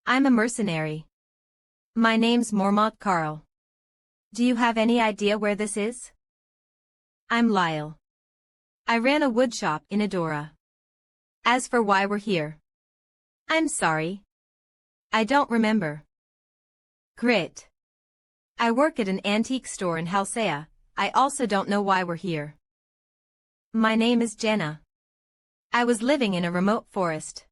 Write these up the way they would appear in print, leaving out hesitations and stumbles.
I'm a mercenary. My name's Mormont Carl. Do you have any idea where this is? I'm Lyle. I ran a woodshop in Adora. As for why we're here, I'm sorry. I don't remember. Grit. I work at an antique store in Halcea. I also don't know why we're here. My name is Jenna. I was living in a remote forest.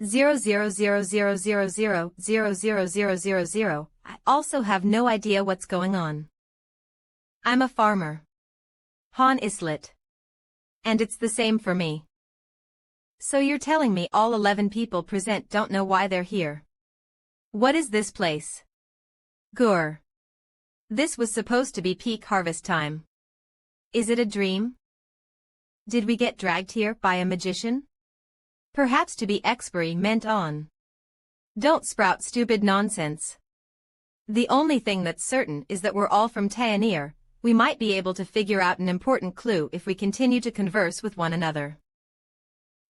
00000000000. I also have no idea what's going on. I'm a farmer. Han Islet. And it's the same for me. So you're telling me all 11 people present don't know why they're here? What is this place? Gur. This was supposed to be peak harvest time. Is it a dream? Did we get dragged here by a magician? Perhaps to be experiment on. Don't sprout stupid nonsense. The only thing that's certain is that we're all from Tayanir. We might be able to figure out an important clue if we continue to converse with one another.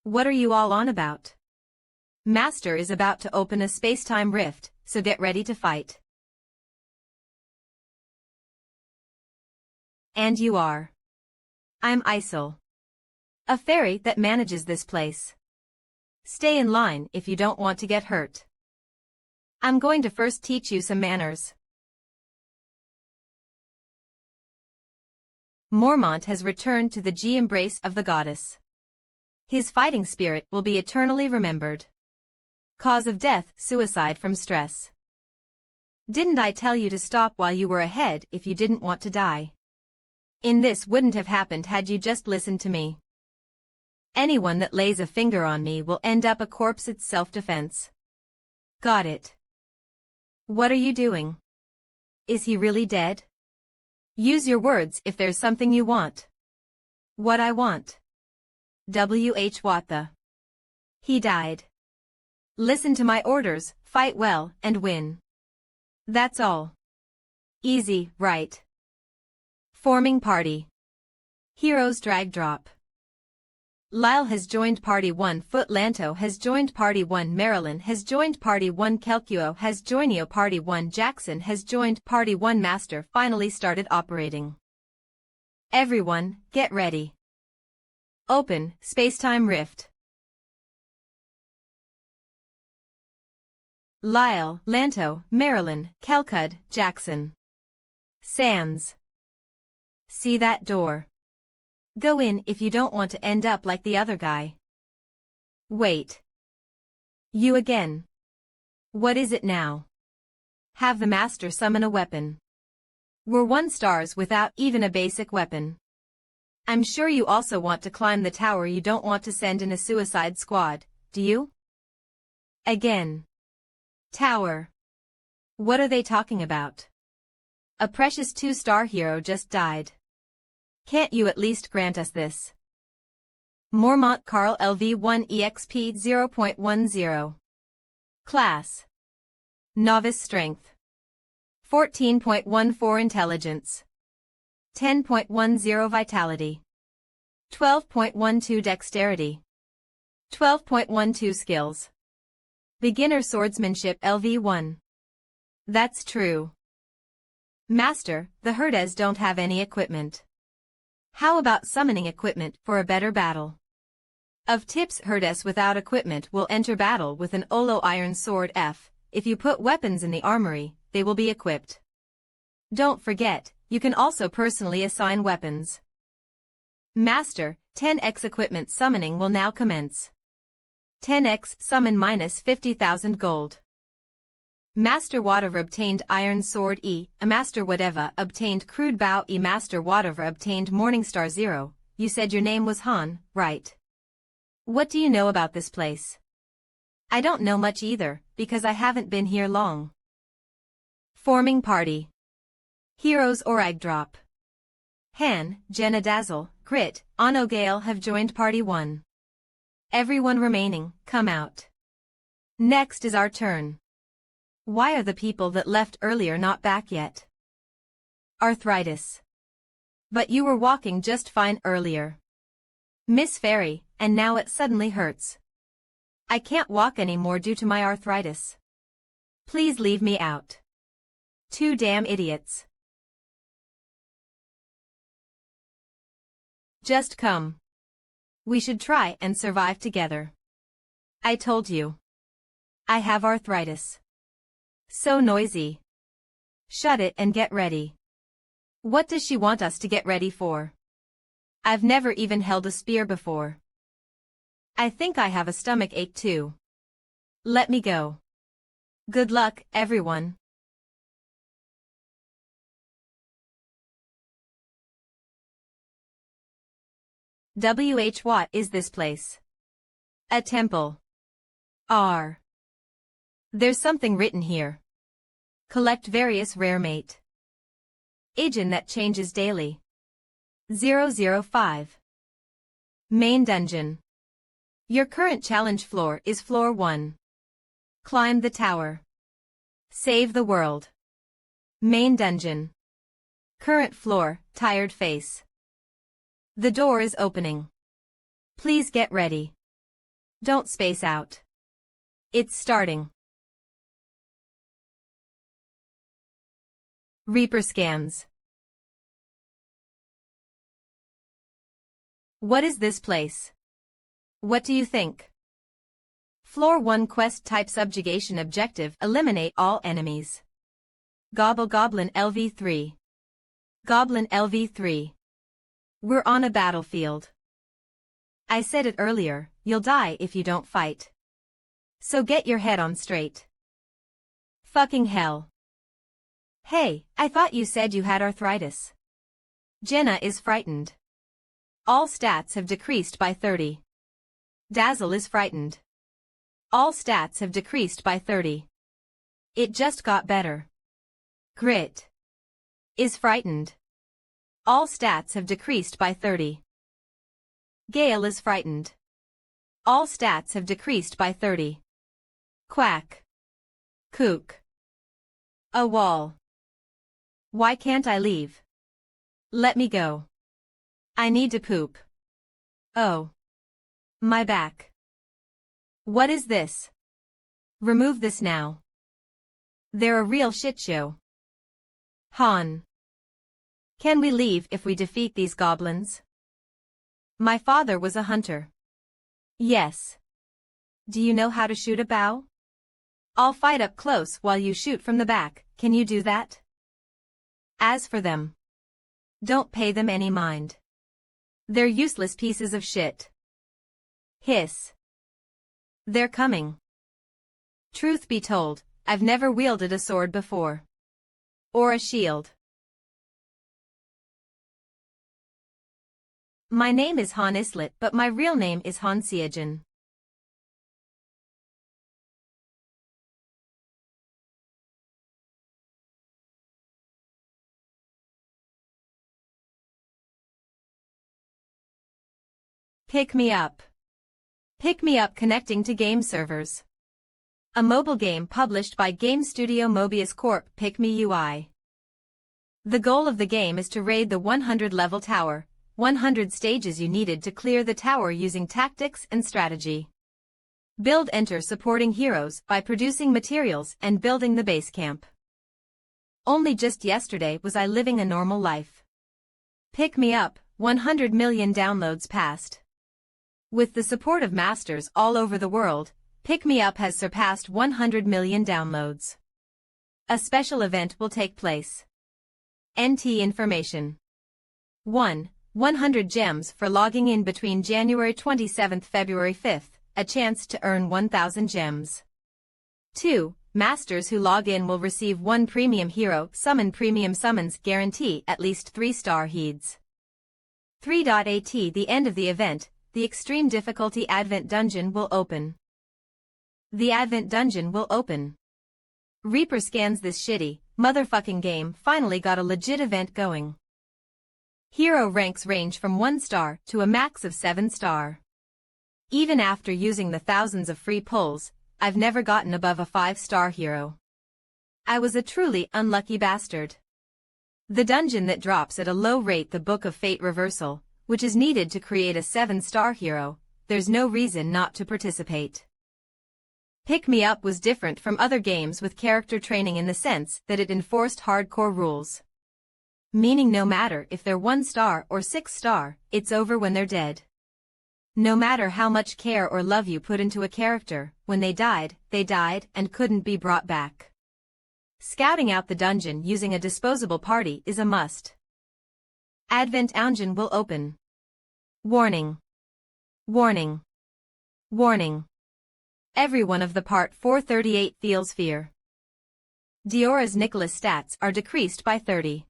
What are you all on about? Master is about to open a space-time rift, so get ready to fight. And you are? I'm Isel. A fairy that manages this place. Stay in line if you don't want to get hurt. I'm going to first teach you some manners. Mormont has returned to the G-embrace of the goddess. His fighting spirit will be eternally remembered. Cause of death, suicide from stress. Didn't I tell you to stop while you were ahead if you didn't want to die? This wouldn't have happened had you just listened to me. Anyone that lays a finger on me will end up a corpse. It's self-defense. Got it. What are you doing? Is he really dead? Use your words if there's something you want. What I want. W.H. Watha. He died. Listen to my orders, fight well, and win. That's all. Easy, right? Forming party. Heroes drag drop. Lyle has joined Party 1. Footlanto has joined Party 1. Marilyn has joined Party 1. Kelkuo has joined Party 1. Jackson has joined Party 1. Master finally started operating. Everyone, get ready. Open, space-time rift. Lyle, Lanto, Marilyn, Kelkud, Jackson. Sans. See that door? Go in if you don't want to end up like the other guy. Wait. You again. What is it now? Have the master summon a weapon. We're 1 stars without even a basic weapon. I'm sure you also want to climb the tower. You don't want to send in a suicide squad, do you? Again. Tower. What are they talking about? A precious 2-star hero just died. Can't you at least grant us this? Mormont Carl LV1 EXP 0.10. Class. Novice Strength. 14.14 Intelligence. 10.10 Vitality. 12.12 Dexterity. 12.12 Skills. Beginner Swordsmanship LV1. That's true. Master, the Herdes don't have any equipment. How about summoning equipment for a better battle? Of tips, Herdes without equipment will enter battle with an Olo Iron Sword F. If you put weapons in the armory, they will be equipped. Don't forget, you can also personally assign weapons. Master, 10x equipment summoning will now commence. 10x summon minus 50,000 gold. Master whatever obtained Iron Sword E, a Master whatever obtained Crude Bow E, Master whatever obtained Morningstar 0. You said your name was Han, right? What do you know about this place? I don't know much either, because I haven't been here long. Forming party. Heroes Orag drop. Han, Jenna Dazzle, Grit, Ano Gale have joined Party 1. Everyone remaining, come out. Next is our turn. Why are the people that left earlier not back yet? Arthritis. But you were walking just fine earlier. Miss Fairy, and now it suddenly hurts. I can't walk anymore due to my arthritis. Please leave me out. Two damn idiots. Just come. We should try and survive together. I told you. I have arthritis. So noisy. Shut it and get ready. What does she want us to get ready for? I've never even held a spear before. I think I have a stomach ache too. Let me go. Good luck, everyone. What is this place? A temple. There's something written here. Collect various rare mate. Agent that changes daily. 005. Main dungeon. Your current challenge floor is floor 1. Climb the tower. Save the world. Main dungeon. Current floor, tired face. The door is opening. Please get ready. Don't space out. It's starting. Reaper scans. What is this place? What do you think? Floor 1 quest type subjugation objective eliminate all enemies. Goblin LV3. Goblin LV3. We're on a battlefield. I said it earlier, you'll die if you don't fight. So get your head on straight. Fucking hell. Hey, I thought you said you had arthritis. Jenna is frightened. All stats have decreased by 30. Dazzle is frightened. All stats have decreased by 30. It just got better. Grit is frightened. All stats have decreased by 30. Gale is frightened. All stats have decreased by 30. Quack. Kook. A wall. Why can't I leave? Let me go. I need to poop. Oh. My back. What is this? Remove this now. They're a real shit show. Han. Can we leave if we defeat these goblins? My father was a hunter. Yes. Do you know how to shoot a bow? I'll fight up close while you shoot from the back, can you do that? As for them, don't pay them any mind. They're useless pieces of shit. Hiss. They're coming. Truth be told, I've never wielded a sword before. Or a shield. My name is Han Islet, but my real name is Han Siajin. Pick me up. Pick me up connecting to game servers. A mobile game published by game studio Mobius Corp. Pick Me UI. The goal of the game is to raid the 100 level tower, 100 stages you needed to clear the tower using tactics and strategy. Build enter supporting heroes by producing materials and building the base camp. Only just yesterday was I living a normal life. Pick me up, 100 million downloads passed. With the support of masters all over the world, Pick Me Up has surpassed 100 million downloads. A special event will take place. NT information. 1. 100 gems for logging in between January 27th February 5th, a chance to earn 1,000 gems. 2. Masters who log in will receive 1 premium hero summon premium summons guarantee at least 3-star heeds. 3.at the end of the event, the extreme difficulty Advent Dungeon will open. The Advent Dungeon will open. Reaper scans this shitty, motherfucking game finally got a legit event going. Hero ranks range from 1 star to a max of 7 star. Even after using the thousands of free pulls, I've never gotten above a 5-star hero. I was a truly unlucky bastard. The dungeon that drops at a low rate the Book of Fate Reversal, which is needed to create a 7-star hero, there's no reason not to participate. Pick Me Up was different from other games with character training in the sense that it enforced hardcore rules. Meaning no matter if they're 1 star or 6 star, it's over when they're dead. No matter how much care or love you put into a character, when they died and couldn't be brought back. Scouting out the dungeon using a disposable party is a must. Advent Engine will open. Warning. Warning. Warning. Everyone of the Part 438 feels fear. Diora's Nicholas stats are decreased by 30.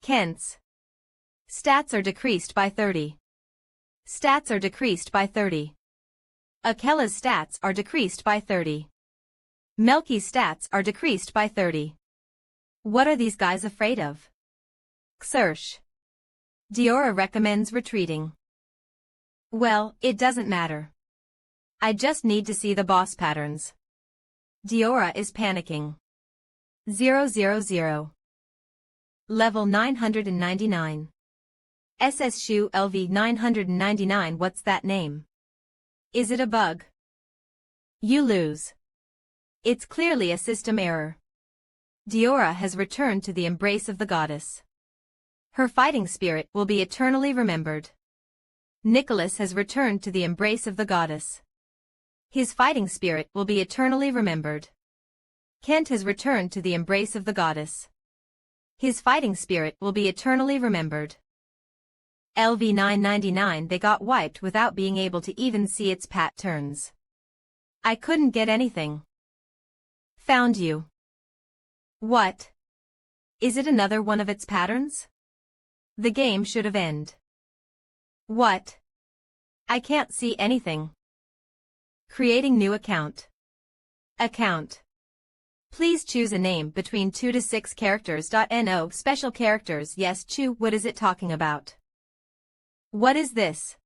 Kent's stats are decreased by 30. Stats are decreased by 30. Akella's stats are decreased by 30. Melky's stats are decreased by 30. What are these guys afraid of? Xersh. Diora recommends retreating. Well, it doesn't matter. I just need to see the boss patterns. Diora is panicking. 000. Level 999. SS Shu LV 999. What's that name? Is it a bug? You lose. It's clearly a system error. Diora has returned to the embrace of the goddess. Her fighting spirit will be eternally remembered. Nicholas has returned to the embrace of the goddess. His fighting spirit will be eternally remembered. Kent has returned to the embrace of the goddess. His fighting spirit will be eternally remembered. LV 999. They got wiped without being able to even see its patterns. I couldn't get anything. Found you. What? Is it another one of its patterns? The game should have ended. What? I can't see anything. Creating new account. Account. Please choose a name between 2 to 6 characters. No special characters. Yes. Chew. What is it talking about? What is this?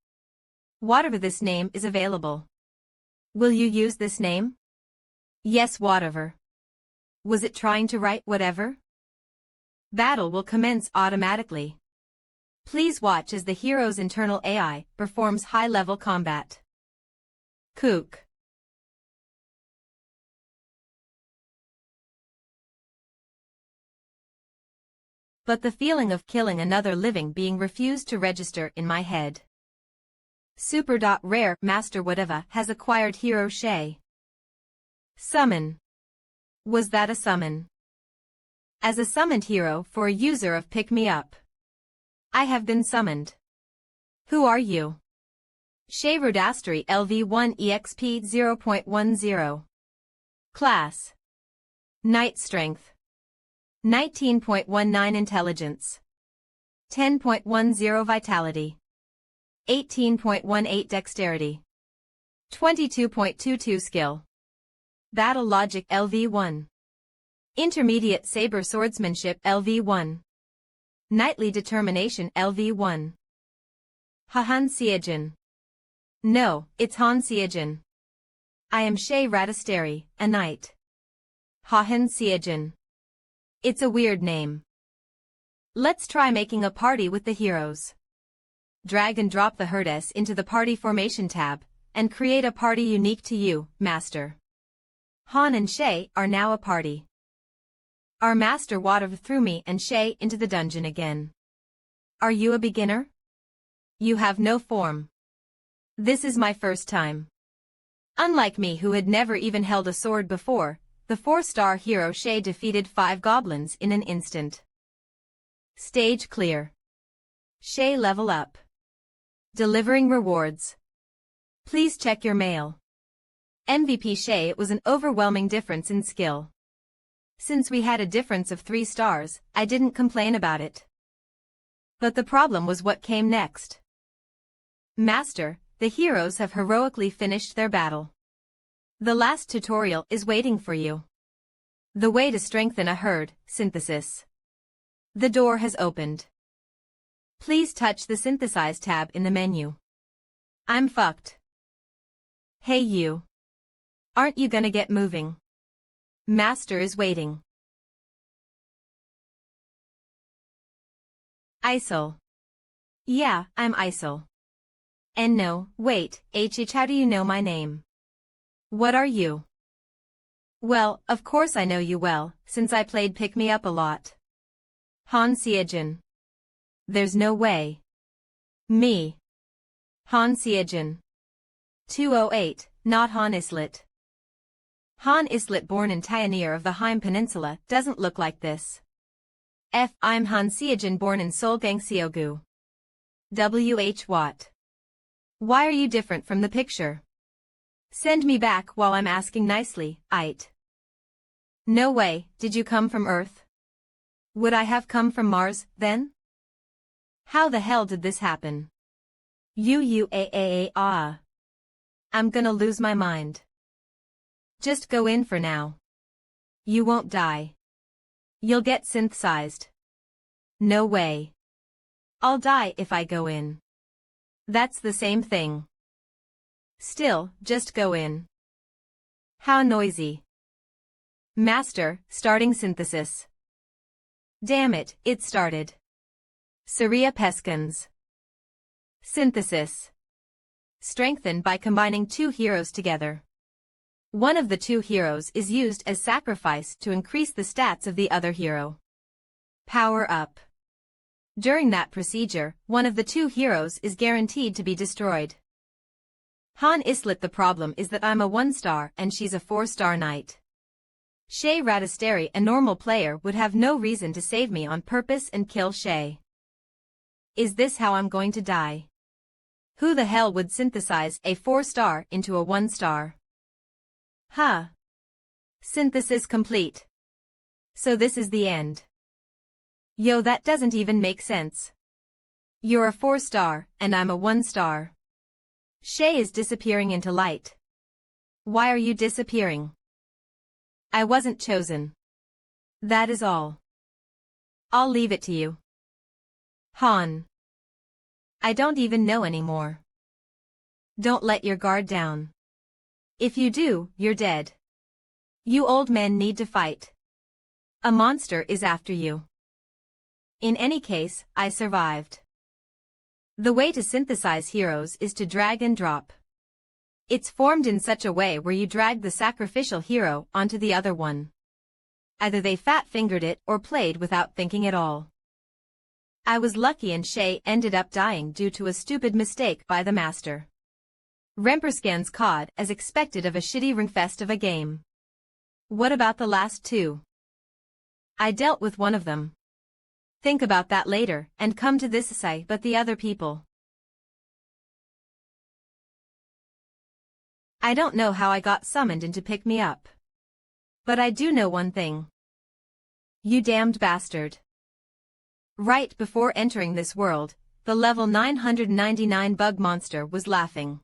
Whatever this name is available. Will you use this name? Yes. Whatever. Was it trying to write whatever? Battle will commence automatically. Please watch as the hero's internal AI performs high-level combat. Kook. But the feeling of killing another living being refused to register in my head. Super. Rare Master whatever has acquired Hero Shay. Summon. Was that a summon? As a summoned hero for a user of Pick Me Up. I have been summoned. Who are you? Shay Rudastery LV1 EXP 0.10. Class. Knight Strength. 19.19 Intelligence. 10.10 Vitality. 18.18 Dexterity. 22.22 Skill. Battle Logic LV1. Intermediate Saber Swordsmanship LV1. Knightly Determination LV1. Han Siejin. No, it's Han Siejin. I am Shay Radasteri, a knight. Han Siejin. It's a weird name. Let's try making a party with the heroes. Drag and drop the Herdes into the Party Formation tab, and create a party unique to you, Master. Han and Shay are now a party. Our Master watered through me and Shay into the dungeon again. Are you a beginner? You have no form. This is my first time. Unlike me who had never even held a sword before, the 4-star hero Shay defeated 5 goblins in an instant. Stage clear. Shay level up. Delivering rewards. Please check your mail. MVP Shay. It was an overwhelming difference in skill. Since we had a difference of 3 stars, I didn't complain about it. But the problem was what came next. Master, the heroes have heroically finished their battle. The last tutorial is waiting for you. The way to strengthen a herd, synthesis. The door has opened. Please touch the synthesize tab in the menu. I'm fucked. Hey you. Aren't you gonna get moving? Master is waiting. Isol. Yeah, I'm Isol. And no, wait, how do you know my name? What are you? Well, of course I know you well, since I played Pick Me Up a lot. Han Seojin. There's no way. Me. Han Seojin. 208, not Han Islet. Han Islet, born in Tioneer of the Haim Peninsula, doesn't look like this. I'm Han Seojin, born in Seoul Gangseogu. W.H. Watt. Why are you different from the picture? Send me back while I'm asking nicely, ite. No way, did you come from Earth? Would I have come from Mars, then? How the hell did this happen? I'm gonna lose my mind. Just go in for now. You won't die. You'll get synthesized. No way. I'll die if I go in. That's the same thing. Still, just go in. How noisy. Master, starting synthesis. Damn it, it started. Surya Peskins. Synthesis. Strengthened by combining two heroes together. One of the two heroes is used as sacrifice to increase the stats of the other hero. Power up. During that procedure, one of the two heroes is guaranteed to be destroyed. Han Islet. The problem is that I'm a 1-star and she's a 4-star knight. Shay Radisteri, a normal player, would have no reason to save me on purpose and kill Shay. Is this how I'm going to die? Who the hell would synthesize a 4-star into a 1-star? Huh. Synthesis complete. So this is the end. Yo, that doesn't even make sense. You're a 4-star, and I'm a 1-star. Shay is disappearing into light. Why are you disappearing? I wasn't chosen. That is all. I'll leave it to you. Han. I don't even know anymore. Don't let your guard down. If you do, you're dead. You old men need to fight. A monster is after you. In any case, I survived. The way to synthesize heroes is to drag and drop. It's formed in such a way where you drag the sacrificial hero onto the other one. Either they fat-fingered it or played without thinking at all. I was lucky and Shay ended up dying due to a stupid mistake by the master. Remperscan's COD as expected of a shitty ringfest of a game. What about the last two? I dealt with one of them. Think about that later and come to this say but the other people. I don't know how I got summoned in to pick me up. But I do know one thing. You damned bastard. Right before entering this world, the level 999 bug monster was laughing.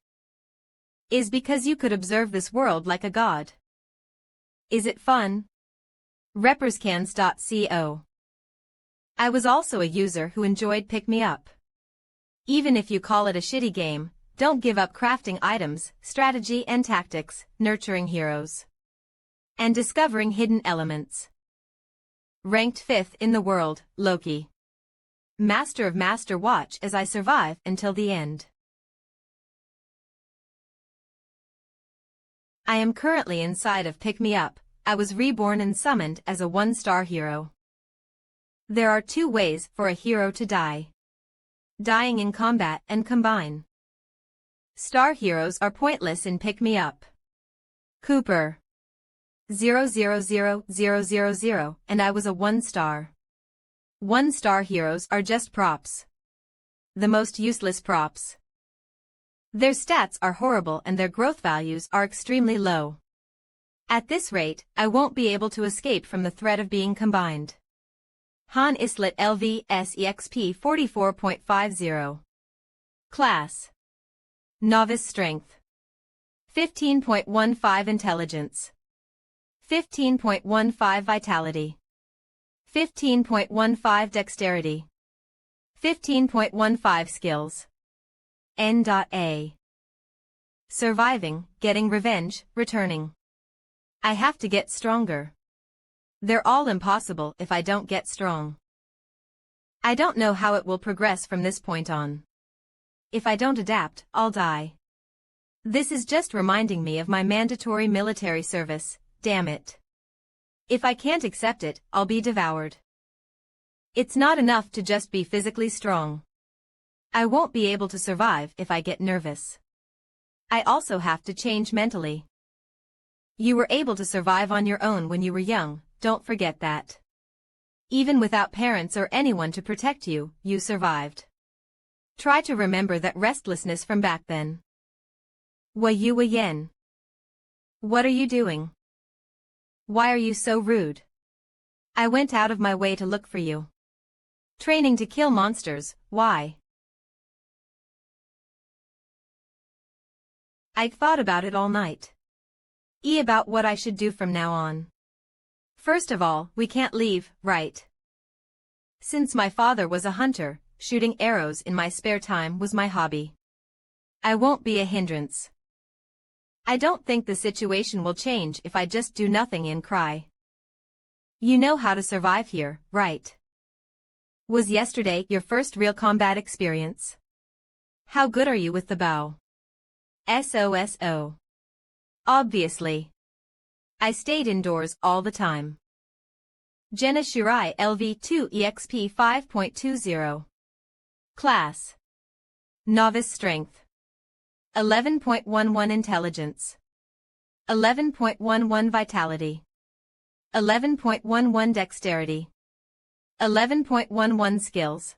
Is because you could observe this world like a god. Is it fun? Reperscans.co. I was also a user who enjoyed Pick Me Up. Even if you call it a shitty game, don't give up crafting items, strategy and tactics, nurturing heroes, and discovering hidden elements. Ranked 5th in the world, Loki. Master of Master, watch as I survive until the end. I am currently inside of Pick Me Up. I was reborn and summoned as a 1-star hero. There are two ways for a hero to die. Dying in combat and combine. Star heroes are pointless in Pick Me Up. Cooper. 000000 and I was a 1-star. 1-star heroes are just props. The most useless props. Their stats are horrible and their growth values are extremely low. At this rate, I won't be able to escape from the threat of being combined. Han Islet LV SEXP 44.50. Class. Novice Strength. 15.15 Intelligence. 15.15 Vitality. 15.15 Dexterity. 15.15 Skills. N.A. Surviving, getting revenge, returning. I have to get stronger. They're all impossible if I don't get strong. I don't know how it will progress from this point on. If I don't adapt, I'll die. This is just reminding me of my mandatory military service, damn it. If I can't accept it, I'll be devoured. It's not enough to just be physically strong. I won't be able to survive if I get nervous. I also have to change mentally. You were able to survive on your own when you were young, don't forget that. Even without parents or anyone to protect you, you survived. Try to remember that restlessness from back then. Wei yen. What are you doing? Why are you so rude? I went out of my way to look for you. Training to kill monsters, why? I thought about it all night. About what I should do from now on. First of all, we can't leave, right? Since my father was a hunter, shooting arrows in my spare time was my hobby. I won't be a hindrance. I don't think the situation will change if I just do nothing and cry. You know how to survive here, right? Was yesterday your first real combat experience? How good are you with the bow? SOSO. Obviously. I stayed indoors all the time. Jenna Shirai LV2 EXP 5.20. Class. Novice Strength. 11.11 Intelligence. 11.11 Vitality. 11.11 Dexterity. 11.11 Skills.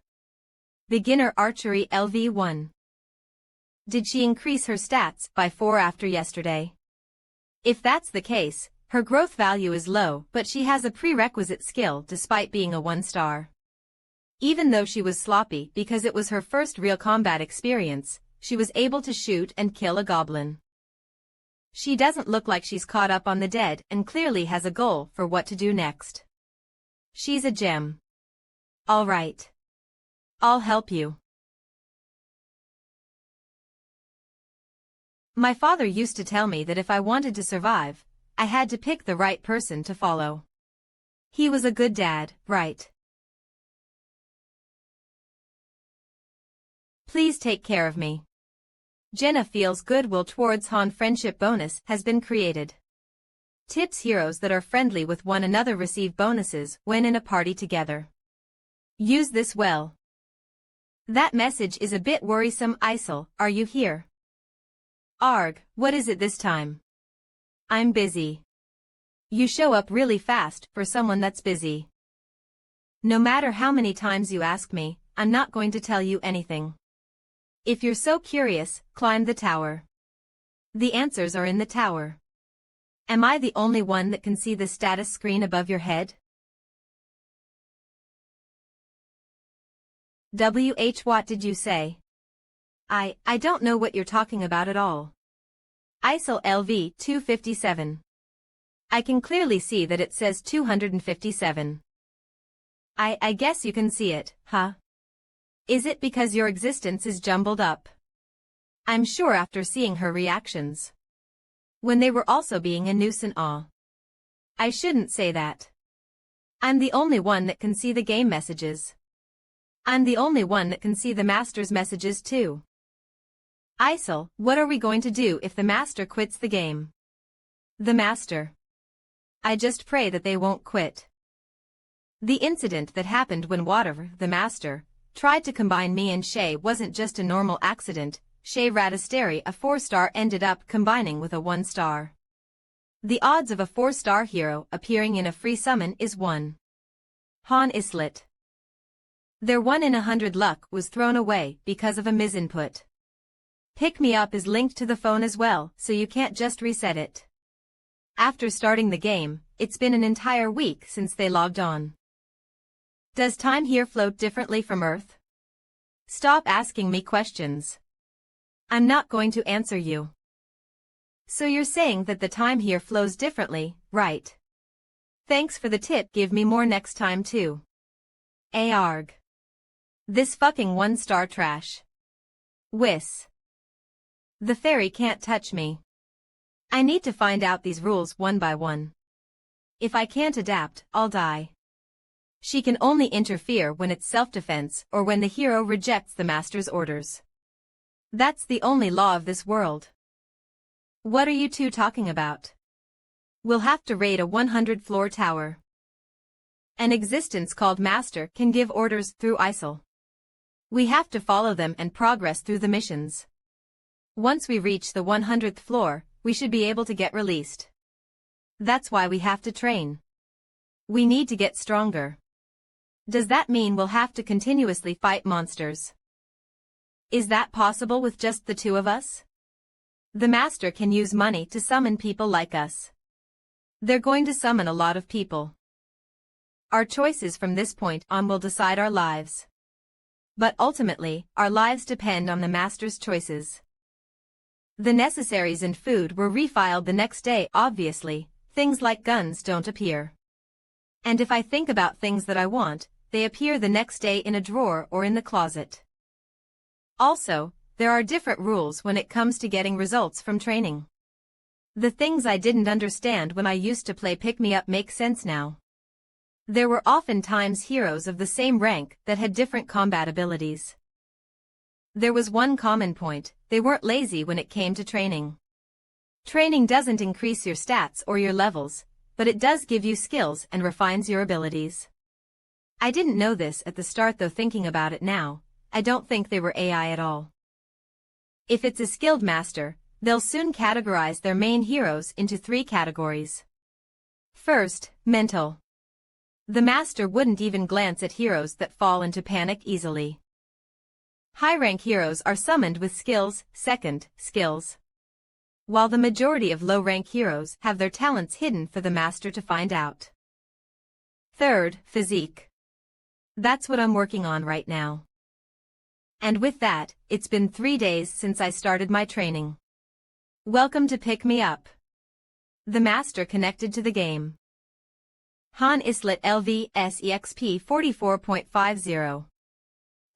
Beginner Archery LV1. Did she increase her stats by 4 after yesterday? If that's the case, her growth value is low, but she has a prerequisite skill despite being a 1-star. Even though she was sloppy because it was her first real combat experience, she was able to shoot and kill a goblin. She doesn't look like she's caught up on the dead and clearly has a goal for what to do next. She's a gem. All right. I'll help you. My father used to tell me that if I wanted to survive, I had to pick the right person to follow. He was a good dad, right? Please take care of me. Jenna feels goodwill towards Han friendship bonus has been created. Tips heroes that are friendly with one another receive bonuses when in a party together. Use this well. That message is a bit worrisome. Isel, are you here? Arg, what is it this time? I'm busy. You show up really fast for someone that's busy. No matter how many times you ask me, I'm not going to tell you anything. If you're so curious, climb the tower. The answers are in the tower. Am I the only one that can see the status screen above your head? What did you say? I don't know what you're talking about at all. Isel LV 257. I can clearly see that it says 257. I guess you can see it, huh? Is it because your existence is jumbled up? I'm sure after seeing her reactions. When they were also being a nuisance. I shouldn't say that. I'm the only one that can see the game messages. I'm the only one that can see the master's messages too. Isel, what are we going to do if the master quits the game? The master. I just pray that they won't quit. The incident that happened when Water, the master, tried to combine me and Shay wasn't just a normal accident. Shay Radasteri, a 4-star, ended up combining with a 1-star. The odds of a 4-star hero appearing in a free summon is 1. Han Islet. Their 1 in 100 luck was thrown away because of a misinput. Pick Me Up is linked to the phone as well, so you can't just reset it. After starting the game, it's been an entire week since they logged on. Does time here float differently from Earth? Stop asking me questions. I'm not going to answer you. So you're saying that the time here flows differently, right? Thanks for the tip. Give me more next time too. Arg. This fucking 1-star trash. Whis. The fairy can't touch me. I need to find out these rules one by one. If I can't adapt, I'll die. She can only interfere when it's self-defense or when the hero rejects the master's orders. That's the only law of this world. What are you two talking about? We'll have to raid a 100-floor tower. An existence called Master can give orders through ISIL. We have to follow them and progress through the missions. Once we reach the 100th floor, we should be able to get released. That's why we have to train. We need to get stronger. Does that mean we'll have to continuously fight monsters? Is that possible with just the two of us? The Master can use money to summon people like us. They're going to summon a lot of people. Our choices from this point on will decide our lives. But ultimately, our lives depend on the Master's choices. The necessaries and food were refiled the next day. Obviously, things like guns don't appear. And if I think about things that I want, they appear the next day in a drawer or in the closet. Also, there are different rules when it comes to getting results from training. The things I didn't understand when I used to play pick-me-up make sense now. There were oftentimes heroes of the same rank that had different combat abilities. There was one common point: they weren't lazy when it came to training. Training doesn't increase your stats or your levels, but it does give you skills and refines your abilities. I didn't know this at the start, though thinking about it now, I don't think they were AI at all. If it's a skilled master, they'll soon categorize their main heroes into 3 categories. First, mental. The master wouldn't even glance at heroes that fall into panic easily. High-rank heroes are summoned with skills. Second, skills. While the majority of low-rank heroes have their talents hidden for the master to find out. Third, physique. That's what I'm working on right now. And with that, it's been 3 days since I started my training. Welcome to Pick Me Up. The master connected to the game. Han Islet LV SEXP 44.50.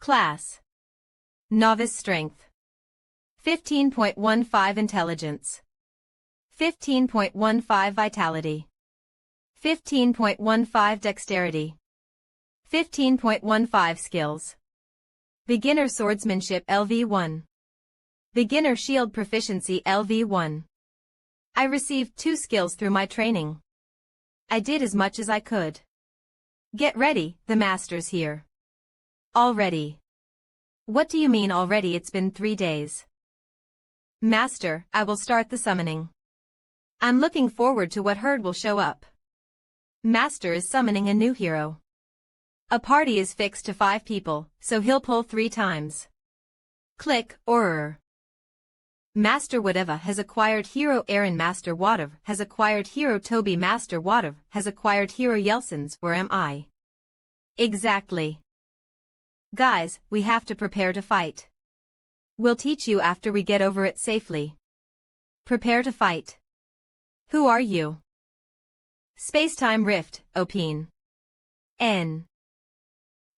Class: Novice Strength. 15.15 Intelligence. 15.15 Vitality. 15.15 Dexterity. 15.15 Skills. Beginner Swordsmanship LV1. Beginner Shield Proficiency LV1. I received 2 skills through my training. I did as much as I could. Get ready, the master's here. Already. What do you mean already? It's been 3 days. Master, I will start the summoning. I'm looking forward to what herd will show up. Master is summoning a new hero. A party is fixed to 5 people, so he'll pull 3 times. Click, or Master Whatever has acquired hero Aaron. Master Wadav has acquired hero Toby. Master Wadav has acquired hero Yelsins. Where am I? Exactly. Guys, we have to prepare to fight. We'll teach you after we get over it safely. Prepare to fight. Who are you? Spacetime Rift, Opine. N.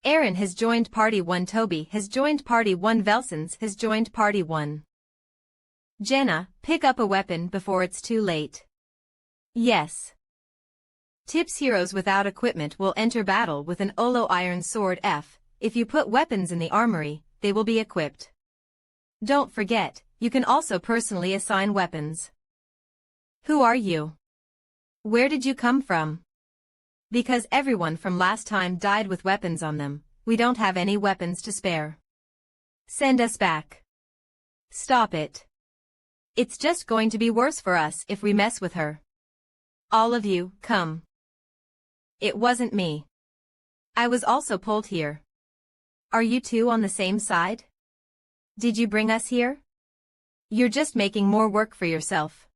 Aaron has joined Party 1. Toby has joined Party 1. Velsins has joined Party 1. Jenna, pick up a weapon before it's too late. Yes. Tips: heroes without equipment will enter battle with an Olo Iron Sword F. If you put weapons in the armory, they will be equipped. Don't forget, you can also personally assign weapons. Who are you? Where did you come from? Because everyone from last time died with weapons on them, we don't have any weapons to spare. Send us back. Stop it. It's just going to be worse for us if we mess with her. All of you, come. It wasn't me. I was also pulled here. Are you two on the same side? Did you bring us here? You're just making more work for yourself.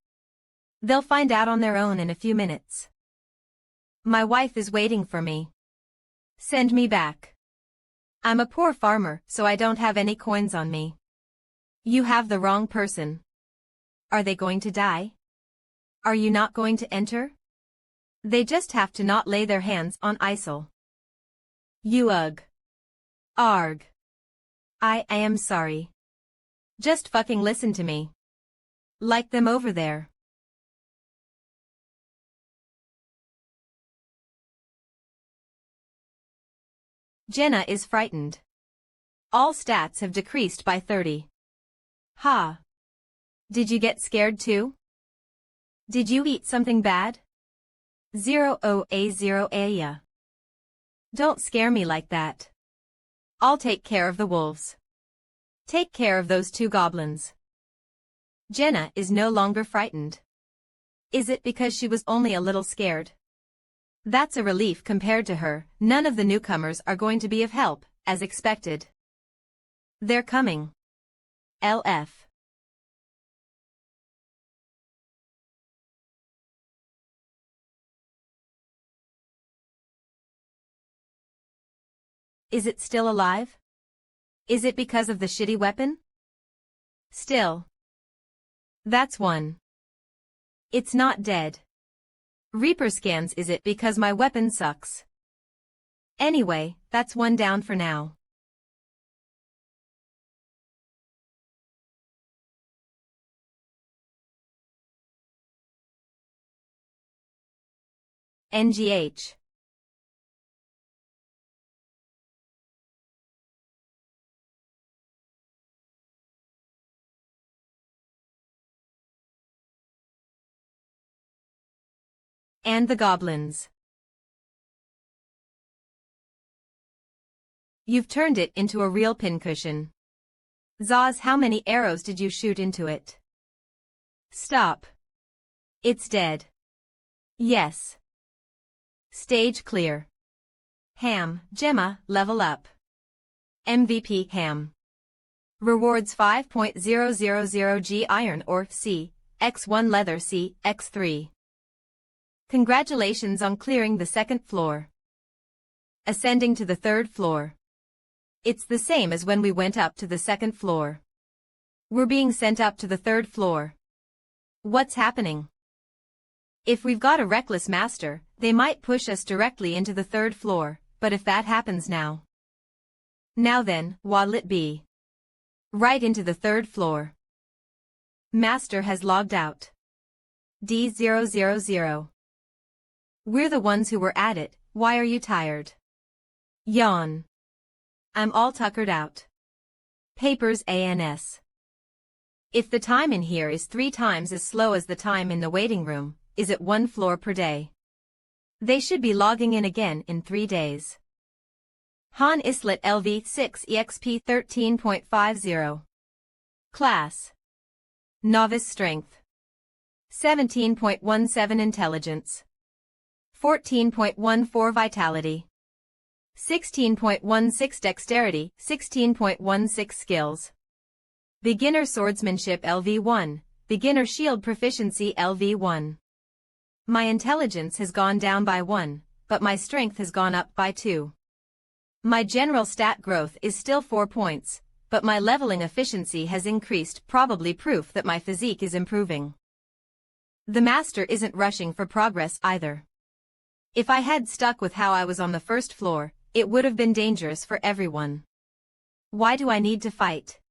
They'll find out on their own in a few minutes. My wife is waiting for me. Send me back. I'm a poor farmer, so I don't have any coins on me. You have the wrong person. Are they going to die? Are you not going to enter? They just have to not lay their hands on ISIL. You ugh. Arg. I am sorry. Just fucking listen to me. Like them over there. Jenna is frightened. All stats have decreased by 30. Ha. Did you get scared too? Did you eat something bad? 0A0A. Don't scare me like that. I'll take care of the wolves. Take care of those two goblins. Jenna is no longer frightened. Is it because she was only a little scared? That's a relief compared to her. None of the newcomers are going to be of help, as expected. They're coming. LF. Is it still alive? Is it because of the shitty weapon? Still. That's one. It's not dead. Reaper scans. Is it because my weapon sucks? Anyway, that's one down for now. NGH. And the goblins. You've turned it into a real pincushion. Zaz, how many arrows did you shoot into it? Stop. It's dead. Yes. Stage clear. Ham, Gemma, level up. MVP Ham. Rewards 5.000 G iron ore C, X1 leather C, X3. Congratulations on clearing the second floor. Ascending to the third floor. It's the same as when we went up to the second floor. We're being sent up to the third floor. What's happening? If we've got a reckless master, they might push us directly into the third floor, but if that happens now. Now then, what'll it be? Right into the third floor. Master has logged out. D000. We're the ones who were at it. Why are you tired? Yawn. I'm all tuckered out. Papers ANS. If the time in here is 3 times as slow as the time in the waiting room, is it 1 floor per day? They should be logging in again in 3 days. Han Islet LV6 EXP 13.50. Class. Novice Strength. 17.17 Intelligence. 14.14 Vitality. 16.16 Dexterity, 16.16 Skills. Beginner Swordsmanship LV1, Beginner Shield Proficiency LV1. My intelligence has gone down by 1, but my strength has gone up by 2. My general stat growth is still 4 points, but my leveling efficiency has increased, probably proof that my physique is improving. The master isn't rushing for progress either. If I had stuck with how I was on the first floor, it would have been dangerous for everyone. Why do I need to fight?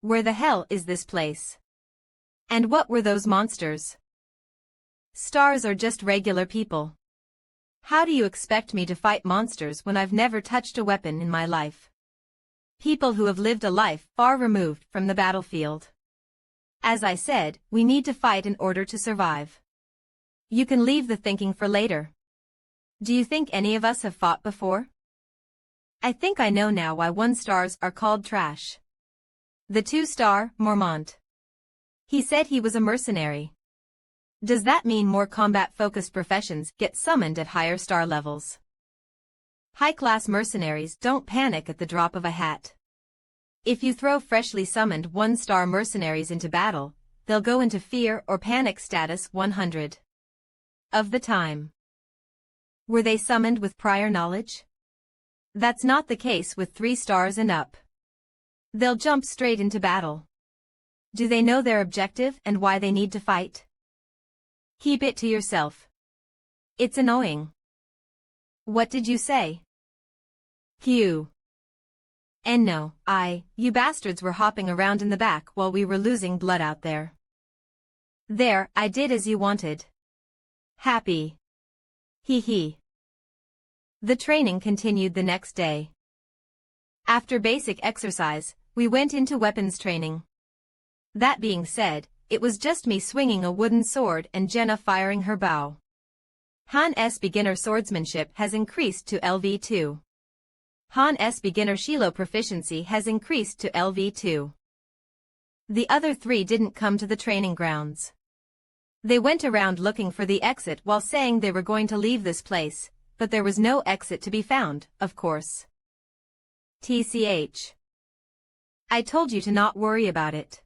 Where the hell is this place? And what were those monsters? Stars are just regular people. How do you expect me to fight monsters when I've never touched a weapon in my life? People who have lived a life far removed from the battlefield. As I said, we need to fight in order to survive. You can leave the thinking for later. Do you think any of us have fought before? I think I know now why 1-stars are called trash. The 2-star, Mormont. He said he was a mercenary. Does that mean more combat-focused professions get summoned at higher star levels? High-class mercenaries don't panic at the drop of a hat. If you throw freshly summoned 1-star mercenaries into battle, they'll go into fear or panic status 100 of the time. Were they summoned with prior knowledge? That's not the case with 3 stars and up. They'll jump straight into battle. Do they know their objective and why they need to fight? Keep it to yourself. It's annoying. What did you say? Q. And no, you bastards were hopping around in the back while we were losing blood out there. There, I did as you wanted. Happy. Hee hee. The training continued the next day. After basic exercise, we went into weapons training. That being said, it was just me swinging a wooden sword and Jenna firing her bow. Han's beginner swordsmanship has increased to LV2. Han's beginner Shiloh proficiency has increased to LV2. The other three didn't come to the training grounds. They went around looking for the exit while saying they were going to leave this place, but there was no exit to be found, of course. TCH. I told you to not worry about it.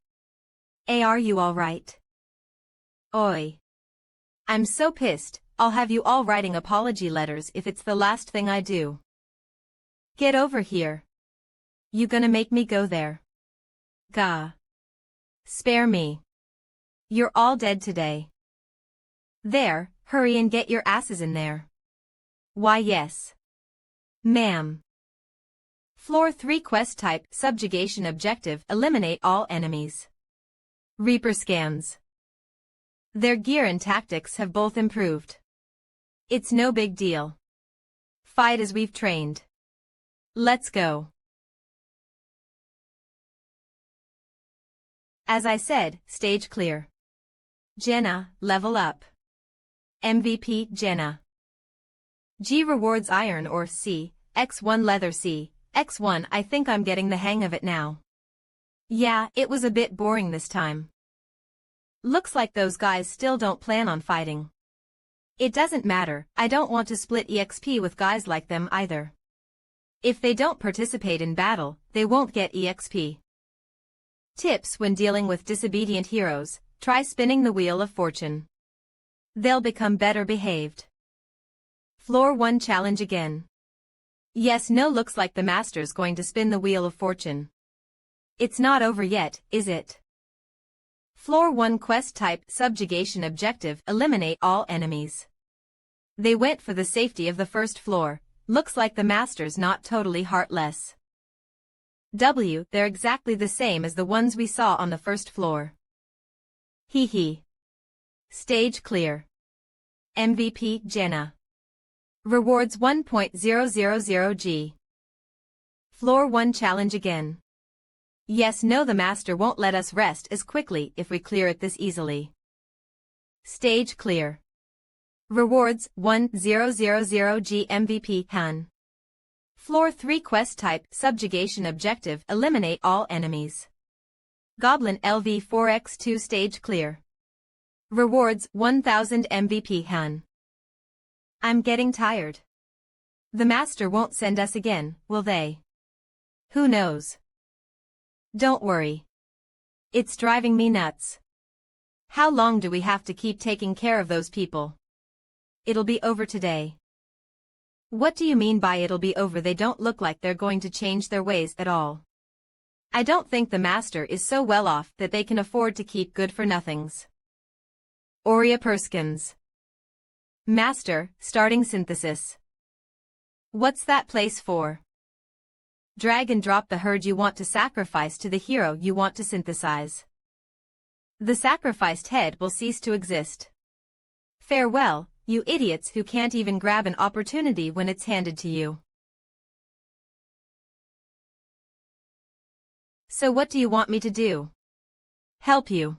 Are you alright? Oi. I'm so pissed, I'll have you all writing apology letters if it's the last thing I do. Get over here. You gonna make me go there? Gah. Spare me. You're all dead today. There, hurry and get your asses in there. Why yes. Ma'am. Floor 3 quest type, subjugation objective, eliminate all enemies. Reaper scans. Their gear and tactics have both improved. It's no big deal. Fight as we've trained. Let's go. As I said, stage clear. Jenna, level up. MVP Jenna. G rewards iron ore C, X1 leather C, X1 I think I'm getting the hang of it now. Yeah, it was a bit boring this time. Looks like those guys still don't plan on fighting. It doesn't matter, I don't want to split EXP with guys like them either. If they don't participate in battle, they won't get EXP. Tips when dealing with disobedient heroes, try spinning the wheel of fortune. They'll become better behaved. Floor 1 challenge again. Yes, no, looks like the master's going to spin the wheel of fortune. It's not over yet, is it? Floor 1 quest type, subjugation objective, eliminate all enemies. They went for the safety of the first floor, looks like the master's not totally heartless. W, they're exactly the same as the ones we saw on the first floor. Hee hee. Stage clear. MVP Jenna. Rewards 1.000G. Floor 1 challenge again. Yes, no, the master won't let us rest as quickly if we clear it this easily. Stage clear. Rewards 1.000G MVP Han. Floor 3 quest type, subjugation objective, eliminate all enemies. Goblin LV4X2 stage clear. Rewards 1000 MVP Han. I'm getting tired. The master won't send us again, will they? Who knows? Don't worry. It's driving me nuts. How long do we have to keep taking care of those people? It'll be over today. What do you mean by it'll be over? They don't look like they're going to change their ways at all. I don't think the master is so well off that they can afford to keep good-for-nothings. Aurea Perskins. Master, starting synthesis. What's that place for? Drag and drop the herd you want to sacrifice to the hero you want to synthesize. The sacrificed head will cease to exist. Farewell, you idiots who can't even grab an opportunity when it's handed to you. So what do you want me to do? Help you.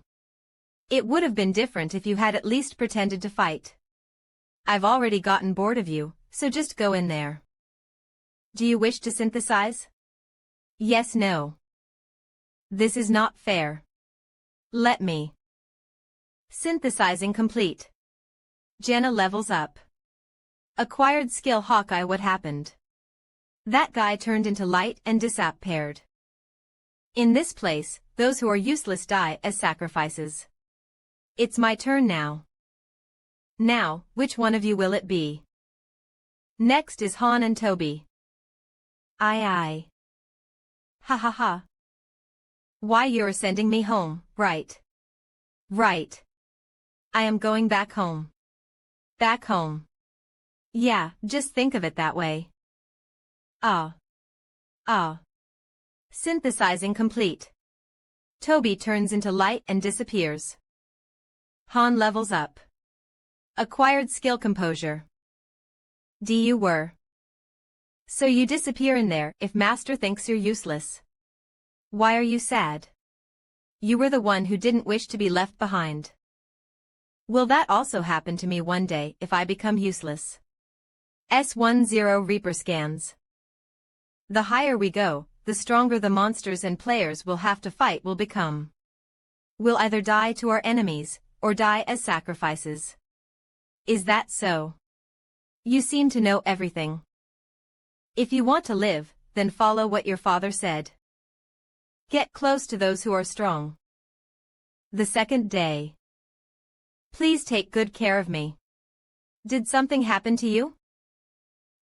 It would have been different if you had at least pretended to fight. I've already gotten bored of you, so just go in there. Do you wish to synthesize? Yes, no. This is not fair. Let me. Synthesizing complete. Jenna levels up. Acquired skill Hawkeye. What happened? That guy turned into light and disappeared. In this place, those who are useless die as sacrifices. It's my turn now. Now, which one of you will it be? Next is Han and Toby. Aye. Ha ha ha. Why, you're sending me home, right? Right. I am going back home. Back home. Yeah, just think of it that way. Ah. Synthesizing complete. Toby turns into light and disappears. Han levels up. Acquired skill composure. You were. So you disappear in there if master thinks you're useless. Why are you sad? You were the one who didn't wish to be left behind. Will that also happen to me one day if I become useless? S10 Reaper scans. The higher we go, the stronger the monsters and players will have to fight will become. We'll either die to our enemies, or die as sacrifices. Is that so? You seem to know everything. If you want to live, then follow what your father said. Get close to those who are strong. The second day. Please take good care of me. Did something happen to you?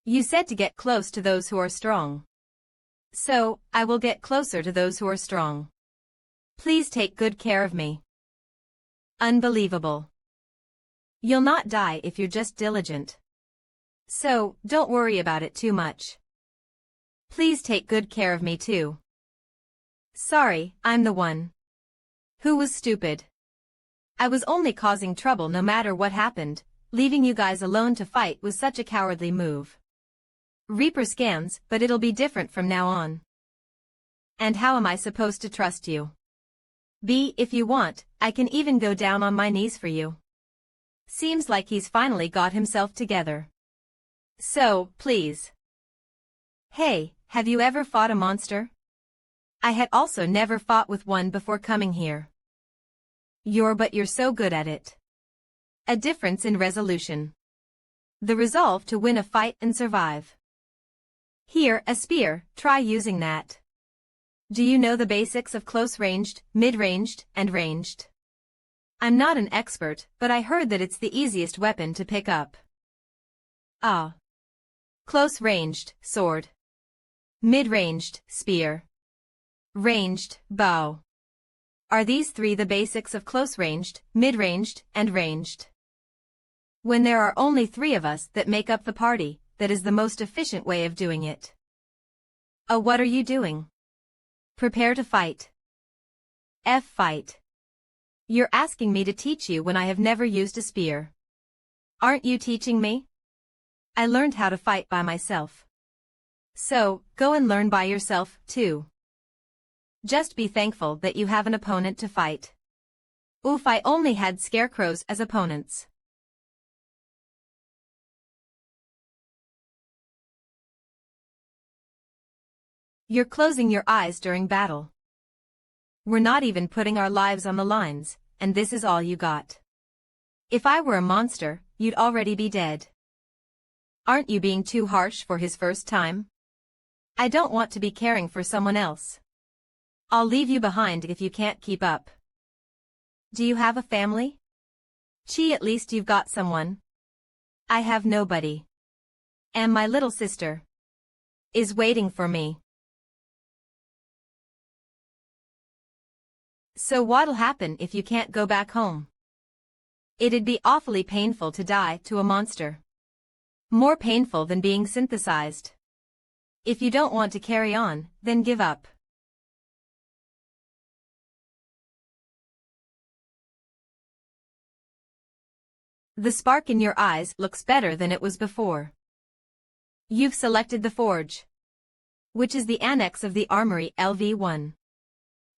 You said to get close to those who are strong. So, I will get closer to those who are strong. Please take good care of me. Unbelievable. You'll not die if you're just diligent. So, don't worry about it too much. Please take good care of me too. Sorry, I'm the one. Who was stupid? I was only causing trouble no matter what happened. Leaving you guys alone to fight was such a cowardly move. Reaper scans, but it'll be different from now on. And how am I supposed to trust you? If you want, I can even go down on my knees for you. Seems like he's finally got himself together. So, please. Hey, have you ever fought a monster? I had also never fought with one before coming here. But you're so good at it. A difference in resolution. The resolve to win a fight and survive. Here, a spear, try using that. Do you know the basics of close-ranged, mid-ranged, and ranged? I'm not an expert, but I heard that it's the easiest weapon to pick up. Ah. Close-ranged, sword. Mid-ranged, spear. Ranged, bow. Are these three the basics of close-ranged, mid-ranged, and ranged? When there are only 3 of us that make up the party, that is the most efficient way of doing it. Oh, what are you doing? Prepare to fight. Fight. You're asking me to teach you when I have never used a spear. Aren't you teaching me? I learned how to fight by myself. So, go and learn by yourself, too. Just be thankful that you have an opponent to fight. Oof, I only had scarecrows as opponents. You're closing your eyes during battle. We're not even putting our lives on the lines, and this is all you got. If I were a monster, you'd already be dead. Aren't you being too harsh for his first time? I don't want to be caring for someone else. I'll leave you behind if you can't keep up. Do you have a family? At least you've got someone. I have nobody. And my little sister is waiting for me. So what'll happen if you can't go back home? It'd be awfully painful to die to a monster. More painful than being synthesized. If you don't want to carry on, then give up. The spark in your eyes looks better than it was before. You've selected the forge, which is the annex of the armory LV1.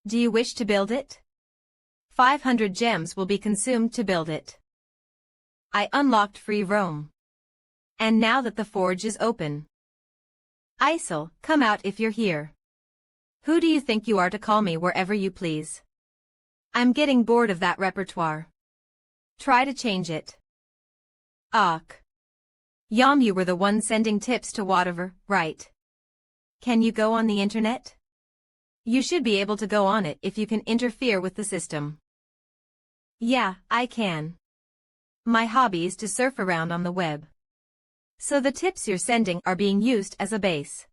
Do you wish to build it? 500 gems will be consumed to build it. I unlocked free roam. And now that the forge is open. Isel, come out if you're here. Who do you think you are to call me wherever you please? I'm getting bored of that repertoire. Try to change it. Ach. Yum, you were the one sending tips to whatever, right? Can you go on the internet? You should be able to go on it if you can interfere with the system. Yeah, I can. My hobby is to surf around on the web. So the tips you're sending are being used as a base.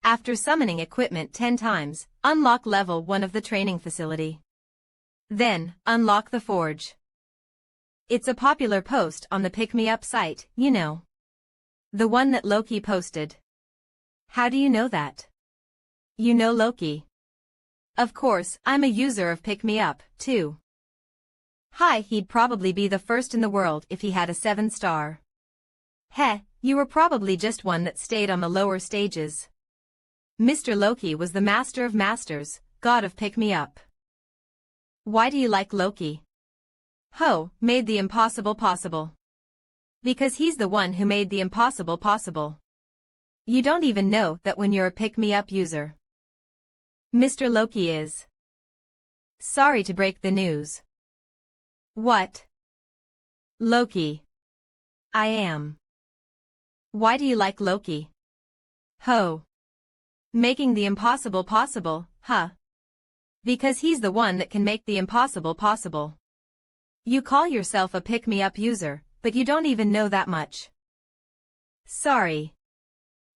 After summoning equipment 10 times, unlock level 1 of the training facility. Then, unlock the forge. It's a popular post on the Pick Me Up site, you know. The one that Loki posted. How do you know that? You know Loki. Of course, I'm a user of Pick Me Up, too. Hi, he'd probably be the first in the world if he had a 7-star. Heh, you were probably just one that stayed on the lower stages. Mr. Loki was the master of masters, god of Pick Me Up. Why do you like Loki? Ho, made the impossible possible. Because he's the one who made the impossible possible. You don't even know that when you're a pick-me-up user. Mr. Loki is. Sorry to break the news. What? Loki. I am. Why do you like Loki? Ho. Making the impossible possible, huh? Because he's the one that can make the impossible possible. You call yourself a pick-me-up user, but you don't even know that much. Sorry.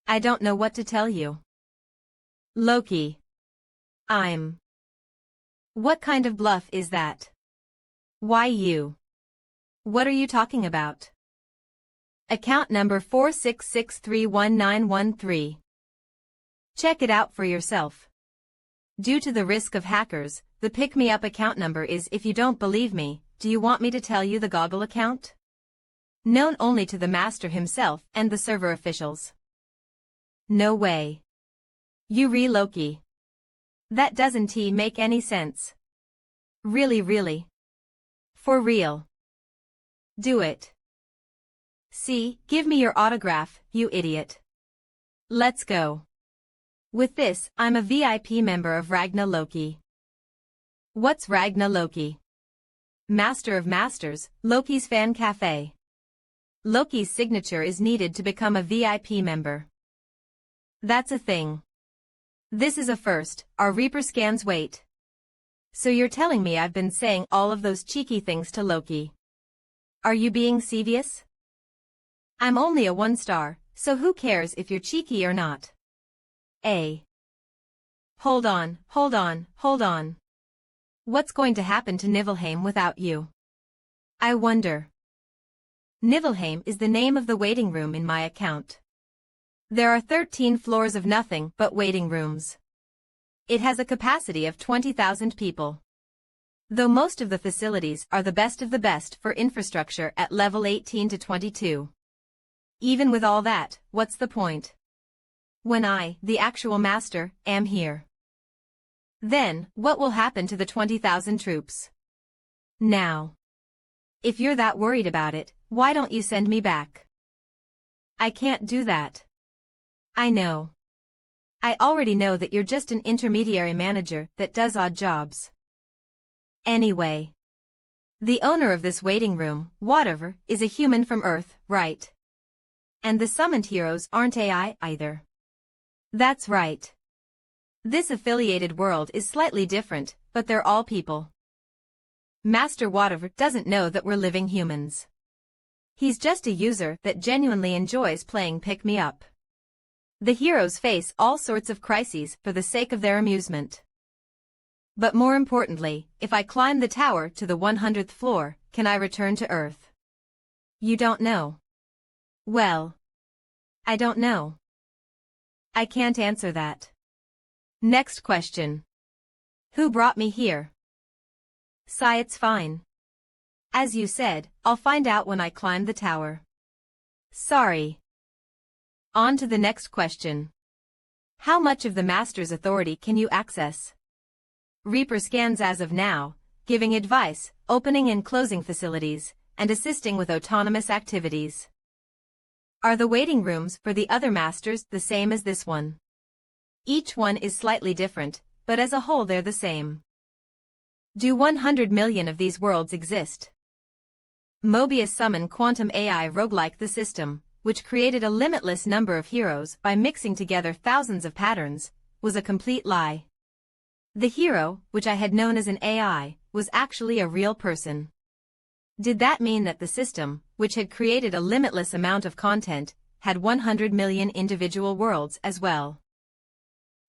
I don't know what to tell you. Loki. I'm. What kind of bluff is that? Why you? What are you talking about? Account number 466319113. Check it out for yourself. Due to the risk of hackers, the pick-me-up account number is. If you don't believe me, do you want me to tell you the Goggle account? Known only to the master himself and the server officials. No way. You Loki. That doesn't make any sense. Really? For real. Do it. See, give me your autograph, you idiot. Let's go. With this, I'm a VIP member of Ragna Loki. What's Ragna Loki? Master of Masters, Loki's fan cafe. Loki's signature is needed to become a VIP member. That's a thing. This is a first, our Reaper scans wait. So you're telling me I've been saying all of those cheeky things to Loki? Are you being serious? I'm only a 1-star, so who cares if you're cheeky or not? Hold on. What's going to happen to Niflheim without you? I wonder. Niflheim is the name of the waiting room in my account. There are 13 floors of nothing but waiting rooms. It has a capacity of 20,000 people. Though most of the facilities are the best of the best for infrastructure at level 18 to 22. Even with all that, what's the point? When I, the actual master, am here. Then, what will happen to the 20,000 troops? Now. If you're that worried about it, why don't you send me back? I can't do that. I know. I already know that you're just an intermediary manager that does odd jobs. Anyway. The owner of this waiting room, whatever, is a human from Earth, right? And the summoned heroes aren't AI either. That's right. This affiliated world is slightly different, but they're all people. Master Whatever doesn't know that we're living humans. He's just a user that genuinely enjoys playing pick-me-up. The heroes face all sorts of crises for the sake of their amusement. But more importantly, if I climb the tower to the 100th floor, can I return to Earth? You don't know. Well, I don't know. I can't answer that. Next question. Who brought me here? Sigh, it's fine. As you said, I'll find out when I climb the tower. Sorry. On to the next question. How much of the Master's authority can you access? Reaper scans as of now, giving advice, opening and closing facilities, and assisting with autonomous activities. Are the waiting rooms for the other masters the same as this one? Each one is slightly different, but as a whole they're the same. Do 100 million of these worlds exist? Mobius summoned quantum AI roguelike the system, which created a limitless number of heroes by mixing together thousands of patterns, was a complete lie. The hero, which I had known as an AI, was actually a real person. Did that mean that the system, which had created a limitless amount of content, had 100 million individual worlds as well?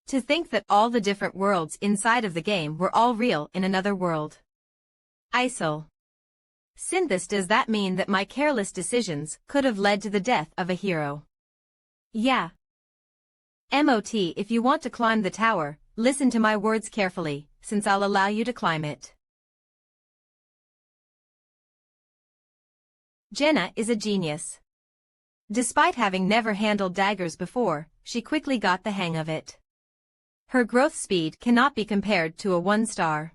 To think that all the different worlds inside of the game were all real in another world. ISIL. Synthis, does that mean that my careless decisions could have led to the death of a hero? Yeah. MOT, if you want to climb the tower, listen to my words carefully, since I'll allow you to climb it. Jenna is a genius. Despite having never handled daggers before, she quickly got the hang of it. Her growth speed cannot be compared to a 1-star.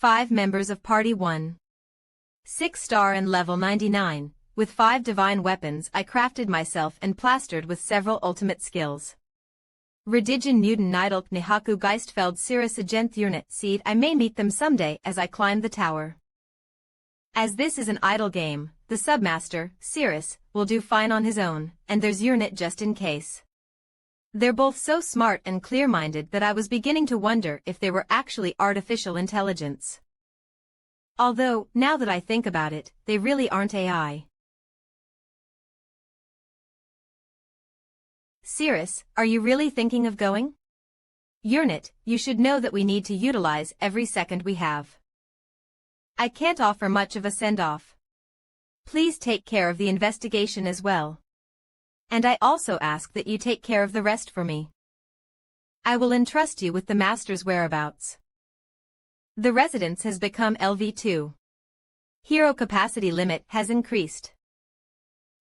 5 members of Party 1. 6-star and level 99, with 5 divine weapons I crafted myself and plastered with several ultimate skills. Redigen Newton Nidalk Nihaku Geistfeld Cirrus Agent Unit Seed I may meet them someday as I climb the tower. As this is an idle game, the submaster, Cirrus, will do fine on his own, and there's Unit just in case. They're both so smart and clear-minded that I was beginning to wonder if they were actually artificial intelligence. Although, now that I think about it, they really aren't AI. Cirrus, are you really thinking of going? Unit, you should know that we need to utilize every second we have. I can't offer much of a send-off. Please take care of the investigation as well. And I also ask that you take care of the rest for me. I will entrust you with the master's whereabouts. The residence has become LV2. Hero capacity limit has increased.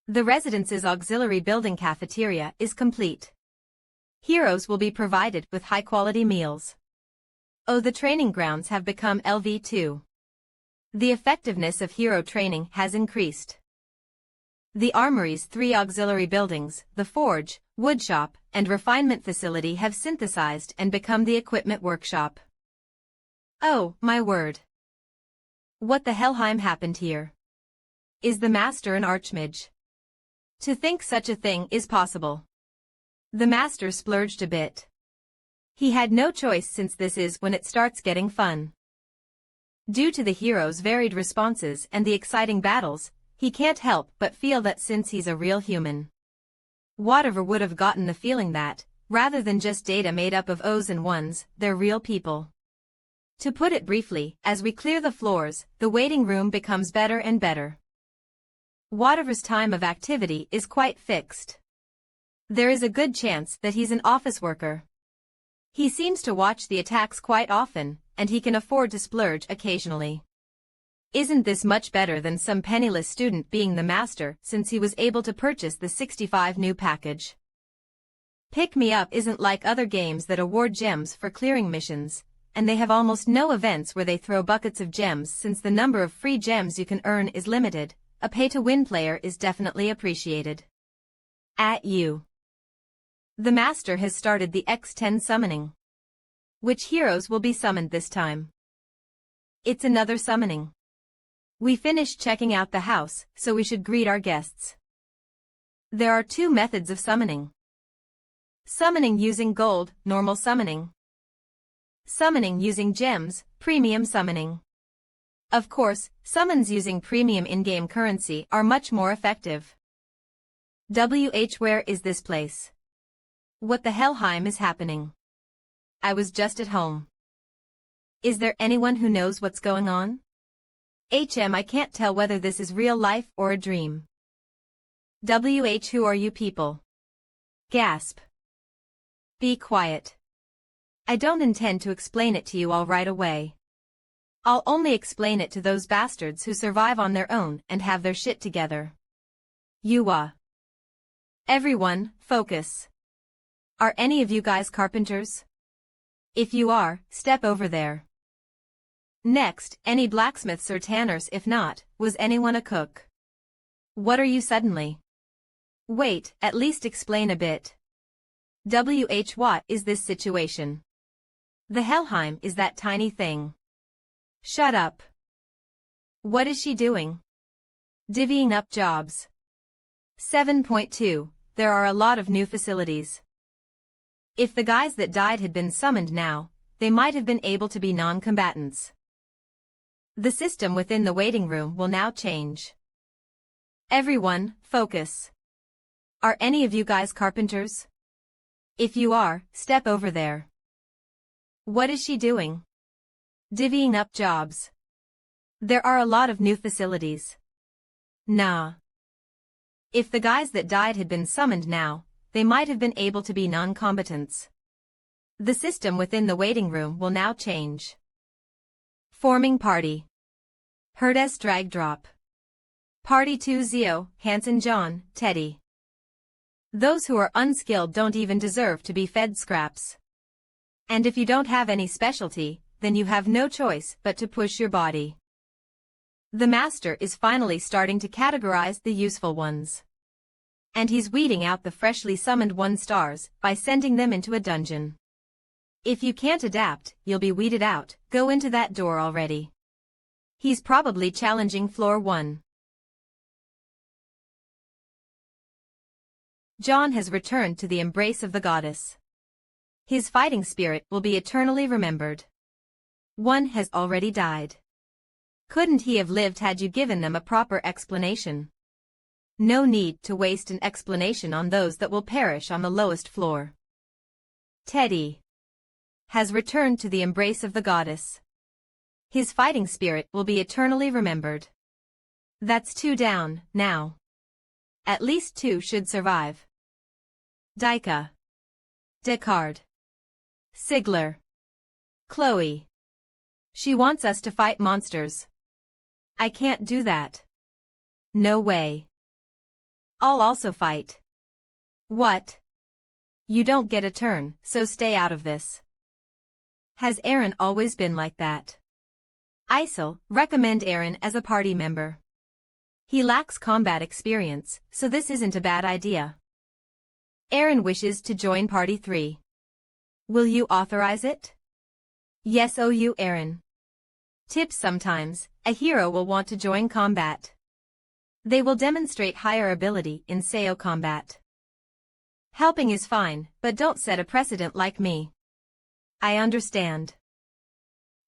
The residence's auxiliary building cafeteria is complete. Heroes will be provided with high-quality meals. Oh, the training grounds have become LV2. The effectiveness of hero training has increased. The Armory's 3 auxiliary buildings, the Forge, Woodshop, and Refinement Facility have synthesized and become the Equipment Workshop. Oh, my word. What the hellheim happened here? Is the Master an archmage? To think such a thing is possible. The Master splurged a bit. He had no choice since this is when it starts getting fun. Due to the hero's varied responses and the exciting battles, he can't help but feel that since he's a real human. Whatever would have gotten the feeling that, rather than just data made up of O's and ones, they're real people. To put it briefly, as we clear the floors, the waiting room becomes better and better. Whatever's time of activity is quite fixed. There is a good chance that he's an office worker. He seems to watch the attacks quite often, and he can afford to splurge occasionally. Isn't this much better than some penniless student being the master since he was able to purchase the 65 new package? Pick Me Up isn't like other games that award gems for clearing missions, and they have almost no events where they throw buckets of gems since the number of free gems you can earn is limited. A pay-to-win player is definitely appreciated. At you. The Master has started the X10 summoning. Which heroes will be summoned this time? It's another summoning. We finished checking out the house, so we should greet our guests. There are 2 methods of summoning. Summoning using gold, normal summoning. Summoning using gems, premium summoning. Of course, summons using premium in-game currency are much more effective. Where is this place? What the hellheim is happening? I was just at home. Is there anyone who knows what's going on? I can't tell whether this is real life or a dream. Who are you people? Gasp. Be quiet. I don't intend to explain it to you all right away. I'll only explain it to those bastards who survive on their own and have their shit together. Everyone, focus. Are any of you guys carpenters? If you are, step over there. Next, any blacksmiths or tanners? If not, was anyone a cook? What are you suddenly? Wait, at least explain a bit. What is this situation? The hellheim is that tiny thing. Shut up. What is she doing? Divvying up jobs. 7.2. There are a lot of new facilities. If the guys that died had been summoned now, they might have been able to be non-combatants. The system within the waiting room will now change. Everyone, focus. Are any of you guys carpenters? If you are, step over there. What is she doing? Divvying up jobs. There are a lot of new facilities. Nah. If the guys that died had been summoned now, they might have been able to be non-combatants. The system within the waiting room will now change. Forming party. Herdes drag drop. Party 2 Zio, Hanson John, Teddy. Those who are unskilled don't even deserve to be fed scraps. And if you don't have any specialty, then you have no choice but to push your body. The Master is finally starting to categorize the useful ones. And he's weeding out the freshly summoned 1-stars by sending them into a dungeon. If you can't adapt, you'll be weeded out. Go into that door already. He's probably challenging floor 1. John has returned to the embrace of the goddess. His fighting spirit will be eternally remembered. One has already died. Couldn't he have lived had you given them a proper explanation? No need to waste an explanation on those that will perish on the lowest floor. Teddy has returned to the embrace of the goddess. His fighting spirit will be eternally remembered. That's 2 down, now. At least 2 should survive. Dika, Descartes, Sigler, Chloe. She wants us to fight monsters. I can't do that. No way. I'll also fight. What? You don't get a turn, so stay out of this. Has Aaron always been like that? ISIL, recommend Aaron as a party member. He lacks combat experience, so this isn't a bad idea. Aaron wishes to join Party 3. Will you authorize it? Yes, you Aaron. Tips: sometimes, a hero will want to join combat. They will demonstrate higher ability in SEO combat. Helping is fine, but don't set a precedent like me. I understand.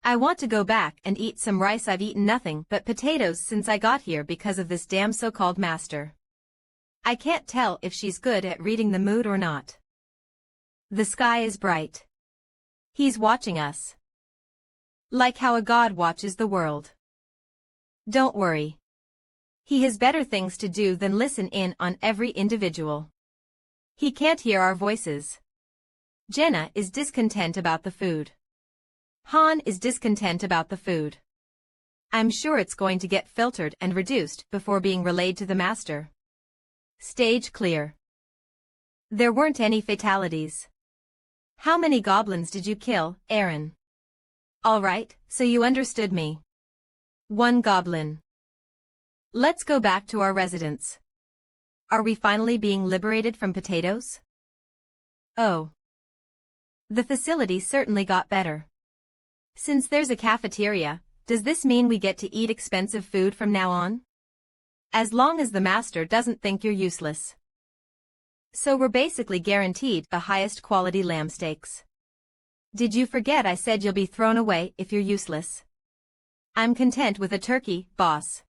I want to go back and eat some rice. I've eaten nothing but potatoes since I got here because of this damn so-called master. I can't tell if she's good at reading the mood or not. The sky is bright. He's watching us. Like how a god watches the world. Don't worry. He has better things to do than listen in on every individual. He can't hear our voices. Jenna is discontent about the food. Han is discontent about the food. I'm sure it's going to get filtered and reduced before being relayed to the master. Stage clear. There weren't any fatalities. How many goblins did you kill, Aaron? All right, so you understood me. 1 goblin. Let's go back to our residence. Are we finally being liberated from potatoes? Oh. The facility certainly got better. Since there's a cafeteria, does this mean we get to eat expensive food from now on? As long as the master doesn't think you're useless. So we're basically guaranteed the highest quality lamb steaks. Did you forget I said you'll be thrown away if you're useless? I'm content with a turkey, boss.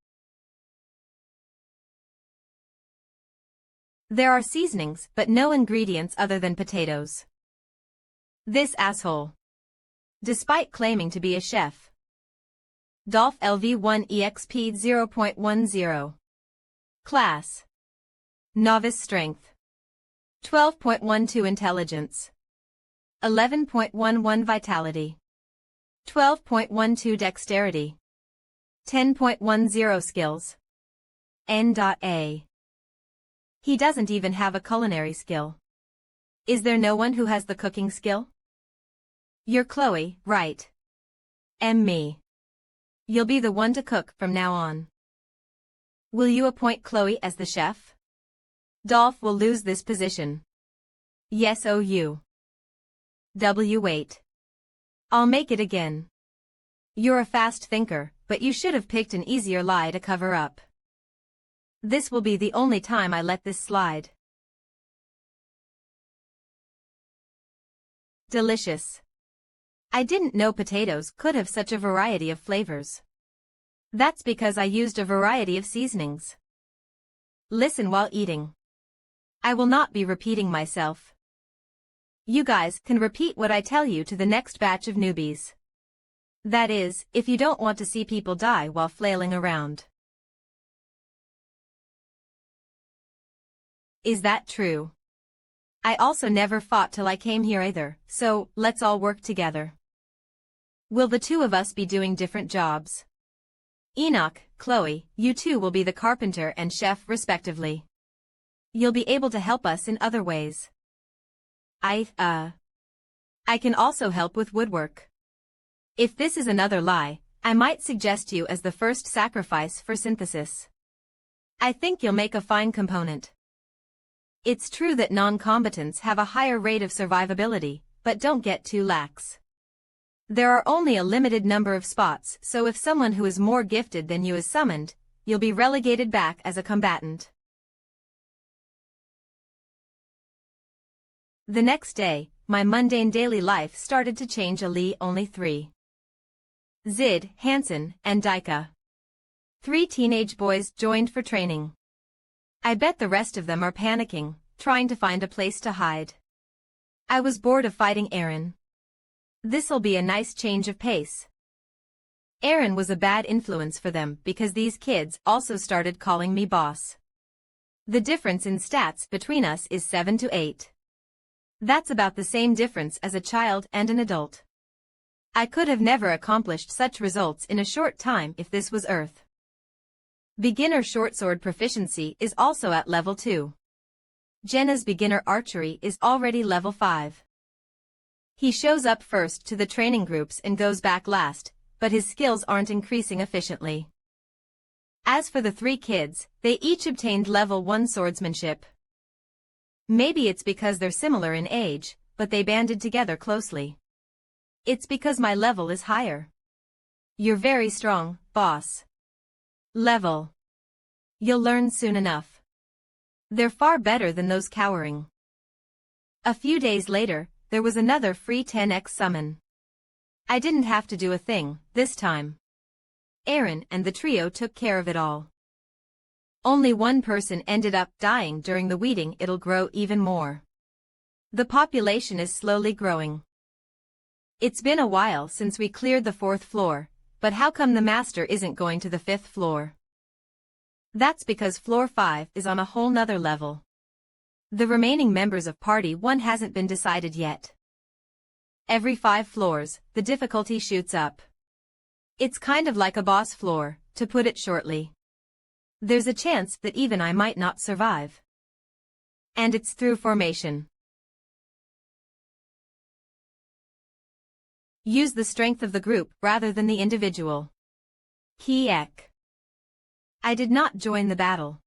There are seasonings but no ingredients other than potatoes. This asshole. Despite claiming to be a chef. Dolph LV1 EXP 0.10. Class. Novice Strength. 12.12 Intelligence. 11.11 Vitality. 12.12 Dexterity. 10.10 Skills. N.A. He doesn't even have a culinary skill. Is there no one who has the cooking skill? You're Chloe, right? Me. You'll be the one to cook from now on. Will you appoint Chloe as the chef? Dolph will lose this position. Yes, you. Wait. I'll make it again. You're a fast thinker, but you should have picked an easier lie to cover up. This will be the only time I let this slide. Delicious. I didn't know potatoes could have such a variety of flavors. That's because I used a variety of seasonings. Listen while eating. I will not be repeating myself. You guys can repeat what I tell you to the next batch of newbies. That is, if you don't want to see people die while flailing around. Is that true? I also never fought till I came here either, so let's all work together. Will the 2 of us be doing different jobs? Enoch, Chloe, you 2 will be the carpenter and chef respectively. You'll be able to help us in other ways. I can also help with woodwork. If this is another lie, I might suggest you as the first sacrifice for synthesis. I think you'll make a fine component. It's true that non-combatants have a higher rate of survivability, but don't get too lax. There are only a limited number of spots, so if someone who is more gifted than you is summoned, you'll be relegated back as a combatant. The next day, my mundane daily life started to change. Only 3. Zid, Hansen, and Daika. 3 teenage boys joined for training. I bet the rest of them are panicking, trying to find a place to hide. I was bored of fighting Aaron. This'll be a nice change of pace. Aaron was a bad influence for them because these kids also started calling me boss. The difference in stats between us is 7 to 8. That's about the same difference as a child and an adult. I could have never accomplished such results in a short time if this was Earth. Beginner shortsword proficiency is also at level 2. Jenna's beginner archery is already level 5. He shows up first to the training groups and goes back last, but his skills aren't increasing efficiently. As for the 3 kids, they each obtained level 1 swordsmanship. Maybe it's because they're similar in age, but they banded together closely. It's because my level is higher. You're very strong, boss. Level. You'll learn soon enough. They're far better than those cowering. A few days later, there was another free 10x summon. I didn't have to do a thing, this time. Aaron and the trio took care of it all. Only one person ended up dying during the weeding. It'll grow even more. The population is slowly growing. It's been a while since we cleared the 4th floor, but how come the master isn't going to the 5th floor? That's because floor 5 is on a whole nother level. The remaining members of Party 1 hasn't been decided yet. Every 5 floors, the difficulty shoots up. It's kind of like a boss floor, to put it shortly. There's a chance that even I might not survive. And it's through formation. Use the strength of the group rather than the individual. Kiek. I did not join the battle.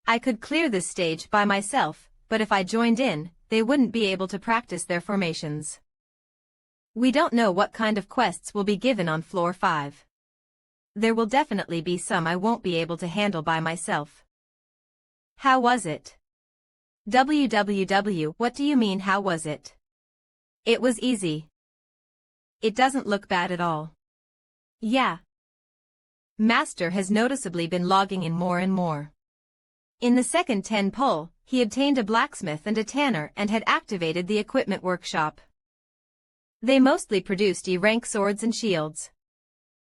I could clear this stage by myself, but if I joined in, they wouldn't be able to practice their formations. We don't know what kind of quests will be given on floor 5. There will definitely be some I won't be able to handle by myself. How was it? WWW. What do you mean how was it? It was easy. It doesn't look bad at all. Yeah. Master has noticeably been logging in more and more. In the second 10 pull, he obtained a blacksmith and a tanner and had activated the equipment workshop. They mostly produced E-rank swords and shields.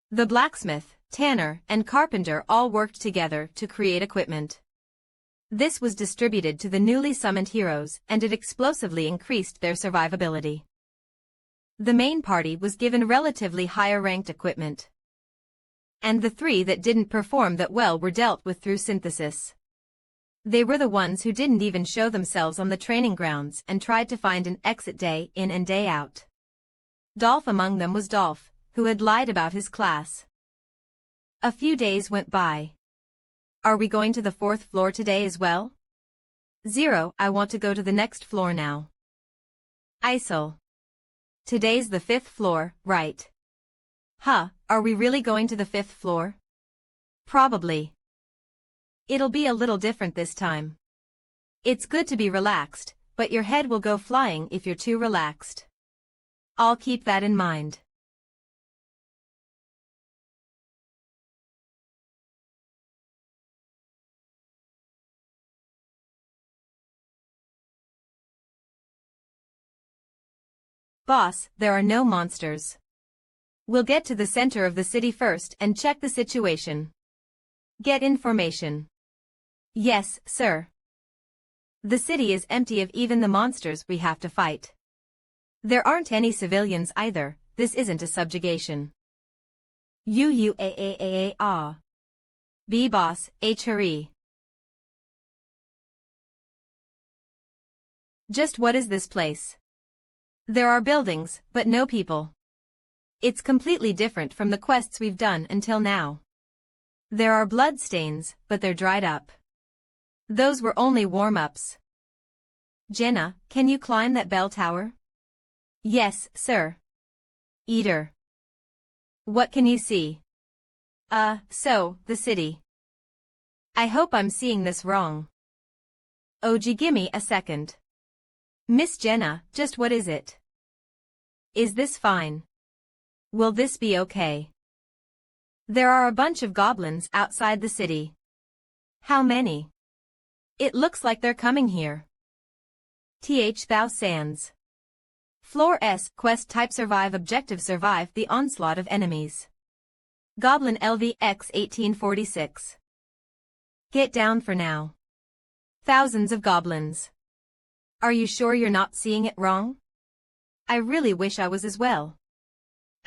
The blacksmith, tanner, and carpenter all worked together to create equipment. This was distributed to the newly summoned heroes and it explosively increased their survivability. The main party was given relatively higher-ranked equipment. And the 3 that didn't perform that well were dealt with through synthesis. They were the ones who didn't even show themselves on the training grounds and tried to find an exit day in and day out. Dolph among them was Dolph, who had lied about his class. A few days went by. Are we going to the 4th floor today as well? 0. I want to go to the next floor now. Isol. Today's the 5th floor, right? Huh, are we really going to the 5th floor? Probably. It'll be a little different this time. It's good to be relaxed, but your head will go flying if you're too relaxed. I'll keep that in mind. Boss, there are no monsters. We'll get to the center of the city first and check the situation. Get information. Yes, sir. The city is empty of even the monsters we have to fight. There aren't any civilians either. This isn't a subjugation. UUAAAA. B boss, H hurry. Just what is this place? There are buildings, but no people. It's completely different from the quests we've done until now. There are blood stains, but they're dried up. Those were only warm-ups. Jenna, can you climb that bell tower? Yes, sir. Eater. What can you see? So, the city. I hope I'm seeing this wrong. Oji, gimme a second. Miss Jenna, just what is it? Is this fine? Will this be okay? There are a bunch of goblins outside the city. How many? It looks like they're coming here. Thou Sans. Floor S, Quest Type Survive Objective Survive the Onslaught of Enemies. Goblin LVX 1846. Get down for now. Thousands of goblins. Are you sure you're not seeing it wrong? I really wish I was as well.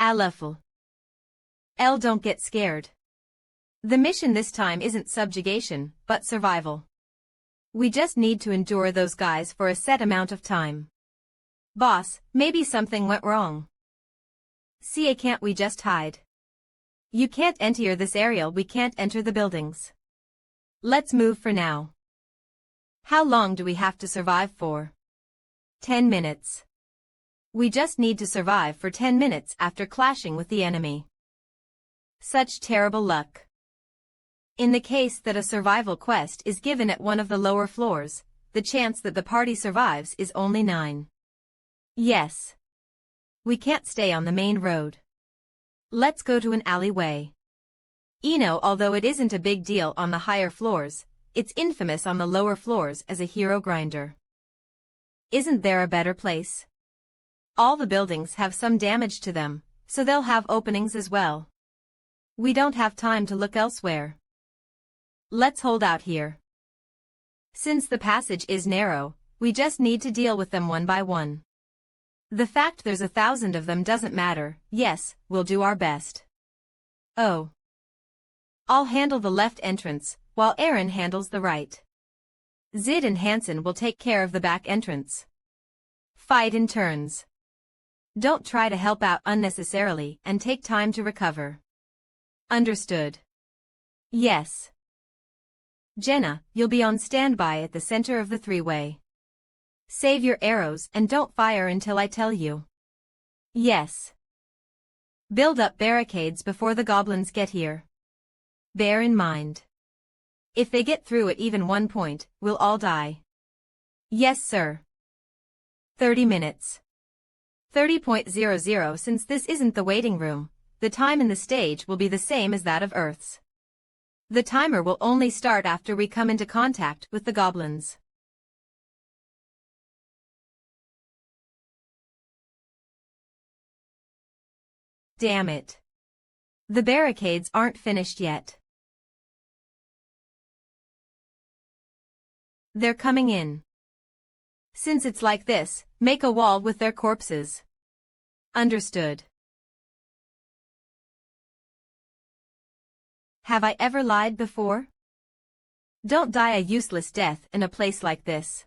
Aleful. Don't get scared. The mission this time isn't subjugation, but survival. We just need to endure those guys for a set amount of time. Boss, maybe something went wrong. See, can't we just hide? You can't enter this area, we can't enter the buildings. Let's move for now. How long do we have to survive for? 10 minutes. We just need to survive for 10 minutes after clashing with the enemy. Such terrible luck. In the case that a survival quest is given at one of the lower floors, the chance that the party survives is only 9. Yes. We can't stay on the main road. Let's go to an alleyway. Although it isn't a big deal on the higher floors, it's infamous on the lower floors as a hero grinder. Isn't there a better place? All the buildings have some damage to them, so they'll have openings as well. We don't have time to look elsewhere. Let's hold out here. Since the passage is narrow, we just need to deal with them one by one. The fact there's 1,000 of them doesn't matter. Yes, we'll do our best. Oh. I'll handle the left entrance, while Aaron handles the right. Zid and Hansen will take care of the back entrance. Fight in turns. Don't try to help out unnecessarily and take time to recover. Understood. Yes. Jenna, you'll be on standby at the center of the three-way. Save your arrows and don't fire until I tell you. Yes. Build up barricades before the goblins get here. Bear in mind. If they get through at even one point, we'll all die. Yes, sir. 30 minutes. 30.00 Since this isn't the waiting room, the time in the stage will be the same as that of Earth's. The timer will only start after we come into contact with the goblins. Damn it. The barricades aren't finished yet. They're coming in. Since it's like this, make a wall with their corpses. Understood. Have I ever lied before? Don't die a useless death in a place like this.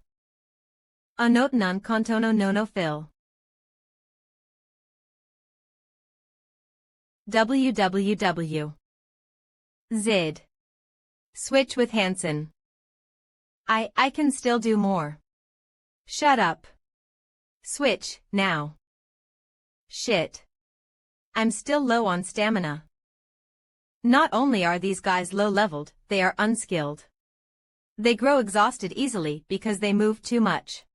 Anot non contono nono fil. www. Zid. Switch with Hansen. I can still do more. Shut up. Switch, now. Shit. I'm still low on stamina. Not only are these guys low-leveled, they are unskilled. They grow exhausted easily because they move too much.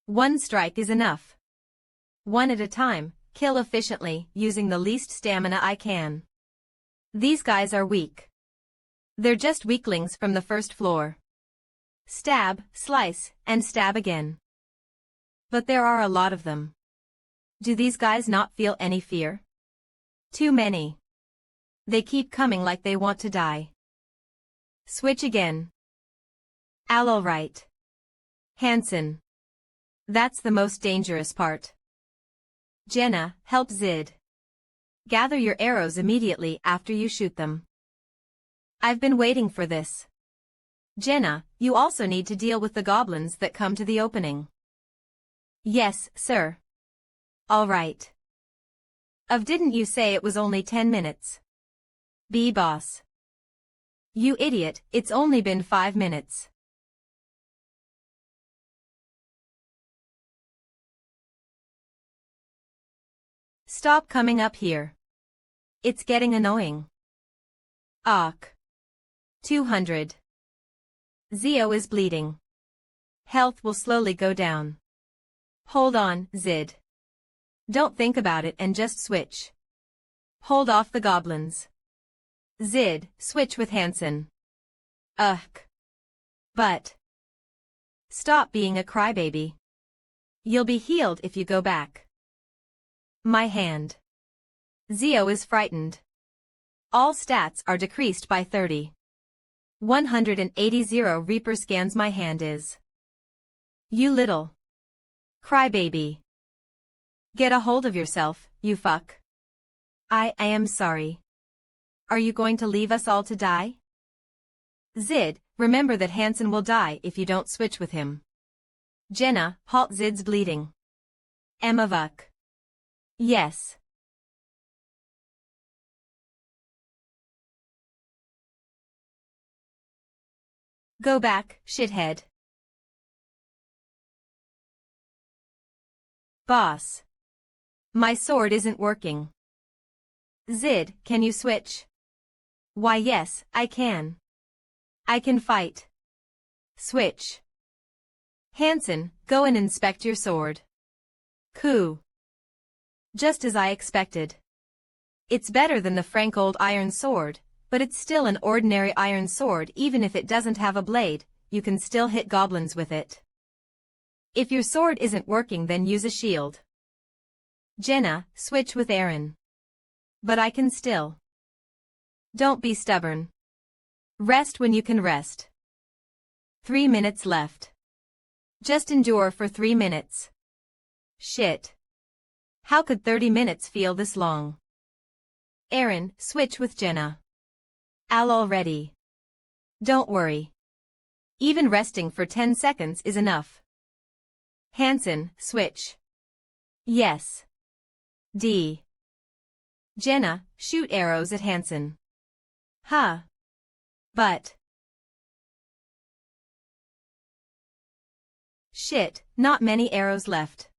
One strike is enough. One at a time, kill efficiently, using the least stamina I can. These guys are weak. They're just weaklings from the first floor. Stab, slice, and stab again. But there are a lot of them. Do these guys not feel any fear? Too many. They keep coming like they want to die. Switch again. All right. Hansen. That's the most dangerous part. Jenna, help Zid. Gather your arrows immediately after you shoot them. I've been waiting for this. Jenna, you also need to deal with the goblins that come to the opening. Yes, sir. All right. Didn't you say it was only 10 minutes? Boss. You idiot, it's only been 5 minutes. Stop coming up here. It's getting annoying. Ak. 200. Zio is bleeding. Health will slowly go down. Hold on, Zid. Don't think about it and just switch. Hold off the goblins. Zid, switch with Hansen. Ugh. But. Stop being a crybaby. You'll be healed if you go back. My hand. Zio is frightened. All stats are decreased by 30. 180 Reaper scans my hand is. You little. Crybaby. Get a hold of yourself, you fuck. I am sorry. Are you going to leave us all to die? Zid, remember that Hansen will die if you don't switch with him. Jenna, halt Zid's bleeding. Emma Vuck. Yes. Go back, shithead. Boss. My sword isn't working. Zid, can you switch? Why yes, I can. I can fight. Switch. Hansen, go and inspect your sword. Coo. Just as I expected. It's better than the frank old iron sword, but it's still an ordinary iron sword. Even if it doesn't have a blade, you can still hit goblins with it. If your sword isn't working, then use a shield. Jenna, switch with Aaron. But I can still. Don't be stubborn. Rest when you can rest. 3 minutes left. Just endure for 3 minutes. Shit. How could 30 minutes feel this long? Aaron, switch with Jenna. Al already. Don't worry. Even resting for 10 seconds is enough. Hansen, switch. Yes. D. Jenna, shoot arrows at Hansen. Huh. But. Shit, not many arrows left.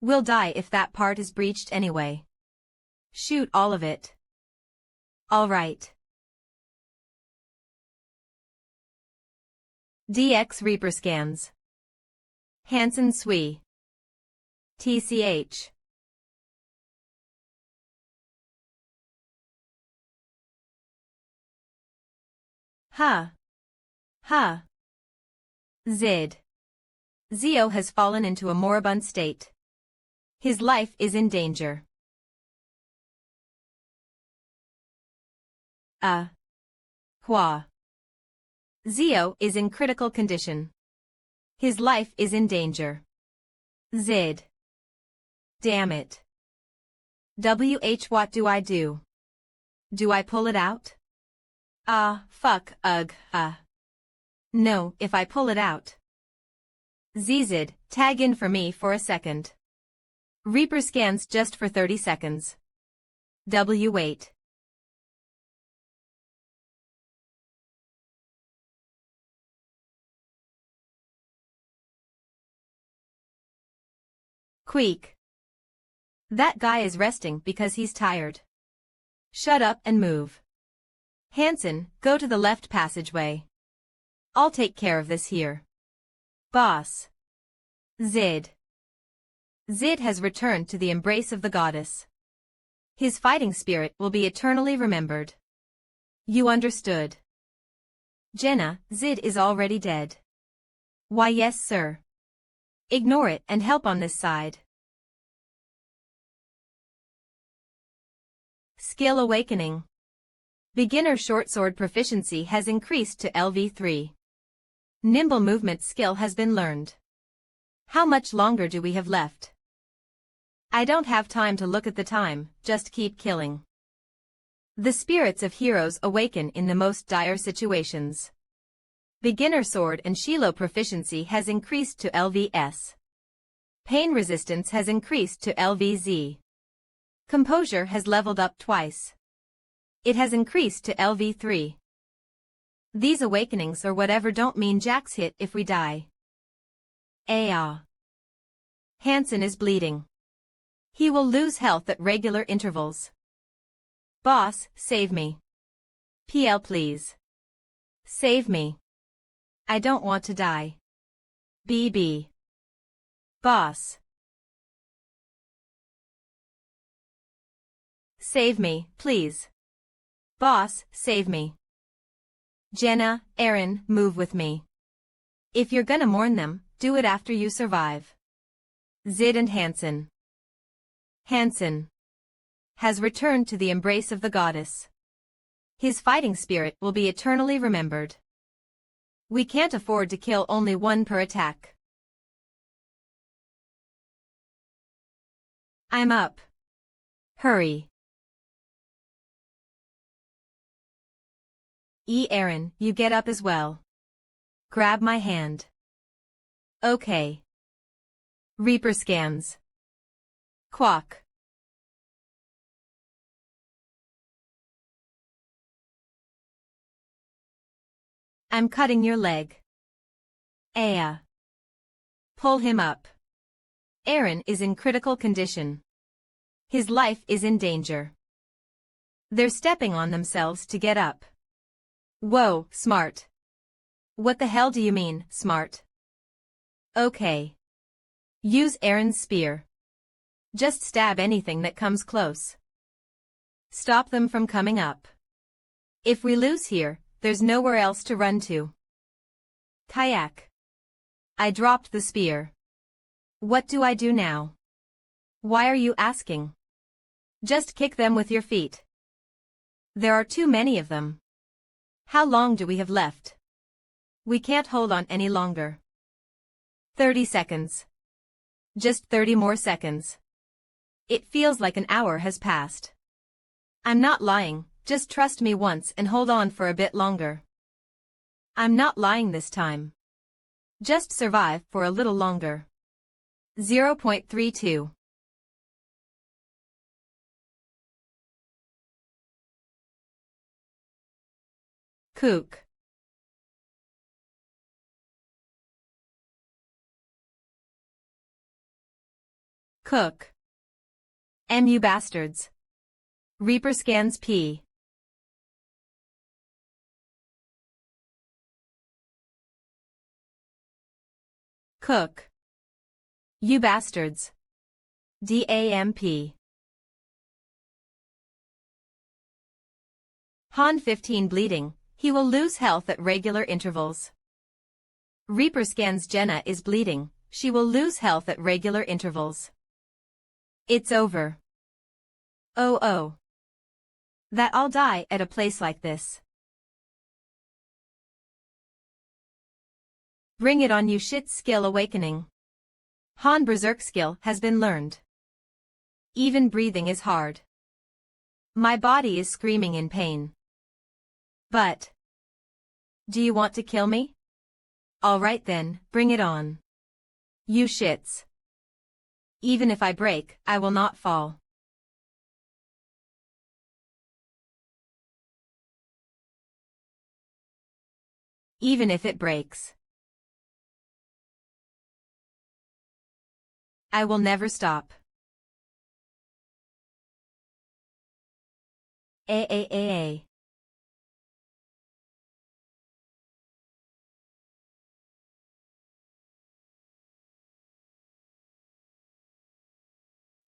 We'll die if that part is breached anyway. Shoot all of it. All right. DX Reaper scans. Hansen Sui. TCH. Ha. Ha. Zid. Zio has fallen into a moribund state. His life is in danger. Hua. Zio is in critical condition. His life is in danger. Zid. Damn it. WH, what do I do? Do I pull it out? Fuck, No, if I pull it out. Zid, tag in for me for a second. Reaper scans just for 30 seconds. Wait. Queek. That guy is resting because he's tired. Shut up and move. Hansen, go to the left passageway. I'll take care of this here. Boss. Zid. Zid has returned to the embrace of the goddess. His fighting spirit will be eternally remembered. You understood. Jenna, Zid is already dead. Why yes sir. Ignore it and help on this side. Skill Awakening. Beginner short sword proficiency has increased to LV3. Nimble movement skill has been learned. How much longer do we have left? I don't have time to look at the time, just keep killing. The spirits of heroes awaken in the most dire situations. Beginner sword and Shiloh proficiency has increased to LVS. Pain resistance has increased to LVZ. Composure has leveled up twice. It has increased to LV3. These awakenings or whatever don't mean jack's hit if we die. Hansen is bleeding. He will lose health at regular intervals. Boss, save me. PL please. Save me. I don't want to die. BB. Boss. Save me, please. Boss, save me. Jenna, Aaron, move with me. If you're gonna mourn them, do it after you survive. Zid and Hansen. Hansen has returned to the embrace of the goddess. His fighting spirit will be eternally remembered. We can't afford to kill only one per attack. I'm up. Hurry. Aaron, you get up as well. Grab my hand. Okay. Reaper scans. Quack. I'm cutting your leg. Aya. Pull him up. Aaron is in critical condition. His life is in danger. They're stepping on themselves to get up. Whoa, smart. What the hell do you mean, smart? Okay. Use Aaron's spear. Just stab anything that comes close. Stop them from coming up. If we lose here, there's nowhere else to run to. Kayak. I dropped the spear. What do I do now? Why are you asking? Just kick them with your feet. There are too many of them. How long do we have left? We can't hold on any longer. 30 seconds. Just 30 more seconds. It feels like an hour has passed. I'm not lying, just trust me once and hold on for a bit longer. I'm not lying this time. Just survive for a little longer. 0.32. Kook. Cook. MU bastards. Reaper scans P. Cook. You bastards. DAMP. Han 15 bleeding, he will lose health at regular intervals. Reaper scans Jenna is bleeding, she will lose health at regular intervals. It's over. Oh. That I'll die at a place like this. Bring it on you shit skill awakening. Han Berserk skill has been learned. Even breathing is hard. My body is screaming in pain. But. Do you want to kill me? Alright then, bring it on. You shits. Even if I break, I will not fall. Even if it breaks. I will never stop. A.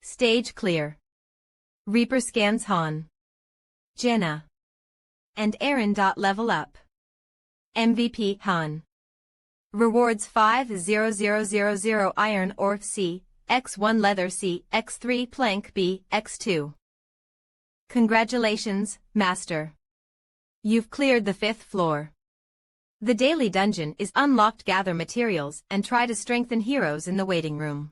Stage clear. Reaper scans Han, Jenna, and Aaron. Level up. MVP Han. Rewards 50000 iron ore C, X1 leather C, X3 plank B, X2. Congratulations, Master. You've cleared the 5th floor. The daily dungeon is unlocked. Gather materials and try to strengthen heroes in the waiting room.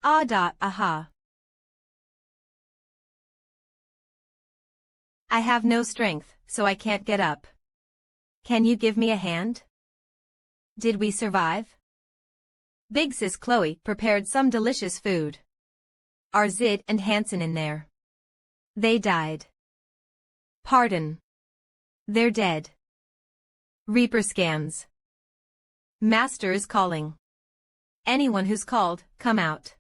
Aha. I have no strength, so I can't get up. Can you give me a hand? Did we survive? Big Sis Chloe prepared some delicious food. Are Zid and Hansen in there? They died. Pardon. They're dead. Reaper scans. Master is calling. Anyone who's called, come out.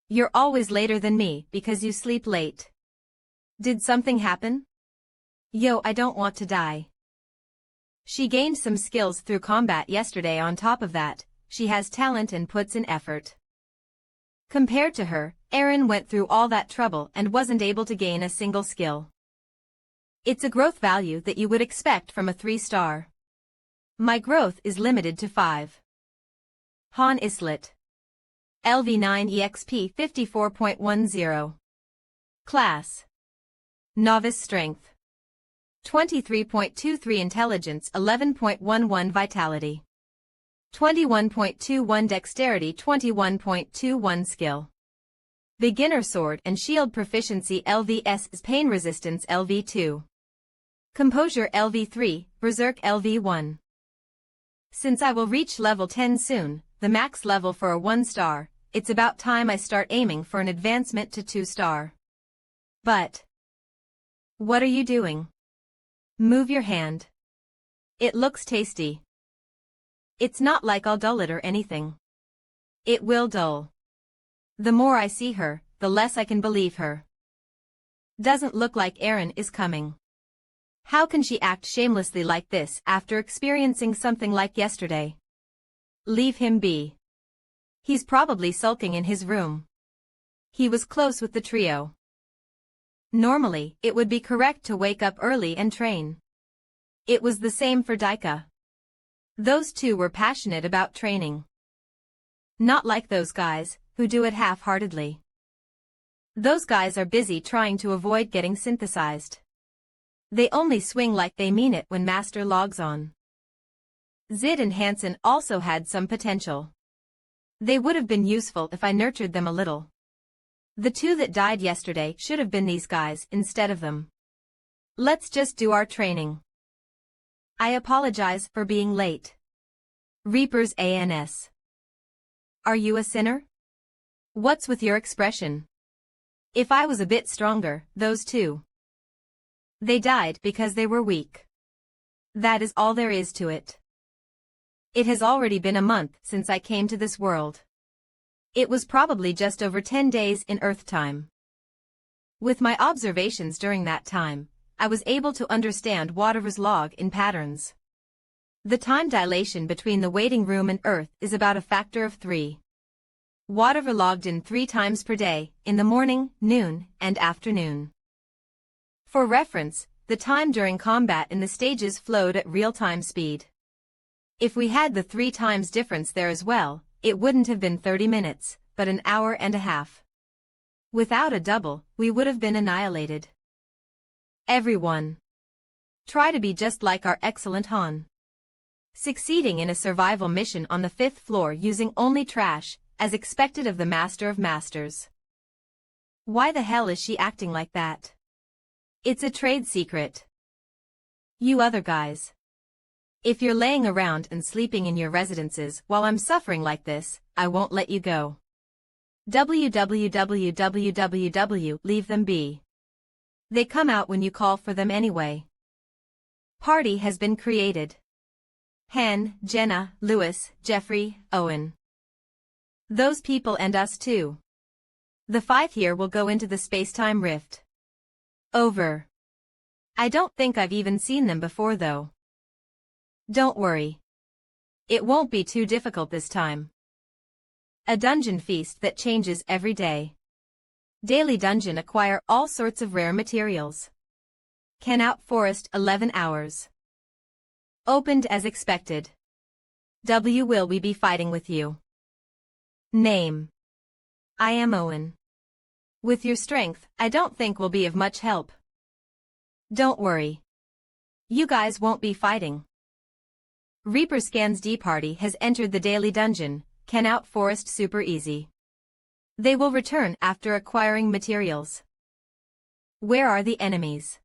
You're always later than me because you sleep late. Did something happen? Yo, I don't want to die. She gained some skills through combat yesterday. On top of that, she has talent and puts in effort. Compared to her, Erin went through all that trouble and wasn't able to gain a single skill. It's a growth value that you would expect from a 3-star. My growth is limited to 5. Han Islet. LV9 EXP 54.10. Class. Novice Strength. 23.23 Intelligence 11.11 Vitality. 21.21 Dexterity 21.21 Skill. Beginner Sword and Shield Proficiency LVS is Pain Resistance LV2. Composure LV3, Berserk LV1. Since I will reach level 10 soon, the max level for a 1-star, it's about time I start aiming for an advancement to 2-star. But what are you doing? Move your hand. It looks tasty. It's not like I'll dull it or anything. It will dull. The more I see her, the less I can believe her. Doesn't look like Erin is coming. How can she act shamelessly like this after experiencing something like yesterday? Leave him be. He's probably sulking in his room. He was close with the trio. Normally, it would be correct to wake up early and train. It was the same for Daika. Those two were passionate about training. Not like those guys, who do it half-heartedly. Those guys are busy trying to avoid getting synthesized. They only swing like they mean it when Master logs on. Zid and Hansen also had some potential. They would have been useful if I nurtured them a little. The two that died yesterday should have been these guys instead of them. Let's just do our training. I apologize for being late. Reapers ANS. Are you a sinner? What's with your expression? If I was a bit stronger, those two. They died because they were weak. That is all there is to it. It has already been a month since I came to this world. It was probably just over 10 days in Earth time. With my observations during that time, I was able to understand Whatever's log in patterns. The time dilation between the waiting room and Earth is about a factor of 3. Whatever logged in 3 times per day, in the morning, noon, and afternoon. For reference, the time during combat in the stages flowed at real-time speed. If we had the 3 times difference there as well, it wouldn't have been 30 minutes, but an hour and a half. Without a double, we would have been annihilated. Everyone. Try to be just like our excellent Han. Succeeding in a survival mission on the 5th floor using only trash, as expected of the Master of Masters. Why the hell is she acting like that? It's a trade secret. You other guys. If you're laying around and sleeping in your residences while I'm suffering like this, I won't let you go. www. Leave them be. They come out when you call for them anyway. Party has been created. Han, Jenna, Lewis, Jeffrey, Owen. Those people and us too. The 5 here will go into the space-time rift. Over. I don't think I've even seen them before though. Don't worry. It won't be too difficult this time. A dungeon feast that changes every day. Daily dungeon acquire all sorts of rare materials. Can out forest 11 hours. Opened as expected. Will we be fighting with you? Name. I am Owen. With your strength, I don't think we'll be of much help. Don't worry. You guys won't be fighting. Reaper Scans D Party has entered the daily dungeon, can out forest super easy. They will return after acquiring materials. Where are the enemies?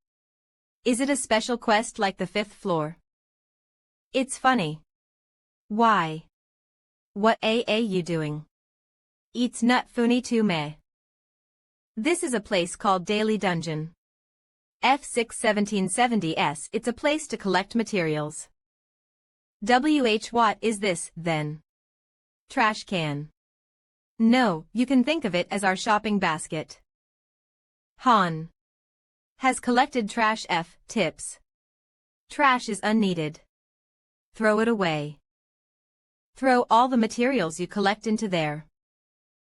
Is it a special quest like the 5th floor? It's funny. Why? What you doing? Eats nut funny too me. This is a place called Daily Dungeon. F6 1770s. It's a place to collect materials. What is this, then? Trash can. No, you can think of it as our shopping basket. Han has collected trash tips. Trash is unneeded. Throw it away. Throw all the materials you collect into there.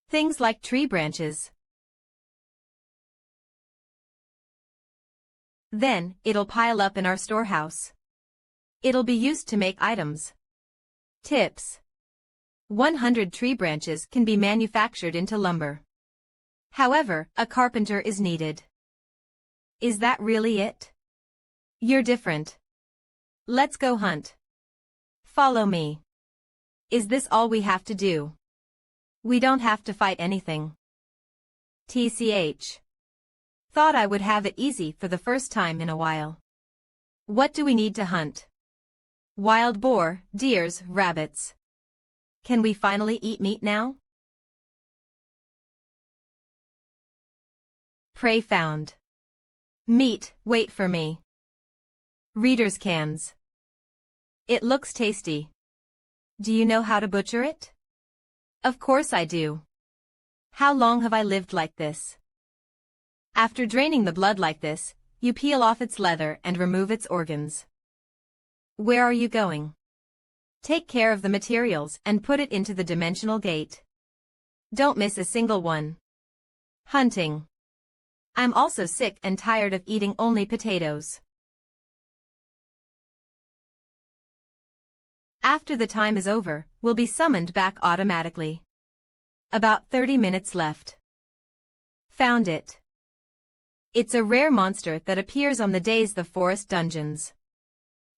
Things like tree branches. Then, it'll pile up in our storehouse. It'll be used to make items. Tips. 100 tree branches can be manufactured into lumber. However, a carpenter is needed. Is that really it? You're different. Let's go hunt. Follow me. Is this all we have to do? We don't have to fight anything. TCH. Thought I would have it easy for the first time in a while. What do we need to hunt? Wild boar, deers, rabbits. Can we finally eat meat now? Prey found. Meat, wait for me. Reader's cans. It looks tasty. Do you know how to butcher it? Of course I do. How long have I lived like this? After draining the blood like this, you peel off its leather and remove its organs. Where are you going? Take care of the materials and put it into the dimensional gate. Don't miss a single one. Hunting. I'm also sick and tired of eating only potatoes. After the time is over, we'll be summoned back automatically. About 30 minutes left. Found it. It's a rare monster that appears on the days the forest dungeons.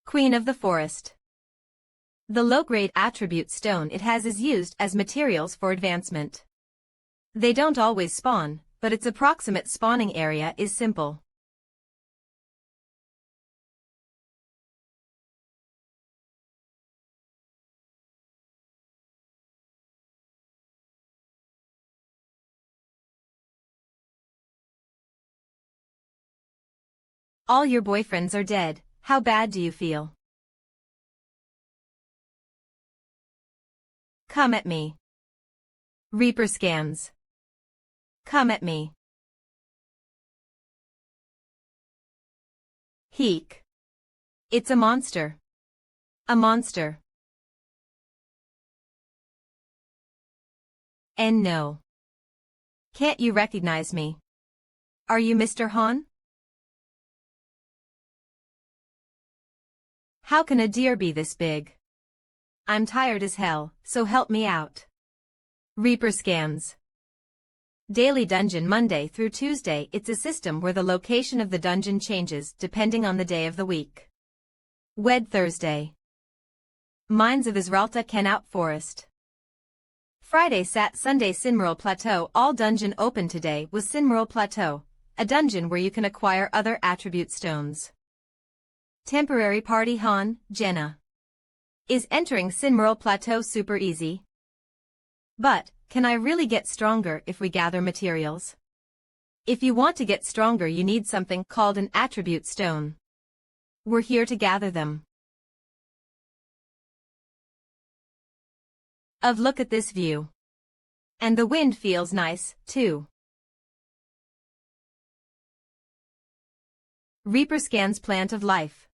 Queen of the Forest. The low-grade attribute stone it has is used as materials for advancement. They don't always spawn, but its approximate spawning area is simple. All your boyfriends are dead. How bad do you feel? Come at me. Reaper scans. Come at me. Heek. It's a monster. A monster. And no. Can't you recognize me? Are you Mr. Han? How can a deer be this big? I'm tired as hell, so help me out. Reaper scans. Daily Dungeon Monday through Tuesday. It's a system where the location of the dungeon changes depending on the day of the week. Wed Thursday. Mines of Israelta Kenout Forest. Friday Sat Sunday Sinmeral Plateau. All dungeon open today was Sinmeral Plateau, a dungeon where you can acquire other attribute stones. Temporary party Han, Jenna. Is entering Sinmeral Plateau super easy? But, can I really get stronger if we gather materials? If you want to get stronger you need something called an attribute stone. We're here to gather them. Look at this view. And the wind feels nice, too. Reaper scans Plant of Life.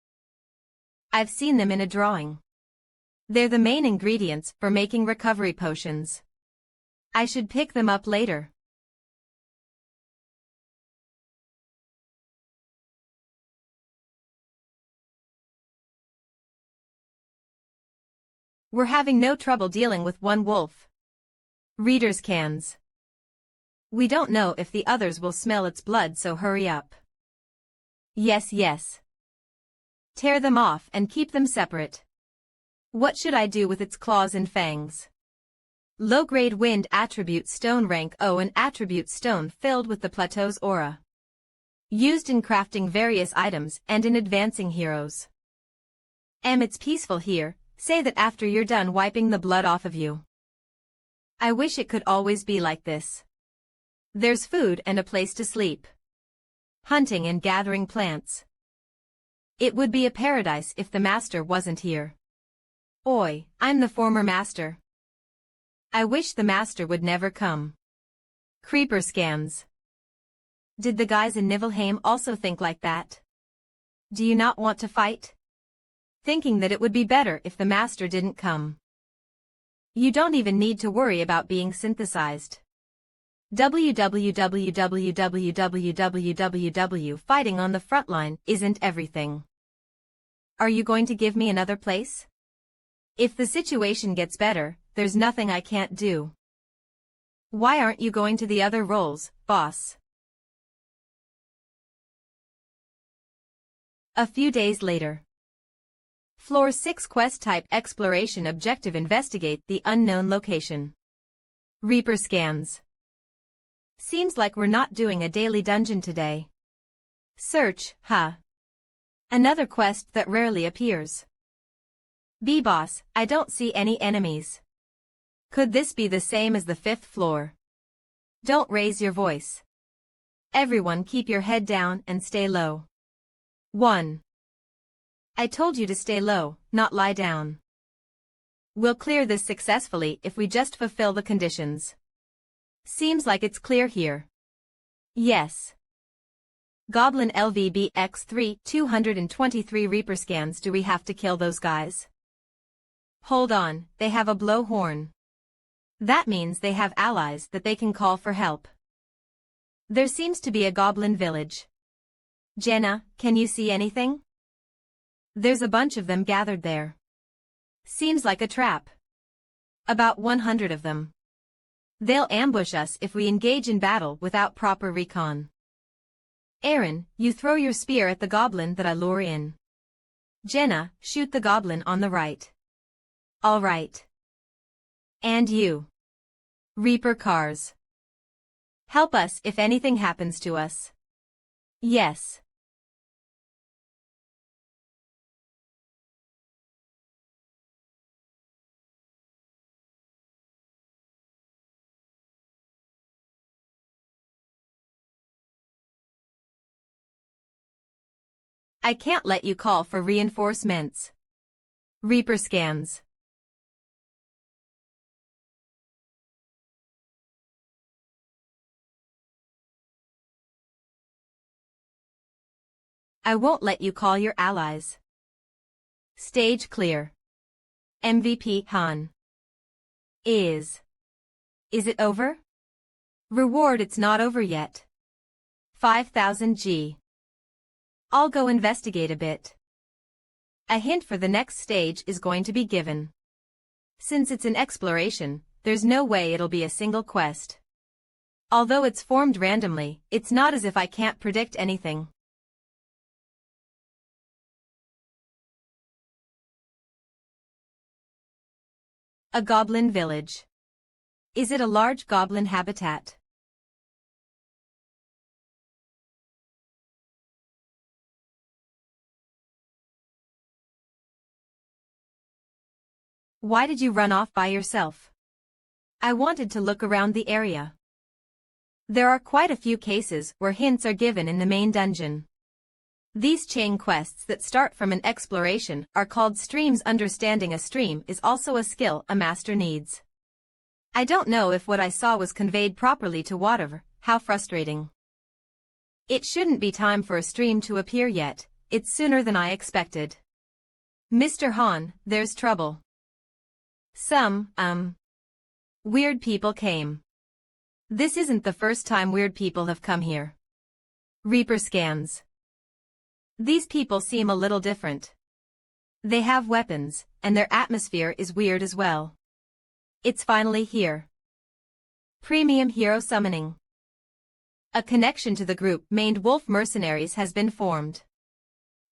I've seen them in a drawing. They're the main ingredients for making recovery potions. I should pick them up later. We're having no trouble dealing with one wolf. Reader's cans. We don't know if the others will smell its blood, so hurry up. Yes, yes. Tear them off and keep them separate. What should I do with its claws and fangs? Low-grade wind attribute stone rank O, an attribute stone filled with the plateau's aura. Used in crafting various items and in advancing heroes. It's peaceful here, say that after you're done wiping the blood off of you. I wish it could always be like this. There's food and a place to sleep. Hunting and gathering plants. It would be a paradise if the master wasn't here. Oi, I'm the former master. I wish the master would never come. Creeper scans. Did the guys in Niflheim also think like that? Do you not want to fight? Thinking that it would be better if the master didn't come. You don't even need to worry about being synthesized. www. Fighting on the front line isn't everything. Are you going to give me another place? If the situation gets better, there's nothing I can't do. Why aren't you going to the other roles, boss? A few days later. Floor 6 Quest Type Exploration Objective Investigate the unknown location. Reaper scans. Seems like we're not doing a daily dungeon today. Search, huh? Another quest that rarely appears. B-Boss, I don't see any enemies. Could this be the same as the 5th floor? Don't raise your voice. Everyone keep your head down and stay low. 1. I told you to stay low, not lie down. We'll clear this successfully if we just fulfill the conditions. Seems like it's clear here. Yes. Goblin LVB X3 223 Reaper scans. Do we have to kill those guys? Hold on, they have a blowhorn. That means they have allies that they can call for help. There seems to be a goblin village. Jenna, can you see anything? There's a bunch of them gathered there. Seems like a trap. About 100 of them. They'll ambush us if we engage in battle without proper recon. Aaron, you throw your spear at the goblin that I lure in. Jenna, shoot the goblin on the right. All right. And you. Reaper cars. Help us if anything happens to us. Yes. I can't let you call for reinforcements. Reaper scans. I won't let you call your allies. Stage clear. MVP Han. Is it over? Reward, it's not over yet. 5,000 G. I'll go investigate a bit. A hint for the next stage is going to be given. Since it's an exploration, there's no way it'll be a single quest. Although it's formed randomly, it's not as if I can't predict anything. A goblin village. Is it a large goblin habitat? Why did you run off by yourself? I wanted to look around the area. There are quite a few cases where hints are given in the main dungeon. These chain quests that start from an exploration are called streams. Understanding a stream is also a skill a master needs. I don't know if what I saw was conveyed properly to whatever. How frustrating. It shouldn't be time for a stream to appear yet, it's sooner than I expected. Mr. Han, there's trouble. Some, weird people came. This isn't the first time weird people have come here. Reaper scans. These people seem a little different. They have weapons, and their atmosphere is weird as well. It's finally here. Premium hero summoning. A connection to the group named Wolf Mercenaries has been formed.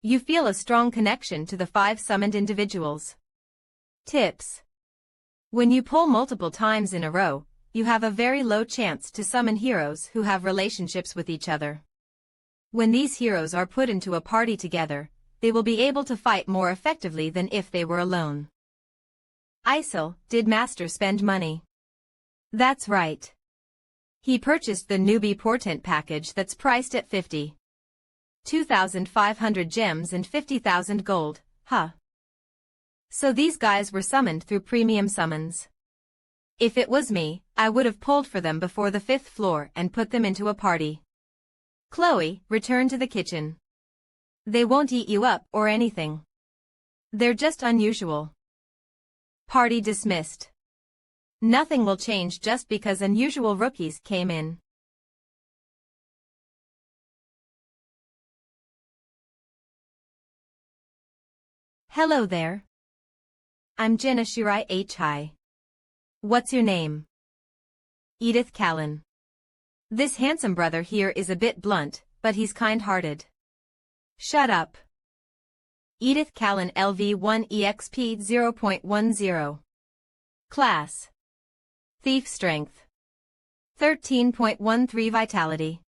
You feel a strong connection to the 5 summoned individuals. Tips. When you pull multiple times in a row, you have a very low chance to summon heroes who have relationships with each other. When these heroes are put into a party together, they will be able to fight more effectively than if they were alone. Isel, did Master spend money? That's right. He purchased the newbie portent package that's priced at 52,500 gems and 50,000 gold, huh? So these guys were summoned through premium summons. If it was me, I would have pulled for them before the 5th floor and put them into a party. Chloe, return to the kitchen. They won't eat you up or anything. They're just unusual. Party dismissed. Nothing will change just because unusual rookies came in. Hello there. I'm Jenna Shirai H. Hi. What's your name? Edith Callan. This handsome brother here is a bit blunt, but he's kind-hearted. Shut up. Edith Callan LV1 EXP 0.10. Class. Thief Strength. 13.13 Vitality.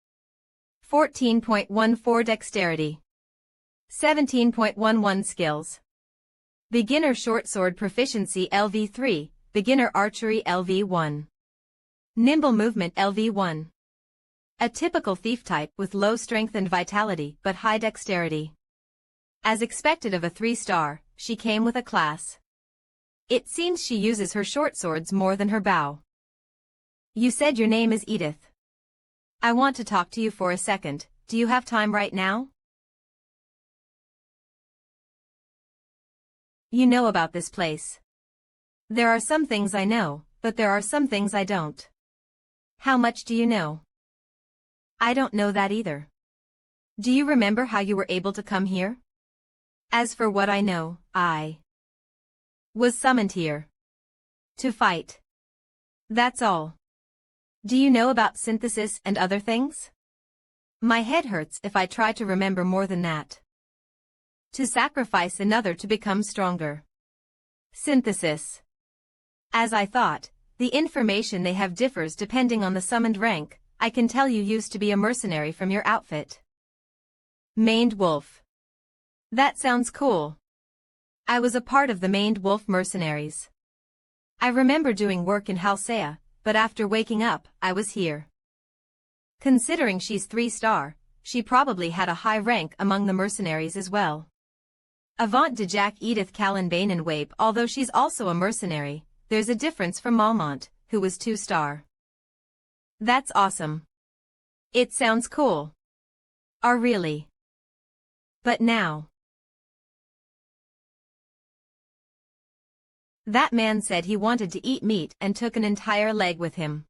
14.14 Dexterity. 17.11 Skills. Beginner Short Sword Proficiency LV3, Beginner Archery LV1. Nimble Movement LV1. A typical thief type with low strength and vitality but high dexterity. As expected of a 3-star, she came with a class. It seems she uses her short swords more than her bow. You said your name is Edith. I want to talk to you for a second. Do you have time right now? You know about this place. There are some things I know, but there are some things I don't. How much do you know? I don't know that either. Do you remember how you were able to come here? As for what I know, I was summoned here to fight. That's all. Do you know about synthesis and other things? My head hurts if I try to remember more than that. To sacrifice another to become stronger. Synthesis. As I thought, the information they have differs depending on the summoned rank. I can tell you used to be a mercenary from your outfit. Maned Wolf. That sounds cool. I was a part of the Maned Wolf mercenaries. I remember doing work in Halcea, but after waking up, I was here. Considering she's 3-star, she probably had a high rank among the mercenaries as well. Avant de Jack Edith Callan Bainenwabe. Although she's also a mercenary, there's a difference from Malmont, who was 2-star. That's awesome. It sounds cool. Oh really? But now. That man said he wanted to eat meat and took an entire leg with him.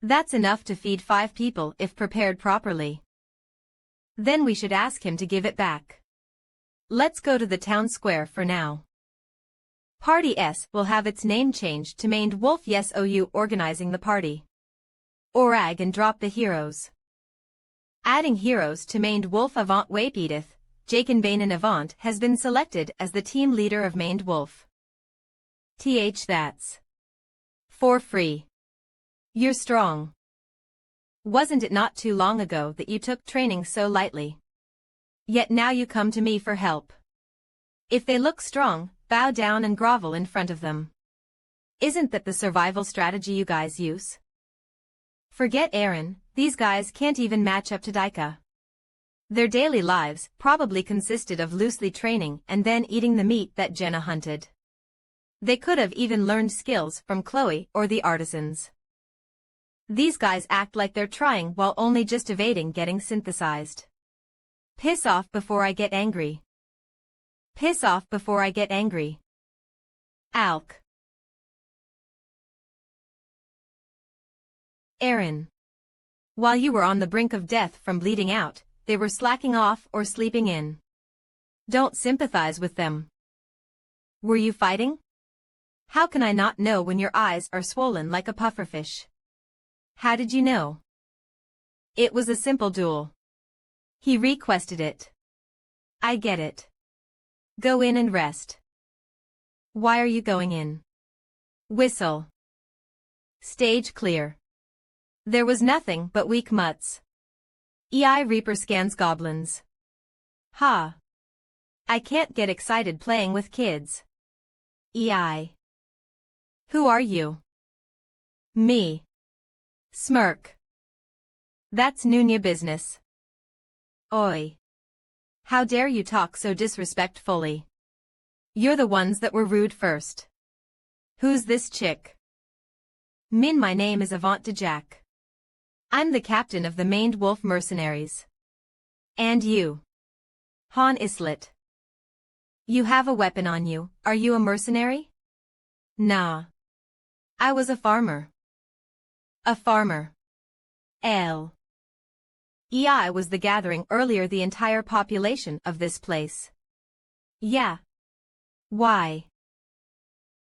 That's enough to feed 5 people if prepared properly. Then we should ask him to give it back. Let's go to the town square for now. Party S will have its name changed to Maned Wolf. Yes, OU organizing the party. Orag and drop the heroes. Adding heroes to Maned Wolf. Avant Wape Edith, Jaken Bainen Avant has been selected as the team leader of Maned Wolf. That's for free. You're strong. Wasn't it not too long ago that you took training so lightly? Yet now you come to me for help. If they look strong, bow down and grovel in front of them. Isn't that the survival strategy you guys use? Forget Aaron, these guys can't even match up to Daika. Their daily lives probably consisted of loosely training and then eating the meat that Jenna hunted. They could have even learned skills from Chloe or the artisans. These guys act like they're trying while only just evading getting synthesized. Piss off before I get angry. Piss off before I get angry. Alk. Aaron. While you were on the brink of death from bleeding out, they were slacking off or sleeping in. Don't sympathize with them. Were you fighting? How can I not know when your eyes are swollen like a pufferfish? How did you know? It was a simple duel. He requested it. I get it. Go in and rest. Why are you going in? Whistle. Stage clear. There was nothing but weak mutts. EI Reaper scans goblins. Ha. I can't get excited playing with kids. EI. Who are you? Me. Smirk. That's Nunya business. Oi. How dare you talk so disrespectfully? You're the ones that were rude first. Who's this chick? Min, my name is Avant de Jack. I'm the captain of the maned wolf mercenaries. And you? Han Islet. You have a weapon on you, are you a mercenary? Nah. I was a farmer. A farmer. L. EI was the gathering earlier the entire population of this place. Yeah. Why?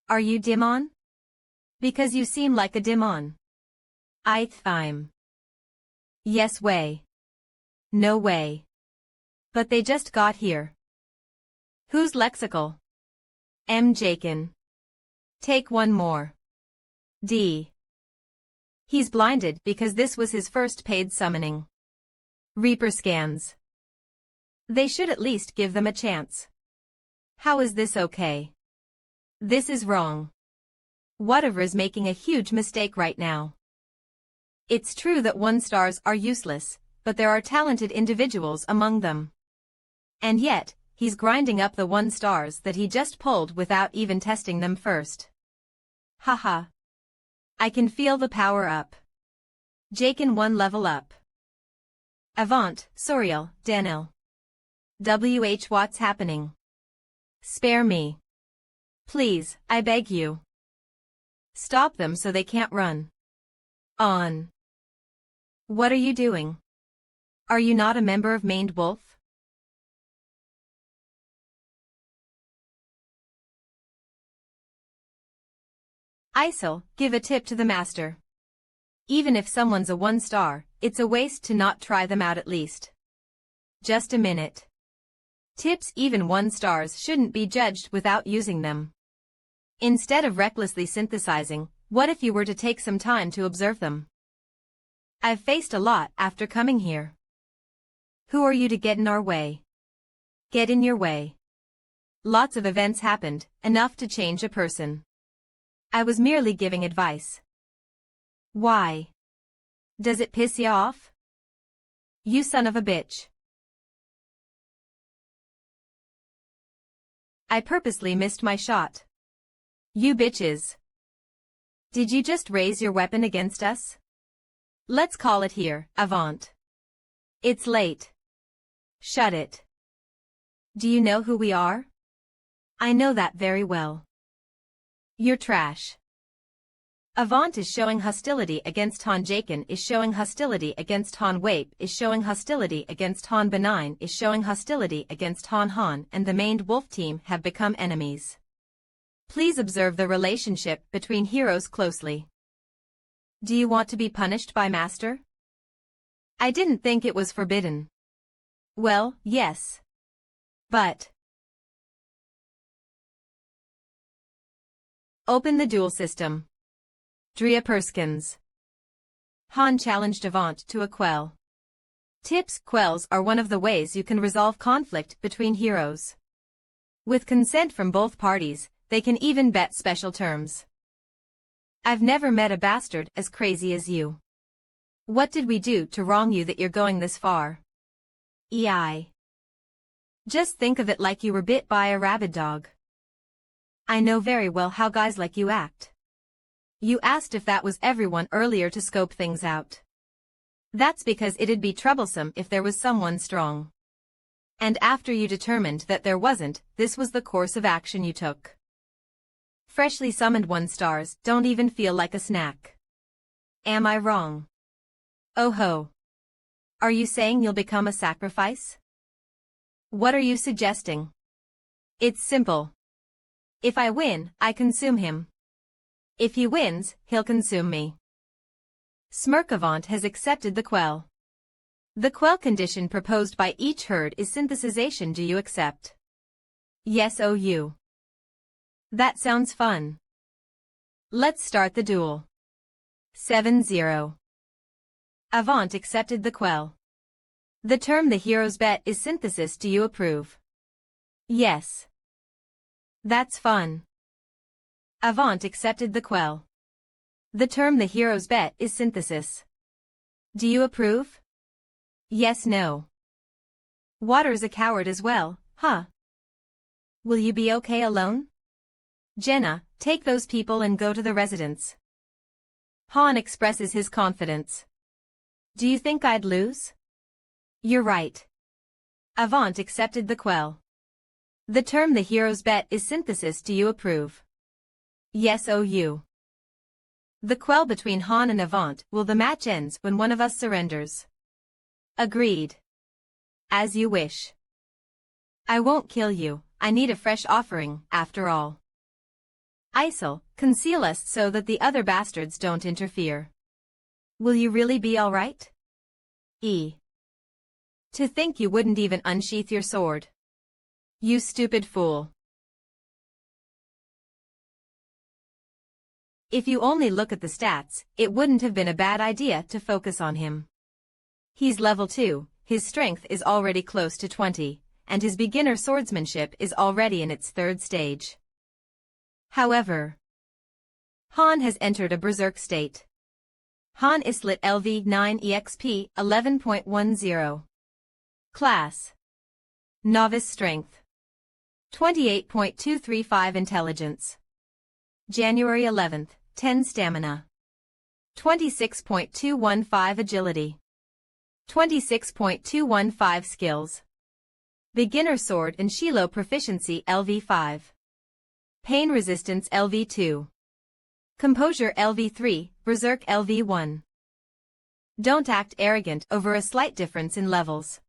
Are you Dimon? Because you seem like a Dimon. I'm. Yes way. No way. But they just got here. Who's lexical? M. Jakin. Take one more. D. He's blinded because this was his first paid summoning. Reaper scans. They should at least give them a chance. How is this okay? This is wrong. Whatever is making a huge mistake right now. It's true that 1-stars are useless, but there are talented individuals among them. And yet, he's grinding up the 1-stars that he just pulled without even testing them first. Haha. I can feel the power up. Jakin 1 level up. Avant, Soriel, Danil. WH what's happening? Spare me. Please, I beg you. Stop them so they can't run. On. What are you doing? Are you not a member of Maned Wolf? Isel, give a tip to the master. Even if someone's a 1-star, it's a waste to not try them out at least. Just a minute. Tips, even 1-stars shouldn't be judged without using them. Instead of recklessly synthesizing, what if you were to take some time to observe them? I've faced a lot after coming here. Who are you to get in our way? Get in your way. Lots of events happened, enough to change a person. I was merely giving advice. Why? Does it piss you off? You son of a bitch. I purposely missed my shot. You bitches. Did you just raise your weapon against us? Let's call it here, Avant. It's late. Shut it. Do you know who we are? I know that very well. You're trash. Avant is showing hostility against Han Jakin, is showing hostility against Han Wape, is showing hostility against Han Benign, is showing hostility against Han, and the Maned Wolf team have become enemies. Please observe the relationship between heroes closely. Do you want to be punished by Master? I didn't think it was forbidden. Well, yes. But. Open the duel system. Drea Perskins. Han challenged Avant to a quell. Tips: quells are one of the ways you can resolve conflict between heroes. With consent from both parties, they can even bet special terms. I've never met a bastard as crazy as you. What did we do to wrong you that you're going this far? EI. Just think of it like you were bit by a rabid dog. I know very well how guys like you act. You asked if that was everyone earlier to scope things out. That's because it'd be troublesome if there was someone strong. And after you determined that there wasn't, this was the course of action you took. Freshly summoned 1-stars don't even feel like a snack. Am I wrong? Oh ho. Are you saying you'll become a sacrifice? What are you suggesting? It's simple. If I win, I consume him. If he wins, he'll consume me. Smirkavant has accepted the quell. The quell condition proposed by each herd is synthesization. Do you accept? Yes, OU. That sounds fun. Let's start the duel. 7-0. Avant accepted the quell. The term the hero's bet is synthesis. Do you approve? Yes. That's fun. Avant accepted the quell. The term the hero's bet is synthesis. Do you approve? Yes, no. Water's a coward as well, huh? Will you be okay alone? Jenna, take those people and go to the residence. Han expresses his confidence. Do you think I'd lose? You're right. Avant accepted the quell. The term the hero's bet is synthesis. Do you approve? Yes, OU. The quell between Han and Avant. Will the match ends when one of us surrenders? Agreed. As you wish. I won't kill you, I need a fresh offering, after all. Isel, conceal us so that the other bastards don't interfere. Will you really be all right? To think you wouldn't even unsheath your sword. You stupid fool. If you only look at the stats, it wouldn't have been a bad idea to focus on him. He's level 2, his strength is already close to 20, and his beginner swordsmanship is already in its 3rd stage. However, Han has entered a berserk state. Han Islet LV 9 EXP 11.10. Class: Novice Strength. 28.235 Intelligence. January 11th, 10 Stamina. 26.215 Agility. 26.215 Skills. Beginner Sword and Shiloh Proficiency LV5. Pain Resistance LV2. Composure LV3, Berserk LV1. Don't act arrogant over a slight difference in levels.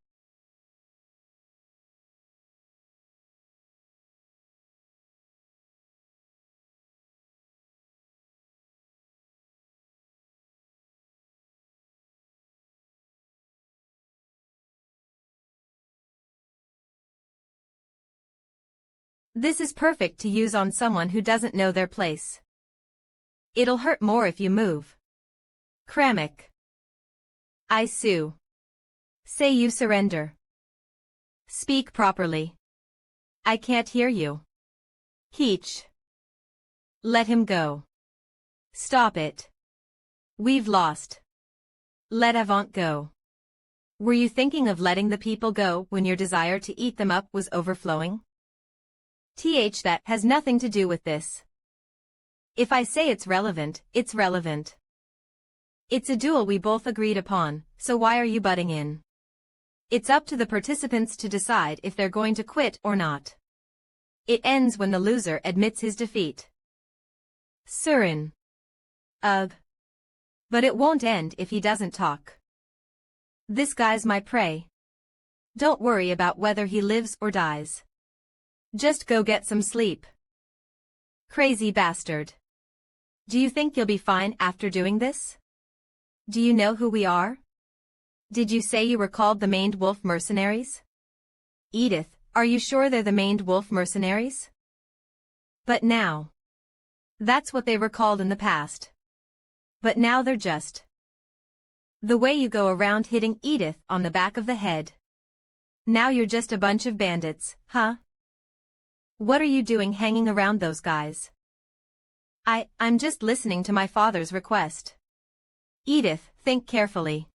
This is perfect to use on someone who doesn't know their place. It'll hurt more if you move. Kramik. I sue. Say you surrender. Speak properly. I can't hear you. Heech. Let him go. Stop it. We've lost. Let Avant go. Were you thinking of letting the people go when your desire to eat them up was overflowing? That has nothing to do with this. If I say it's relevant, it's relevant. It's a duel we both agreed upon, so why are you butting in? It's up to the participants to decide if they're going to quit or not. It ends when the loser admits his defeat. Surin. Ugh. But it won't end if he doesn't talk. This guy's my prey. Don't worry about whether he lives or dies. Just go get some sleep. Crazy bastard. Do you think you'll be fine after doing this? Do you know who we are? Did you say you were called the Maned Wolf Mercenaries? Edith, are you sure they're the Maned Wolf Mercenaries? But now. That's what they were called in the past. But now they're just. The way you go around hitting Edith on the back of the head. Now you're just a bunch of bandits, huh? What are you doing hanging around those guys? I'm just listening to my father's request. Edith, think carefully.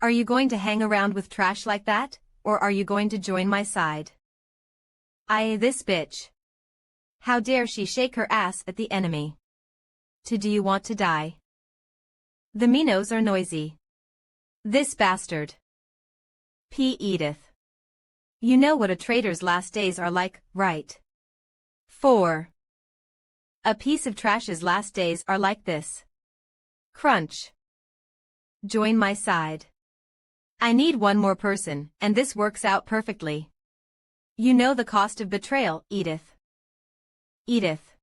Are you going to hang around with trash like that, or are you going to join my side? This bitch. How dare she shake her ass at the enemy? Do you want to die? The Minos are noisy. This bastard. Edith. You know what a traitor's last days are like, right? 4. A piece of trash's last days are like this. Crunch. Join my side. I need one more person, and this works out perfectly. You know the cost of betrayal, Edith. Edith.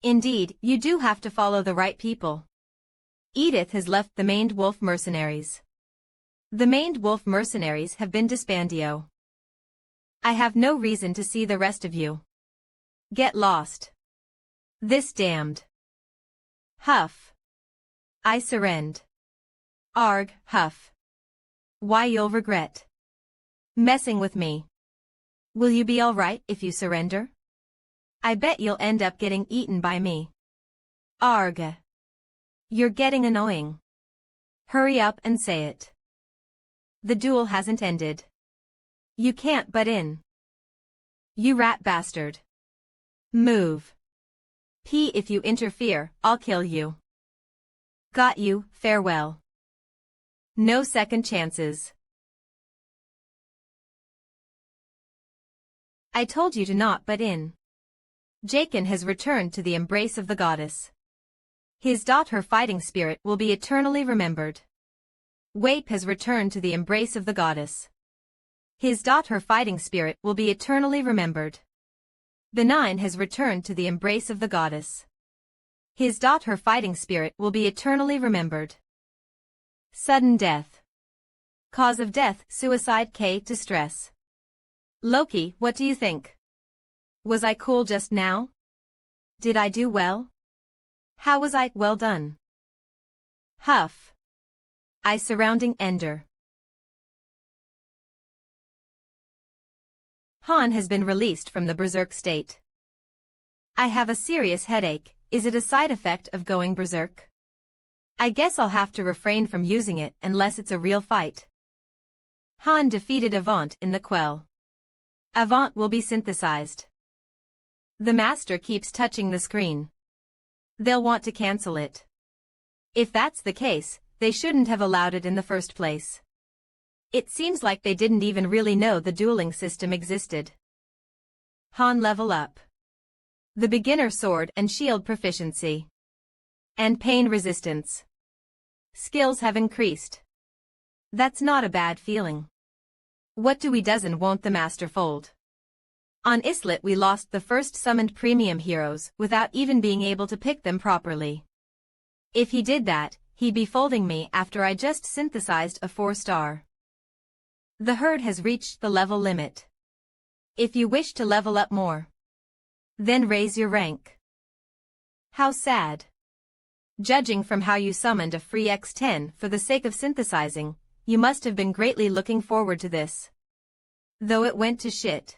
Indeed, you do have to follow the right people. Edith has left the Maned Wolf Mercenaries. The Maned Wolf Mercenaries have been disbandio. I have no reason to see the rest of you. Get lost. This damned Huff. I surrender. Arg, huff. Why you'll regret messing with me. Will you be alright if you surrender? I bet you'll end up getting eaten by me. Arg. You're getting annoying. Hurry up and say it. The duel hasn't ended. You can't butt in. You rat bastard. Move. P. If you interfere, I'll kill you. Got you, farewell. No second chances. I told you to not butt in. Jakin has returned to the embrace of the goddess. His daughter fighting spirit will be eternally remembered. Wape has returned to the embrace of the goddess. His daughter fighting spirit will be eternally remembered. Benign has returned to the embrace of the goddess. His daughter fighting spirit will be eternally remembered. Sudden death. Cause of death, suicide. K. Distress. Loki, what do you think? Was I cool just now? Did I do well? How was I? Well done. Huff. I surrounding Ender. Han has been released from the berserk state. I have a serious headache. Is it a side effect of going berserk? I guess I'll have to refrain from using it unless it's a real fight. Han defeated Avant in the quell. Avant will be synthesized. The master keeps touching the screen. They'll want to cancel it. If that's the case, they shouldn't have allowed it in the first place. It seems like they didn't even really know the dueling system existed. Han level up. The beginner sword and shield proficiency. And pain resistance. Skills have increased. That's not a bad feeling. What do we doesn't want the master fold? On Islet we lost the first summoned premium heroes without even being able to pick them properly. If he did that, he'd be folding me after I just synthesized a 4-star. The herd has reached the level limit. If you wish to level up more, then raise your rank. How sad. Judging from how you summoned a free X10 for the sake of synthesizing, you must have been greatly looking forward to this. Though it went to shit.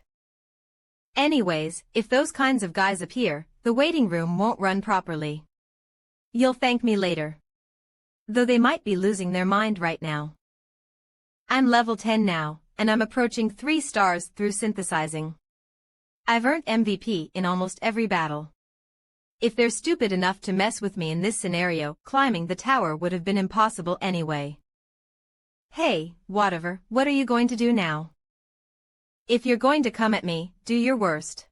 Anyways, if those kinds of guys appear, the waiting room won't run properly. You'll thank me later. Though they might be losing their mind right now. I'm level 10 now, and I'm approaching 3 stars through synthesizing. I've earned MVP in almost every battle. If they're stupid enough to mess with me in this scenario, climbing the tower would have been impossible anyway. Hey, whatever, what are you going to do now? If you're going to come at me, do your worst.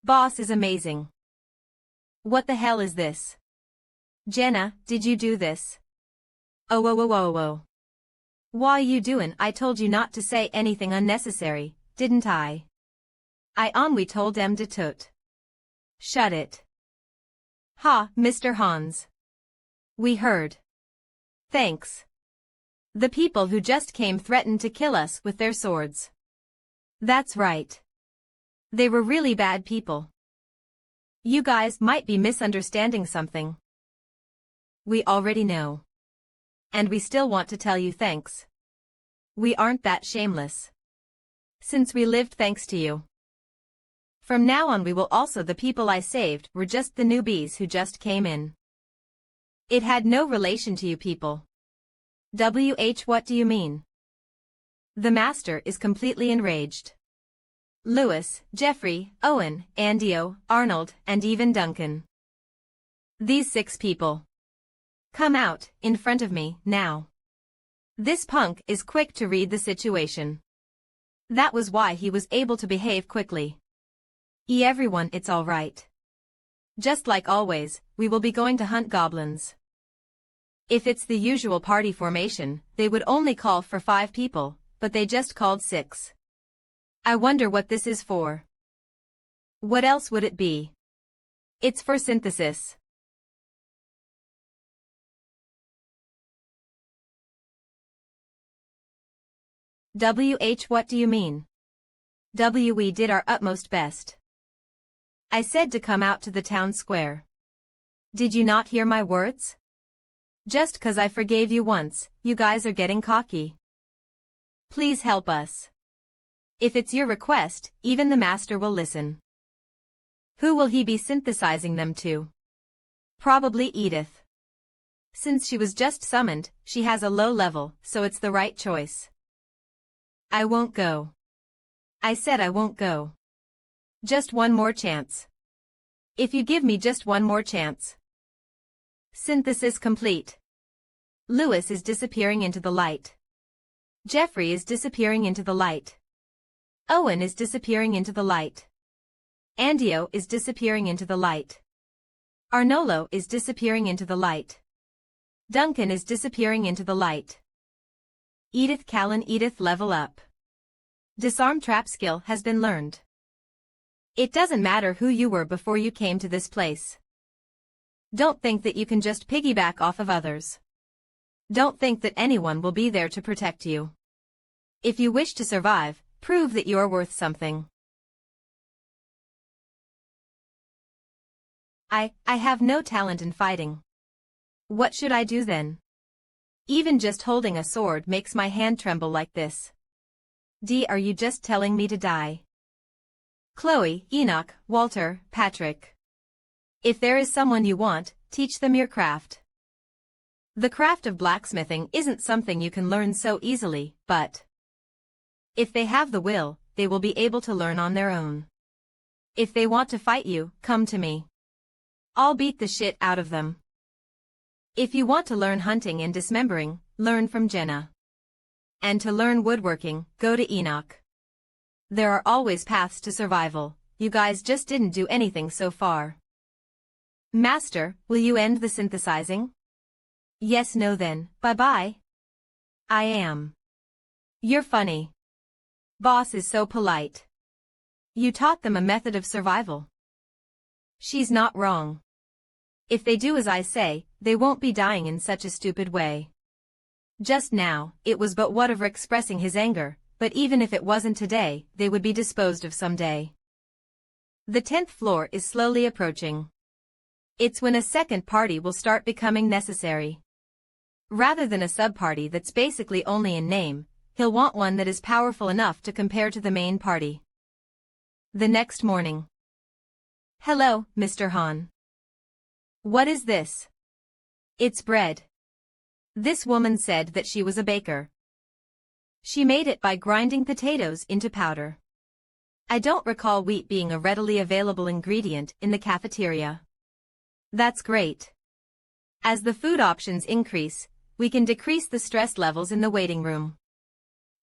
Boss is amazing. What the hell is this? Jenna, did you do this? Oh, whoa, whoa, whoa, whoa. Why you doing? I told you not to say anything unnecessary, didn't I? We told them to toot. Shut it. Ha, Mr. Hans. We heard. Thanks. The people who just came threatened to kill us with their swords. That's right. They were really bad people. You guys might be misunderstanding something. We already know. And we still want to tell you thanks. We aren't that shameless. Since we lived thanks to you. From now on we will also the people I saved were just the newbies who just came in. It had no relation to you people. What do you mean? The master is completely enraged. Lewis, Jeffrey, Owen, Andio, Arnold, and even Duncan. These 6 people. Come out, in front of me, now. This punk is quick to read the situation. That was why he was able to behave quickly. Everyone, it's all right. Just like always, we will be going to hunt goblins. If it's the usual party formation, they would only call for 5 people, but they just called 6. I wonder what this is for. What else would it be? It's for synthesis. What do you mean? We did our utmost best. I said to come out to the town square. Did you not hear my words? Just 'cause I forgave you once, you guys are getting cocky. Please help us. If it's your request, even the master will listen. Who will he be synthesizing them to? Probably Edith. Since she was just summoned, she has a low level, so it's the right choice. I won't go. I said I won't go. Just one more chance. If you give me just one more chance. Synthesis complete. Lewis is disappearing into the light. Jeffrey is disappearing into the light. Owen is disappearing into the light. Andio is disappearing into the light. Arnolo is disappearing into the light. Duncan is disappearing into the light. Edith Callan. Edith, level up. Disarm trap skill has been learned. It doesn't matter who you were before you came to this place. Don't think that you can just piggyback off of others. Don't think that anyone will be there to protect you. If you wish to survive, prove that you're worth something. I have no talent in fighting. What should I do then? Even just holding a sword makes my hand tremble like this. Are you just telling me to die? Chloe, Enoch, Walter, Patrick. If there is someone you want, teach them your craft. The craft of blacksmithing isn't something you can learn so easily, but if they have the will, they will be able to learn on their own. If they want to fight you, come to me. I'll beat the shit out of them. If you want to learn hunting and dismembering, learn from Jenna. And to learn woodworking, go to Enoch. There are always paths to survival. You guys just didn't do anything so far. Master, will you end the synthesizing? Yes, no then, bye-bye. I am. You're funny. Boss is so polite. You taught them a method of survival. She's not wrong. If they do as I say, they won't be dying in such a stupid way. Just now, it was but what of expressing his anger, but even if it wasn't today, they would be disposed of someday. The 10th floor is slowly approaching. It's when a second party will start becoming necessary. Rather than a sub-party that's basically only in name, he'll want one that is powerful enough to compare to the main party. The next morning. Hello, Mr. Han. What is this? It's bread. This woman said that she was a baker. She made it by grinding potatoes into powder. I don't recall wheat being a readily available ingredient in the cafeteria. That's great. As the food options increase, we can decrease the stress levels in the waiting room.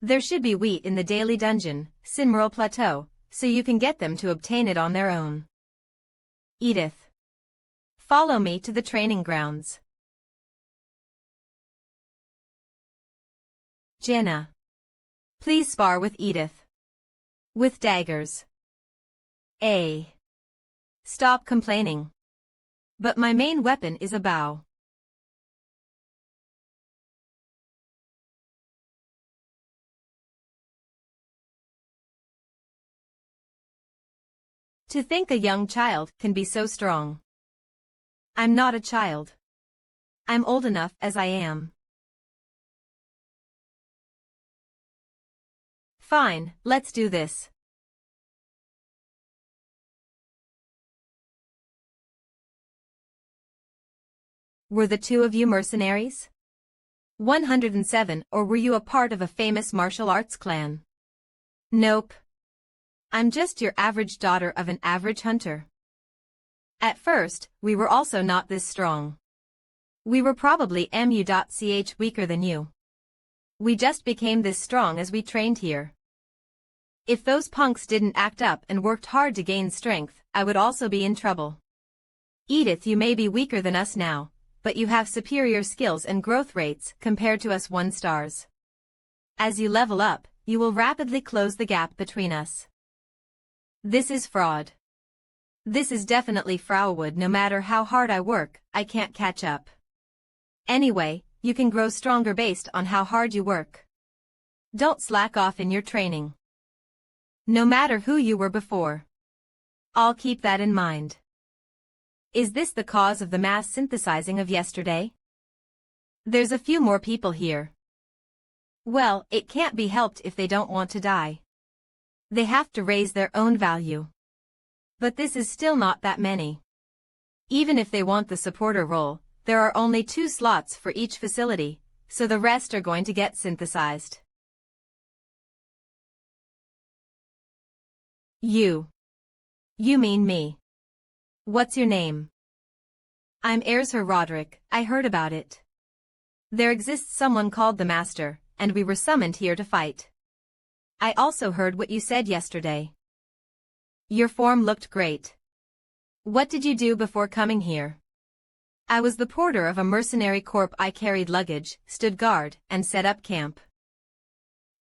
There should be wheat in the daily dungeon, Sinmeral Plateau, so you can get them to obtain it on their own. Edith. Follow me to the training grounds. Jenna. Please spar with Edith. With daggers. Stop complaining. But my main weapon is a bow. To think a young child can be so strong. I'm not a child. I'm old enough as I am. Fine, let's do this. Were the two of you mercenaries? 107, or were you a part of a famous martial arts clan? Nope. I'm just your average daughter of an average hunter. At first, we were also not this strong. We were probably MU.ch weaker than you. We just became this strong as we trained here. If those punks didn't act up and worked hard to gain strength, I would also be in trouble. Edith, you may be weaker than us now, but you have superior skills and growth rates compared to us 1-stars. As you level up, you will rapidly close the gap between us. This is fraud. This is definitely Frauwood. No matter how hard I work, I can't catch up. Anyway, you can grow stronger based on how hard you work. Don't slack off in your training. No matter who you were before. I'll keep that in mind. Is this the cause of the mass synthesizing of yesterday? There's a few more people here. Well, it can't be helped if they don't want to die. They have to raise their own value. But this is still not that many. Even if they want the supporter role, there are only 2 slots for each facility, so the rest are going to get synthesized. You. You mean me. What's your name? I'm Erzher Roderick, I heard about it. There exists someone called the Master, and we were summoned here to fight. I also heard what you said yesterday. Your form looked great. What did you do before coming here? I was the porter of a mercenary corps. I carried luggage, stood guard, and set up camp.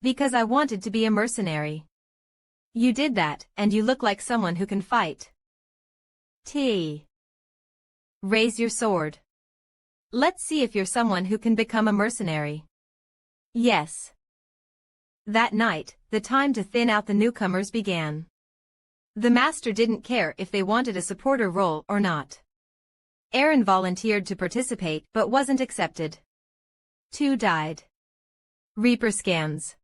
Because I wanted to be a mercenary. You did that, and you look like someone who can fight. Raise your sword. Let's see if you're someone who can become a mercenary. Yes. That night, the time to thin out the newcomers began. The Master didn't care if they wanted a supporter role or not. Aaron volunteered to participate but wasn't accepted. 2 died. Reaper scans.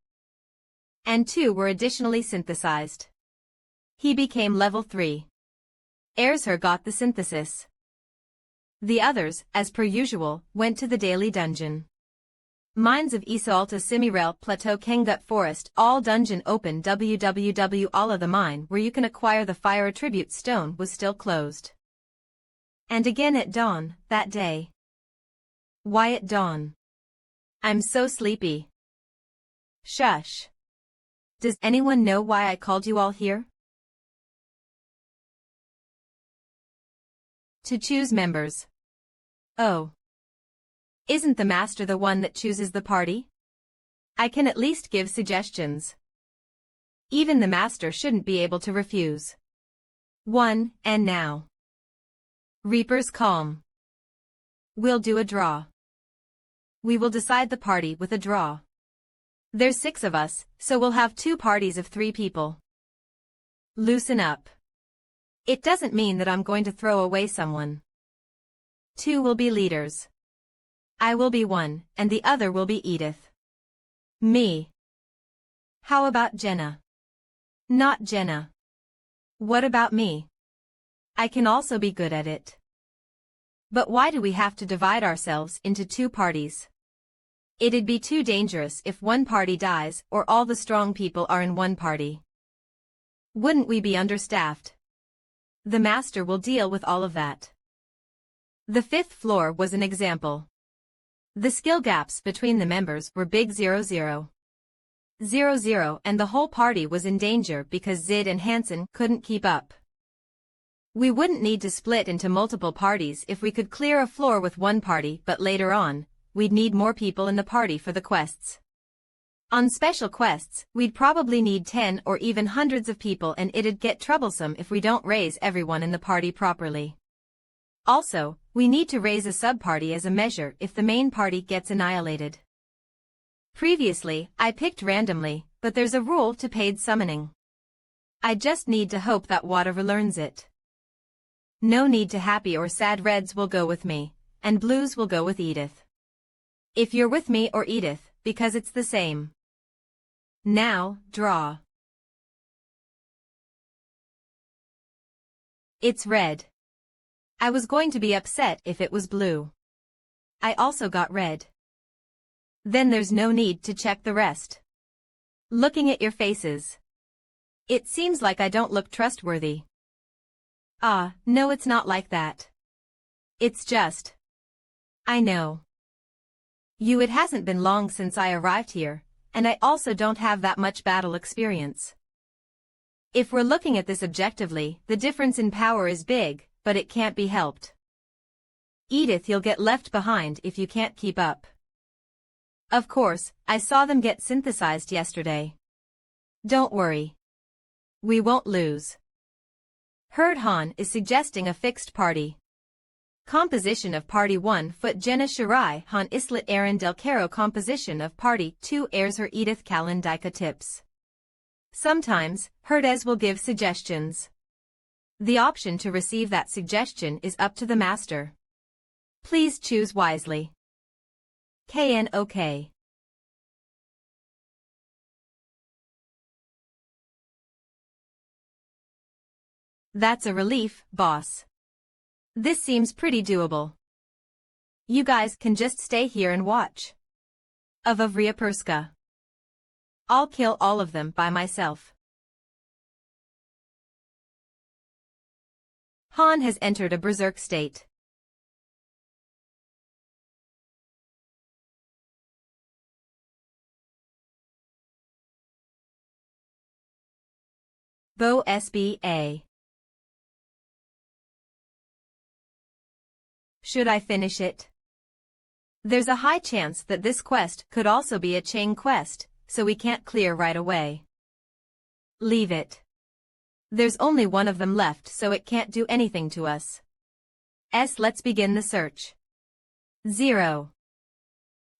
And 2 were additionally synthesized. He became level 3. Erzher got the synthesis. The others, as per usual, went to the daily dungeon. Mines of Isalta Simirel Plateau Kengut Forest all dungeon open www all of the mine where you can acquire the fire attribute stone was still closed. And again at dawn, that day. Why at dawn? I'm so sleepy. Shush. Does anyone know why I called you all here? To choose members. Oh. Isn't the Master the one that chooses the party? I can at least give suggestions. Even the Master shouldn't be able to refuse. 1, and now. Reapers calm. We'll do a draw. We will decide the party with a draw. There's 6 of us, so we'll have 2 parties of 3 people. Loosen up. It doesn't mean that I'm going to throw away someone. 2 will be leaders. I will be one, and the other will be Edith. Me. How about Jenna? Not Jenna. What about me? I can also be good at it. But why do we have to divide ourselves into 2 parties? It'd be too dangerous if one party dies or all the strong people are in one party. Wouldn't we be understaffed? The Master will deal with all of that. The 5th floor was an example. The skill gaps between the members were big 0-0. 0-0 and the whole party was in danger because Zid and Hansen couldn't keep up. We wouldn't need to split into multiple parties if we could clear a floor with one party, but later on, we'd need more people in the party for the quests. On special quests, we'd probably need 10 or even hundreds of people, and it'd get troublesome if we don't raise everyone in the party properly. Also, we need to raise a sub-party as a measure if the main party gets annihilated. Previously, I picked randomly, but there's a rule to paid summoning. I just need to hope that whatever learns it. No need to happy or sad. Reds will go with me, and blues will go with Edith. If you're with me or Edith, because it's the same. Now, draw. It's red. I was going to be upset if it was blue. I also got red. Then there's no need to check the rest. Looking at your faces. It seems like I don't look trustworthy. Ah, no, it's not like that. It's just. I know. It hasn't been long since I arrived here, and I also don't have that much battle experience. If we're looking at this objectively, the difference in power is big, but it can't be helped. Edith, you'll get left behind if you can't keep up. Of course, I saw them get synthesized yesterday. Don't worry. We won't lose. Herd Han is suggesting a fixed party. Composition of Party 1 Foot Jenna Shirai Han Islet Aaron Del Caro Composition of Party 2 Airs Her Edith Calendika Tips. Sometimes, Herdez will give suggestions. The option to receive that suggestion is up to the master. Please choose wisely. KNOK. That's a relief, boss. This seems pretty doable. You guys can just stay here and watch. Avavria Perska. I'll kill all of them by myself. Han has entered a berserk state. Bo SBA. Should I finish it? There's a high chance that this quest could also be a chain quest, so we can't clear right away. Leave it. There's only one of them left, so it can't do anything to us. Let's begin the search. 0.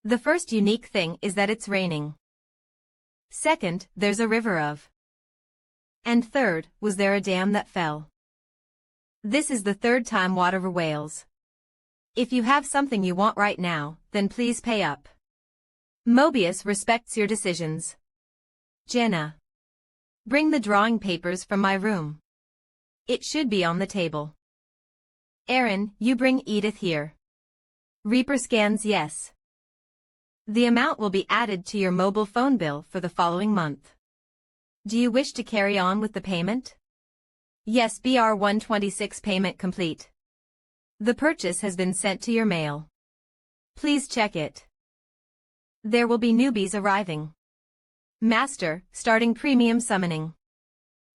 The first unique thing is that it's raining. Second, there's a river of. And third, was there a dam that fell? This is the third time water whales. If you have something you want right now, then please pay up. Mobius respects your decisions. Jenna. Bring the drawing papers from my room. It should be on the table. Aaron, you bring Edith here. Reaper scans yes. The amount will be added to your mobile phone bill for the following month. Do you wish to carry on with the payment? Yes, BR 126 payment complete. The purchase has been sent to your mail. Please check it. There will be newbies arriving. Master, starting premium summoning.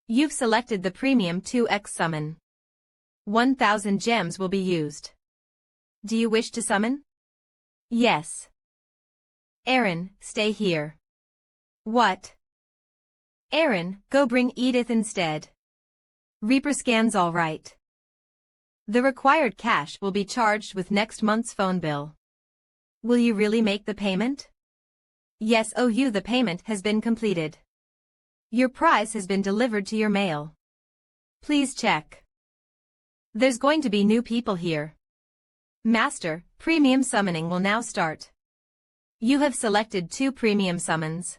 You've selected the premium 2x summon. 1,000 gems will be used. Do you wish to summon? Yes. Aaron, stay here. What? Aaron, go bring Edith instead. Reaper scans all right. The required cash will be charged with next month's phone bill. Will you really make the payment? Yes, the payment has been completed. Your prize has been delivered to your mail. Please check. There's going to be new people here. Master, premium summoning will now start. You have selected 2 premium summons.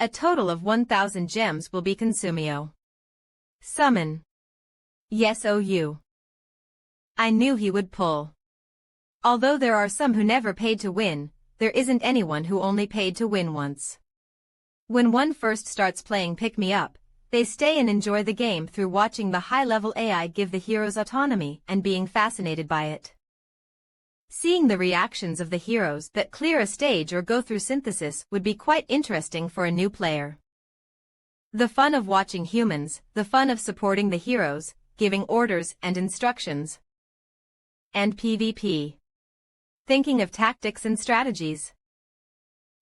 A total of 1,000 gems will be consumio. Summon. Yes, I knew he would pull. Although there are some who never paid to win, there isn't anyone who only paid to win once. When one first starts playing Pick Me Up, they stay and enjoy the game through watching the high-level AI give the heroes autonomy and being fascinated by it. Seeing the reactions of the heroes that clear a stage or go through synthesis would be quite interesting for a new player. The fun of watching humans, the fun of supporting the heroes, giving orders and instructions. And PvP. Thinking of tactics and strategies.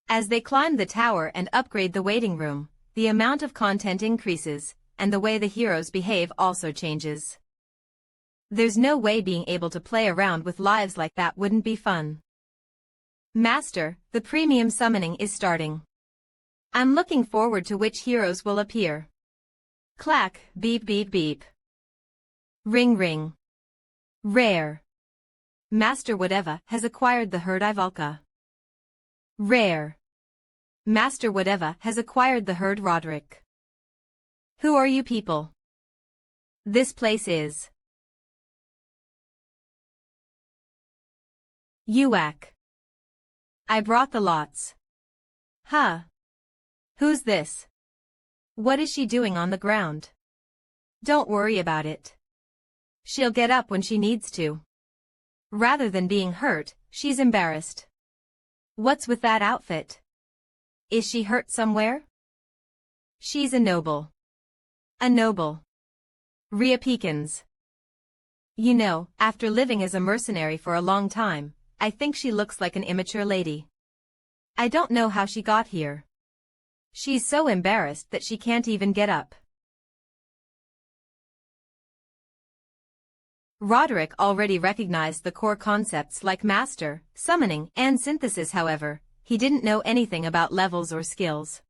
As they climb the tower and upgrade the waiting room, the amount of content increases, and the way the heroes behave also changes. There's no way being able to play around with lives like that wouldn't be fun. Master, the premium summoning is starting. I'm looking forward to which heroes will appear. Clack, beep beep beep. Ring ring. Rare. Master Whatever has acquired the herd Ivalka. Rare. Master Whatever has acquired the herd Roderick. Who are you people? This place is UAC. I brought the lots. Huh. Who's this? What is she doing on the ground? Don't worry about it. She'll get up when she needs to. Rather than being hurt, she's embarrassed. What's with that outfit? Is she hurt somewhere? She's a noble. A noble. Rhea Peekins. You know, after living as a mercenary for a long time, I think she looks like an immature lady. I don't know how she got here. She's so embarrassed that she can't even get up. Roderick already recognized the core concepts like master, summoning, and synthesis. However, he didn't know anything about levels or skills.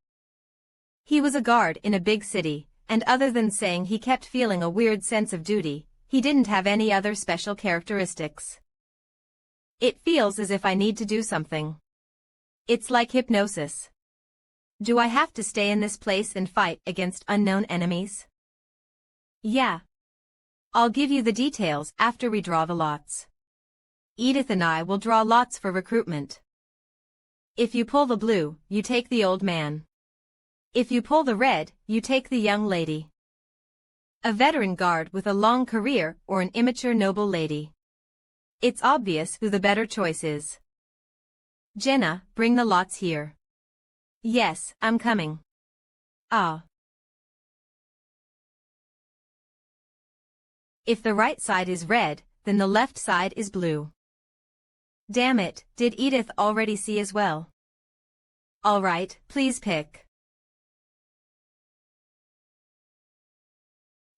He was a guard in a big city, and other than saying he kept feeling a weird sense of duty, he didn't have any other special characteristics. It feels as if I need to do something. It's like hypnosis. Do I have to stay in this place and fight against unknown enemies? Yeah. I'll give you the details after we draw the lots. Edith and I will draw lots for recruitment. If you pull the blue, you take the old man. If you pull the red, you take the young lady. A veteran guard with a long career or an immature noble lady. It's obvious who the better choice is. Jenna, bring the lots here. Yes, I'm coming. Ah. If the right side is red, then the left side is blue. Damn it, did Edith already see as well? All right, please pick.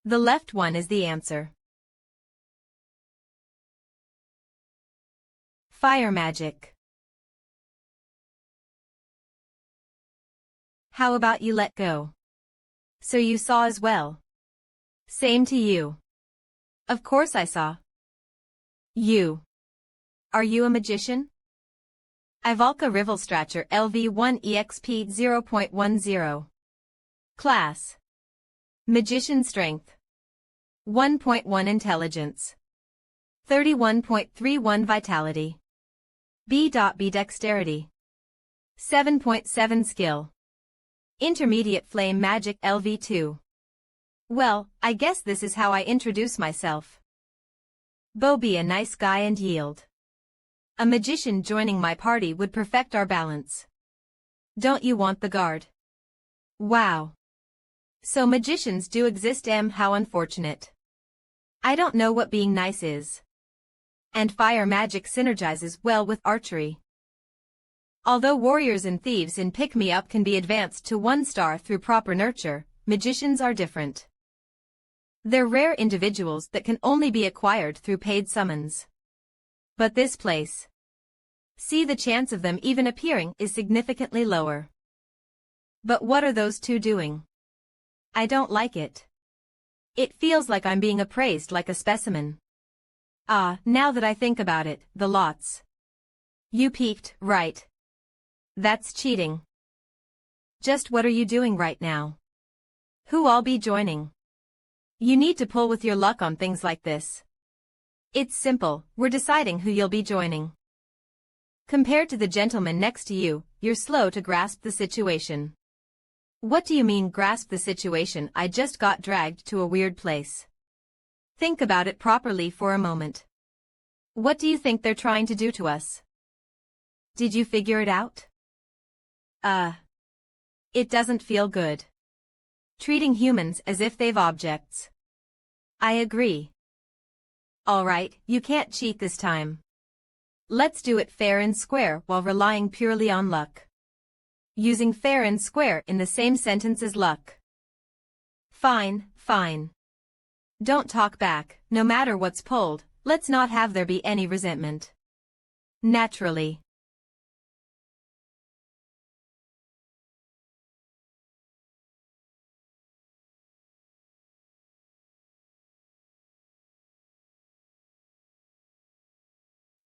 The left one is the answer. Fire magic. How about you let go? So you saw as well. Same to you. Of course I saw. You. Are you a magician? Ivalka Rivelstracher LV1 EXP 0.10. Class. Magician Strength. 1.1 Intelligence. 31.31 Vitality. B. Dexterity. 7.7 Skill. Intermediate Flame Magic LV2. Well, I guess this is how I introduce myself. Bo, be a nice guy and yield. A magician joining my party would perfect our balance. Don't you want the guard? Wow. So magicians do exist. How unfortunate. I don't know what being nice is. And fire magic synergizes well with archery. Although warriors and thieves in Pick Me Up can be advanced to 1 star through proper nurture, magicians are different. They're rare individuals that can only be acquired through paid summons. But this place. See, the chance of them even appearing is significantly lower. But what are those two doing? I don't like it. It feels like I'm being appraised like a specimen. Ah, now that I think about it, the lots. You peeked, right? That's cheating. Just what are you doing right now? Who I'll be joining? You need to pull with your luck on things like this. It's simple, we're deciding who you'll be joining. Compared to the gentleman next to you, you're slow to grasp the situation. What do you mean grasp the situation? I just got dragged to a weird place. Think about it properly for a moment. What do you think they're trying to do to us? Did you figure it out? It doesn't feel good. Treating humans as if they've objects. I agree. Alright, you can't cheat this time. Let's do it fair and square while relying purely on luck. Using fair and square in the same sentence as luck. Fine, fine. Don't talk back, no matter what's pulled, let's not have there be any resentment. Naturally.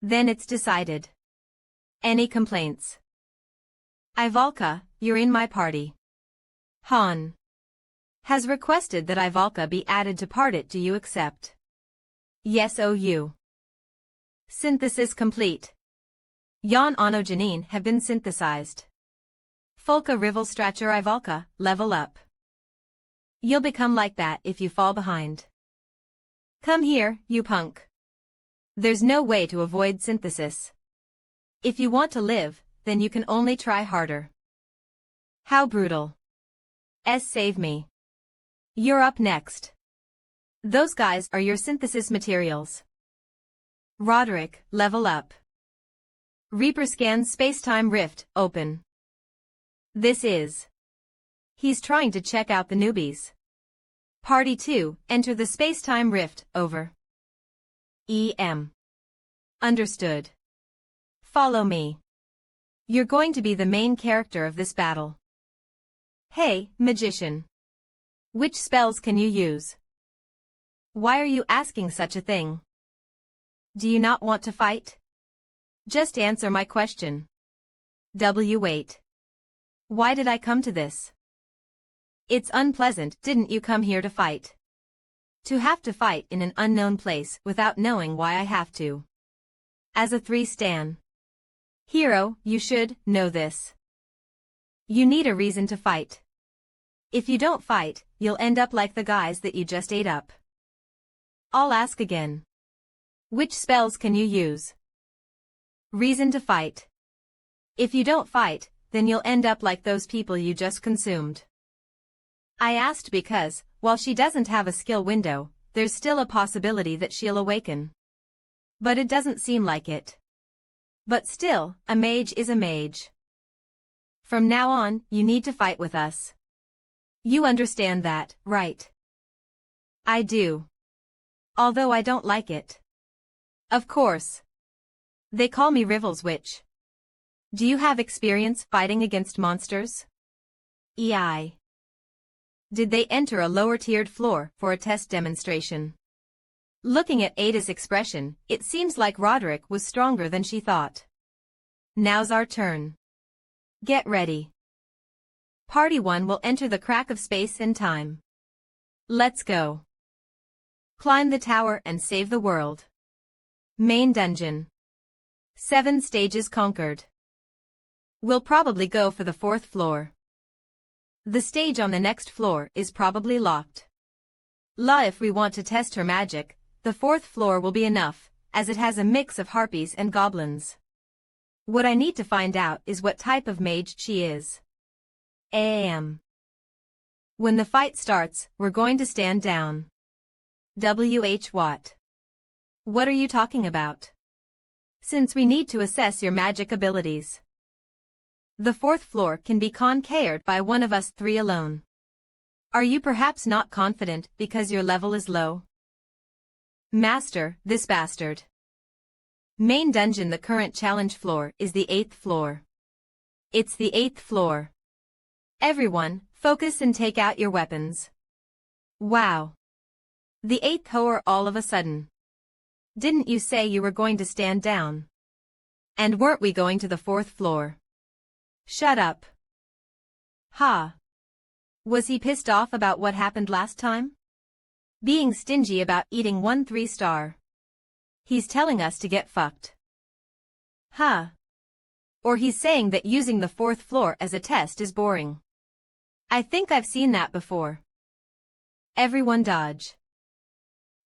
Then it's decided. Any complaints? Ivalka, you're in my party. Han has requested that Ivalka be added to party. Do you accept? Yes. OU. Synthesis complete. Jan Ono Janine have been synthesized. Folka Rivelstracher Ivalka, level up. You'll become like that if you fall behind. Come here, you punk. There's no way to avoid synthesis. If you want to live, then you can only try harder. How brutal. Save me. You're up next. Those guys are your synthesis materials. Roderick, level up. Reaper scans spacetime rift, open. This is. He's trying to check out the newbies. Party 2, enter the spacetime rift, over. Understood. Follow me. You're going to be the main character of this battle. Hey, magician. Which spells can you use? Why are you asking such a thing? Do you not want to fight? Just answer my question. Wait. Why did I come to this? It's unpleasant, didn't you come here to fight? To have to fight in an unknown place without knowing why I have to. As a 3-stan hero, you should know this. You need a reason to fight. If you don't fight, you'll end up like the guys that you just ate up. I'll ask again. Which spells can you use? Reason to fight. If you don't fight, then you'll end up like those people you just consumed. I asked because, while she doesn't have a skill window, there's still a possibility that she'll awaken. But it doesn't seem like it. But still, a mage is a mage. From now on, you need to fight with us. You understand that, right? I do. Although I don't like it. Of course. They call me Rivel's Witch. Do you have experience fighting against monsters? Did they enter a lower-tiered floor for a test demonstration? Looking at Ada's expression, it seems like Roderick was stronger than she thought. Now's our turn. Get ready. Party 1 will enter the crack of space and time. Let's go. Climb the tower and save the world. Main dungeon. 7 stages conquered. We'll probably go for the 4th floor. The stage on the next floor is probably locked. If we want to test her magic, the 4th floor will be enough, as it has a mix of harpies and goblins. What I need to find out is what type of mage she is. When the fight starts, we're going to stand down. What? What are you talking about? Since we need to assess your magic abilities. The 4th floor can be conquered by one of us 3 alone. Are you perhaps not confident because your level is low? Master, this bastard. Main dungeon. The current challenge floor is the 8th floor. It's the 8th floor. Everyone, focus and take out your weapons. Wow. The 8th floor all of a sudden. Didn't you say you were going to stand down? And weren't we going to the 4th floor? Shut up. Ha. Was he pissed off about what happened last time? Being stingy about eating 1 3-star. He's telling us to get fucked. Huh. Or he's saying that using the 4th floor as a test is boring. I think I've seen that before. Everyone dodge.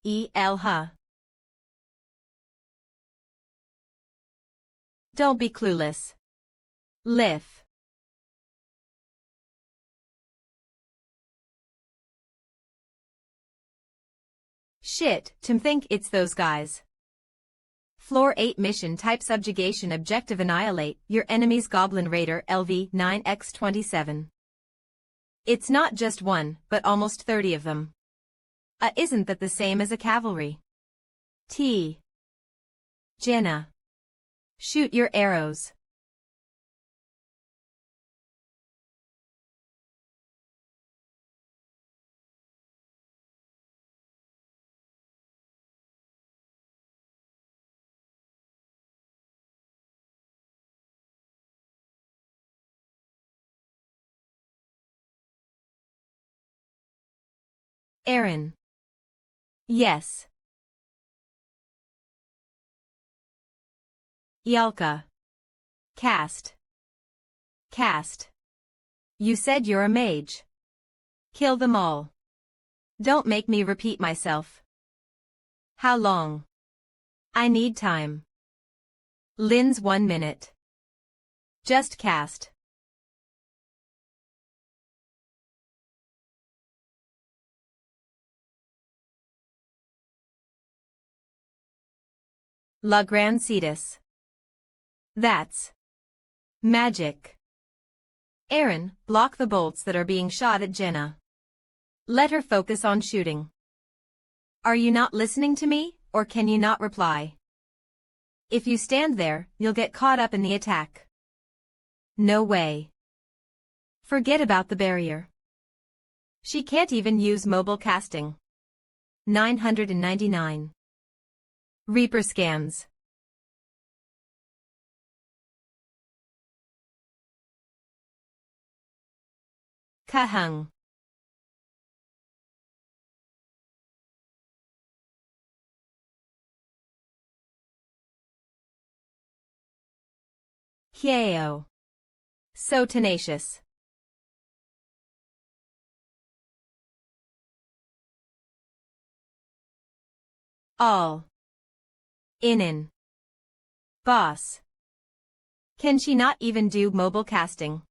Huh. Don't be clueless. Lift. Shit, to think it's those guys. Floor 8 mission type subjugation objective annihilate your enemy's goblin raider LV 9x27. It's not just one, but almost 30 of them. Isn't that the same as a cavalry? Jenna. Shoot your arrows. Aaron. Yes. Yalka. Cast. You said you're a mage. Kill them all. Don't make me repeat myself. How long? I need time. Lynn's 1 minute. Just cast. La Grande Cetus. That's magic. Aaron, block the bolts that are being shot at Jenna. Let her focus on shooting. Are you not listening to me, or can you not reply? If you stand there, you'll get caught up in the attack. No way. Forget about the barrier. She can't even use mobile casting. 999. Reaper scans. Kahung. Hyeo. So tenacious. All. In. Boss. Can she not even do mobile casting?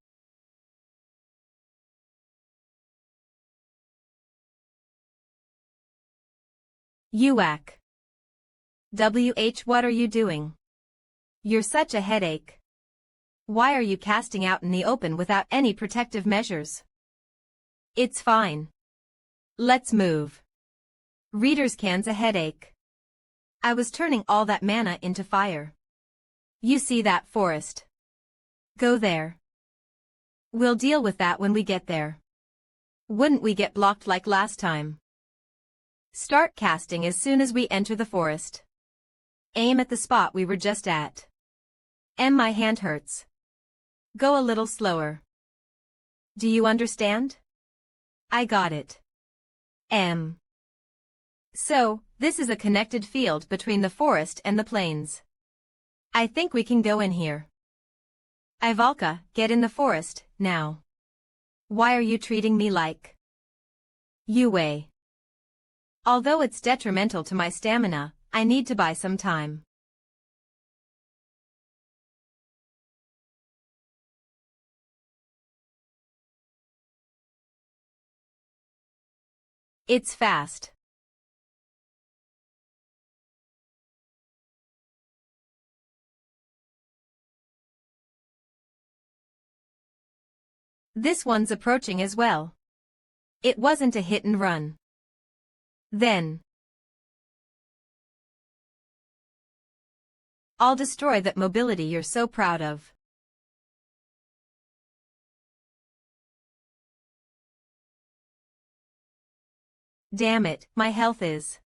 UAC. What are you doing? You're such a headache. Why are you casting out in the open without any protective measures? It's fine. Let's move. Reader's can's a headache. I was turning all that mana into fire. You see that forest? Go there. We'll deal with that when we get there. Wouldn't we get blocked like last time? Start casting as soon as we enter the forest. Aim at the spot we were just at. My hand hurts. Go a little slower. Do you understand? I got it. So, this is a connected field between the forest and the plains. I think we can go in here. Ivalka, get in the forest, now. Why are you treating me like Yue? Although it's detrimental to my stamina, I need to buy some time. It's fast. This one's approaching as well. It wasn't a hit and run. Then I'll destroy that mobility you're so proud of. Damn it, my health is.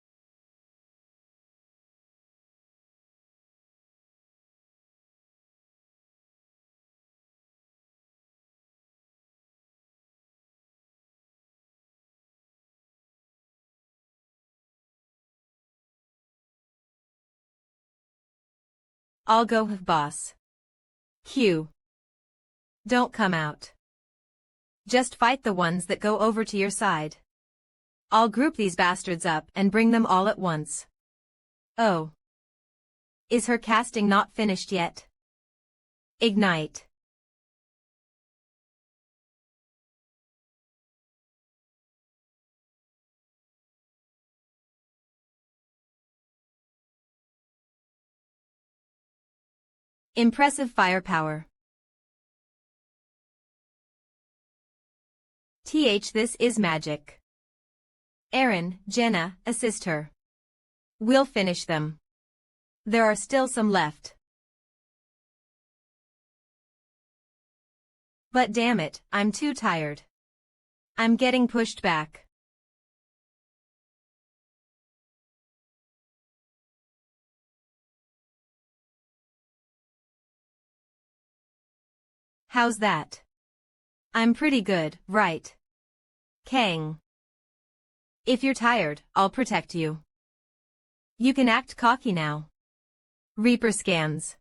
I'll go with boss. Q. Don't come out. Just fight the ones that go over to your side. I'll group these bastards up and bring them all at once. Oh. Is her casting not finished yet? Ignite. Impressive firepower. This is magic. Aaron, Jenna, assist her. We'll finish them. There are still some left. But damn it, I'm too tired. I'm getting pushed back. How's that? I'm pretty good, right? Kang. If you're tired, I'll protect you. You can act cocky now. Reaper scans.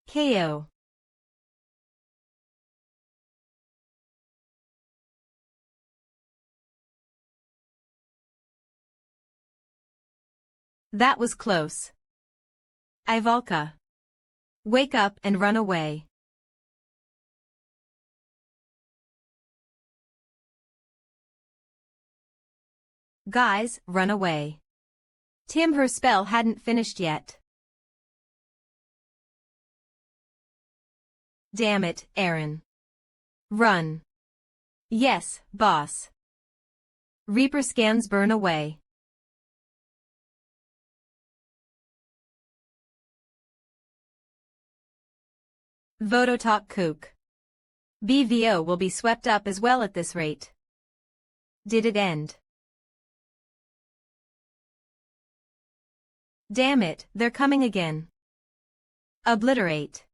KO. That was close. Ivalka. Wake up and run away. Guys, run away. Tim, her spell hadn't finished yet. Damn it, Aaron. Run. Yes, boss. Reaper scans burn away. Vodotalk kook. BVO will be swept up as well at this rate. Did it end? Damn it, they're coming again. Obliterate.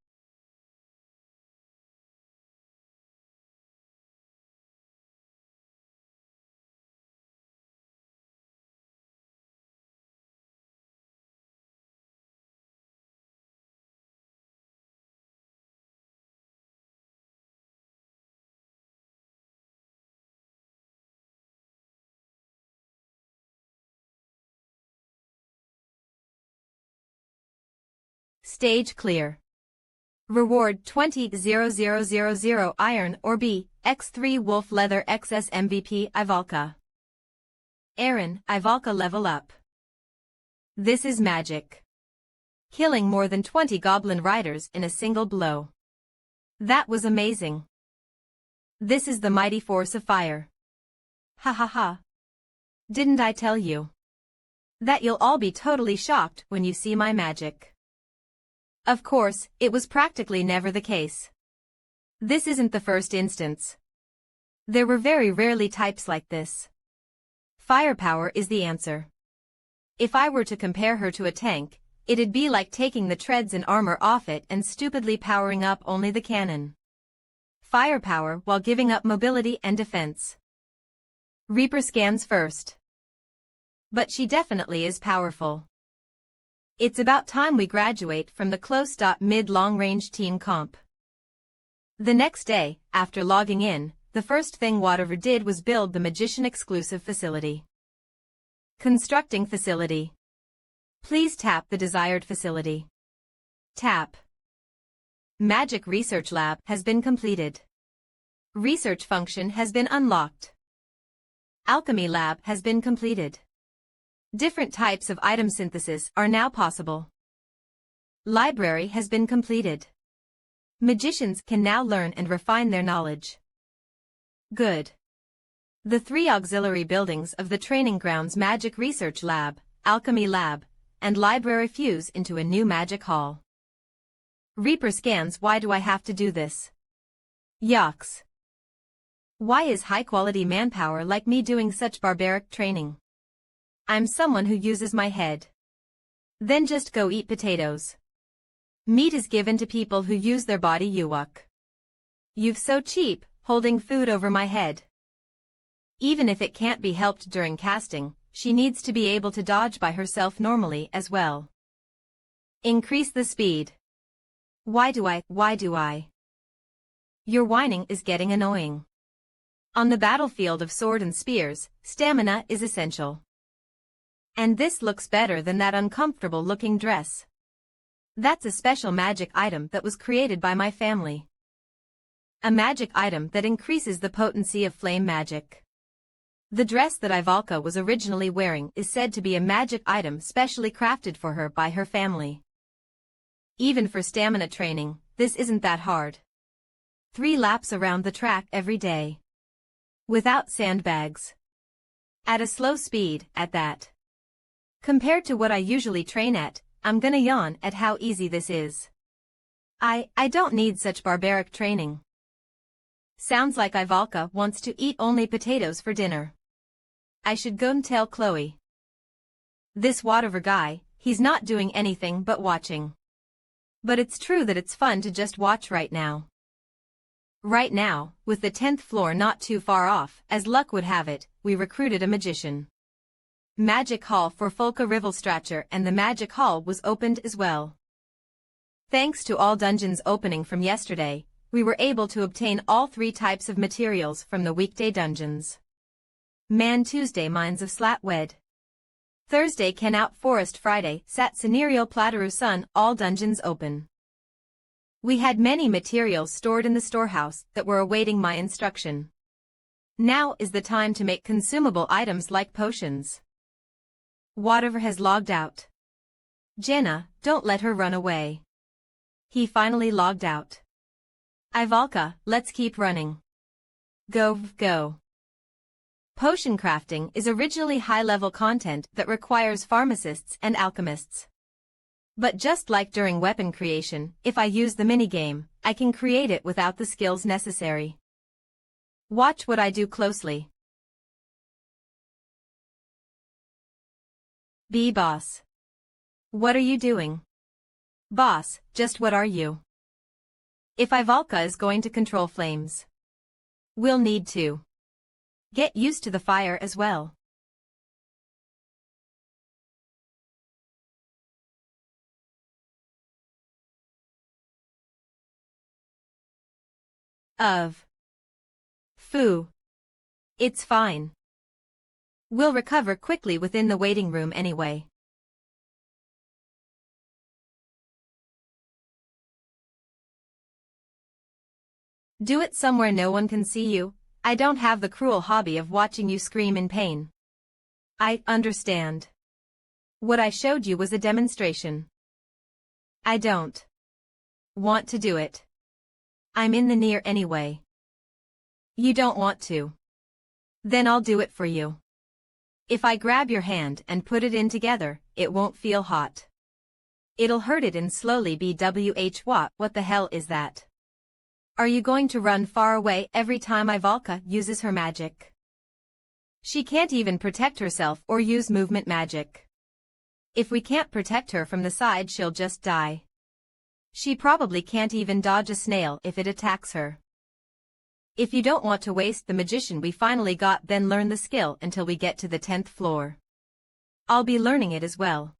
Stage clear. Reward 20,000 iron or B, X3 Wolf Leather XS MVP Ivalka. Aaron, Ivalka level up. This is magic. Killing more than 20 goblin riders in a single blow. That was amazing. This is the mighty force of fire. Ha ha ha. Didn't I tell you? That you'll all be totally shocked when you see my magic. Of course, it was practically never the case. This isn't the first instance. There were very rarely types like this. Firepower is the answer. If I were to compare her to a tank, it'd be like taking the treads and armor off it and stupidly powering up only the cannon. Firepower while giving up mobility and defense. Reaper scans first. But she definitely is powerful. It's about time we graduate from the close mid-long-range team comp. The next day, after logging in, the first thing Whatever did was build the Magician-exclusive facility. Constructing facility. Please tap the desired facility. Tap. Magic Research Lab has been completed. Research function has been unlocked. Alchemy Lab has been completed. Different types of item synthesis are now possible. Library has been completed. Magicians can now learn and refine their knowledge. Good. The 3 auxiliary buildings of the Training Grounds Magic Research Lab, Alchemy Lab, and Library fuse into a new magic hall. Reaper scans. Why do I have to do this? Yucks. Why is high-quality manpower like me doing such barbaric training? I'm someone who uses my head. Then just go eat potatoes. Meat is given to people who use their body. Yuck. You've so cheap, holding food over my head. Even if it can't be helped during casting, she needs to be able to dodge by herself normally as well. Increase the speed. Why do I? Your whining is getting annoying. On the battlefield of sword and spears, stamina is essential. And this looks better than that uncomfortable-looking dress. That's a special magic item that was created by my family. A magic item that increases the potency of flame magic. The dress that Ivalka was originally wearing is said to be a magic item specially crafted for her by her family. Even for stamina training, this isn't that hard. 3 laps around the track every day. Without sandbags. At a slow speed, at that. Compared to what I usually train at, I'm gonna yawn at how easy this is. I don't need such barbaric training. Sounds like Ivalka wants to eat only potatoes for dinner. I should go and tell Chloe. This Whatever guy, he's not doing anything but watching. But it's true that it's fun to just watch right now. Right now, with the 10th floor not too far off, as luck would have it, we recruited a magician. Magic Hall for Folka Rivelstracher, and the Magic Hall was opened as well. Thanks to all dungeons opening from yesterday, we were able to obtain all 3 types of materials from the weekday dungeons. Tuesday Mines of Slatwed. Thursday Ken Out Forest. Friday Sat Scenario Plateru Sun. All dungeons open. We had many materials stored in the storehouse that were awaiting my instruction. Now is the time to make consumable items like potions. Whatever has logged out. Jenna, don't let her run away. He finally logged out. Ivalka, let's keep running. Go. Potion crafting is originally high-level content that requires pharmacists and alchemists. But just like during weapon creation, if I use the minigame, I can create it without the skills necessary. Watch what I do closely. Boss. What are you doing? Boss, just what are you? If Ivalka is going to control flames, we'll need to get used to the fire as well. Foo. It's fine. We'll recover quickly within the waiting room anyway. Do it somewhere no one can see you. I don't have the cruel hobby of watching you scream in pain. I understand. What I showed you was a demonstration. I don't want to do it. I'm in the near anyway. You don't want to. Then I'll do it for you. If I grab your hand and put it in together, it won't feel hot. It'll hurt it and slowly what the hell is that? Are you going to run far away every time Ivalka uses her magic? She can't even protect herself or use movement magic. If we can't protect her from the side, she'll just die. She probably can't even dodge a snail if it attacks her. If you don't want to waste the magician we finally got, then learn the skill until we get to the 10th floor. I'll be learning it as well.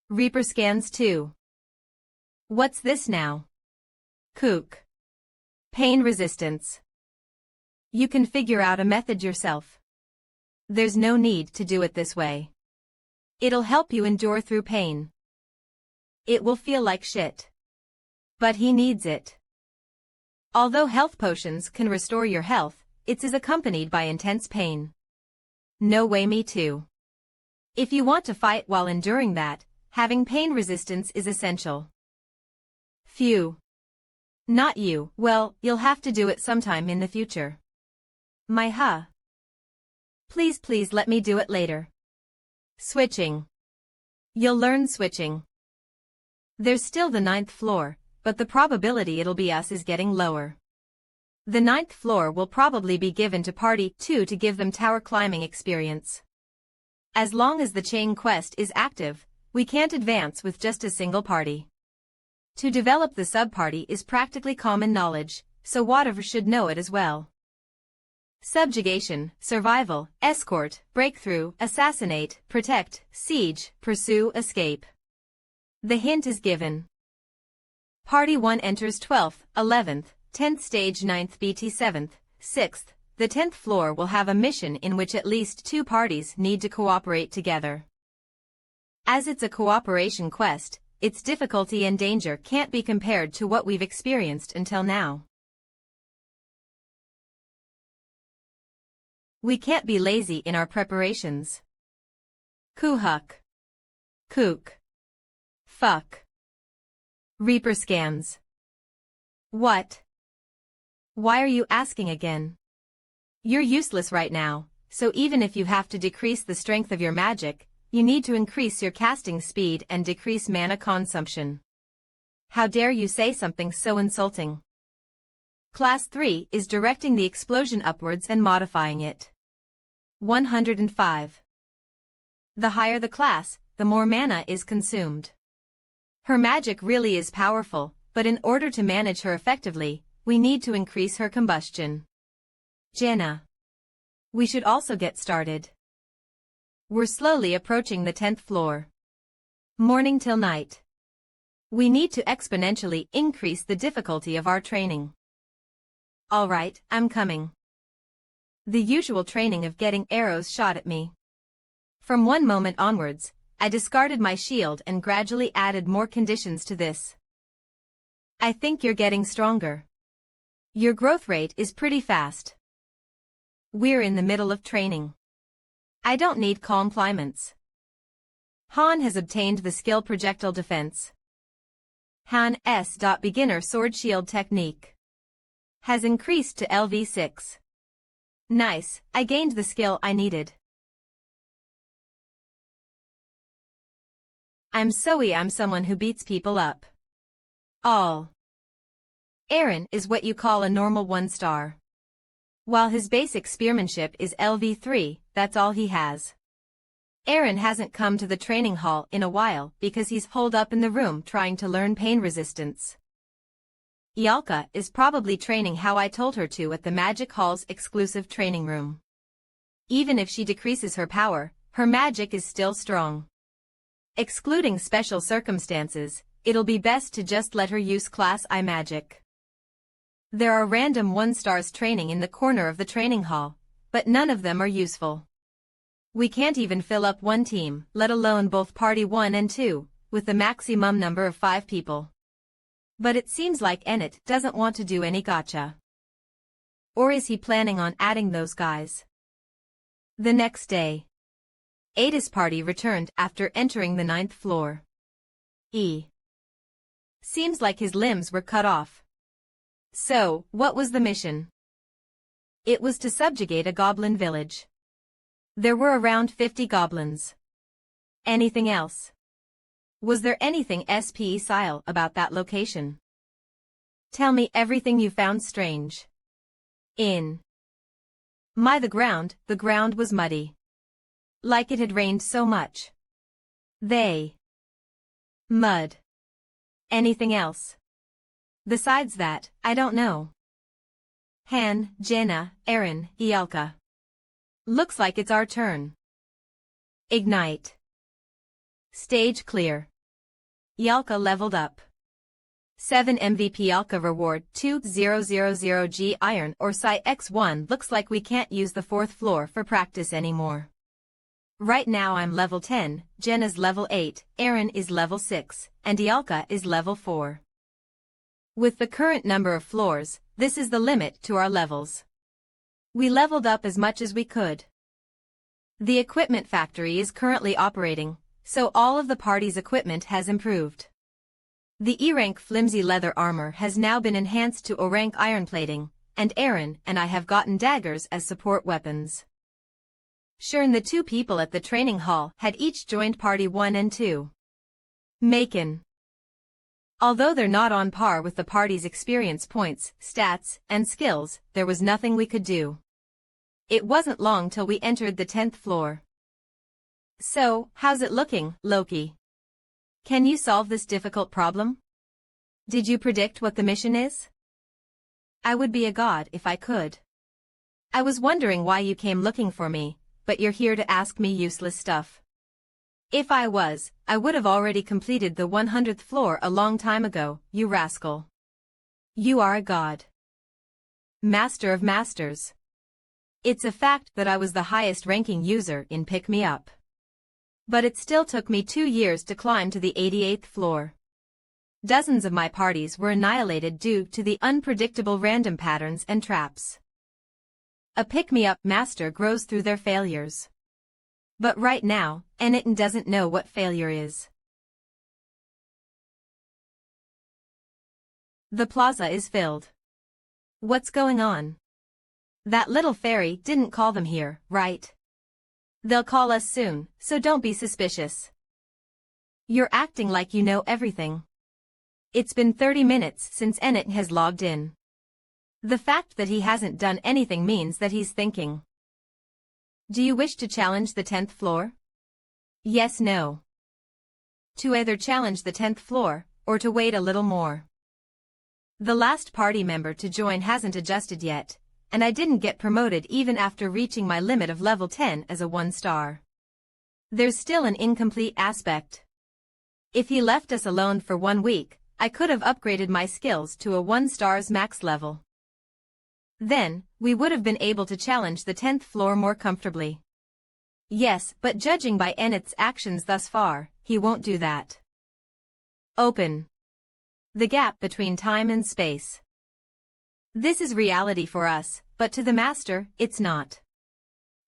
Reaper scans 2. What's this now? Kook. Pain resistance. You can figure out a method yourself. There's no need to do it this way. It'll help you endure through pain. It will feel like shit. But he needs it. Although health potions can restore your health, it is accompanied by intense pain. No way, me too. If you want to fight while enduring that, having pain resistance is essential. Phew. Not you. Well, you'll have to do it sometime in the future. MANHWA. Please let me do it later. Switching. You'll learn switching. There's still the 9th floor, but the probability it'll be us is getting lower. The 9th floor will probably be given to Party 2 to give them tower climbing experience. As long as the chain quest is active, we can't advance with just a single party. To develop the sub-party is practically common knowledge, so whatever should know it as well. Subjugation, survival, escort, breakthrough, assassinate, protect, siege, pursue, escape. The hint is given. Party 1 enters 12th, 11th, 10th stage, 9th BT, 7th, 6th. The 10th floor will have a mission in which at least 2 parties need to cooperate together. As it's a cooperation quest, its difficulty and danger can't be compared to what we've experienced until now. We can't be lazy in our preparations. Kuhuk. Kook. Fuck. Reaper scans. What? Why are you asking again? You're useless right now, so even if you have to decrease the strength of your magic, you need to increase your casting speed and decrease mana consumption. How dare you say something so insulting? Class 3 is directing the explosion upwards and modifying it. 105. The higher the class, the more mana is consumed. Her magic really is powerful, but in order to manage her effectively, we need to increase her combustion. Jenna. We should also get started. We're slowly approaching the 10th floor. Morning till night. We need to exponentially increase the difficulty of our training. All right, I'm coming. The usual training of getting arrows shot at me. From one moment onwards, I discarded my shield and gradually added more conditions to this. I think you're getting stronger. Your growth rate is pretty fast. We're in the middle of training. I don't need compliments. Han has obtained the skill projectile defense. Han's beginner sword shield technique has increased to LV6. Nice, I gained the skill I needed. I'm someone who beats people up. All. Eren is what you call a normal 1-star. While his basic spearmanship is LV3, that's all he has. Eren hasn't come to the training hall in a while because he's holed up in the room trying to learn pain resistance. Ialka is probably training how I told her to at the Magic Hall's exclusive training room. Even if she decreases her power, her magic is still strong. Excluding special circumstances, it'll be best to just let her use Class I magic. There are random 1-stars training in the corner of the training hall, but none of them are useful. We can't even fill up one team, let alone both Party 1 and 2, with the maximum number of 5 people. But it seems like Ennet doesn't want to do any gacha. Or is he planning on adding those guys? The next day, Ada's party returned after entering the 9th floor. Seems like his limbs were cut off. So, what was the mission? It was to subjugate a goblin village. There were around 50 goblins. Anything else? Was there anything special about that location? Tell me everything you found strange. The ground was muddy. Like it had rained so much. Mud. Anything else? Besides that, I don't know. Han, Jaina, Eren, Ialka. Looks like it's our turn. Ignite. Stage clear. Ialka leveled up. 7 MVP Ialka reward 2000G iron or Psi X1. Looks like we can't use the 4th floor for practice anymore. Right now I'm level 10, Jaina's level 8, Eren is level 6, and Ialka is level 4. With the current number of floors, this is the limit to our levels. We leveled up as much as we could. The equipment factory is currently operating, so all of the party's equipment has improved. The E-rank flimsy leather armor has now been enhanced to O-rank iron plating, and Eren and I have gotten daggers as support weapons. Shern, the 2 people at the training hall, had each joined Party 1 and 2. Macon. Although they're not on par with the party's experience points, stats, and skills, there was nothing we could do. It wasn't long till we entered the 10th floor. So, how's it looking, Loki? Can you solve this difficult problem? Did you predict what the mission is? I would be a god if I could. I was wondering why you came looking for me, but you're here to ask me useless stuff. If I was, I would have already completed the 100th floor a long time ago, you rascal. You are a god. Master of masters. It's a fact that I was the highest ranking user in Pick Me Up. But it still took me 2 years to climb to the 88th floor. Dozens of my parties were annihilated due to the unpredictable random patterns and traps. A pick-me-up master grows through their failures. But right now, Ennet doesn't know what failure is. The plaza is filled. What's going on? That little fairy didn't call them here, right? They'll call us soon, so don't be suspicious. You're acting like you know everything. It's been 30 minutes since Ennet has logged in. The fact that he hasn't done anything means that he's thinking. Do you wish to challenge the 10th floor? Yes, no. To either challenge the 10th floor, or to wait a little more. The last party member to join hasn't adjusted yet, and I didn't get promoted even after reaching my limit of level 10 as a 1-star. There's still an incomplete aspect. If he left us alone for 1 week, I could have upgraded my skills to a 1-star's max level. Then, we would have been able to challenge the 10th floor more comfortably. Yes, but judging by Ennet's actions thus far, he won't do that. Open. The gap between time and space. This is reality for us, but to the master, it's not.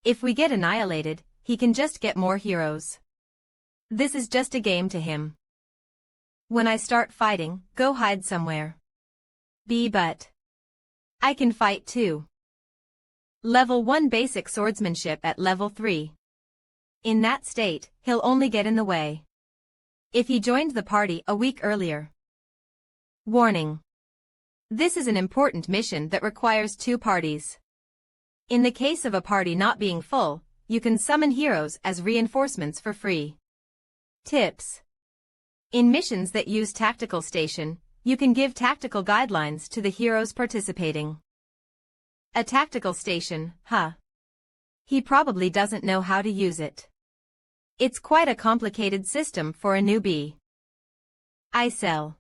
If we get annihilated, he can just get more heroes. This is just a game to him. When I start fighting, go hide somewhere. But I can fight too. Level 1 basic swordsmanship at level 3. In that state, he'll only get in the way. If he joined the party a week earlier. Warning. This is an important mission that requires 2 parties. In the case of a party not being full, you can summon heroes as reinforcements for free. Tips. In missions that use tactical station, you can give tactical guidelines to the heroes participating. A tactical station, huh? He probably doesn't know how to use it. It's quite a complicated system for a newbie. I sell.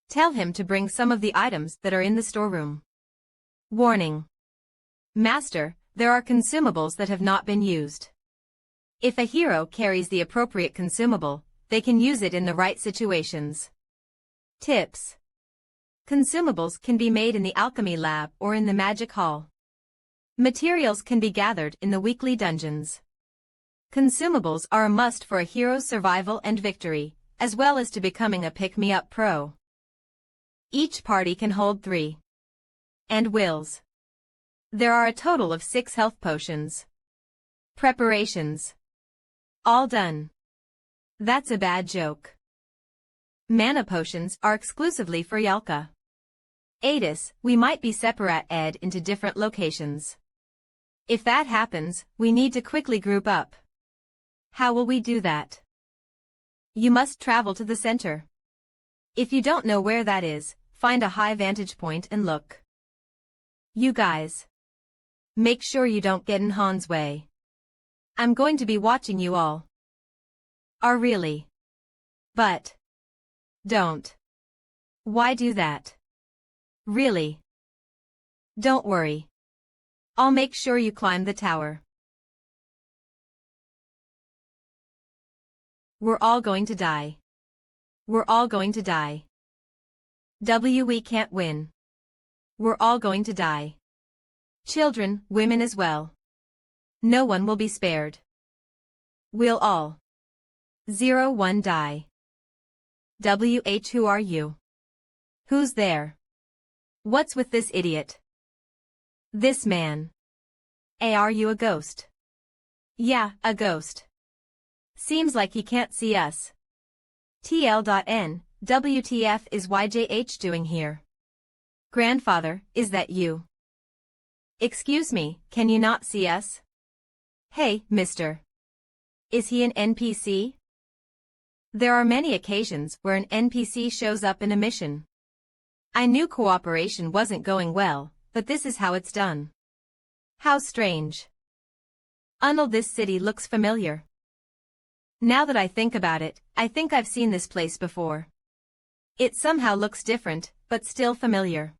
Tell him to bring some of the items that are in the storeroom. Warning. Master, there are consumables that have not been used. If a hero carries the appropriate consumable, they can use it in the right situations. Tips. Consumables can be made in the alchemy lab or in the magic hall. Materials can be gathered in the weekly dungeons. Consumables are a must for a hero's survival and victory, as well as to becoming a pick-me-up pro. Each party can hold 3. And wills. There are a total of 6 health potions. Preparations. All done. That's a bad joke. Mana potions are exclusively for Yelka. Adis, we might be separate Ed into different locations. If that happens, we need to quickly group up. How will we do that? You must travel to the center. If you don't know where that is, find a high vantage point and look. You guys. Make sure you don't get in Han's way. I'm going to be watching you all. Are really? But. Don't. Why do that? Really? Don't worry. I'll make sure you climb the tower. We're all going to die. We're all going to die. We can't win. We're all going to die. Children, women as well. No one will be spared. We'll all. 01 die. Who are you? Who's there? What's with this idiot? This man. Are you a ghost? Yeah, a ghost. Seems like he can't see us. TL.N, WTF is YJH doing here? Grandfather, is that you? Excuse me, can you not see us? Hey, mister. Is he an NPC? There are many occasions where an NPC shows up in a mission. I knew cooperation wasn't going well, but this is how it's done. How strange. This city looks familiar. Now that I think about it, I think I've seen this place before. It somehow looks different, but still familiar.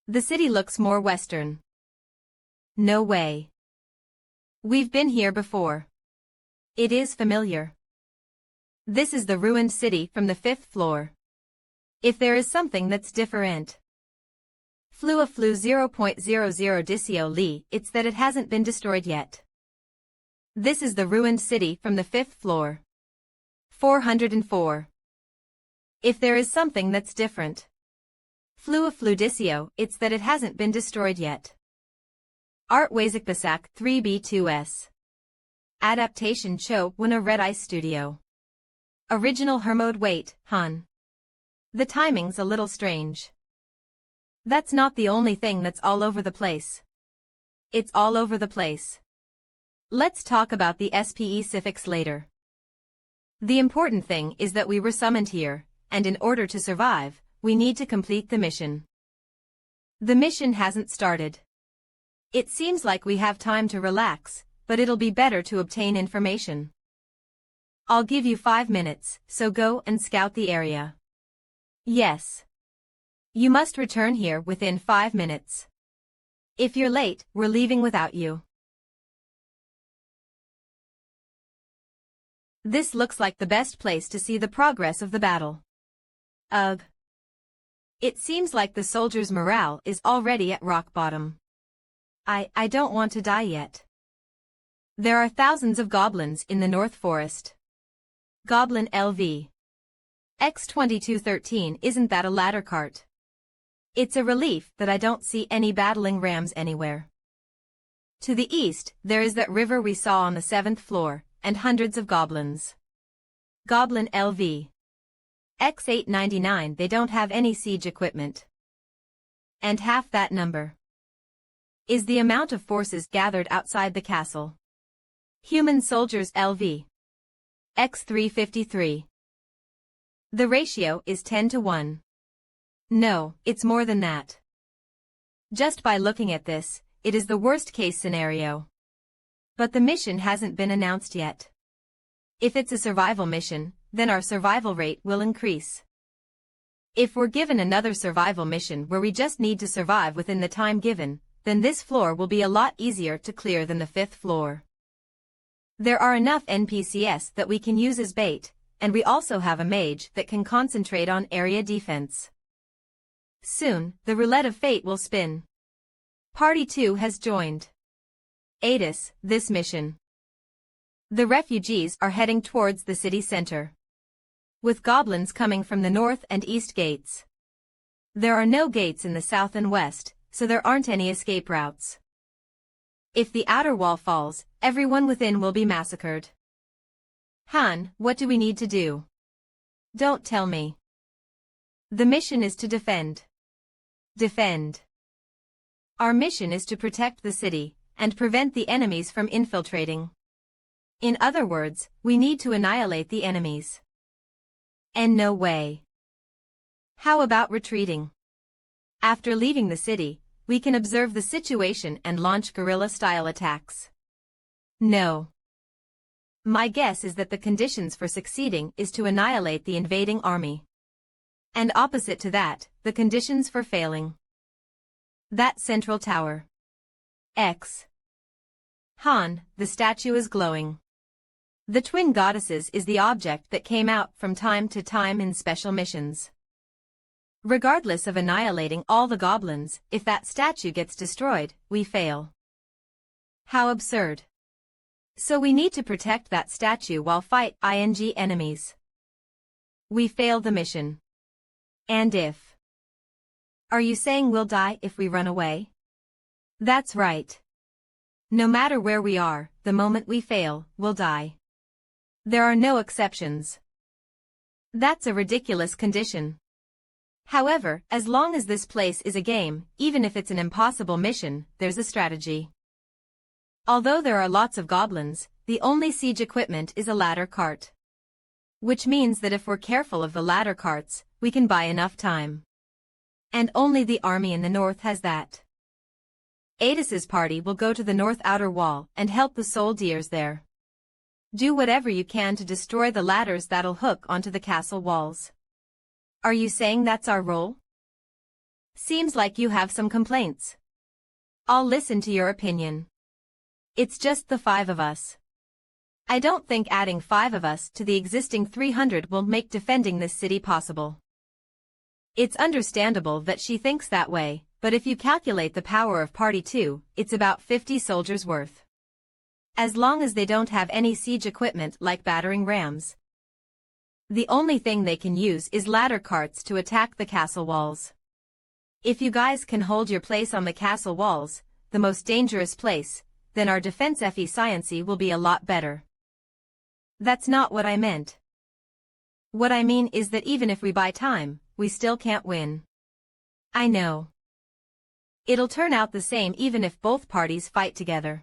The city looks more western. No way. We've been here before. It is familiar. This is the ruined city from the 5th floor. If there is something that's different. Flu 0.00 Dicio Li, it's that it hasn't been destroyed yet. This is the ruined city from the 5th floor. 404. If there is something that's different. Flu Dicio, it's that it hasn't been destroyed yet. Art Wazikbasak 3B2S. Adaptation Cho Wuna Red Ice Studio. Original Hermode Wait, hun. The timing's a little strange. That's not the only thing that's all over the place. It's all over the place. Let's talk about the SPE suffix later. The important thing is that we were summoned here, and in order to survive, we need to complete the mission. The mission hasn't started. It seems like we have time to relax, but it'll be better to obtain information. I'll give you 5 minutes, so go and scout the area. Yes. You must return here within 5 minutes. If you're late, we're leaving without you. This looks like the best place to see the progress of the battle. Ugh. It seems like the soldiers' morale is already at rock bottom. I don't want to die yet. There are thousands of goblins in the North Forest. Goblin LV. X2213, isn't that a ladder cart? It's a relief that I don't see any battling rams anywhere. To the east, there is that river we saw on the 7th floor, and hundreds of goblins. Goblin LV. X899, they don't have any siege equipment. And half that number is the amount of forces gathered outside the castle. Human soldiers LV. X353. The ratio is 10 to 1. No, it's more than that. Just by looking at this, it is the worst-case scenario. But the mission hasn't been announced yet. If it's a survival mission, then our survival rate will increase. If we're given another survival mission where we just need to survive within the time given, then this floor will be a lot easier to clear than the 5th floor. There are enough NPCs that we can use as bait, and we also have a mage that can concentrate on area defense. Soon, the roulette of fate will spin. Party 2 has joined. ATIS, this mission. The refugees are heading towards the city center, with goblins coming from the north and east gates. There are no gates in the south and west, so there aren't any escape routes. If the outer wall falls, everyone within will be massacred. Han, what do we need to do? Don't tell me. The mission is to defend. Defend. Our mission is to protect the city, and prevent the enemies from infiltrating. In other words, we need to annihilate the enemies. And no way. How about retreating? After leaving the city, we can observe the situation and launch guerrilla-style attacks. No. My guess is that the conditions for succeeding is to annihilate the invading army. And opposite to that, the conditions for failing. That central tower. X. Han, the statue is glowing. The twin goddesses is the object that came out from time to time in special missions. Regardless of annihilating all the goblins, if that statue gets destroyed, we fail. How absurd. So we need to protect that statue while fight enemies. We failed the mission. And if. Are you saying we'll die if we run away? That's right. No matter where we are, the moment we fail, we'll die. There are no exceptions. That's a ridiculous condition. However, as long as this place is a game, even if it's an impossible mission, there's a strategy. Although there are lots of goblins, the only siege equipment is a ladder cart. Which means that if we're careful of the ladder carts, we can buy enough time. And only the army in the north has that. ATIS's party will go to the north outer wall and help the soldiers there. Do whatever you can to destroy the ladders that'll hook onto the castle walls. Are you saying that's our role? Seems like you have some complaints. I'll listen to your opinion. It's just the 5 of us. I don't think adding 5 of us to the existing 300 will make defending this city possible. It's understandable that she thinks that way, but if you calculate the power of Party 2, it's about 50 soldiers worth. As long as they don't have any siege equipment like battering rams. The only thing they can use is ladder carts to attack the castle walls. If you guys can hold your place on the castle walls, the most dangerous place, then our defense efficiency will be a lot better. That's not what I meant. What I mean is that even if we buy time, we still can't win. I know. It'll turn out the same even if both parties fight together.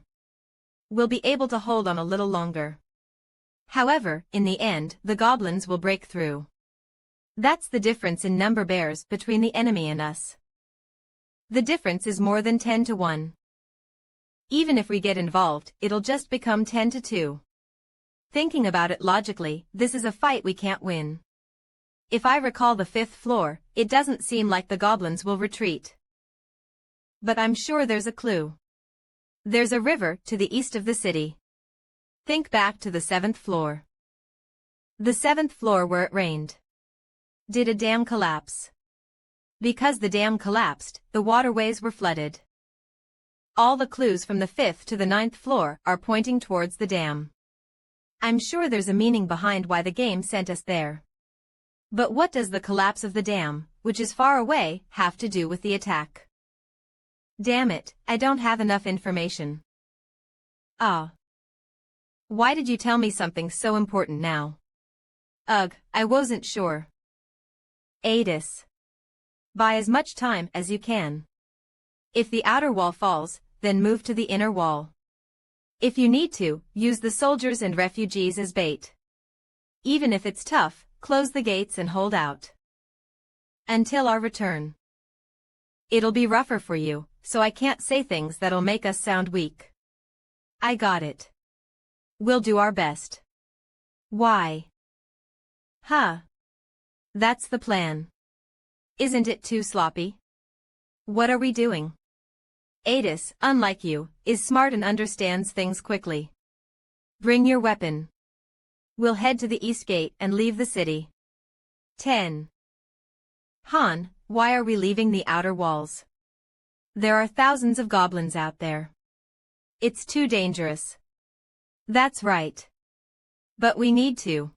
We'll be able to hold on a little longer. However, in the end, the goblins will break through. That's the difference in number bears between the enemy and us. The difference is more than 10 to 1. Even if we get involved, it'll just become 10 to 2. Thinking about it logically, this is a fight we can't win. If I recall the 5th floor, it doesn't seem like the goblins will retreat. But I'm sure there's a clue. There's a river to the east of the city. Think back to the 7th floor. The 7th floor where it rained. Did a dam collapse? Because the dam collapsed, the waterways were flooded. All the clues from the 5th to the 9th floor are pointing towards the dam. I'm sure there's a meaning behind why the game sent us there. But what does the collapse of the dam, which is far away, have to do with the attack? Damn it, I don't have enough information. Ah. Why did you tell me something so important now? Ugh, I wasn't sure. Adis. Buy as much time as you can. If the outer wall falls, then move to the inner wall. If you need to, use the soldiers and refugees as bait. Even if it's tough, close the gates and hold out. Until our return. It'll be rougher for you, so I can't say things that'll make us sound weak. I got it. We'll do our best. Why? Huh. That's the plan. Isn't it too sloppy? What are we doing? Adis, unlike you, is smart and understands things quickly. Bring your weapon. We'll head to the east gate and leave the city. 10. Han, why are we leaving the outer walls? There are thousands of goblins out there. It's too dangerous. That's right. But we need to.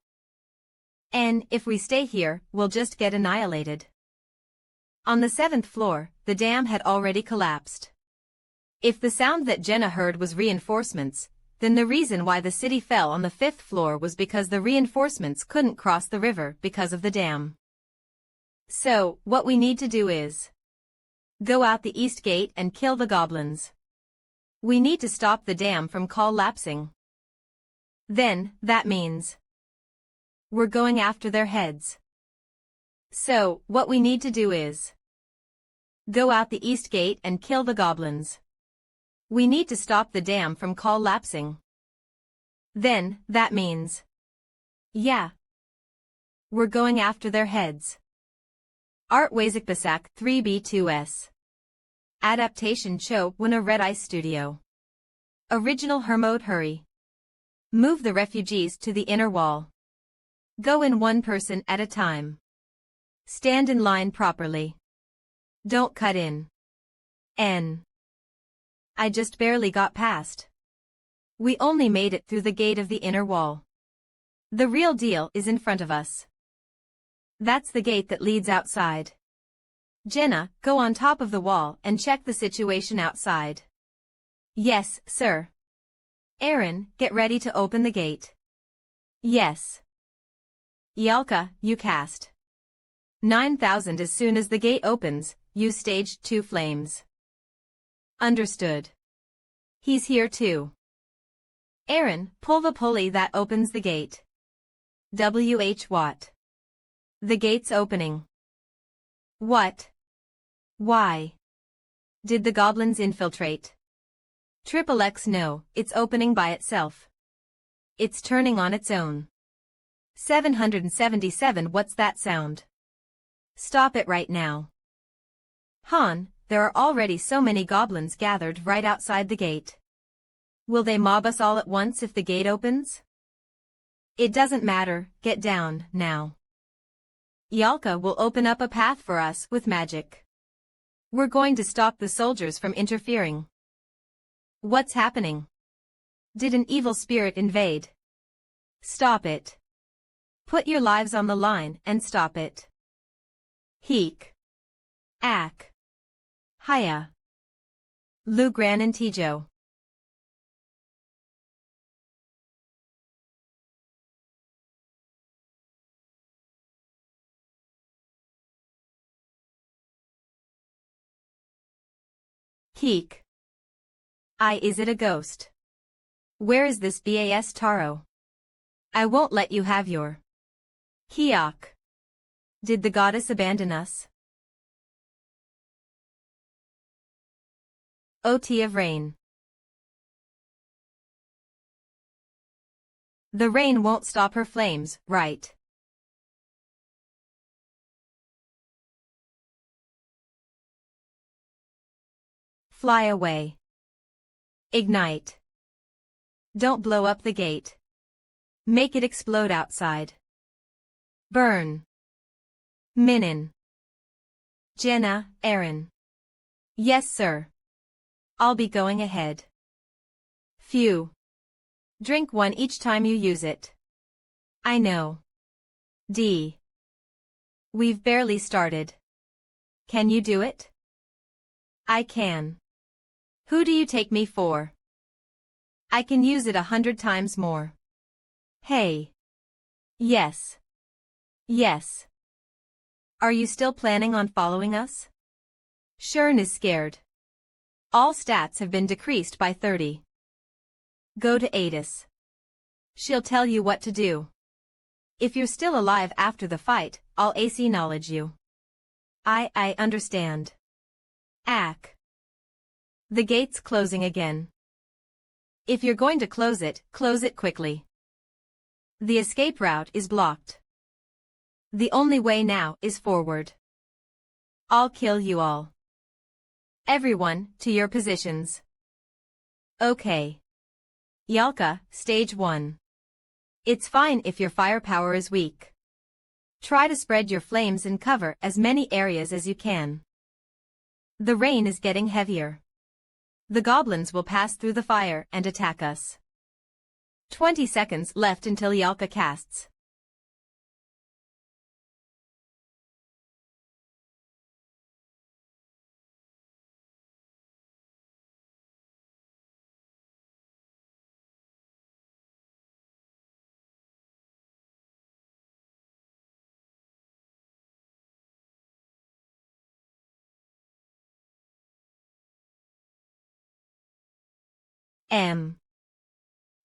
And if we stay here, we'll just get annihilated. On the 7th floor, the dam had already collapsed. If the sound that Jenna heard was reinforcements, then the reason why the city fell on the 5th floor was because the reinforcements couldn't cross the river because of the dam. So, what we need to do is go out the east gate and kill the goblins. We need to stop the dam from collapsing. Then, that means we're going after their heads. So, what we need to do is go out the east gate and kill the goblins. We need to stop the dam from collapsing. Then, that means yeah. We're going after their heads. Art Wazikbasak 3B2S. Adaptation Cho Wuna Red Eye Studio. Original Hermode Hurry. Move the refugees to the inner wall. Go in one person at a time. Stand in line properly. Don't cut in. N. I just barely got past. We only made it through the gate of the inner wall. The real deal is in front of us. That's the gate that leads outside. Jenna, go on top of the wall and check the situation outside. Yes, sir. Aaron, get ready to open the gate. Yes. Yelka, you cast 9,000 as soon as the gate opens, you staged 2 flames. Understood. He's here too. Aaron, pull the pulley that opens the gate. W.H. Watt. The gate's opening. What? Why? Did the goblins infiltrate? XXX no, it's opening by itself. It's turning on its own. 777 What's that sound? Stop it right now. Han, there are already so many goblins gathered right outside the gate. Will they mob us all at once if the gate opens? It doesn't matter, get down, now. Yalka will open up a path for us with magic. We're going to stop the soldiers from interfering. What's happening? Did an evil spirit invade? Stop it. Put your lives on the line and stop it. Heek. Ak. Haya. Lugran and Tijo. Heek. Is it a ghost? Where is this BAS Taro? I won't let you have your Hiak. Did the goddess abandon us? OT of rain. The rain won't stop her flames, right? Fly away. Ignite. Don't blow up the gate. Make it explode outside. Burn. Minin. Jenna, Aaron. Yes, sir. I'll be going ahead. Phew. Drink one each time you use it. I know. D. We've barely started. Can you do it? I can. Who do you take me for? I can use it 100 times more. Hey. Yes. Yes. Are you still planning on following us? Shern is scared. All stats have been decreased by 30. Go to Adis. She'll tell you what to do. If you're still alive after the fight, I'll acknowledge you. I understand. Ack. The gate's closing again. If you're going to close it quickly. The escape route is blocked. The only way now is forward. I'll kill you all. Everyone, to your positions. Okay. Yalka, Stage 1. It's fine if your firepower is weak. Try to spread your flames and cover as many areas as you can. The rain is getting heavier. The goblins will pass through the fire and attack us. 20 seconds left until Yalka casts.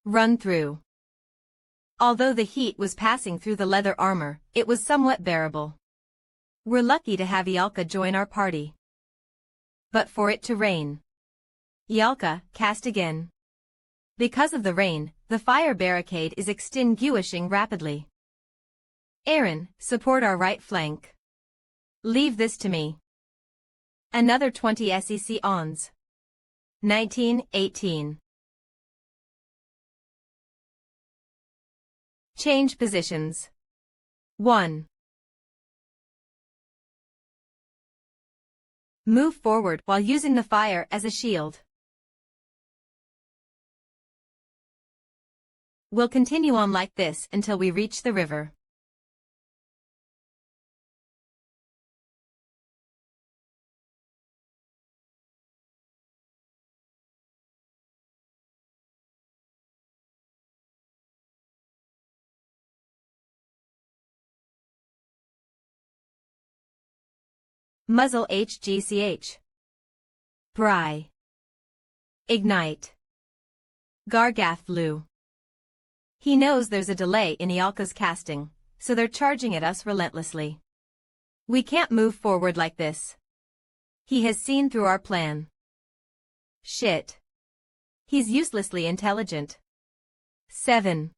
Run through. Although the heat was passing through the leather armor, it was somewhat bearable. We're lucky to have Yalka join our party. But for it to rain. Yalka, cast again. Because of the rain, the fire barricade is extinguishing rapidly. Aaron, support our right flank. Leave this to me. Another 20 SEC ons. 19, 18. Change positions. 1. Move forward while using the fire as a shield. We'll continue on like this until we reach the river. Muzzle HGCH. Bry. Ignite. Gargath flew. He knows there's a delay in Ialka's casting, so they're charging at us relentlessly. We can't move forward like this. He has seen through our plan. Shit. He's uselessly intelligent. 7.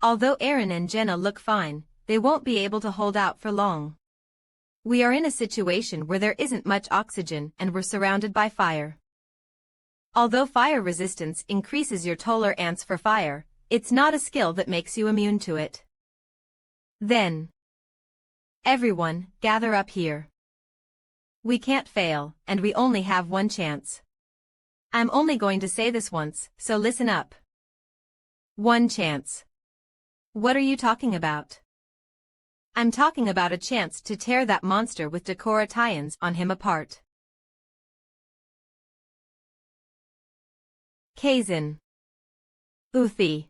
Although Aaron and Jenna look fine, they won't be able to hold out for long. We are in a situation where there isn't much oxygen and we're surrounded by fire. Although fire resistance increases your tolerance for fire, it's not a skill that makes you immune to it. Then. Everyone, gather up here. We can't fail, and we only have one chance. I'm only going to say this once, so listen up. One chance. What are you talking about? I'm talking about a chance to tear that monster with Decora tie-ins on him apart. Kazin. Uthi.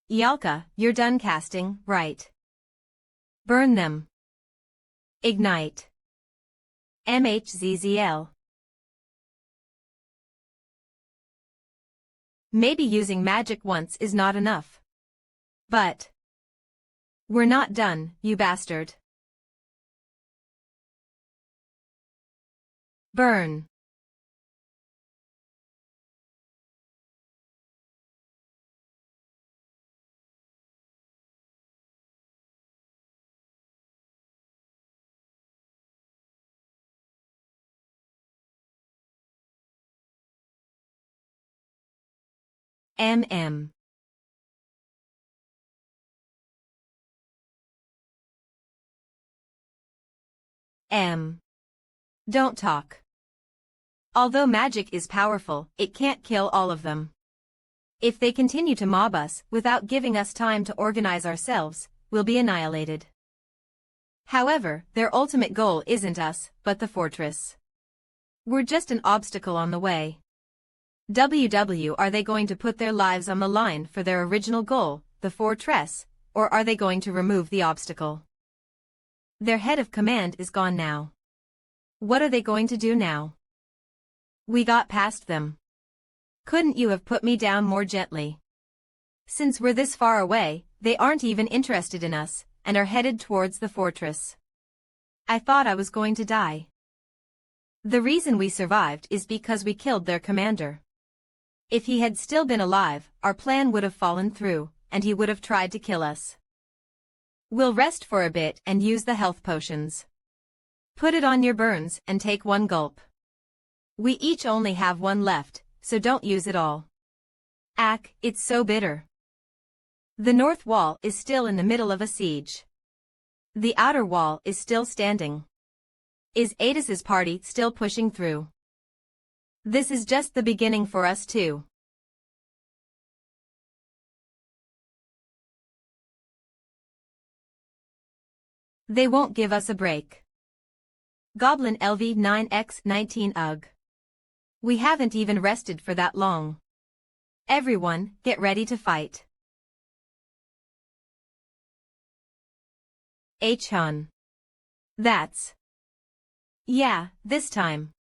Yalka, you're done casting, right? Burn them. Ignite. MHZZL. Maybe using magic once is not enough. But we're not done, you bastard. Burn. M. Don't talk. Although magic is powerful, it can't kill all of them. If they continue to mob us without giving us time to organize ourselves, we'll be annihilated. However, their ultimate goal isn't us, but the fortress. We're just an obstacle on the way. Are they going to put their lives on the line for their original goal, the fortress, or are they going to remove the obstacle? Their head of command is gone now. What are they going to do now? We got past them. Couldn't you have put me down more gently? Since we're this far away, they aren't even interested in us, and are headed towards the fortress. I thought I was going to die. The reason we survived is because we killed their commander. If he had still been alive, our plan would have fallen through, and he would have tried to kill us. We'll rest for a bit and use the health potions. Put it on your burns and take one gulp. We each only have one left, so don't use it all. It's so bitter. The north wall is still in the middle of a siege. The outer wall is still standing. Is Adas's party still pushing through? This is just the beginning for us too. They won't give us a break. Goblin LV 9x19 Ugh. We haven't even rested for that long. Everyone, get ready to fight. Hun. That's... Yeah, this time.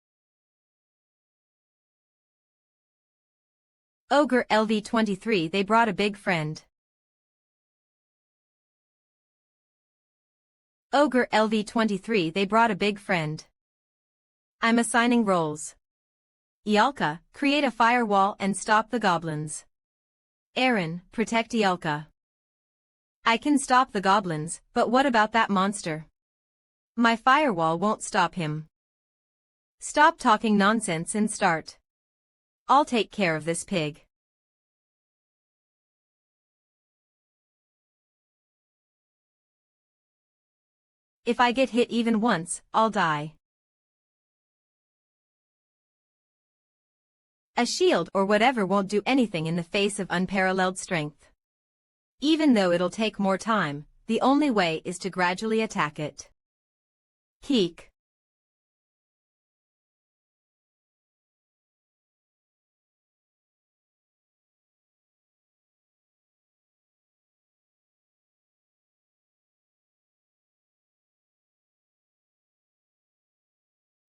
Ogre LV 23 They brought a big friend. Ogre LV 23 They brought a big friend. I'm assigning roles. Ialka, create a firewall and stop the goblins. Aaron, protect Ialka. I can stop the goblins, but what about that monster? My firewall won't stop him. Stop talking nonsense and start. I'll take care of this pig. If I get hit even once, I'll die. A shield or whatever won't do anything in the face of unparalleled strength. Even though it'll take more time, the only way is to gradually attack it. Keek.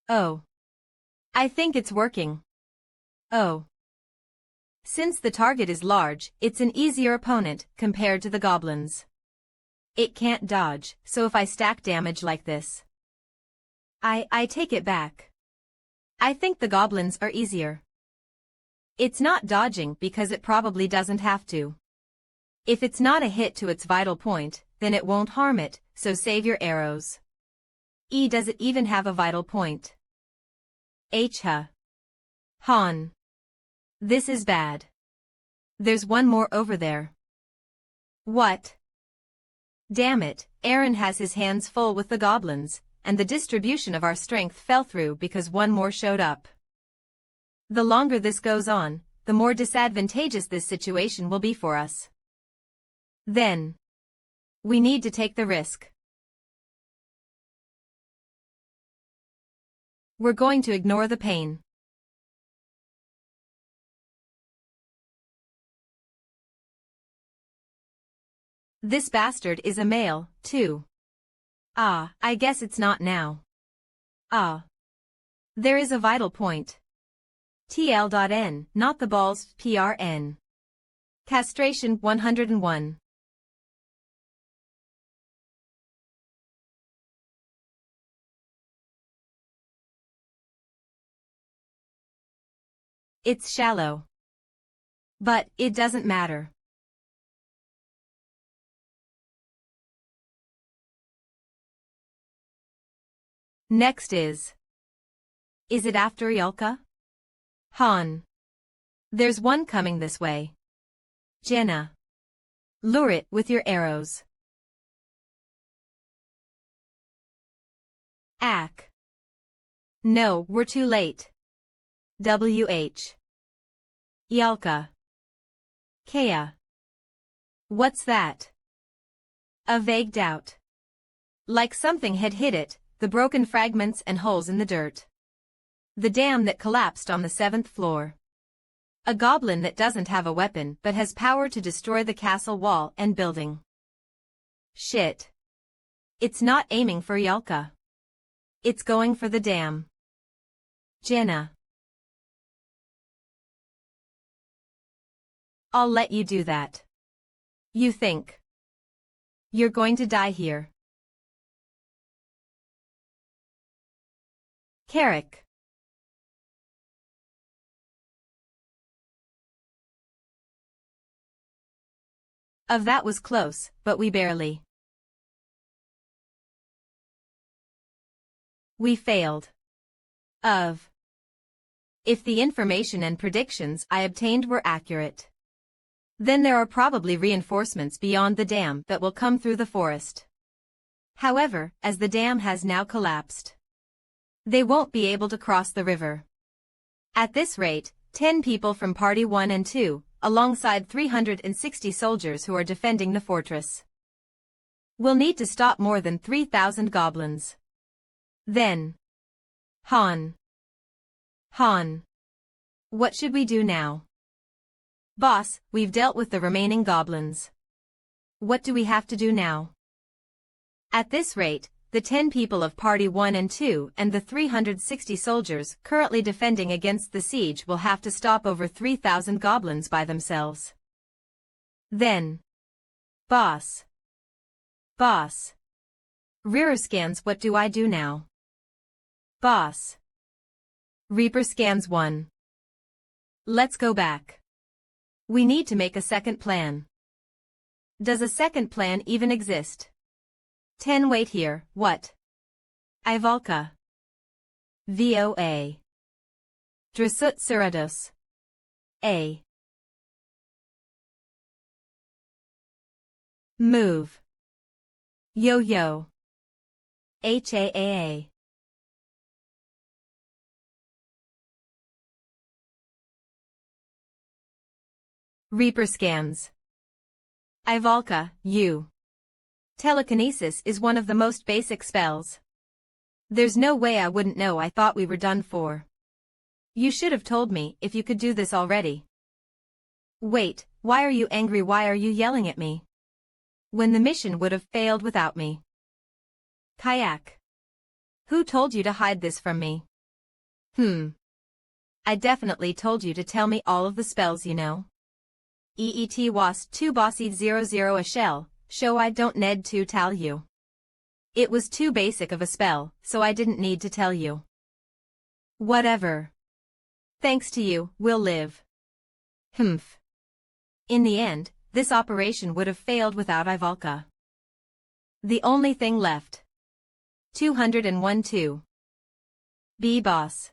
Oh. I think it's working. Oh. Since the target is large, it's an easier opponent compared to the goblins. It can't dodge, so if I stack damage like this. I take it back. I think the goblins are easier. It's not dodging because it probably doesn't have to. If it's not a hit to its vital point, then it won't harm it, so save your arrows. Does it even have a vital point? Han. This is bad. There's one more over there. What? Damn it, Aaron has his hands full with the goblins, and the distribution of our strength fell through because one more showed up. The longer this goes on, the more disadvantageous this situation will be for us. Then, we need to take the risk. We're going to ignore the pain. This bastard is a male, too. I guess it's not now. There is a vital point. TL.N, not the balls, PRN. Castration 101. It's shallow. But it doesn't matter. Next is it after Ialka? Han. There's one coming this way. Jenna. Lure it with your arrows. Ack. No, we're too late. WH. Yalka. Kea. What's that? A vague doubt. Like something had hit it, the broken fragments and holes in the dirt. The dam that collapsed on the 7th floor. A goblin that doesn't have a weapon but has power to destroy the castle wall and building. Shit. It's not aiming for Yalka. It's going for the dam. Jenna. I'll let you do that. You think you're going to die here? Carrick. Of that was close, but we barely. We failed. Of. If the information and predictions I obtained were accurate, then there are probably reinforcements beyond the dam that will come through the forest. However, as the dam has now collapsed, they won't be able to cross the river. At this rate, 10 people from Party 1 and 2, alongside 360 soldiers who are defending the fortress, will need to stop more than 3,000 goblins. Then. Han. What should we do now? Boss, we've dealt with the remaining goblins. What do we have to do now? At this rate, the 10 people of Party 1 and 2 and the 360 soldiers currently defending against the siege will have to stop over 3,000 goblins by themselves. Then. Boss. Rearer scans, what do I do now? Boss. Reaper scans 1. Let's go back. We need to make a second plan. Does a second plan even exist? 10 wait here, what? Ivalka. VOA. Drasut Surados. A. Move. Yo. HAAA. Reaper scans. Ivalka, you. Telekinesis is one of the most basic spells. There's no way I wouldn't know. I thought we were done for. You should have told me if you could do this already. Wait, why are you angry? Why are you yelling at me? When the mission would have failed without me. Kayak. Who told you to hide this from me? I definitely told you to tell me all of the spells you know. EET was 2 bossy 00 a shell, show I don't need to tell you. It was too basic of a spell, so I didn't need to tell you. Whatever. Thanks to you, we'll live. In the end, this operation would have failed without Ivalka. The only thing left. 201-2. B boss.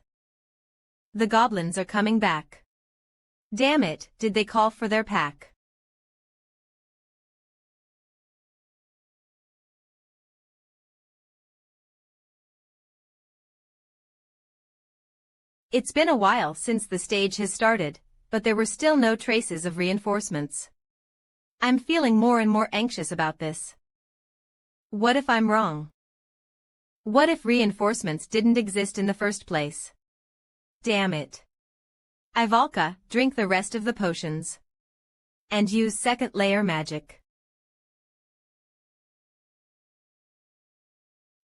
The goblins are coming back. Damn it, did they call for their pack? It's been a while since the stage has started, but there were still no traces of reinforcements. I'm feeling more and more anxious about this. What if I'm wrong? What if reinforcements didn't exist in the first place? Damn it. Ivalka, drink the rest of the potions. And use second layer magic.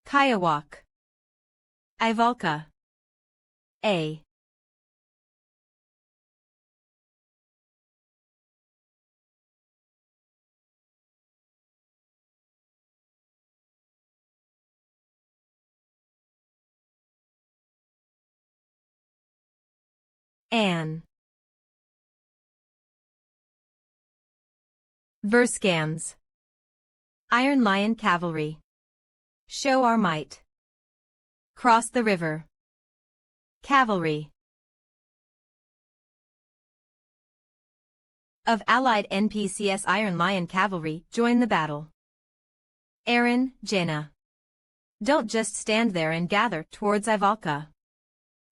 Kayawak. Ivalka. A. Anne. Verscans. Iron Lion Cavalry. Show our might. Cross the river. Cavalry. of allied NPCS Iron Lion Cavalry join the battle. Aaron, Jaina. Don't just stand there and gather towards Ivalka.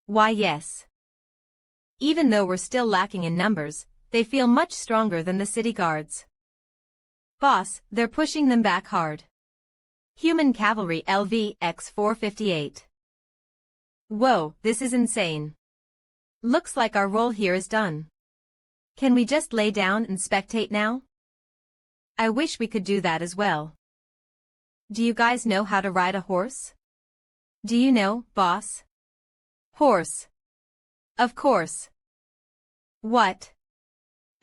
Why yes. Even though we're still lacking in numbers, they feel much stronger than the city guards. Boss, they're pushing them back hard. Human Cavalry LV X 458. Whoa, this is insane. Looks like our role here is done. Can we just lay down and spectate now? I wish we could do that as well. Do you guys know how to ride a horse? Do you know, boss? Horse. Of course. What?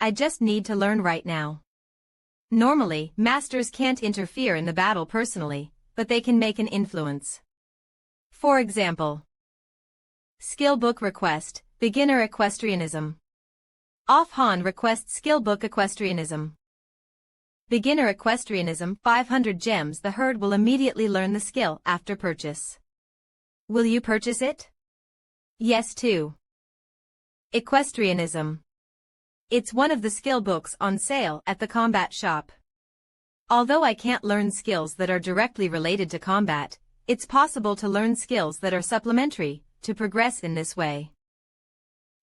I just need to learn right now. Normally, masters can't interfere in the battle personally, but they can make an influence. For example. Skill book request, beginner equestrianism. Off-Han requests skill book equestrianism. Beginner equestrianism 500 gems. The herd will immediately learn the skill after purchase. Will you purchase it? Yes too. Equestrianism. It's one of the skill books on sale at the combat shop. Although I can't learn skills that are directly related to combat, it's possible to learn skills that are supplementary to progress in this way.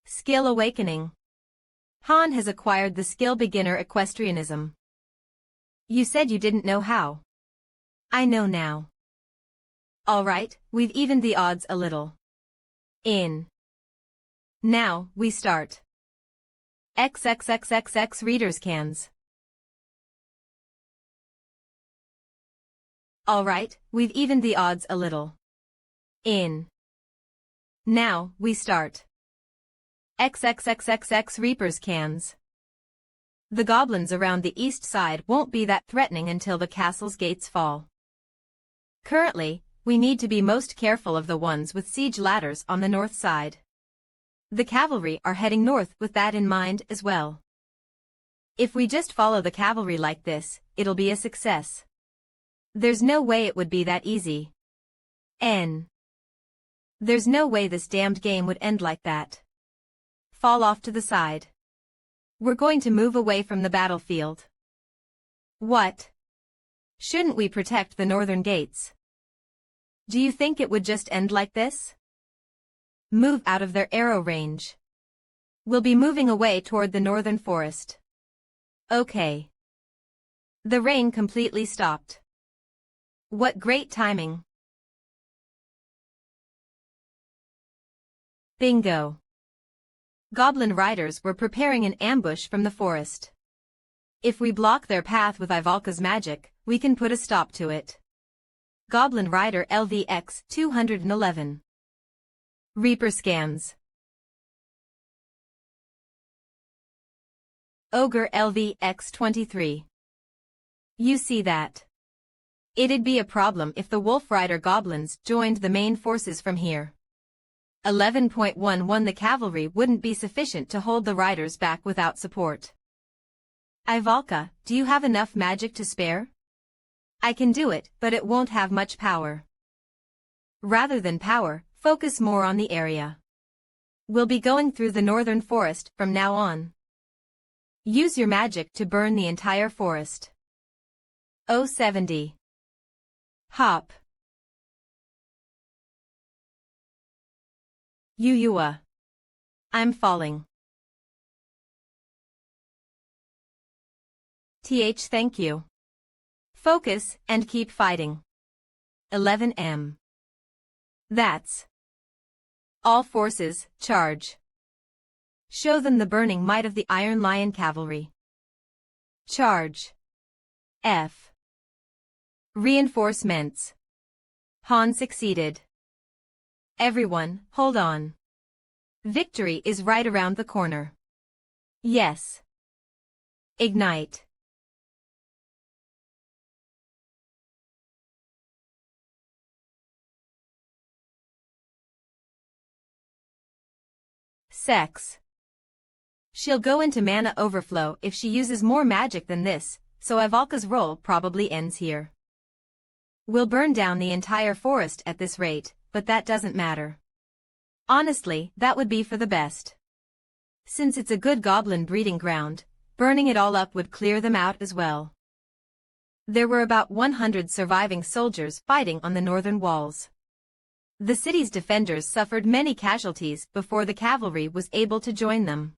Skill awakening. Han has acquired the skill beginner equestrianism. You said you didn't know how. I know now. Alright, we've evened the odds a little. In. Now, we start. XXXXX readers cans. Alright, we've evened the odds a little. In. Now, we start. XXXXX reapers cans. The goblins around the east side won't be that threatening until the castle's gates fall. Currently, we need to be most careful of the ones with siege ladders on the north side. The cavalry are heading north with that in mind as well. If we just follow the cavalry like this, it'll be a success. There's no way it would be that easy. There's no way this damned game would end like that. Fall off to the side. We're going to move away from the battlefield. What? Shouldn't we protect the northern gates? Do you think it would just end like this? Move out of their arrow range. We'll be moving away toward the northern forest. Okay. The rain completely stopped. What great timing. Bingo. Goblin riders were preparing an ambush from the forest. If we block their path with Ivalka's magic, we can put a stop to it. Goblin Rider LVX 211. Reaper scans. Ogre LVX 23. You see that? It'd be a problem if the Wolf Rider goblins joined the main forces from here. 11.11 The cavalry wouldn't be sufficient to hold the riders back without support. Ivalka, do you have enough magic to spare? I can do it, but it won't have much power. Rather than power, focus more on the area. We'll be going through the northern forest from now on. Use your magic to burn the entire forest. 070. Hop. Yuyua. I'm falling. Thank you. Focus and keep fighting. 11M. That's. All forces, charge. Show them the burning might of the Iron Lion Cavalry. Charge. F. Reinforcements. Han succeeded. Everyone, hold on. Victory is right around the corner. Yes. Ignite. Sex. She'll go into mana overflow if she uses more magic than this, so Ivalka's role probably ends here. We'll burn down the entire forest at this rate, but that doesn't matter. Honestly, that would be for the best. Since it's a good goblin breeding ground, Burning it all up would clear them out as well. There were about 100 surviving soldiers fighting on the northern walls. The city's defenders suffered many casualties before the cavalry was able to join them.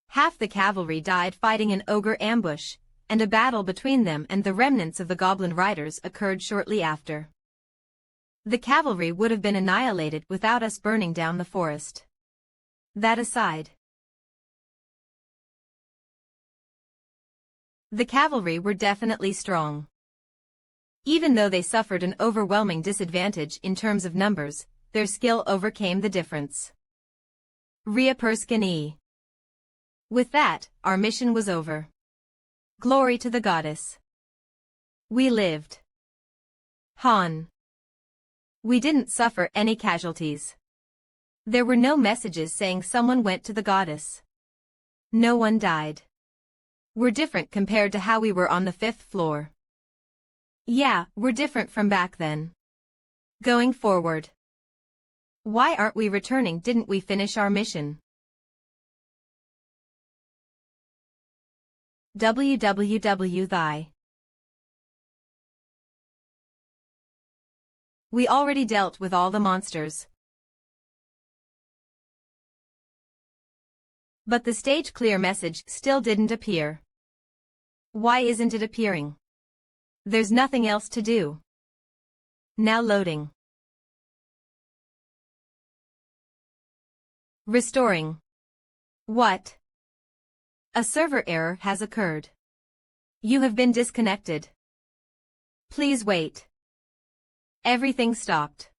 Half the cavalry died fighting an ogre ambush, and a battle between them and the remnants of the goblin riders occurred shortly after. The cavalry would have been annihilated without us burning down the forest. That aside, the cavalry were definitely strong. Even though they suffered an overwhelming disadvantage in terms of numbers, their skill overcame the difference. Ria Perskini. With that, our mission was over. Glory to the goddess. We lived. Han. We didn't suffer any casualties. There were no messages saying someone went to the goddess. No one died. We're different compared to how we were on the 5th floor. Yeah, we're different from back then. Going forward. Why aren't we returning? Didn't we finish our mission? Thy. We already dealt with all the monsters. But the stage clear message still didn't appear. Why isn't it appearing? There's nothing else to do. Now loading. Restoring. What? A server error has occurred. You have been disconnected. Please wait. Everything stopped.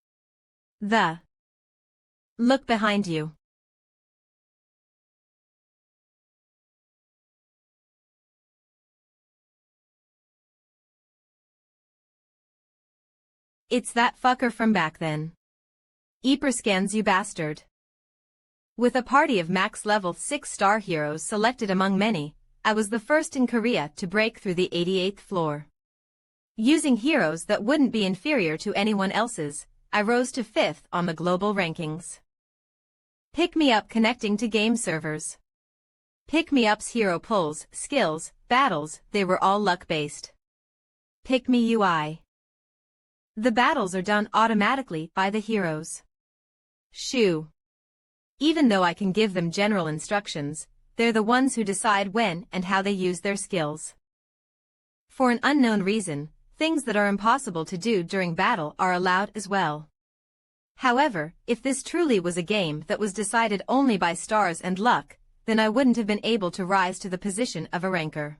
Look behind you. It's that fucker from back then. Scans, you bastard. With a party of max level 6-star heroes selected among many, I was the first in Korea to break through the 88th floor. Using heroes that wouldn't be inferior to anyone else's, I rose to 5th on the global rankings. Pick me up connecting to game servers. Pick me up's hero pulls, skills, battles, they were all luck-based. Pick me UI. The battles are done automatically by the heroes. Shoo. Even though I can give them general instructions, they're the ones who decide when and how they use their skills. For an unknown reason, things that are impossible to do during battle are allowed as well. However, if this truly was a game that was decided only by stars and luck, then I wouldn't have been able to rise to the position of a ranker.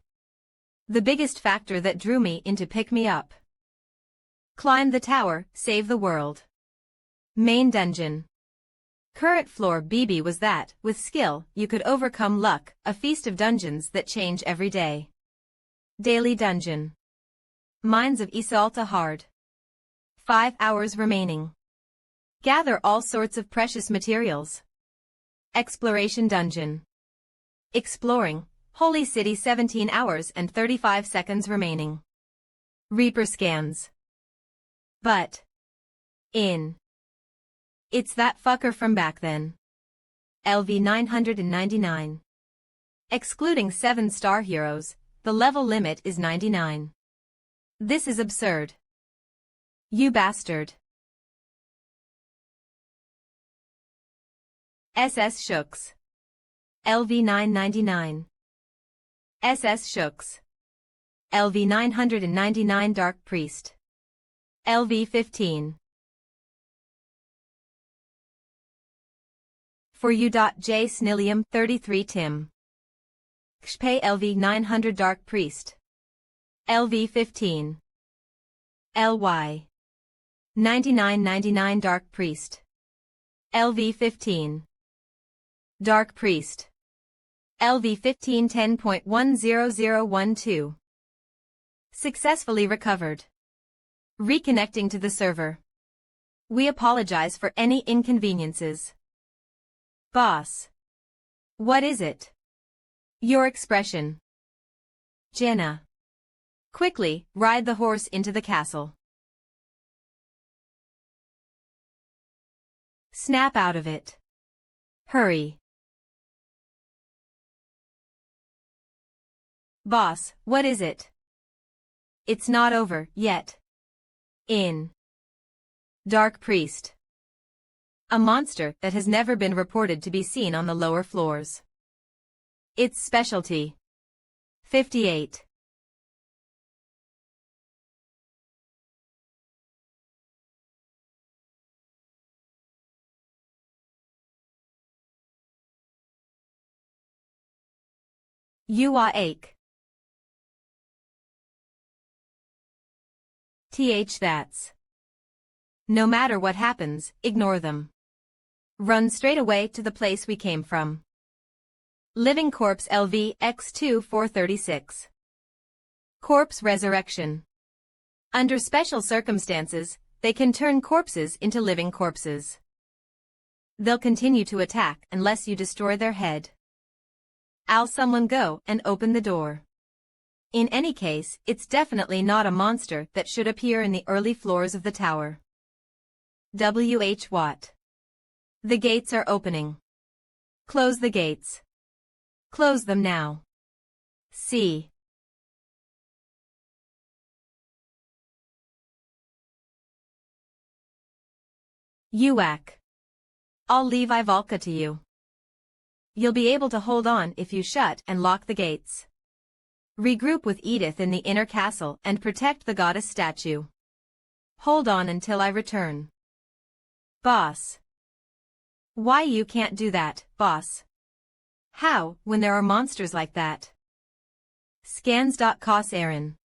The biggest factor that drew me into Pick Me Up. Climb the tower, save the world. Main dungeon. Current floor BB was that, with skill, you could overcome luck, a feast of dungeons that change every day. Daily dungeon. Mines of Isalta Hard. 5 hours remaining. Gather all sorts of precious materials. Exploration dungeon. Exploring, Holy City 17 hours and 35 seconds remaining. Reaper scans. But. It's that fucker from back then. LV 999. Excluding 7-star heroes, the level limit is 99. This is absurd. You bastard. SS Shooks. LV 999. SS Shooks. LV 999 Dark Priest. LV 15. For you. J Snillium 33 Tim. Xpay LV 900 Dark Priest. LV 15. LY. 9999 Dark Priest. LV 15. Dark Priest. LV 15 10.10012. Successfully recovered. Reconnecting to the server. We apologize for any inconveniences. Boss. What is it? Your expression. Jenna. Quickly, ride the horse into the castle. Snap out of it. Hurry. Boss, what is it? It's not over, yet. In. Dark Priest. A monster that has never been reported to be seen on the lower floors. Its specialty. 58. Ache. That's. No matter what happens, ignore them. Run straight away to the place we came from. Living Corpse LV X2 436. Corpse Resurrection. Under special circumstances, they can turn corpses into living corpses. They'll continue to attack unless you destroy their head. I'll someone go and open the door. In any case, it's definitely not a monster that should appear in the early floors of the tower. W.H. Watt. The gates are opening. Close the gates. Close them now. C. UAC. I'll leave Ivalka to you. You'll be able to hold on if you shut and lock the gates. Regroup with Edith in the inner castle and protect the goddess statue. Hold on until I return. Boss. Why you can't do that, boss? How, when there are monsters like that? Scans.cos Aaron.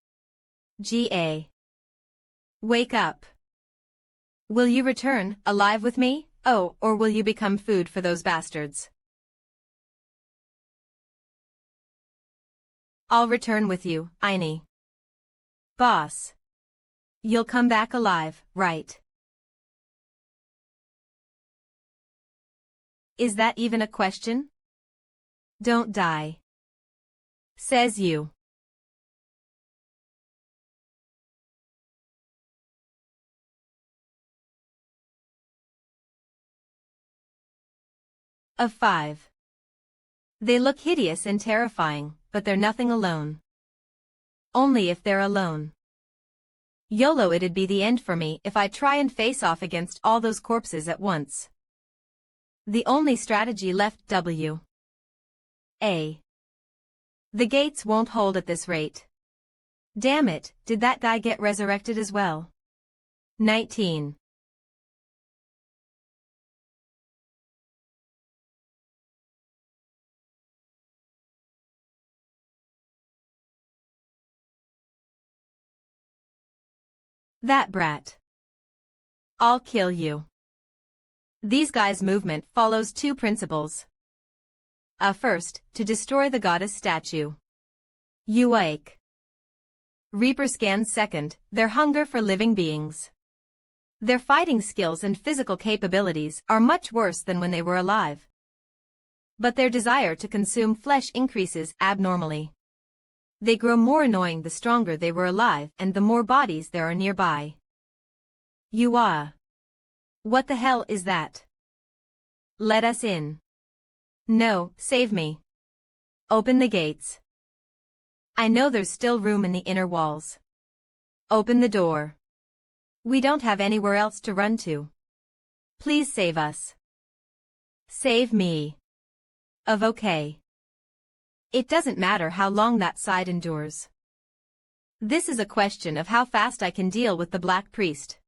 G.A. Wake up. Will you return, alive with me? Oh, or will you become food for those bastards? I'll return with you, Einie. Boss. You'll come back alive, right? Is that even a question? Don't die. Says you. Of 5. They look hideous and terrifying, but they're nothing alone. Only if they're alone. YOLO, it'd be the end for me if I try and face off against all those corpses at once. The only strategy left W. A. The gates won't hold at this rate. Damn it, did that guy get resurrected as well? 19. That brat. I'll kill you. These guys' movement follows 2 principles. First, to destroy the goddess statue. Ache. Reaper scans second, their hunger for living beings. Their fighting skills and physical capabilities are much worse than when they were alive. But their desire to consume flesh increases abnormally. They grow more annoying the stronger they were alive and the more bodies there are nearby. What the hell is that? Let us in. No, save me. Open the gates. I know there's still room in the inner walls. Open the door. We don't have anywhere else to run to. Please save us. Save me. Okay. It doesn't matter how long that side endures. This is a question of how fast I can deal with the Black Priest.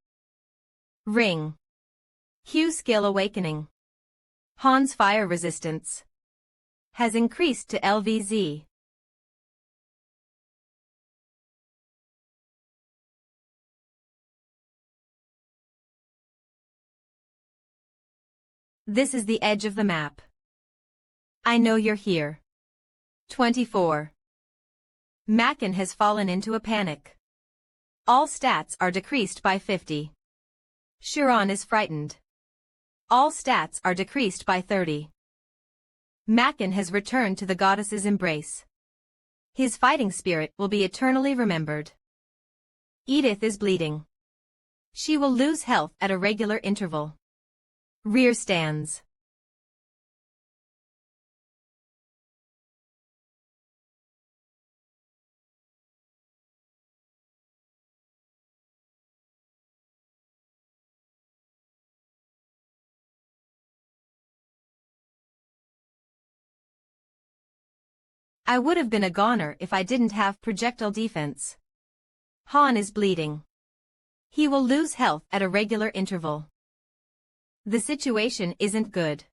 Ring. Hugh skill awakening. Han's fire resistance has increased to LVZ. This is the edge of the map. I know you're here. 24. Mackin has fallen into a panic. All stats are decreased by 50. Chiron is frightened. All stats are decreased by 30. Mackin has returned to the goddess's embrace. His fighting spirit will be eternally remembered. Edith is bleeding. She will lose health at a regular interval. Rear stands. I would have been a goner if I didn't have projectile defense. Han is bleeding. He will lose health at a regular interval. The situation isn't good.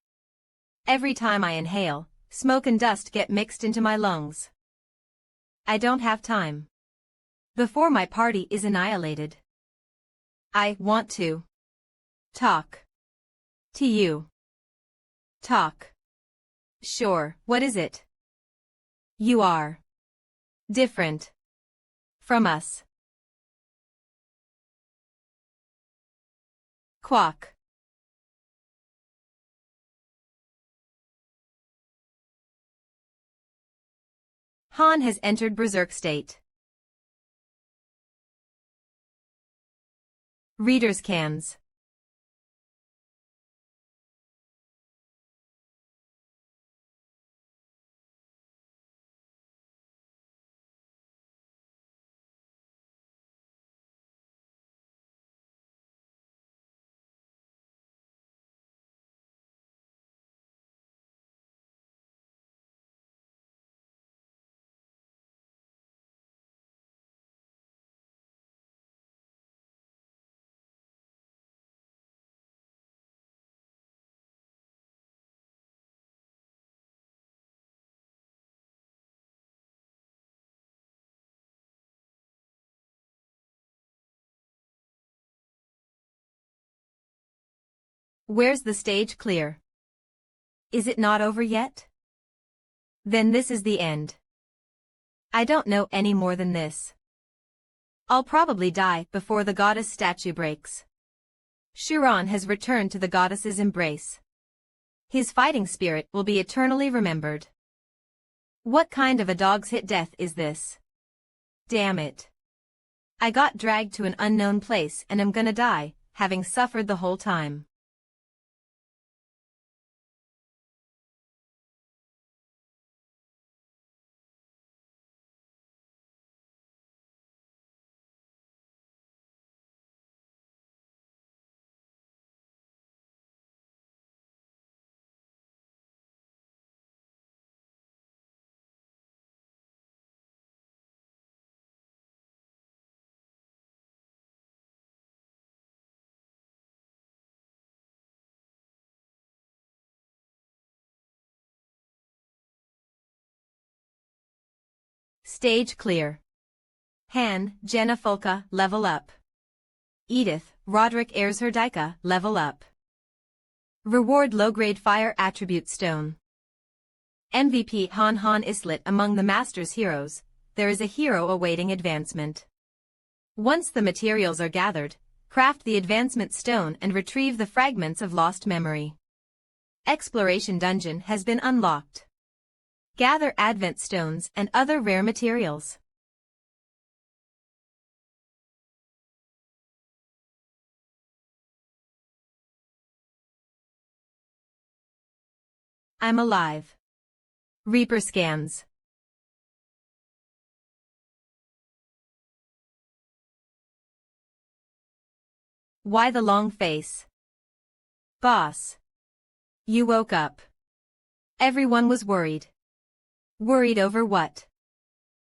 Every time I inhale, smoke and dust get mixed into my lungs. I don't have time. Before my party is annihilated. I want to talk to you. Talk. Sure, what is it? You are different from us. Quack. Han has entered berserk state. Reader's cans. Where's the stage clear? Is it not over yet? Then this is the end. I don't know any more than this. I'll probably die before the goddess statue breaks. Chiron has returned to the goddess's embrace. His fighting spirit will be eternally remembered. What kind of a dog's hit death is this? Damn it. I got dragged to an unknown place and am gonna die, having suffered the whole time. Stage clear. Han, Jenna Fulka, level up. Edith, Roderick Ayers Herdika, level up. Reward low-grade fire attribute stone. MVP Han Islet among the Master's heroes, there is a hero awaiting advancement. Once the materials are gathered, craft the advancement stone and retrieve the fragments of lost memory. Exploration dungeon has been unlocked. Gather advent stones and other rare materials. I'm alive. Reaper scans. Why the long face? Boss. You woke up. Everyone was worried. Worried over what?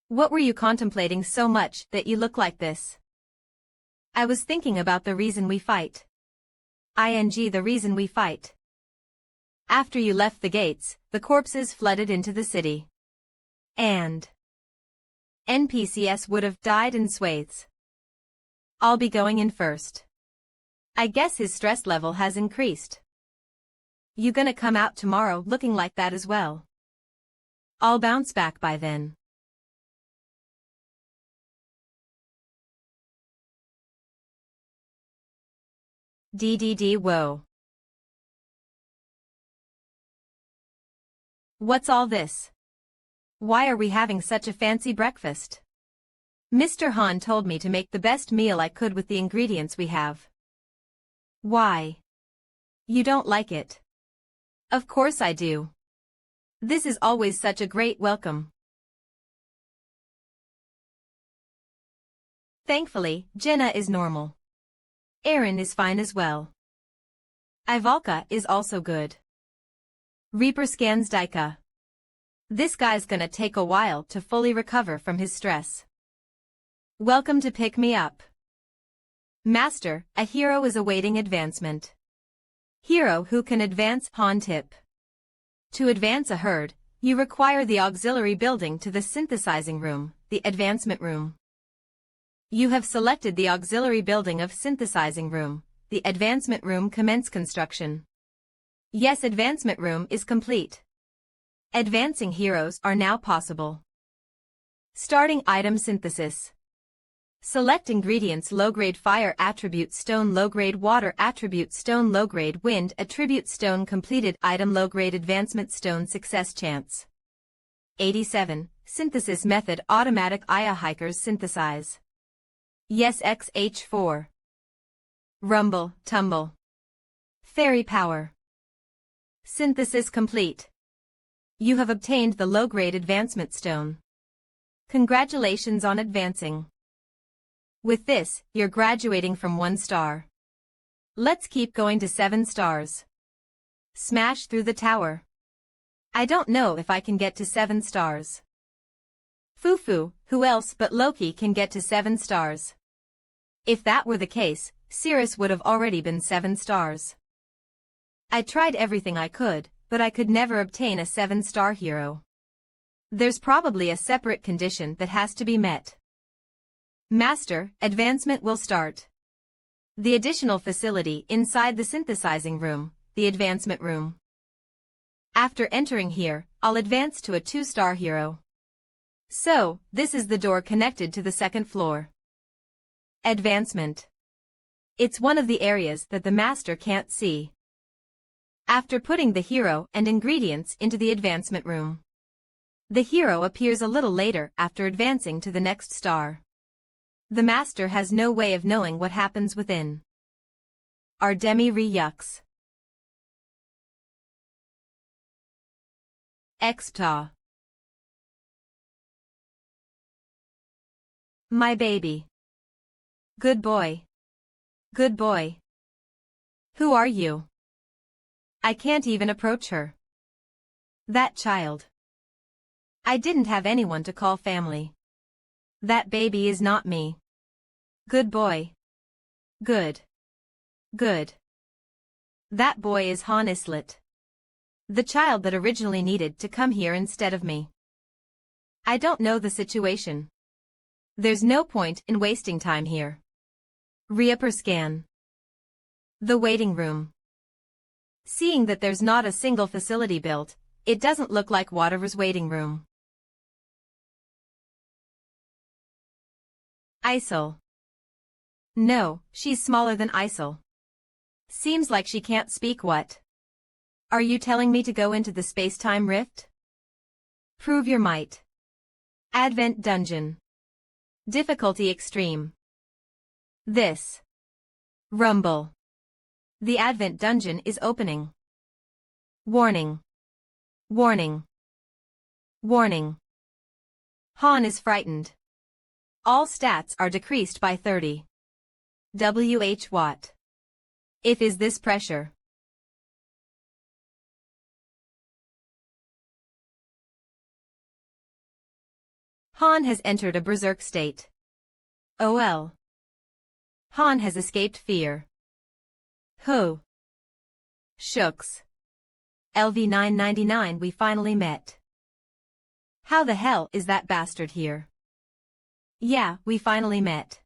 What were you contemplating so much that you look like this? I was thinking about the reason we fight. The reason we fight. After you left the gates, the corpses flooded into the city. And NPCs would have died in swathes. I'll be going in first. I guess his stress level has increased. You gonna come out tomorrow looking like that as well? I'll bounce back by then. Whoa. What's all this? Why are we having such a fancy breakfast? Mr. Han told me to make the best meal I could with the ingredients we have. Why? You don't like it? Of course I do. This is always such a great welcome. Thankfully, Jenna is normal. Aaron is fine as well. Ivalka is also good. Reaper scans Dika. This guy's gonna take a while to fully recover from his stress. Welcome to Pick Me Up. Master, a hero is awaiting advancement. Hero who can advance. Han tip. To advance a herd, you require the auxiliary building to the synthesizing room, the advancement room. You have selected the auxiliary building of synthesizing room, the advancement room. Commence construction. Yes, advancement room is complete. Advancing heroes are now possible. Starting item synthesis. Select ingredients: low-grade fire attribute stone, low-grade water attribute stone, low-grade wind attribute stone. Completed item: low-grade advancement stone. Success chance 87. Synthesis method: automatic. IA hikers synthesize. Yes. XH4. Rumble, tumble. Fairy power. Synthesis complete. You have obtained the low-grade advancement stone. Congratulations on advancing. With this, you're graduating from 1 star. Let's keep going to 7 stars. Smash through the tower. I don't know if I can get to 7 stars. Foo-foo, who else but Loki can get to 7 stars? If that were the case, Cirrus would have already been 7 stars. I tried everything I could, but I could never obtain a 7-star hero. There's probably a separate condition that has to be met. Master, advancement will start. The additional facility inside the synthesizing room, the advancement room. After entering here, I'll advance to a 2-star hero. So, this is the door connected to the 2nd floor. Advancement. It's one of the areas that the master can't see. After putting the hero and ingredients into the advancement room, the hero appears a little later after advancing to the next star. The master has no way of knowing what happens within. Ardemi Ryux. Expta. My baby. Good boy. Good boy. Who are you? I can't even approach her. That child. I didn't have anyone to call family. That baby is not me. Good boy. Good. Good. That boy is Han Islet. The child that originally needed to come here instead of me. I don't know the situation. There's no point in wasting time here. Reaper scan. The waiting room. Seeing that there's not a single facility built, it doesn't look like Water's waiting room. Isol. No, she's smaller than Isol. Seems like she can't speak. What? Are you telling me to go into the space-time rift? Prove your might. Advent Dungeon. Difficulty extreme. This. Rumble. The Advent Dungeon is opening. Warning. Warning. Warning. Han is frightened. All stats are decreased by 30. WH Watt. If is this pressure? Han has entered a berserk state. OL. Han has escaped fear. Ho. Shooks. LV 999. We finally met. How the hell is that bastard here? Yeah, we finally met.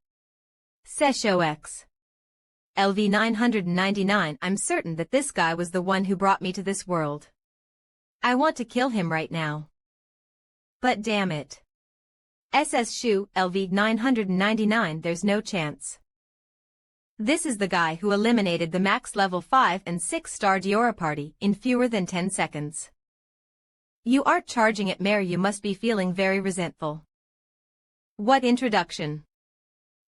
SeshoX. LV 999. I'm certain that this guy was the one who brought me to this world. I want to kill him right now. But damn it. SS Shu, LV 999. There's no chance. This is the guy who eliminated the max level 5 and 6-star Diora party in fewer than 10 seconds. You aren't charging at Mare. You must be feeling very resentful. What introduction?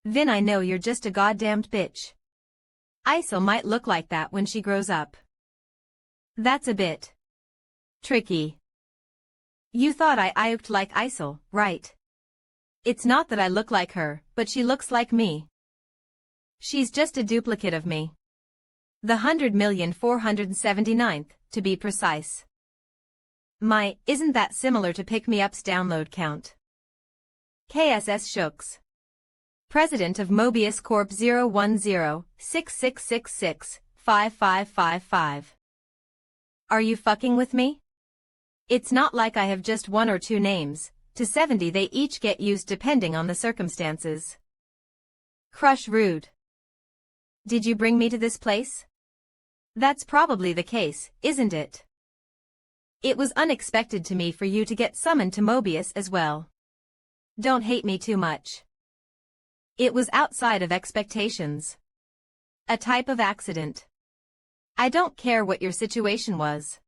Vin, I know you're just a goddamned bitch. Isol might look like that when she grows up. That's a bit tricky. You thought I looked like Isol, right? It's not that I look like her, but she looks like me. She's just a duplicate of me. The 100,479th, to be precise. Isn't that similar to Pick Me Up's download count? KSS Shooks. President of Mobius Corp 010-6666-5555. Are you fucking with me? It's not like I have just one or two names, to 70 they each get used depending on the circumstances. Crush Rude. Did you bring me to this place? That's probably the case, isn't it? It was unexpected to me for you to get summoned to Mobius as well. Don't hate me too much. It was outside of expectations. A type of accident. I don't care what your situation was.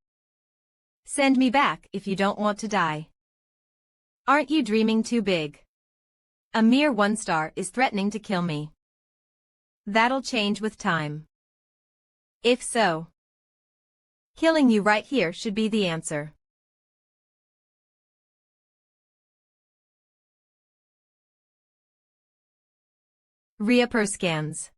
Send me back if you don't want to die. Aren't you dreaming too big? A mere 1 star is threatening to kill me. That'll change with time. If so, killing you right here should be the answer. Reaper scans.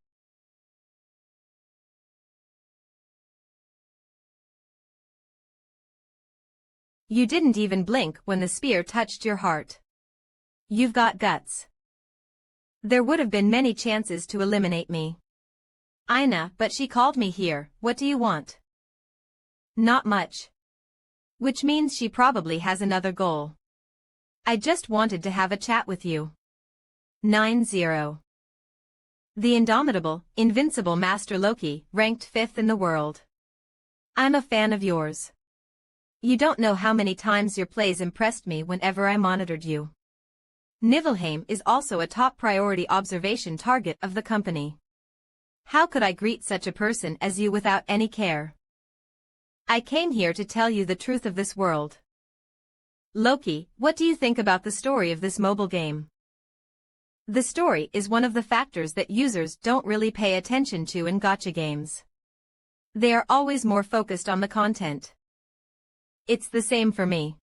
You didn't even blink when the spear touched your heart. You've got guts. There would have been many chances to eliminate me. Ina, but she called me here. What do you want? Not much. Which means she probably has another goal. I just wanted to have a chat with you. 9-0. The indomitable, invincible Master Loki, ranked 5th in the world. I'm a fan of yours. You don't know how many times your plays impressed me whenever I monitored you. Niflheim is also a top priority observation target of the company. How could I greet such a person as you without any care? I came here to tell you the truth of this world. Loki, what do you think about the story of this mobile game? The story is one of the factors that users don't really pay attention to in gacha games. They are always more focused on the content. It's the same for me.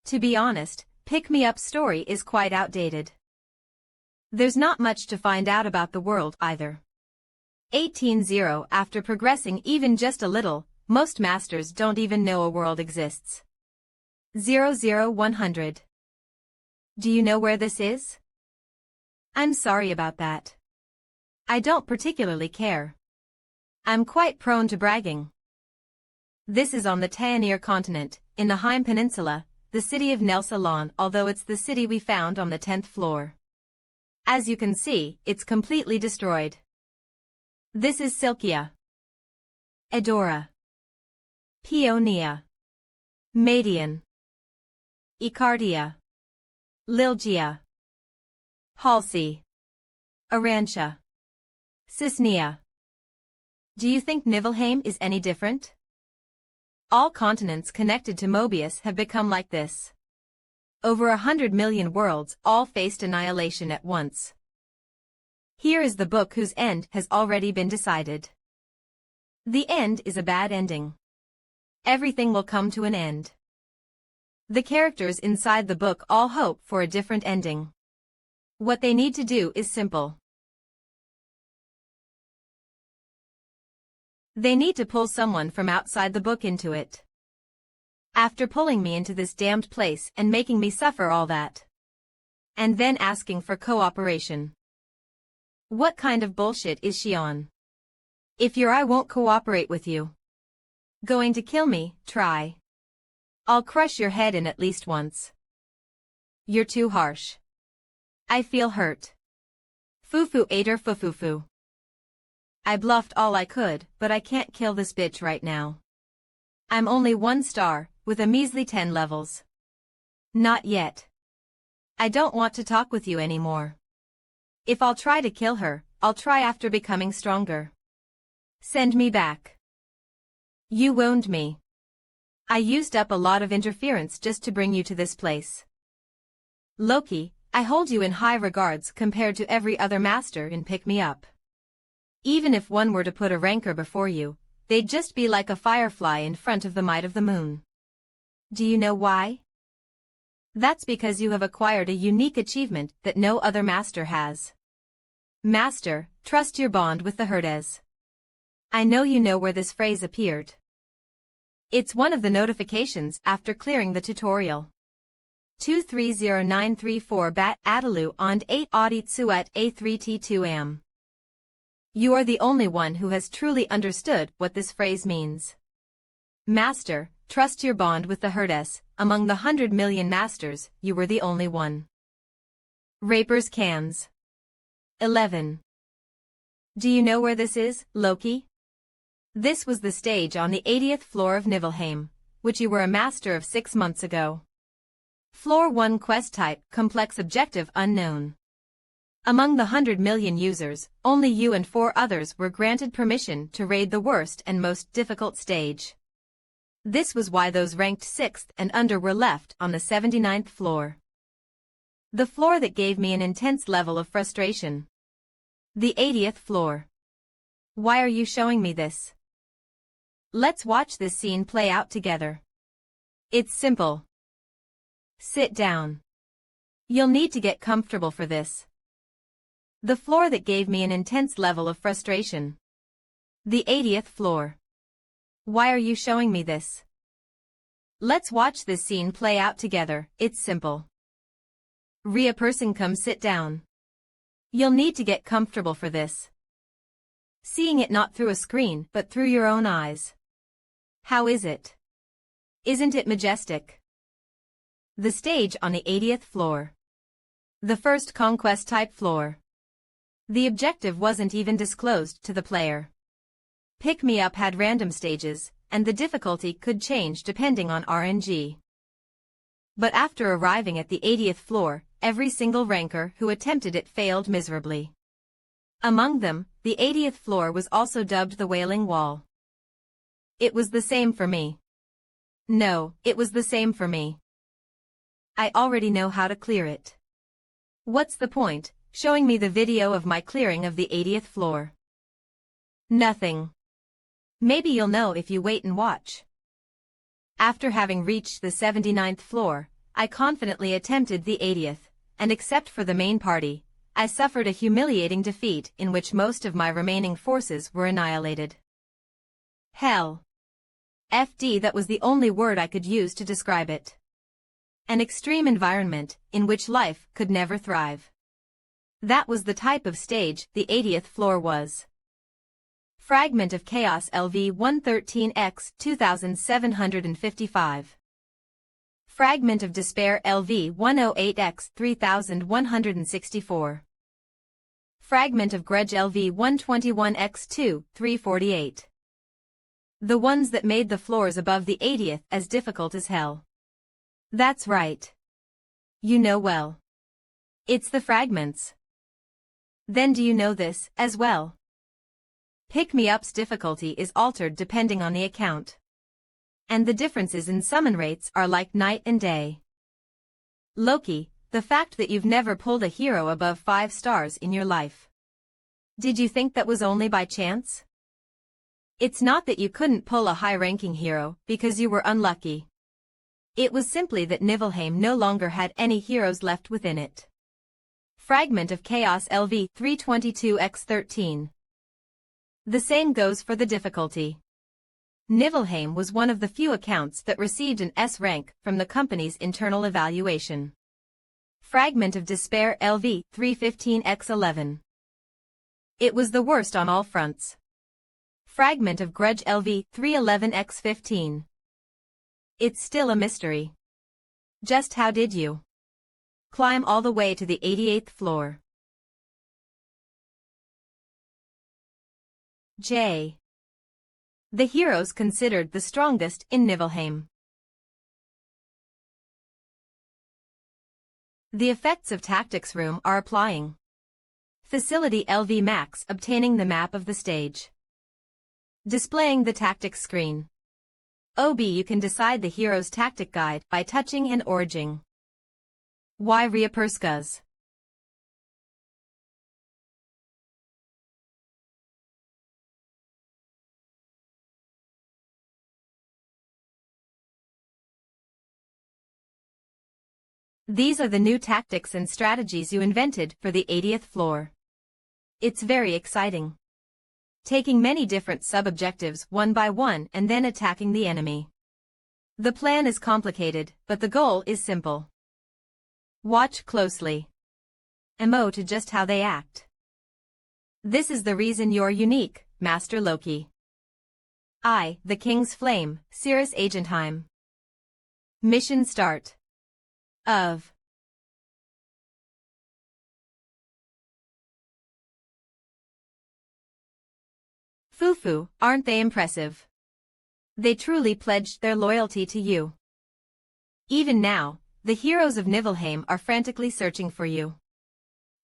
To be honest, Pick Me Up's story is quite outdated. There's not much to find out about the world either. 18-0. After progressing even just a little, most masters don't even know a world exists. 0-0-100. Do you know where this is? I'm sorry about that. I don't particularly care. I'm quite prone to bragging. This is on the Taenir continent, in the Heim Peninsula, the city of Nelsalon, although it's the city we found on the 10th floor. As you can see, it's completely destroyed. This is Silkia, Edora, Peonia, Madian, Icardia, Lilgia, Halsey, Arantia, Cisnea. Do you think Niflheim is any different? All continents connected to Mobius have become like this. Over 100 million worlds all faced annihilation at once. Here is the book whose end has already been decided. The end is a bad ending. Everything will come to an end. The characters inside the book all hope for a different ending. What they need to do is simple. They need to pull someone from outside the book into it. After pulling me into this damned place and making me suffer all that. And then asking for cooperation. What kind of bullshit is she on? If I won't cooperate with you. Going to kill me, try. I'll crush your head in at least once. You're too harsh. I feel hurt. Fufu Ader fufufu. I bluffed all I could, but I can't kill this bitch right now. I'm only 1 star, with a measly 10 levels. Not yet. I don't want to talk with you anymore. If I'll try to kill her, I'll try after becoming stronger. Send me back. You wound me. I used up a lot of interference just to bring you to this place. Loki, I hold you in high regards compared to every other master in Pick Me Up. Even if one were to put a rancor before you, they'd just be like a firefly in front of the might of the moon. Do you know why? That's because you have acquired a unique achievement that no other master has. Master, trust your bond with the Herdes. I know you know where this phrase appeared. It's one of the notifications after clearing the tutorial. 230934 Bat Adalu and 8 Audit Suet A3T2 Am. You are the only one who has truly understood what this phrase means. Master, trust your bond with the Herdes. Among the 100 million masters, you were the only one. Raper's Cans. 11. Do you know where this is, Loki? This was the stage on the 80th floor of Niflheim, which you were a master of 6 months ago. Floor 1 quest type, complex objective unknown. Among the 100 million users, only you and 4 others were granted permission to raid the worst and most difficult stage. This was why those ranked 6th and under were left on the 79th floor. The floor that gave me an intense level of frustration. The 80th floor. Why are you showing me this? Let's watch this scene play out together. It's simple. Sit down. You'll need to get comfortable for this. The floor that gave me an intense level of frustration. The 80th floor. Why are you showing me this? Let's watch this scene play out together. It's simple. Ria person, come sit down. You'll need to get comfortable for this. Seeing it not through a screen but through your own eyes. How is it? Isn't it majestic? The stage on the 80th floor. The first conquest type floor. The objective wasn't even disclosed to the player. Pick Me Up had random stages, and the difficulty could change depending on RNG. But after arriving at the 80th floor, every single ranker who attempted it failed miserably. Among them, the 80th floor was also dubbed the Wailing Wall. It was the same for me. No, it was the same for me. I already know how to clear it. What's the point, showing me the video of my clearing of the 80th floor? Nothing. Maybe you'll know if you wait and watch. After having reached the 79th floor, I confidently attempted the 80th, and except for the main party, I suffered a humiliating defeat in which most of my remaining forces were annihilated. Hell. FD, that was the only word I could use to describe it. An extreme environment, in which life could never thrive. That was the type of stage the 80th floor was. Fragment of Chaos LV 113X 2755. Fragment of Despair LV 108X 3164. Fragment of Grudge LV 121X 2 348. The ones that made the floors above the 80th as difficult as hell. That's right. You know well. It's the fragments. Then do you know this, as well? Pick Me Up's difficulty is altered depending on the account. And the differences in summon rates are like night and day. Loki, the fact that you've never pulled a hero above 5 stars in your life. Did you think that was only by chance? It's not that you couldn't pull a high-ranking hero because you were unlucky. It was simply that Niflheim no longer had any heroes left within it. Fragment of Chaos LV 322x13. The same goes for the difficulty. Niflheim was one of the few accounts that received an S rank from the company's internal evaluation. Fragment of Despair LV 315x11. It was the worst on all fronts. Fragment of Grudge LV 311x15. It's still a mystery. Just how did you climb all the way to the 88th floor? J. The heroes considered the strongest in Niflheim. The effects of Tactics Room are applying. Facility LV Max obtaining the map of the stage. Displaying the tactics screen. OB, you can decide the hero's tactic guide by touching and origing. Why Riaperskas? These are the new tactics and strategies you invented for the 80th floor. It's very exciting. Taking many different sub-objectives one by one and then attacking the enemy. The plan is complicated, but the goal is simple. Watch closely. Emote to just how they act. This is the reason you're unique, Master Loki. I, the King's Flame, Cirrus Agentheim. Mission start. Of. Fufu, aren't they impressive? They truly pledged their loyalty to you. Even now, the heroes of Niflheim are frantically searching for you.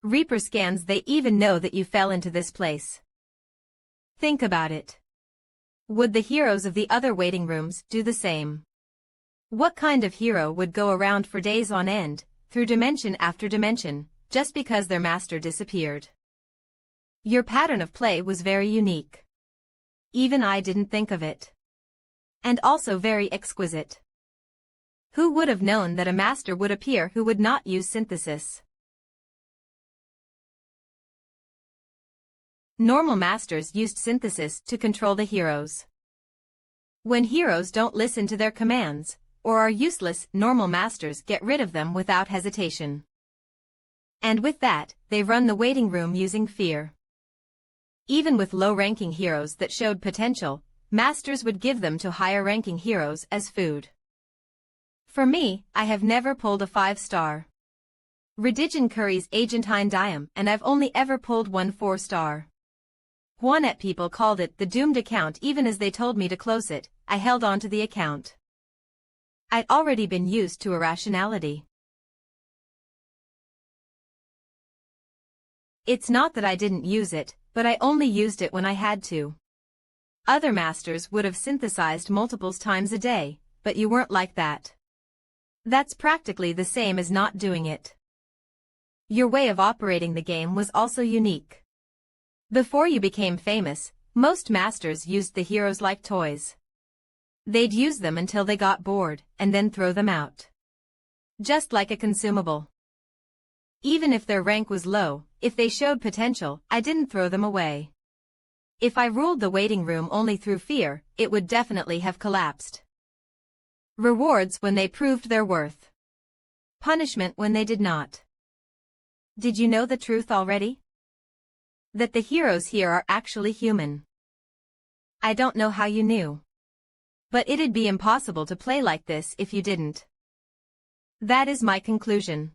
Reaper scans, they even know that you fell into this place. Think about it. Would the heroes of the other waiting rooms do the same? What kind of hero would go around for days on end, through dimension after dimension, just because their master disappeared? Your pattern of play was very unique. Even I didn't think of it. And also very exquisite. Who would have known that a master would appear who would not use synthesis? Normal masters used synthesis to control the heroes. When heroes don't listen to their commands, or are useless, normal masters get rid of them without hesitation. And with that, they run the waiting room using fear. Even with low-ranking heroes that showed potential, masters would give them to higher-ranking heroes as food. For me, I have never pulled a 5-star. Redigen Curry's Agentine Diem, and I've only ever pulled one 4-star. Juanet people called it the doomed account. Even as they told me to close it, I held on to the account. I'd already been used to irrationality. It's not that I didn't use it, but I only used it when I had to. Other masters would have synthesized multiples times a day, but you weren't like that. That's practically the same as not doing it. Your way of operating the game was also unique. Before you became famous, most masters used the heroes like toys. They'd use them until they got bored, and then throw them out. Just like a consumable. Even if their rank was low, if they showed potential, I didn't throw them away. If I ruled the waiting room only through fear, it would definitely have collapsed. Rewards when they proved their worth. Punishment when they did not. Did you know the truth already? That the heroes here are actually human. I don't know how you knew. But it'd be impossible to play like this if you didn't. That is my conclusion.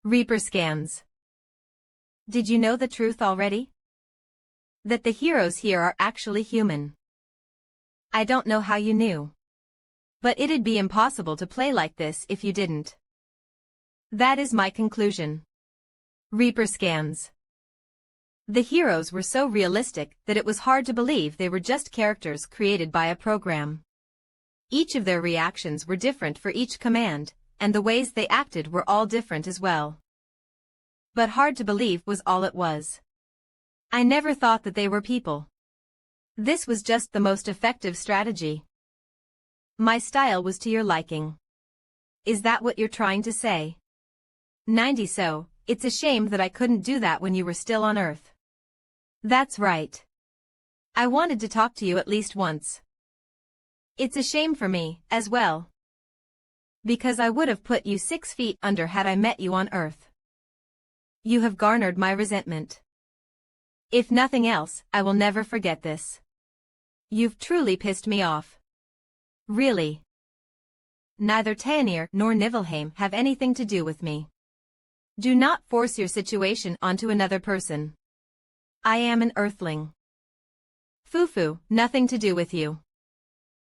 Reaper scans. Did you know the truth already? That the heroes here are actually human. I don't know how you knew. But it'd be impossible to play like this if you didn't. That is my conclusion. Reaper scans. The heroes were so realistic that it was hard to believe they were just characters created by a program. Each of their reactions were different for each command, and the ways they acted were all different as well. But hard to believe was all it was. I never thought that they were people. This was just the most effective strategy. My style was to your liking. Is that what you're trying to say? 90 So, it's a shame that I couldn't do that when you were still on Earth. That's right. I wanted to talk to you at least once. It's a shame for me, as well. Because I would have put you 6 feet under had I met you on Earth. You have garnered my resentment. If nothing else, I will never forget this. You've truly pissed me off. Really. Neither Tanir nor Niflheim have anything to do with me. Do not force your situation onto another person. I am an Earthling. Fufu, nothing to do with you.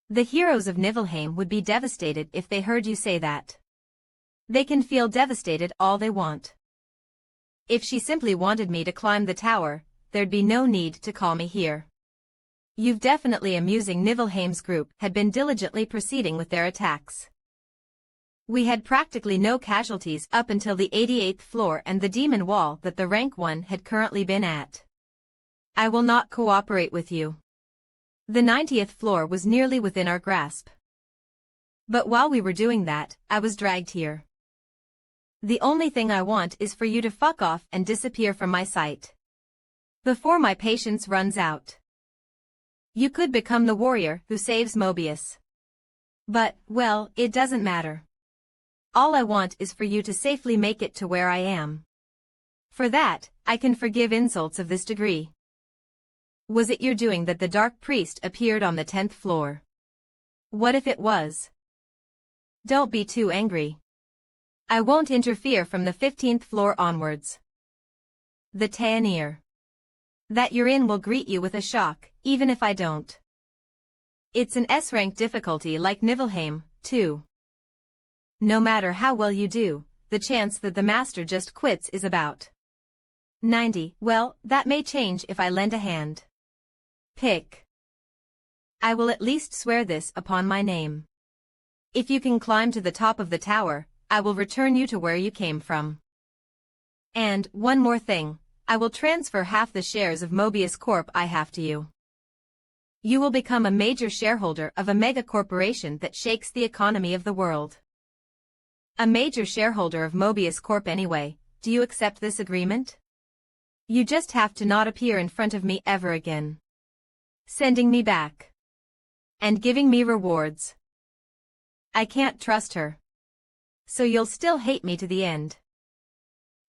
The heroes of Niflheim would be devastated if they heard you say that. They can feel devastated all they want. If she simply wanted me to climb the tower, there'd be no need to call me here. You've definitely amusing. Niflheim's group had been diligently proceeding with their attacks. We had practically no casualties up until the 88th floor and the demon wall that the rank 1 had currently been at. I will not cooperate with you. The 90th floor was nearly within our grasp. But while we were doing that, I was dragged here. The only thing I want is for you to fuck off and disappear from my sight. Before my patience runs out. You could become the warrior who saves Mobius. But, well, it doesn't matter. All I want is for you to safely make it to where I am. For that, I can forgive insults of this degree. Was it your doing that the dark priest appeared on the 10th floor? What if it was? Don't be too angry. I won't interfere from the 15th floor onwards. The Taenir. That you're in will greet you with a shock, even if I don't. It's an S-rank difficulty like Niflheim, too. No matter how well you do, the chance that the master just quits is about 90. Well, that may change if I lend a hand. Pick. I will at least swear this upon my name. If you can climb to the top of the tower, I will return you to where you came from. And, one more thing, I will transfer half the shares of Mobius Corp I have to you. You will become a major shareholder of a mega corporation that shakes the economy of the world. A major shareholder of Mobius Corp anyway, do you accept this agreement? You just have to not appear in front of me ever again. Sending me back. And giving me rewards. I can't trust her. So you'll still hate me to the end.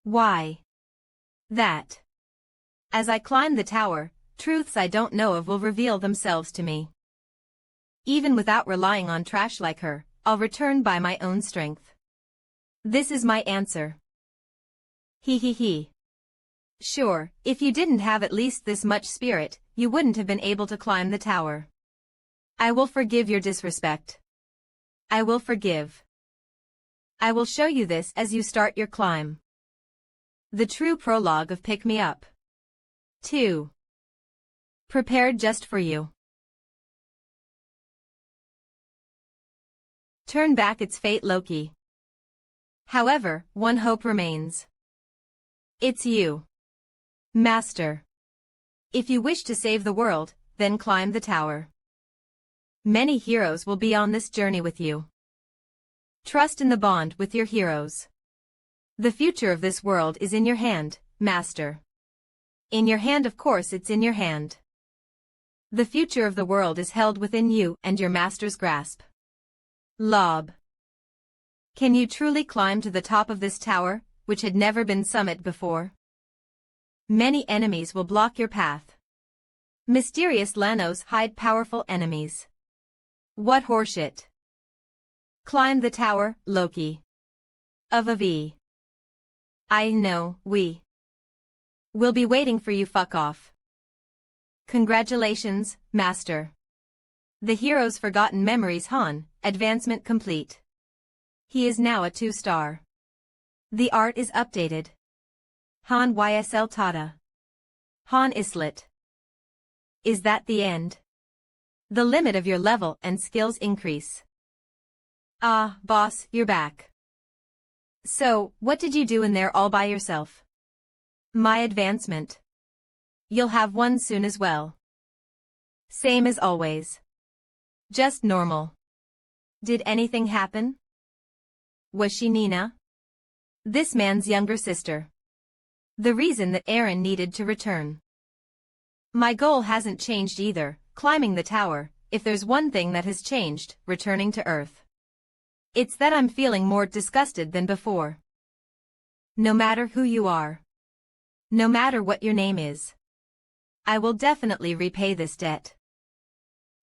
Why? That. As I climb the tower, truths I don't know of will reveal themselves to me. Even without relying on trash like her, I'll return by my own strength. This is my answer. He he he. Sure, if you didn't have at least this much spirit, you wouldn't have been able to climb the tower. I will forgive your disrespect. I will forgive. I will show you this as you start your climb. The true prologue of Pick Me Up. 2. Prepared just for you. Turn back its fate, Loki. However, one hope remains. It's you. Master. If you wish to save the world, then climb the tower. Many heroes will be on this journey with you. Trust in the bond with your heroes. The future of this world is in your hand, Master. In your hand, of course, it's in your hand. The future of the world is held within you and your master's grasp. Lob. Can you truly climb to the top of this tower, which had never been summited before? Many enemies will block your path. Mysterious Lanos hide powerful enemies. What horseshit. Climb the tower, Loki. Of a V. I know, we will be waiting for you, fuck off. Congratulations, Master. The hero's forgotten memories Han, advancement complete. He is now a 2-star. The art is updated. Han YSL Tata. Han Islet. Is that the end? The limit of your level and skills increase. Ah, boss, you're back. So, what did you do in there all by yourself? My advancement. You'll have one soon as well. Same as always. Just normal. Did anything happen? Was she Nina? This man's younger sister. The reason that Aaron needed to return. My goal hasn't changed either, climbing the tower. If there's one thing that has changed, returning to Earth. It's that I'm feeling more disgusted than before. No matter who you are. No matter what your name is. I will definitely repay this debt.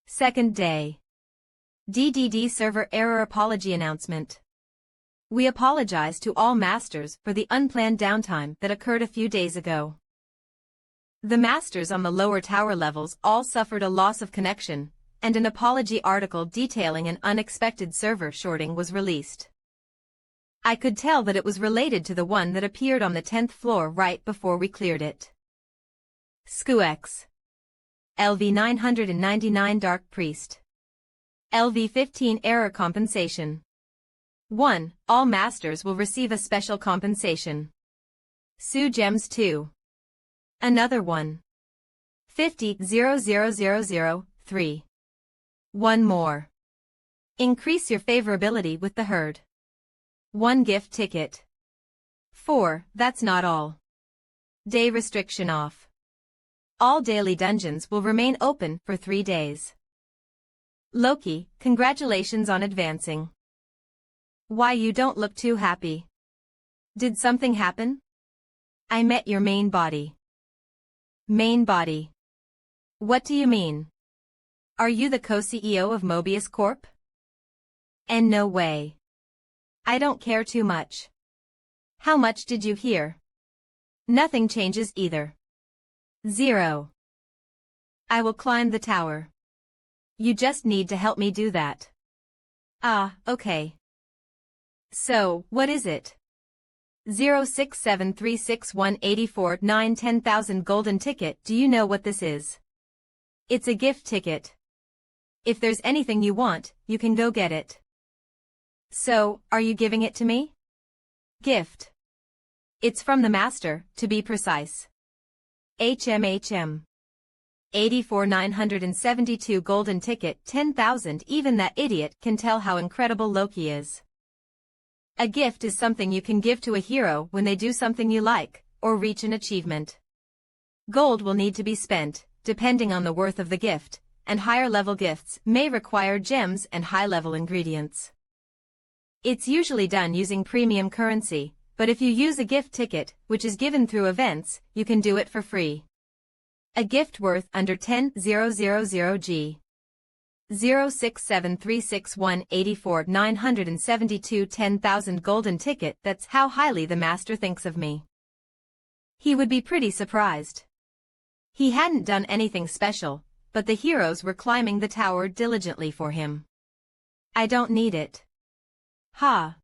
Second day. DDD server error apology announcement. We apologize to all masters for the unplanned downtime that occurred a few days ago. The masters on the lower tower levels all suffered a loss of connection, and an apology article detailing an unexpected server shorting was released. I could tell that it was related to the one that appeared on the 10th floor right before we cleared it. SKUX. LV 999 Dark Priest. LV 15 Error Compensation. 1. All masters will receive a special compensation. Su Gems 2. Another one. 50,000,003. One more. Increase your favorability with the herd. 1 gift ticket. 4. That's not all. Day restriction off. All daily dungeons will remain open for 3 days. Loki, congratulations on advancing. Why, you don't look too happy. Did something happen? I met your main body. Main body. What do you mean? Are you the co-CEO of Mobius Corp? And no way. I don't care too much. How much did you hear? Nothing changes either. 0. I will climb the tower. You just need to help me do that. Ah, okay. So, what is it? 067361849 golden ticket. Do you know what this is? It's a gift ticket. If there's anything you want, you can go get it. So, are you giving it to me? Gift. It's from the master, to be precise. HMHM. 84,972 golden ticket, 10,000. Even that idiot can tell how incredible Loki is. A gift is something you can give to a hero when they do something you like, or reach an achievement. Gold will need to be spent, depending on the worth of the gift, and higher-level gifts may require gems and high-level ingredients. It's usually done using premium currency, but if you use a gift ticket, which is given through events, you can do it for free. A gift worth under 10,000 G. 06736184972 10,000 golden ticket. That's how highly the master thinks of me. He would be pretty surprised. He hadn't done anything special, but the heroes were climbing the tower diligently for him. I don't need it. Ha.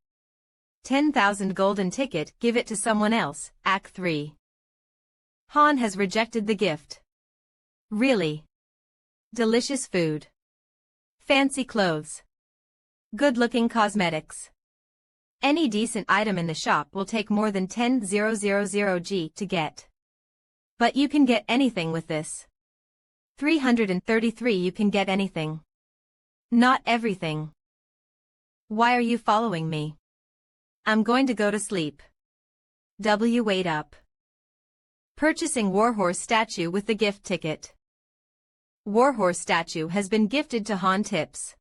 10,000 golden ticket. Give it to someone else. Act 3. Han has rejected the gift. Really? Delicious food. Fancy clothes. Good-looking cosmetics. Any decent item in the shop will take more than 10,000 G to get. But you can get anything with this. 333. You can get anything. Not everything. Why are you following me? I'm going to go to sleep. Wait up. Purchasing Warhorse statue with the gift ticket. Warhorse statue has been gifted to Han. Tips.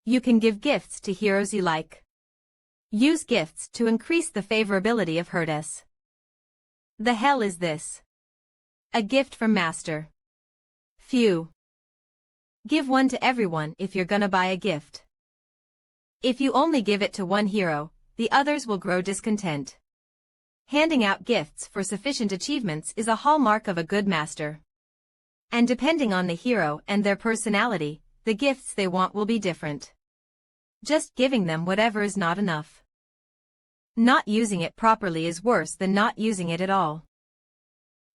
You can give gifts to heroes you like. Use gifts to increase the favorability of Herdes. The hell is this? A gift from Master. Phew. Give one to everyone if you're gonna buy a gift. If you only give it to one hero, the others will grow discontent. Handing out gifts for sufficient achievements is a hallmark of a good master. And depending on the hero and their personality, the gifts they want will be different. Just giving them whatever is not enough. Not using it properly is worse than not using it at all.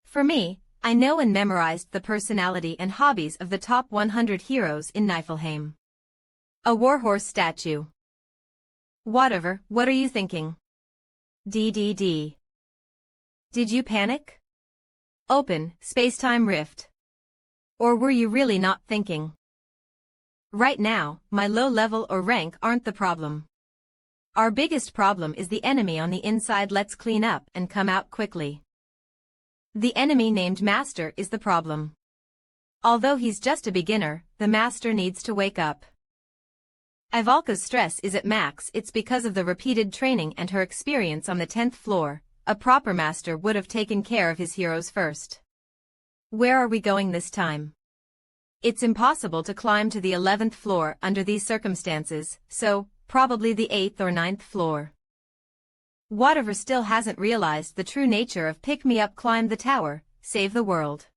For me, I know and memorized the personality and hobbies of the top 100 heroes in Niflheim. A Warhorse statue. Whatever, what are you thinking? DDD. Did you panic? Open, space-time rift. Or were you really not thinking? Right now, my low level or rank aren't the problem. Our biggest problem is the enemy on the inside. Let's clean up and come out quickly. The enemy named Master is the problem. Although he's just a beginner, the Master needs to wake up. Ivalka's stress is at max. It's because of the repeated training and her experience on the 10th floor. A proper master would have taken care of his heroes first. Where are we going this time? It's impossible to climb to the 11th floor under these circumstances, so, probably the 8th or 9th floor. Whatever still hasn't realized the true nature of pick-me-up. Climb the tower, save the world.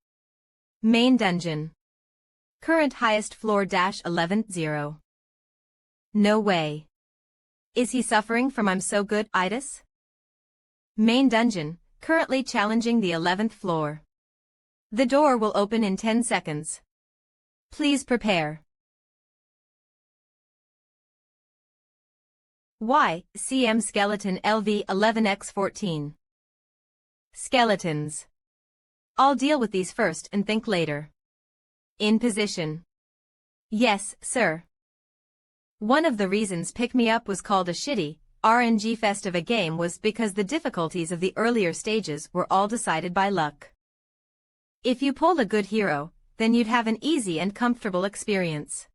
Main dungeon. Current highest floor -11 0. No way. Is he suffering from I'm so good itis? Main dungeon, currently challenging the 11th floor. The door will open in 10 seconds. Please prepare. Y, CM Skeleton LV 11x14. Skeletons. I'll deal with these first and think later. In position. Yes, sir. One of the reasons Pick Me Up was called a shitty, RNG fest of a game was because the difficulties of the earlier stages were all decided by luck. If you pulled a good hero, then you'd have an easy and comfortable experience.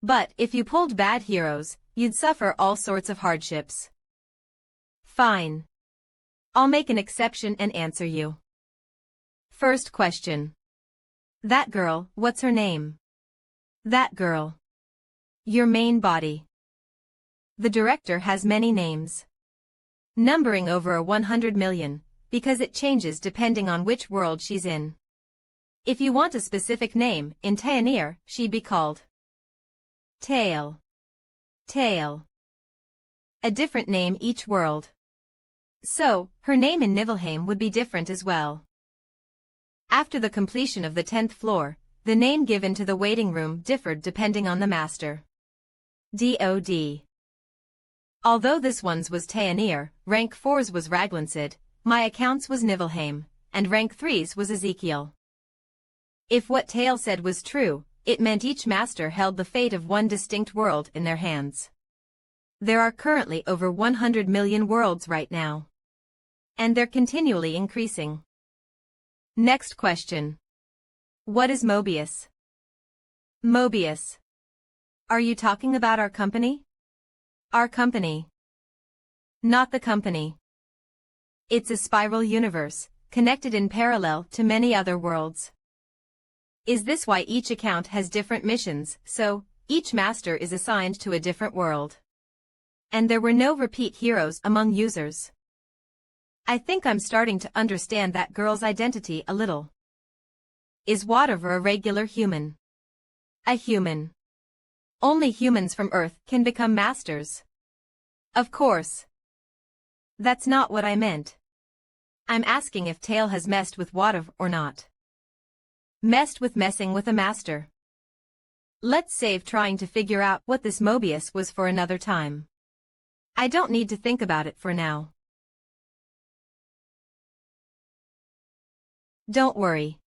But if you pulled bad heroes, you'd suffer all sorts of hardships. Fine. I'll make an exception and answer you. First question. That girl, what's her name? That girl. Your main body. The director has many names. Numbering over 100 million, because it changes depending on which world she's in. If you want a specific name, in Tayanir, she'd be called Tail. Tail. A different name each world. So, her name in Niflheim would be different as well. After the completion of the 10th floor, the name given to the waiting room differed depending on the master. DOD. Although this one's was Tayanir, rank 4's was Raglansid, my accounts was Niflheim, and rank 3's was Ezekiel. If what Tail said was true, it meant each master held the fate of one distinct world in their hands. There are currently over 100 million worlds right now. And they're continually increasing. Next question. What is Mobius? Mobius. Are you talking about our company? Our company. Not the company. It's a spiral universe, connected in parallel to many other worlds. Is this why each account has different missions, so each master is assigned to a different world? And there were no repeat heroes among users. I think I'm starting to understand that girl's identity a little. Is whatever a regular human? A human. Only humans from Earth can become masters. Of course. That's not what I meant. I'm asking if Tail has messed with whatever or not. Messed with messing with a master. Let's save trying to figure out what this Mobius was for another time. I don't need to think about it for now. Don't worry.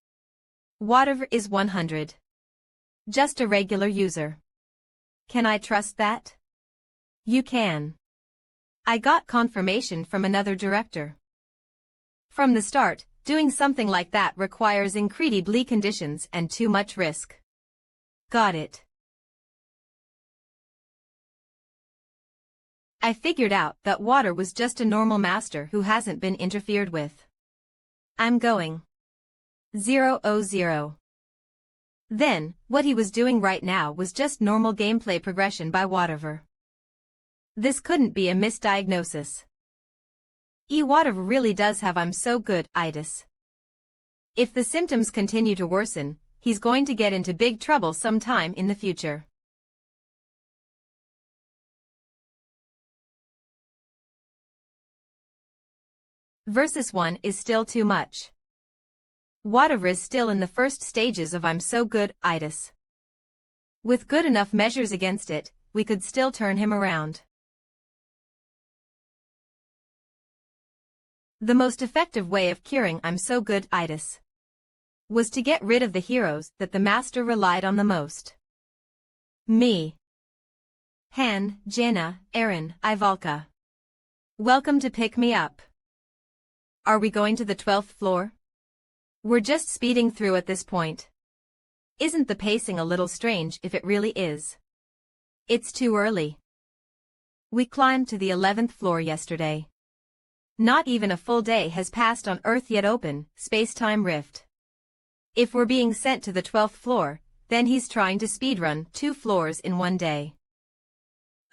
Whatever is 100. Just a regular user. Can I trust that? You can. I got confirmation from another director. From the start, doing something like that requires incredibly conditions and too much risk. Got it. I figured out that Water was just a normal master who hasn't been interfered with. I'm going. 000. Then, what he was doing right now was just normal gameplay progression by whatever. This couldn't be a misdiagnosis. Whatever really does have I'm so good itis. If the symptoms continue to worsen, he's going to get into big trouble sometime in the future. Versus 1 is still too much. Whatever is still in the first stages of I'm so good itis. With good enough measures against it, we could still turn him around. The most effective way of curing I'm so good itis was to get rid of the heroes that the master relied on the most. Me. Han, Jaina, Aaron, Ivalka. Welcome to pick me up. Are we going to the 12th floor? We're just speeding through at this point. Isn't the pacing a little strange if it really is? It's too early. We climbed to the 11th floor yesterday. Not even a full day has passed on Earth yet open, space-time rift. If we're being sent to the 12th floor, then he's trying to speedrun 2 floors in one day.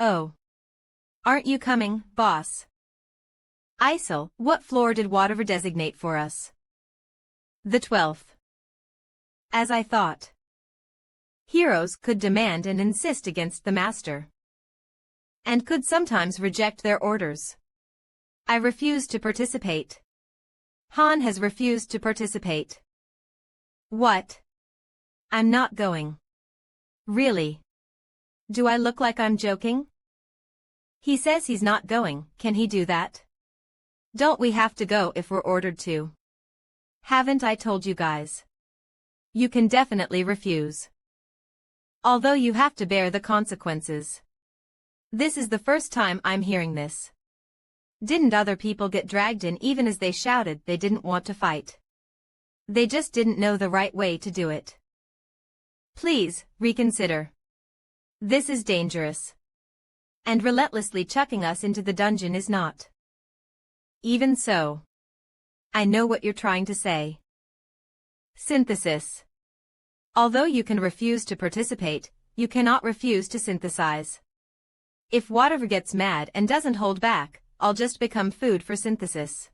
Oh. Aren't you coming, boss? Isel, what floor did whatever designate for us? The 12th. As I thought. Heroes could demand and insist against the master. And could sometimes reject their orders. I refuse to participate. Han has refused to participate. What? I'm not going. Really? Do I look like I'm joking? He says he's not going, can he do that? Don't we have to go if we're ordered to? Haven't I told you guys? You can definitely refuse. Although you have to bear the consequences. This is the first time I'm hearing this. Didn't other people get dragged in even as they shouted they didn't want to fight? They just didn't know the right way to do it. Please, reconsider. This is dangerous. And relentlessly chucking us into the dungeon is not. Even so. I know what you're trying to say. Synthesis. Although you can refuse to participate, you cannot refuse to synthesize. If whatever gets mad and doesn't hold back, I'll just become food for synthesis.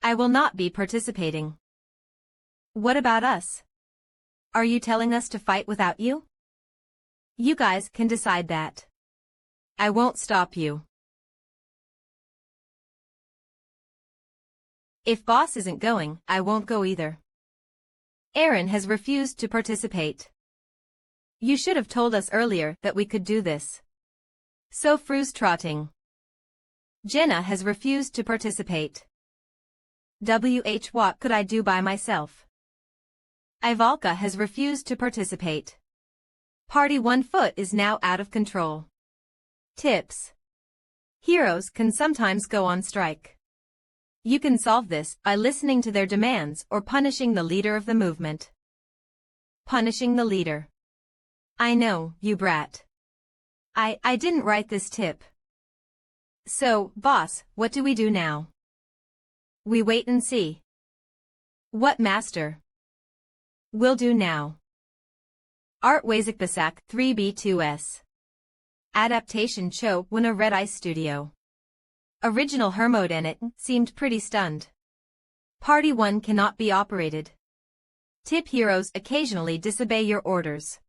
I will not be participating. What about us? Are you telling us to fight without you? You guys can decide that. I won't stop you. If boss isn't going, I won't go either. Aaron has refused to participate. You should have told us earlier that we could do this. So frustrating. Jenna has refused to participate. What could I do by myself? Ivalka has refused to participate. Party 1 foot is now out of control. Tips. Heroes can sometimes go on strike. You can solve this by listening to their demands or punishing the leader of the movement. Punishing the leader. I know, you brat. I didn't write this tip. So, boss, what do we do now? We wait and see. What master? Will do now. Art Wazikbasak 3B2S. Adaptation Cho Wuna Red Eye Studio. Original Hermod seemed pretty stunned. Party 1 cannot be operated. Tip heroes occasionally disobey your orders.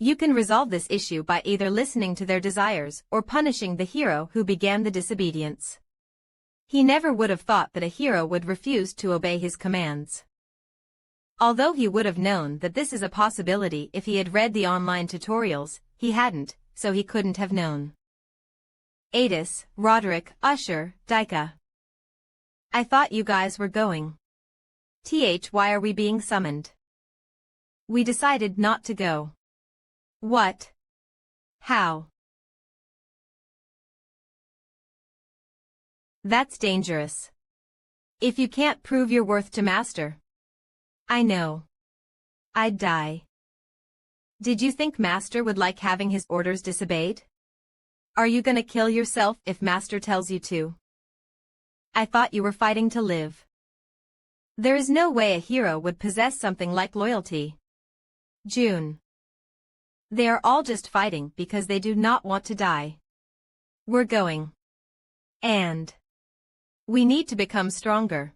You can resolve this issue by either listening to their desires or punishing the hero who began the disobedience. He never would have thought that a hero would refuse to obey his commands. Although he would have known that this is a possibility if he had read the online tutorials, he hadn't, so he couldn't have known. Adis, Roderick, Usher, Dika. I thought you guys were going. Why are we being summoned? We decided not to go. What? How? That's dangerous. If you can't prove your worth to master. I know. I'd die. Did you think master would like having his orders disobeyed? Are you gonna kill yourself if master tells you to? I thought you were fighting to live. There is no way a hero would possess something like loyalty. June. They are all just fighting because they do not want to die. We're going. And we need to become stronger.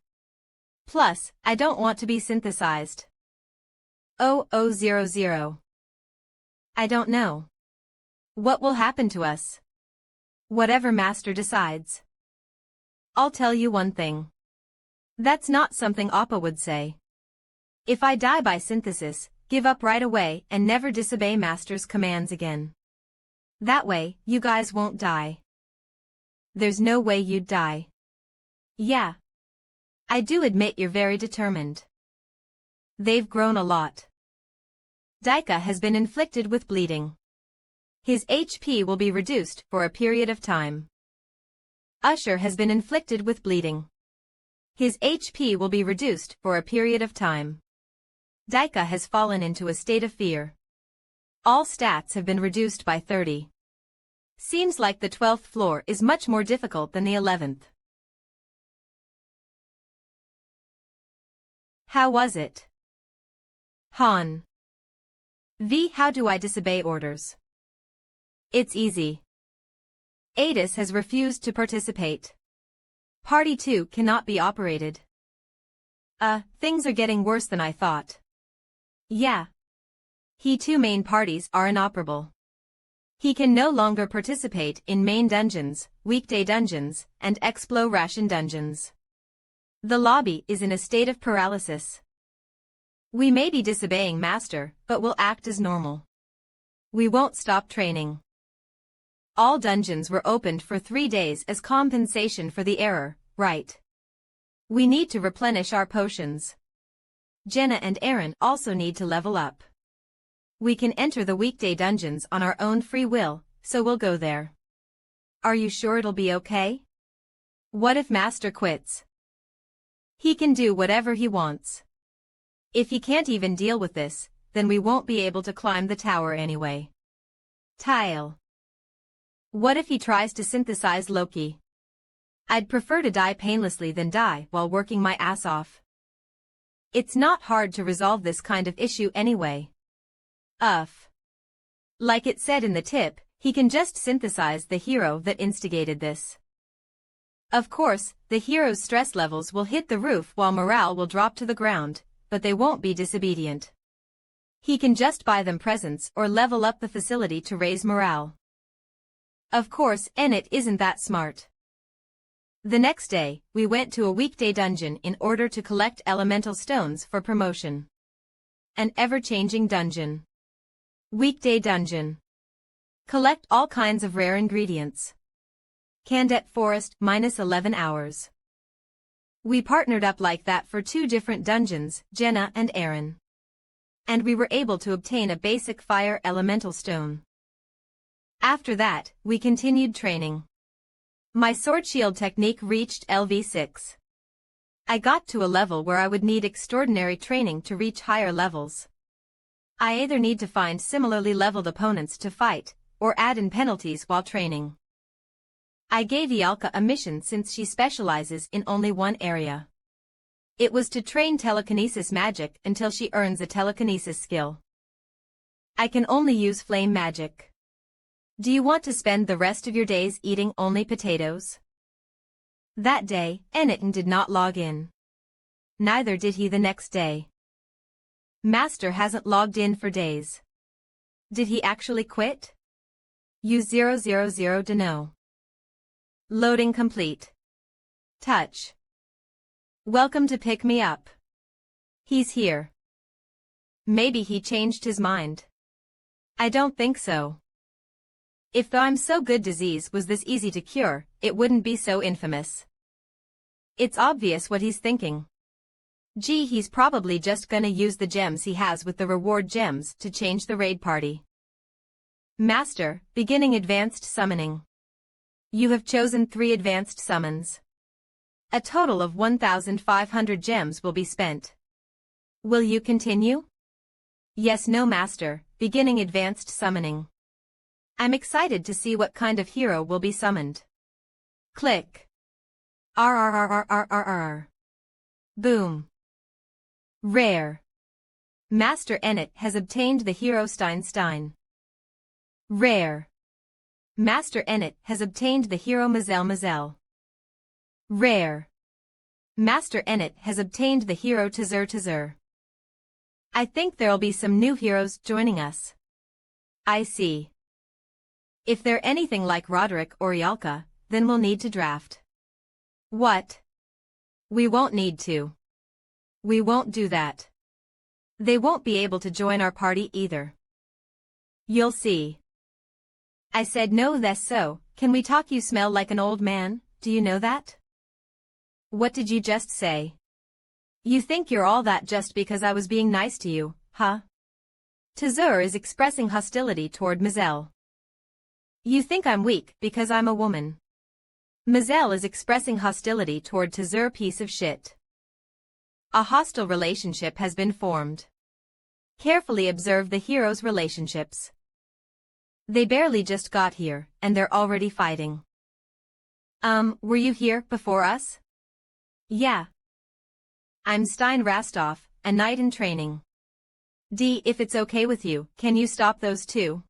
Plus, I don't want to be synthesized. 0000. I don't know. What will happen to us? Whatever master decides. I'll tell you one thing. That's not something Appa would say. If I die by synthesis, give up right away and never disobey master's commands again. That way, you guys won't die. There's no way you'd die. Yeah. I do admit you're very determined. They've grown a lot. Dika has been inflicted with bleeding. His HP will be reduced for a period of time. Usher has been inflicted with bleeding. His HP will be reduced for a period of time. Dika has fallen into a state of fear. All stats have been reduced by 30. Seems like the 12th floor is much more difficult than the 11th. How was it? Han. V. How do I disobey orders? It's easy. Adis has refused to participate. Party 2 cannot be operated. Things are getting worse than I thought. Yeah. He 2 main parties are inoperable. He can no longer participate in main dungeons, weekday dungeons, and exploration dungeons. The lobby is in a state of paralysis. We may be disobeying master, but will act as normal. We won't stop training. All dungeons were opened for 3 days as compensation for the error, right? We need to replenish our potions. Jenna and Aaron also need to level up. We can enter the weekday dungeons on our own free will, so we'll go there. Are you sure it'll be okay? What if master quits? He can do whatever he wants. If he can't even deal with this, then we won't be able to climb the tower anyway. Tile. What if he tries to synthesize Loki? I'd prefer to die painlessly than die while working my ass off. It's not hard to resolve this kind of issue anyway. Like it said in the tip, he can just synthesize the hero that instigated this. Of course, the hero's stress levels will hit the roof while morale will drop to the ground, but they won't be disobedient. He can just buy them presents or level up the facility to raise morale. Of course, Ennet isn't that smart. The next day, we went to a weekday dungeon in order to collect elemental stones for promotion. An ever-changing dungeon. Weekday dungeon. Collect all kinds of rare ingredients. Candet Forest, -11 hours. We partnered up like that for 2 different dungeons, Jenna and Aaron. And we were able to obtain a basic fire elemental stone. After that, we continued training. My sword shield technique reached LV6. I got to a level where I would need extraordinary training to reach higher levels. I either need to find similarly leveled opponents to fight, or add in penalties while training. I gave Ialka a mission since she specializes in only one area. It was to train telekinesis magic until she earns a telekinesis skill. I can only use flame magic. Do you want to spend the rest of your days eating only potatoes? That day, Enneton did not log in. Neither did he the next day. Master hasn't logged in for days. Did he actually quit? U000 to know. Loading complete. Touch. Welcome to pick me up. He's here. Maybe he changed his mind. I don't think so. If the I'm so good disease was this easy to cure, it wouldn't be so infamous. It's obvious what he's thinking. Gee, he's probably just gonna use the gems he has with the reward gems to change the raid party. Master, beginning advanced summoning. You have chosen 3 advanced summons. A total of 1,500 gems will be spent. Will you continue? Yes, no, Master, beginning advanced summoning. I'm excited to see what kind of hero will be summoned. Click. RRRRRRR. Boom. Rare. Master Ennet has obtained the hero Stein. Rare. Master Ennet has obtained the hero Mazel. Rare. Master Ennet has obtained the hero Tazur. I think there'll be some new heroes joining us. I see. If they're anything like Roderick or Ialka, then we'll need to draft. What? We won't need to. We won't do that. They won't be able to join our party either. You'll see. I said no, that's so. Can we talk? You smell like an old man, do you know that? What did you just say? You think you're all that just because I was being nice to you, huh? Tazur is expressing hostility toward Mazel. You think I'm weak because I'm a woman. Mazel is expressing hostility toward Tazur, piece of shit. A hostile relationship has been formed. Carefully observe the heroes' relationships. They barely just got here, and they're already fighting. Were you here before us? Yeah. I'm Stein Rastov, a knight in training. If it's okay with you, can you stop those 2?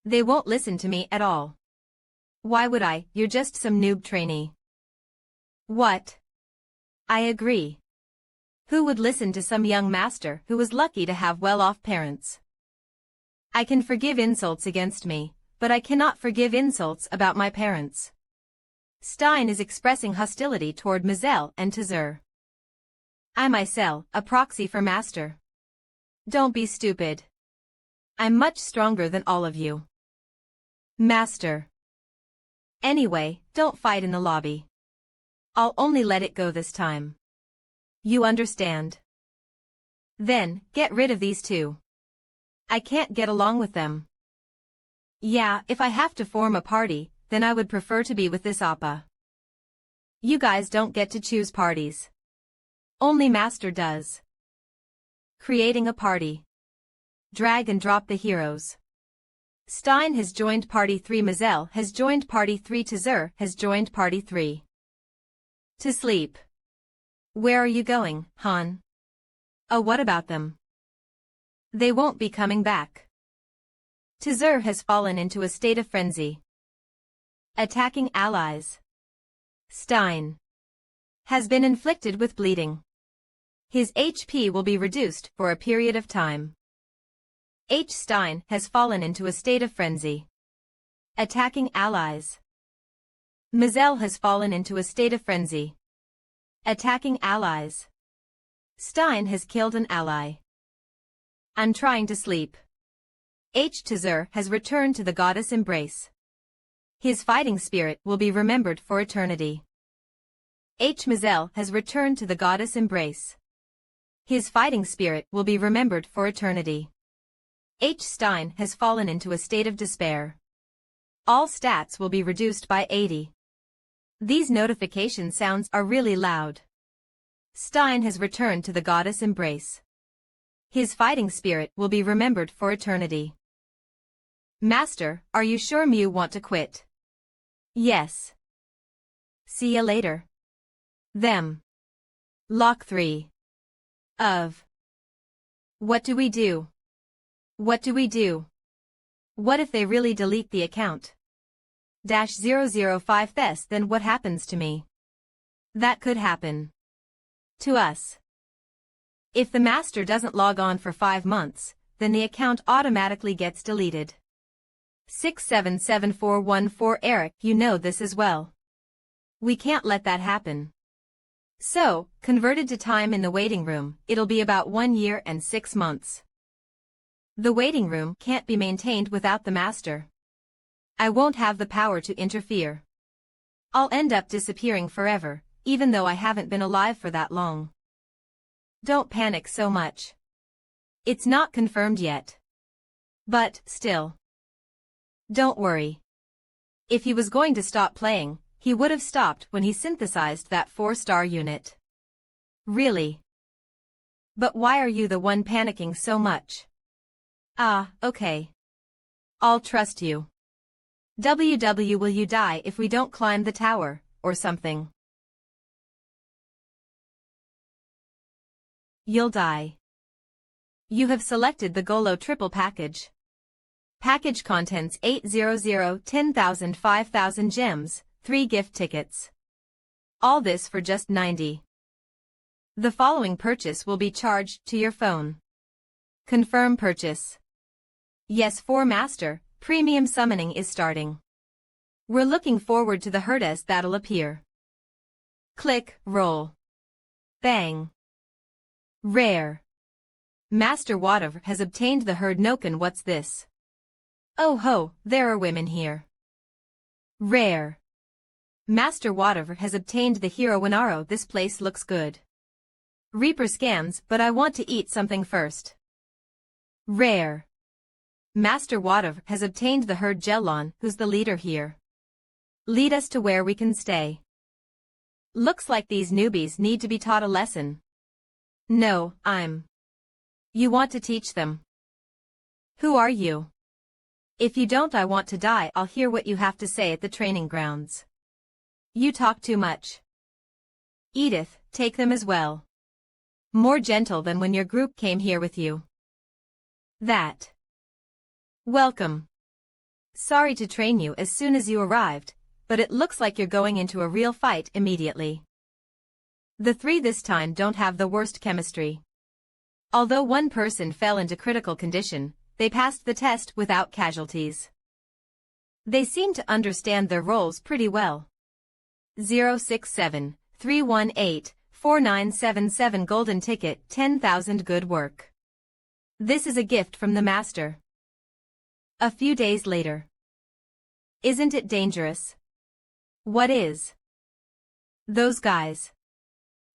They won't listen to me at all. Why would I? You're just some noob trainee. What? I agree. Who would listen to some young master who was lucky to have well-off parents? I can forgive insults against me, but I cannot forgive insults about my parents. Stein is expressing hostility toward Mazel and Tazur. I myself, a proxy for master. Don't be stupid. I'm much stronger than all of you. Master. Anyway, don't fight in the lobby. I'll only let it go this time. You understand? Then, get rid of these 2. I can't get along with them. Yeah, if I have to form a party, then I would prefer to be with this Appa. You guys don't get to choose parties. Only Master does. Creating a party. Drag and drop the heroes. Stein has joined party 3. Mazel has joined party 3. Tzer has joined party 3. To sleep. Where are you going, Han? Oh, what about them? They won't be coming back. Tzer has fallen into a state of frenzy. Attacking allies. Stein has been inflicted with bleeding. His HP will be reduced for a period of time. Stein has fallen into a state of frenzy. Attacking allies. Mazel has fallen into a state of frenzy. Attacking allies. Stein has killed an ally. I'm trying to sleep. Tzer has returned to the goddess embrace. His fighting spirit will be remembered for eternity. Mazel has returned to the goddess embrace. His fighting spirit will be remembered for eternity. Stein has fallen into a state of despair. All stats will be reduced by 80. These notification sounds are really loud. Stein has returned to the goddess embrace. His fighting spirit will be remembered for eternity. Master, are you sure you want to quit? Yes. See ya later. Them. Lock 3. Of. What do we do? What do we do? What if they really delete the account? -005 Thess, then what happens to me? That could happen. To us. If the master doesn't log on for 5 months, then the account automatically gets deleted. 677414 Eric, you know this as well. We can't let that happen. So, converted to time in the waiting room, it'll be about 1 year and 6 months. The waiting room can't be maintained without the master. I won't have the power to interfere. I'll end up disappearing forever, even though I haven't been alive for that long. Don't panic so much. It's not confirmed yet. But, still. Don't worry. If he was going to stop playing, he would have stopped when he synthesized that 4-star unit. Really? But why are you the one panicking so much? Ah, okay. I'll trust you. WW, will you die if we don't climb the tower, or something? You'll die. You have selected the Golo triple package. Package contents 800, 10,000, 5,000 gems, 3 gift tickets. All this for just 90. The following purchase will be charged to your phone. Confirm purchase. Yes, for Master, premium summoning is starting. We're looking forward to the herdes that'll appear. Click, roll. Bang. Rare. Master Wadav has obtained the herd Noken. What's this? Oh ho, there are women here. Rare. Master Wadav has obtained the hero Winaro. This place looks good. Reaper scams, but I want to eat something first. Rare. Master Wadav has obtained the herd Jelon, who's the leader here. Lead us to where we can stay. Looks like these newbies need to be taught a lesson. No, You want to teach them? Who are you? If you don't, I want to die. I'll hear what you have to say at the training grounds. You talk too much. Edith, take them as well. More gentle than when your group came here with you. That. Welcome. Sorry to train you as soon as you arrived, but it looks like you're going into a real fight immediately. The 3 this time don't have the worst chemistry. Although one person fell into critical condition, they passed the test without casualties. They seem to understand their roles pretty well. 067 318 4977 golden ticket, 10,000. Good work. This is a gift from the master. A few days later. Isn't it dangerous? What is? Those guys.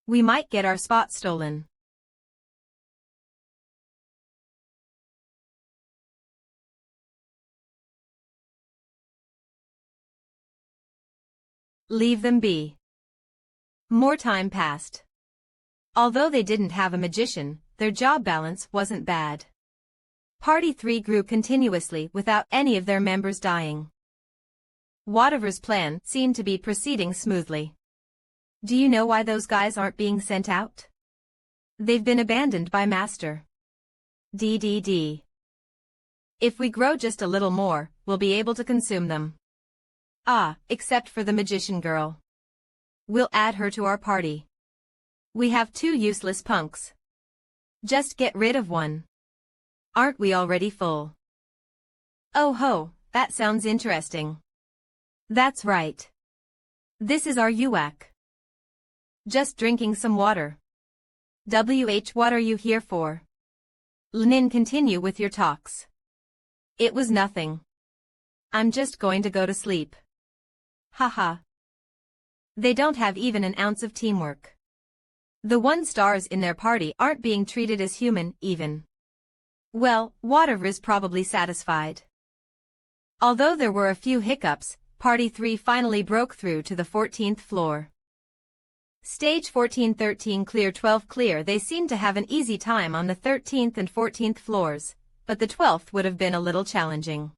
We might get our spot stolen. Leave them be. More time passed. Although they didn't have a magician, their job balance wasn't bad. Party 3 grew continuously without any of their members dying. Whatever's plan seemed to be proceeding smoothly. Do you know why those guys aren't being sent out? They've been abandoned by Master. DDD. If we grow just a little more, we'll be able to consume them. Ah, except for the magician girl. We'll add her to our party. We have 2 useless punks. Just get rid of one. Aren't we already full? Oh ho, that sounds interesting. That's right. This is our UAC. Just drinking some water. What are you here for? Lenin, continue with your talks. It was nothing. I'm just going to go to sleep. Haha. They don't have even an ounce of teamwork. The 1 stars in their party aren't being treated as human, even. Well, whatever is probably satisfied. Although there were a few hiccups, Party 3 finally broke through to the 14th floor. Stage 14, 13 clear, 12 clear. They seemed to have an easy time on the 13th and 14th floors, but the 12th would have been a little challenging.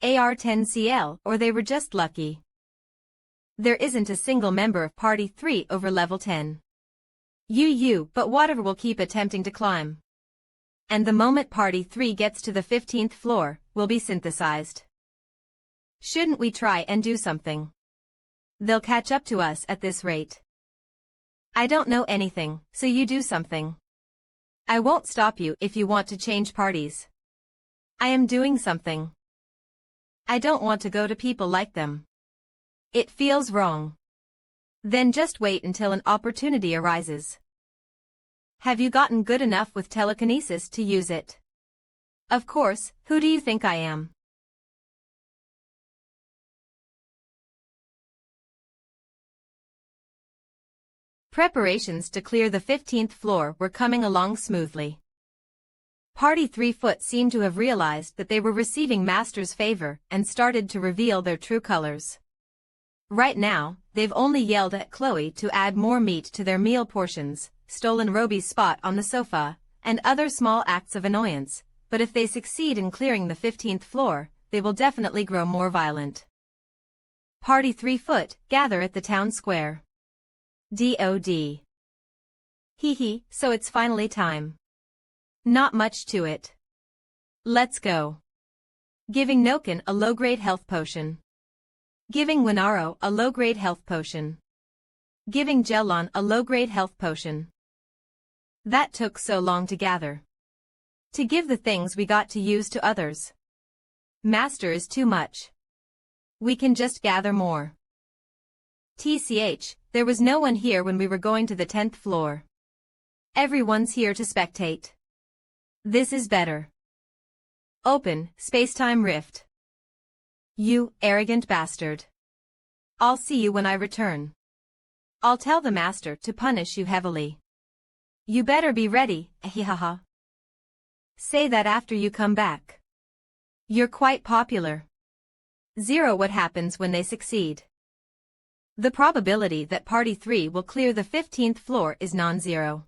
AR-10CL, or they were just lucky. There isn't a single member of Party 3 over level 10. But whatever will keep attempting to climb. And the moment Party 3 gets to the 15th floor, will be synthesized. Shouldn't we try and do something? They'll catch up to us at this rate. I don't know anything, so you do something. I won't stop you if you want to change parties. I am doing something. I don't want to go to people like them. It feels wrong. Then just wait until an opportunity arises. Have you gotten good enough with telekinesis to use it? Of course, who do you think I am? Preparations to clear the 15th floor were coming along smoothly. Party 3 foot seemed to have realized that they were receiving Master's favor and started to reveal their true colors. Right now, they've only yelled at Chloe to add more meat to their meal portions, stolen Roby's spot on the sofa, and other small acts of annoyance, but if they succeed in clearing the 15th floor, they will definitely grow more violent. Party 3 foot, gather at the town square. DOD. Hee, so it's finally time. Not much to it. Let's go. Giving Noken a low-grade health potion. Giving Winaro a low-grade health potion. Giving Jelon a low-grade health potion. That took so long to gather. To give the things we got to use to others. Master is too much. We can just gather more. TCH, there was no one here when we were going to the 10th floor. Everyone's here to spectate. This is better. Open, space-time rift. You, arrogant bastard. I'll see you when I return. I'll tell the Master to punish you heavily. You better be ready, ahihaha. Say that after you come back. You're quite popular. 0 What happens when they succeed? The probability that Party 3 will clear the 15th floor is non-zero.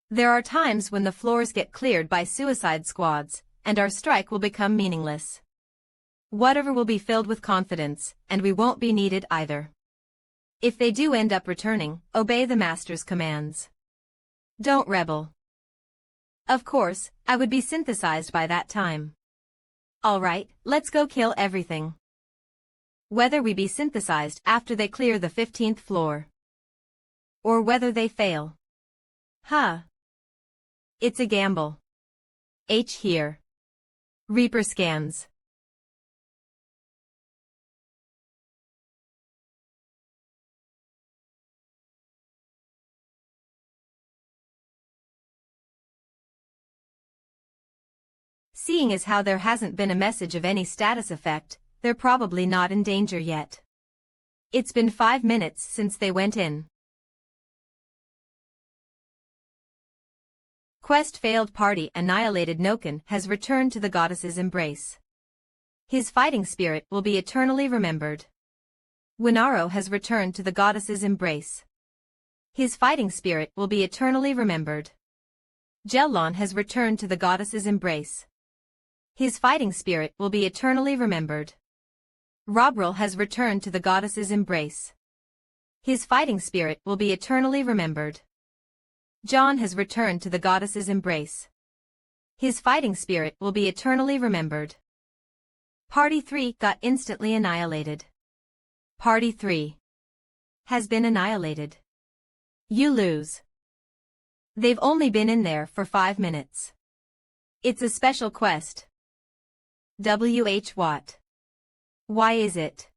There are times when the floors get cleared by suicide squads, and our strike will become meaningless. Whatever will be filled with confidence, and we won't be needed either. If they do end up returning, obey the Master's commands. Don't rebel. Of course, I would be synthesized by that time. Alright, let's go kill everything. Whether we be synthesized after they clear the 15th floor. Or whether they fail. Huh. It's a gamble. H here. Reaper scans. Seeing as how there hasn't been a message of any status effect, they're probably not in danger yet. It's been 5 minutes since they went in. Quest failed. Party annihilated. Noken has returned to the goddess's embrace. His fighting spirit will be eternally remembered. Winaro has returned to the goddess's embrace. His fighting spirit will be eternally remembered. Jelon has returned to the goddess's embrace. His fighting spirit will be eternally remembered. Robril has returned to the goddess's embrace. His fighting spirit will be eternally remembered. John has returned to the goddess's embrace. His fighting spirit will be eternally remembered. Party 3 got instantly annihilated. Party 3 has been annihilated. You lose. They've only been in there for 5 minutes. It's a special quest. WH what? Why is it?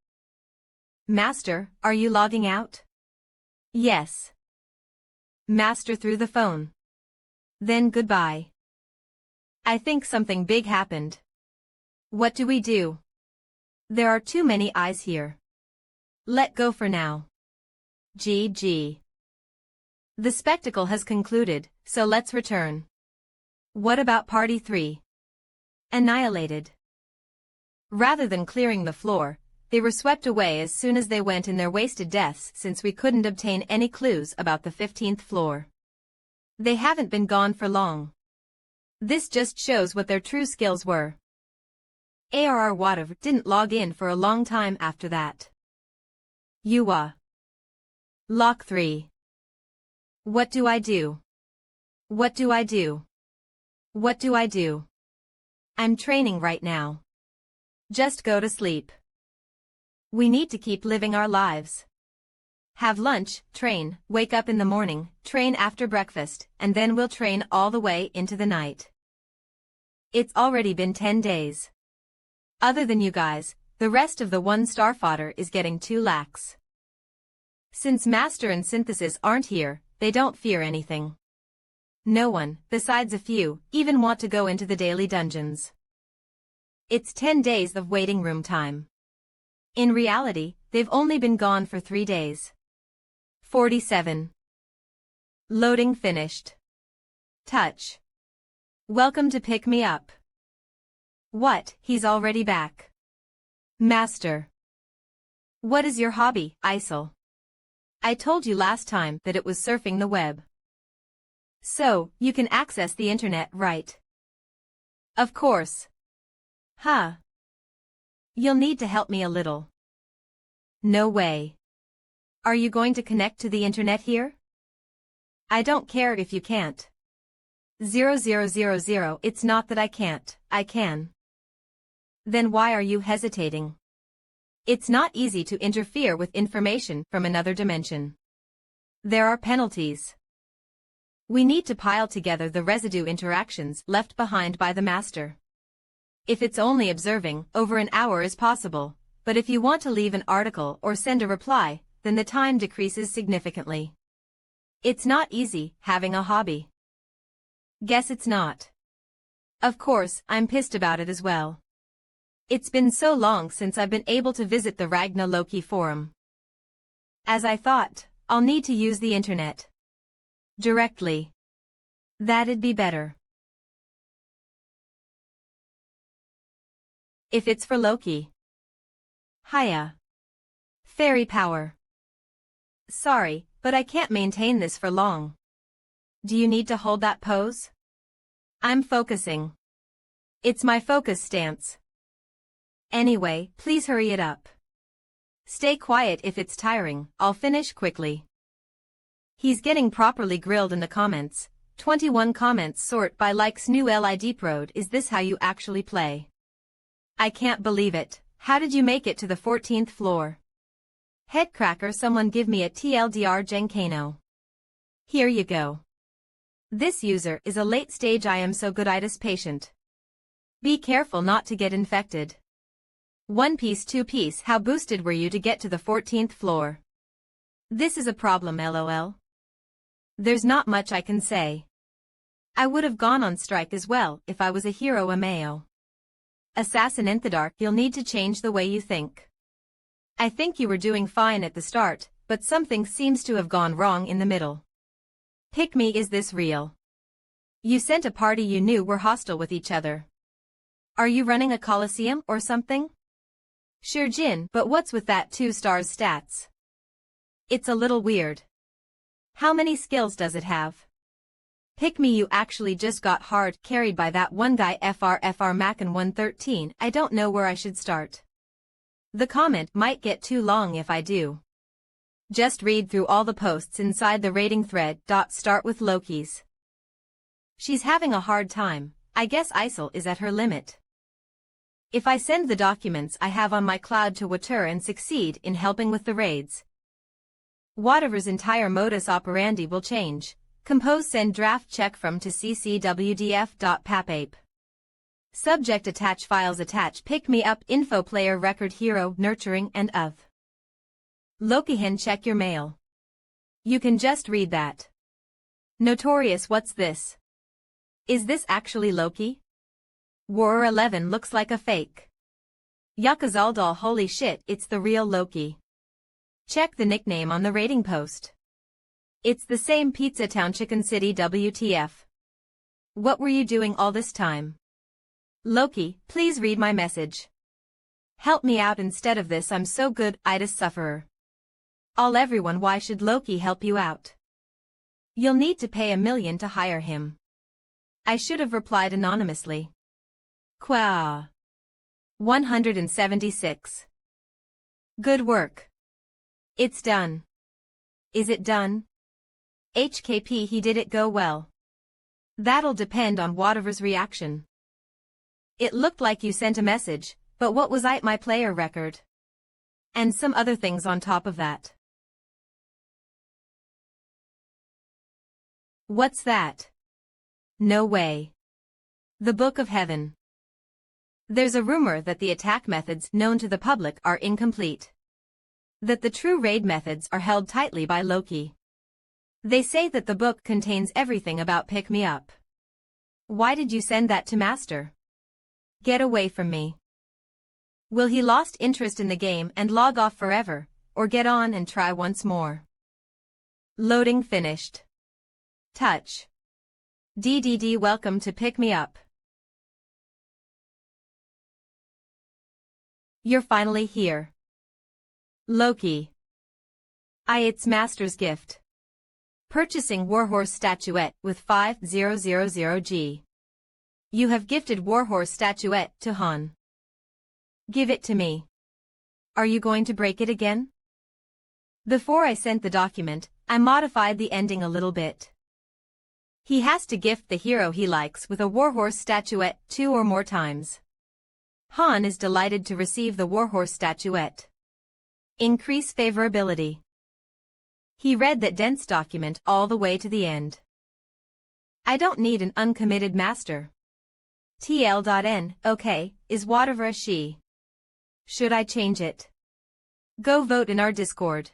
Master, are you logging out? Yes. Master through the phone. Then goodbye. I think something big happened. What do we do? There are too many eyes here. Let go for now. GG. The spectacle has concluded, so let's return. What about Party 3? Annihilated. Rather than clearing the floor, they were swept away as soon as they went in their wasted deaths since we couldn't obtain any clues about the 15th floor. They haven't been gone for long. This just shows what their true skills were. ARR Wadav didn't log in for a long time after that. Yuwa. Lock 3. What do I do? What do I do? What do I do? I'm training right now. Just go to sleep. We need to keep living our lives. Have lunch, train, wake up in the morning, train after breakfast, and then we'll train all the way into the night. It's already been 10 days. Other than you guys, the rest of the 1-star fodder is getting too lax. Since Master and Synthesis aren't here, they don't fear anything. No one, besides a few, even want to go into the daily dungeons. It's 10 days of waiting room time. In reality, they've only been gone for 3 days. 47. Loading finished. Touch. Welcome to pick me up. What, he's already back. Master. What is your hobby, Isel? I told you last time that it was surfing the web. So, you can access the internet, right? Of course. Huh. You'll need to help me a little. No way. Are you going to connect to the internet here? I don't care if you can't. 0000, it's not that I can't, I can. Then why are you hesitating? It's not easy to interfere with information from another dimension. There are penalties. We need to pile together the residue interactions left behind by the Master. If it's only observing, over an hour is possible, but if you want to leave an article or send a reply, then the time decreases significantly. It's not easy, having a hobby. Guess it's not. Of course, I'm pissed about it as well. It's been so long since I've been able to visit the Ragna Loki forum. As I thought, I'll need to use the internet. Directly. That'd be better. If it's for Loki. Hiya. Fairy power. Sorry, but I can't maintain this for long. Do you need to hold that pose? I'm focusing. It's my focus stance. Anyway, please hurry it up. Stay quiet if it's tiring, I'll finish quickly. He's getting properly grilled in the comments. 21 comments sort by likes new LID Prod. Is this how you actually play? I can't believe it. How did you make it to the 14th floor? Headcracker, someone give me a TLDR Genkano. Here you go. This user is a late-stage I am so gooditis patient. Be careful not to get infected. 1 piece 2 piece, how boosted were you to get to the 14th floor? This is a problem, lol. There's not much I can say. I would have gone on strike as well if I was a hero Ameo. Assassin in the dark, you'll need to change the way you think. I think you were doing fine at the start, but something seems to have gone wrong in the middle. Pick me, is this real? You sent a party you knew were hostile with each other. Are you running a coliseum or something? Sure Jin, but what's with that 2 stars stats? It's a little weird. How many skills does it have? Pick me, you actually just got hard carried by that one guy FR Mackin 113. I don't know where I should start. The comment might get too long if I do. Just read through all the posts inside the rating thread. Start with Loki's. She's having a hard time. I guess ISIL is at her limit. If I send the documents I have on my cloud to Water and succeed in helping with the raids, Whatever's entire modus operandi will change. Compose send draft check from to ccwdf.papape. Subject attach files attach pick me up info player record hero nurturing and of. Lokihen check your mail. You can just read that. Notorious, what's this? Is this actually Loki? War 11 looks like a fake. Yakazaldal, holy shit, it's the real Loki. Check the nickname on the rating post. It's the same Pizza Town Chicken City WTF. What were you doing all this time? Loki, please read my message. Help me out instead of this, I'm so good, itis sufferer. All everyone, why should Loki help you out? You'll need to pay $1 million to hire him. I should have replied anonymously. Qua. 176. Good work. It's done. Is it done? HKP, he did it go well. That'll depend on whatever's reaction. It looked like you sent a message, but what was my player record? And some other things on top of that. What's that? No way. The Book of Heaven. There's a rumor that the attack methods known to the public are incomplete. That the true raid methods are held tightly by Loki. They say that the book contains everything about pick me up. Why did you send that to Master? Get away from me. Will he lost interest in the game and log off forever, or get on and try once more? Loading finished. Touch. DDD, welcome to Pick Me Up. You're finally here. Loki. It's Master's gift. Purchasing Warhorse statuette with 5000G. You have gifted Warhorse statuette to Han. Give it to me. Are you going to break it again? Before I sent the document, I modified the ending a little bit. He has to gift the hero he likes with a Warhorse statuette 2 or more times. Han is delighted to receive the Warhorse statuette. Increase favorability. He read that dense document all the way to the end. I don't need an uncommitted master. TL.N, okay, is whatever a she. Should I change it? Go vote in our Discord.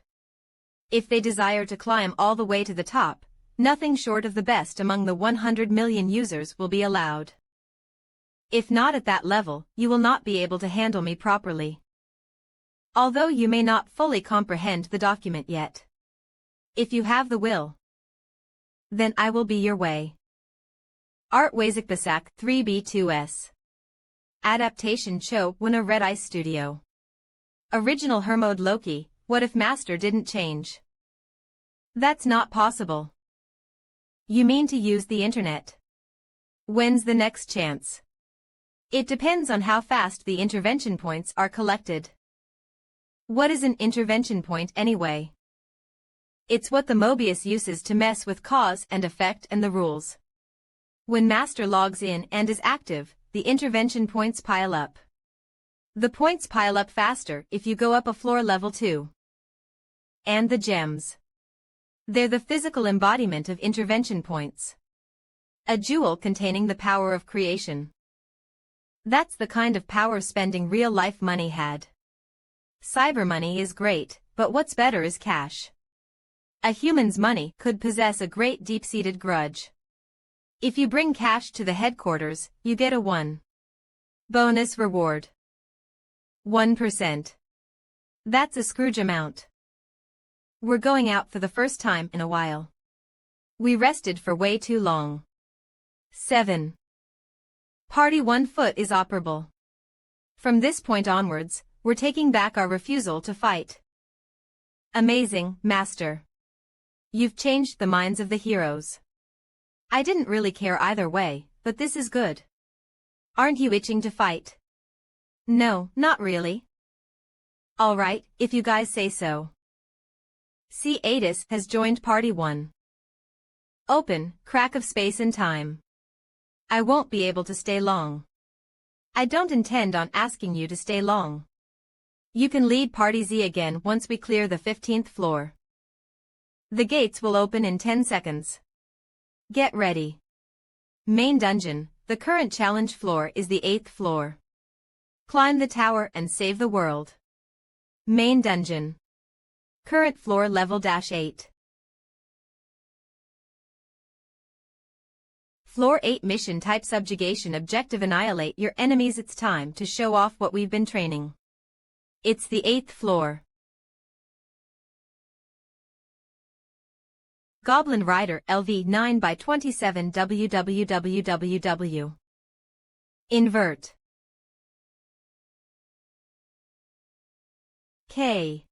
If they desire to climb all the way to the top, nothing short of the best among the 100 million users will be allowed. If not at that level, you will not be able to handle me properly. Although you may not fully comprehend the document yet. If you have the will, then I will be your way. Art Wazikbasak 3B2S. Adaptation Cho Wuna Red Ice Studio. Original Hermode Loki, what if Master didn't change? That's not possible. You mean to use the internet? When's the next chance? It depends on how fast the intervention points are collected. What is an intervention point anyway? It's what the Mobius uses to mess with cause and effect and the rules. When Master logs in and is active, the intervention points pile up. The points pile up faster if you go up a floor level 2. And the gems. They're the physical embodiment of intervention points. A jewel containing the power of creation. That's the kind of power spending real-life money had. Cyber money is great, but what's better is cash. A human's money could possess a great deep-seated grudge. If you bring cash to the headquarters, you get a 1. Bonus reward. 1%. That's a Scrooge amount. We're going out for the first time in a while. We rested for way too long. 7. Party 1 foot is operable. From this point onwards, we're taking back our refusal to fight. Amazing, Master. You've changed the minds of the heroes. I didn't really care either way, but this is good. Aren't you itching to fight? No, not really. Alright, if you guys say so. See, Adis has joined Party 1. Open, crack of space and time. I won't be able to stay long. I don't intend on asking you to stay long. You can lead Party Z again once we clear the 15th floor. The gates will open in 10 seconds. Get ready. Main dungeon, the current challenge floor is the 8th floor. Climb the tower and save the world. Main dungeon. Current floor level -8. Floor 8 mission type subjugation objective annihilate your enemies. It's time to show off what we've been training. It's the 8th floor. Goblin Rider LV 9/27 www. Invert. K.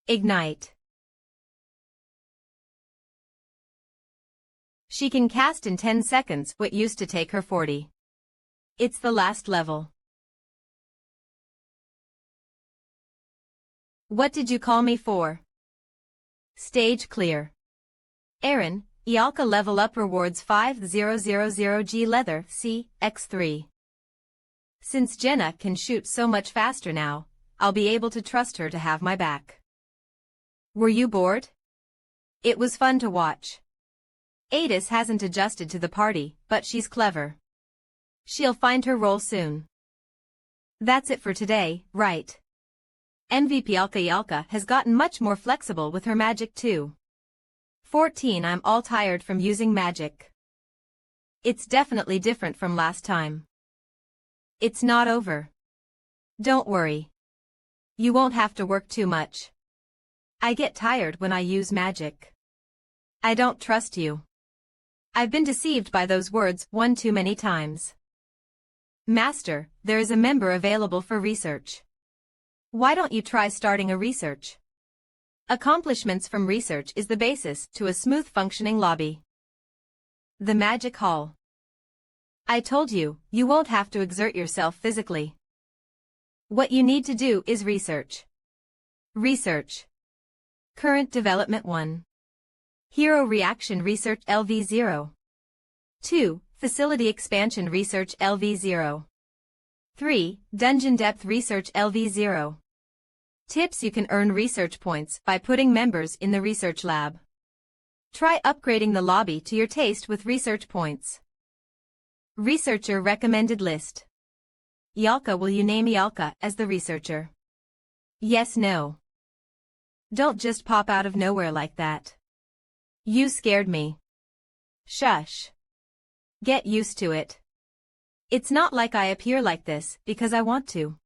Ignite. She can cast in 10 seconds what used to take her 40. It's the last level. What did you call me for? Stage clear. Aaron, Ialka level up rewards 5000 G leather C, X3. Since Jenna can shoot so much faster now, I'll be able to trust her to have my back. Were you bored? It was fun to watch. Adis hasn't adjusted to the party, but she's clever. She'll find her role soon. That's it for today, right? MVP Ialka has gotten much more flexible with her magic too. 14 I'm all tired from using magic. It's definitely different from last time. It's not over. Don't worry. You won't have to work too much. I get tired when I use magic. I don't trust you. I've been deceived by those words one too many times. Master, there is a member available for research. Why don't you try starting a research? Accomplishments from research is the basis to a smooth functioning lobby. The Magic Hall. I told you, you won't have to exert yourself physically. What you need to do is research. Research. Current Development 1. Hero Reaction Research LV0. 2. Facility Expansion Research LV0. 3. Dungeon Depth Research LV0. Tips: you can earn research points by putting members in the research lab. Try upgrading the lobby to your taste with research points. Researcher Recommended List. Ialka, will you name Ialka as the researcher? Yes, no. Don't just pop out of nowhere like that. You scared me. Shush. Get used to it. It's not like I appear like this because I want to.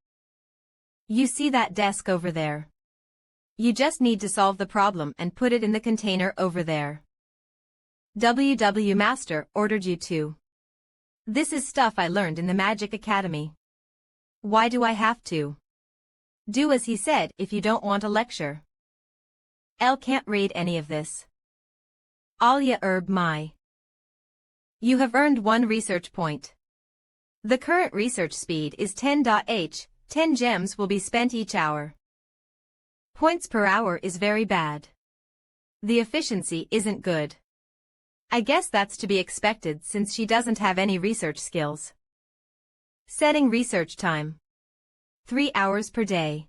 You see that desk over there? You just need to solve the problem and put it in the container over there. WW Master ordered you to. This is stuff I learned in the Magic Academy. Why do I have to? Do as he said if you don't want a lecture. L can't read any of this. Alia Herb my. You have earned 1 research point. The current research speed is 10.h, 10 gems will be spent each hour. Points per hour is very bad. The efficiency isn't good. I guess that's to be expected since she doesn't have any research skills. Setting research time. 3 hours per day.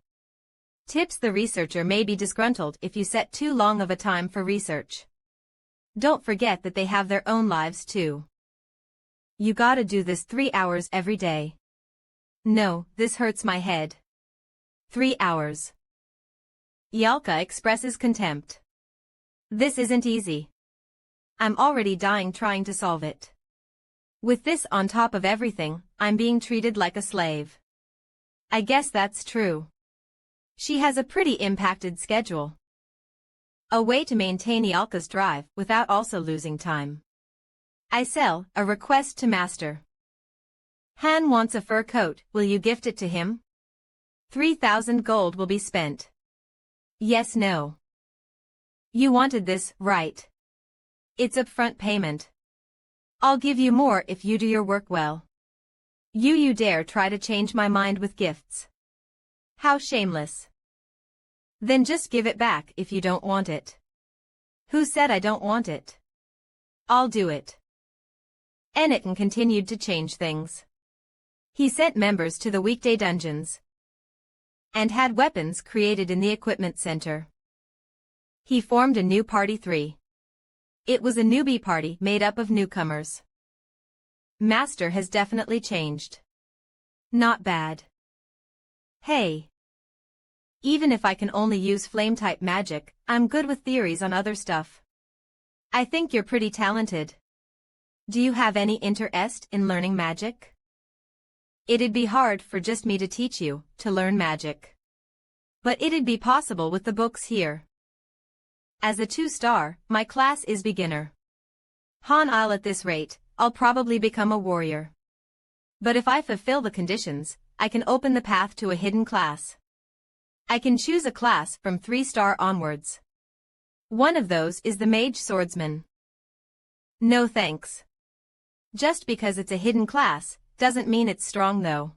Tips: the researcher may be disgruntled if you set too long of a time for research. Don't forget that they have their own lives too. You gotta do this 3 hours every day. No, this hurts my head. 3 hours. Ialka expresses contempt. This isn't easy. I'm already dying trying to solve it. With this on top of everything, I'm being treated like a slave. I guess that's true. She has a pretty impacted schedule. A way to maintain Ialka's drive without also losing time. I sell a request to master. Han wants a fur coat, will you gift it to him? 3,000 gold will be spent. Yes, no. You wanted this, right? It's upfront payment. I'll give you more if you do your work well. You dare try to change my mind with gifts. How shameless. Then just give it back if you don't want it. Who said I don't want it? I'll do it. Anakin continued to change things. He sent members to the weekday dungeons and had weapons created in the equipment center. He formed a new Party 3. It was a newbie party made up of newcomers. Master has definitely changed. Not bad. Hey. Even if I can only use flame-type magic, I'm good with theories on other stuff. I think you're pretty talented. Do you have any interest in learning magic? It'd be hard for just me to teach you to learn magic. But it'd be possible with the books here. As a 2-star, my class is beginner. Han, at this rate, I'll probably become a warrior. But if I fulfill the conditions, I can open the path to a hidden class. I can choose a class from 3-star onwards. One of those is the Mage Swordsman. No thanks. Just because it's a hidden class, doesn't mean it's strong though.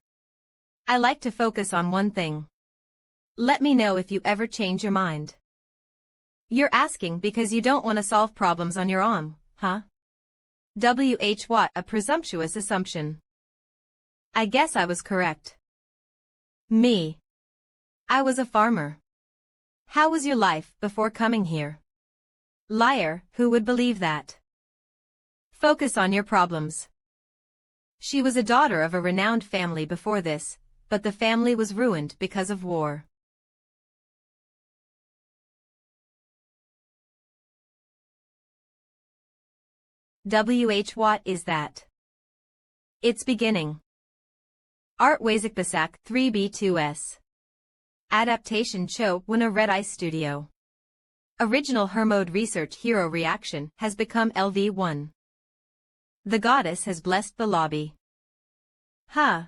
I like to focus on one thing. Let me know if you ever change your mind. You're asking because you don't want to solve problems on your own, huh? What a presumptuous assumption. I guess I was correct. Me. I was a farmer. How was your life before coming here? Liar, who would believe that? Focus on your problems. She was a daughter of a renowned family before this, but the family was ruined because of war. What is that? It's beginning. Art Wazikbasak 3B2S. Adaptation Cho Wuna Red Eye Studio. Original Hermode Research Hero Reaction has become LV1. The goddess has blessed the lobby. Huh.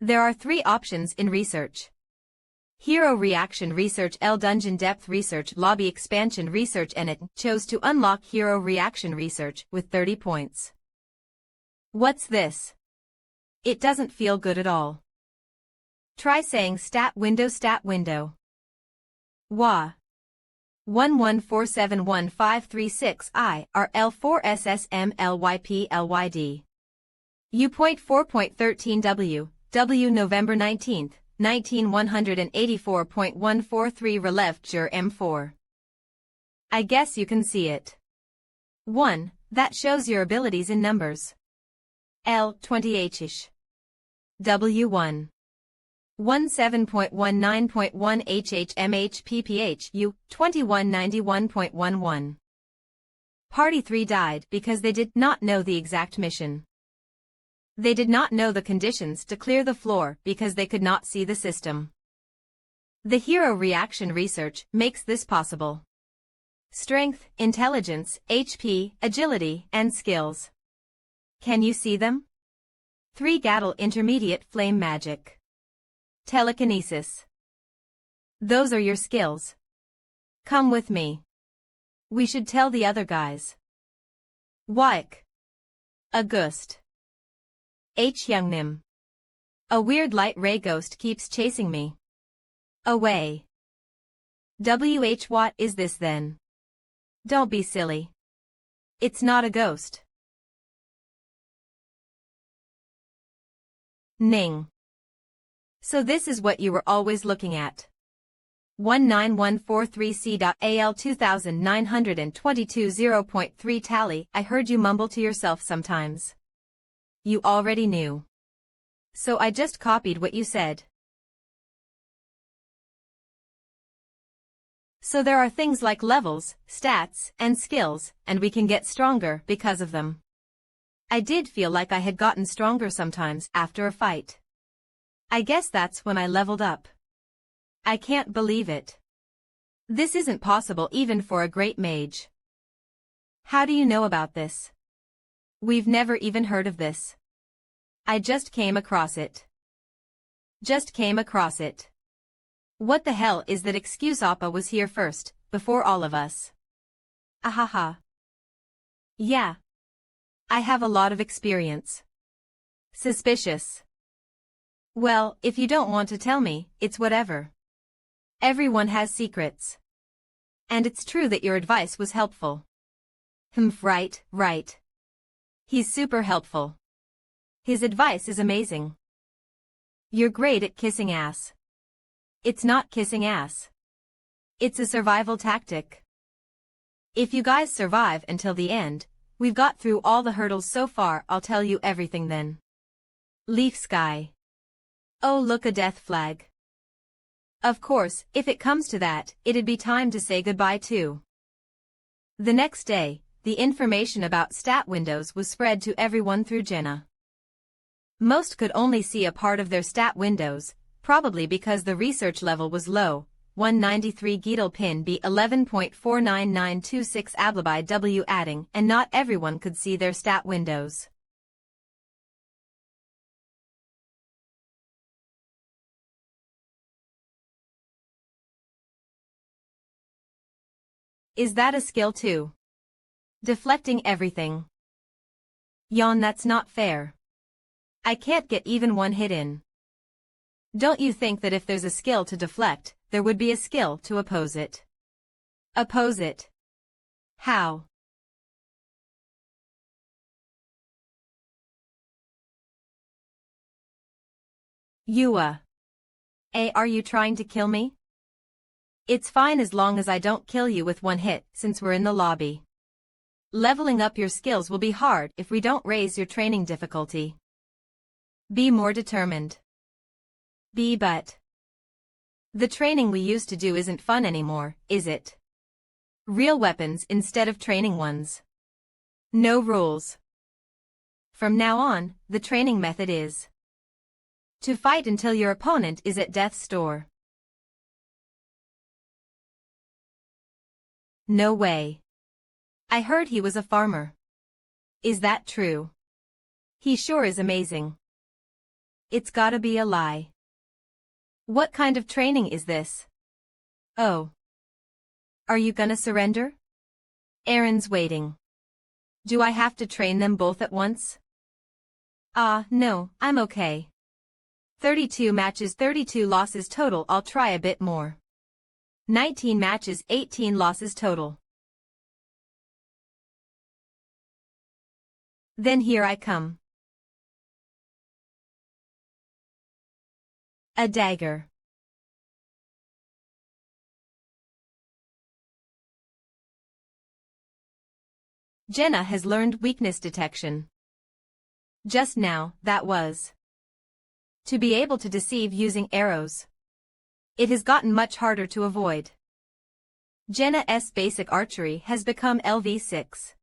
There are 3 options in research. Hero Reaction Research L Dungeon Depth Research Lobby Expansion Research and it chose to unlock Hero Reaction Research with 30 points. What's this? It doesn't feel good at all. Try saying stat window. Wah. 11471536I R L4SSMLYPLYD. U.4.13W, W November 19, 19184.143 Relève Jur M4. I guess you can see it. 1. That shows your abilities in numbers. L 20H. W1. 17.19.1 HHMHPPH U 2191.11. Party 3 died because they did not know the exact mission. They did not know the conditions to clear the floor because they could not see the system. The Hero Reaction Research makes this possible. Strength, intelligence, HP, agility, and skills. Can you see them? 3 Gattle Intermediate Flame Magic. Telekinesis. Those are your skills. Come with me. We should tell the other guys. Waik. August. H. Youngnim. A weird light ray ghost keeps chasing me. Away. What is this then? Don't be silly. It's not a ghost. Ning. So this is what you were always looking at. 19143C.AL 2922 0.3 tally. I heard you mumble to yourself sometimes. You already knew. So I just copied what you said. So there are things like levels, stats, and skills, and we can get stronger because of them. I did feel like I had gotten stronger sometimes after a fight. I guess that's when I leveled up. I can't believe it. This isn't possible even for a great mage. How do you know about this? We've never even heard of this. I just came across it. Just came across it. What the hell is that? Excuse Appa was here first, before all of us. Ahaha. Yeah. I have a lot of experience. Suspicious. Well, if you don't want to tell me, it's whatever. Everyone has secrets. And it's true that your advice was helpful. Right, right. He's super helpful. His advice is amazing. You're great at kissing ass. It's not kissing ass. It's a survival tactic. If you guys survive until the end, we've got through all the hurdles so far. I'll tell you everything then. Leaf sky. Oh, look, a death flag. Of course, if it comes to that, it'd be time to say goodbye too. The next day, the information about stat windows was spread to everyone through Jenna. Most could only see a part of their stat windows, probably because the research level was low. 193 Geetle pin B 11.49926 ablabi W adding, and not everyone could see their stat windows. Is that a skill too? Deflecting everything. Yawn, that's not fair. I can't get even one hit in. Don't you think that if there's a skill to deflect, there would be a skill to oppose it? Oppose it? How? Yua. Are you trying to kill me? It's fine as long as I don't kill you with one hit, since we're in the lobby. Leveling up your skills will be hard if we don't raise your training difficulty. Be more determined. But the training we used to do isn't fun anymore, is it? Real weapons instead of training ones. No rules. From now on, the training method is to fight until your opponent is at death's door. No way. I heard he was a farmer. Is that true? He sure is amazing. It's gotta be a lie. What kind of training is this? Oh. Are you gonna surrender? Aaron's waiting. Do I have to train them both at once? No, I'm okay. 32 matches, 32 losses total. I'll try a bit more. 19 matches, 18 losses total. Then here I come. A dagger. Jenna has learned weakness detection. Just now, that was to be able to deceive using arrows. It has gotten much harder to avoid. Jenna's basic archery has become LV6.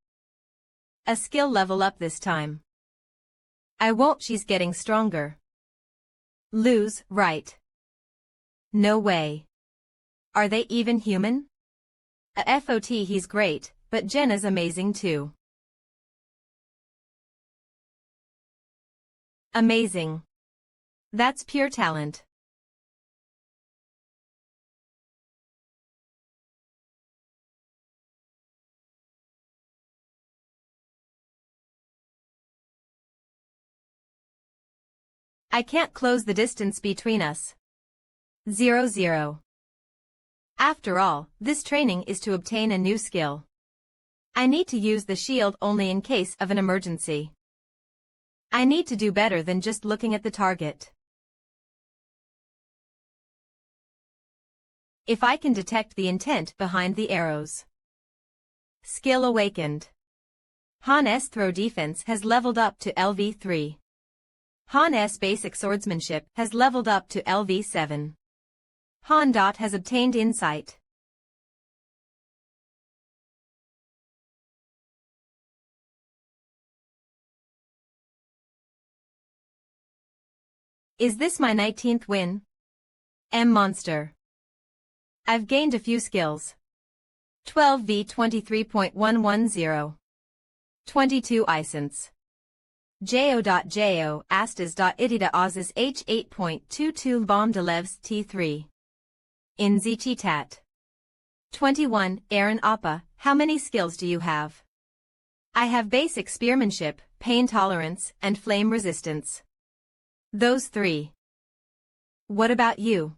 A skill level up this time. I won't, she's getting stronger. Lose, right? No way. Are they even human? A FOT, he's great, but Jenna's amazing too. Amazing. That's pure talent. I can't close the distance between us. 0-0. After all, this training is to obtain a new skill. I need to use the shield only in case of an emergency. I need to do better than just looking at the target. If I can detect the intent behind the arrows. Skill awakened. Han's throw defense has leveled up to LV3. Han's basic swordsmanship has leveled up to LV7. Han has obtained insight. Is this my 19th win? Monster. I've gained a few skills. 12V 23.110. 22 Isents. Jo.jo astas.idida Ozis H8.22 Bomdelevs T3. In Zichitat. 21. Aaron Appa, how many skills do you have? I have basic spearmanship, pain tolerance, and flame resistance. Those 3. What about you?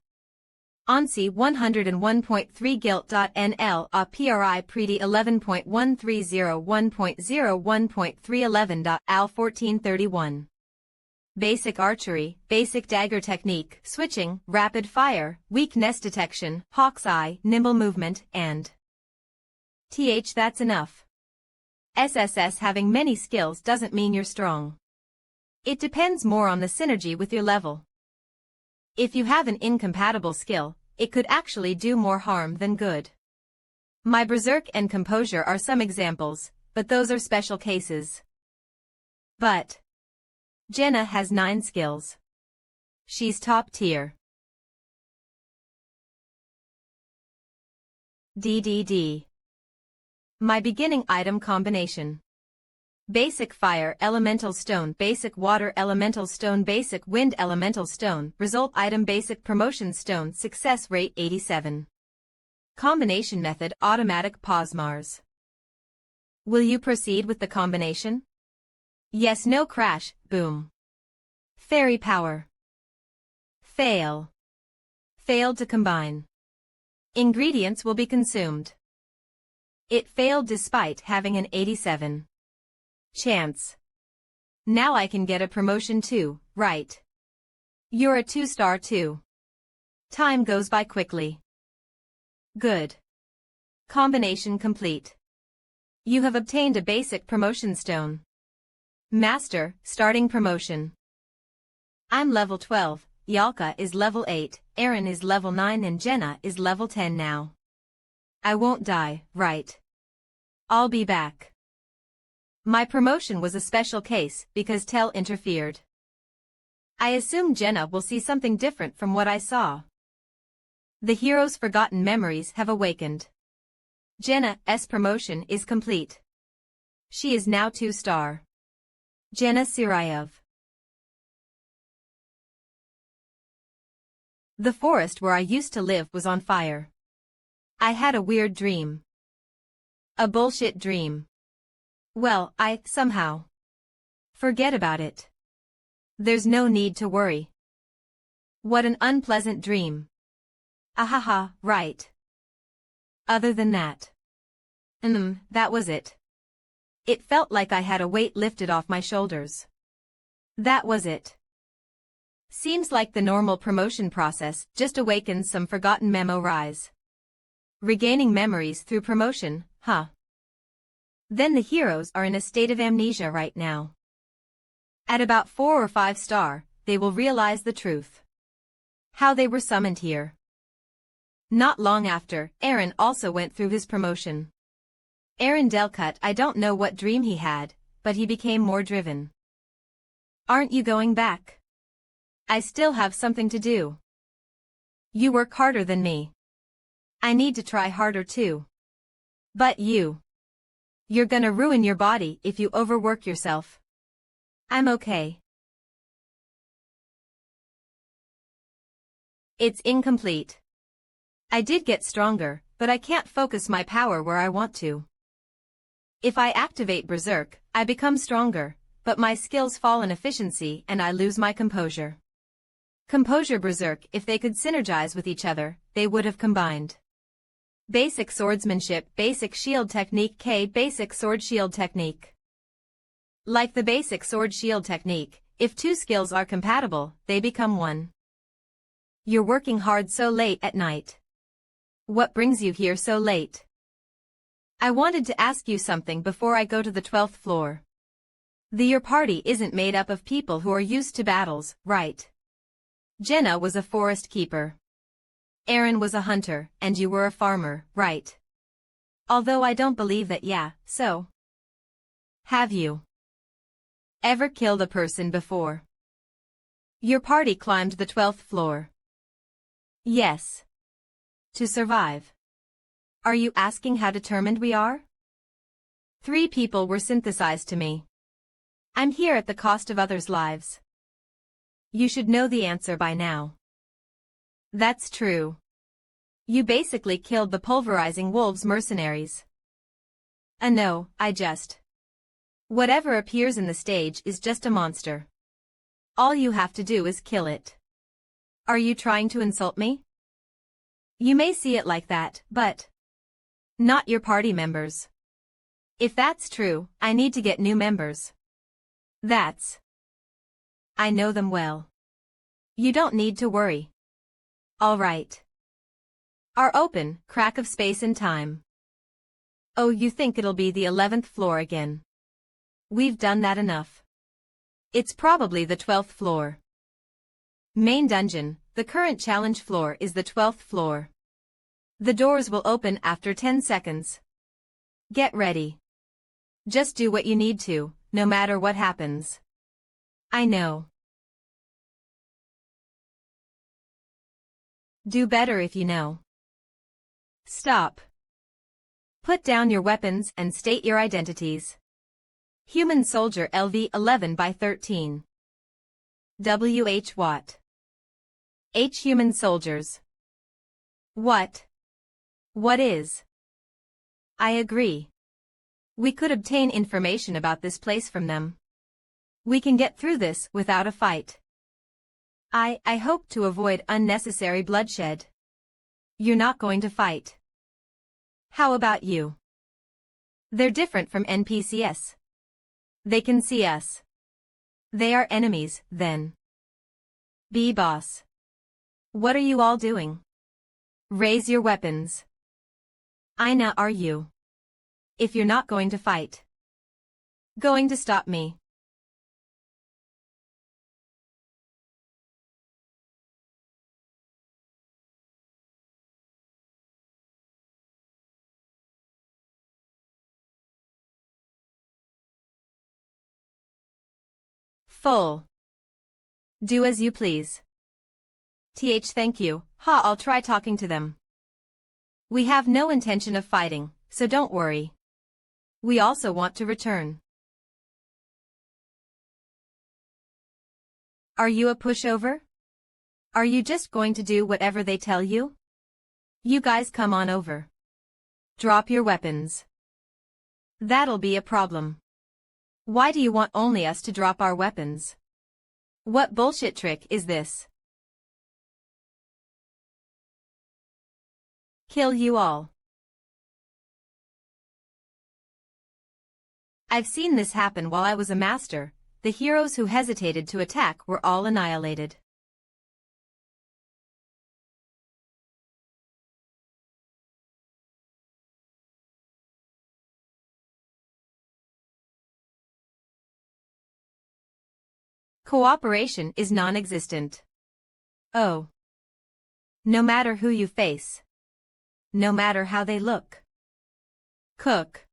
Ansi 101.3 Gilt.nl A PRI Preti 11.1301.01.311. Al 1431. Basic archery, basic dagger technique, switching, rapid fire, weakness detection, hawk's eye, nimble movement, and that's enough. SSS having many skills doesn't mean you're strong. It depends more on the synergy with your level. If you have an incompatible skill, it could actually do more harm than good. My Berserk and Composure are some examples, but those are special cases. But Jenna has 9 skills. She's top tier. DDD. My beginning item combination. Basic Fire Elemental Stone, Basic Water Elemental Stone, Basic Wind Elemental Stone, Result Item Basic Promotion Stone, Success Rate 87. Combination Method Automatic Pause Mars. Will you proceed with the combination? Yes, no, crash, boom. Fairy Power. Fail. Failed to combine. Ingredients will be consumed. It failed despite having an 87 chance. Now I can get a promotion too, right? You're a 2-star too. Time goes by quickly. Good. Combination complete. You have obtained a basic promotion stone. Master, starting promotion. I'm level 12, Yalka is level 8, Aaron is level 9 and Jenna is level 10 now. I won't die, right? I'll be back. My promotion was a special case because Tell interfered. I assume Jenna will see something different from what I saw. The hero's forgotten memories have awakened. Jenna's promotion is complete. She is now 2-star. Jenna Sirayev. The forest where I used to live was on fire. I had a weird dream. A bullshit dream. Well, I somehow forget about it. There's no need to worry. What an unpleasant dream. Ahaha, right. Other than that. That was it. It felt like I had a weight lifted off my shoulders. That was it. Seems like the normal promotion process just awakens some forgotten memories. Regaining memories through promotion, huh? Then the heroes are in a state of amnesia right now. At about 4 or 5 star, they will realize the truth. How they were summoned here. Not long after, Aaron also went through his promotion. Aaron Delcut, I don't know what dream he had, but he became more driven. Aren't you going back? I still have something to do. You work harder than me. I need to try harder too. But you're gonna ruin your body if you overwork yourself. I'm okay. It's incomplete. I did get stronger, but I can't focus my power where I want to. If I activate Berserk, I become stronger, but my skills fall in efficiency and I lose my composure. Composure Berserk, if they could synergize with each other, they would have combined. Basic Swordsmanship, Basic Shield Technique K Basic Sword Shield Technique. Like the Basic Sword Shield Technique, if 2 skills are compatible, they become 1. You're working hard so late at night. What brings you here so late? I wanted to ask you something before I go to the 12th floor. Your party isn't made up of people who are used to battles, right? Jenna was a forest keeper. Aaron was a hunter, and you were a farmer, right? Although I don't believe that, yeah, so. Have you ever killed a person before? Your party climbed the 12th floor. Yes. To survive. Are you asking how determined we are? 3 people were synthesized to me. I'm here at the cost of others' lives. You should know the answer by now. That's true. You basically killed the pulverizing wolves mercenaries. No, I just... Whatever appears in the stage is just a monster. All you have to do is kill it. Are you trying to insult me? You may see it like that, but... Not your party members. If that's true, I need to get new members. I know them well. You don't need to worry. All right. Are open, crack of space and time. Oh, you think it'll be the 11th floor again? We've done that enough. It's probably the 12th floor. Main dungeon, the current challenge floor is the 12th floor. The doors will open after 10 seconds. Get ready. Just do what you need to, no matter what happens. I know. Do better if you know. Stop. Put down your weapons and state your identities. Human Soldier LV 11 by 13. W.H. Watt. H. Human Soldiers. What? What is? I agree. We could obtain information about this place from them. We can get through this without a fight. I hope to avoid unnecessary bloodshed. You're not going to fight. How about you? They're different from NPCs. They can see us. They are enemies, then. B-Boss. What are you all doing? Raise your weapons. Ina, are you? If you're not going to fight. Going to stop me. Full. Do as you please. Thank you. I'll try talking to them. We have no intention of fighting, so don't worry. We also want to return. Are you a pushover? Are you just going to do whatever they tell you? You guys come on over. Drop your weapons. That'll be a problem. Why do you want only us to drop our weapons? What bullshit trick is this? Kill you all. I've seen this happen while I was a master. The heroes who hesitated to attack were all annihilated. Cooperation is non-existent. Oh. No matter who you face. No matter how they look. Cook.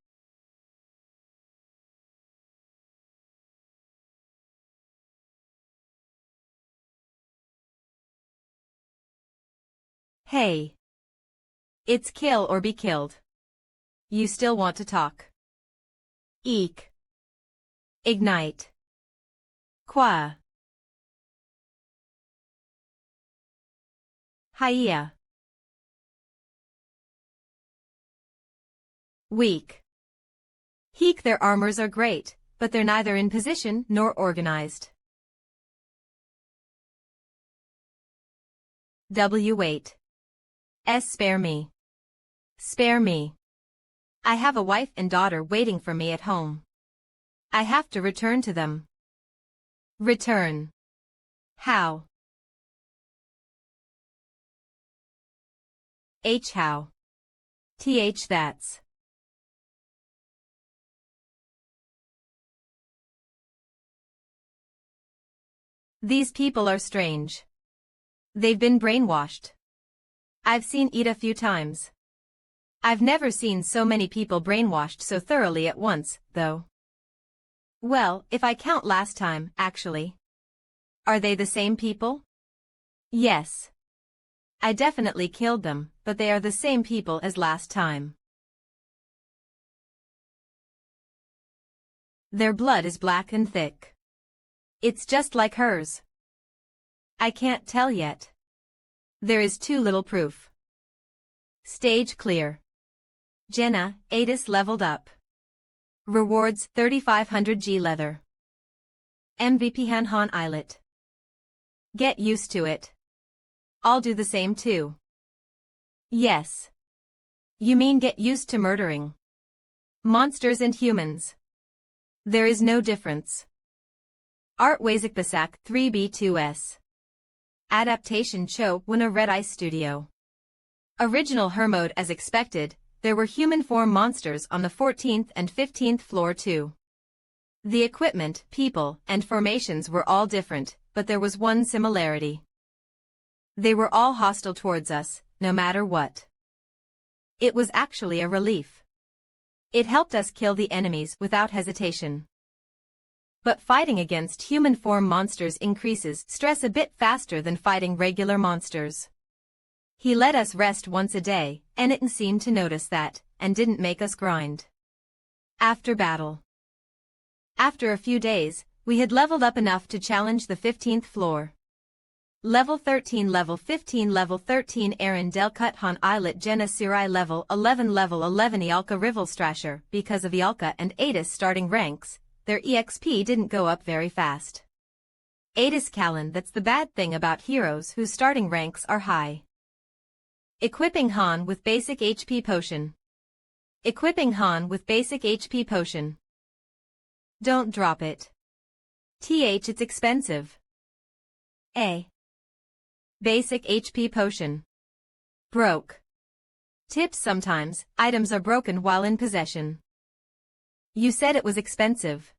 Hey. It's kill or be killed. You still want to talk. Eek. Ignite. Qua. Hiya. Weak. Heek, their armors are great, but they're neither in position nor organized. Wait. Spare me. Spare me. I have a wife and daughter waiting for me at home. I have to return to them. Return. How? How? That's. These people are strange. They've been brainwashed. I've seen it a few times. I've never seen so many people brainwashed so thoroughly at once, though. Well, if I count last time, actually. Are they the same people? Yes. I definitely killed them, but they are the same people as last time. Their blood is black and thick. It's just like hers. I can't tell yet. There is too little proof. Stage clear. Jenna, ATIS leveled up. Rewards 3500 G leather. MVP Han Islet. Get used to it. I'll do the same too. Yes. You mean get used to murdering monsters and humans? There is no difference. Art Wazak Basak 3B2S. Adaptation Cho Wuna Red Ice Studio. Original Hermode as expected, there were human form monsters on the 14th and 15th floor too. The equipment, people, and formations were all different, but there was one similarity. They were all hostile towards us, no matter what. It was actually a relief. It helped us kill the enemies without hesitation. But fighting against human form monsters increases stress a bit faster than fighting regular monsters. He let us rest once a day, and it seemed to notice that, and didn't make us grind. After battle. After a few days, we had leveled up enough to challenge the 15th floor. Level 13 Level 15 Level 13 Aaron Delcut Han Islet Jenna Sirai Level 11 Ialka Rivelstrasher. Because of Ialka and ATIS starting ranks, their EXP didn't go up very fast. ATIS Callan, that's the bad thing about heroes whose starting ranks are high. Equipping Han with basic HP potion. Equipping Han with basic HP potion. Don't drop it. It's expensive. A. Basic HP potion. Broke. Tips: sometimes, items are broken while in possession. You said it was expensive.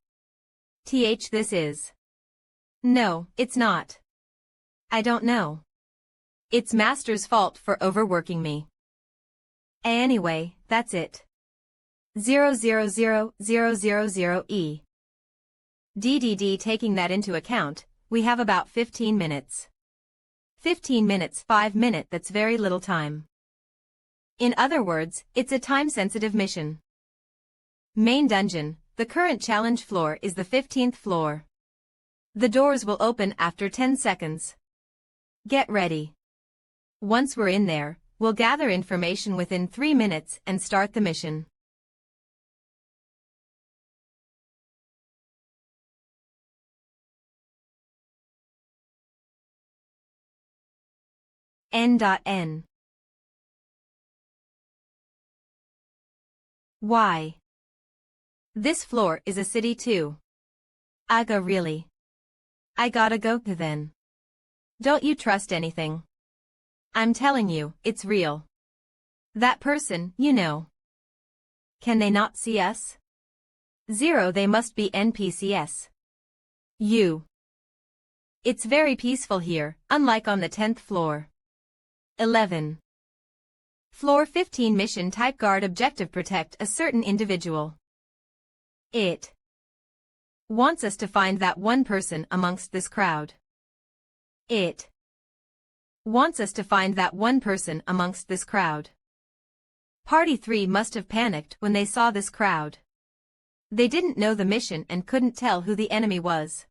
This is. No, it's not. I don't know. It's Master's fault for overworking me. Anyway, that's it. 000000E. DDD. Taking that into account, we have about 15 minutes. 15 minutes, 5 minutes, that's very little time. In other words, it's a time-sensitive mission. Main dungeon, the current challenge floor is the 15th floor. The doors will open after 10 seconds. Get ready. Once we're in there, we'll gather information within 3 minutes and start the mission. N.N. Why? This floor is a city too. Really? I gotta go then. Don't you trust anything? I'm telling you, it's real. That person, you know. Can they not see us? 0. They must be NPCs. It's very peaceful here, unlike on the 10th floor. 11. Floor 15 mission type guard objective protect a certain individual. It wants us to find that one person amongst this crowd. It wants us to find that one person amongst this crowd. Party 3 must have panicked when they saw this crowd. They didn't know the mission and couldn't tell who the enemy was.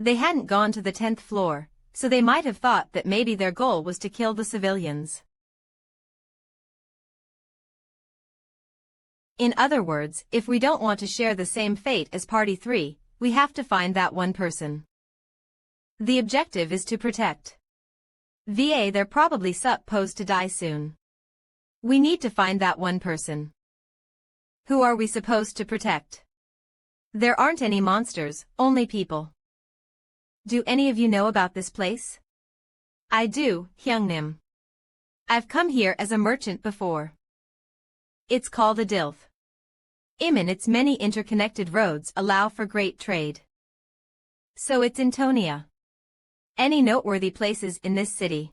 They hadn't gone to the 10th floor, so they might have thought that maybe their goal was to kill the civilians. In other words, if we don't want to share the same fate as Party 3, we have to find that one person. The objective is to protect. They're probably supposed to die soon. We need to find that one person. Who are we supposed to protect? There aren't any monsters, only people. Do any of you know about this place? I do, Hyungnim. I've come here as a merchant before. It's called a Dilth. Its many interconnected roads allow for great trade. So it's in Tonia. Any noteworthy places in this city?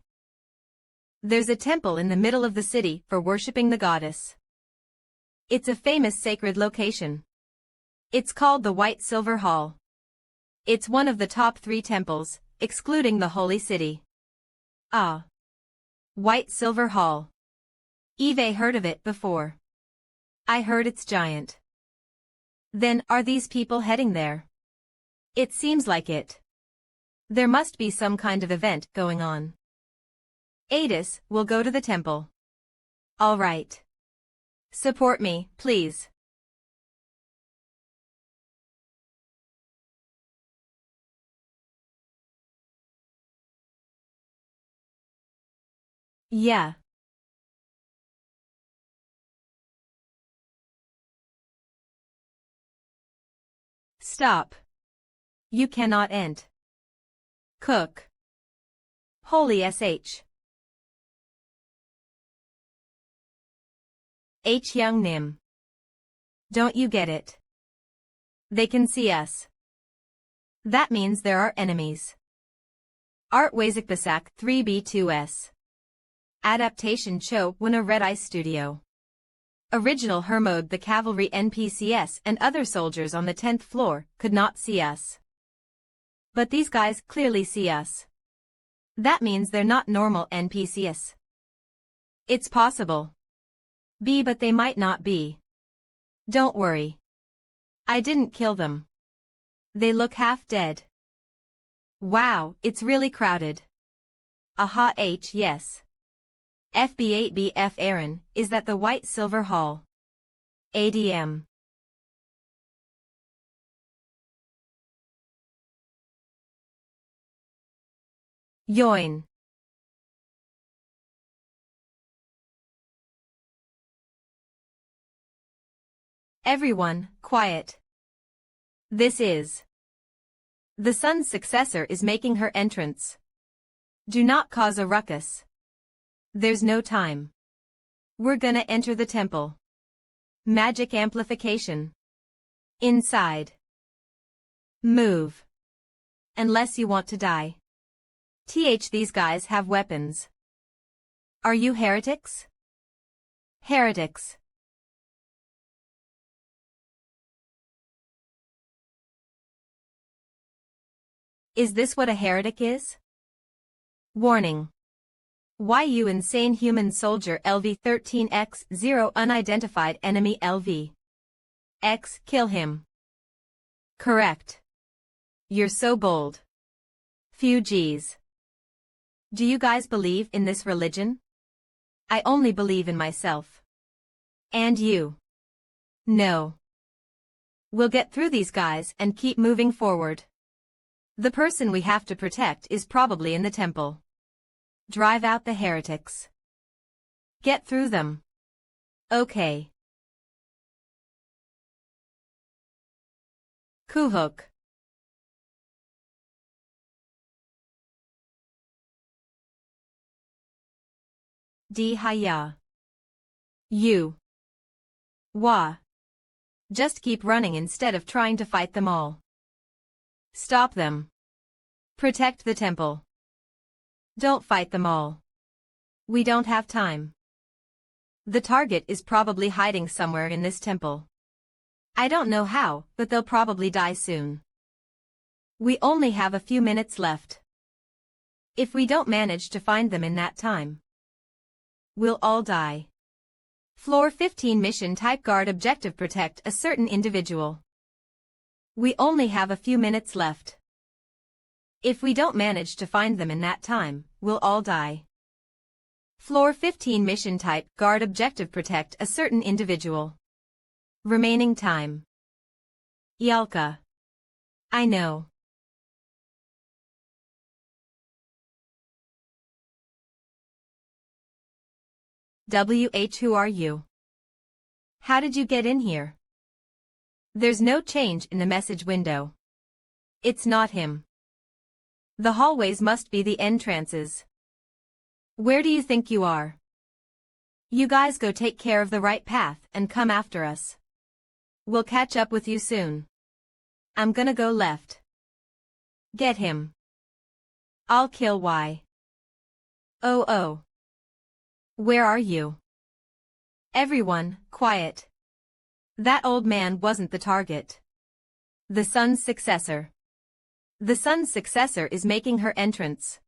There's a temple in the middle of the city for worshipping the goddess. It's a famous sacred location. It's called the White Silver Hall. It's one of the top 3 temples, excluding the Holy City. White Silver Hall. Eve heard of it before. I heard it's giant. Then, are these people heading there? It seems like it. There must be some kind of event going on. Adis, we'll go to the temple. All right. Support me, please. Yeah. Stop. You cannot ent. Cook. Holy sh. Young Nim. Don't you get it? They can see us. That means there are enemies. Art Wazikbasak 3B2S. Adaptation Cho Wuna Red Eye Studio. Original Hermode. The cavalry NPCs and other soldiers on the 10th floor could not see us. But these guys clearly see us. That means they're not normal NPCs. It's possible. But they might not be. Don't worry. I didn't kill them. They look half dead. Wow, it's really crowded. Aha yes. FB8BF Aaron, is that the White Silver Hall? ADM. Yoin. Everyone, quiet. This is. The sun's successor is making her entrance. Do not cause a ruckus. There's no time. We're gonna enter the temple. Magic amplification. Inside. Move. Unless you want to die. These guys have weapons. Are you heretics? Heretics. Is this what a heretic is? Warning. Why you insane human soldier LV-13X-0 unidentified enemy LV. X kill him. Correct. You're so bold. Few G's. Do you guys believe in this religion? I only believe in myself. And you? No. We'll get through these guys and keep moving forward. The person we have to protect is probably in the temple. Drive out the heretics. Get through them. Okay. Kuhuk. Di Haya. You. Wa. Just keep running instead of trying to fight them all. Stop them. Protect the temple. Don't fight them all. We don't have time. The target is probably hiding somewhere in this temple. I don't know how, but they'll probably die soon. We only have a few minutes left. If we don't manage to find them in that time, we'll all die. Floor 15 mission type guard objective protect a certain individual. We only have a few minutes left. If we don't manage to find them in that time, we'll all die. Floor 15 mission type guard objective protect a certain individual. Remaining time. Yalka. I know. Who are you? How did you get in here? There's no change in the message window. It's not him. The hallways must be the entrances. Where do you think you are? You guys go take care of the right path and come after us. We'll catch up with you soon. I'm gonna go left. Get him. I'll kill Y. Oh. Where are you? Everyone, quiet. That old man wasn't the target. The sun's successor. The sun's successor is making her entrance.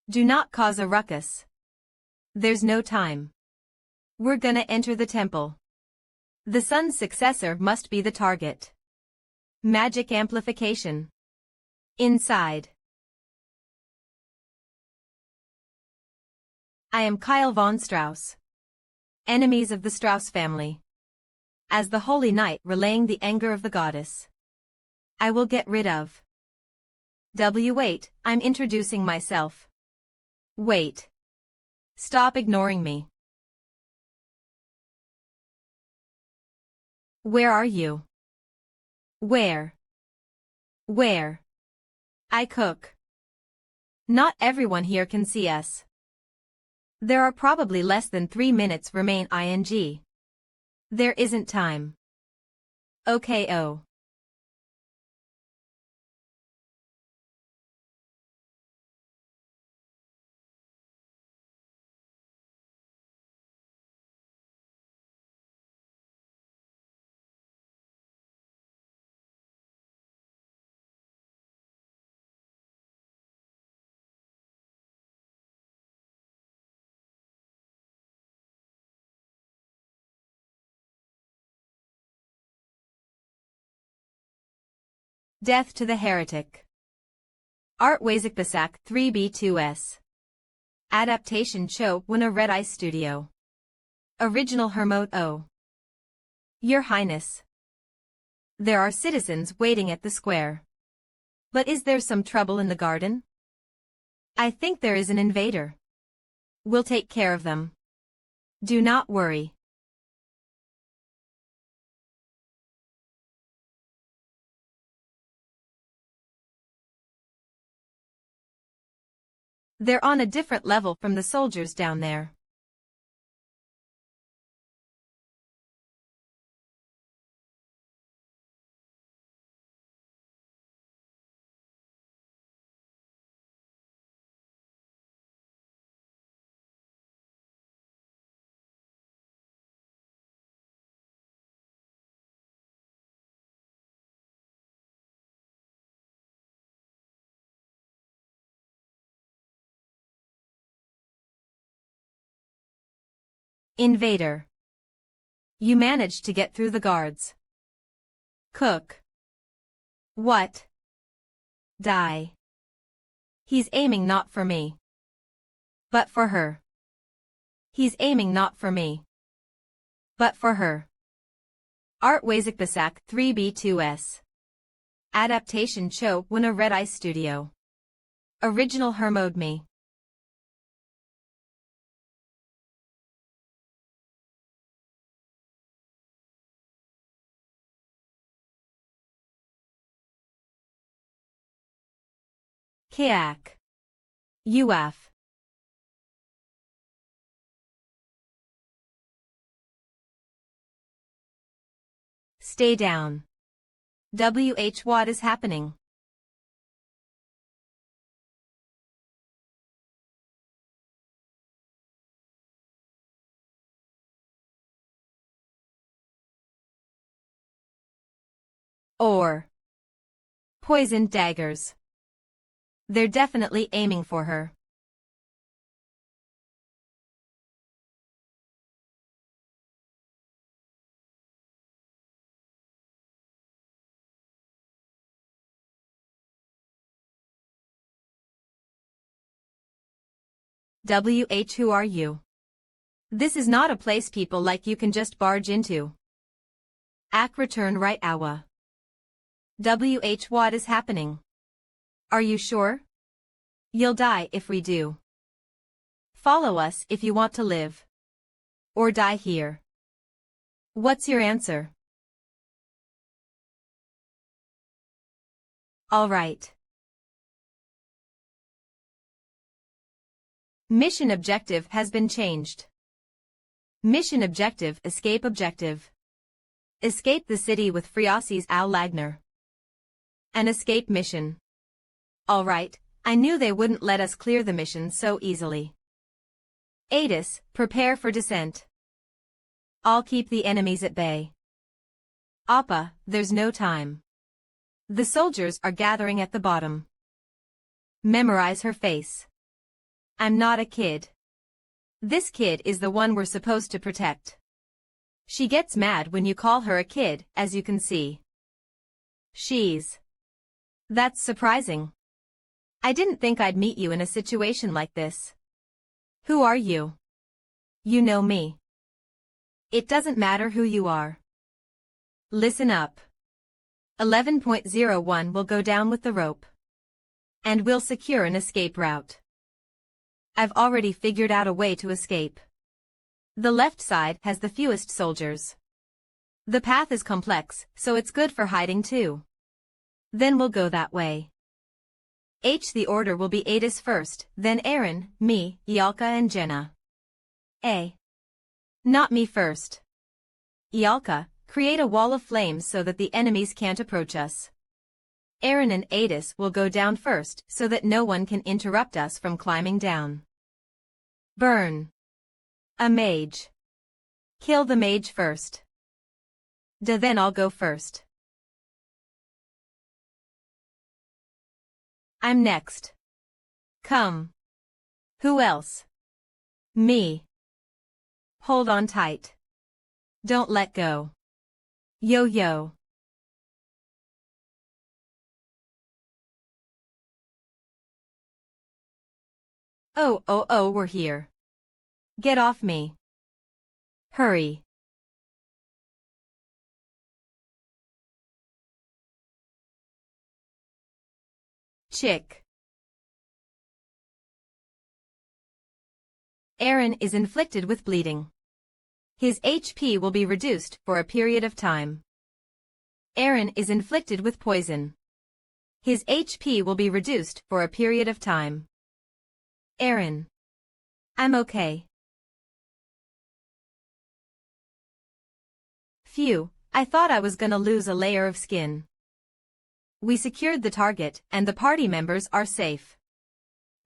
Do not cause a ruckus. There's no time. We're gonna enter the temple. The sun's successor must be the target. Magic amplification. Inside. I am Kyle von Strauss. Enemies of the Strauss family. As the holy knight relaying the anger of the goddess. I will get rid of. Wait, I'm introducing myself. Wait. Stop ignoring me. Where are you? Where? Where? I cook. Not everyone here can see us. There are probably less than 3 minutes remain ing. There isn't time. Okay. Oh. Death to the heretic. Art Wazikbasak 3B2S. Adaptation Cho Wuna Red Eye Studio. Original Hermode O. Your Highness. There are citizens waiting at the square. But is there some trouble in the garden? I think there is an invader. We'll take care of them. Do not worry. They're on a different level from the soldiers down there. Invader. You managed to get through the guards. Cook. What? Die. He's aiming not for me. But for her. He's aiming not for me. But for her. Art Wazikbasak 3B2S. Adaptation Cho Wuna Red Eye Studio. Original Hermode Me. Kiak. UF. Stay down. What is happening? Or. Poisoned daggers. They're definitely aiming for her. Who are you? This is not a place people like you can just barge into. Return right Awa. What is happening? Are you sure? You'll die if we do. Follow us if you want to live. Or die here. What's your answer? All right. Mission objective has been changed. Mission objective Escape objective. Escape the city with Friasi's Al Lagner. An escape mission. All right, I knew they wouldn't let us clear the mission so easily. Adis, prepare for descent. I'll keep the enemies at bay. Appa, there's no time. The soldiers are gathering at the bottom. Memorize her face. I'm not a kid. This kid is the one we're supposed to protect. She gets mad when you call her a kid, as you can see. That's surprising. I didn't think I'd meet you in a situation like this. Who are you? You know me. It doesn't matter who you are. Listen up. 11.01 will go down with the rope. And we'll secure an escape route. I've already figured out a way to escape. The left side has the fewest soldiers. The path is complex, so it's good for hiding too. Then we'll go that way. The order will be Adis first, then Aaron, me, Yalka and Jenna. Not me first. Yalka, create a wall of flames so that the enemies can't approach us. Aaron and Adis will go down first so that no one can interrupt us from climbing down. Burn. A mage. Kill the mage first. Then I'll go first. I'm next. Come. Who else? Me. Hold on tight. Don't let go. Yo-yo. Oh, we're here. Get off me. Hurry. Chick. Aaron is inflicted with bleeding. His HP will be reduced for a period of time. Aaron is inflicted with poison. His HP will be reduced for a period of time. Aaron. I'm okay. Phew, I thought I was gonna lose a layer of skin. We secured the target, and the party members are safe.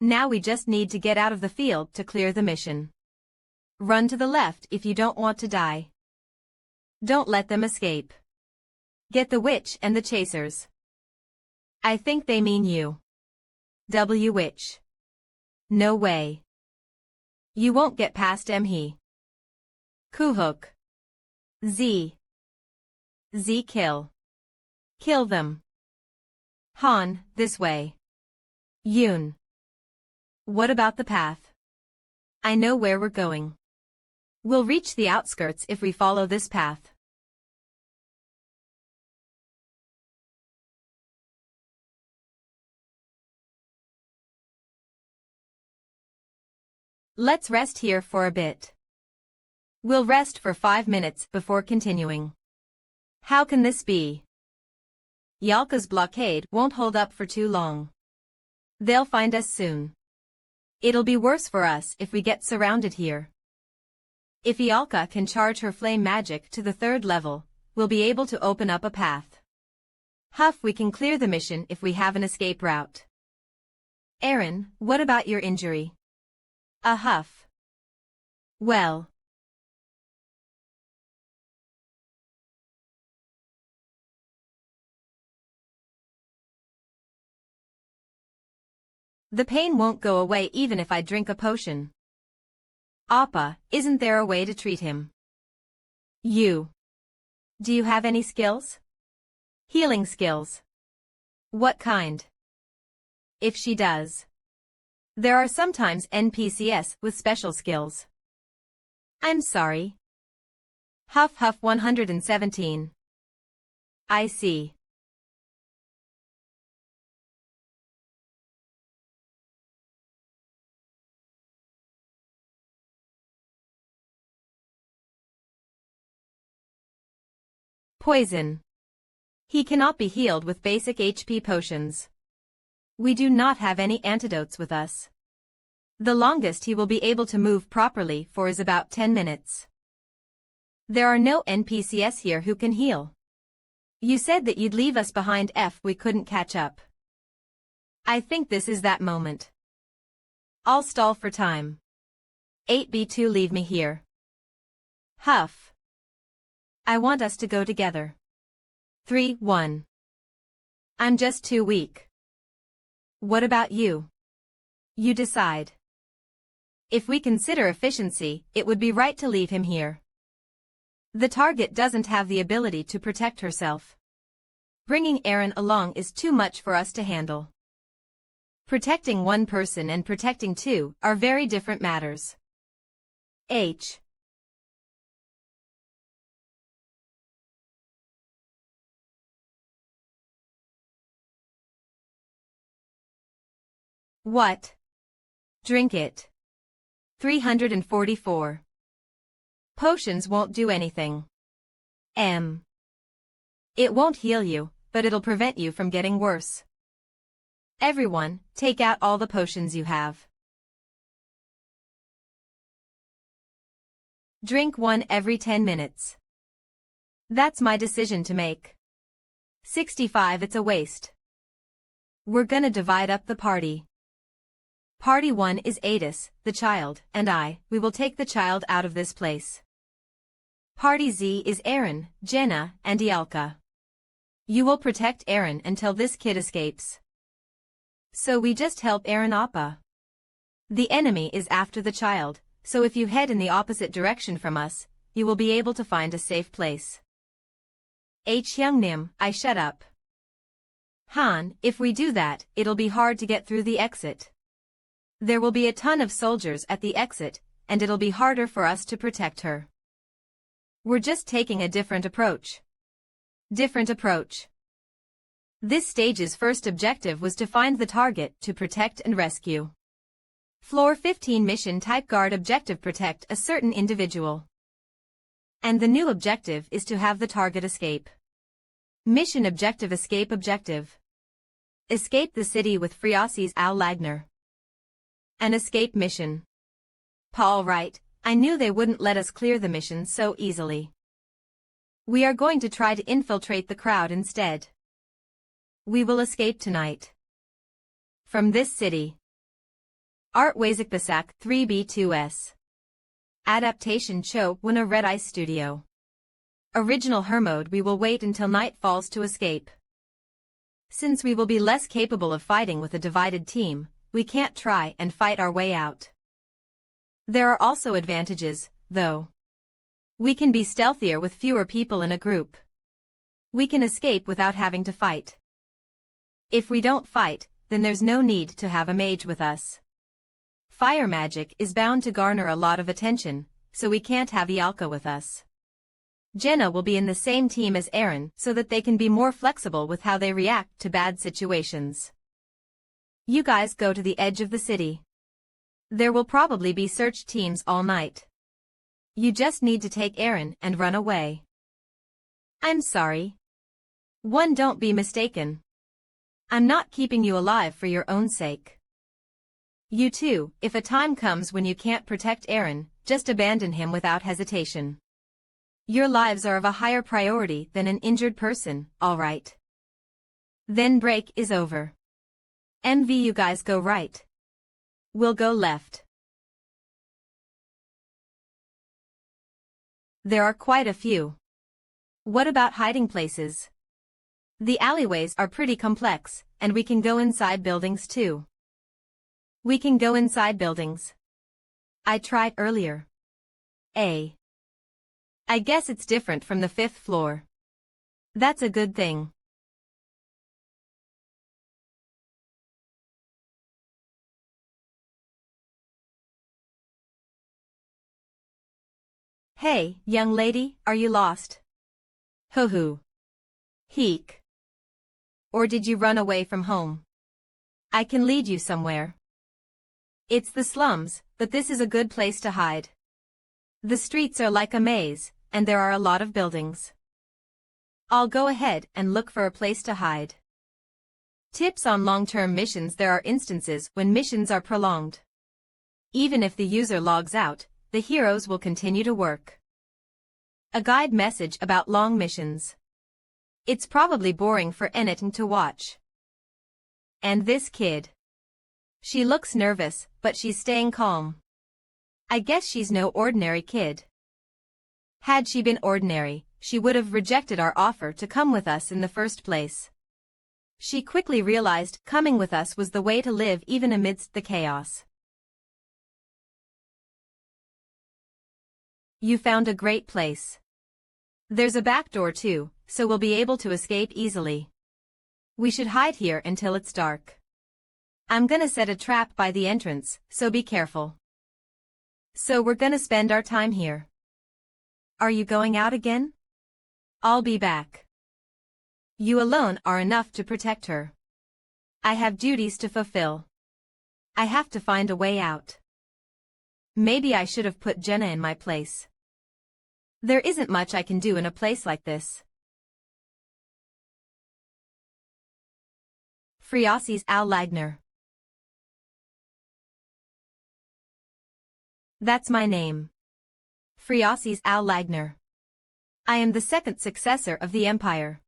Now we just need to get out of the field to clear the mission. Run to the left if you don't want to die. Don't let them escape. Get the witch and the chasers. I think they mean you. Witch. No way. You won't get past he. Kuhuk. Z kill. Kill them. Han, this way. Yoon. What about the path? I know where we're going. We'll reach the outskirts if we follow this path. Let's rest here for a bit. We'll rest for 5 minutes before continuing. How can this be? Yalka's blockade won't hold up for too long. They'll find us soon. It'll be worse for us if we get surrounded here. If Yalka can charge her flame magic to the 3rd level, we'll be able to open up a path. Huff, we can clear the mission if we have an escape route. Aaron, what about your injury? A Huff. Well. The pain won't go away even if I drink a potion. Appa, isn't there a way to treat him? You. Do you have any skills? Healing skills. What kind? If she does. There are sometimes NPCs with special skills. I'm sorry. Huff 117. I see. Poison. He cannot be healed with basic HP potions. We do not have any antidotes with us. The longest he will be able to move properly for is about 10 minutes. There are no NPCs here who can heal. You said that you'd leave us behind if we couldn't catch up. I think this is that moment. I'll stall for time. 8B2, leave me here. Huff. I want us to go together. 3-1. I'm just too weak. What about you? You decide. If we consider efficiency, it would be right to leave him here. The target doesn't have the ability to protect herself. Bringing Eren along is too much for us to handle. Protecting one person and protecting two are very different matters. H. What? Drink it. 344. Potions won't do anything. M. It won't heal you, but it'll prevent you from getting worse. Everyone, take out all the potions you have. Drink one every 10 minutes. That's my decision to make. 65. It's a waste. We're gonna divide up the party. Party 1 is Adis, the child, and we will take the child out of this place. Party Z is Eren, Jenna, and Ialka. You will protect Eren until this kid escapes. So we just help Eren Appa. The enemy is after the child, so if you head in the opposite direction from us, you will be able to find a safe place. H. Youngnim, shut up. Han, if we do that, it'll be hard to get through the exit. There will be a ton of soldiers at the exit, and it'll be harder for us to protect her. We're just taking a different approach. Different approach. This stage's first objective was to find the target to protect and rescue. Floor 15 mission type guard objective protect a certain individual. And the new objective is to have the target escape. Mission objective escape objective. Escape the city with Friasi's Al Lagner. An escape mission. Paul, right, I knew they wouldn't let us clear the mission so easily. We are going to try to infiltrate the crowd instead. We will escape tonight. From this city. Art Wazikbasak 3B2S. Adaptation Cho Wuna Red Ice Studio. Original Hermode. We will wait until night falls to escape. Since we will be less capable of fighting with a divided team, we can't try and fight our way out. There are also advantages, though. We can be stealthier with fewer people in a group. We can escape without having to fight. If we don't fight, then there's no need to have a mage with us. Fire magic is bound to garner a lot of attention, so we can't have Ialka with us. Jenna will be in the same team as Eren so that they can be more flexible with how they react to bad situations. You guys go to the edge of the city. There will probably be search teams all night. You just need to take Eren and run away. I'm sorry. Don't be mistaken. I'm not keeping you alive for your own sake. You too, if a time comes when you can't protect Eren, just abandon him without hesitation. Your lives are of a higher priority than an injured person, alright? Then break is over. MV, you guys go right. We'll go left. There are quite a few. What about hiding places? The alleyways are pretty complex, and we can go inside buildings too. We can go inside buildings. I tried earlier. I guess it's different from the 5th floor. That's a good thing. Hey, young lady, are you lost? Hoo-hoo. Heek. Or did you run away from home? I can lead you somewhere. It's the slums, but this is a good place to hide. The streets are like a maze, and there are a lot of buildings. I'll go ahead and look for a place to hide. Tips on long-term missions. There are instances when missions are prolonged. Even if the user logs out, the heroes will continue to work. A guide message about long missions. It's probably boring for anything to watch. And this kid. She looks nervous, but she's staying calm. I guess she's no ordinary kid. Had she been ordinary, she would have rejected our offer to come with us in the first place. She quickly realized coming with us was the way to live even amidst the chaos. You found a great place. There's a back door too, so we'll be able to escape easily. We should hide here until it's dark. I'm gonna set a trap by the entrance, so be careful. So we're gonna spend our time here. Are you going out again? I'll be back. You alone are enough to protect her. I have duties to fulfill. I have to find a way out. Maybe I should have put Jenna in my place. There isn't much I can do in a place like this. Friosses Al Lagner. That's my name. Friosses Al Lagner. I am the second successor of the Empire.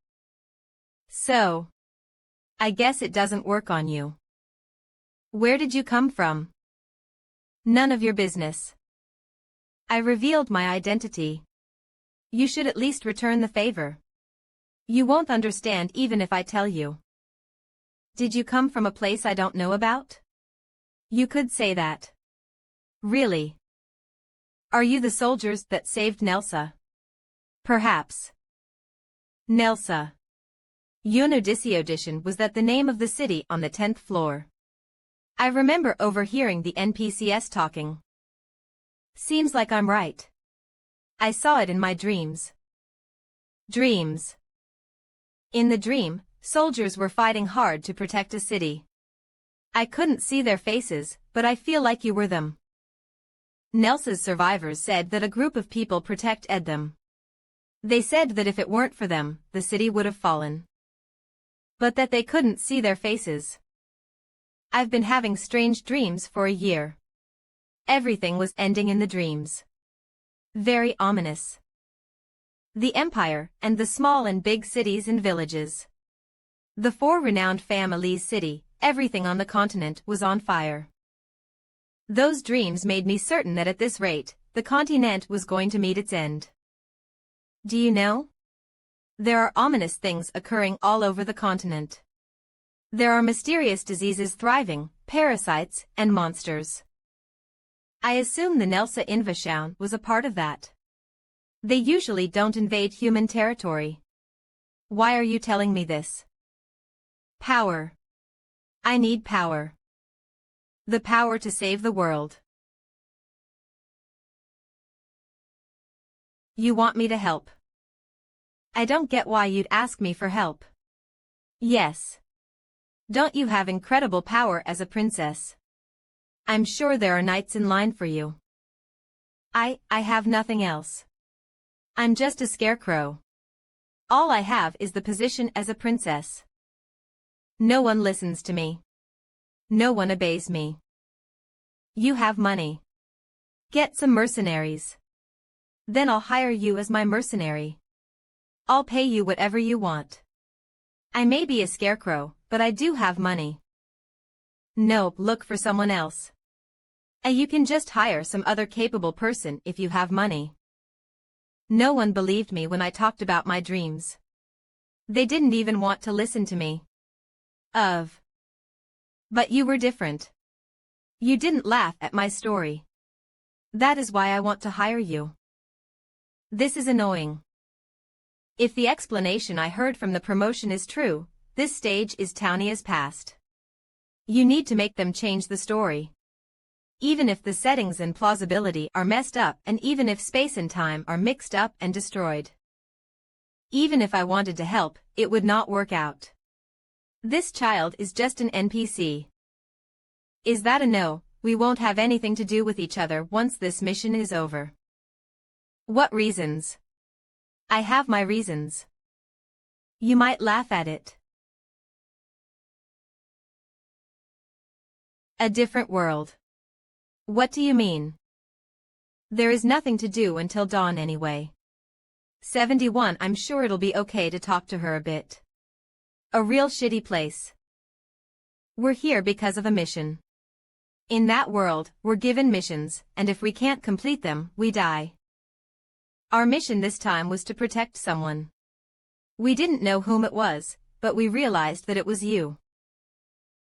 So, I guess it doesn't work on you. Where did you come from? None of your business. I revealed my identity. You should at least return the favor. You won't understand even if I tell you. Did you come from a place I don't know about? You could say that. Really? Are you the soldiers that saved Nelsa? Perhaps. Nelsa. Unodiciodition was that the name of the city on the 10th floor. I remember overhearing the NPCs talking. Seems like I'm right. I saw it in my dreams. Dreams. In the dream, soldiers were fighting hard to protect a city. I couldn't see their faces, but I feel like you were them. Nelsa's survivors said that a group of people protected them. They said that if it weren't for them, the city would have fallen. But that they couldn't see their faces. I've been having strange dreams for a year. Everything was ending in the dreams. Very ominous. The Empire, and the small and big cities and villages. The 4 renowned families' city, everything on the continent was on fire. Those dreams made me certain that at this rate, the continent was going to meet its end. Do you know? There are ominous things occurring all over the continent. There are mysterious diseases thriving, parasites, and monsters. I assume the Nelsa Invasion was a part of that. They usually don't invade human territory. Why are you telling me this? Power. I need power. The power to save the world. You want me to help? I don't get why you'd ask me for help. Yes. Don't you have incredible power as a princess? I'm sure there are knights in line for you. I have nothing else. I'm just a scarecrow. All I have is the position as a princess. No one listens to me. No one obeys me. You have money. Get some mercenaries. Then I'll hire you as my mercenary. I'll pay you whatever you want. I may be a scarecrow, but I do have money. No, look for someone else. You can just hire some other capable person if you have money. No one believed me when I talked about my dreams. They didn't even want to listen to me. But you were different. You didn't laugh at my story. That is why I want to hire you. This is annoying. If the explanation I heard from the promotion is true, this stage is Townia's past. You need to make them change the story. Even if the settings and plausibility are messed up and even if space and time are mixed up and destroyed. Even if I wanted to help, it would not work out. This child is just an NPC. Is that a no? We won't have anything to do with each other once this mission is over. What reasons? I have my reasons. You might laugh at it. A different world. What do you mean? There is nothing to do until dawn anyway. 71. I'm sure it'll be okay to talk to her a bit. A real shitty place. We're here because of a mission. In that world, we're given missions, and if we can't complete them, we die. Our mission this time was to protect someone. We didn't know whom it was, but we realized that it was you.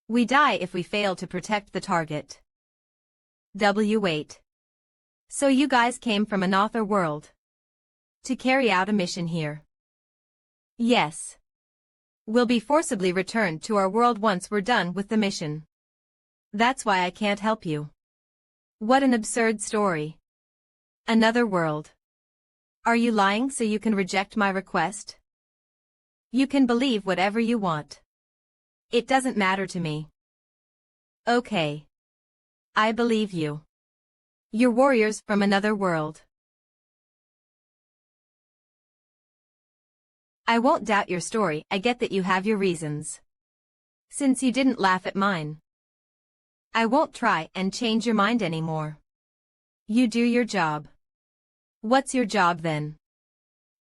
We die if we fail to protect the target. Wait. So you guys came from another world. To carry out a mission here. Yes. We'll be forcibly returned to our world once we're done with the mission. That's why I can't help you. What an absurd story. Another world. Are you lying so you can reject my request? You can believe whatever you want. It doesn't matter to me. Okay. I believe you. You're warriors from another world. I won't doubt your story, I get that you have your reasons. Since you didn't laugh at mine. I won't try and change your mind anymore. You do your job. What's your job then?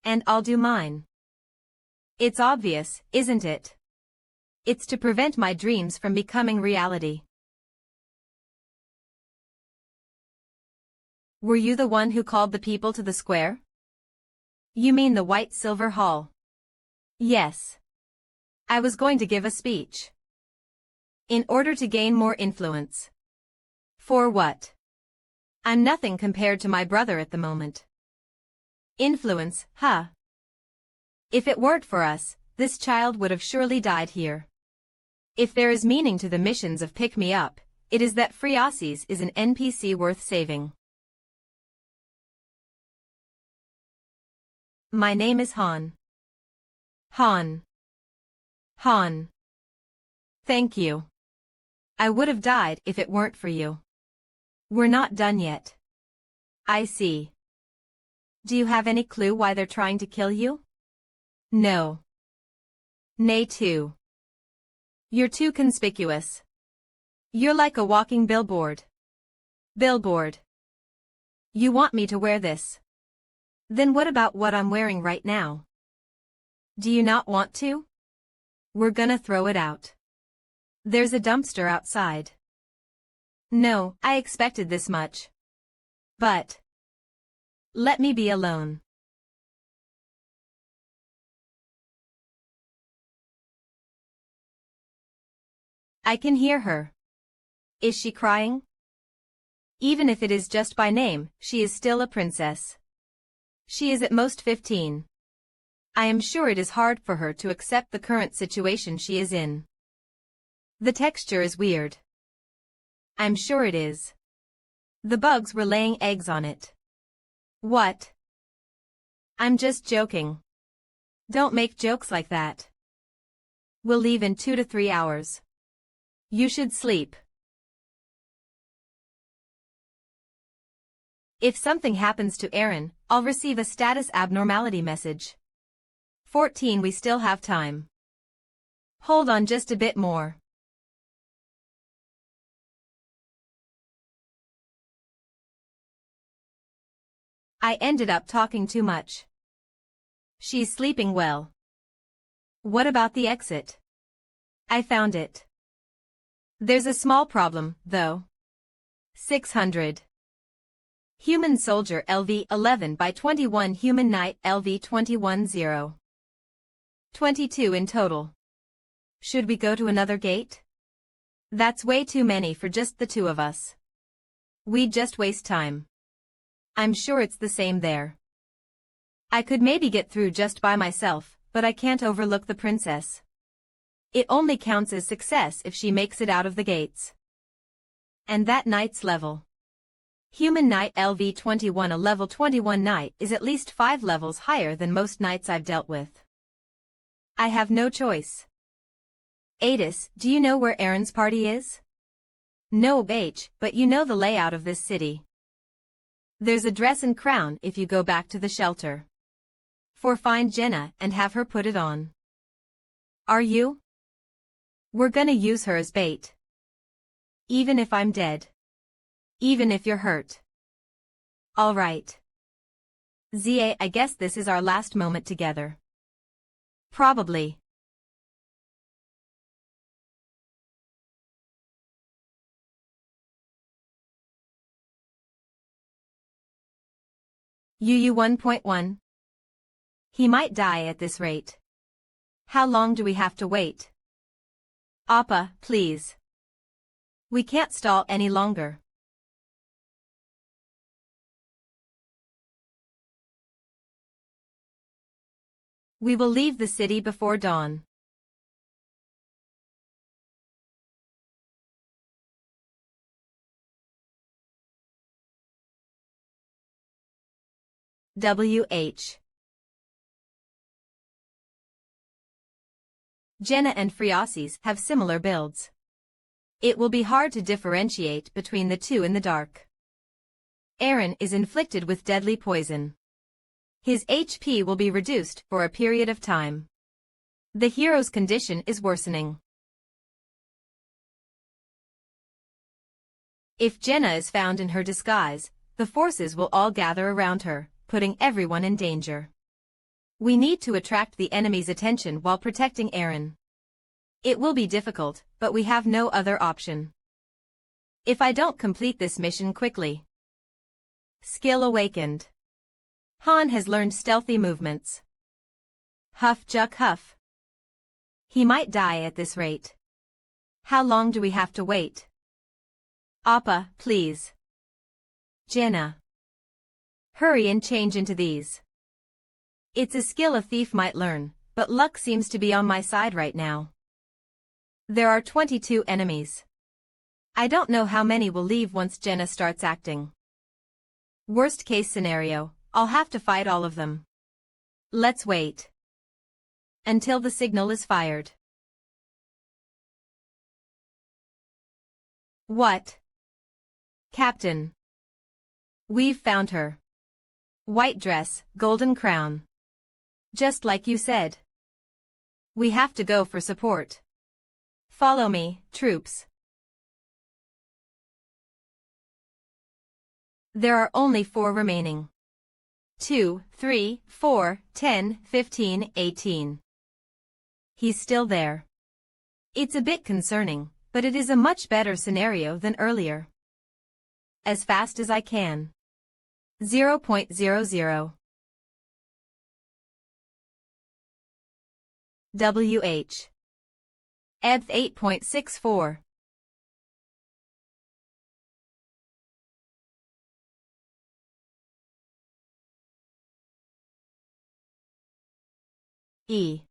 And I'll do mine. It's obvious, isn't it? It's to prevent my dreams from becoming reality. Were you the one who called the people to the square? You mean the White Silver Hall? Yes. I was going to give a speech. In order to gain more influence. For what? I'm nothing compared to my brother at the moment. Influence, huh? If it weren't for us, this child would have surely died here. If there is meaning to the missions of Pick Me Up, it is that Free Aussies is an NPC worth saving. My name is Han. Han. Han. Thank you. I would have died if it weren't for you. We're not done yet. I see. Do you have any clue why they're trying to kill you? No. Nay too. You're too conspicuous. You're like a walking billboard. Billboard. You want me to wear this? Then what about what I'm wearing right now? Do you not want to? We're gonna throw it out. There's a dumpster outside. No, I expected this much. But let me be alone. I can hear her. Is she crying? Even if it is just by name, she is still a princess. She is at most 15. I am sure it is hard for her to accept the current situation she is in. The texture is weird. I'm sure it is. The bugs were laying eggs on it. What? I'm just joking. Don't make jokes like that. We'll leave in 2 to 3 hours. You should sleep. If something happens to Aaron, I'll receive a status abnormality message. 14 We still have time. Hold on just a bit more. I ended up talking too much. She's sleeping well. What about the exit? I found it. There's a small problem, though. 600. Human Soldier LV 11 by 21 Human Knight LV 21-0. 22 in total. Should we go to another gate? That's way too many for just the two of us. We'd just waste time. I'm sure it's the same there. I could maybe get through just by myself, but I can't overlook the princess. It only counts as success if she makes it out of the gates. And that knight's level. Human Knight LV 21 A level 21 knight is at least 5 levels higher than most knights I've dealt with. I have no choice. Adis, do you know where Aaron's party is? No H, but you know the layout of this city. There's a dress and crown if you go back to the shelter. Find Jenna and have her put it on. Are you? We're gonna use her as bait. Even if I'm dead. Even if you're hurt. All right. ZA, I guess this is our last moment together. Probably. UU 1.1. He might die at this rate. How long do we have to wait? Appa, please. We can't stall any longer. We will leave the city before dawn. WH. Jenna and Phreases have similar builds. It will be hard to differentiate between the two in the dark. Aaron is inflicted with deadly poison. His HP will be reduced for a period of time. The hero's condition is worsening. If Jenna is found in her disguise, the forces will all gather around her, putting everyone in danger. We need to attract the enemy's attention while protecting Aaron. It will be difficult, but we have no other option. If I don't complete this mission quickly. Skill awakened. Han has learned stealthy movements. Huff Juck Huff. He might die at this rate. How long do we have to wait? Appa, please. Jenna. Hurry and change into these. It's a skill a thief might learn, but luck seems to be on my side right now. There are 22 enemies. I don't know how many will leave once Jenna starts acting. Worst case scenario, I'll have to fight all of them. Let's wait. Until the signal is fired. What? Captain. We've found her. White dress, golden crown. Just like you said. We have to go for support. Follow me, troops. There are only 4 remaining. 2, 3, 4, 10, 15, 18. He's still there. It's a bit concerning, but it is a much better scenario than earlier. As fast as I can. 0.00. WH. EBF 8.64. E.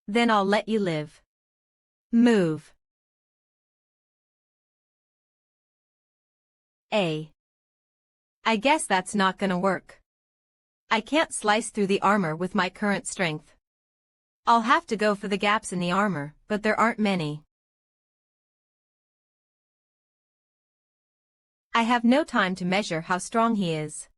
Then I'll let you live. Move. A. I guess that's not gonna work. I can't slice through the armor with my current strength. I'll have to go for the gaps in the armor, but there aren't many. I have no time to measure how strong he is.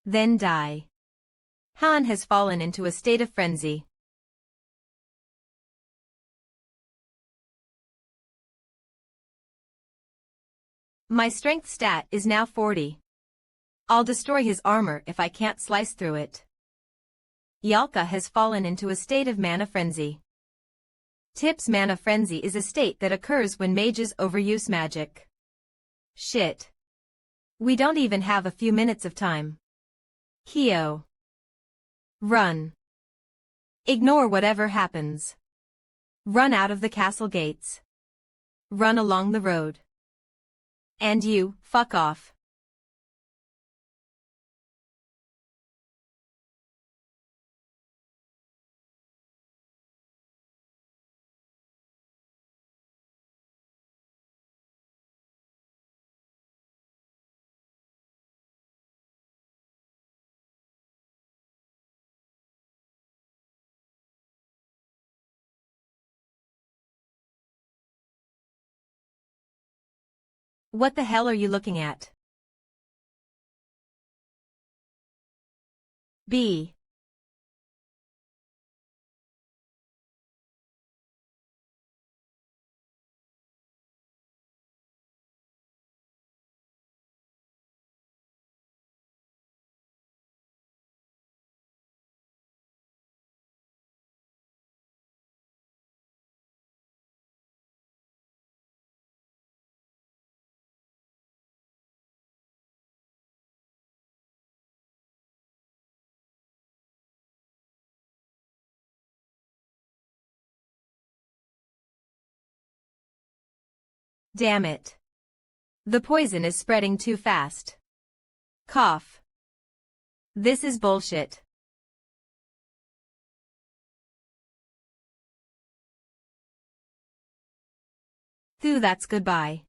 Then die. Han has fallen into a state of frenzy. My strength stat is now 40. I'll destroy his armor if I can't slice through it. Yalka has fallen into a state of mana frenzy. Tip's mana frenzy is a state that occurs when mages overuse magic. Shit. We don't even have a few minutes of time. Hio. Run. Ignore whatever happens. Run out of the castle gates. Run along the road. And you, fuck off. What the hell are you looking at? B. Damn it. The poison is spreading too fast. Cough. This is bullshit. That's goodbye.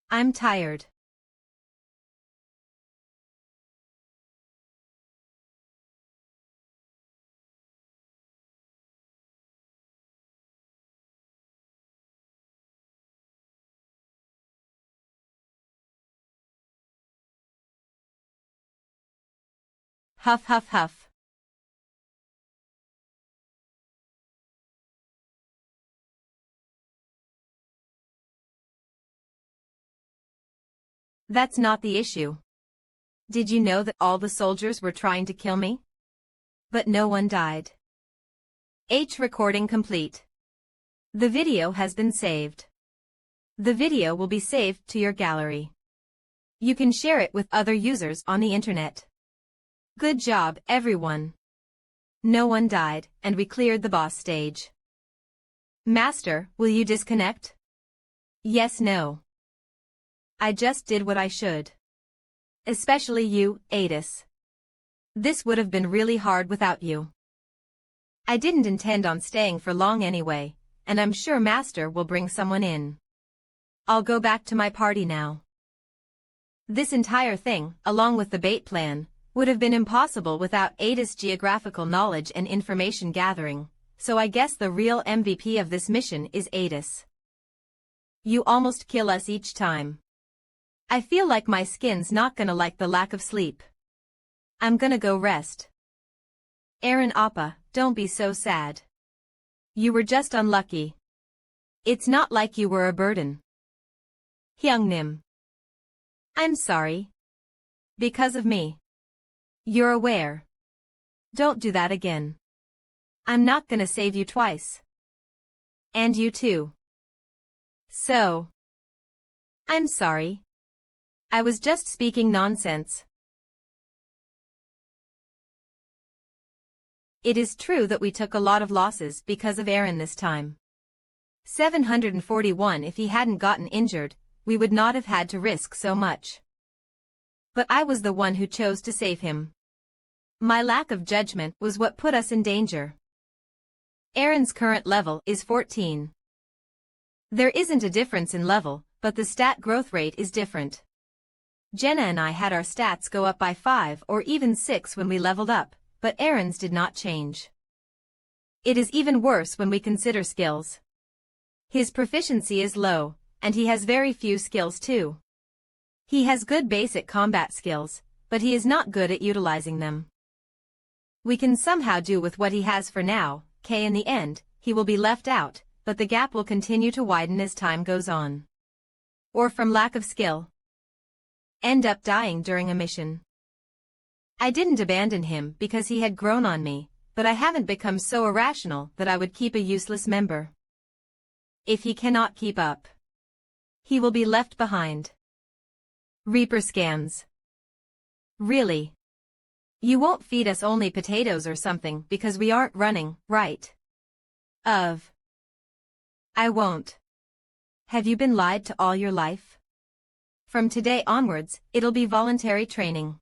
I'm tired. Huff huff huff. That's not the issue. Did you know that all the soldiers were trying to kill me? But no one died. Recording complete. The video has been saved. The video will be saved to your gallery. You can share it with other users on the internet. Good job, everyone. No one died, and we cleared the boss stage. Master, will you disconnect? Yes, no. I just did what I should. Especially you, Adis. This would have been really hard without you. I didn't intend on staying for long anyway, and I'm sure Master will bring someone in. I'll go back to my party now. This entire thing, along with the bait plan, would have been impossible without Adis' geographical knowledge and information gathering, so I guess the real MVP of this mission is Adis. You almost kill us each time. I feel like my skin's not gonna like the lack of sleep. I'm gonna go rest. Aaron Appa, don't be so sad. You were just unlucky. It's not like you were a burden. Hyungnim. I'm sorry. Because of me. You're aware. Don't do that again. I'm not gonna save you twice. And you too. So. I'm sorry. I was just speaking nonsense. It is true that we took a lot of losses because of Aaron this time. 741. If he hadn't gotten injured, we would not have had to risk so much. But I was the one who chose to save him. My lack of judgment was what put us in danger. Aaron's current level is 14. There isn't a difference in level, but the stat growth rate is different. Jenna and I had our stats go up by 5 or even 6 when we leveled up, but Aaron's did not change. It is even worse when we consider skills. His proficiency is low, and he has very few skills too. He has good basic combat skills, but he is not good at utilizing them. We can somehow do with what he has for now. In the end, he will be left out, but the gap will continue to widen as time goes on. Or from lack of skill. End up dying during a mission. I didn't abandon him because he had grown on me, but I haven't become so irrational that I would keep a useless member. If he cannot keep up, he will be left behind. Reaper scans. Really? You won't feed us only potatoes or something because we aren't running, right? I won't. Have you been lied to all your life? From today onwards, it'll be voluntary training.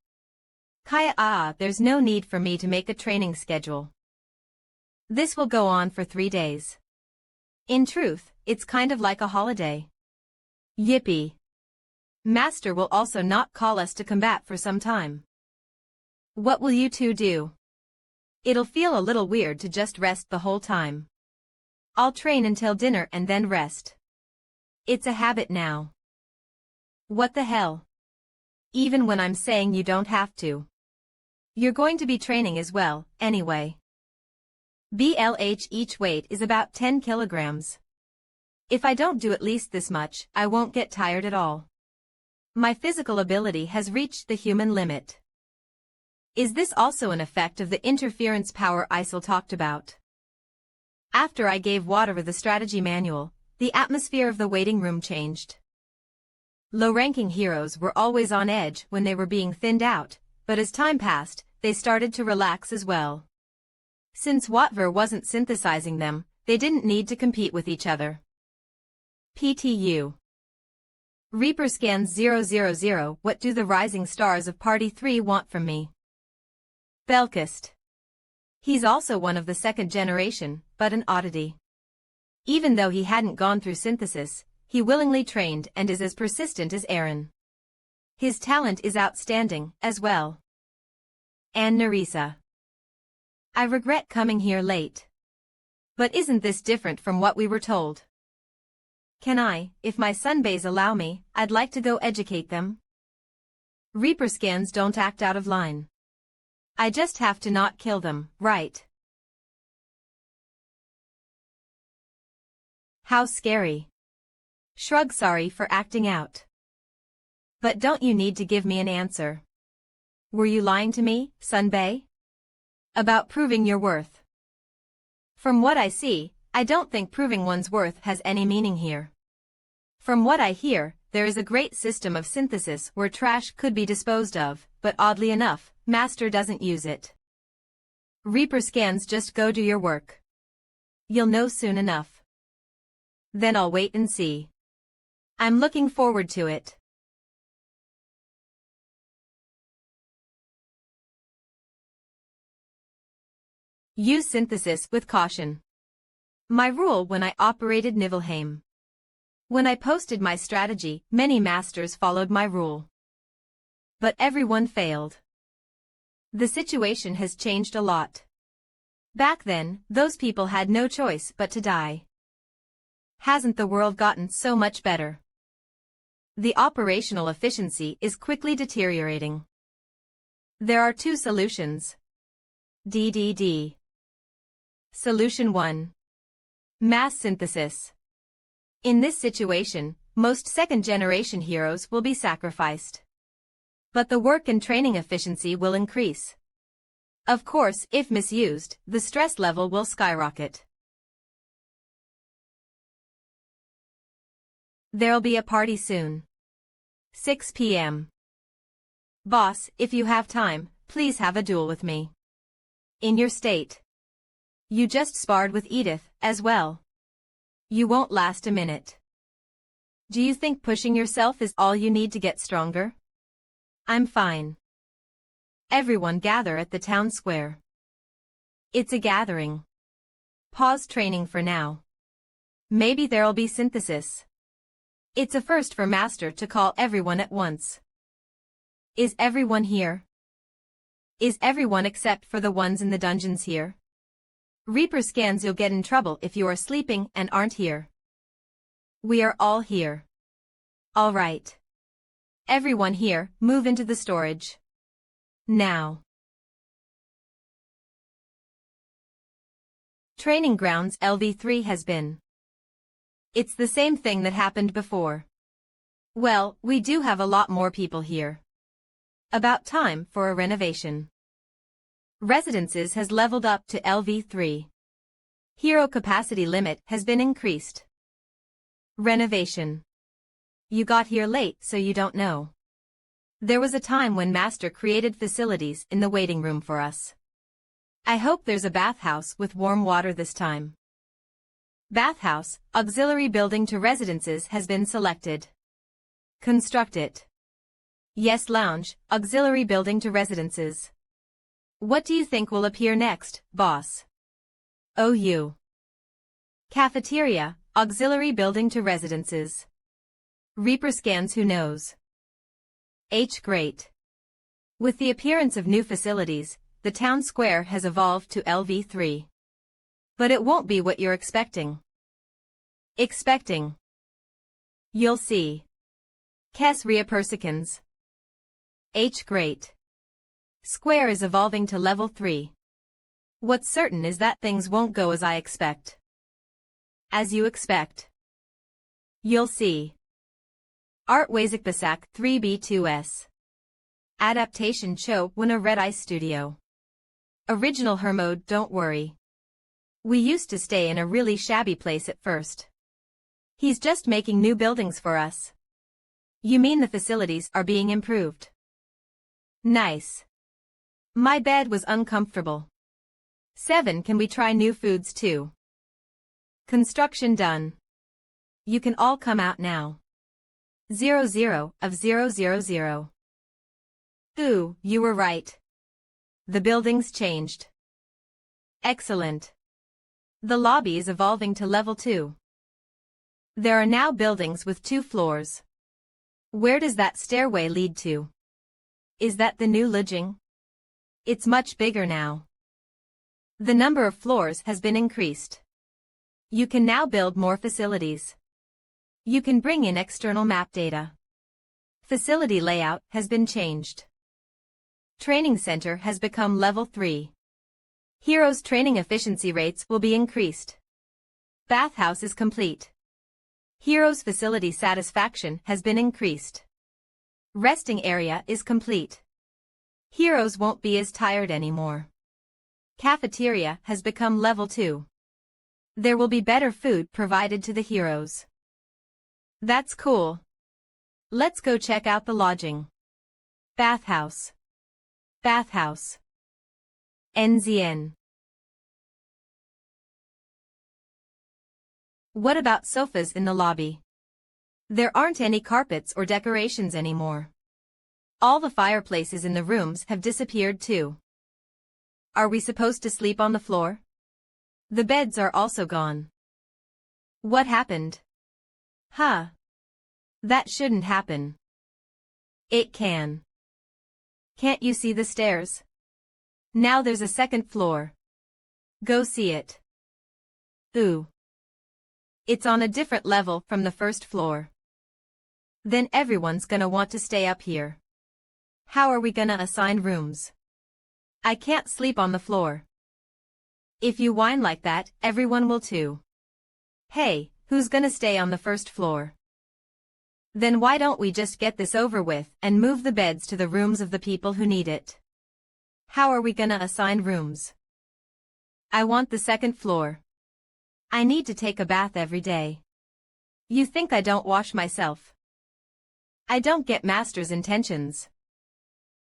There's no need for me to make a training schedule. This will go on for 3 days. In truth, it's kind of like a holiday. Yippee. Master will also not call us to combat for some time. What will you two do? It'll feel a little weird to just rest the whole time. I'll train until dinner and then rest. It's a habit now. What the hell? Even when I'm saying you don't have to. You're going to be training as well, anyway. BLH each weight is about 10 kilograms. If I don't do at least this much, I won't get tired at all. My physical ability has reached the human limit. Is this also an effect of the interference power Isel talked about? After I gave Whatever the strategy manual, the atmosphere of the waiting room changed. Low-ranking heroes were always on edge when they were being thinned out, but as time passed, they started to relax as well. Since Whatever wasn't synthesizing them, they didn't need to compete with each other. PTU. Reaper scans 000. What do the rising stars of Party 3 want from me? Belkist. He's also one of the second generation, but an oddity. Even though he hadn't gone through synthesis, he willingly trained and is as persistent as Aaron. His talent is outstanding, as well. And Nerissa. I regret coming here late. But isn't this different from what we were told? Can I, if my sunbays allow me, I'd like to go educate them. Reaper scans don't act out of line. I just have to not kill them, right? How scary. Shrug, sorry for acting out. But don't you need to give me an answer? Were you lying to me, Sunbay? About proving your worth? From what I see, I don't think proving one's worth has any meaning here. From what I hear, there is a great system of synthesis where trash could be disposed of, but oddly enough, Master doesn't use it. Reaper scans, just go do your work. You'll know soon enough. Then I'll wait and see. I'm looking forward to it. Use synthesis with caution. My rule when I operated Niflheim. When I posted my strategy, many masters followed my rule. But everyone failed. The situation has changed a lot. Back then, those people had no choice but to die. Hasn't the world gotten so much better? The operational efficiency is quickly deteriorating. There are two solutions. DDD. Solution 1. Mass synthesis. In this situation, most second-generation heroes will be sacrificed. But the work and training efficiency will increase. Of course, if misused, the stress level will skyrocket. There'll be a party soon. 6 p.m. Boss, if you have time, please have a duel with me. In your state. You just sparred with Edith, as well. You won't last a minute. Do you think pushing yourself is all you need to get stronger? I'm fine. Everyone gather at the town square. It's a gathering. Pause training for now. Maybe there'll be synthesis. It's a first for Master to call everyone at once. Is everyone here? Is everyone except for the ones in the dungeons here? Reaper scans, you'll get in trouble if you are sleeping and aren't here. We are all here. All right. Everyone here, move into the storage. Now. Training grounds LV3 has been. It's the same thing that happened before. Well, we do have a lot more people here. About time for a renovation. Residences has leveled up to LV3. Hero capacity limit has been increased. Renovation. You got here late, so you don't know. There was a time when Master created facilities in the waiting room for us. I hope there's a bathhouse with warm water this time. Bathhouse, auxiliary building to residences has been selected. Construct it. Yes, lounge, auxiliary building to residences. What do you think will appear next, boss? OU. Cafeteria, auxiliary building to residences. Reaper scans, who knows? Great. With the appearance of new facilities, the town square has evolved to LV3. But it won't be what you're expecting. Expecting. You'll see. Kes Ria Persicans. Great. Square is evolving to level 3. What's certain is that things won't go as I expect. As you expect. You'll see. Art Wazikbasak 3B2S. Adaptation Cho Wuna Red Eye Studio. Original Hermode, don't worry. We used to stay in a really shabby place at first. He's just making new buildings for us. You mean the facilities are being improved? Nice. My bed was uncomfortable. 7. Can we try new foods too? Construction done. You can all come out now. 00 of 000. Ooh, you were right. The building's changed. Excellent. The lobby is evolving to level 2. There are now buildings with 2 floors. Where does that stairway lead to? Is that the new lodging? It's much bigger now. The number of floors has been increased. You can now build more facilities. You can bring in external map data. Facility layout has been changed. Training center has become level 3. Heroes' training efficiency rates will be increased. Bathhouse is complete. Heroes' facility satisfaction has been increased. Resting area is complete. Heroes won't be as tired anymore. Cafeteria has become level 2. There will be better food provided to the heroes. That's cool. Let's go check out the lodging. Bathhouse. Bathhouse. NZN. What about sofas in the lobby? There aren't any carpets or decorations anymore. All the fireplaces in the rooms have disappeared too. Are we supposed to sleep on the floor? The beds are also gone. What happened? Huh. That shouldn't happen. It can. Can't you see the stairs? Now there's a second floor. Go see it. Ooh. It's on a different level from the first floor. Then everyone's gonna want to stay up here. How are we gonna assign rooms? I can't sleep on the floor. If you whine like that, everyone will too. Hey, who's gonna stay on the first floor? Then why don't we just get this over with and move the beds to the rooms of the people who need it? How are we gonna assign rooms? I want the second floor. I need to take a bath every day. You think I don't wash myself? I don't get master's intentions.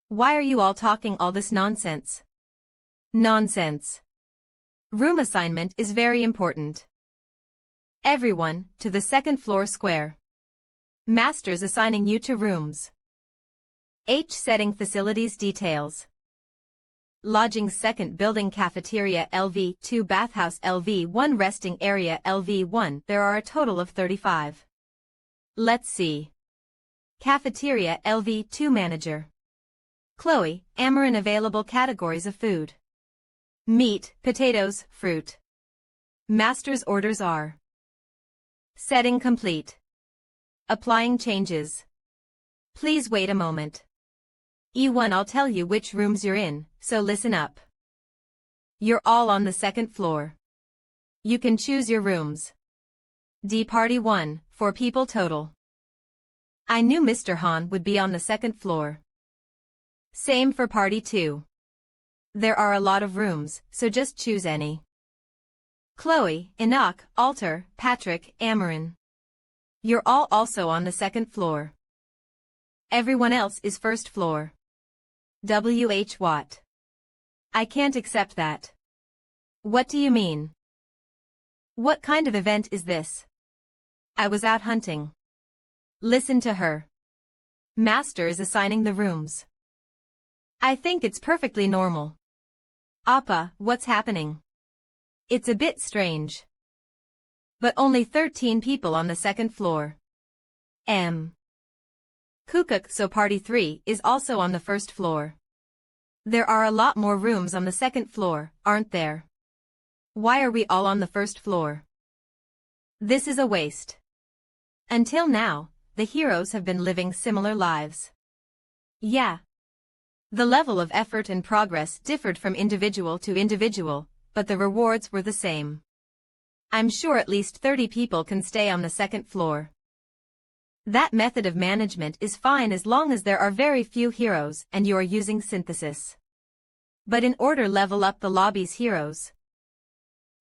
Why are you all talking all this nonsense? Nonsense. Room assignment is very important. Everyone, to the second floor square. Master's assigning you to rooms. H. Setting facilities details. Lodging second building cafeteria LV2 bathhouse LV1 resting area LV1 there are a total of 35. Let's see. Cafeteria LV2 manager. Chloe, Amarin available categories of food. Meat, potatoes, fruit. Master's orders are. Setting complete. Applying changes. Please wait a moment. E1 I'll tell you which rooms you're in, so listen up. You're all on the second floor. You can choose your rooms. D Party 1, 4 people total. I knew Mr. Han would be on the second floor. Same for Party 2. There are a lot of rooms, so just choose any. Chloe, Enoch, Alter, Patrick, Amarin. You're all also on the second floor. Everyone else is first floor. WH Watt. I can't accept that. What do you mean? What kind of event is this? I was out hunting. Listen to her. Master is assigning the rooms. I think it's perfectly normal. Appa, what's happening? It's a bit strange. But only 13 people on the second floor. Kukuk, so Party 3 is also on the first floor. There are a lot more rooms on the second floor, aren't there? Why are we all on the first floor? This is a waste. Until now, the heroes have been living similar lives. Yeah. The level of effort and progress differed from individual to individual, but the rewards were the same. I'm sure at least 30 people can stay on the second floor. That method of management is fine as long as there are very few heroes and you are using synthesis. But in order to level up the lobby's heroes,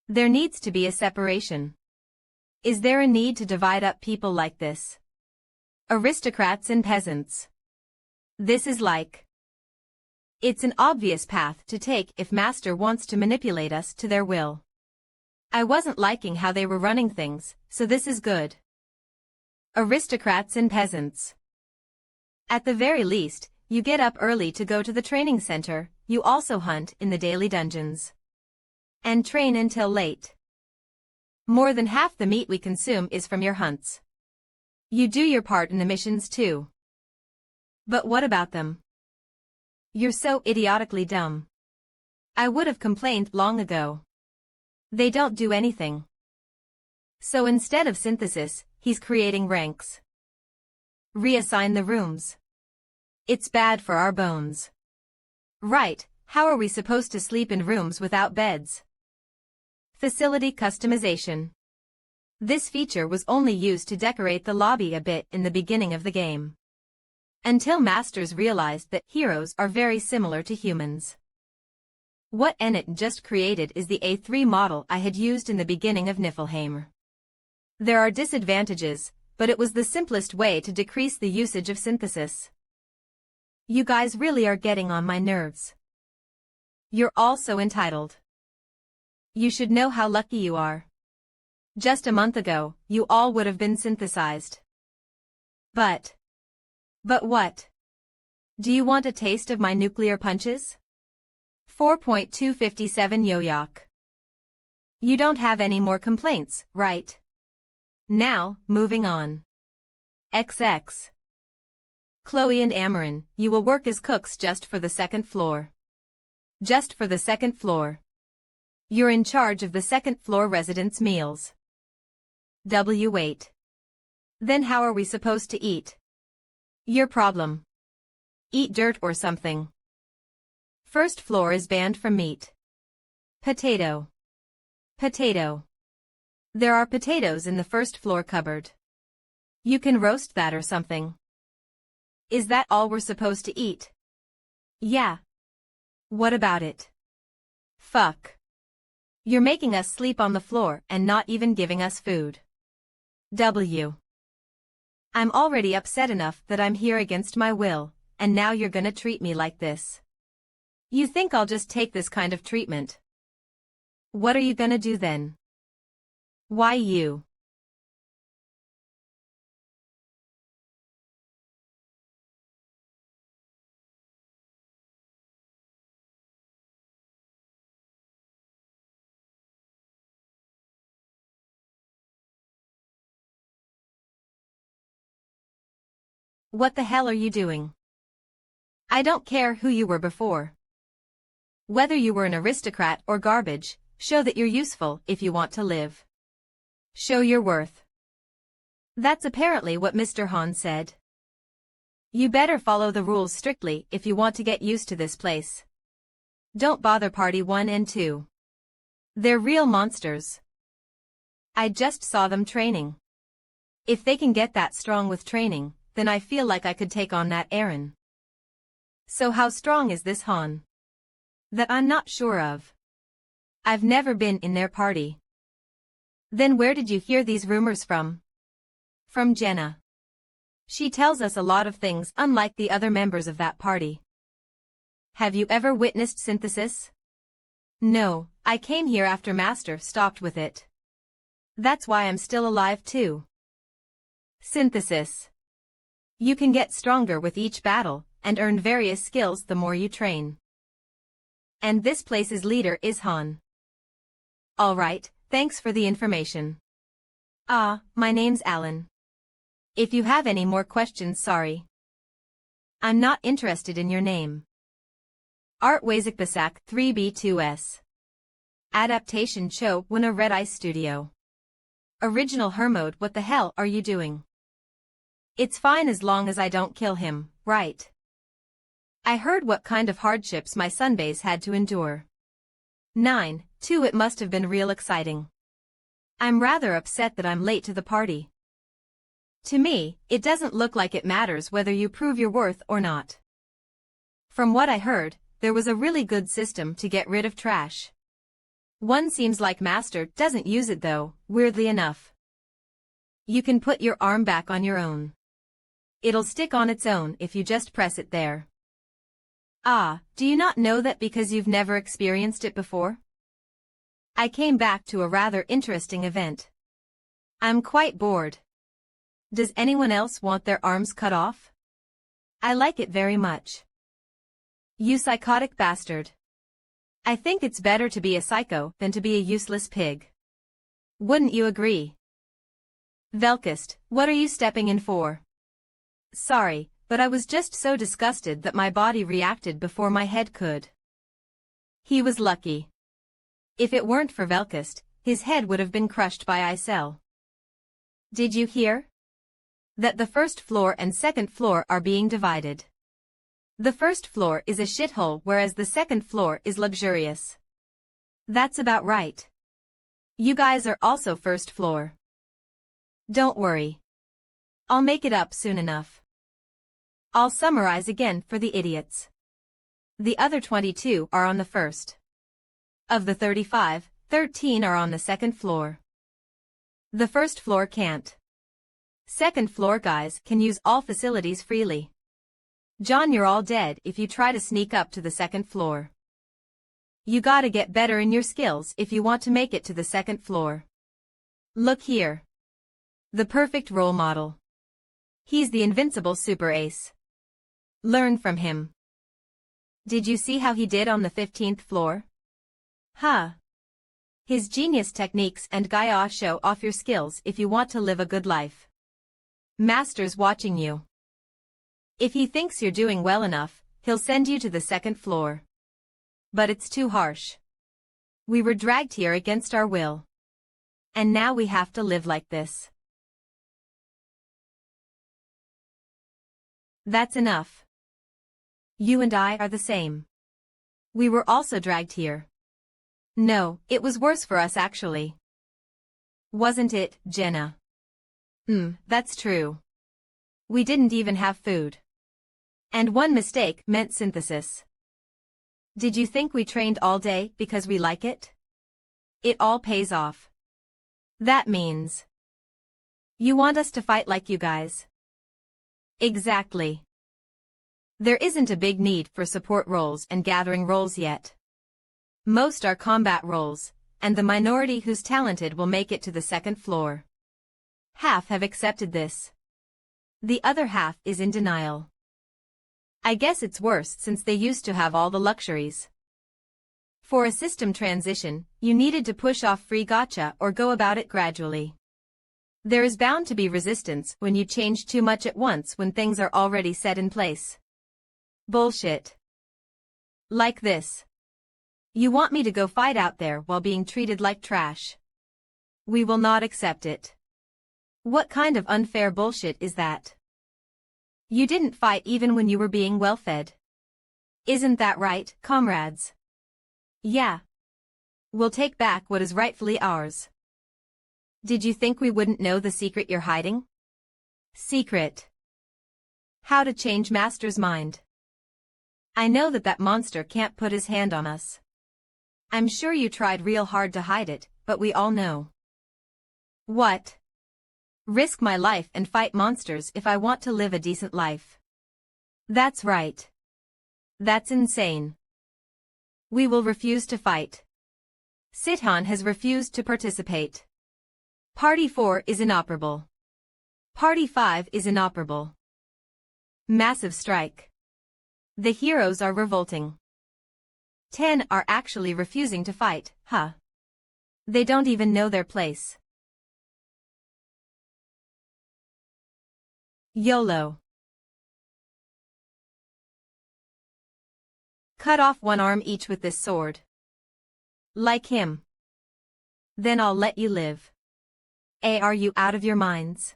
there needs to be a separation. Is there a need to divide up people like this? Aristocrats and peasants. This is like. It's an obvious path to take if Master wants to manipulate us to their will. I wasn't liking how they were running things, so this is good. Aristocrats and peasants. At the very least, you get up early to go to the training center, you also hunt in the daily dungeons. And train until late. More than half the meat we consume is from your hunts. You do your part in the missions too. But what about them? You're so idiotically dumb. I would have complained long ago. They don't do anything. So instead of synthesis, he's creating ranks. Reassign the rooms. It's bad for our bones. Right, how are we supposed to sleep in rooms without beds? Facility customization. This feature was only used to decorate the lobby a bit in the beginning of the game. Until masters realized that heroes are very similar to humans. What Enit just created is the A3 model I had used in the beginning of Niflheim. There are disadvantages, but it was the simplest way to decrease the usage of synthesis. You guys really are getting on my nerves. You're all so entitled. You should know how lucky you are. Just a month ago, you all would have been synthesized. But what? Do you want a taste of my nuclear punches? 4.257 Yoyak. You don't have any more complaints, right? Now, moving on. XX. Chloe and Amarin, you will work as cooks just for the second floor. Just for the second floor. You're in charge of the second floor residents' meals. W8. Then how are we supposed to eat? Your problem. Eat dirt or something. First floor is banned from meat. Potato. Potato. There are potatoes in the first floor cupboard. You can roast that or something. Is that all we're supposed to eat? Yeah. What about it? Fuck. You're making us sleep on the floor and not even giving us food. W. I'm already upset enough that I'm here against my will, and now you're gonna treat me like this. You think I'll just take this kind of treatment? What are you gonna do then? Why you? What the hell are you doing? I don't care who you were before. Whether you were an aristocrat or garbage, show that you're useful if you want to live. Show your worth. That's apparently what Mr. Han said. You better follow the rules strictly if you want to get used to this place. Don't bother Party 1 and 2. They're real monsters. I just saw them training. If they can get that strong with training, then I feel like I could take on that Aaron. So how strong is this Han? That I'm not sure of. I've never been in their party. Then where did you hear these rumors from? From Jenna. She tells us a lot of things unlike the other members of that party. Have you ever witnessed synthesis? No, I came here after Master stopped with it. That's why I'm still alive too. Synthesis. You can get stronger with each battle, and earn various skills the more you train. And this place's leader is Han. Alright, thanks for the information. My name's Alan. If you have any more questions, sorry. I'm not interested in your name. Art Wazikbasak 3B2S. Adaptation Cho Wuna Red Eye Studio. Original Hermode. What the hell are you doing? It's fine as long as I don't kill him, right? I heard what kind of hardships my sunbays had to endure. 9-2 It must have been real exciting. I'm rather upset that I'm late to the party. To me, it doesn't look like it matters whether you prove your worth or not. From what I heard, there was a really good system to get rid of trash. One seems like Master doesn't use it though, weirdly enough. You can put your arm back on your own. It'll stick on its own if you just press it there. Do you not know that because you've never experienced it before? I came back to a rather interesting event. I'm quite bored. Does anyone else want their arms cut off? I like it very much. You psychotic bastard. I think it's better to be a psycho than to be a useless pig. Wouldn't you agree? Velkist, what are you stepping in for? Sorry, but I was just so disgusted that my body reacted before my head could. He was lucky. If it weren't for Velkist, his head would have been crushed by Isel. Did you hear? That the first floor and second floor are being divided. The first floor is a shithole whereas the second floor is luxurious. That's about right. You guys are also first floor. Don't worry. I'll make it up soon enough. I'll summarize again for the idiots. The other 22 are on the first. Of the 35, 13 are on the second floor. The first floor can't. Second floor guys can use all facilities freely. John, you're all dead if you try to sneak up to the second floor. You gotta get better in your skills if you want to make it to the second floor. Look here. The perfect role model. He's the invincible super ace. Learn from him. Did you see how he did on the 15th floor? Huh. His genius techniques and Gaia show off your skills if you want to live a good life. Master's watching you. If he thinks you're doing well enough, he'll send you to the second floor. But it's too harsh. We were dragged here against our will. And now we have to live like this. That's enough. You and I are the same. We were also dragged here. No, it was worse for us actually. Wasn't it, Jenna? That's true. We didn't even have food. And one mistake meant synthesis. Did you think we trained all day because we like it? It all pays off. That means you want us to fight like you guys. Exactly. There isn't a big need for support roles and gathering roles yet. Most are combat roles, and the minority who's talented will make it to the second floor. Half have accepted this. The other half is in denial. I guess it's worse since they used to have all the luxuries. For a system transition, you needed to push off free gacha or go about it gradually. There is bound to be resistance when you change too much at once when things are already set in place. Bullshit. Like this. You want me to go fight out there while being treated like trash? We will not accept it. What kind of unfair bullshit is that? You didn't fight even when you were being well-fed. Isn't that right, comrades? Yeah. We'll take back what is rightfully ours. Did you think we wouldn't know the secret you're hiding? Secret. How to change Master's mind. I know that monster can't put his hand on us. I'm sure you tried real hard to hide it, but we all know. What? Risk my life and fight monsters if I want to live a decent life. That's right. That's insane. We will refuse to fight. Sithan has refused to participate. Party 4 is inoperable. Party 5 is inoperable. Massive strike. The heroes are revolting. 10 are actually refusing to fight, huh? They don't even know their place. YOLO. Cut off one arm each with this sword. Like him. Then I'll let you live. Are you out of your minds?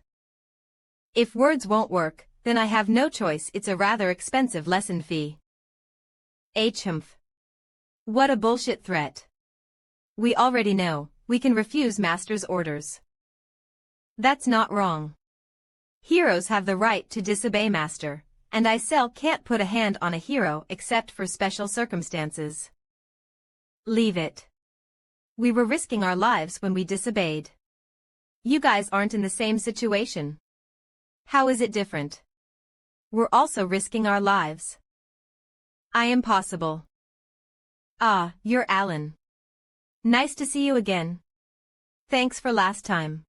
If words won't work, then I have no choice. It's a rather expensive lesson fee. Humph. What a bullshit threat. We already know, we can refuse Master's orders. That's not wrong. Heroes have the right to disobey Master, and Isel can't put a hand on a hero except for special circumstances. Leave it. We were risking our lives when we disobeyed. You guys aren't in the same situation. How is it different? We're also risking our lives. I am possible. Ah, you're Alan. Nice to see you again. Thanks for last time.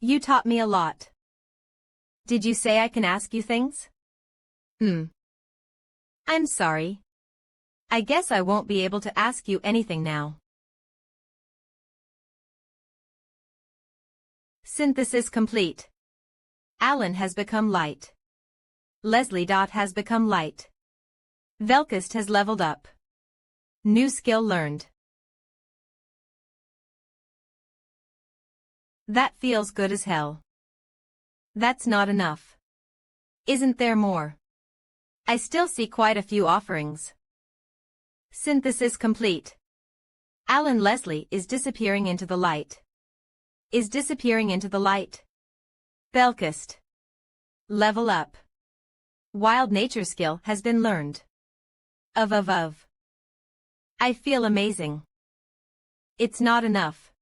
You taught me a lot. Did you say I can ask you things? I'm sorry. I guess I won't be able to ask you anything now. Synthesis complete. Alan has become light. Leslie has become light. Velkist has leveled up. New skill learned. That feels good as hell. That's not enough. Isn't there more? I still see quite a few offerings. Synthesis complete. Alan Leslie is disappearing into the light. Is disappearing into the light. Velkist. Level up. Wild nature skill has been learned. Of. I feel amazing. It's not enough.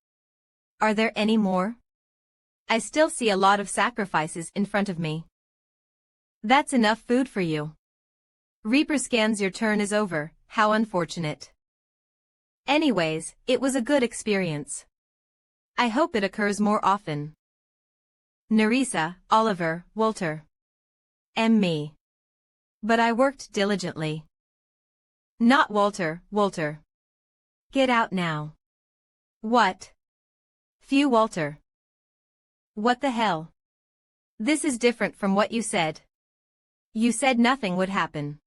Are there any more? I still see a lot of sacrifices in front of me. That's enough food for you. Reaper scans, your turn is over, how unfortunate. Anyways, it was a good experience. I hope it occurs more often. Nerissa, Oliver, Walter. Me. But I worked diligently. Not Walter, Walter. Get out now. What? Phew, Walter. What the hell? This is different from what you said. You said nothing would happen.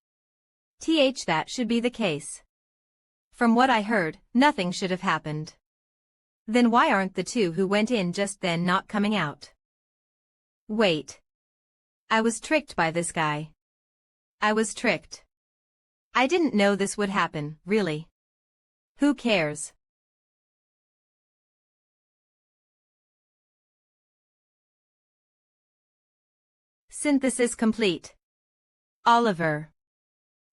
That should be the case. From what I heard, nothing should have happened. Then why aren't the two who went in just then not coming out? Wait. I was tricked by this guy. I was tricked. I didn't know this would happen, really. Who cares? Synthesis complete. Oliver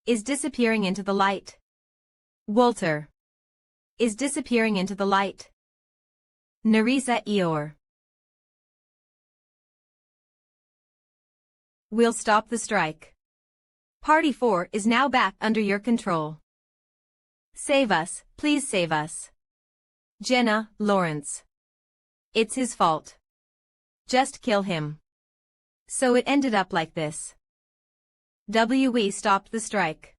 is disappearing into the light. Walter is disappearing into the light. Nerissa Eeyore. We'll stop the strike. Party 4 is now back under your control. Save us, please save us. Jenna, Lawrence. It's his fault. Just kill him. So it ended up like this. We stopped the strike.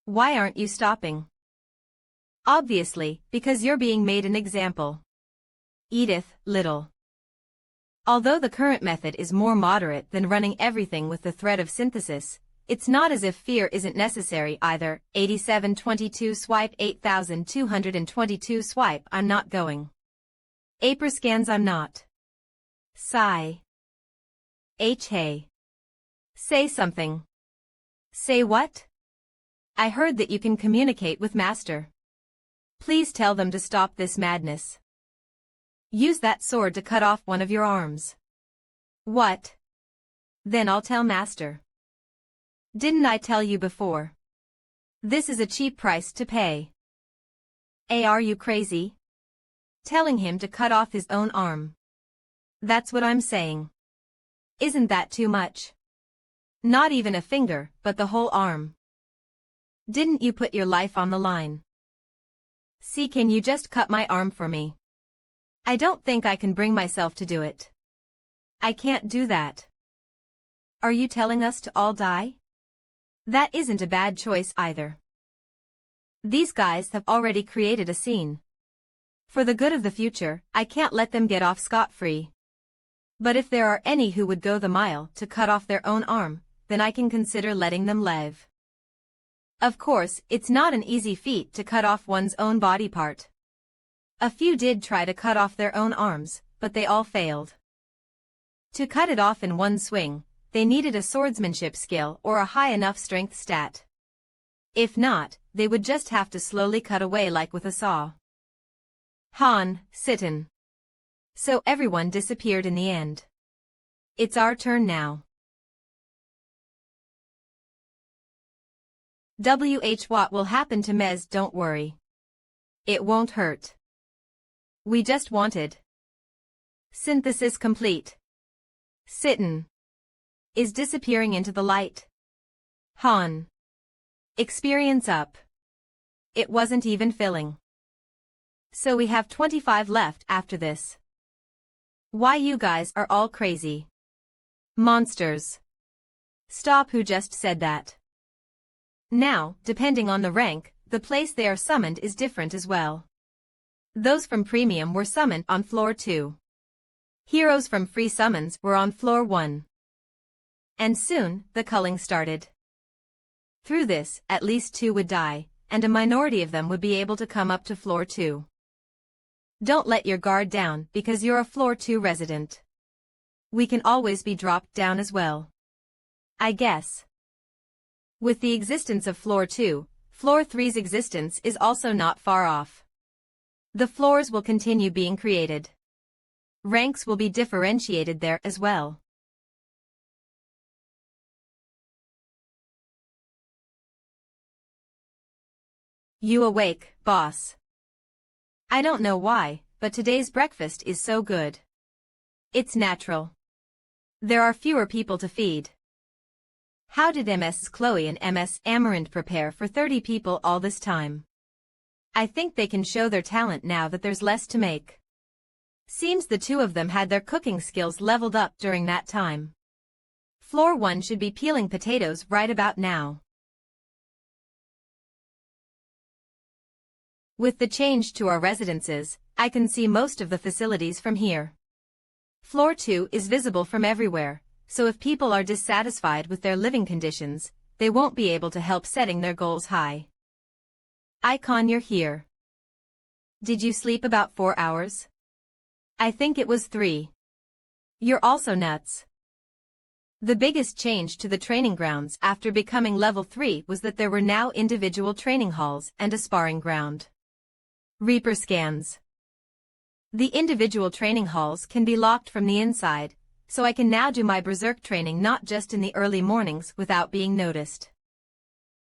Why aren't you stopping? Obviously, because you're being made an example. Edith, Little. Although the current method is more moderate than running everything with the threat of synthesis, it's not as if fear isn't necessary either. 8722 swipe 8222 swipe. I'm not going. Aper scans, I'm not. Sigh. Hey. Say something. Say what? I heard that you can communicate with Master. Please tell them to stop this madness. Use that sword to cut off one of your arms. What? Then I'll tell Master. Didn't I tell you before? This is a cheap price to pay. Are you crazy? Telling him to cut off his own arm. That's what I'm saying. Isn't that too much? Not even a finger, but the whole arm. Didn't you put your life on the line? See, can you just cut my arm for me? I don't think I can bring myself to do it. I can't do that. Are you telling us to all die? That isn't a bad choice either. These guys have already created a scene. For the good of the future, I can't let them get off scot-free. But if there are any who would go the mile to cut off their own arm, then I can consider letting them live. Of course, it's not an easy feat to cut off one's own body part. A few did try to cut off their own arms, but they all failed. To cut it off in one swing, they needed a swordsmanship skill or a high enough strength stat. If not, they would just have to slowly cut away like with a saw. Han, Sitten. So everyone disappeared in the end. It's our turn now. What will happen to Mez? Don't worry. It won't hurt. We just wanted. Synthesis complete. Sitten is disappearing into the light. Han. Experience up. It wasn't even filling. So we have 25 left after this. Why you guys are all crazy. Monsters. Stop, who just said that? Now, depending on the rank, the place they are summoned is different as well. Those from Premium were summoned on floor 2. Heroes from Free Summons were on floor 1. And soon, the culling started. Through this, at least 2 would die, and a minority of them would be able to come up to floor 2. Don't let your guard down because you're a floor 2 resident. We can always be dropped down as well. I guess. With the existence of floor 2, floor 3's existence is also not far off. The floors will continue being created. Ranks will be differentiated there as well. You awake, boss? I don't know why, but today's breakfast is so good. It's natural. There are fewer people to feed. How did Ms. Chloe and Ms. Amaranth prepare for 30 people all this time? I think they can show their talent now that there's less to make. Seems the two of them had their cooking skills leveled up during that time. Floor 1 should be peeling potatoes right about now. With the change to our residences, I can see most of the facilities from here. Floor 2 is visible from everywhere, so if people are dissatisfied with their living conditions, they won't be able to help setting their goals high. Icon, you're here. Did you sleep about 4 hours? I think it was 3. You're also nuts. The biggest change to the training grounds after becoming level 3 was that there were now individual training halls and a sparring ground. Reaper scans. The individual training halls can be locked from the inside, so I can now do my berserk training not just in the early mornings without being noticed.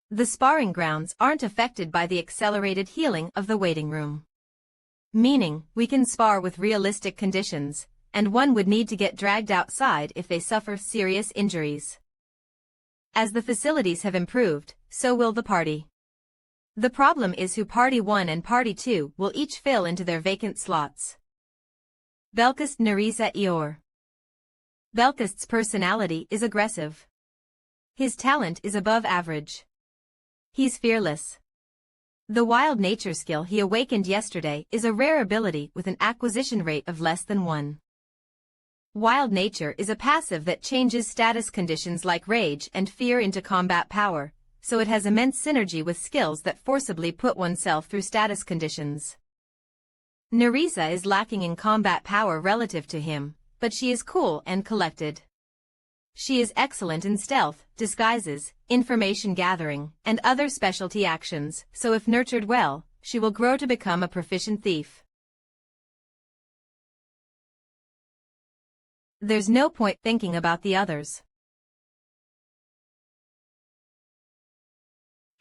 The sparring grounds aren't affected by the accelerated healing of the waiting room. Meaning, we can spar with realistic conditions, and one would need to get dragged outside if they suffer serious injuries. As the facilities have improved, so will the party. The problem is who Party 1 and Party 2 will each fill into their vacant slots. Belkast Nerissa Eor. Belkast's personality is aggressive. His talent is above average. He's fearless. The wild nature skill he awakened yesterday is a rare ability with an acquisition rate of less than 1. Wild nature is a passive that changes status conditions like rage and fear into combat power, so it has immense synergy with skills that forcibly put oneself through status conditions. Nerissa is lacking in combat power relative to him, but she is cool and collected. She is excellent in stealth, disguises, information gathering, and other specialty actions, so if nurtured well, she will grow to become a proficient thief. There's no point thinking about the others.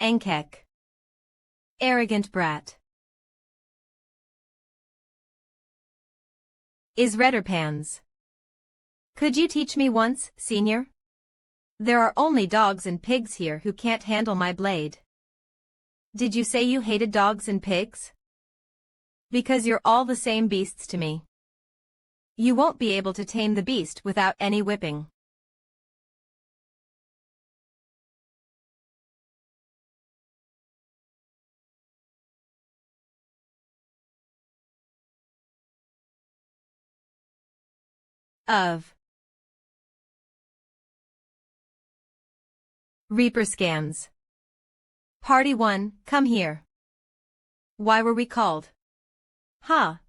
Enkek. Arrogant brat. Is Redderpans. Could you teach me once, senior? There are only dogs and pigs here who can't handle my blade. Did you say you hated dogs and pigs? Because you're all the same beasts to me. You won't be able to tame the beast without any whipping. Of. Reaper scans. Party 1, come here. Why were we called?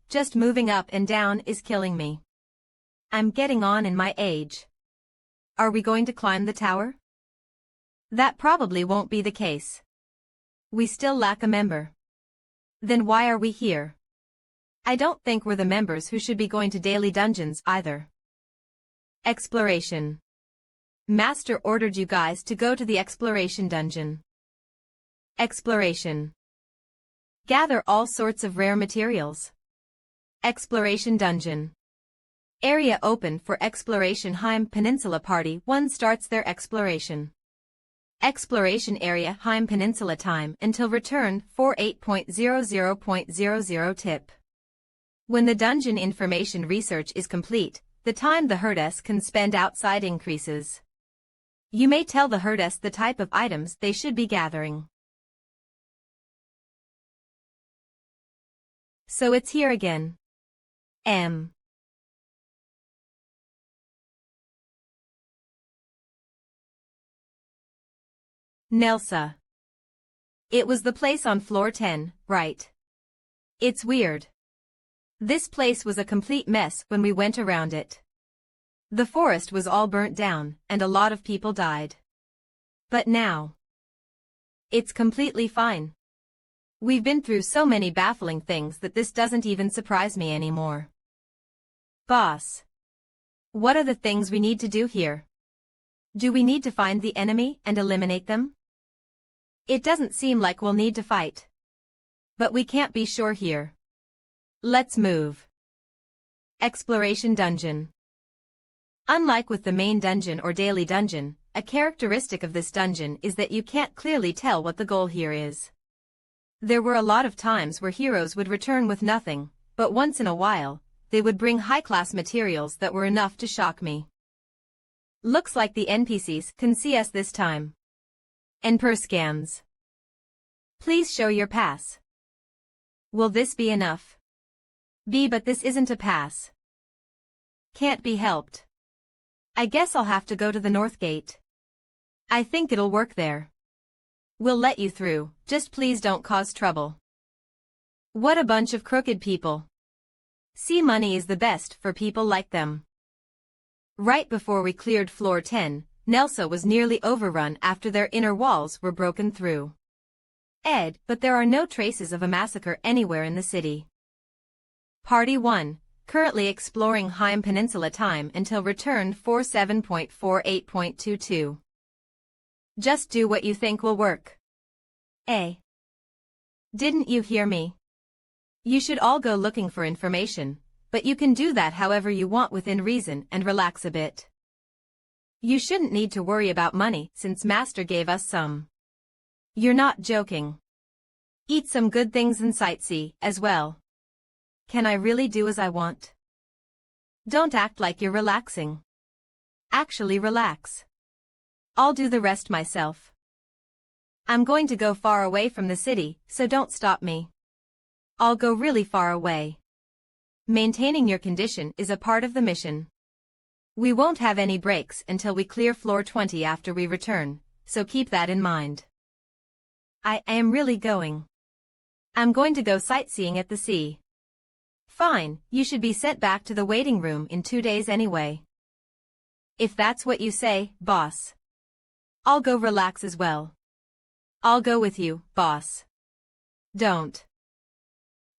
Just moving up and down is killing me. I'm getting on in my age. Are we going to climb the tower? That probably won't be the case. We still lack a member. Then why are we here? I don't think we're the members who should be going to daily dungeons either. Exploration. Master ordered you guys to go to the exploration dungeon. Exploration. Gather all sorts of rare materials. Exploration dungeon. Area open for exploration. Heim Peninsula Party 1 starts their exploration. Exploration area Heim Peninsula time until return 48.00.00 tip. When the dungeon information research is complete, the time the herdess can spend outside increases. You may tell the herdess the type of items they should be gathering. So it's here again. M. Nelsa. It was the place on floor 10, right? It's weird. This place was a complete mess when we went around it. The forest was all burnt down, and a lot of people died. But now, it's completely fine. We've been through so many baffling things that this doesn't even surprise me anymore. Boss. What are the things we need to do here? Do we need to find the enemy and eliminate them? It doesn't seem like we'll need to fight. But we can't be sure here. Let's move. Exploration Dungeon. Unlike with the main dungeon or daily dungeon, a characteristic of this dungeon is that you can't clearly tell what the goal here is. There were a lot of times where heroes would return with nothing, but once in a while, they would bring high-class materials that were enough to shock me. Looks like the NPCs can see us this time. NPR scans. Please show your pass. Will this be enough? B, but this isn't a pass. Can't be helped. I guess I'll have to go to the north gate. I think it'll work there. We'll let you through, just please don't cause trouble. What a bunch of crooked people. See, money is the best for people like them. Right before we cleared floor 10, Nelsa was nearly overrun after their inner walls were broken through. But there are no traces of a massacre anywhere in the city. Party 1, currently exploring Heim Peninsula time until return 47.48.22. Just do what you think will work. Didn't you hear me? You should all go looking for information, but you can do that however you want within reason and relax a bit. You shouldn't need to worry about money since Master gave us some. You're not joking. Eat some good things and sightsee as well. Can I really do as I want? Don't act like you're relaxing. Actually relax. I'll do the rest myself. I'm going to go far away from the city, so don't stop me. I'll go really far away. Maintaining your condition is a part of the mission. We won't have any breaks until we clear floor 20 after we return, so keep that in mind. I am really going. I'm going to go sightseeing at the sea. Fine, you should be sent back to the waiting room in 2 days anyway. If that's what you say, boss. I'll go relax as well. I'll go with you, boss. Don't.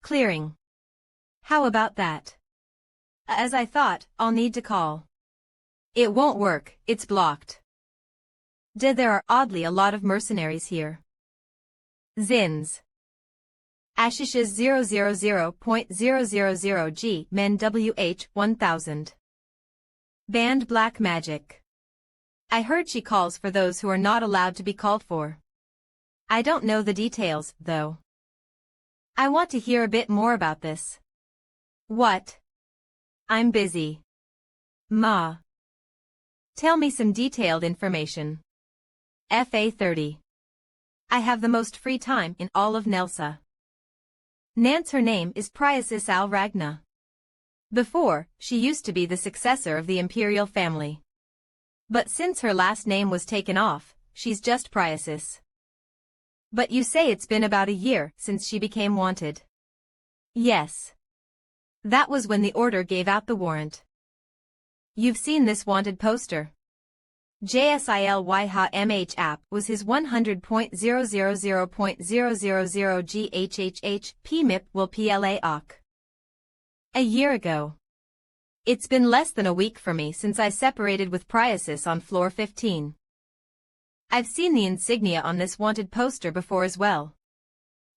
Clearing. How about that? As I thought, I'll need to call. It won't work, it's blocked. There are oddly a lot of mercenaries here. Zins. Ashishes 000.000G Men WH 1000. Banned black magic. I heard she calls for those who are not allowed to be called for. I don't know the details, though. I want to hear a bit more about this. What? I'm busy. Ma. Tell me some detailed information. FA 30. I have the most free time in all of Nelsa. Nance, her name is Priasis Al Ragna. Before, she used to be the successor of the imperial family. But since her last name was taken off, she's just Priasis. But you say it's been about a year since she became wanted. Yes. That was when the order gave out the warrant. You've seen this wanted poster. JSILYHMH app was his 100.000.000 GHHH PMIP will PLA OC. A year ago. It's been less than a week for me since I separated with Priasis on floor 15. I've seen the insignia on this wanted poster before as well.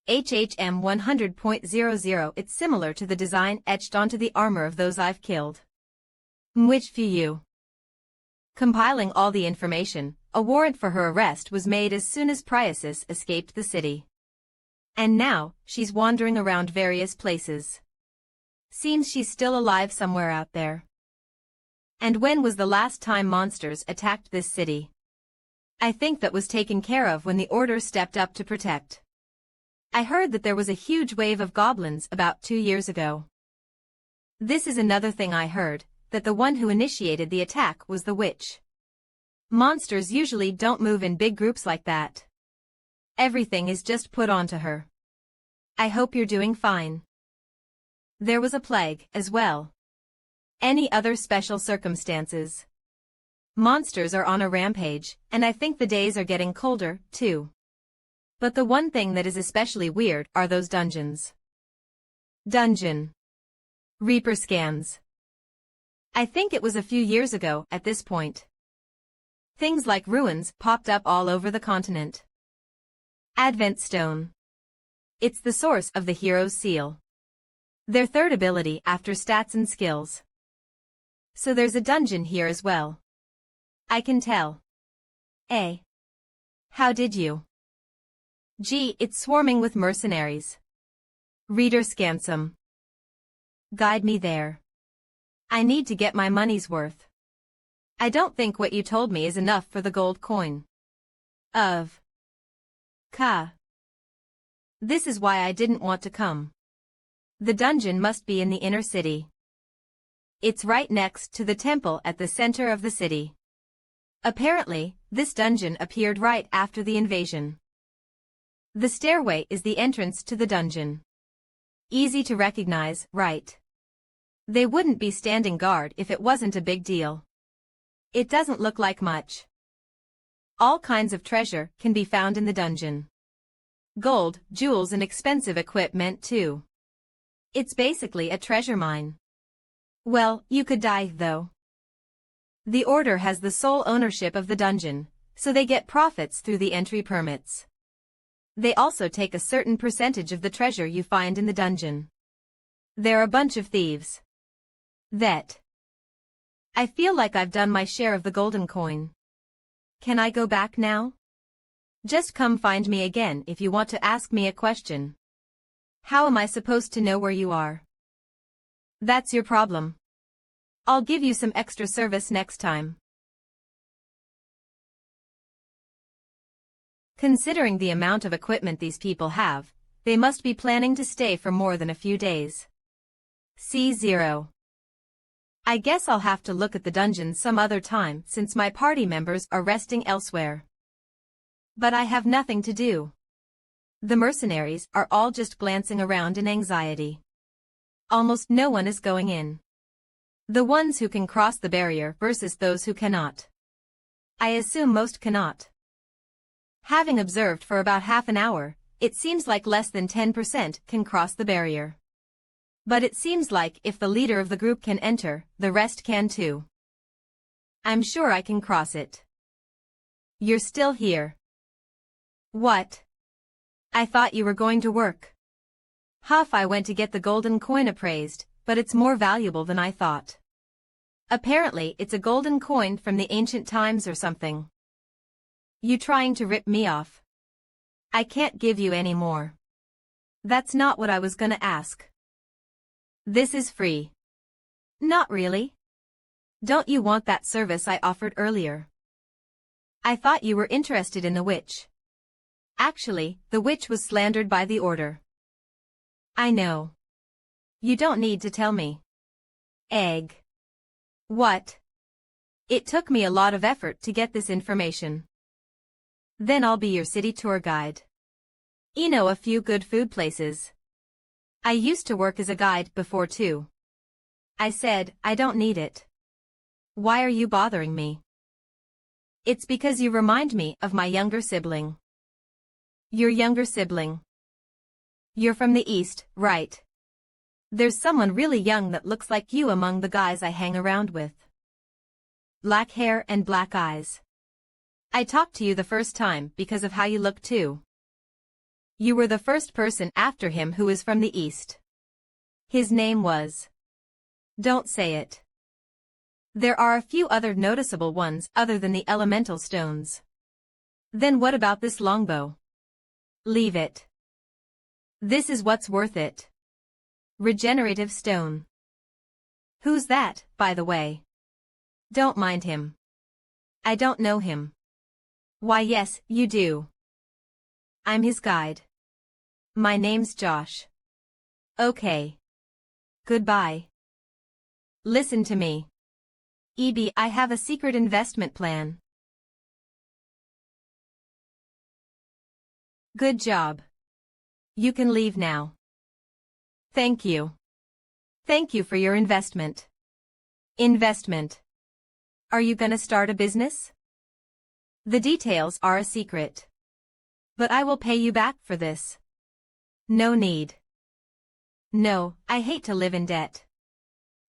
HHM 100.00. It's similar to the design etched onto the armor of those I've killed. Which few you? Compiling all the information, a warrant for her arrest was made as soon as Priasis escaped the city. And now, she's wandering around various places. Seems she's still alive somewhere out there. And when was the last time monsters attacked this city? I think that was taken care of when the Order stepped up to protect. I heard that there was a huge wave of goblins about 2 years ago. This is another thing I heard, that the one who initiated the attack was the witch. Monsters usually don't move in big groups like that. Everything is just put onto her. I hope you're doing fine. There was a plague, as well. Any other special circumstances? Monsters are on a rampage, and I think the days are getting colder, too. But the one thing that is especially weird are those dungeons. Dungeon. Reaper scans. I think it was a few years ago at this point. Things like ruins popped up all over the continent. Advent Stone. It's the source of the hero's seal. Their third ability after stats and skills. So there's a dungeon here as well. I can tell. How did you? Gee, it's swarming with mercenaries. Reader Scansum. Guide me there. I need to get my money's worth. I don't think what you told me is enough for the gold coin. Of. Ka. This is why I didn't want to come. The dungeon must be in the inner city. It's right next to the temple at the center of the city. Apparently, this dungeon appeared right after the invasion. The stairway is the entrance to the dungeon. Easy to recognize, right? They wouldn't be standing guard if it wasn't a big deal. It doesn't look like much. All kinds of treasure can be found in the dungeon. Gold, jewels and expensive equipment too. It's basically a treasure mine. Well, you could die, though. The Order has the sole ownership of the dungeon, so they get profits through the entry permits. They also take a certain percentage of the treasure you find in the dungeon. They're a bunch of thieves. I feel like I've done my share of the golden coin. Can I go back now? Just come find me again if you want to ask me a question. How am I supposed to know where you are? That's your problem. I'll give you some extra service next time. Considering the amount of equipment these people have, they must be planning to stay for more than a few days. C0. I guess I'll have to look at the dungeon some other time since my party members are resting elsewhere. But I have nothing to do. The mercenaries are all just glancing around in anxiety. Almost no one is going in. The ones who can cross the barrier versus those who cannot. I assume most cannot. Having observed for about half an hour, it seems like less than 10% can cross the barrier. But it seems like if the leader of the group can enter, the rest can too. I'm sure I can cross it. You're still here. What? I thought you were going to work. Huff, I went to get the golden coin appraised, but it's more valuable than I thought. Apparently it's a golden coin from the ancient times or something. You trying to rip me off? I can't give you any more. That's not what I was gonna ask. This is free. Not really. Don't you want that service I offered earlier? I thought you were interested in the witch. Actually, the witch was slandered by the Order. I know. You don't need to tell me. What? It took me a lot of effort to get this information. Then I'll be your city tour guide. You know a few good food places. I used to work as a guide before too. I said, I don't need it. Why are you bothering me? It's because you remind me of my younger sibling. Your younger sibling? You're from the East, right? There's someone really young that looks like you among the guys I hang around with. Black hair and black eyes. I talked to you the first time because of how you look too. You were the first person after him who is from the East. His name was... Don't say it. There are a few other noticeable ones other than the elemental stones. Then what about this longbow? Leave it. This is what's worth it. Regenerative stone. Who's that, by the way? Don't mind him. I don't know him. Why yes, you do. I'm his guide. My name's Josh. Okay. Goodbye. Listen to me. EB, I have a secret investment plan. Good job. You can leave now. Thank you. Thank you for your investment. Investment. Are you gonna start a business? The details are a secret. But I will pay you back for this. No need. No, I hate to live in debt.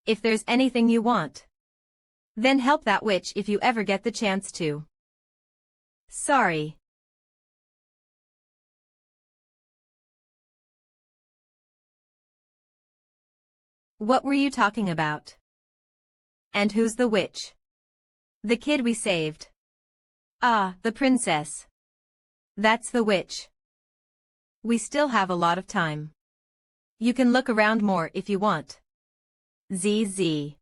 If there's anything you want, then help that witch if you ever get the chance to. Sorry. What were you talking about? And who's the witch? The kid we saved. Ah, the princess. That's the witch. We still have a lot of time. You can look around more if you want. ZZ.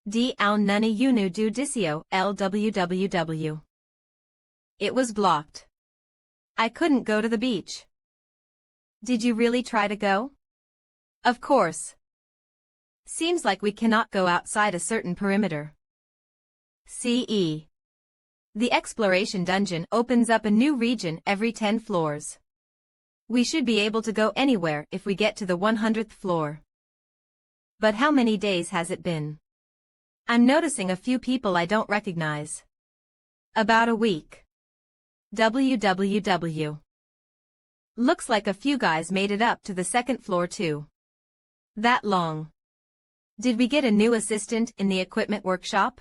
D al nunny unu do dicio LWWW. It was blocked. I couldn't go to the beach. Did you really try to go? Of course. Seems like we cannot go outside a certain perimeter. CE. The exploration dungeon opens up a new region every 10 floors. We should be able to go anywhere if we get to the 100th floor. But how many days has it been? I'm noticing a few people I don't recognize. About a week. WWW. Looks like a few guys made it up to the 2nd floor too. That long. Did we get a new assistant in the equipment workshop?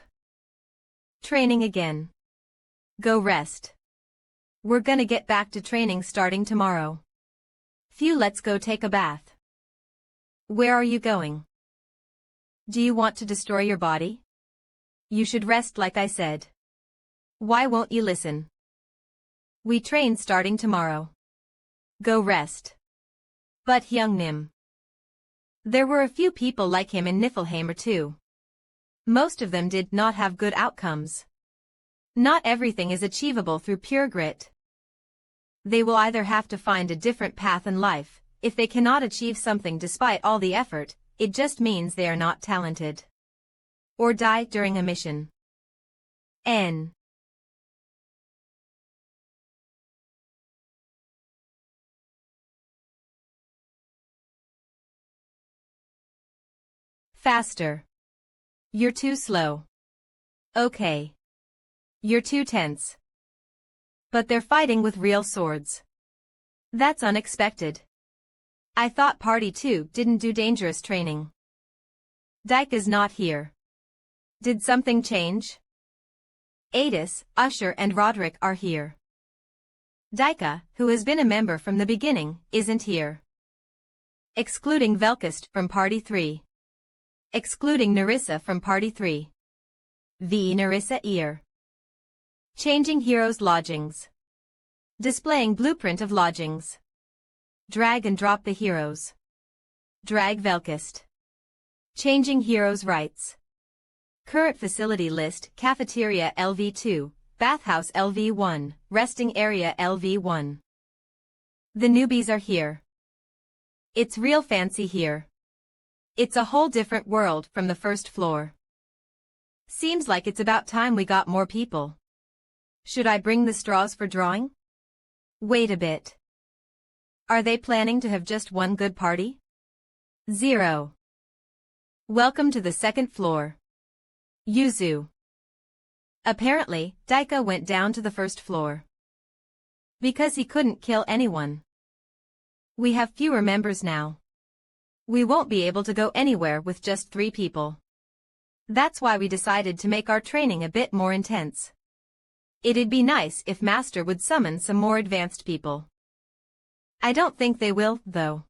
Training again. Go rest. We're gonna get back to training starting tomorrow. Phew, let's go take a bath. Where are you going? Do you want to destroy your body? You should rest like I said. Why won't you listen? We train starting tomorrow. Go rest. But young Nim. There were a few people like him in Niflheim too. Most of them did not have good outcomes. Not everything is achievable through pure grit. They will either have to find a different path in life. If they cannot achieve something despite all the effort, it just means they are not talented. Or die during a mission. N. Faster. You're too slow. Okay. You're too tense. But they're fighting with real swords. That's unexpected. I thought Party 2 didn't do dangerous training. Dyke is not here. Did something change? Adis, Usher and Roderick are here. Dyka, who has been a member from the beginning, isn't here. Excluding Velkist from Party 3. Excluding Narissa from Party 3. V. Narissa ear. Changing heroes' lodgings. Displaying blueprint of lodgings. Drag and drop the heroes. Drag Velkist. Changing heroes' rights. Current facility list: cafeteria LV2, bathhouse LV1, resting area LV1. The newbies are here. It's real fancy here. It's a whole different world from the 1st floor. Seems like it's about time we got more people. Should I bring the straws for drawing? Wait a bit. Are they planning to have just one good party? 0. Welcome to the 2nd floor. Yuzu. Apparently, Daika went down to the 1st floor. Because he couldn't kill anyone. We have fewer members now. We won't be able to go anywhere with just 3 people. That's why we decided to make our training a bit more intense. It'd be nice if Master would summon some more advanced people. I don't think they will, though.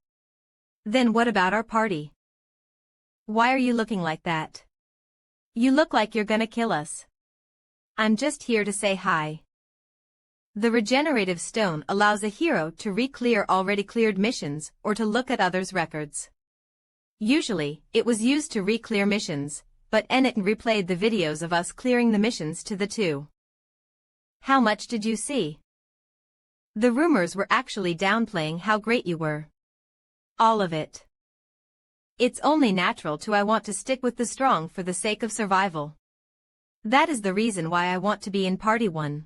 Then what about our party? Why are you looking like that? You look like you're gonna kill us. I'm just here to say hi. The regenerative stone allows a hero to re-clear already cleared missions or to look at others' records. Usually, it was used to re-clear missions, but Enit replayed the videos of us clearing the missions to the 2. How much did you see? The rumors were actually downplaying how great you were. All of it. It's only natural to I want to stick with the strong for the sake of survival. That is the reason why I want to be in Party 1.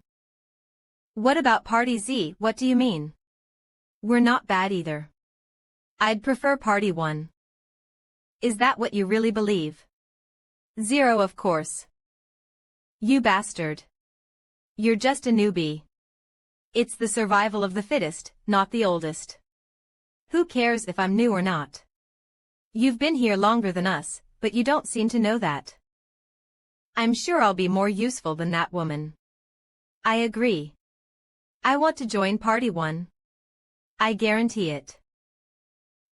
What about Party Z? What do you mean? We're not bad either. I'd prefer Party 1. Is that what you really believe? 0, of course. You bastard. You're just a newbie. It's the survival of the fittest, not the oldest. Who cares if I'm new or not? You've been here longer than us, but you don't seem to know that. I'm sure I'll be more useful than that woman. I agree. I want to join Party 1. I guarantee it.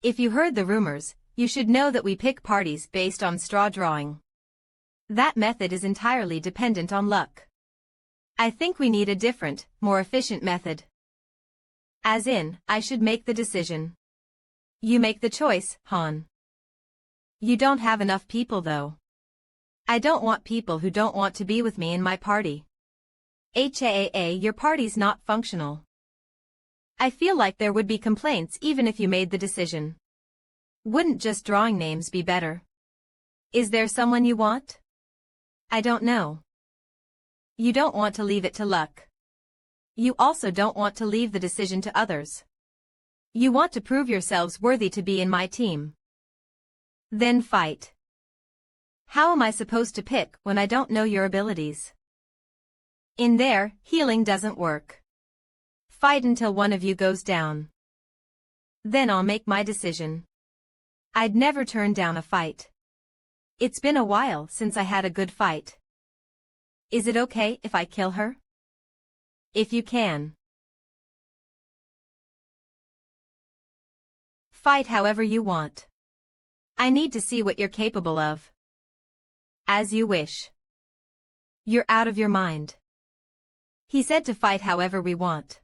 If you heard the rumors, you should know that we pick parties based on straw drawing. That method is entirely dependent on luck. I think we need a different, more efficient method. As in, I should make the decision. You make the choice, Han. You don't have enough people though. I don't want people who don't want to be with me in my party. Your party's not functional. I feel like there would be complaints even if you made the decision. Wouldn't just drawing names be better? Is there someone you want? I don't know. You don't want to leave it to luck. You also don't want to leave the decision to others. You want to prove yourselves worthy to be in my team. Then fight. How am I supposed to pick when I don't know your abilities? In there, healing doesn't work. Fight until one of you goes down. Then I'll make my decision. I'd never turn down a fight. It's been a while since I had a good fight. Is it okay if I kill her? If you can. Fight however you want. I need to see what you're capable of. As you wish. You're out of your mind. He said to fight however we want.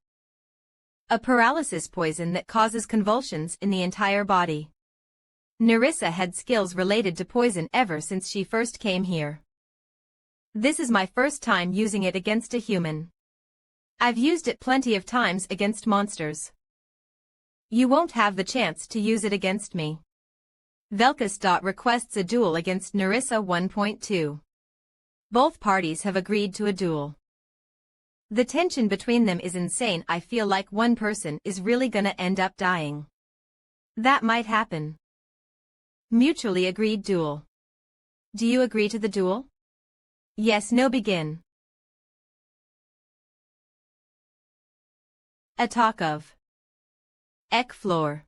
A paralysis poison that causes convulsions in the entire body. Nerissa had skills related to poison ever since she first came here. This is my first time using it against a human. I've used it plenty of times against monsters. You won't have the chance to use it against me. Velkus. Requests a duel against Nerissa 1.2. Both parties have agreed to a duel. The tension between them is insane. I feel like one person is really gonna end up dying. That might happen. Mutually agreed duel. Do you agree to the duel? Yes, no, begin. A talk of. Ek floor.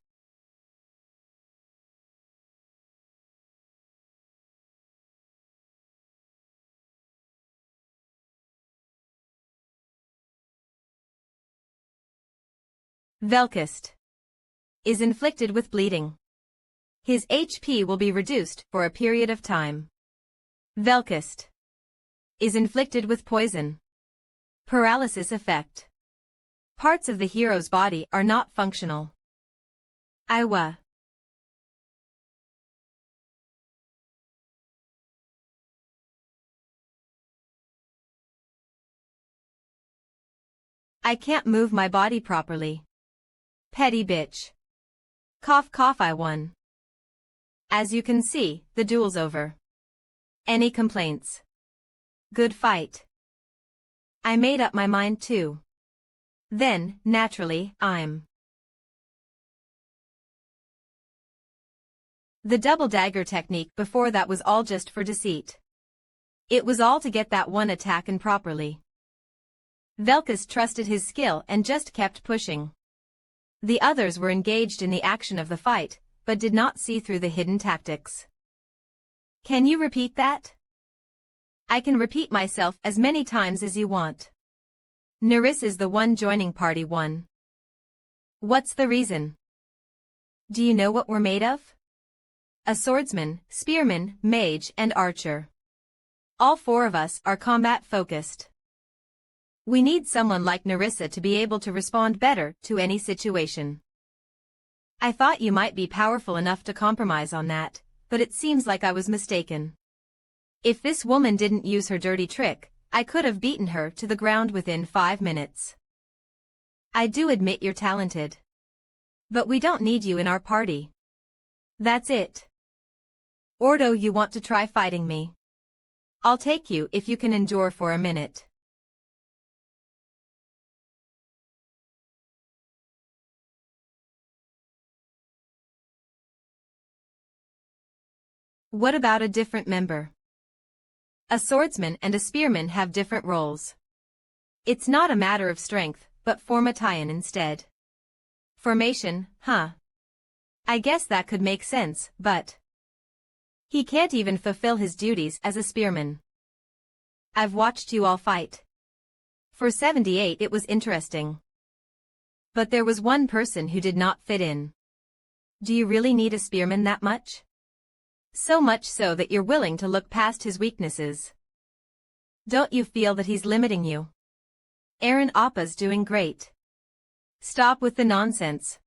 Velkus. Is inflicted with bleeding. His HP will be reduced for a period of time. Velkus. Is inflicted with poison. Paralysis effect. Parts of the hero's body are not functional. MANHWA. I can't move my body properly. Petty bitch. Cough cough, I won. As you can see, the duel's over. Any complaints? Good fight. I made up my mind too. Then, naturally, I'm. The double dagger technique before that was all just for deceit. It was all to get that one attack in properly. Velkus trusted his skill and just kept pushing. The others were engaged in the action of the fight, but did not see through the hidden tactics. Can you repeat that? I can repeat myself as many times as you want. Nerissa is the one joining Party 1. What's the reason? Do you know what we're made of? A swordsman, spearman, mage, and archer. All four of us are combat-focused. We need someone like Narissa to be able to respond better to any situation. I thought you might be powerful enough to compromise on that, but it seems like I was mistaken. If this woman didn't use her dirty trick, I could have beaten her to the ground within 5 minutes. I do admit you're talented. But we don't need you in our party. That's it. Ordo, you want to try fighting me? I'll take you if you can endure for a minute. What about a different member? A swordsman and a spearman have different roles. It's not a matter of strength, but formation instead. Formation, huh? I guess that could make sense, but he can't even fulfill his duties as a spearman. I've watched you all fight. For 78 it was interesting. But there was one person who did not fit in. Do you really need a spearman that much? So much so that you're willing to look past his weaknesses. Don't you feel that he's limiting you? Aaron Appa's doing great. Stop with the nonsense.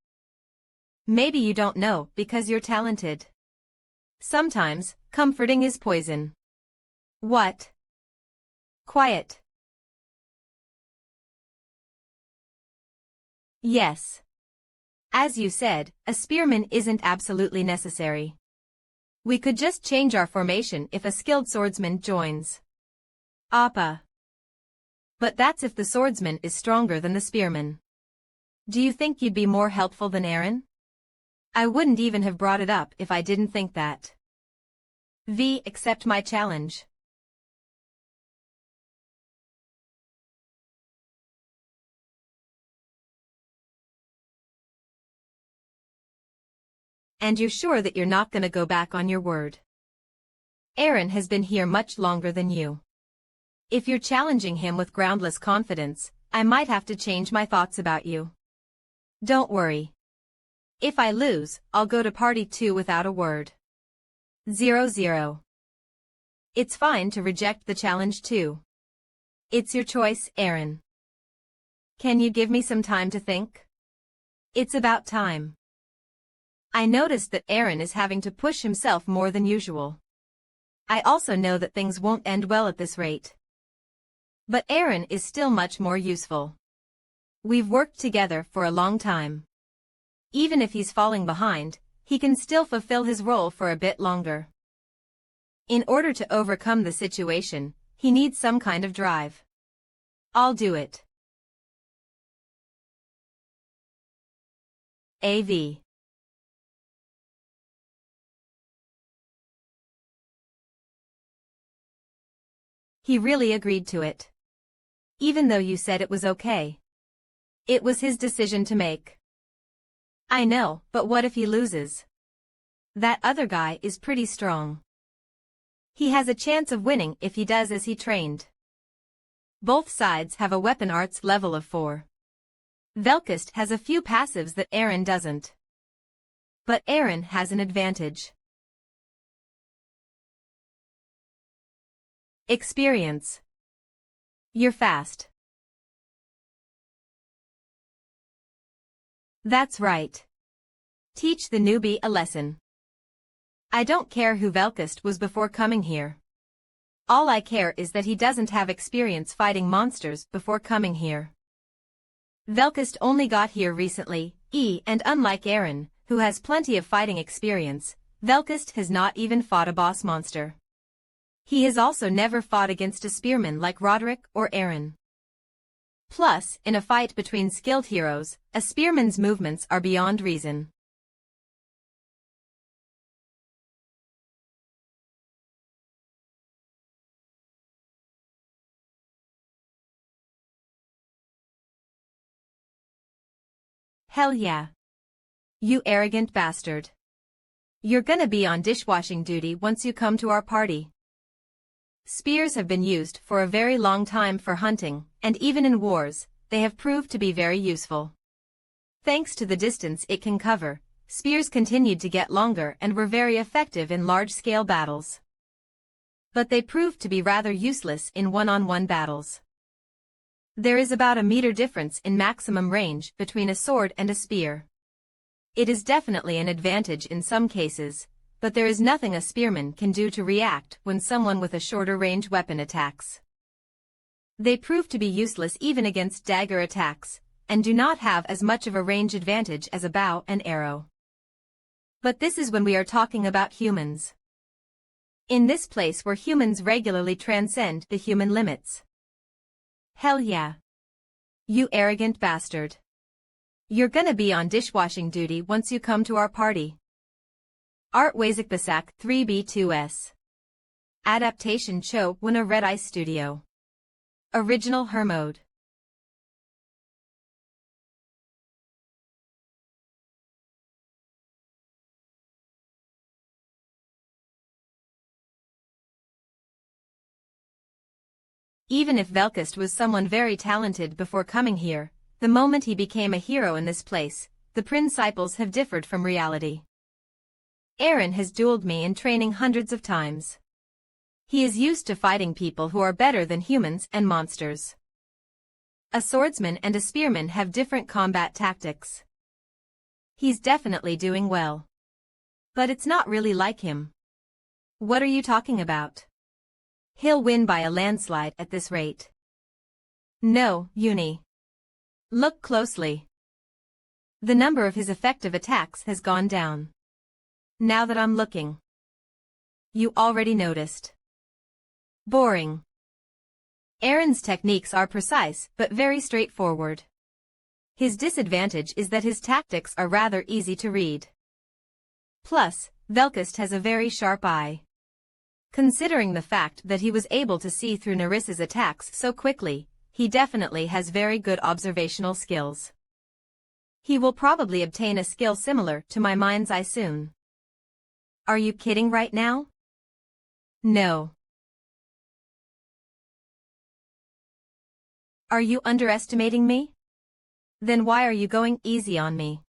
Maybe you don't know because you're talented. Sometimes, comforting is poison. What? Quiet. Yes. As you said, a spearman isn't absolutely necessary. We could just change our formation if a skilled swordsman joins. Appa. But that's if the swordsman is stronger than the spearman. Do you think you'd be more helpful than Aaron? I wouldn't even have brought it up if I didn't think that. Accept my challenge. And you're sure that you're not gonna go back on your word? Aaron has been here much longer than you. If you're challenging him with groundless confidence, I might have to change my thoughts about you. Don't worry. If I lose, I'll go to party 2 without a word. 0-0. It's fine to reject the challenge too. It's your choice, Aaron. Can you give me some time to think? It's about time. I noticed that Aaron is having to push himself more than usual. I also know that things won't end well at this rate. But Aaron is still much more useful. We've worked together for a long time. Even if he's falling behind, he can still fulfill his role for a bit longer. In order to overcome the situation, he needs some kind of drive. I'll do it. AV. He really agreed to it. Even though you said it was okay. It was his decision to make. I know, but what if he loses? That other guy is pretty strong. He has a chance of winning if he does as he trained. Both sides have a weapon arts level of 4. Velkist has a few passives that Aaron doesn't. But Aaron has an advantage. Experience. You're fast. That's right. Teach the newbie a lesson. I don't care who Velkist was before coming here. All I care is that he doesn't have experience fighting monsters before coming here. Velkist only got here recently, and unlike Aaron, who has plenty of fighting experience, Velkist has not even fought a boss monster. He has also never fought against a spearman like Roderick or Aaron. Plus, in a fight between skilled heroes, a spearman's movements are beyond reason. Hell yeah. You arrogant bastard. You're gonna be on dishwashing duty once you come to our party. Spears have been used for a very long time for hunting, and even in wars, they have proved to be very useful. Thanks to the distance it can cover, spears continued to get longer and were very effective in large-scale battles. but they proved to be rather useless in one-on-one battles. There is about a meter difference in maximum range between a sword and a spear. It is definitely an advantage in some cases, but there is nothing a spearman can do to react when someone with a shorter range weapon attacks. They prove to be useless even against dagger attacks, and do not have as much of a range advantage as a bow and arrow. But this is when we are talking about humans. In this place where humans regularly transcend the human limits. Hell yeah. You arrogant bastard. You're gonna be on dishwashing duty once you come to our party. Art Wazikbasak 3B2S. Adaptation Cho Wuna Red Ice Studio. Original Hermode. Even if Velkist was someone very talented before coming here, the moment he became a hero in this place, the principles have differed from reality. Aaron has dueled me in training hundreds of times. He is used to fighting people who are better than humans and monsters. A swordsman and a spearman have different combat tactics. He's definitely doing well. But it's not really like him. What are you talking about? He'll win by a landslide at this rate. No, Uni. Look closely. The number of his effective attacks has gone down. Now that I'm looking. You already noticed. Boring. Aaron's techniques are precise but very straightforward. His disadvantage is that his tactics are rather easy to read. Plus, Velkist has a very sharp eye. Considering the fact that he was able to see through Narissa's attacks so quickly, he definitely has very good observational skills. He will probably obtain a skill similar to my mind's eye soon. Are you kidding right now? No. Are you underestimating me? Then why are you going easy on me?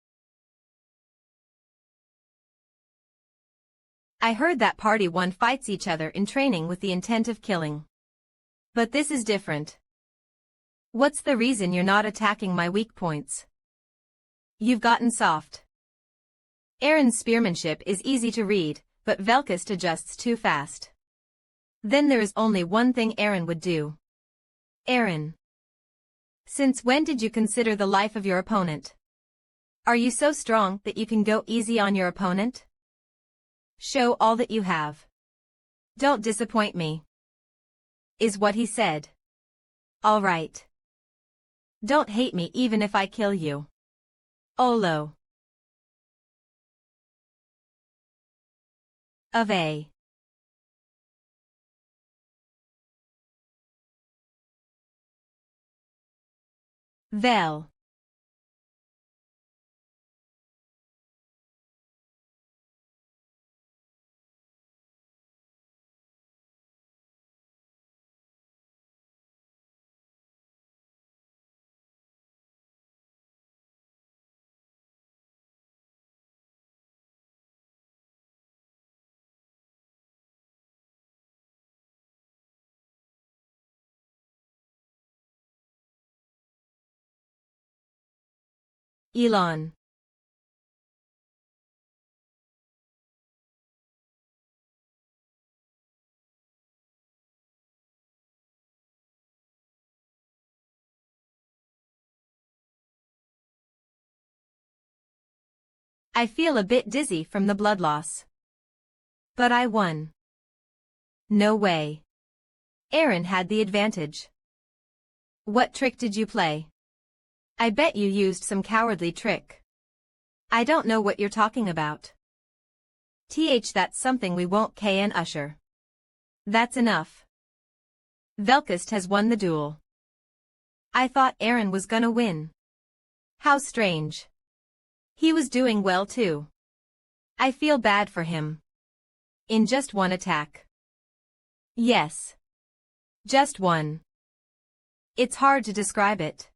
I heard that Party 1 fights each other in training with the intent of killing. But this is different. What's the reason you're not attacking my weak points? You've gotten soft. Aaron's spearmanship is easy to read, but Velkist adjusts too fast. Then there is only one thing Aaron would do. Aaron. Since when did you consider the life of your opponent? Are you so strong that you can go easy on your opponent? Show all that you have. Don't disappoint me. Is what he said. All right. Don't hate me even if I kill you. Olo. Of A. Vel. Elon. I feel a bit dizzy from the blood loss. But I won. No way. Aaron had the advantage. What trick did you play? I bet you used some cowardly trick. I don't know what you're talking about. That's something we won't can usher. That's enough. Velkist has won the duel. I thought Aaron was gonna win. How strange. He was doing well too. I feel bad for him. In just one attack. Yes. Just one. It's hard to describe it.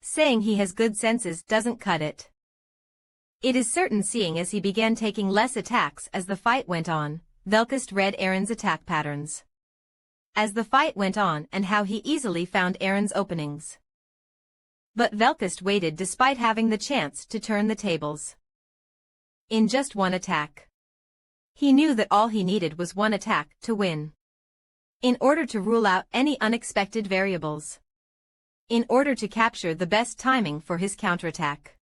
Saying he has good senses doesn't cut it. It is certain seeing as he began taking less attacks as the fight went on, Velkast read Aaron's attack patterns. As the fight went on and how he easily found Aaron's openings. But Velkast waited despite having the chance to turn the tables. In just one attack. He knew that all he needed was one attack to win. In order to rule out any unexpected variables. In order to capture the best timing for his counterattack.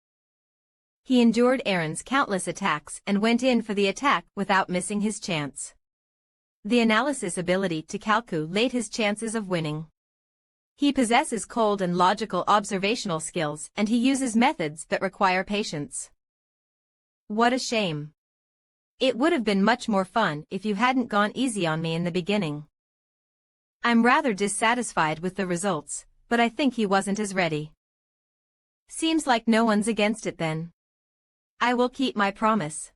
He endured Aaron's countless attacks and went in for the attack without missing his chance. The analysis ability to calculate his chances of winning. He possesses cold and logical observational skills, and he uses methods that require patience. What a shame. It would have been much more fun if you hadn't gone easy on me in the beginning. I'm rather dissatisfied with the results, but I think he wasn't as ready. Seems like no one's against it then. I will keep my promise.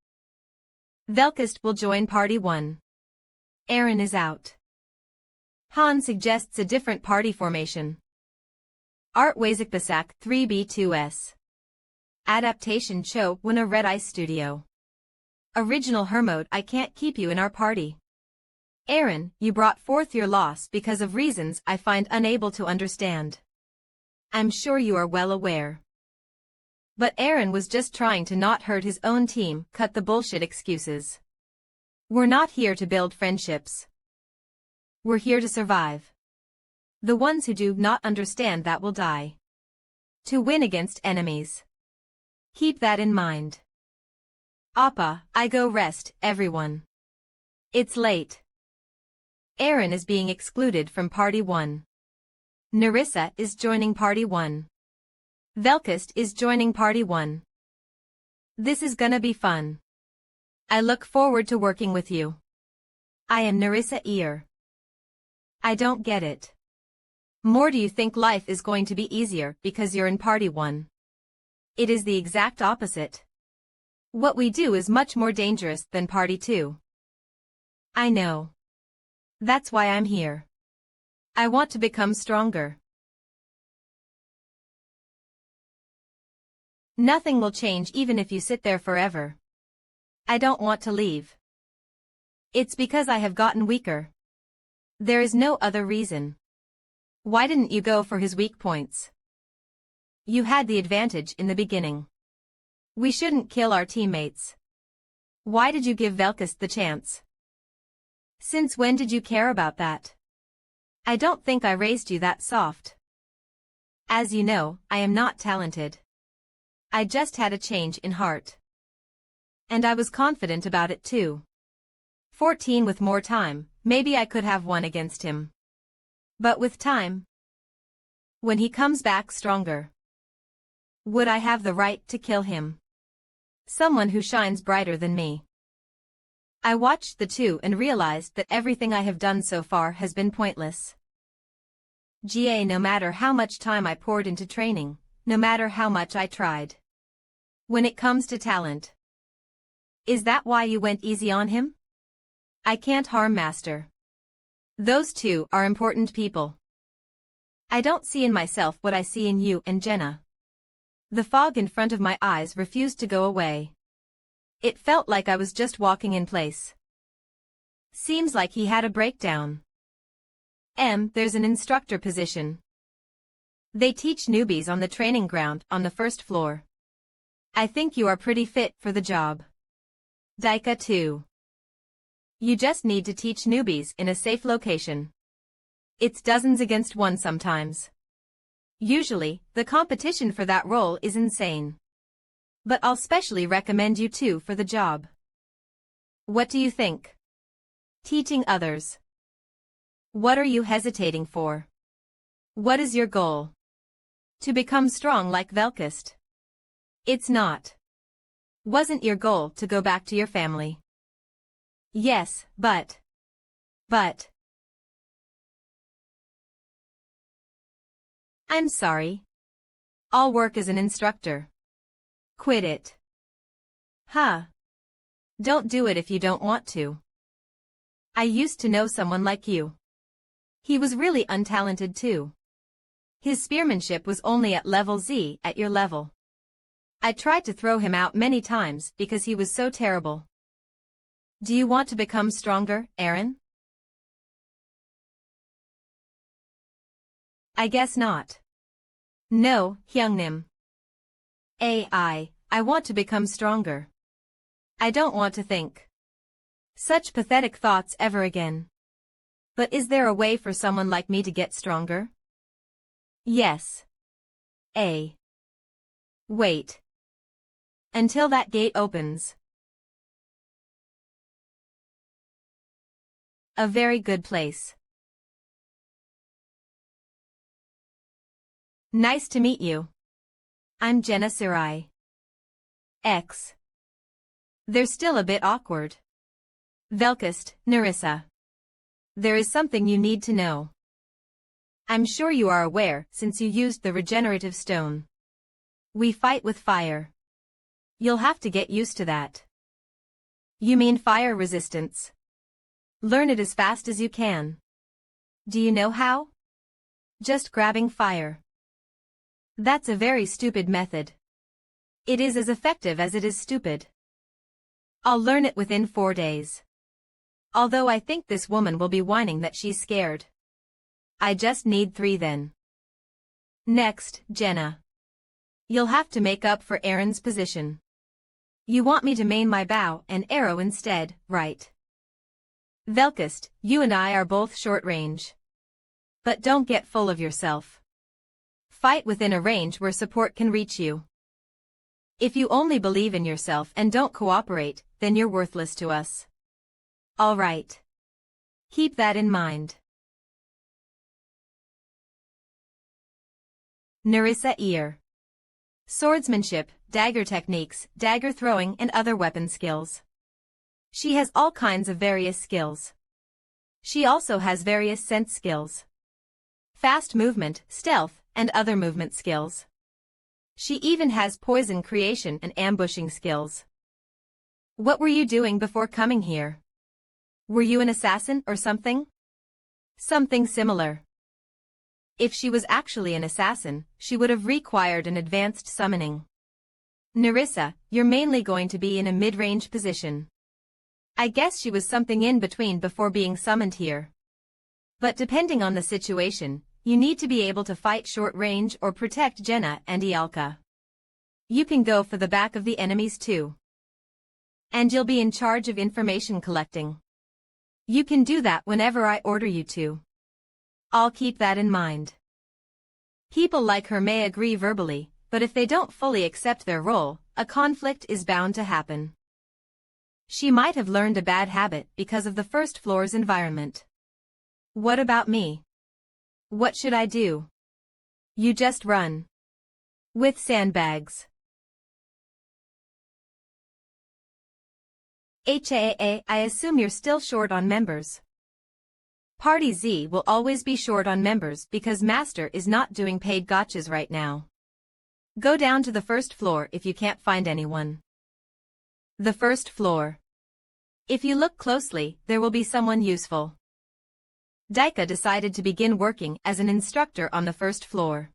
Velkast will join Party 1. Aaron is out. Han suggests a different party formation. Art Wazikbasak 3B2S. Adaptation Cho Wuna Red Ice Studio. Original Hermode I can't keep you in our party. Aaron, you brought forth your loss because of reasons I find unable to understand. I'm sure you are well aware. But Aaron was just trying to not hurt his own team, cut the bullshit excuses. We're not here to build friendships. We're here to survive. The ones who do not understand that will die. To win against enemies. Keep that in mind. Appa, I go rest, everyone. It's late. Aaron is being excluded from Party 1. Narissa is joining Party 1. Velkast is joining Party 1. This is gonna be fun. I look forward to working with you. I am Narissa Ear. I don't get it. More do you think life is going to be easier because you're in Party 1? It is the exact opposite. What we do is much more dangerous than Party 2. I know. That's why I'm here. I want to become stronger. Nothing will change even if you sit there forever. I don't want to leave. It's because I have gotten weaker. There is no other reason. Why didn't you go for his weak points? You had the advantage in the beginning. We shouldn't kill our teammates. Why did you give Velkast the chance? Since when did you care about that? I don't think I raised you that soft. As you know, I am not talented. I just had a change in heart. And I was confident about it too. 14 with more time, maybe I could have won against him. But with time, when he comes back stronger, would I have the right to kill him? Someone who shines brighter than me. I watched the two and realized that everything I have done so far has been pointless. No matter how much time I poured into training, no matter how much I tried. When it comes to talent. Is that why you went easy on him? I can't harm Master. Those two are important people. I don't see in myself what I see in you and Jenna. The fog in front of my eyes refused to go away. It felt like I was just walking in place. Seems like he had a breakdown. There's an instructor position. They teach newbies on the training ground on the first floor. I think you are pretty fit for the job. Daika too. You just need to teach newbies in a safe location. It's dozens against one sometimes. Usually, the competition for that role is insane. But I'll specially recommend you two for the job. What do you think? Teaching others. What are you hesitating for? What is your goal? To become strong like Velkast? It's not. Wasn't your goal to go back to your family? Yes, but. I'm sorry. I'll work as an instructor. Quit it. Huh. Don't do it if you don't want to. I used to know someone like you. He was really untalented too. His spearmanship was only at level Z at your level. I tried to throw him out many times because he was so terrible. Do you want to become stronger, Aaron? I guess not. No, Hyungnim. I want to become stronger. I don't want to think such pathetic thoughts ever again. But is there a way for someone like me to get stronger? Yes. Wait. Until that gate opens. A very good place. Nice to meet you. I'm Jenna Sarai. X. They're still a bit awkward. Velkist, Narissa. There is something you need to know. I'm sure you are aware since you used the regenerative stone. We fight with fire. You'll have to get used to that. You mean fire resistance? Learn it as fast as you can. Do you know how? Just grabbing fire. That's a very stupid method. It is as effective as it is stupid. I'll learn it within 4 days. Although I think this woman will be whining that she's scared. I just need 3 then. Next, Jenna. You'll have to make up for Aaron's position. You want me to main my bow and arrow instead, right? Velkist, you and I are both short range. But don't get full of yourself. Fight within a range where support can reach you. If you only believe in yourself and don't cooperate, then you're worthless to us. All right. Keep that in mind. Narissa Ear. Swordsmanship, dagger techniques, dagger throwing and other weapon skills. She has all kinds of various skills. She also has various sense skills. Fast movement, stealth, and other movement skills. She even has poison creation and ambushing skills. What were you doing before coming here? Were you an assassin or something? Something similar. If she was actually an assassin, she would have required an advanced summoning. Narissa, you're mainly going to be in a mid-range position. I guess she was something in between before being summoned here. But depending on the situation, you need to be able to fight short range or protect Jenna and Ialka. You can go for the back of the enemies too. And you'll be in charge of information collecting. You can do that whenever I order you to. I'll keep that in mind. People like her may agree verbally, but if they don't fully accept their role, a conflict is bound to happen. She might have learned a bad habit because of the first floor's environment. What about me? What should I do? You just run. With sandbags. I assume you're still short on members. Party Z will always be short on members because Master is not doing paid gotchas right now. Go down to the first floor if you can't find anyone. The first floor. If you look closely, there will be someone useful. Daika decided to begin working as an instructor on the first floor.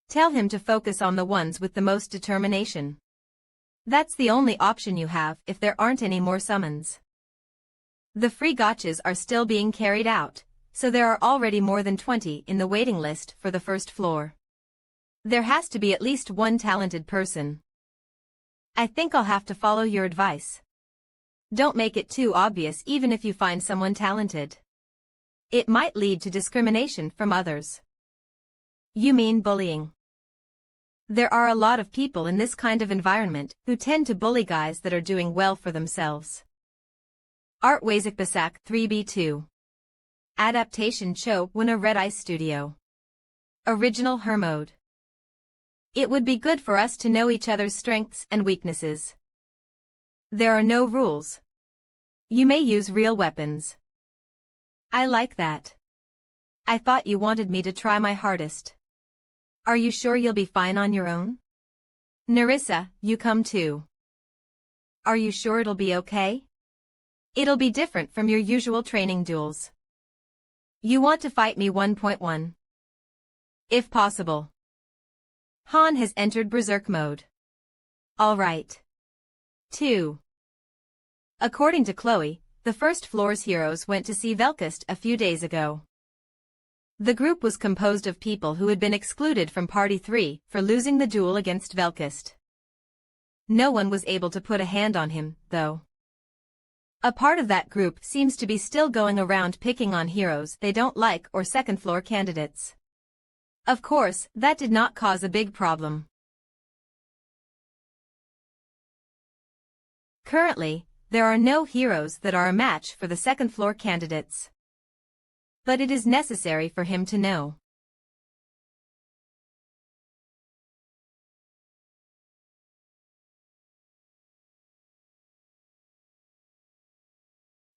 Tell him to focus on the ones with the most determination. That's the only option you have if there aren't any more summons. The free gotchas are still being carried out, so there are already more than 20 in the waiting list for the first floor. There has to be at least one talented person. I think I'll have to follow your advice. Don't make it too obvious even if you find someone talented. It might lead to discrimination from others. You mean bullying? There are a lot of people in this kind of environment who tend to bully guys that are doing well for themselves. Art Wazik Basak 3B2. Adaptation Cho Wuna Red Ice Studio. Original Hermode. It would be good for us to know each other's strengths and weaknesses. There are no rules. You may use real weapons. I like that. I thought you wanted me to try my hardest. Are you sure you'll be fine on your own? Narissa, you come too. Are you sure it'll be okay? It'll be different from your usual training duels. You want to fight me 1.1? If possible. Han has entered Berserk mode. All right. 2. According to Chloe, the first floor's heroes went to see Velkist a few days ago. The group was composed of people who had been excluded from Party 3 for losing the duel against Velkist. No one was able to put a hand on him, though. A part of that group seems to be still going around picking on heroes they don't like or second-floor candidates. Of course, that did not cause a big problem. Currently, there are no heroes that are a match for the second-floor candidates. But it is necessary for him to know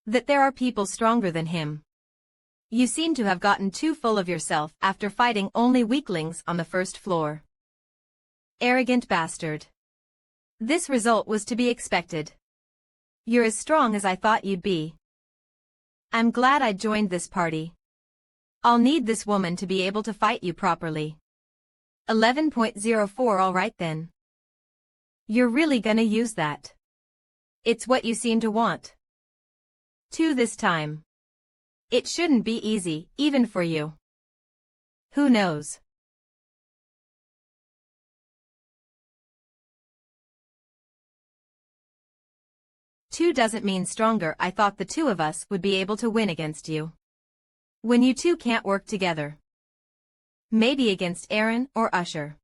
that there are people stronger than him. You seem to have gotten too full of yourself after fighting only weaklings on the first floor. Arrogant bastard. This result was to be expected. You're as strong as I thought you'd be. I'm glad I joined this party. I'll need this woman to be able to fight you properly. 11.04 Alright then. You're really gonna use that. It's what you seem to want. 2 this time. It shouldn't be easy, even for you. Who knows? Two doesn't mean stronger. I thought the two of us would be able to win against you. When you two can't work together. Maybe against Aaron or Usher.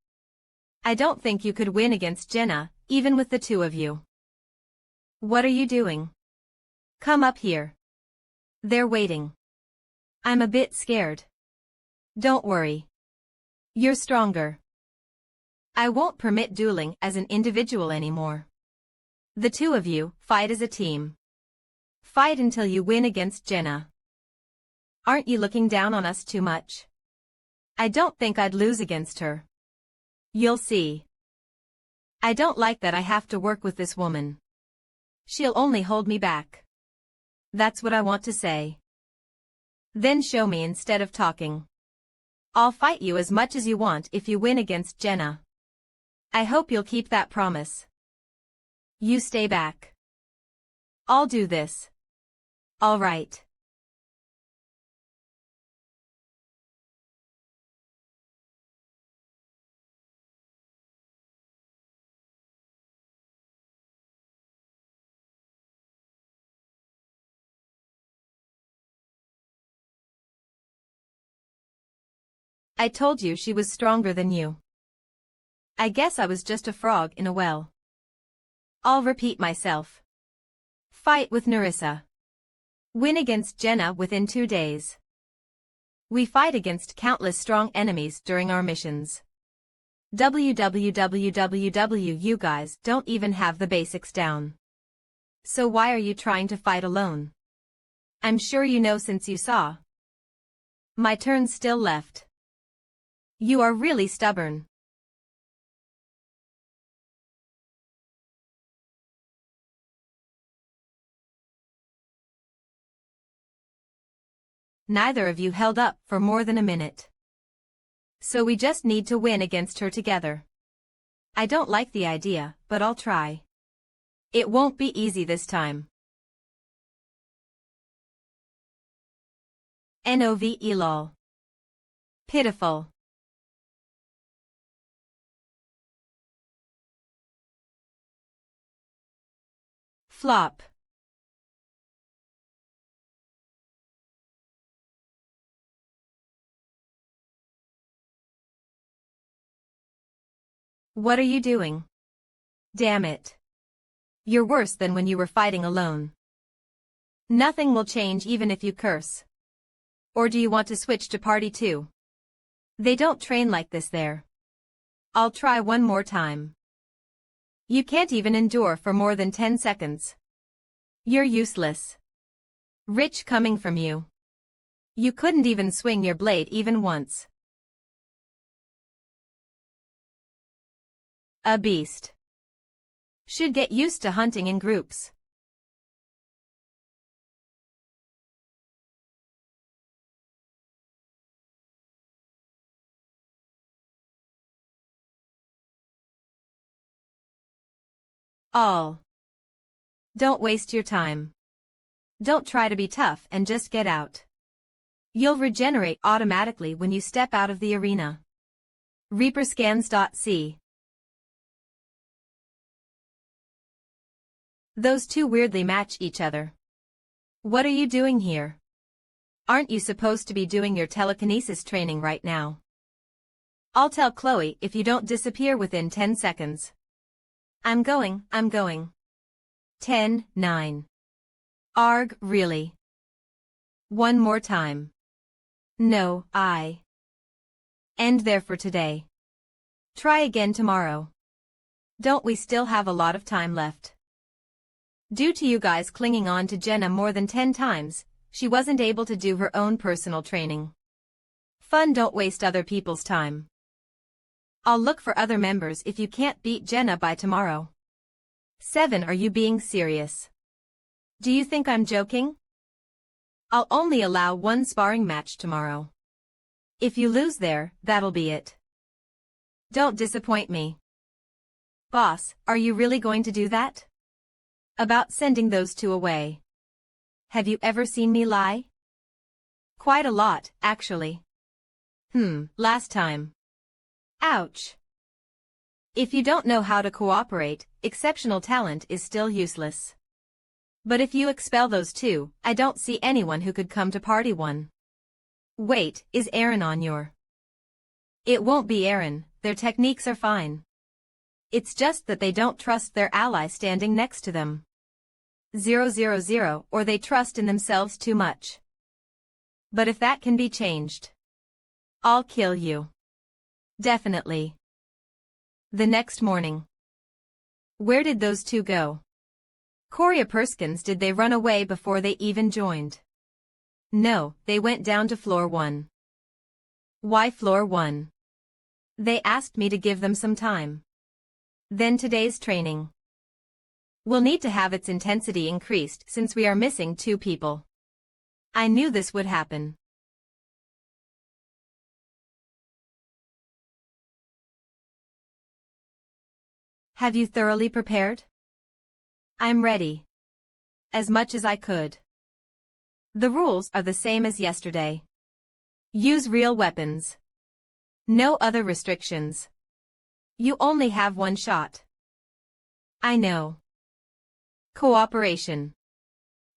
I don't think you could win against Jenna, even with the two of you. What are you doing? Come up here. They're waiting. I'm a bit scared. Don't worry. You're stronger. I won't permit dueling as an individual anymore. The two of you, fight as a team. Fight until you win against Jenna. Aren't you looking down on us too much? I don't think I'd lose against her. You'll see. I don't like that I have to work with this woman. She'll only hold me back. That's what I want to say. Then show me instead of talking. I'll fight you as much as you want if you win against Jenna. I hope you'll keep that promise. You stay back. I'll do this. All right. I told you she was stronger than you. I guess I was just a frog in a well. I'll repeat myself. Fight with Nerissa. Win against Jenna within 2 days. We fight against countless strong enemies during our missions. WWWWW. You guys don't even have the basics down. So why are you trying to fight alone? I'm sure you know since you saw. My turn still left. You are really stubborn. Neither of you held up for more than a minute. So we just need to win against her together. I don't like the idea, but I'll try. It won't be easy this time. NOVE lol. Pitiful. Flop. What are you doing? Damn it. You're worse than when you were fighting alone. Nothing will change even if you curse. Or do you want to switch to Party 2? They don't train like this there. I'll try one more time. You can't even endure for more than 10 seconds. You're useless. Rich coming from you. You couldn't even swing your blade even once. A beast. Should get used to hunting in groups. All. Don't waste your time. Don't try to be tough and just get out. You'll regenerate automatically when you step out of the arena. Reaperscans.c. Those two weirdly match each other. What are you doing here? Aren't you supposed to be doing your telekinesis training right now? I'll tell Chloe if you don't disappear within 10 seconds. I'm going. 10, 9. Arg, really? One more time. No, I. End there for today. Try again tomorrow. Don't we still have a lot of time left? Due to you guys clinging on to Jenna more than 10 times, she wasn't able to do her own personal training. Fun, don't waste other people's time. I'll look for other members if you can't beat Jenna by tomorrow. 7. Are you being serious? Do you think I'm joking? I'll only allow one sparring match tomorrow. If you lose there, that'll be it. Don't disappoint me. Boss, are you really going to do that? About sending those two away. Have you ever seen me lie? Quite a lot, actually. Last time. Ouch. If you don't know how to cooperate, exceptional talent is still useless. But if you expel those two, I don't see anyone who could come to party 1. Wait, is Aaron on your? It won't be Aaron, their techniques are fine. It's just that they don't trust their ally standing next to them. 000, or they trust in themselves too much. But if that can be changed, I'll kill you. Definitely. The next morning. Where did those two go? Korea Perskins, did they run away before they even joined? No, they went down to floor 1. Why floor 1? They asked me to give them some time. Then today's training will need to have its intensity increased since we are missing 2 people. I knew this would happen. Have you thoroughly prepared? I'm ready. As much as I could. The rules are the same as yesterday. Use real weapons. No other restrictions. You only have 1 shot. I know. Cooperation.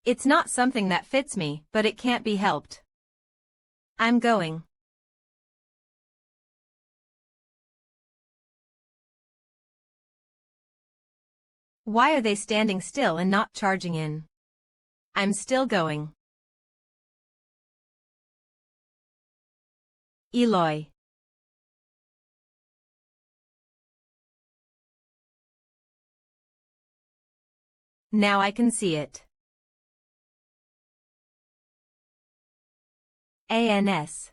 It's not something that fits me, but it can't be helped. I'm going. Why are they standing still and not charging in? I'm still going. Eloy. Now I can see it. ANS.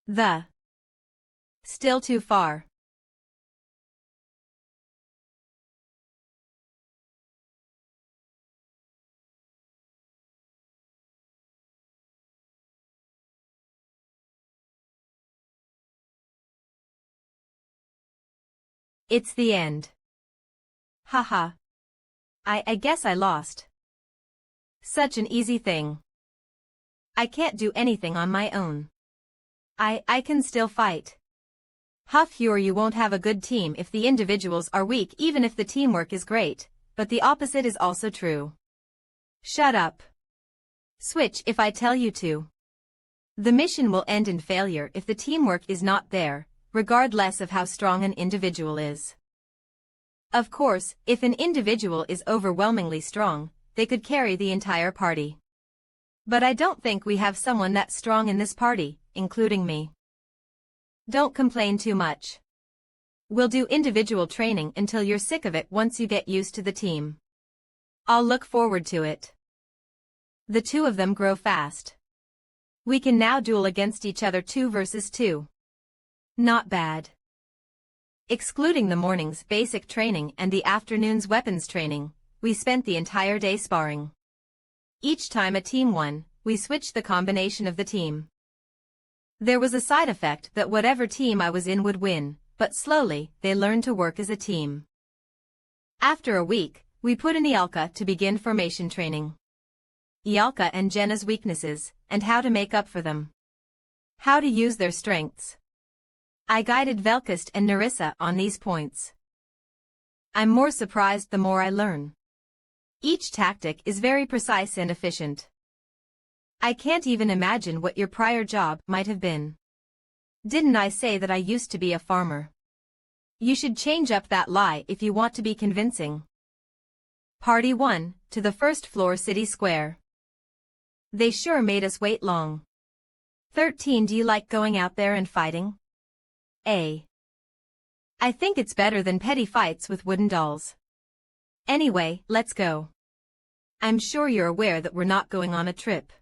The. Still too far. It's the end. Haha. I guess I lost. Such an easy thing. I can't do anything on my own. I can still fight. Huff you, or you won't have a good team if the individuals are weak, even if the teamwork is great, but the opposite is also true. Shut up. Switch if I tell you to. The mission will end in failure if the teamwork is not there, regardless of how strong an individual is. Of course, if an individual is overwhelmingly strong, they could carry the entire party. But I don't think we have someone that strong in this party, including me. Don't complain too much. We'll do individual training until you're sick of it once you get used to the team. I'll look forward to it. The 2 of them grow fast. We can now duel against each other 2 versus 2. Not bad. Excluding the morning's basic training and the afternoon's weapons training, we spent the entire day sparring. Each time a team won, we switched the combination of the team. There was a side effect that whatever team I was in would win, but slowly, they learned to work as a team. After a week, we put in Ialka to begin formation training. Ialka and Jenna's weaknesses, and how to make up for them. How to use their strengths. I guided Velkist and Nerissa on these points. I'm more surprised the more I learn. Each tactic is very precise and efficient. I can't even imagine what your prior job might have been. Didn't I say that I used to be a farmer? You should change up that lie if you want to be convincing. Party 1, to the first floor city square. They sure made us wait long. 13. Do you like going out there and fighting? I think it's better than petty fights with wooden dolls. Anyway, let's go. I'm sure you're aware that we're not going on a trip.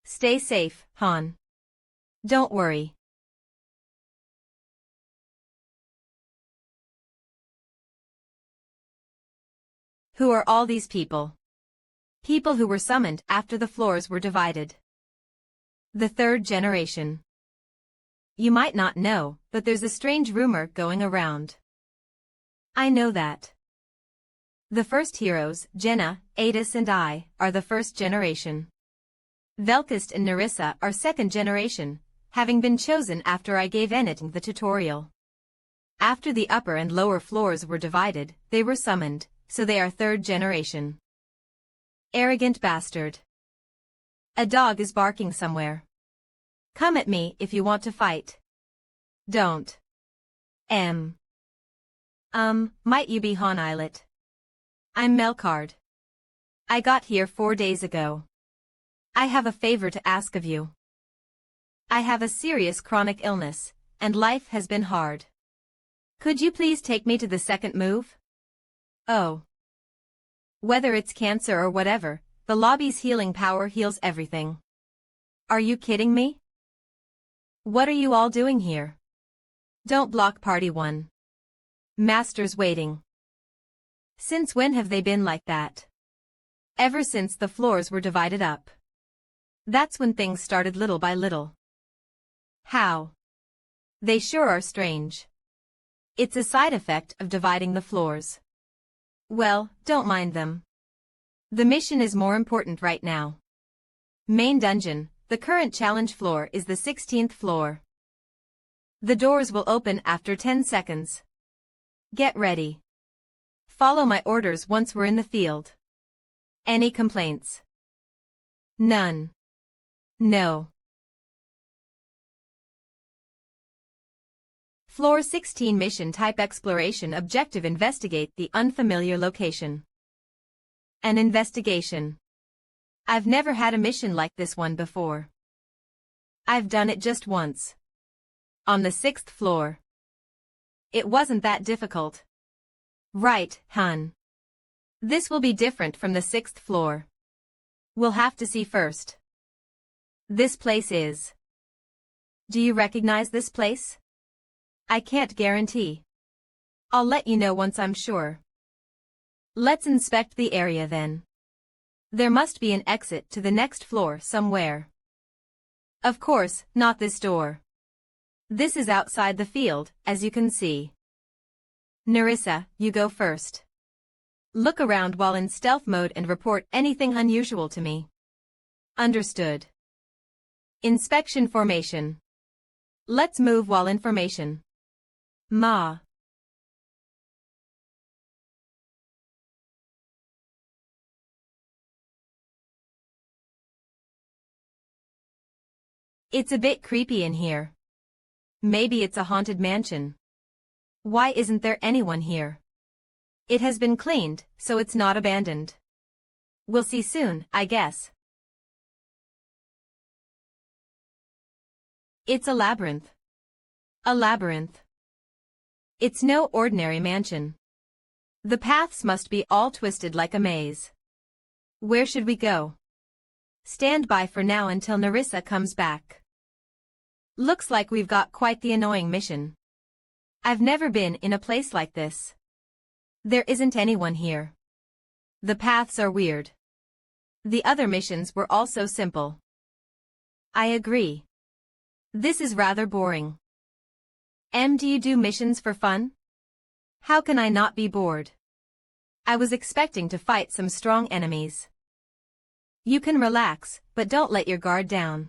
Stay safe, Han. Don't worry. Who are all these people? People who were summoned after the floors were divided. The third generation. You might not know, but there's a strange rumor going around. I know that. The first heroes, Jenna, Adis and I, are the first generation. Velkist and Nerissa are second generation, having been chosen after I gave Enit the tutorial. After the upper and lower floors were divided, they were summoned, so they are third generation. Arrogant bastard. A dog is barking somewhere. Come at me if you want to fight. Don't. Might you be Han Islet? I'm Melkard. I got here 4 days ago. I have a favor to ask of you. I have a serious chronic illness, and life has been hard. Could you please take me to the second move? Oh. Whether it's cancer or whatever, the lobby's healing power heals everything. Are you kidding me? What are you all doing here? Don't block Party 1. Master's waiting. Since when have they been like that? Ever since the floors were divided up. That's when things started little by little. How? They sure are strange. It's a side effect of dividing the floors. Well, don't mind them. The mission is more important right now. Main dungeon, the current challenge floor is the 16th floor. The doors will open after 10 seconds. Get ready. Follow my orders once we're in the field. Any complaints? None. No. Floor 16 mission type exploration objective investigate the unfamiliar location. An investigation. I've never had a mission like this one before. I've done it just once. On the 6th floor. It wasn't that difficult. Right, hun. This will be different from the 6th floor. We'll have to see first. This place is. Do you recognize this place? I can't guarantee. I'll let you know once I'm sure. Let's inspect the area then. There must be an exit to the next floor somewhere. Of course, not this door. This is outside the field, as you can see. Nerissa, you go first. Look around while in stealth mode and report anything unusual to me. Understood. Inspection formation. Let's move while in formation. Ma. It's a bit creepy in here. Maybe it's a haunted mansion. Why isn't there anyone here? It has been cleaned, so it's not abandoned. We'll see soon, I guess. It's a labyrinth. A labyrinth. It's no ordinary mansion. The paths must be all twisted like a maze. Where should we go? Stand by for now until Nerissa comes back. Looks like we've got quite the annoying mission. I've never been in a place like this. There isn't anyone here. The paths are weird. The other missions were also simple. I agree. This is rather boring. Do you do missions for fun? How can I not be bored? I was expecting to fight some strong enemies. You can relax, but don't let your guard down.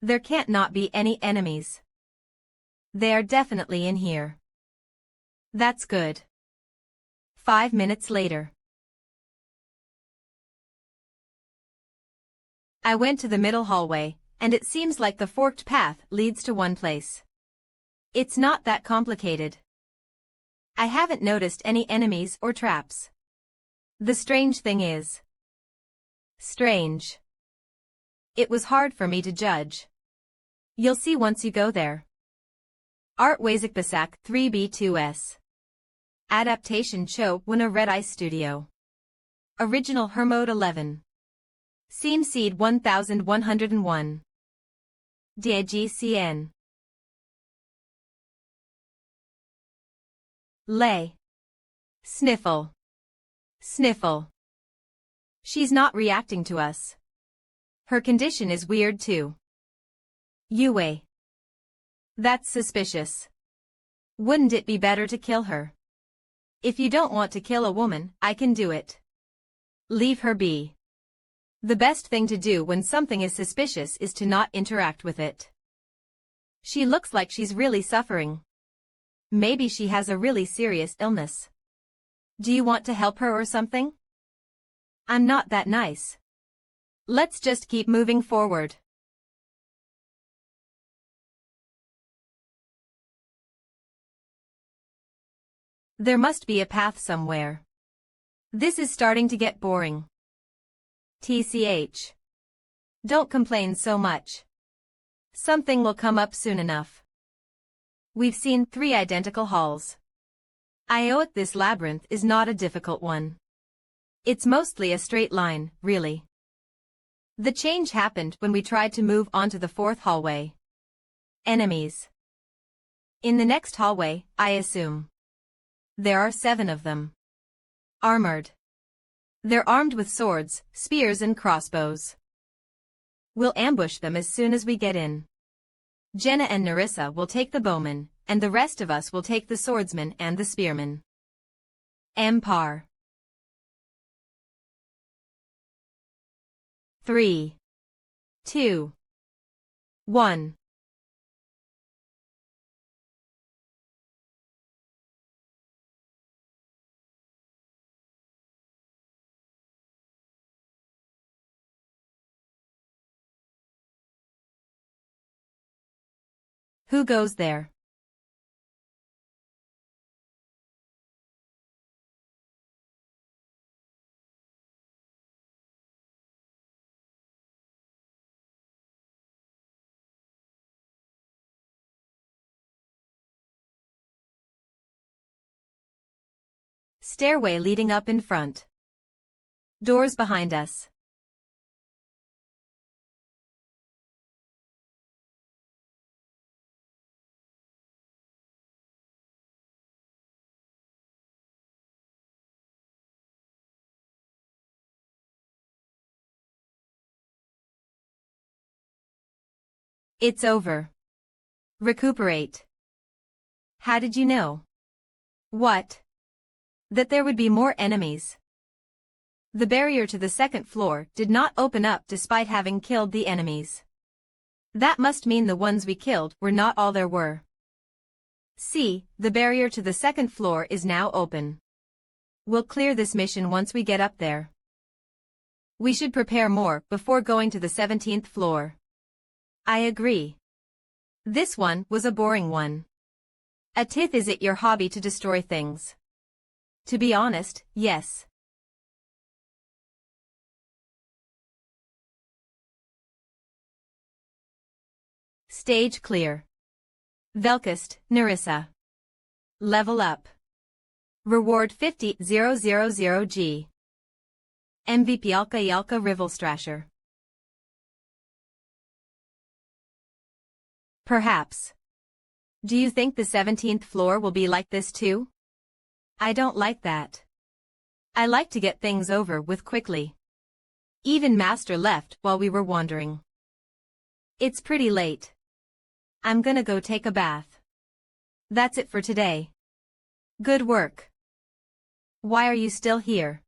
There can't not be any enemies. They are definitely in here. That's good. 5 minutes later. I went to the middle hallway, and it seems like the forked path leads to one place. It's not that complicated. I haven't noticed any enemies or traps. The strange thing is. Strange. It was hard for me to judge. You'll see once you go there. Art Wazikbasak 3B2S. Adaptation Cho Wuna Red Ice Studio. Original Hermode 11. Scene Seed 1101. DIGCN. Lay. Sniffle. Sniffle. She's not reacting to us. Her condition is weird too. Yue. That's suspicious. Wouldn't it be better to kill her? If you don't want to kill a woman, I can do it. Leave her be. The best thing to do when something is suspicious is to not interact with it. She looks like she's really suffering. Maybe she has a really serious illness. Do you want to help her or something? I'm not that nice. Let's just keep moving forward. There must be a path somewhere. This is starting to get boring. TCH. Don't complain so much. Something will come up soon enough. We've seen 3 identical halls. This labyrinth is not a difficult one. It's mostly a straight line, really. The change happened when we tried to move onto the 4th hallway. Enemies. In the next hallway, I assume. There are 7 of them. Armored. They're armed with swords, spears and crossbows. We'll ambush them as soon as we get in. Jenna and Narissa will take the bowmen, and the rest of us will take the swordsmen and the spearmen. Empar. 3, 2, 1. Who goes there? Stairway leading up in front. Doors behind us. It's over. Recuperate. How did you know? What? That there would be more enemies. The barrier to the 2nd floor did not open up despite having killed the enemies. That must mean the ones we killed were not all there were. See, the barrier to the 2nd floor is now open. We'll clear this mission once we get up there. We should prepare more before going to the 17th floor. I agree. This one was a boring one. Is it your hobby to destroy things? To be honest, yes. Stage clear. Velkist, Narissa. Level up. Reward 50,000G. MVP Yalka Rivelstrasher. Perhaps. Do you think the 17th floor will be like this too? I don't like that. I like to get things over with quickly. Even Master left while we were wandering. It's pretty late. I'm gonna go take a bath. That's it for today. Good work. Why are you still here?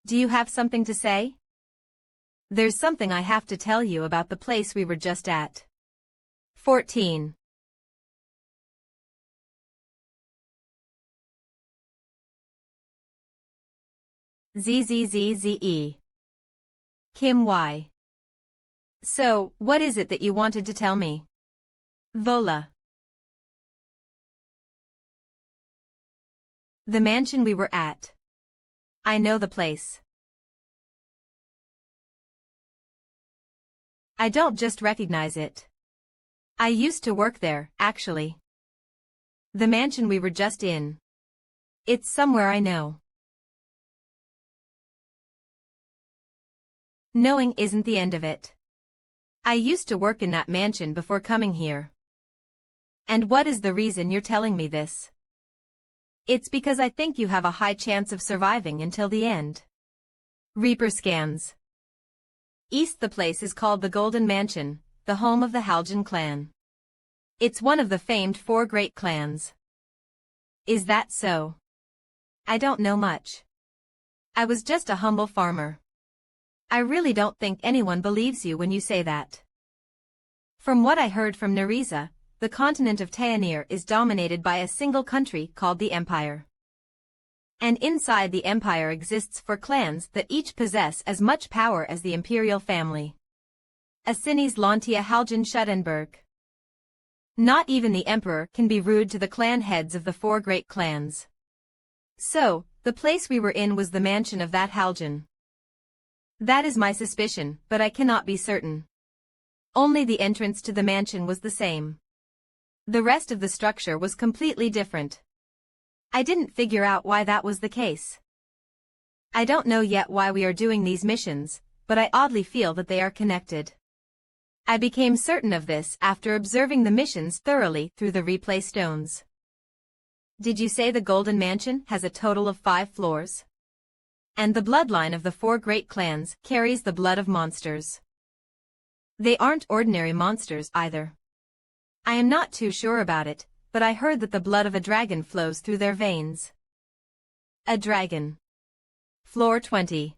Do you have something to say? There's something I have to tell you about the place we were just at. 14. ZZZZE. Kim Y. So, what is it that you wanted to tell me? Vola. The mansion we were at. I know the place. I don't just recognize it. I used to work there, actually. The mansion we were just in. It's somewhere I know. Knowing isn't the end of it. I used to work in that mansion before coming here. And what is the reason you're telling me this? It's because I think you have a high chance of surviving until the end. Reaper scans. East, the place is called the Golden Mansion, the home of the Haljan clan. It's one of the famed 4 great clans. Is that so? I don't know much. I was just a humble farmer. I really don't think anyone believes you when you say that. From what I heard from Nerissa, the continent of Tayanir is dominated by a single country called the Empire. And inside the Empire exists 4 clans that each possess as much power as the imperial family. Asinis Lantia Haljan Schudenberg. Not even the emperor can be rude to the clan heads of the 4 great clans. So, the place we were in was the mansion of that Haljan. That is my suspicion, but I cannot be certain. Only the entrance to the mansion was the same. The rest of the structure was completely different. I didn't figure out why that was the case. I don't know yet why we are doing these missions, but I oddly feel that they are connected. I became certain of this after observing the missions thoroughly through the replay stones. Did you say the Golden Mansion has a total of 5 floors? And the bloodline of the 4 great clans carries the blood of monsters. They aren't ordinary monsters either. I am not too sure about it, but I heard that the blood of a dragon flows through their veins. A dragon. Floor 20.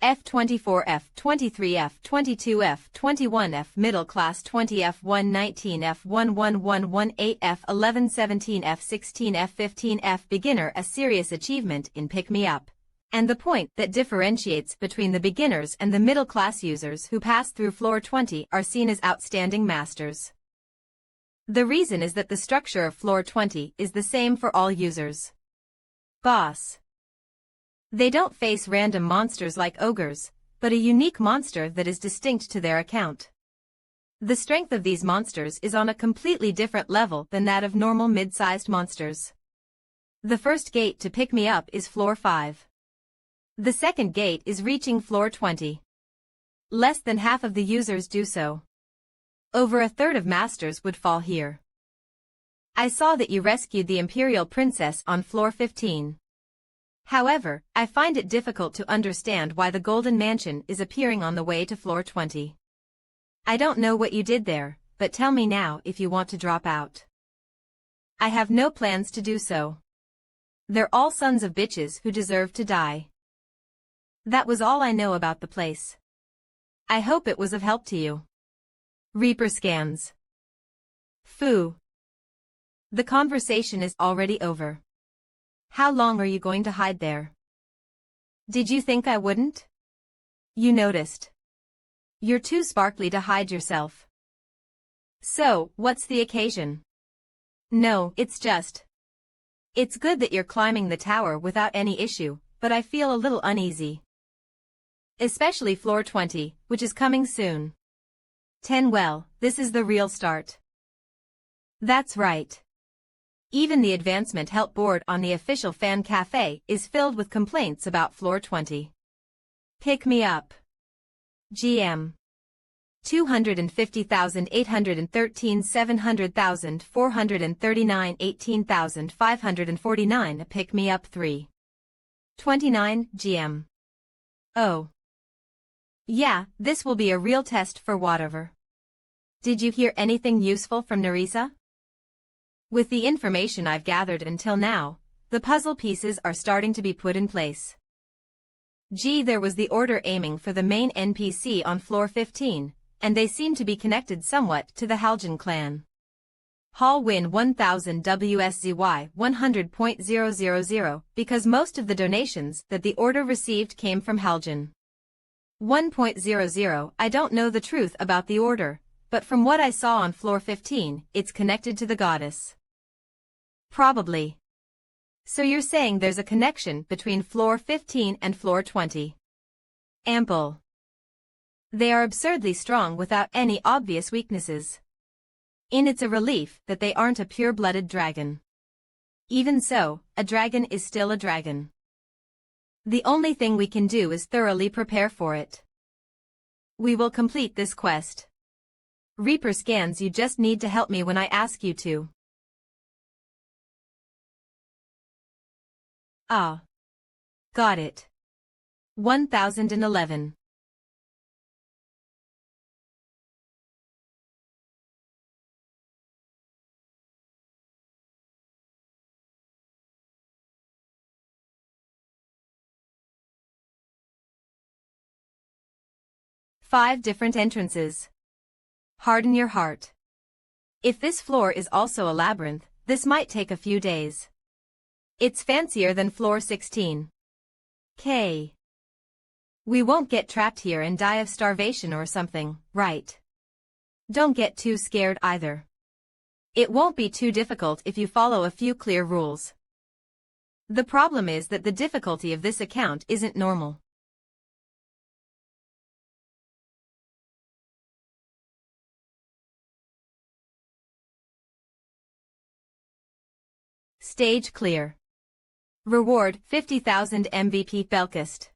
F24, F23, F22, F21, F middle class 20, F119, F11118, F1117, F16, F15, F beginner, a serious achievement in Pick Me Up. And the point that differentiates between the beginners and the middle class users who pass through floor 20 are seen as outstanding masters. The reason is that the structure of floor 20 is the same for all users. Boss. They don't face random monsters like ogres, but a unique monster that is distinct to their account. The strength of these monsters is on a completely different level than that of normal mid-sized monsters. The first gate to pick me up is floor 5. The second gate is reaching floor 20. Less than half of the users do so. Over a third of masters would fall here. I saw that you rescued the Imperial Princess on floor 15. However, I find it difficult to understand why the Golden Mansion is appearing on the way to floor 20. I don't know what you did there, but tell me now if you want to drop out. I have no plans to do so. They're all sons of bitches who deserve to die. That was all I know about the place. I hope it was of help to you. Reaper scans. Foo. The conversation is already over. How long are you going to hide there? Did you think I wouldn't? You noticed. You're too sparkly to hide yourself. So, what's the occasion? No, it's just. It's good that you're climbing the tower without any issue, but I feel a little uneasy. Especially floor 20, which is coming soon. 10. Well, this is the real start. That's right. Even the advancement help board on the official fan cafe is filled with complaints about floor 20. Pick me up. GM. 250,813 700,000 439 18,549 Pick me up 3. 29 GM. Oh. Yeah, this will be a real test for whatever. Did you hear anything useful from Nerissa? With the information I've gathered until now, The puzzle pieces are starting to be put in place. Gee, there was the order aiming for the main NPC on floor 15, and they seem to be connected somewhat to the Haljan clan. Hall win 1000 WSZY 100.000 because most of the donations that the order received came from Haljan. 1.00 I don't know the truth about the order, but from what I saw on floor 15, it's connected to the goddess. Probably. So you're saying there's a connection between floor 15 and floor 20. Ample. They are absurdly strong without any obvious weaknesses. It's a relief that they aren't a pure-blooded dragon. Even so, a dragon is still a dragon. The only thing we can do is thoroughly prepare for it. We will complete this quest. Reaper scans, you just need to help me when I ask you to. Ah. Got it. 1011. Five different entrances. Harden your heart. If this floor is also a labyrinth, this might take a few days. It's fancier than floor 16. We won't get trapped here and die of starvation or something, right? Don't get too scared either. It won't be too difficult if you follow a few clear rules. The problem is that the difficulty of this account isn't normal. Stage clear. Reward 50,000 MVP Belkist.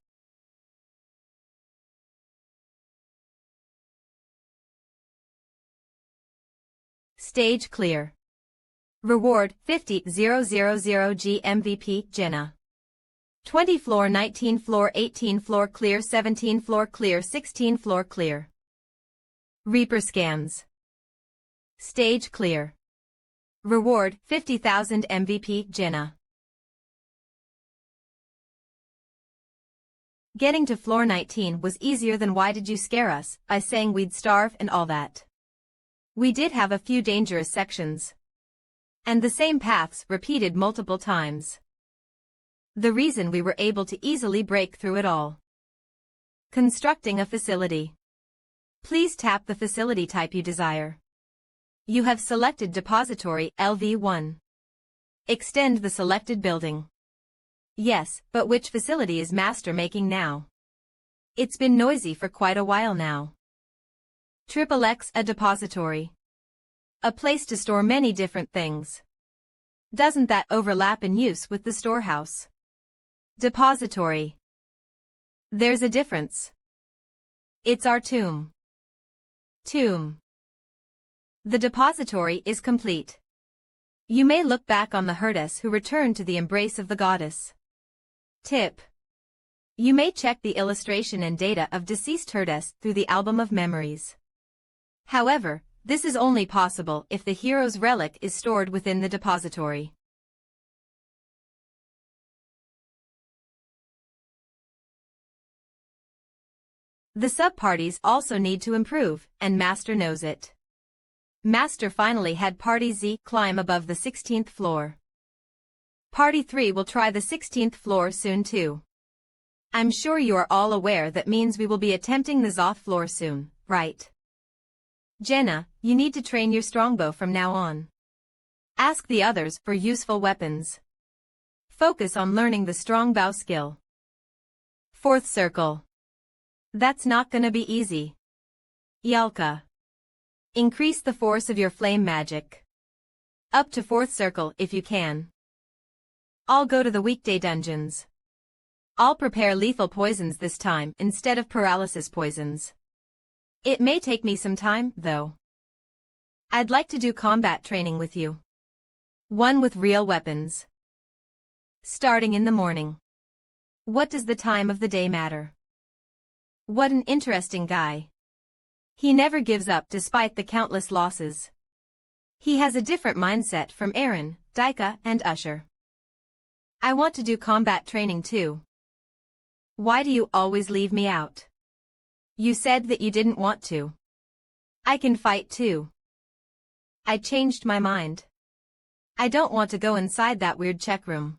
Stage clear. Reward 50,000 G MVP Jenna. 20 floor 19 floor 18 floor clear 17 floor clear 16 floor clear. Reaper scans. Stage clear. Reward 50,000 MVP Jenna. Getting to floor 19 was easier than why did you scare us by saying we'd starve and all that. We did have a few dangerous sections. And the same paths repeated multiple times. The reason we were able to easily break through it all. Constructing a facility. Please tap the facility type you desire. You have selected Depository LV1. Extend the selected building. Yes, but which facility is Master making now? It's been noisy for quite a while now. XXX a depository. A place to store many different things. Doesn't that overlap in use with the storehouse? Depository. There's a difference. It's our tomb. Tomb. The depository is complete. You may look back on the herdess who returned to the embrace of the goddess. Tip. You may check the illustration and data of deceased herdess through the album of memories. However, this is only possible if the hero's relic is stored within the depository. The sub-parties also need to improve, and Master knows it. Master finally had Party Z climb above the 16th floor. Party 3 will try the 16th floor soon too. I'm sure you are all aware that means we will be attempting the Zoth floor soon, right? Jenna, you need to train your strongbow from now on. Ask the others for useful weapons. Focus on learning the strongbow skill. Fourth circle. That's not gonna be easy. Yalka. Increase the force of your flame magic. Up to fourth circle if you can. I'll go to the weekday dungeons. I'll prepare lethal poisons this time instead of paralysis poisons. It may take me some time, though. I'd like to do combat training with you. One with real weapons. Starting in the morning. What does the time of the day matter? What an interesting guy. He never gives up despite the countless losses. He has a different mindset from Aaron, Daika, and Usher. I want to do combat training too. Why do you always leave me out? You said that you didn't want to. I can fight too. I changed my mind. I don't want to go inside that weird check room.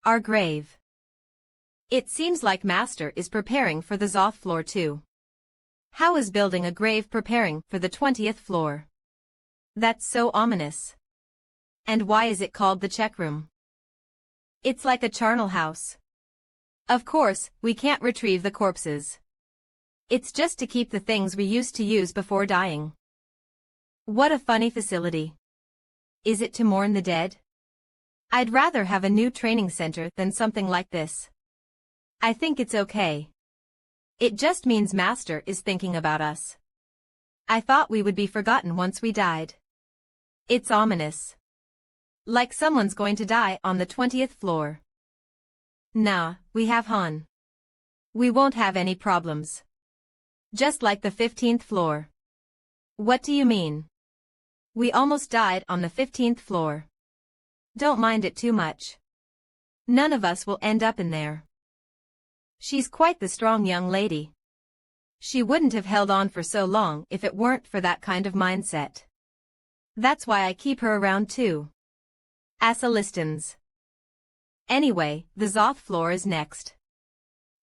Our grave. It seems like Master is preparing for the Zoth floor too. How is building a grave preparing for the 20th floor? That's so ominous. And why is it called the check room? It's like a charnel house. Of course, we can't retrieve the corpses. It's just to keep the things we used to use before dying. What a funny facility. Is it to mourn the dead? I'd rather have a new training center than something like this. I think it's okay. It just means Master is thinking about us. I thought we would be forgotten once we died. It's ominous. Like someone's going to die on the 20th floor. Nah, we have Han. We won't have any problems. Just like the 15th floor. What do you mean? We almost died on the 15th floor. Don't mind it too much. None of us will end up in there. She's quite the strong young lady. She wouldn't have held on for so long if it weren't for that kind of mindset. That's why I keep her around too. Asa listens. Anyway, the Zoth floor is next.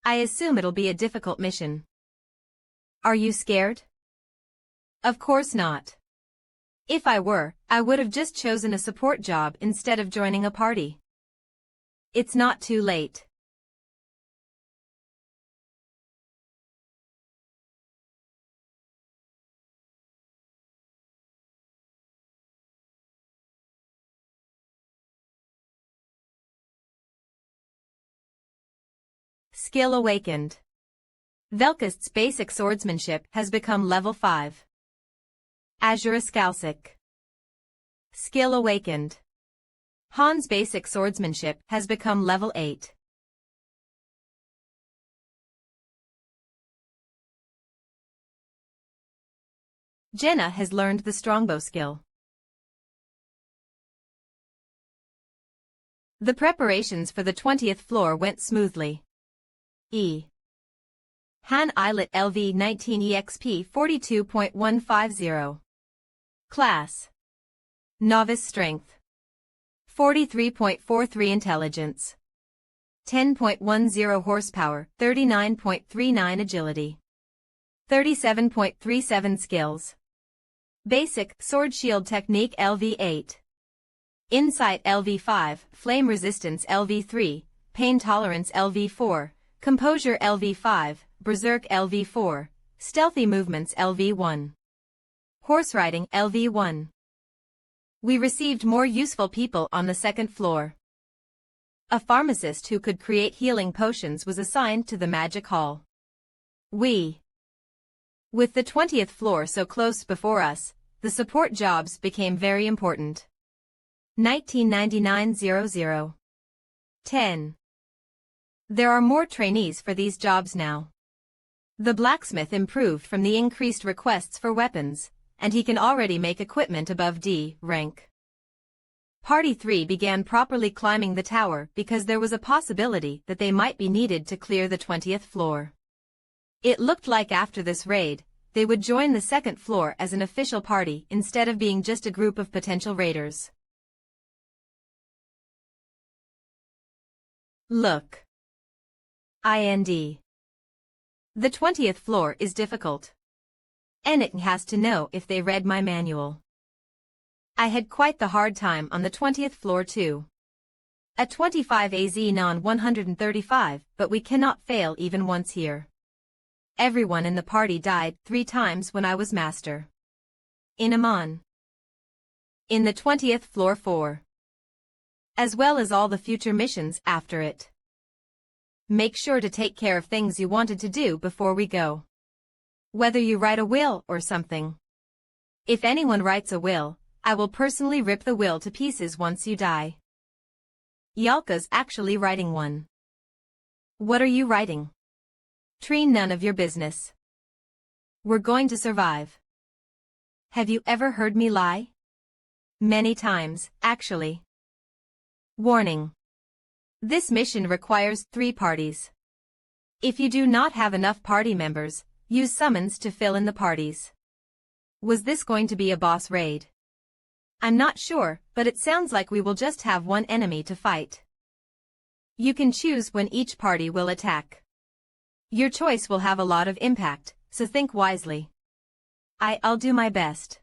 I assume it'll be a difficult mission. Are you scared? Of course not. If I were, I would have just chosen a support job instead of joining a party. It's not too late. Skill awakened. Velkist's basic swordsmanship has become level 5. Azura Skalsic. Skill awakened. Han's basic swordsmanship has become level 8. Jenna has learned the strongbow skill. The preparations for the 20th floor went smoothly. Han Islet LV 19 EXP 42.150. Class. Novice Strength. 43.43 Intelligence. 10.10 Horsepower, 39.39 Agility. 37.37 Skills. Basic Sword Shield Technique LV8. Insight LV5, Flame Resistance LV3, Pain Tolerance LV4, Composure LV5, Berserk LV4, Stealthy Movements LV1. Horse Riding LV1. We received more useful people on the 2nd floor. A pharmacist who could create healing potions was assigned to the Magic Hall. With the 20th floor so close before us, the support jobs became very important. 1999-00. 10. There are more trainees for these jobs now. The blacksmith improved from the increased requests for weapons, and he can already make equipment above D rank. Party 3 began properly climbing the tower because there was a possibility that they might be needed to clear the 20th floor. It looked like after this raid, they would join the 2nd floor as an official party instead of being just a group of potential raiders. Look. IND. The 20th floor is difficult. Anything has to know if they read my manual. I had quite the hard time on the 20th floor too. A 25 AZ non 135, but we cannot fail even once here. Everyone in the party died 3 times when I was master. In Amman. In the 20th floor 4. As well as all the future missions after it. Make sure to take care of things you wanted to do before we go. Whether you write a will or something. If anyone writes a will, I will personally rip the will to pieces once you die. Yalka's actually writing one. What are you writing? Tree, none of your business. We're going to survive. Have you ever heard me lie? Many times, actually. Warning. This mission requires 3 parties. If you do not have enough party members, use summons to fill in the parties. Was this going to be a boss raid? I'm not sure, but it sounds like we will just have one enemy to fight. You can choose when each party will attack. Your choice will have a lot of impact, so think wisely. I'll do my best.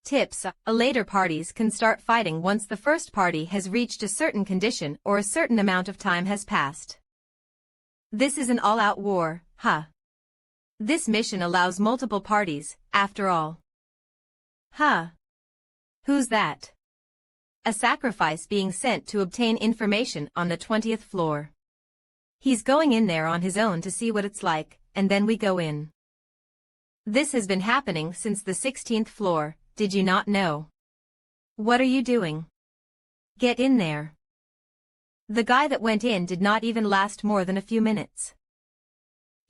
Tips: later parties can start fighting once the first party has reached a certain condition or a certain amount of time has passed. This is an all-out war, huh? This mission allows multiple parties, after all. Huh? Who's that? A sacrifice being sent to obtain information on the 20th floor. He's going in there on his own to see what it's like, and then we go in. This has been happening since the 16th floor, did you not know? What are you doing? Get in there. The guy that went in did not even last more than a few minutes.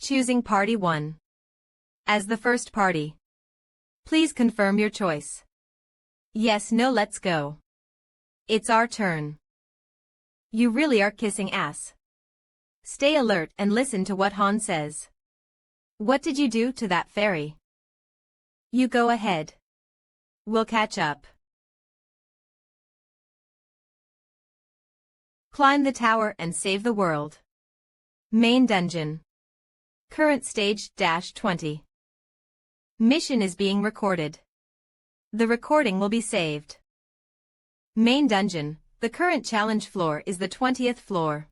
Choosing Party 1. As the first party. Please confirm your choice. Yes, no, let's go. It's our turn. You really are kissing ass. Stay alert and listen to what Han says. What did you do to that fairy? You go ahead. We'll catch up. Climb the tower and save the world. Main dungeon. Current stage -20. Mission is being recorded. The recording will be saved. Main dungeon, the current challenge floor is the 20th floor.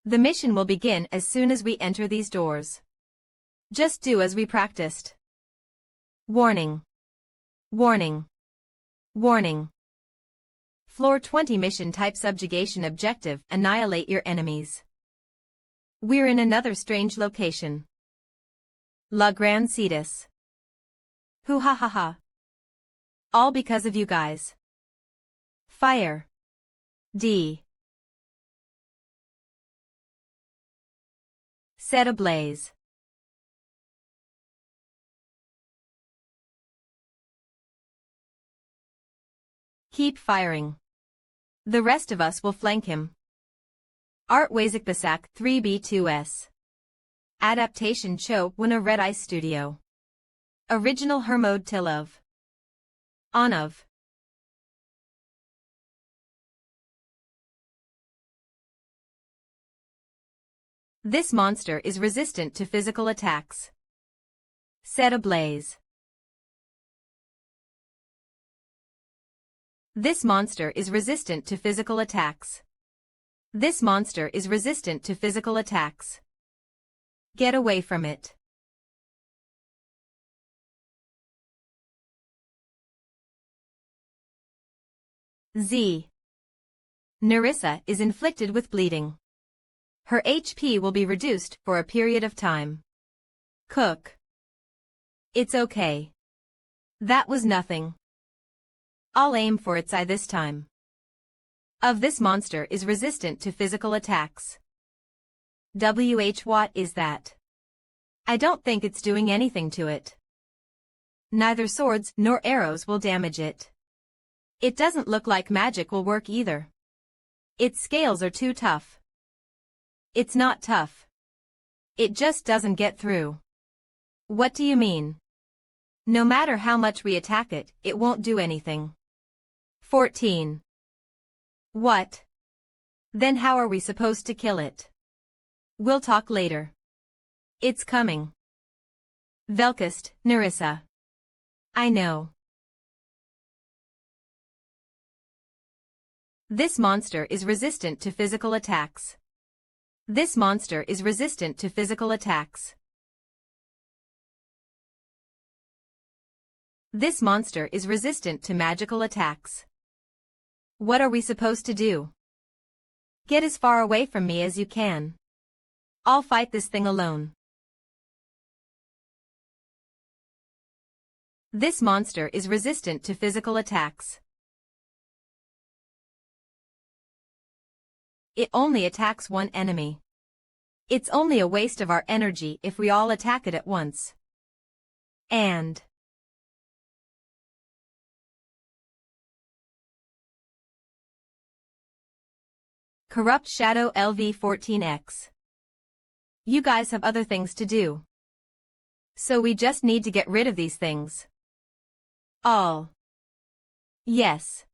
The mission will begin as soon as we enter these doors. Just do as we practiced. Warning. Warning. Warning. Floor 20 mission type subjugation objective: annihilate your enemies. We're in another strange location. La Grande Cetus. Hoo ha ha ha. All because of you guys. Fire. D. Set ablaze. Keep firing. The rest of us will flank him. Art Wazikbasak 3B2S. Adaptation Cho Wuna Red Ice Studio. Original Hermod Tilov. Onov. This monster is resistant to physical attacks. Set ablaze. This monster is resistant to physical attacks. This monster is resistant to physical attacks. Get away from it. Z. Nerissa is inflicted with bleeding. Her HP will be reduced for a period of time. Cook. It's okay. That was nothing. I'll aim for its eye this time. Of this monster is resistant to physical attacks. What is that? I don't think it's doing anything to it. Neither swords nor arrows will damage it. It doesn't look like magic will work either. Its scales are too tough. It's not tough. It just doesn't get through. What do you mean? No matter how much we attack it, it won't do anything. 14. What? Then how are we supposed to kill it? We'll talk later. It's coming. Velkast, Nerissa. I know. This monster is resistant to physical attacks. This monster is resistant to physical attacks. This monster is resistant to magical attacks. What are we supposed to do? Get as far away from me as you can. I'll fight this thing alone. This monster is resistant to physical attacks. It only attacks one enemy. It's only a waste of our energy if we all attack it at once. And Corrupt Shadow LV14X. You guys have other things to do. So we just need to get rid of these things. All. Yes.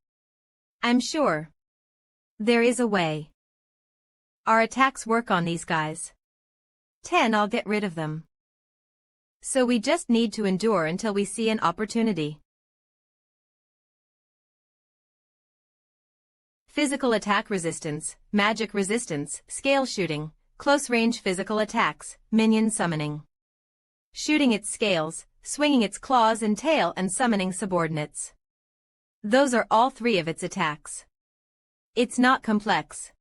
I'm sure. There is a way. Our attacks work on these guys. 10 I'll get rid of them. So we just need to endure until we see an opportunity. Physical attack resistance, magic resistance, scale shooting, close-range physical attacks, minion summoning. Shooting its scales, swinging its claws and tail and summoning subordinates. Those are all 3 of its attacks. It's not complex.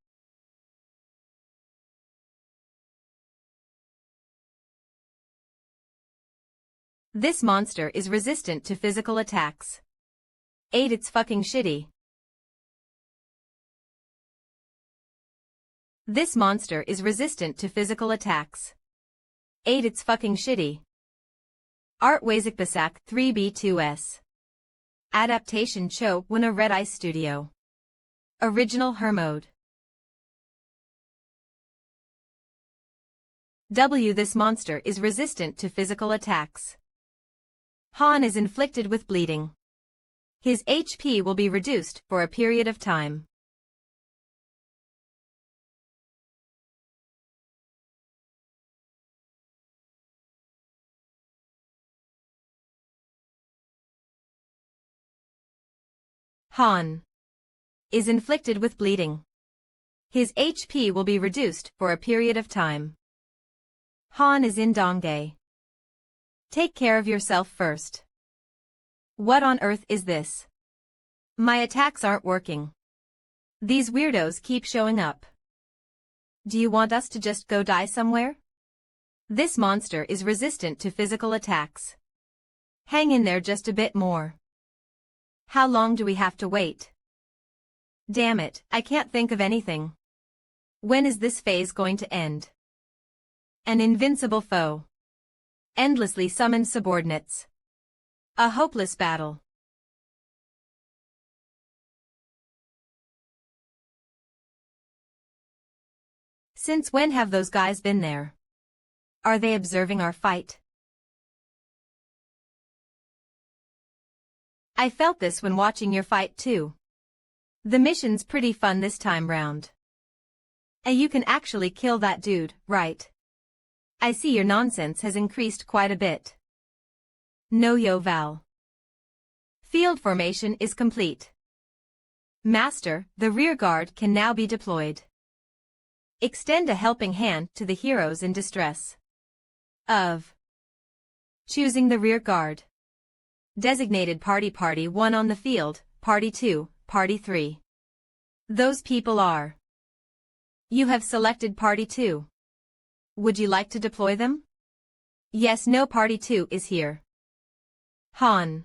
This monster is resistant to physical attacks. 8 It's fucking shitty. This monster is resistant to physical attacks. 8 It's fucking shitty. Art Wazikbasak 3B2S. Adaptation Cho Wuna Red Ice Studio. Original Hermode. W This monster is resistant to physical attacks. Han is inflicted with bleeding. His HP will be reduced for a period of time. Han is inflicted with bleeding. His HP will be reduced for a period of time. Han is in Dongdae. Take care of yourself first. What on earth is this? My attacks aren't working. These weirdos keep showing up. Do you want us to just go die somewhere? This monster is resistant to physical attacks. Hang in there just a bit more. How long do we have to wait? Damn it, I can't think of anything. When is this phase going to end? An invincible foe. Endlessly summoned subordinates. A hopeless battle. Since when have those guys been there? Are they observing our fight? I felt this when watching your fight too. The mission's pretty fun this time round. You can actually kill that dude, right? I see your nonsense has increased quite a bit. No yo Val. Field formation is complete. Master, the rear guard can now be deployed. Extend a helping hand to the heroes in distress. Of choosing the rear guard. Designated Party 1 on the field, Party 2, Party 3. Those people are. You have selected Party 2. Would you like to deploy them? Yes, no, Party 2 is here. Han.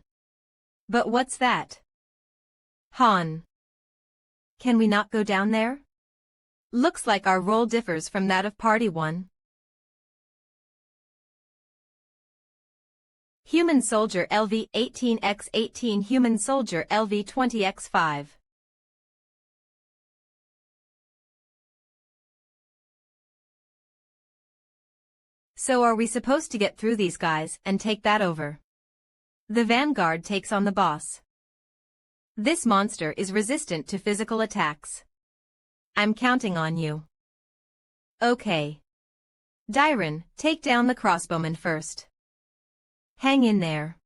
But what's that? Han. Can we not go down there? Looks like our role differs from that of Party 1. Human Soldier LV-18X18 Human Soldier LV-20X5. So are we supposed to get through these guys and take that over? The Vanguard takes on the boss. This monster is resistant to physical attacks. I'm counting on you. Okay. Dyron, take down the crossbowmen first. Hang in there.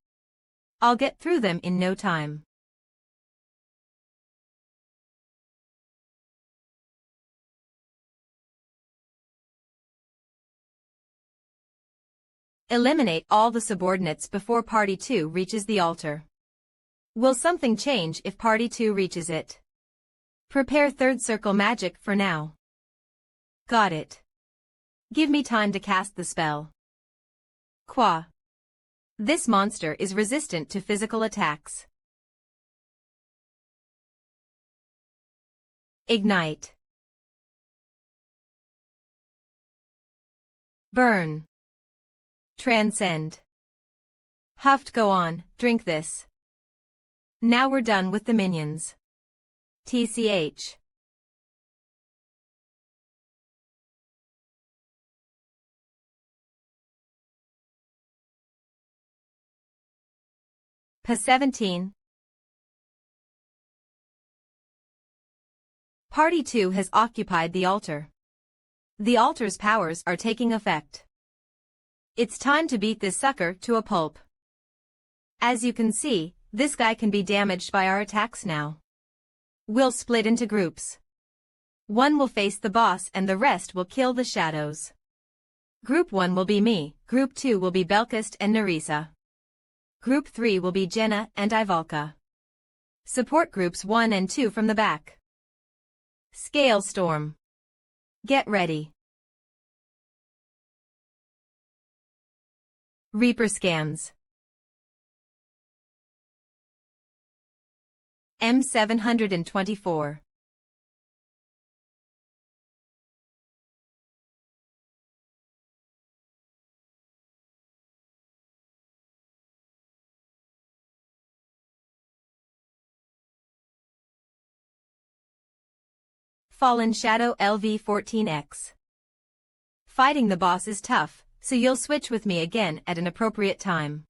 I'll get through them in no time. Eliminate all the subordinates before Party 2 reaches the altar. Will something change if Party 2 reaches it? Prepare third circle magic for now. Got it. Give me time to cast the spell. Qua. This monster is resistant to physical attacks. Ignite. Burn. Transcend. Huffed, go on, drink this. Now we're done with the minions. TCH. Pa-17. Party 2 has occupied the altar. The altar's powers are taking effect. It's time to beat this sucker to a pulp. As you can see, this guy can be damaged by our attacks now. We'll split into groups. One will face the boss and the rest will kill the shadows. Group 1 will be me, Group 2 will be Belkast and Nerissa. Group 3 will be Jenna and Ivalka. Support Groups 1 and 2 from the back. Scale Storm. Get ready. Reaper Scans. M724. Fallen Shadow LV14X. Fighting the boss is tough, so you'll switch with me again at an appropriate time.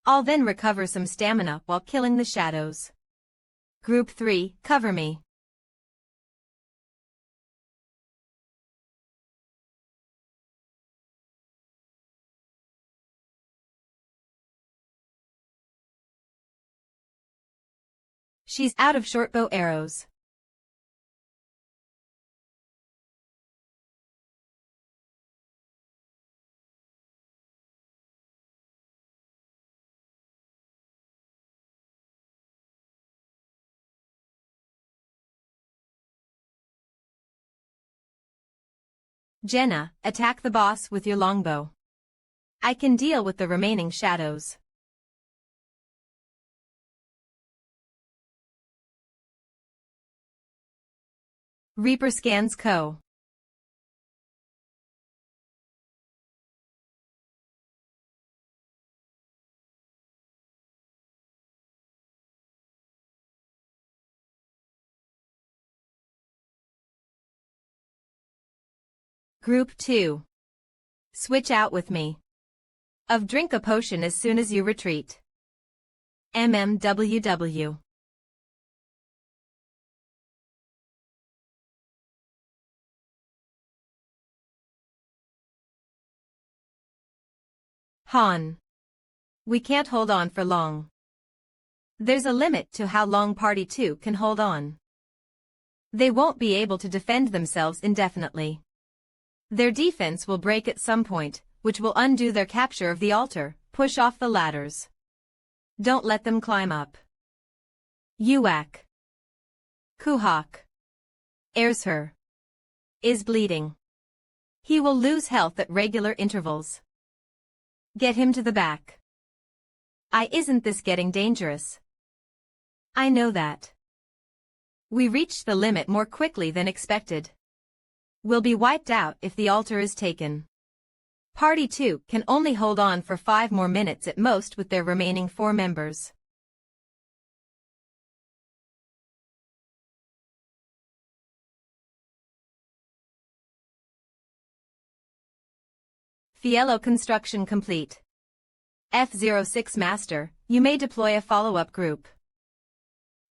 I'll then recover some stamina while killing the shadows. Group 3, cover me. She's out of shortbow arrows. Jenna, attack the boss with your longbow. I can deal with the remaining shadows. Reaper Scans Co. Group 2. Switch out with me. Drink a potion as soon as you retreat. MMWW. Han. We can't hold on for long. There's a limit to how long Party 2 can hold on. They won't be able to defend themselves indefinitely. Their defense will break at some point, which will undo their capture of the altar. Push off the ladders. Don't let them climb up. Uak. Kuhak. Erzher. Is bleeding. He will lose health at regular intervals. Get him to the back. Isn't this getting dangerous? I know that. We reached the limit more quickly than expected. We'll be wiped out if the altar is taken. Party 2 can only hold on for 5 more minutes at most with their remaining 4 members. Fiello construction complete. F06 Master, you may deploy a follow-up group.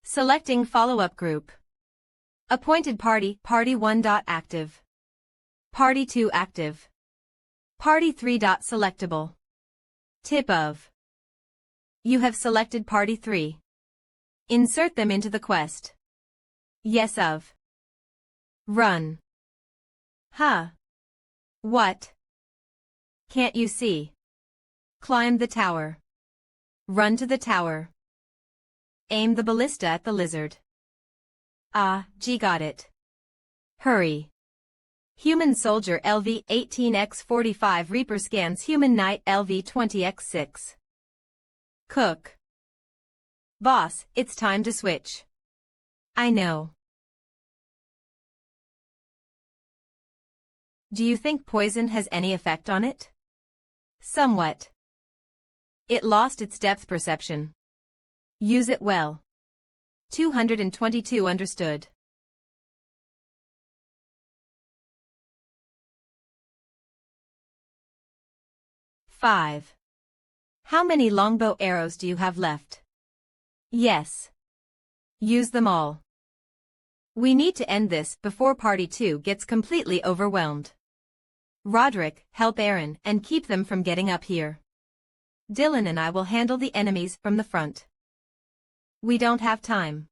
Selecting follow-up group. Appointed party, Party 1. Active. Party 2 active. Party 3. Selectable. Tip of. You have selected Party 3. Insert them into the quest. Yes of. Run. Huh. What? Can't you see? Climb the tower. Run to the tower. Aim the ballista at the lizard. Gee, got it. Hurry. Human Soldier LV-18X45 Reaper Scans Human Knight LV-20X6. Cook. Boss, it's time to switch. I know. Do you think poison has any effect on it? Somewhat. It lost its depth perception. Use it well. 222 understood. Five. How many longbow arrows do you have left? Yes. Use them all. We need to end this before Party 2 gets completely overwhelmed. Roderick, help Aaron and keep them from getting up here. Dylan and I will handle the enemies from the front. We don't have time.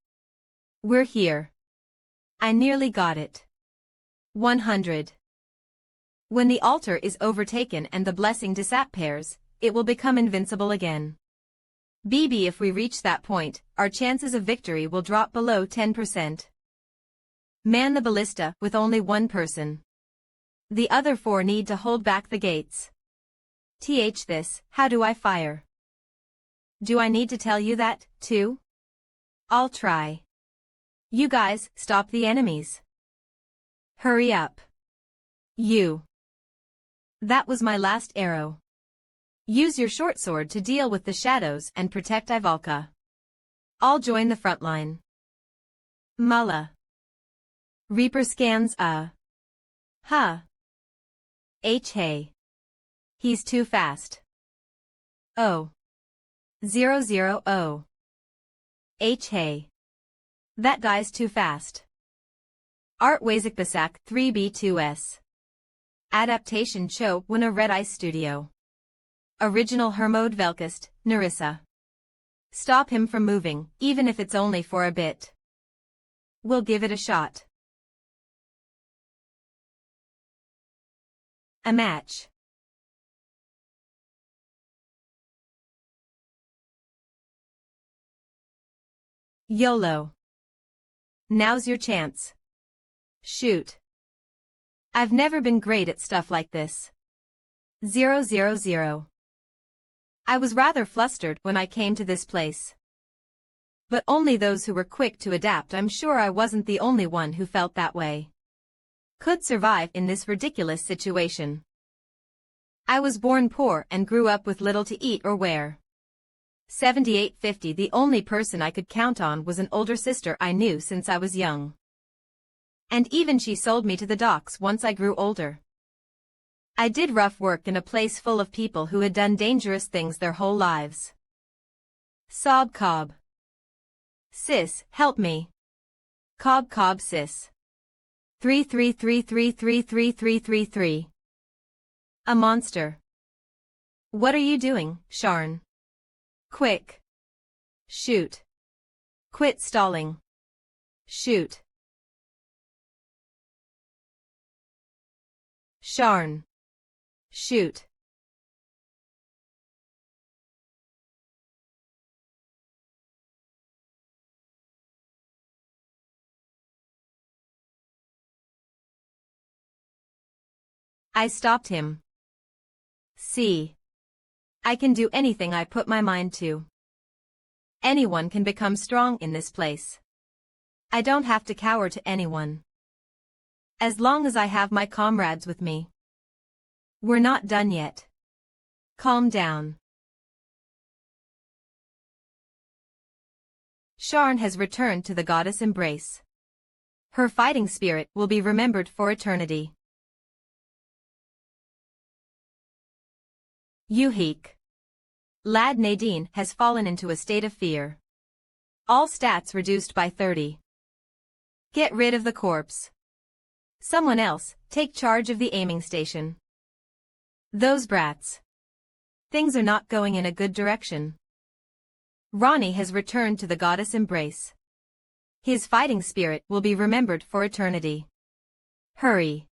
We're here. I nearly got it. 100. When the altar is overtaken and the blessing disappears, it will become invincible again. BB, if we reach that point, our chances of victory will drop below 10%. Man the ballista with only one person. The other 4 need to hold back the gates. This, how do I fire? Do I need to tell you that, too? I'll try. You guys, stop the enemies. Hurry up. You. That was my last arrow. Use your short sword to deal with the shadows and protect Ivalka. I'll join the front line. Mala. Reaper scans Huh. Hey. He's too fast. Oh. 000. Hey. That guy's too fast. Art Wazikbasak 3B2S. Adaptation Cho Wina Red Ice Studio. Original Hermode Velkist, Narissa. Stop him from moving, even if it's only for a bit. We'll give it a shot. A match. YOLO. Now's your chance. Shoot. I've never been great at stuff like this. 000. I was rather flustered when I came to this place. But only those who were quick to adapt. I'm sure I wasn't the only one who felt that way. Could survive in this ridiculous situation. I was born poor and grew up with little to eat or wear. 7850. The only person I could count on was an older sister I knew since I was young. And even she sold me to the docks once I grew older. I did rough work in a place full of people who had done dangerous things their whole lives. Sob Cobb. Sis, help me. Cobb sis. 333333333. A monster. What are you doing, Sharn? Quick. Shoot. Quit stalling. Shoot. Sharn. Shoot. I stopped him. See. I can do anything I put my mind to. Anyone can become strong in this place. I don't have to cower to anyone. As long as I have my comrades with me. We're not done yet. Calm down. Sharn has returned to the goddess embrace. Her fighting spirit will be remembered for eternity. Yuhik. Lad Nadine has fallen into a state of fear. All stats reduced by 30. Get rid of the corpse. Someone else, take charge of the aiming station. Those brats. Things are not going in a good direction. Ronnie has returned to the goddess embrace. His fighting spirit will be remembered for eternity. Hurry.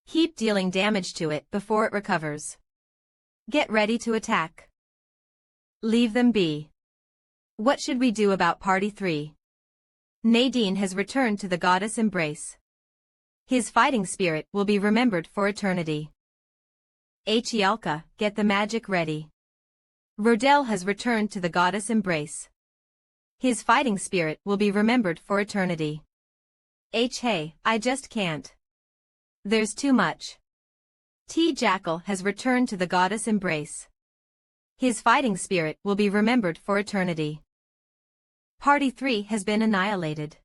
Keep dealing damage to it before it recovers. Get ready to attack. Leave them be. What should we do about Party 3? Nadine has returned to the goddess embrace. His fighting spirit will be remembered for eternity. Ialka, get the magic ready. Rodel has returned to the goddess embrace. His fighting spirit will be remembered for eternity. Hey, I just can't. There's too much. Jackal has returned to the goddess embrace. His fighting spirit will be remembered for eternity. Party 3 has been annihilated.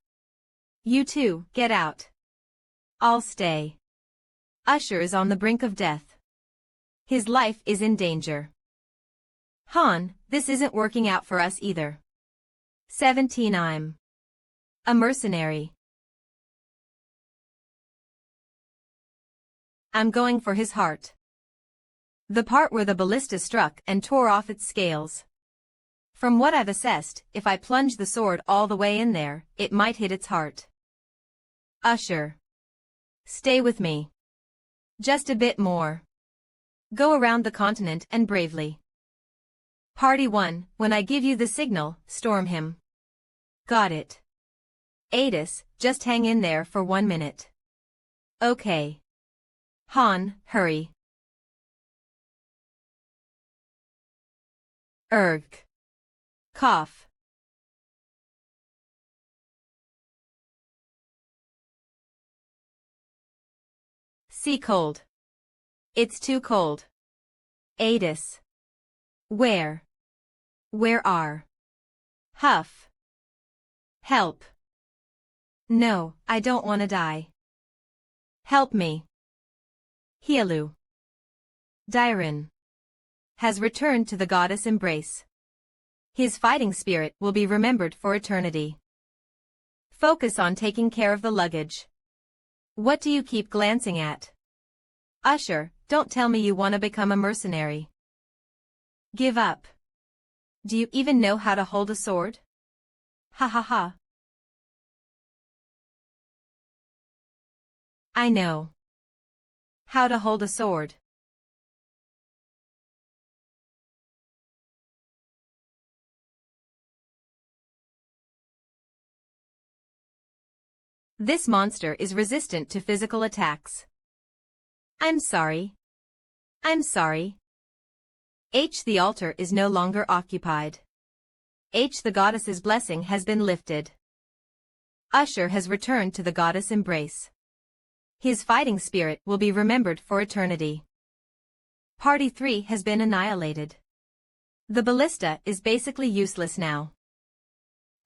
You two, get out. I'll stay. Usher is on the brink of death. His life is in danger. Han, this isn't working out for us either. 17 I'm a mercenary. I'm going for his heart. The part where the ballista struck and tore off its scales. From what I've assessed, if I plunge the sword all the way in there, it might hit its heart. Usher. Stay with me. Just a bit more. Go around the continent and bravely. Party 1, when I give you the signal, storm him. Got it. Adis, just hang in there for 1 minute. Okay. Han, hurry. Erg. Cough. Sea cold. It's too cold. Adis. Where? Where are? Huff. Help. No, I don't want to die. Help me. Hialu. Dairin. Has returned to the goddess embrace. His fighting spirit will be remembered for eternity. Focus on taking care of the luggage. What do you keep glancing at? Usher, don't tell me you want to become a mercenary. Give up. Do you even know how to hold a sword? Ha ha ha. I know. How to hold a sword. This monster is resistant to physical attacks. I'm sorry. I'm sorry. The altar is no longer occupied. The goddess's blessing has been lifted. Usher has returned to the goddess embrace. His fighting spirit will be remembered for eternity. Party 3 has been annihilated. The ballista is basically useless now.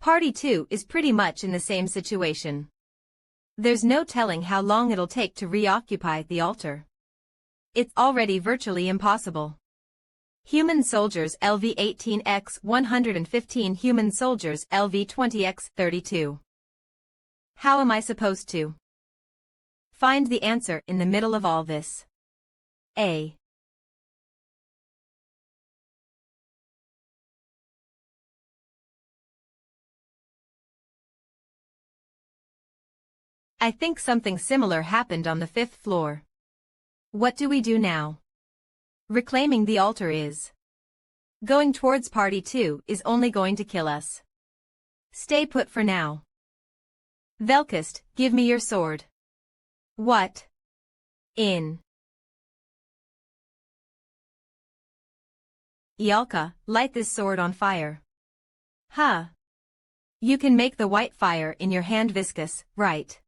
Party 2 is pretty much in the same situation. There's no telling how long it'll take to reoccupy the altar. It's already virtually impossible. Human soldiers LV-18X 115 Human soldiers LV-20X 32. How am I supposed to find the answer in the middle of all this? A. I think something similar happened on the 5th floor. What do we do now? Reclaiming the altar is. Going towards Party 2 is only going to kill us. Stay put for now. Velkist, give me your sword. What? In. Ialka, light this sword on fire. Huh. You can make the white fire in your hand viscous, right?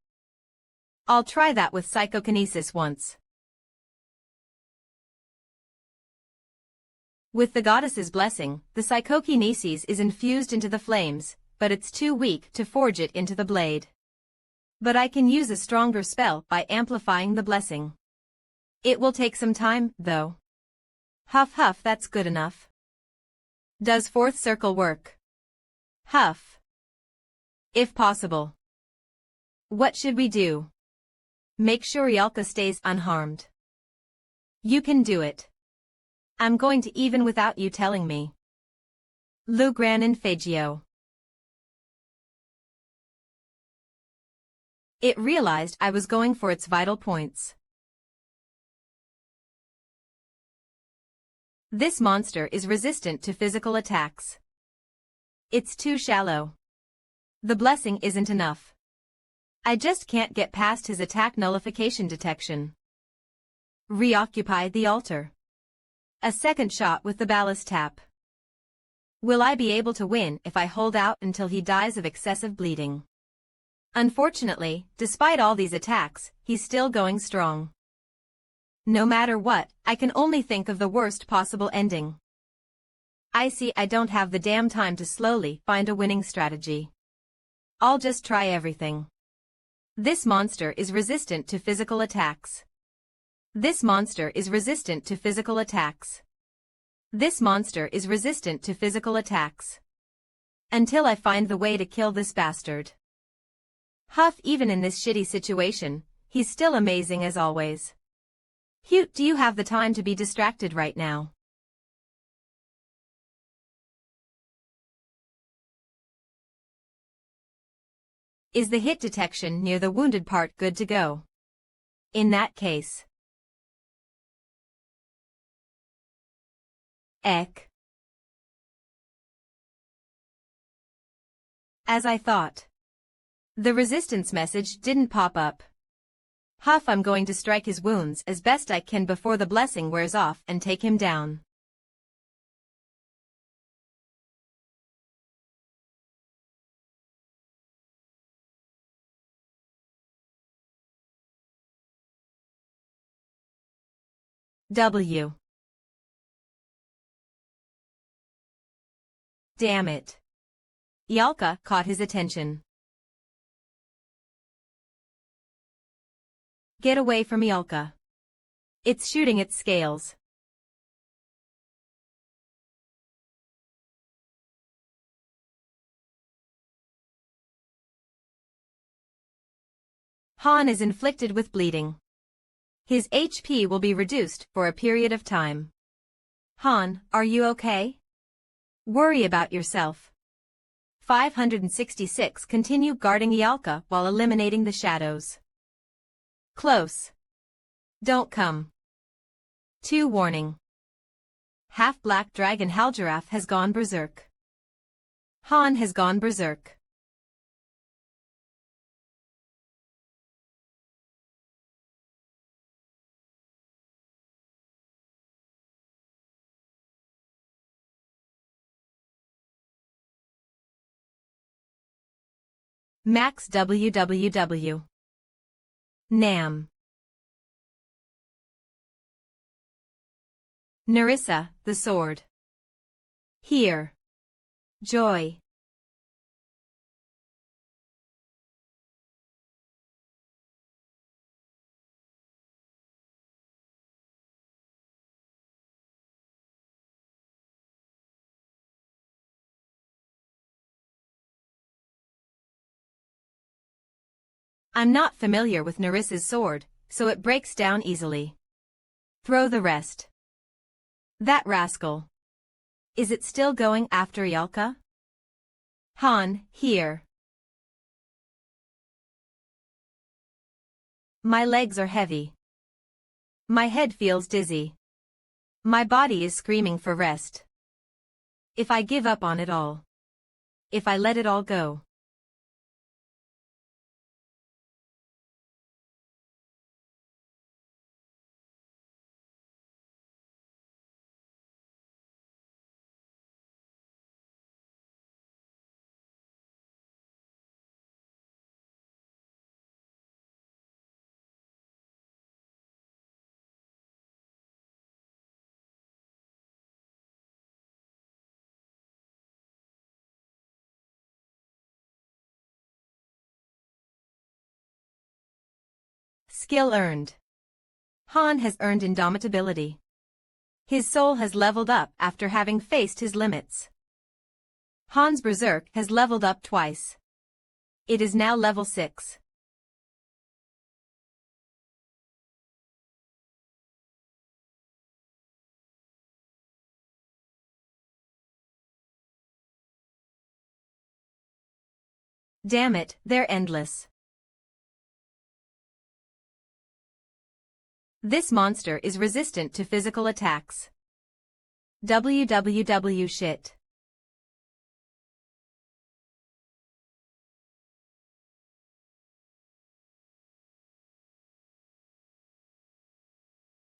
I'll try that with psychokinesis once. With the goddess's blessing, the psychokinesis is infused into the flames, but it's too weak to forge it into the blade. But I can use a stronger spell by amplifying the blessing. It will take some time, though. Huff huff, that's good enough. Does 4th circle work? Huff. If possible. What should we do? Make sure Ialka stays unharmed. You can do it. I'm going to even without you telling me. Lugran and Fagio. It realized I was going for its vital points. This monster is resistant to physical attacks. It's too shallow. The blessing isn't enough. I just can't get past his attack nullification detection. Reoccupy the altar. A second shot with the ballast tap. Will I be able to win if I hold out until he dies of excessive bleeding? Unfortunately, despite all these attacks, he's still going strong. No matter what, I can only think of the worst possible ending. I see I don't have the damn time to slowly find a winning strategy. I'll just try everything. This monster is resistant to physical attacks. This monster is resistant to physical attacks. This monster is resistant to physical attacks. Until I find the way to kill this bastard. Huff, even in this shitty situation, he's still amazing as always. Hugh, do you have the time to be distracted right now? Is the hit detection near the wounded part good to go? In that case. Eck. As I thought. The resistance message didn't pop up. Huff, I'm going to strike his wounds as best I can before the blessing wears off and take him down. W. Damn it. Yalka caught his attention. Get away from Yalka. It's shooting its scales. Han is inflicted with bleeding. His HP will be reduced for a period of time. Han, are you okay? Worry about yourself. 566 Continue guarding Yalka while eliminating the shadows. Close. Don't come. 2 Warning. Half-black dragon Halgiraf has gone berserk. Han has gone berserk. Max WWW. Nam. Nerissa, the sword. Here. Joy. I'm not familiar with Nerissa's sword, so it breaks down easily. Throw the rest. That rascal. Is it still going after Yalka? Han, here. My legs are heavy. My head feels dizzy. My body is screaming for rest. If I give up on it all. If I let it all go. Skill earned. Han has earned indomitability. His soul has leveled up after having faced his limits. Han's berserk has leveled up twice. It is now level 6. Damn it, they're endless. This monster is resistant to physical attacks. WWW shit.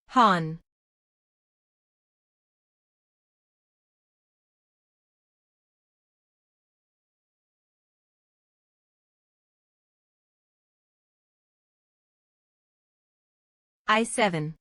Han. I7.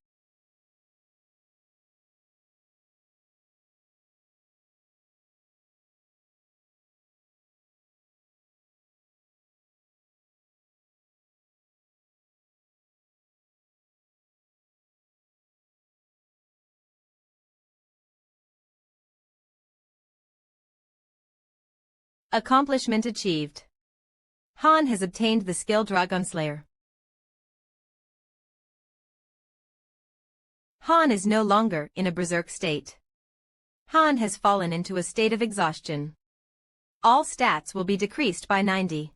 Accomplishment achieved. Han has obtained the skill Dragon Slayer. Han is no longer in a berserk state. Han has fallen into a state of exhaustion. All stats will be decreased by 90.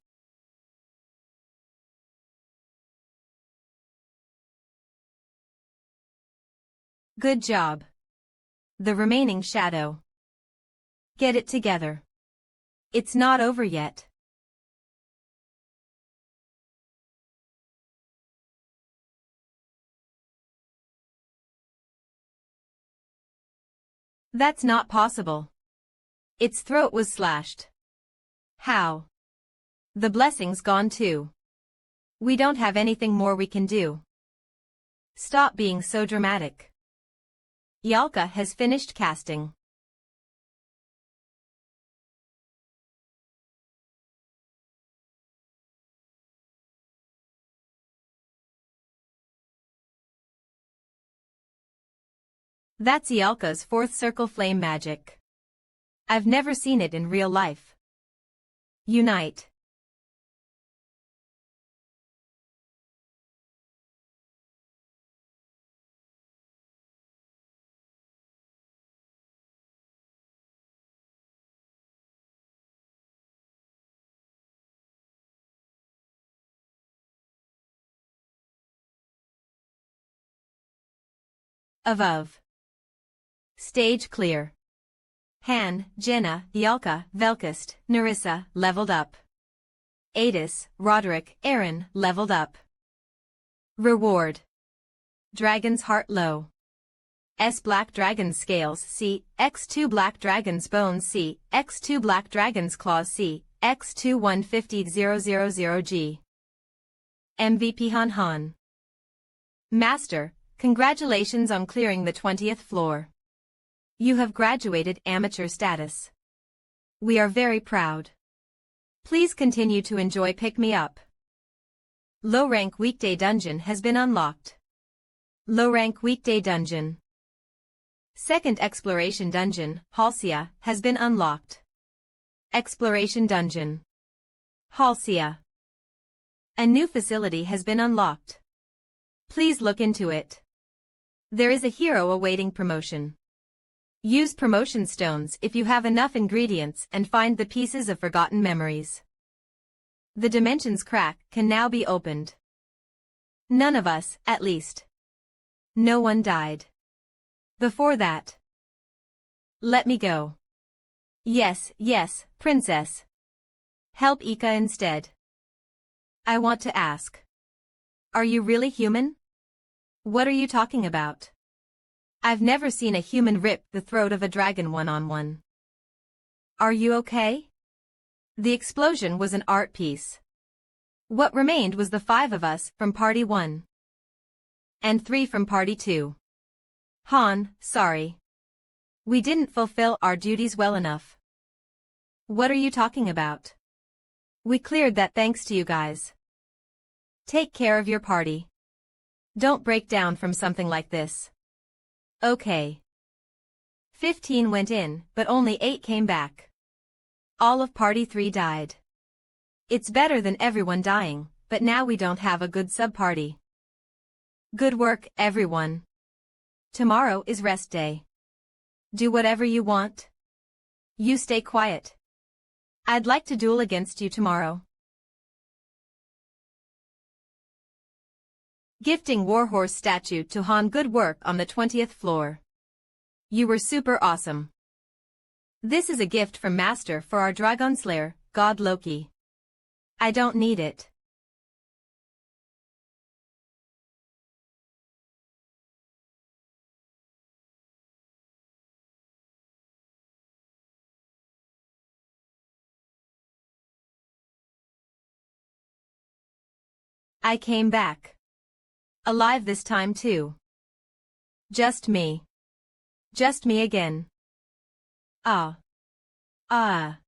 Good job. The remaining shadow. Get it together. It's not over yet. That's not possible. Its throat was slashed. How? The blessing's gone too. We don't have anything more we can do. Stop being so dramatic. Yalka has finished casting. That's Yalka's fourth circle flame magic. I've never seen it in real life. Unite. Of. Stage clear. Han, Jenna, Yalka, Velkist, Narissa, leveled up. Adis, Roderick, Aaron, leveled up. Reward. Dragon's Heart Low. S Black Dragon's Scales C, X2 Black Dragon's Bones C, X2 Black Dragon's Claws C, X2 150,000G. MVP Han Han. Master, congratulations on clearing the 20th floor. You have graduated amateur status. We are very proud. Please continue to enjoy Pick Me Up. Low rank weekday dungeon has been unlocked. Low rank weekday dungeon. Second exploration dungeon, Halcya, has been unlocked. Exploration dungeon. Halcya. A new facility has been unlocked. Please look into it. There is a hero awaiting promotion. Use promotion stones if you have enough ingredients and find the pieces of forgotten memories. The dimension's crack can now be opened. None of us, at least. No one died. Before that. Let me go. Yes, yes, princess. Help Ika instead. I want to ask. Are you really human? What are you talking about? I've never seen a human rip the throat of a dragon one-on-one. Are you okay? The explosion was an art piece. What remained was the 5 of us from Party 1. And 3 from Party 2. Han, sorry. We didn't fulfill our duties well enough. What are you talking about? We cleared that thanks to you guys. Take care of your party. Don't break down from something like this. Okay. 15 went in, but only 8 came back. All of Party 3 died. It's better than everyone dying, but now we don't have a good sub-party. Good work, everyone. Tomorrow is rest day. Do whatever you want. You stay quiet. I'd like to duel against you tomorrow. Gifting Warhorse statue to Han. Good work on the 20th floor. You were super awesome. This is a gift from Master for our Dragon Slayer, God Loki. I don't need it. I came back. Alive this time too. Just me. Just me again. Ah. Ah.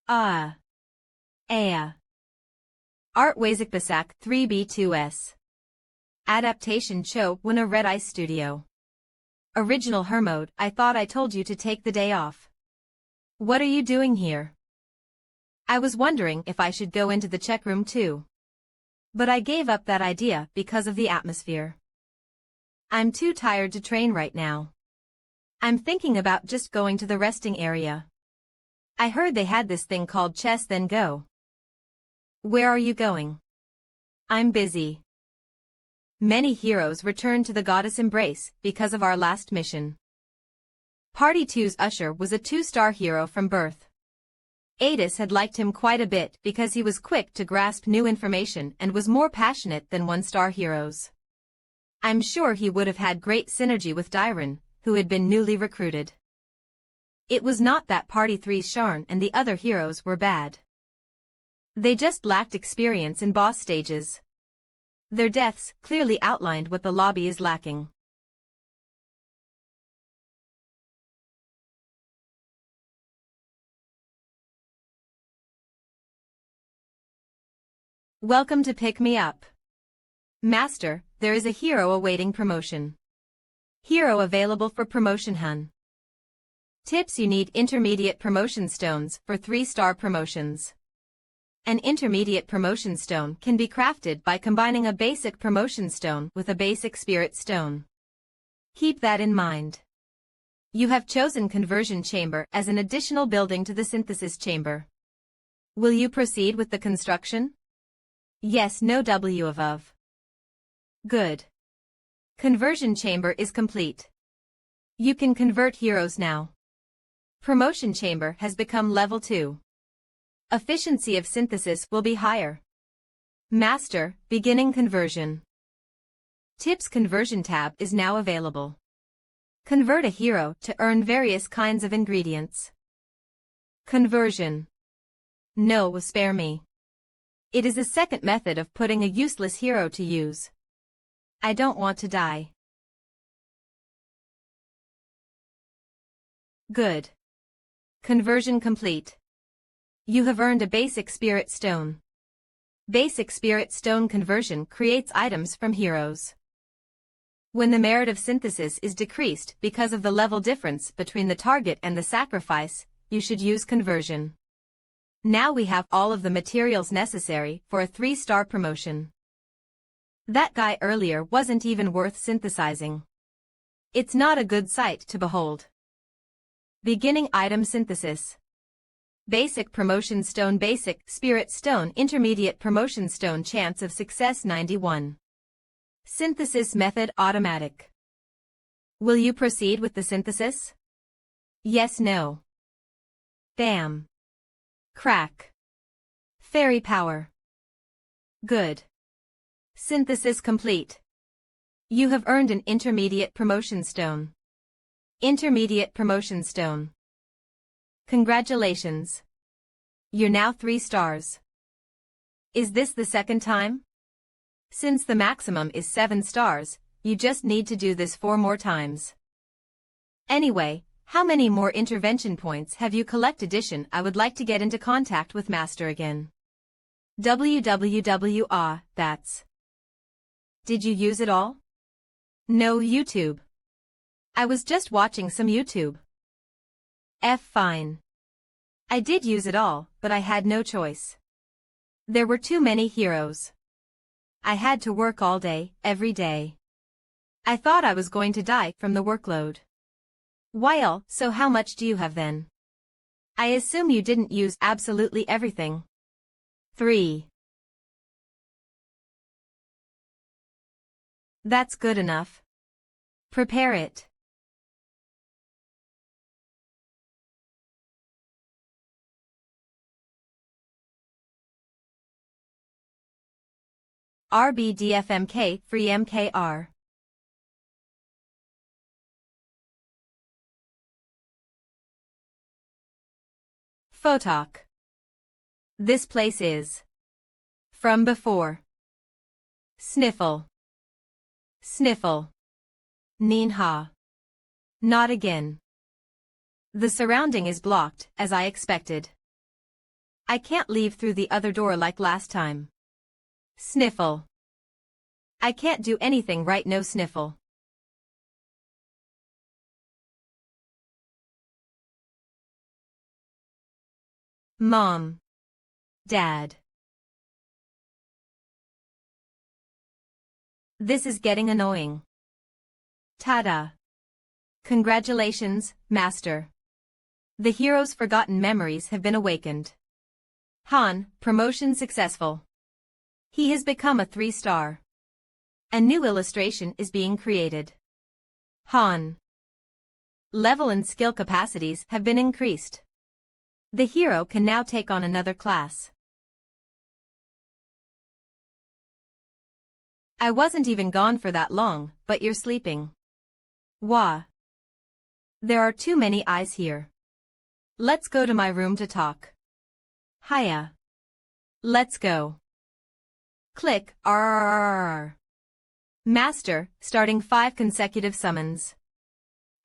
Ah. Aya. Art Wazik Basak 3B2S. Adaptation Cho Wuna Red Eye Studio. Original Hermode. I thought I told you to take the day off. What are you doing here? I was wondering if I should go into the check room too. But I gave up that idea because of the atmosphere. I'm too tired to train right now. I'm thinking about just going to the resting area. I heard they had this thing called chess then go. Where are you going? I'm busy. Many heroes returned to the goddess embrace because of our last mission. Party 2's Usher was a 2-star hero from birth. Adis had liked him quite a bit because he was quick to grasp new information and was more passionate than 1-star heroes. I'm sure he would have had great synergy with Dyron, who had been newly recruited. It was not that Party 3's Sharn and the other heroes were bad. They just lacked experience in boss stages. Their deaths clearly outlined what the lobby is lacking. Welcome to Pick Me Up. Master, there is a hero awaiting promotion. Hero available for promotion Hun. Tips: you need intermediate promotion stones for 3-star promotions. An intermediate promotion stone can be crafted by combining a basic promotion stone with a basic spirit stone. Keep that in mind. You have chosen conversion chamber as an additional building to the synthesis chamber. Will you proceed with the construction? Yes, no, W above. Good. Conversion chamber is complete. You can convert heroes now. Promotion chamber has become level 2. Efficiency of synthesis will be higher. Master, beginning conversion. Tips: conversion tab is now available. Convert a hero to earn various kinds of ingredients. Conversion. No, spare me. It is a second method of putting a useless hero to use. I don't want to die. Good. Conversion complete. You have earned a basic spirit stone. Basic spirit stone conversion creates items from heroes. When the merit of synthesis is decreased because of the level difference between the target and the sacrifice, you should use conversion. Now we have all of the materials necessary for a 3-star promotion. That guy earlier wasn't even worth synthesizing. It's not a good sight to behold. Beginning item synthesis. Basic promotion stone, basic spirit stone, intermediate promotion stone, chance of success 91. Synthesis method automatic. Will you proceed with the synthesis? Yes, no. Bam. Crack. Fairy power. Good. Synthesis complete. You have earned an intermediate promotion stone. Intermediate promotion stone. Congratulations. You're now 3 stars. Is this the second time? Since the maximum is 7 stars, you just need to do this 4 more times. Anyway, how many more intervention points have you collected? Edition, I would like to get into contact with Master again. That's. Did you use it all? No, YouTube. I was just watching some YouTube. Fine. I did use it all, but I had no choice. There were too many heroes. I had to work all day, every day. I thought I was going to die from the workload. Well, so how much do you have then? I assume you didn't use absolutely everything. 3. That's good enough. Prepare it. RBDFMK free MKR. Photok. This place is. From before. Sniffle. Sniffle. Ninha. Not again. The surrounding is blocked, as I expected. I can't leave through the other door like last time. Sniffle. I can't do anything right, no sniffle. Mom. Dad. This is getting annoying. Ta-da. Congratulations, Master. The hero's forgotten memories have been awakened. Han, promotion successful. He has become a 3-star. A new illustration is being created. Han. Level and skill capacities have been increased. The hero can now take on another class. I wasn't even gone for that long, but you're sleeping. Wah. There are too many eyes here. Let's go to my room to talk. Hiya. Let's go. Click, RRRR. Master, starting 5 consecutive summons.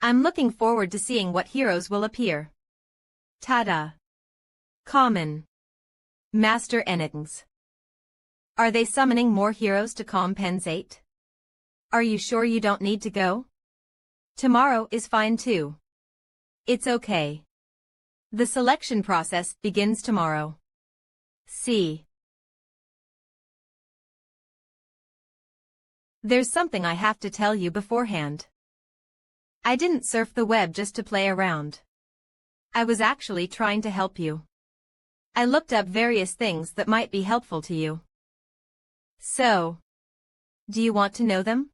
I'm looking forward to seeing what heroes will appear. Ta-da. Common. Master Enigmas. Are they summoning more heroes to compensate? Are you sure you don't need to go? Tomorrow is fine too. It's okay. The selection process begins tomorrow. See. There's something I have to tell you beforehand. I didn't surf the web just to play around. I was actually trying to help you. I looked up various things that might be helpful to you. So, do you want to know them?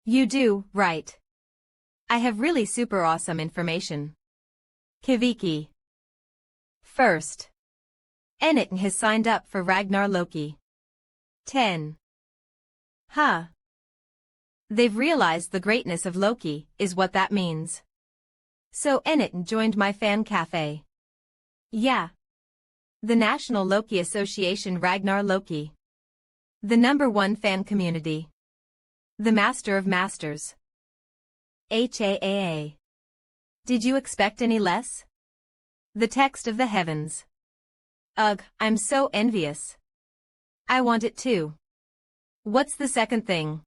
You do, right? I have really super awesome information. Kiviki. First, Enit has signed up for Ragnar Loki. 10. Huh. They've realized the greatness of Loki, is what that means. So Enit joined my fan cafe. Yeah. The National Loki Association Ragnar Loki. The #1 fan community. The Master of Masters. HAAA. Did you expect any less? The text of the heavens. Ugh, I'm so envious. I want it too. What's the second thing?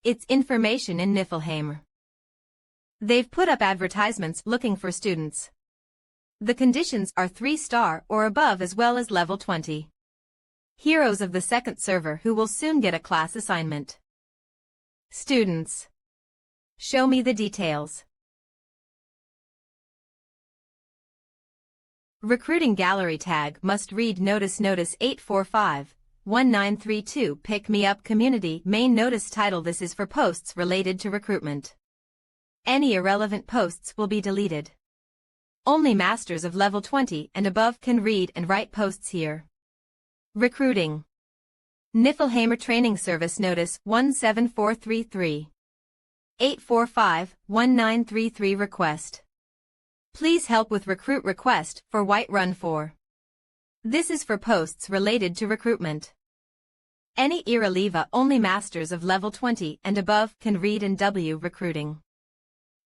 It's information in Niflheim. They've put up advertisements looking for students. The conditions are 3-star or above as well as level 20. Heroes of the second server who will soon get a class assignment. Students. Show me the details. Recruiting gallery tag must read notice 845-1932 Pick Me Up Community Main Notice Title. This is for posts related to recruitment. Any irrelevant posts will be deleted. Only masters of level 20 and above can read and write posts here. Recruiting. Niflheimer Training Service Notice 17433. 845-1933 Request. Please help with recruit request for White Run 4. This is for posts related to recruitment. Any Irreleva only masters of level 20 and above can read and W recruiting.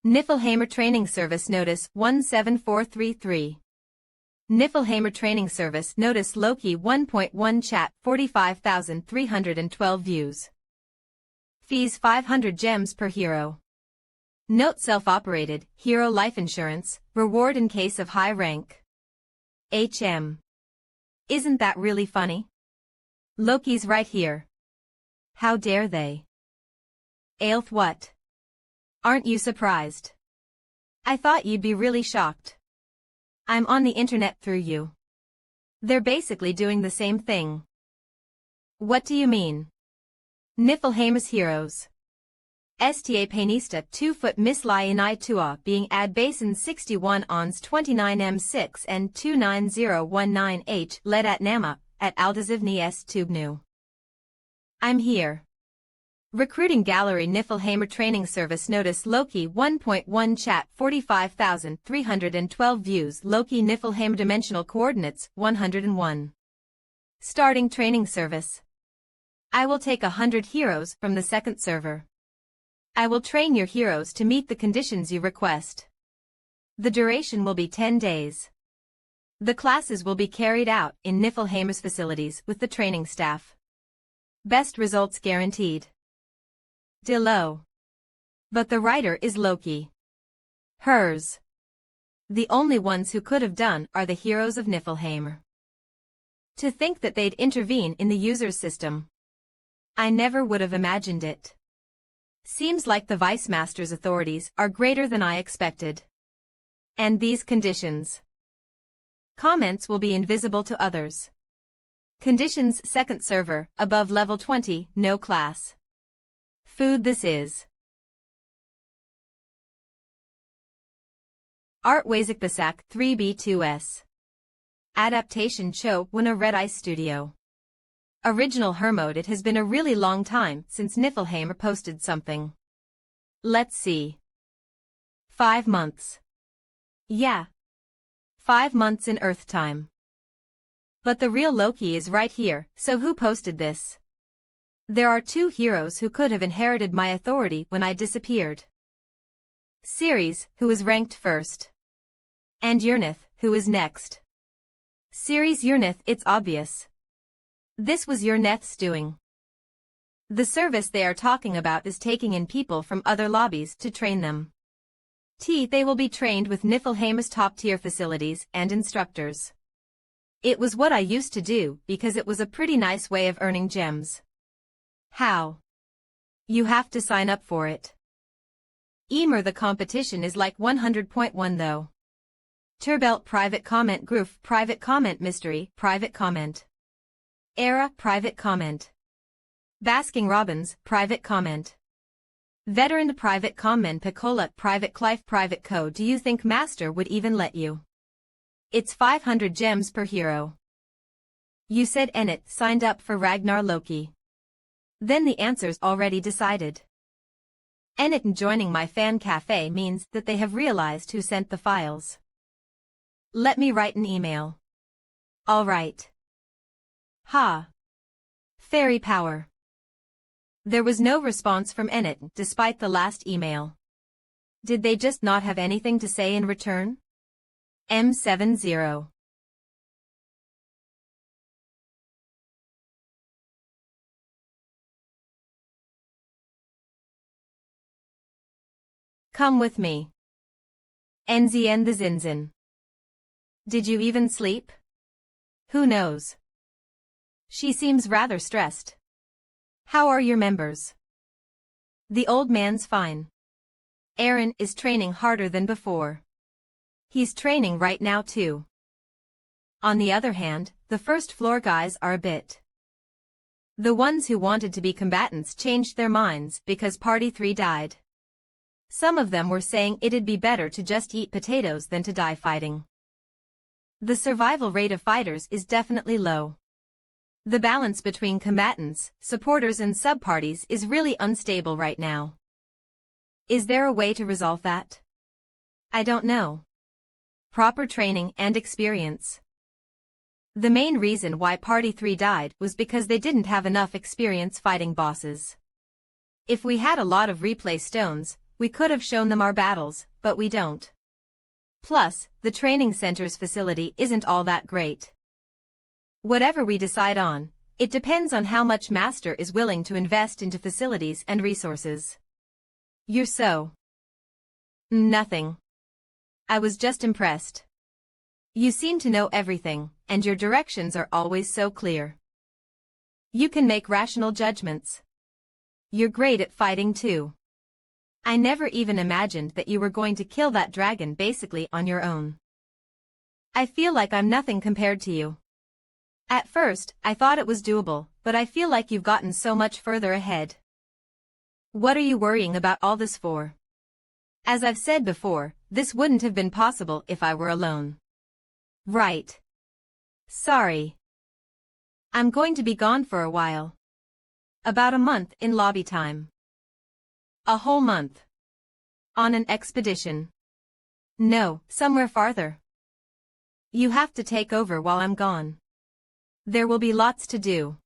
Niflheimer Training Service Notice 17433. Niflheimer Training Service Notice Loki 1.1 Chat 45,312 views. Fees 500 gems per hero. Note self-operated, hero life insurance, reward in case of high rank. HM. Isn't that really funny? Loki's right here. How dare they? Aelth what? Aren't you surprised? I thought you'd be really shocked. I'm on the internet through you. They're basically doing the same thing. What do you mean? Niflheim's heroes. Sta Painista 2-foot Miss Lion Tua being ad basin 61 ons 29m6 and 29019h led at Nama, at Aldazivni S Tubnu. I'm here. Recruiting Gallery Niflheimer Training Service Notice Loki 1.1 Chat 45,312 views Loki Niflheim Dimensional Coordinates 101. Starting Training Service. I will take 100 heroes from the second server. I will train your heroes to meet the conditions you request. The duration will be 10 days. The classes will be carried out in Niflheim's facilities with the training staff. Best results guaranteed. Delo. But the writer is Loki. Hers. The only ones who could have done are the heroes of Niflheim. To think that they'd intervene in the user's system. I never would have imagined it. Seems like the Vice Master's authorities are greater than I expected. And these conditions. Comments will be invisible to others. Conditions: second server, above level 20, no class. Food this is. Art Wazikbasak 3B2S. Adaptation Cho Wuna Red Ice Studio. Original Hermode. It has been a really long time since Niflheimer posted something. Let's see. 5 months. Yeah. 5 months in Earth time. But the real Loki is right here, so who posted this? There are 2 heroes who could have inherited my authority when I disappeared. Ceres, who is ranked first. And Urnith, who is next. Ceres Urnith, it's obvious. This was Urnith's doing. The service they are talking about is taking in people from other lobbies to train them. They will be trained with Niflheimer's top-tier facilities and instructors. It was what I used to do because it was a pretty nice way of earning gems. How? You have to sign up for it. Emer, the competition is like 100.1 though. Turbelt private comment group private comment mystery private comment. Era private comment. Basking Robbins private comment. Veteran private comment Piccola private Clive private code. Do you think Master would even let you? It's 500 gems per hero. You said Ennet signed up for Ragnar Loki. Then the answer's already decided. Ennet joining my fan cafe means that they have realized who sent the files. Let me write an email. All right. Ha. Fairy power. There was no response from Ennet despite the last email. Did they just not have anything to say in return? M70. Come with me. NZN the Zinzin. Did you even sleep? Who knows? She seems rather stressed. How are your members? The old man's fine. Aaron is training harder than before. He's training right now too. On the other hand, the first floor guys are a bit. The ones who wanted to be combatants changed their minds because Party 3 died. Some of them were saying it'd be better to just eat potatoes than to die fighting. The survival rate of fighters is definitely low. The balance between combatants, supporters and sub-parties is really unstable right now. Is there a way to resolve that? I don't know. Proper training and experience. The main reason why Party 3 died was because they didn't have enough experience fighting bosses. If we had a lot of replay stones, we could have shown them our battles, but we don't. Plus, the training center's facility isn't all that great. Whatever we decide on, it depends on how much Master is willing to invest into facilities and resources. You're so... Nothing. I was just impressed. You seem to know everything, and your directions are always so clear. You can make rational judgments. You're great at fighting too. I never even imagined that you were going to kill that dragon basically on your own. I feel like I'm nothing compared to you. At first, I thought it was doable, but I feel like you've gotten so much further ahead. What are you worrying about all this for? As I've said before, this wouldn't have been possible if I were alone. Right. Sorry. I'm going to be gone for a while. About a month in lobby time. A whole month. On an expedition. No, somewhere farther. You have to take over while I'm gone. There will be lots to do.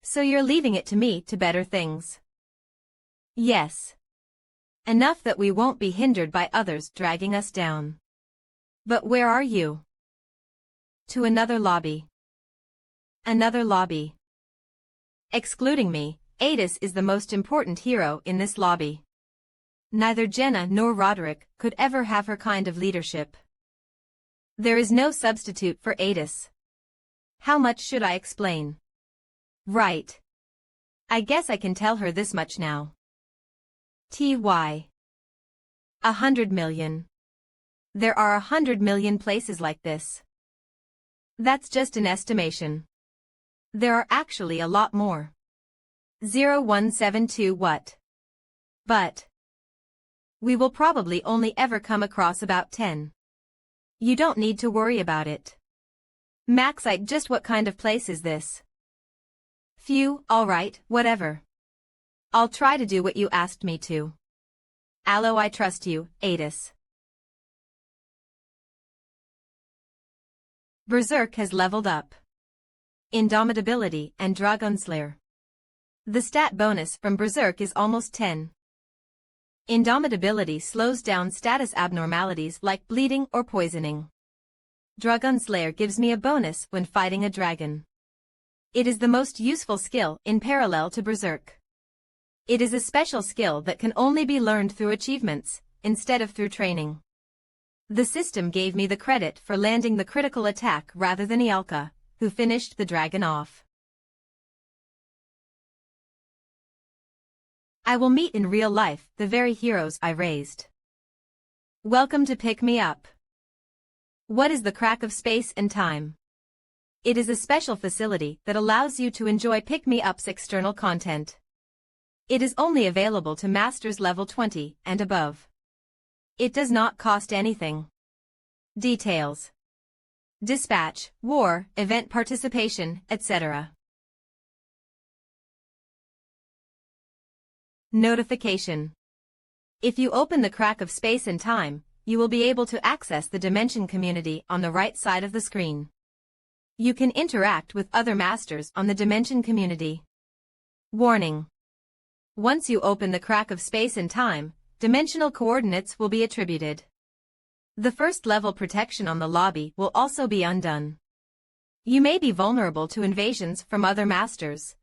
So you're leaving it to me to better things. Yes. Enough that we won't be hindered by others dragging us down. But where are you? To another lobby. Another lobby. Excluding me, Adis is the most important hero in this lobby. Neither Jenna nor Roderick could ever have her kind of leadership. There is no substitute for Adis. How much should I explain? Right. I guess I can tell her this much now. TY. 100 million. There are 100 million places like this. That's just an estimation. There are actually a lot more. 0172 what? But we will probably only ever come across about 10. You don't need to worry about it. Maxite, just what kind of place is this? Phew, alright, whatever. I'll try to do what you asked me to. Allo, I trust you, Adis. Berserk has leveled up. Indomitability and Dragonslayer. The stat bonus from Berserk is almost 10. Indomitability slows down status abnormalities like bleeding or poisoning. Dragonslayer gives me a bonus when fighting a dragon. It is the most useful skill in parallel to Berserk. It is a special skill that can only be learned through achievements, instead of through training. The system gave me the credit for landing the critical attack rather than Ialka, who finished the dragon off. I will meet in real life the very heroes I raised. Welcome to Pick Me Up. What is the crack of space and time? It is a special facility that allows you to enjoy Pick Me Up's external content. It is only available to Masters level 20 and above. It does not cost anything. Details: dispatch, war, event participation, etc. Notification. If you open the crack of space and time, you will be able to access the Dimension community on the right side of the screen. You can interact with other masters on the Dimension community. Warning. Once you open the crack of space and time, dimensional coordinates will be attributed. The first level protection on the lobby will also be undone. You may be vulnerable to invasions from other masters.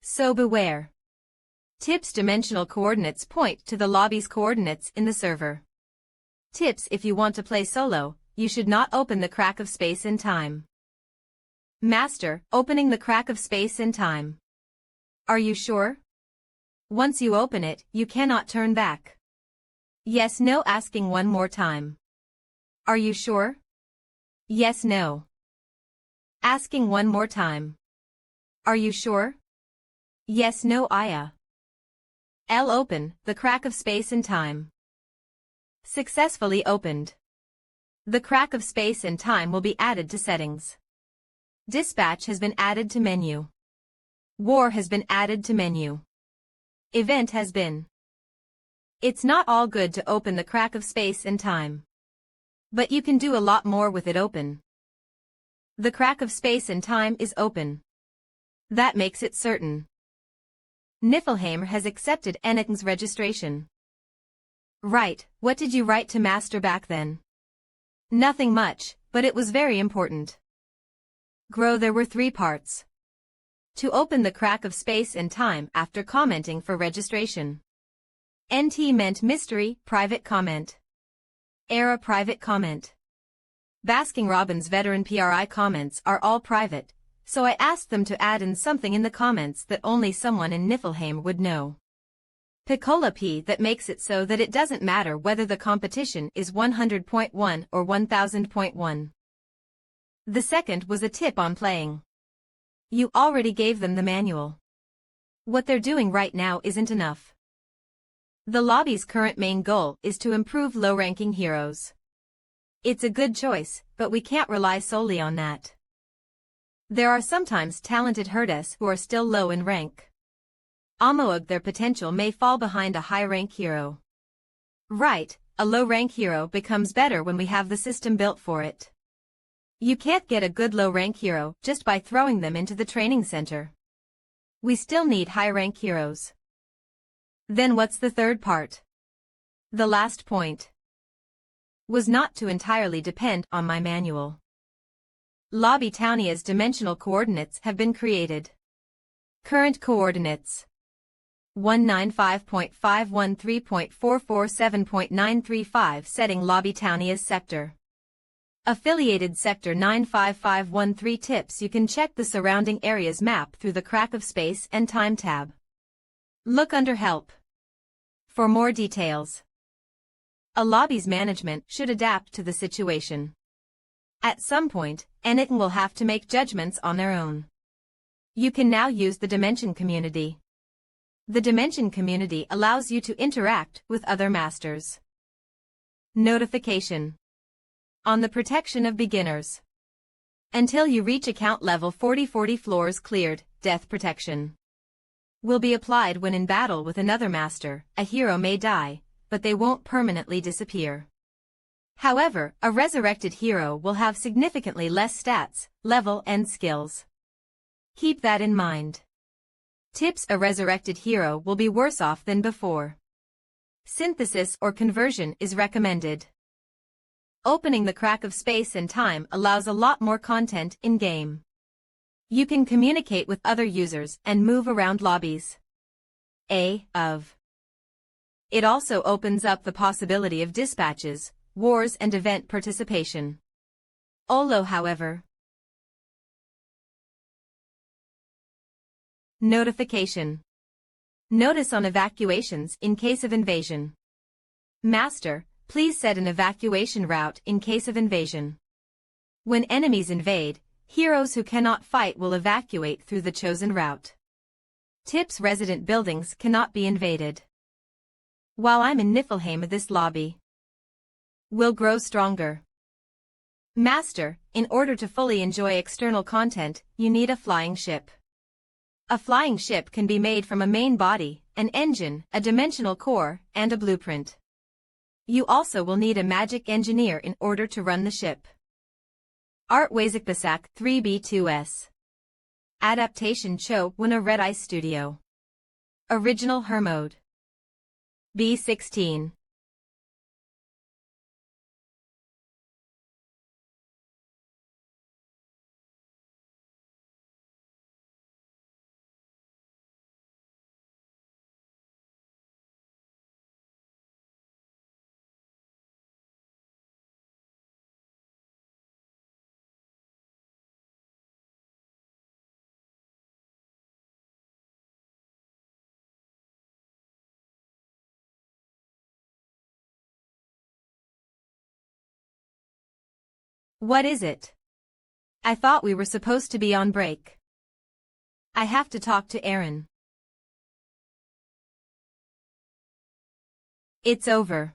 So beware. Tips: dimensional coordinates point to the lobby's coordinates in the server. Tips: if you want to play solo, you should not open the crack of space and time. Master, opening the crack of space and time. Are you sure? Once you open it, you cannot turn back. Yes, no, asking one more time. Are you sure? Yes, no. Asking one more time. Are you sure? Yes, no, Aya. L open, the crack of space and time. Successfully opened. The crack of space and time will be added to settings. Dispatch has been added to menu. War has been added to menu. Event has been. It's not all good to open the crack of space and time. But you can do a lot more with it open. The crack of space and time is open. That makes it certain. Niflheim has accepted Anakin's registration. Right, what did you write to Master back then? Nothing much, but it was very important. Grow, there were 3 parts. To open the crack of space and time after commenting for registration. NT meant mystery, private comment. Era, private comment. Basking Robbins veteran PRI comments are all private, so I asked them to add in something in the comments that only someone in Niflheim would know. Piccola P, that makes it so that it doesn't matter whether the competition is 100.1 or 1000.1. The second was a tip on playing. You already gave them the manual. What they're doing right now isn't enough. The lobby's current main goal is to improve low-ranking heroes. It's a good choice, but we can't rely solely on that. There are sometimes talented Herdes who are still low in rank. Amoag, their potential may fall behind a high-rank hero. Right, a low-rank hero becomes better when we have the system built for it. You can't get a good low-rank hero just by throwing them into the training center. We still need high-rank heroes. Then what's the third part? The last point was not to entirely depend on my manual. Lobby Townia's dimensional coordinates have been created. Current coordinates: 195.513.447.935. Setting Lobby Townia's sector. Affiliated Sector 95513 tips. You can check the surrounding area's map through the Crack of Space and Time tab. Look under Help for more details. A lobby's management should adapt to the situation. At some point, anyone will have to make judgments on their own. You can now use the Dimension Community. The Dimension Community allows you to interact with other masters. Notification on the protection of beginners. Until you reach account level 40 floors cleared, death protection will be applied when in battle with another master. A hero may die, but they won't permanently disappear. However, a resurrected hero will have significantly less stats, level and skills. Keep that in mind. Tips: a resurrected hero will be worse off than before. Synthesis or conversion is recommended. Opening the Crack of Space and Time allows a lot more content in-game. You can communicate with other users and move around lobbies. It also opens up the possibility of dispatches, wars and event participation. However. Notification. Notice on evacuations in case of invasion. Master, please set an evacuation route in case of invasion. When enemies invade, heroes who cannot fight will evacuate through the chosen route. Tips: resident buildings cannot be invaded. While I'm in Niflheim, this lobby will grow stronger. Master, in order to fully enjoy external content, you need a flying ship. A flying ship can be made from a main body, an engine, a dimensional core, and a blueprint. You also will need a magic engineer in order to run the ship. Art Wazikbasak 3B2S. Adaptation Cho Wuna Red Ice Studio. Original Hermode. B16. What is it? I thought we were supposed to be on break. I have to talk to Aaron. It's over.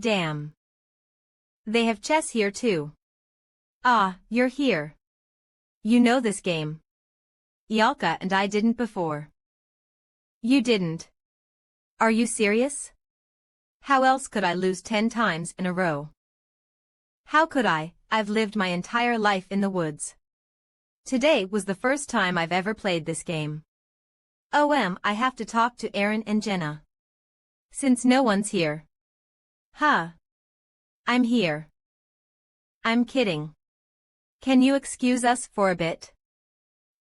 Damn. They have chess here too. Ah, you're here. You know this game. Yalka and I didn't before. You didn't. Are you serious? How else could I lose 10 times in a row? How could I? I've lived my entire life in the woods. Today was the first time I've ever played this game. I have to talk to Aaron and Jenna. Since no one's here. I'm here. I'm kidding. Can you excuse us for a bit?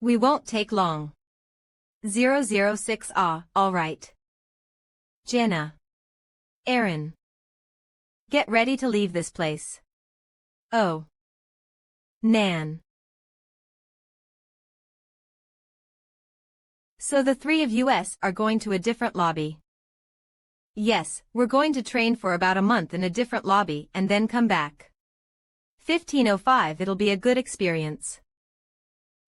We won't take long. 006. Alright. Jenna. Aaron. Get ready to leave this place. Oh. Nan. So the three of us are going to a different lobby. Yes, we're going to train for about a month in a different lobby and then come back. 1505. It'll be a good experience.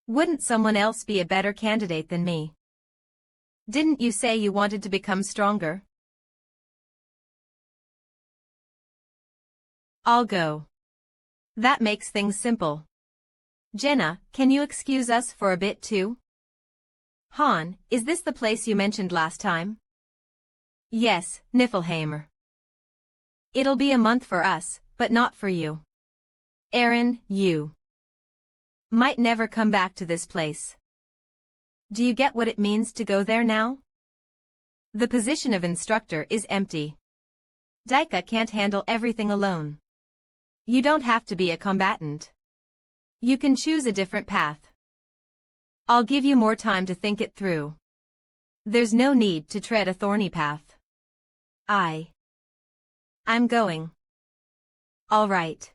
Wouldn't someone else be a better candidate than me? Didn't you say you wanted to become stronger? I'll go. That makes things simple. Jenna, can you excuse us for a bit too? Han, is this the place you mentioned last time? Yes, Niflheim. It'll be a month for us, but not for you. Aaron, you might never come back to this place. Do you get what it means to go there now? The position of instructor is empty. Daika can't handle everything alone. You don't have to be a combatant. You can choose a different path. I'll give you more time to think it through. There's no need to tread a thorny path. I'm going. All right.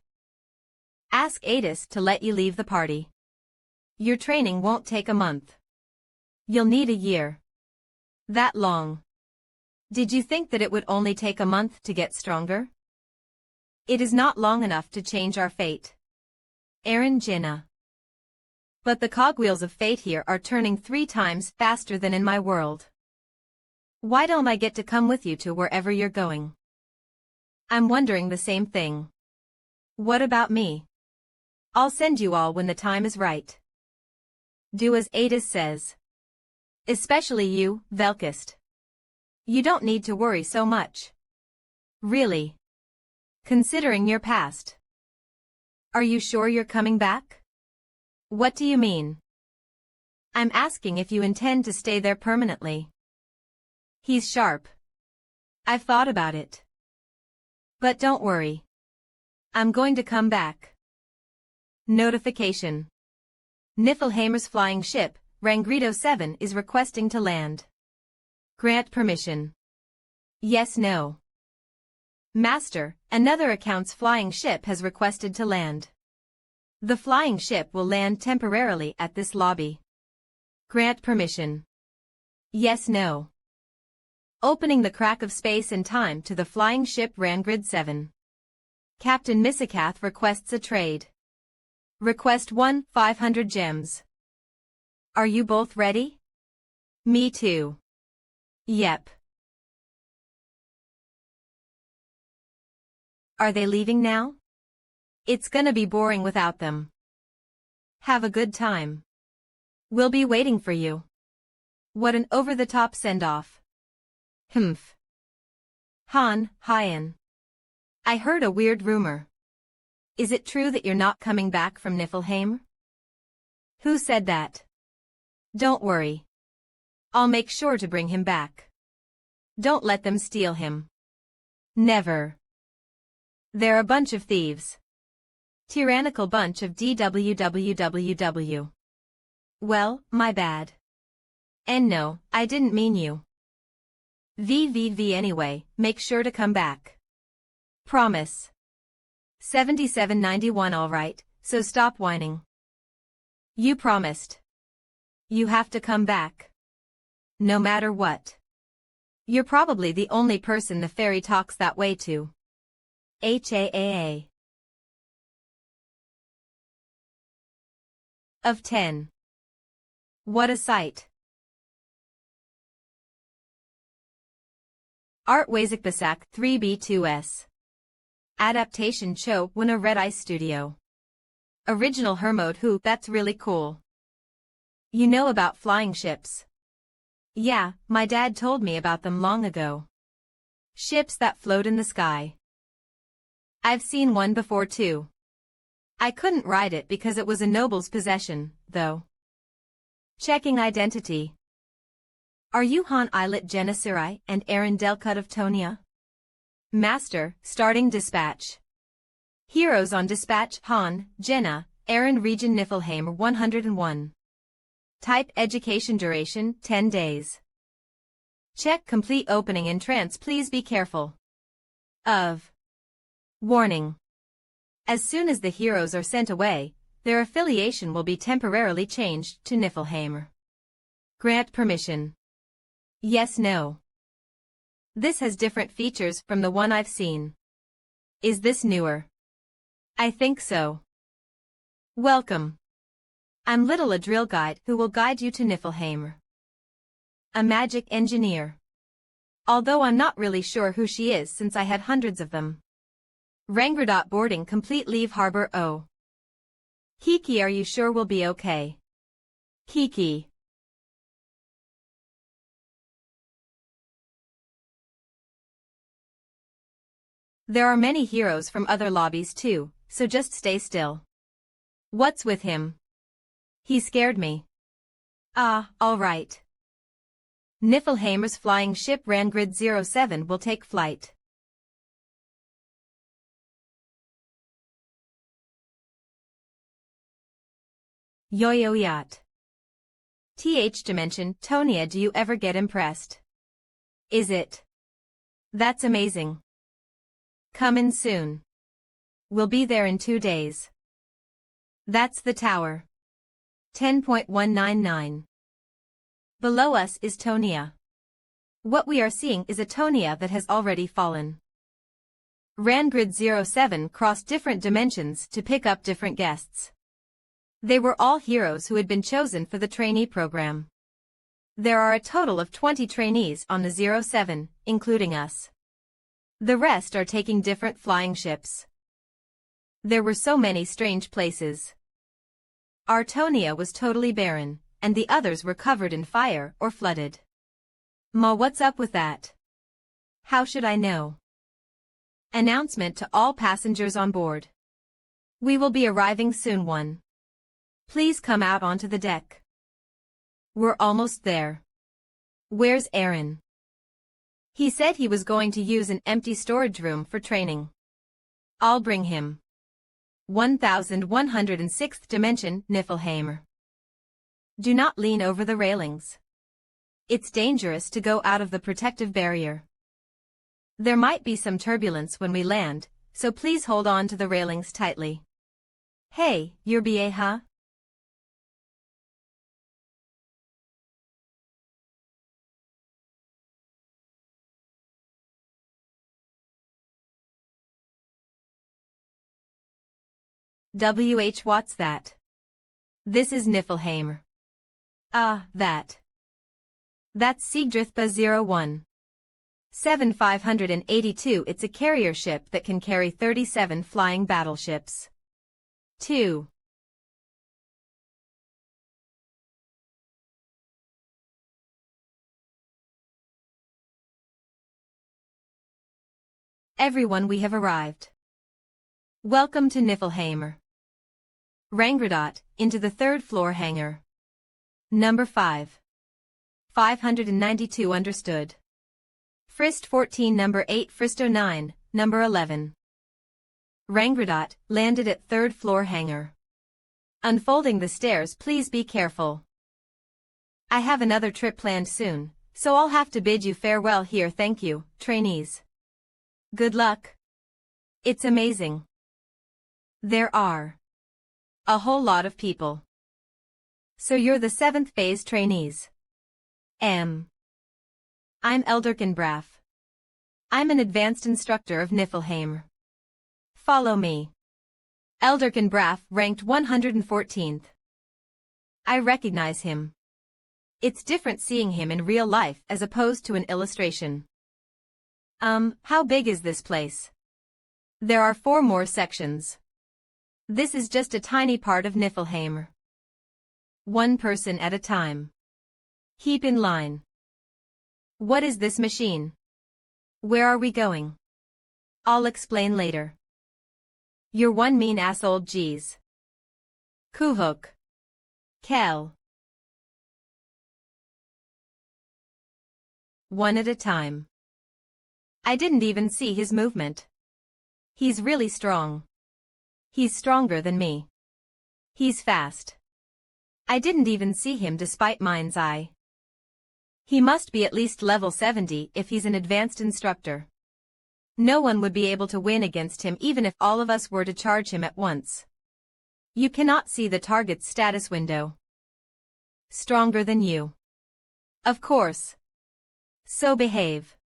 Ask Adis to let you leave the party. Your training won't take a month. You'll need a year. That long. Did you think that it would only take a month to get stronger? It is not long enough to change our fate. Aaron Jinnah. But the cogwheels of fate here are turning 3 times faster than in my world. Why don't I get to come with you to wherever you're going? I'm wondering the same thing. What about me? I'll send you all when the time is right. Do as Adis says. Especially you, Velkist. You don't need to worry so much. Really. Considering your past. Are you sure you're coming back? What do you mean? I'm asking if you intend to stay there permanently. He's sharp. I've thought about it. But don't worry. I'm going to come back. Notification. Niflheimer's flying ship, Rangredo 7 is requesting to land. Grant permission. Yes, no. Master, another account's flying ship has requested to land. The flying ship will land temporarily at this lobby. Grant permission. Yes, no. Opening the crack of space and time to the flying ship Rangrid 7. Captain Misakath requests a trade. Request 1, 500 gems. Are you both ready? Me too. Yep. Are they leaving now? It's gonna be boring without them. Have a good time. We'll be waiting for you. What an over-the-top send-off. Humph. Han, Hyan. I heard a weird rumor. Is it true that you're not coming back from Niflheim? Who said that? Don't worry. I'll make sure to bring him back. Don't let them steal him. Never. They're a bunch of thieves. Tyrannical bunch of DWWWW. Well, my bad. And no, I didn't mean you. VVV anyway, make sure to come back. Promise. 7791 alright, so stop whining. You promised. You have to come back. No matter what. You're probably the only person the fairy talks that way to. HAAA. Of 10. What a sight. Art Wazikbasak 3B2S. Adaptation Cho Wuna Red Eye Studio. Original Hermode Who, that's really cool. You know about flying ships? Yeah, my dad told me about them long ago. Ships that float in the sky. I've seen one before too. I couldn't ride it because it was a noble's possession, though. Checking identity. Are you Han Islet Genesirai and Aaron Delcut of Tonia? Master, starting dispatch. Heroes on dispatch Han, Jenna, Aaron Region Niflheim 101. Type education duration 10 days. Check complete opening in trance please be careful. Of. Warning. As soon as the heroes are sent away, their affiliation will be temporarily changed to Niflheim. Grant permission. Yes no. This has different features from the one I've seen. Is this newer? I think so. Welcome. I'm Little a drill guide who will guide you to Niflheim. A magic engineer. Although I'm not really sure who she is since I had hundreds of them. Rangredot boarding complete leave harbor O. Kiki, are you sure we'll be okay? Kiki. There are many heroes from other lobbies too, so just stay still. What's with him? He scared me. Ah, all right. Niflheimer's flying ship Rangrid 07 will take flight. Yo-yo yacht. TH Dimension, Tonia, do you ever get impressed? Is it? That's amazing. Come in soon. We'll be there in 2 days. That's the tower. 10.199. Below us is Tonia. What we are seeing is a Tonia that has already fallen. Rangrid 07 crossed different dimensions to pick up different guests. They were all heroes who had been chosen for the trainee program. There are a total of 20 trainees on the 07, including us. The rest are taking different flying ships. There were so many strange places. Our Tonia was totally barren, and the others were covered in fire or flooded. Ma, what's up with that? How should I know? Announcement to all passengers on board. We will be arriving soon. 1. Please come out onto the deck. We're almost there. Where's Aaron? He said he was going to use an empty storage room for training. I'll bring him. 1106th dimension, Niflheim. Do not lean over the railings. It's dangerous to go out of the protective barrier. There might be some turbulence when we land, so please hold on to the railings tightly. Hey, you're BA, huh? What's that? This is Niflheim. That's Sigdrithba 01. 7582. It's a carrier ship that can carry 37 flying battleships. 2. Everyone, we have arrived. Welcome to Niflheim. Rangridot, into the 3rd floor hangar. Number 5. 592. Understood. Frist 14. Number 8. Fristo 9. Number 11. Rangridot, landed at 3rd floor hangar. Unfolding the stairs, please be careful. I have another trip planned soon, so I'll have to bid you farewell here. Thank you, trainees. Good luck. It's amazing. There are a whole lot of people. So you're the 7th phase trainees. I'm Elderkin Braff. I'm an advanced instructor of Niflheim. Follow me. Elderkin Braff, ranked 114th. I recognize him. It's different seeing him in real life as opposed to an illustration. How big is this place? There are 4 more sections. This is just a tiny part of Niflheim. 1 person at a time. Keep in line. What is this machine? Where are we going? I'll explain later. You're one mean ass old geez. Kuhuk. Kel. 1 at a time. I didn't even see his movement. He's really strong. He's stronger than me. He's fast. I didn't even see him despite mind's eye. He must be at least level 70 if he's an advanced instructor. No one would be able to win against him even if all of us were to charge him at once. You cannot see the target's status window. Stronger than you. Of course. So behave.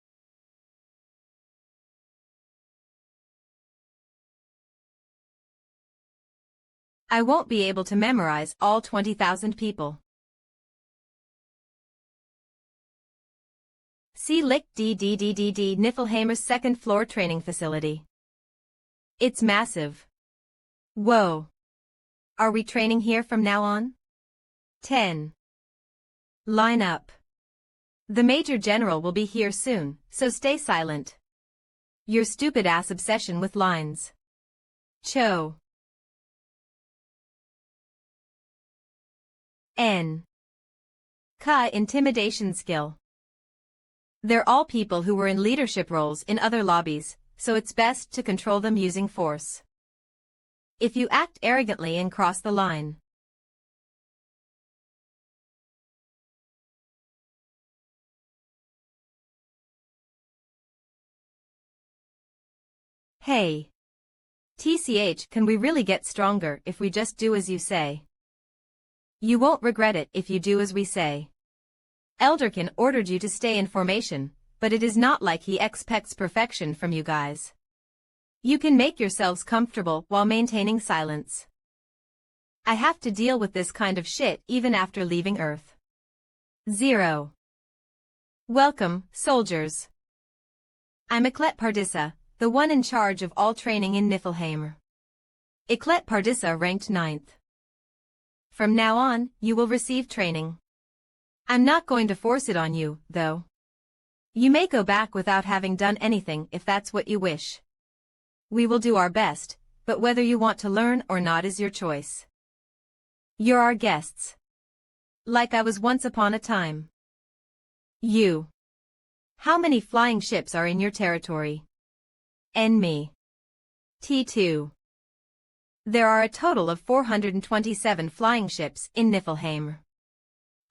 I won't be able to memorize all 20,000 people. See Lick DDDDD Niflheimer's 2nd floor training facility. It's massive. Whoa. Are we training here from now on? 10. Line up. The Major General will be here soon, so stay silent. Your stupid ass obsession with lines. Cho. N. Ka intimidation skill. They're all people who were in leadership roles in other lobbies, so it's best to control them using force. If you act arrogantly and cross the line. Hey. TCH, can we really get stronger if we just do as you say? You won't regret it if you do as we say. Elderkin ordered you to stay in formation, but it is not like he expects perfection from you guys. You can make yourselves comfortable while maintaining silence. I have to deal with this kind of shit even after leaving Earth. 0. Welcome, soldiers. I'm Eclet Pardissa, the one in charge of all training in Niflheim. Eclet Pardissa ranked 9th. From now on, you will receive training. I'm not going to force it on you, though. You may go back without having done anything if that's what you wish. We will do our best, but whether you want to learn or not is your choice. You're our guests. Like I was once upon a time. You. How many flying ships are in your territory? And me. T2. There are a total of 427 flying ships in Niflheim.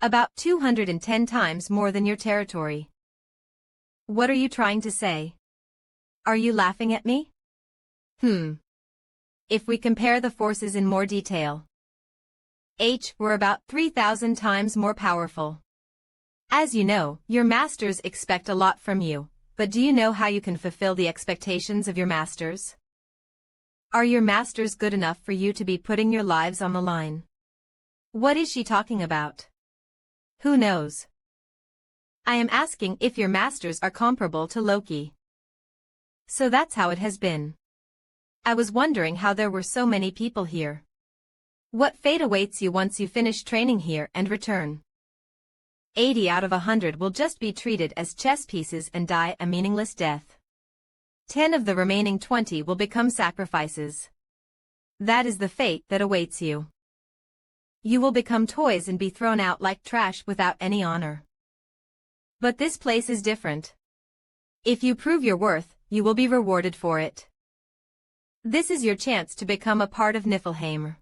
About 210 times more than your territory. What are you trying to say? Are you laughing at me? If we compare the forces in more detail. We're about 3,000 times more powerful. As you know, your masters expect a lot from you, but do you know how you can fulfill the expectations of your masters? Are your masters good enough for you to be putting your lives on the line? What is she talking about? Who knows? I am asking if your masters are comparable to Loki. So that's how it has been. I was wondering how there were so many people here. What fate awaits you once you finish training here and return? 80 out of 100 will just be treated as chess pieces and die a meaningless death. 10 of the remaining 20 will become sacrifices. That is the fate that awaits you. You will become toys and be thrown out like trash without any honor. But this place is different. If you prove your worth, you will be rewarded for it. This is your chance to become a part of Niflheim.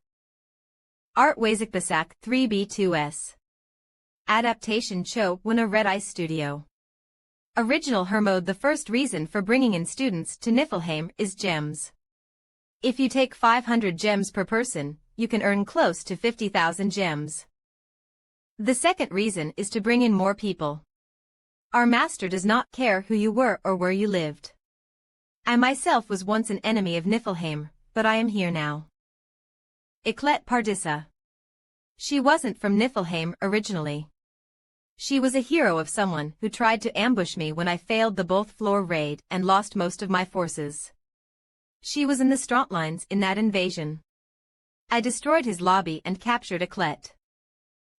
Art Wazikbasak 3B2S. Adaptation Cho Wuna Red Ice Studio. Original Hermode. The first reason for bringing in students to Niflheim is gems. If you take 500 gems per person, you can earn close to 50,000 gems. The second reason is to bring in more people. Our master does not care who you were or where you lived. I myself was once an enemy of Niflheim, but I am here now. Eclet Pardissa. She wasn't from Niflheim originally. She was a hero of someone who tried to ambush me when I failed the both-floor raid and lost most of my forces. She was in the Strontlines in that invasion. I destroyed his lobby and captured Eclet.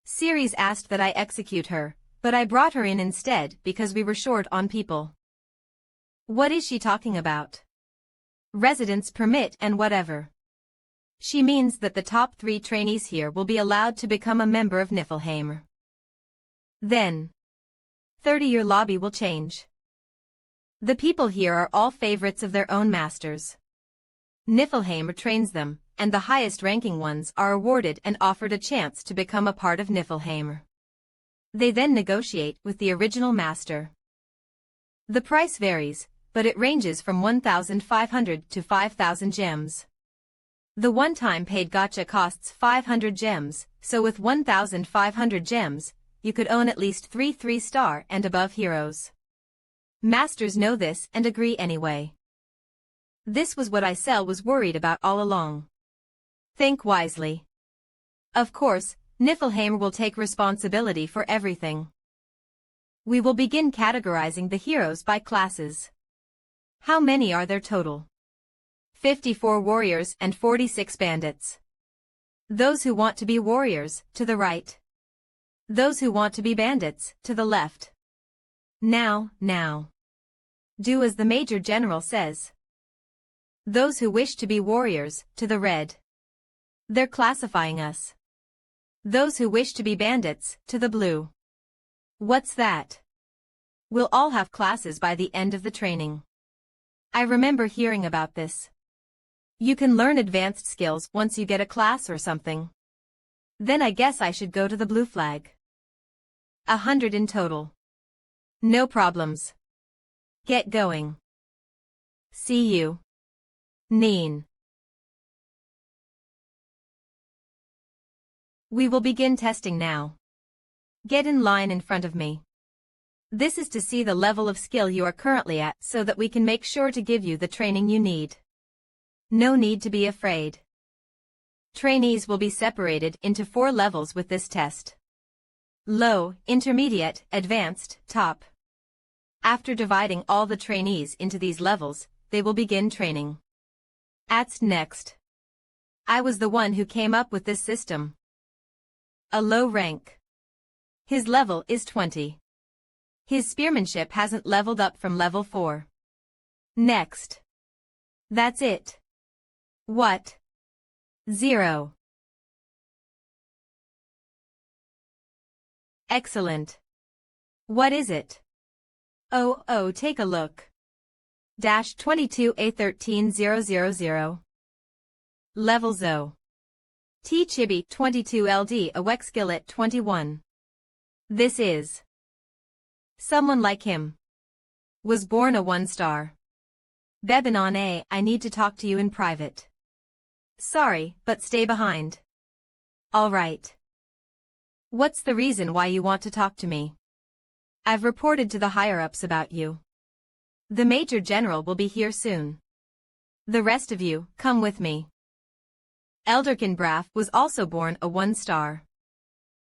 Ceres asked that I execute her, but I brought her in instead because we were short on people. What is she talking about? Residence permit and whatever. She means that the top 3 trainees here will be allowed to become a member of Niflheim. Then, 30-year lobby will change. The people here are all favorites of their own masters. Niflheim trains them, and the highest-ranking ones are awarded and offered a chance to become a part of Niflheim. They then negotiate with the original master. The price varies, but it ranges from 1,500 to 5,000 gems. The one-time paid gacha costs 500 gems, so with 1,500 gems, you could own at least 3 3-star and above heroes. Masters know this and agree anyway. This was what Isel was worried about all along. Think wisely. Of course, Niflheim will take responsibility for everything. We will begin categorizing the heroes by classes. How many are there total? 54 warriors and 46 bandits. Those who want to be warriors, to the right. Those who want to be bandits, to the left. Now. Do as the Major General says. Those who wish to be warriors, to the red. They're classifying us. Those who wish to be bandits, to the blue. What's that? We'll all have classes by the end of the training. I remember hearing about this. You can learn advanced skills once you get a class or something. Then I guess I should go to the blue flag. 100 in total. No problems. Get going. See you. Neen. We will begin testing now. Get in line in front of me. This is to see the level of skill you are currently at so that we can make sure to give you the training you need. No need to be afraid. Trainees will be separated into 4 levels with this test. Low, intermediate, advanced, top. After dividing all the trainees into these levels, they will begin training. At next. I was the one who came up with this system. A low rank. His level is 20. His spearmanship hasn't leveled up from level 4. Next. That's it. What? 0. Excellent. What is it? Oh, take a look. -22A13000. Level ZO. T Chibi 22 LD Awek skill at 21. This is. Someone like him. Was born a 1-star. Bebanon A, I need to talk to you in private. Sorry, but stay behind. All right. What's the reason why you want to talk to me? I've reported to the higher-ups about you. The Major General will be here soon. The rest of you, come with me. Elderkin Braff was also born a 1-star.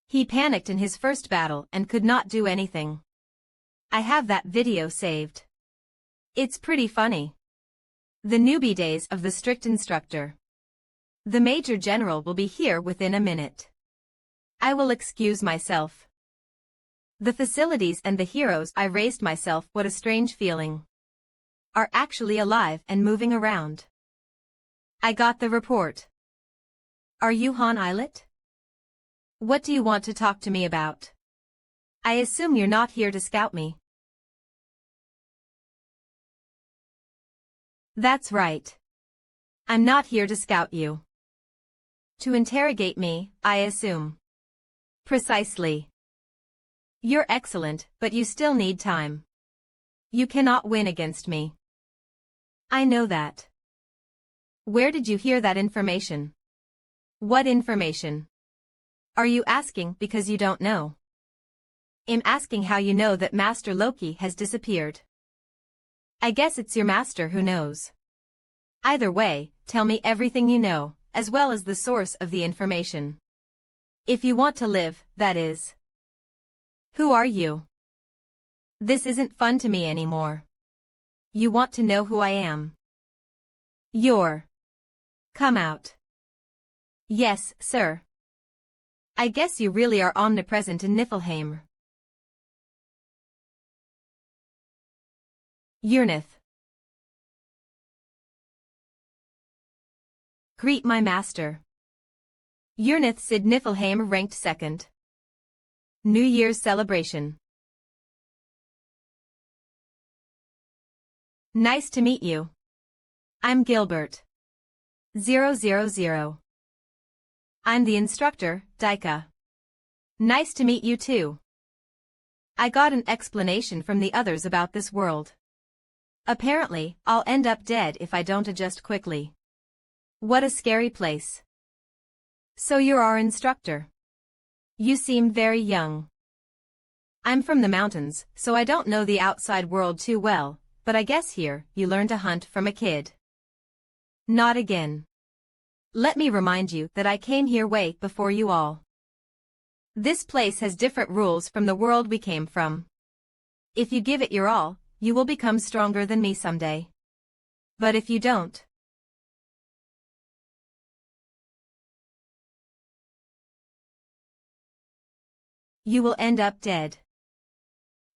He panicked in his first battle and could not do anything. I have that video saved. It's pretty funny. The newbie days of the strict instructor. The Major General will be here within a minute. I will excuse myself. The facilities and the heroes I raised myself, what a strange feeling. Are actually alive and moving around. I got the report. Are you Han Islet? What do you want to talk to me about? I assume you're not here to scout me. That's right. I'm not here to scout you. To interrogate me, I assume. Precisely. You're excellent, but you still need time. You cannot win against me. I know that. Where did you hear that information? What information? Are you asking because you don't know? I'm asking how you know that Master Loki has disappeared. I guess it's your master who knows. Either way, tell me everything you know, as well as the source of the information. If you want to live, that is. Who are you? This isn't fun to me anymore. You want to know who I am? You're. Come out. Yes, sir. I guess you really are omnipresent in Niflheim. Urnith. Greet my master. Urnith Sid Niflheim ranked 2nd. New Year's celebration. Nice to meet you. I'm Gilbert. 000. I'm the instructor, Daika. Nice to meet you too. I got an explanation from the others about this world. Apparently, I'll end up dead if I don't adjust quickly. What a scary place. So you're our instructor. You seem very young. I'm from the mountains, so I don't know the outside world too well, but I guess here, you learn to hunt from a kid. Not again. Let me remind you that I came here way before you all. This place has different rules from the world we came from. If you give it your all, you will become stronger than me someday. But if you don't, you will end up dead.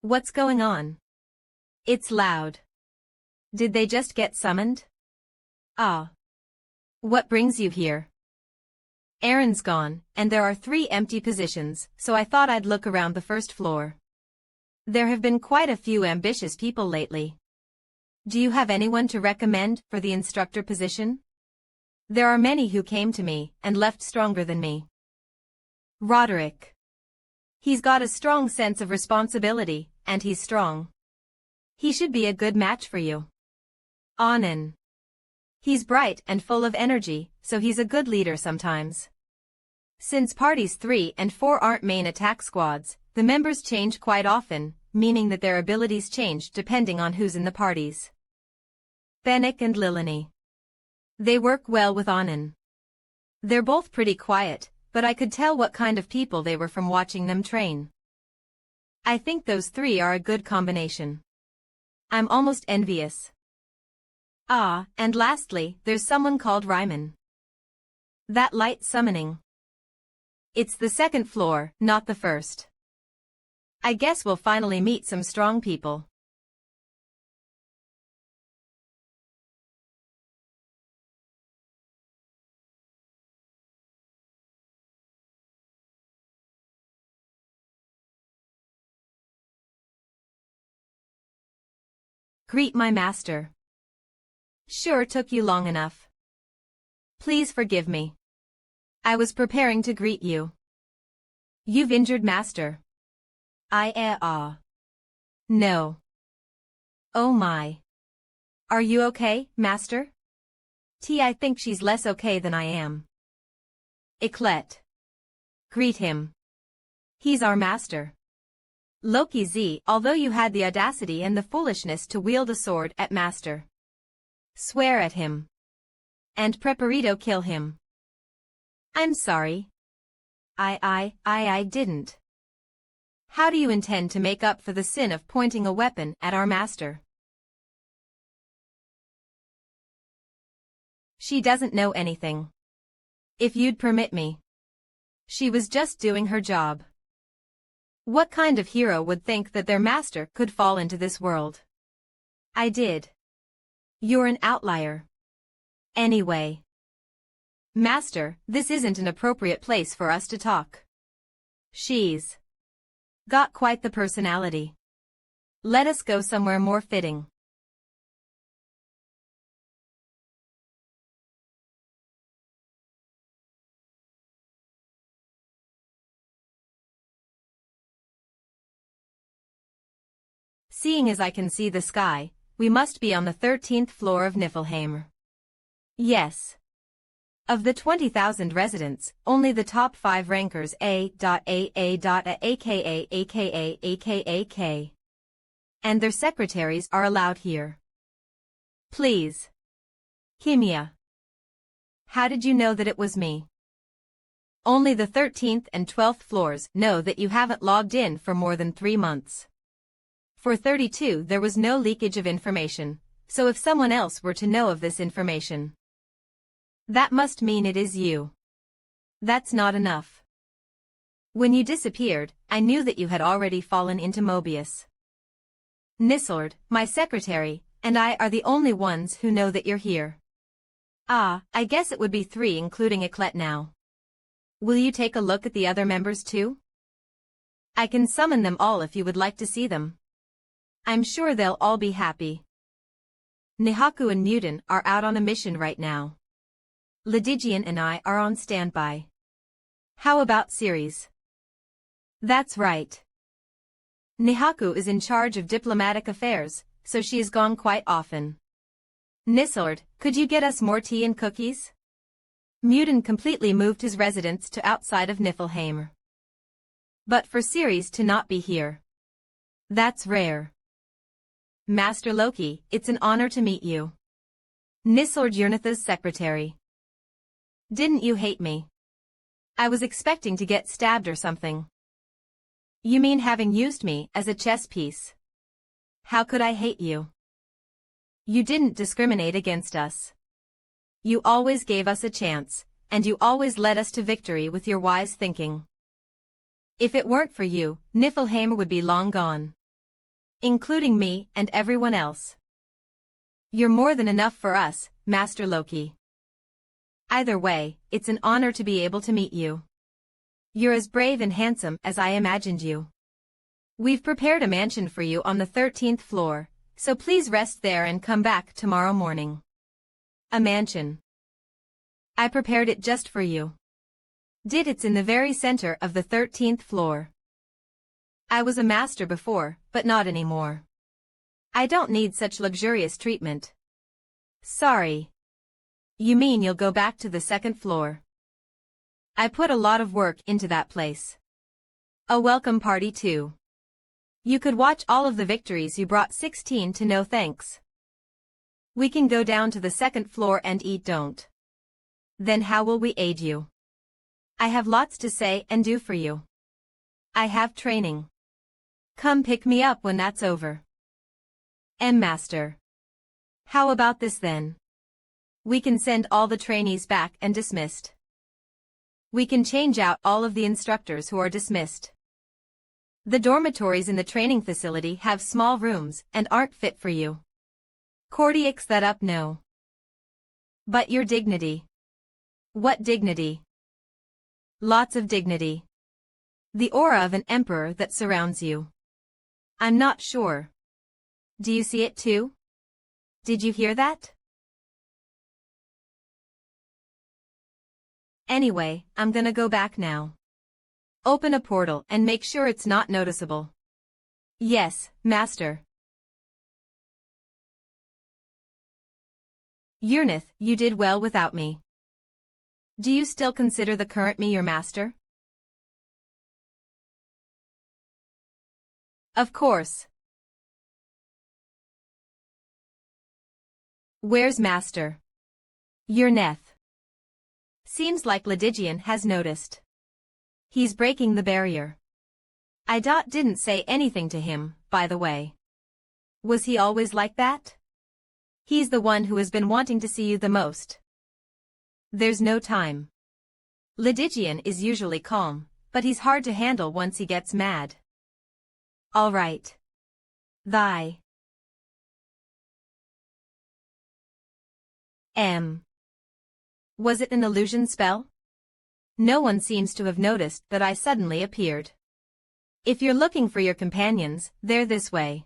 What's going on? It's loud. Did they just get summoned? Ah. What brings you here? Aaron's gone, and there are 3 empty positions, so I thought I'd look around the first floor. There have been quite a few ambitious people lately. Do you have anyone to recommend for the instructor position? There are many who came to me and left stronger than me. Roderick. He's got a strong sense of responsibility, and he's strong. He should be a good match for you. Anand. He's bright and full of energy, so he's a good leader sometimes. Since parties 3 and 4 aren't main attack squads, the members change quite often, meaning that their abilities change depending on who's in the parties. Fennec and Lilani. They work well with Anand. They're both pretty quiet, but I could tell what kind of people they were from watching them train. I think those 3 are a good combination. I'm almost envious. Ah, and lastly, there's someone called Ryman. That light summoning. It's the second floor, not the first. I guess we'll finally meet some strong people. Greet my master. Sure took you long enough. Please forgive me. I was preparing to greet you. You've injured master. No. Oh my. Are you okay, master? I think she's less okay than I am. Eclet. Greet him. He's our master. Loki Z, although you had the audacity and the foolishness to wield a sword at master. Swear at him. And Preparito kill him. I'm sorry. I didn't. How do you intend to make up for the sin of pointing a weapon at our master? She doesn't know anything. If you'd permit me. She was just doing her job. What kind of hero would think that their master could fall into this world? I did. You're an outlier. Anyway. Master, this isn't an appropriate place for us to talk. She's got quite the personality. Let us go somewhere more fitting. Seeing as I can see the sky, we must be on the 13th floor of Niflheim. Yes. Of the 20,000 residents, only the top 5 rankers aka and their secretaries are allowed here. Please. Kimia. How did you know that it was me? Only the 13th and 12th floors know that you haven't logged in for more than 3 months. For 32 there was no leakage of information, so if someone else were to know of this information, that must mean it is you. That's not enough. When you disappeared, I knew that you had already fallen into Mobius. Nisord, my secretary, and I are the only ones who know that you're here. Ah, I guess it would be 3 including Eclet now. Will you take a look at the other members too? I can summon them all if you would like to see them. I'm sure they'll all be happy. Nihaku and Mutin are out on a mission right now. Ledigian and I are on standby. How about Ceres? That's right. Nihaku is in charge of diplomatic affairs, so she is gone quite often. Nisord, could you get us more tea and cookies? Mutin completely moved his residence to outside of Niflheim. But for Ceres to not be here. That's rare. Master Loki, it's an honor to meet you. Nisord Yurnatha's secretary. Didn't you hate me? I was expecting to get stabbed or something. You mean having used me as a chess piece? How could I hate you? You didn't discriminate against us. You always gave us a chance, and you always led us to victory with your wise thinking. If it weren't for you, Niflheim would be long gone. Including me and everyone else. You're more than enough for us, Master Loki. Either way, it's an honor to be able to meet you. You're as brave and handsome as I imagined you. We've prepared a mansion for you on the 13th floor, so please rest there and come back tomorrow morning. A mansion. I prepared it just for you. It's in the very center of the 13th floor. I was a master before, but not anymore. I don't need such luxurious treatment. Sorry. You mean you'll go back to the 2nd floor? I put a lot of work into that place. A welcome party too. You could watch all of the victories you brought 16 to no thanks. We can go down to the second floor and eat don't. Then how will we aid you? I have lots to say and do for you. I have training. Come pick me up when that's over. Master. How about this then? We can send all the trainees back and dismissed. We can change out all of the instructors who are dismissed. The dormitories in the training facility have small rooms and aren't fit for you. Cordiax that up no. But your dignity. What dignity? Lots of dignity. The aura of an emperor that surrounds you. I'm not sure. Do you see it too? Did you hear that? Anyway, I'm gonna go back now. Open a portal and make sure it's not noticeable. Yes, Master. Urnith, you did well without me. Do you still consider the current me your master? Of course. Where's Master? Urnith. Seems like Lydigian has noticed. He's breaking the barrier. I didn't say anything to him, by the way. Was he always like that? He's the one who has been wanting to see you the most. There's no time. Lydigian is usually calm, but he's hard to handle once he gets mad. All right. Thy. Was it an illusion spell? No one seems to have noticed that I suddenly appeared. If you're looking for your companions, they're this way.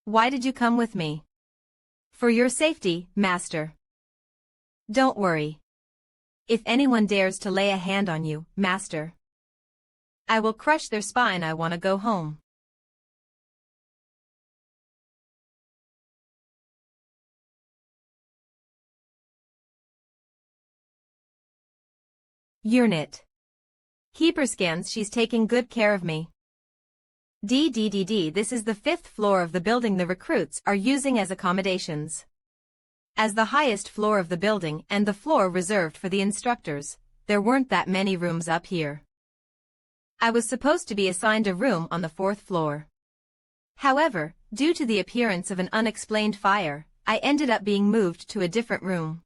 Why did you come with me? For your safety, Master. Don't worry. If anyone dares to lay a hand on you, Master, I will crush their spine. I want to go home. Unit. Keeper scans. She's taking good care of me. This is the 5th floor of the building the recruits are using as accommodations. As the highest floor of the building and the floor reserved for the instructors, there weren't that many rooms up here. I was supposed to be assigned a room on the 4th floor. However, due to the appearance of an unexplained fire, I ended up being moved to a different room.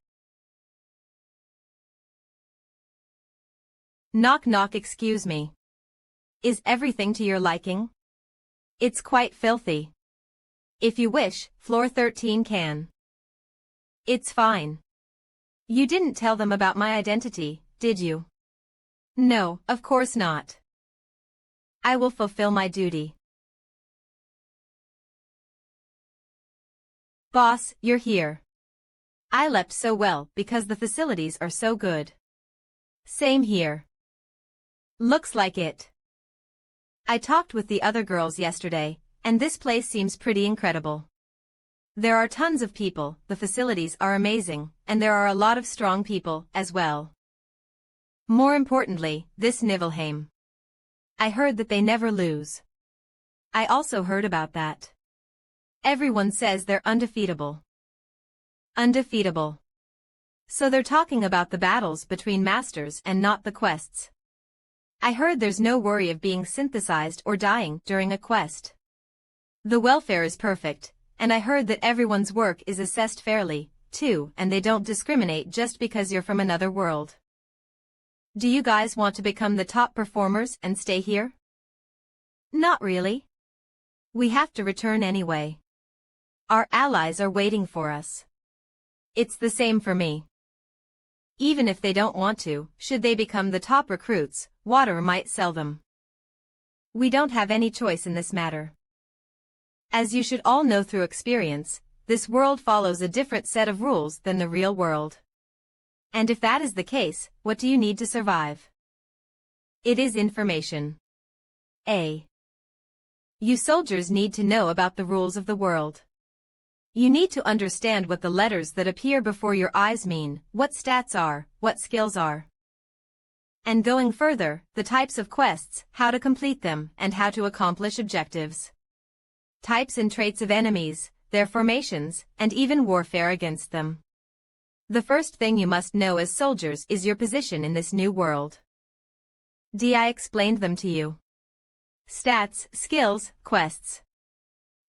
Knock knock. Excuse me. Is everything to your liking? It's quite filthy. If you wish, floor 13 can. It's fine. You didn't tell them about my identity, did you? No, of course not. I will fulfill my duty. Boss, you're here. I left so well because the facilities are so good. Same here. Looks like it. I talked with the other girls yesterday, and this place seems pretty incredible. There are tons of people, the facilities are amazing, and there are a lot of strong people, as well. More importantly, this Niflheim. I heard that they never lose. I also heard about that. Everyone says they're undefeatable. Undefeatable. So they're talking about the battles between masters and not the quests. I heard there's no worry of being synthesized or dying during a quest. The welfare is perfect, and I heard that everyone's work is assessed fairly, too, and they don't discriminate just because you're from another world. Do you guys want to become the top performers and stay here? Not really. We have to return anyway. Our allies are waiting for us. It's the same for me. Even if they don't want to, should they become the top recruits, water might sell them. We don't have any choice in this matter. As you should all know through experience, this world follows a different set of rules than the real world. And if that is the case, what do you need to survive? It is information. You soldiers need to know about the rules of the world. You need to understand what the letters that appear before your eyes mean, what stats are, what skills are. And going further, the types of quests, how to complete them, and how to accomplish objectives. Types and traits of enemies, their formations, and even warfare against them. The first thing you must know as soldiers is your position in this new world. I explained them to you. Stats, skills, quests.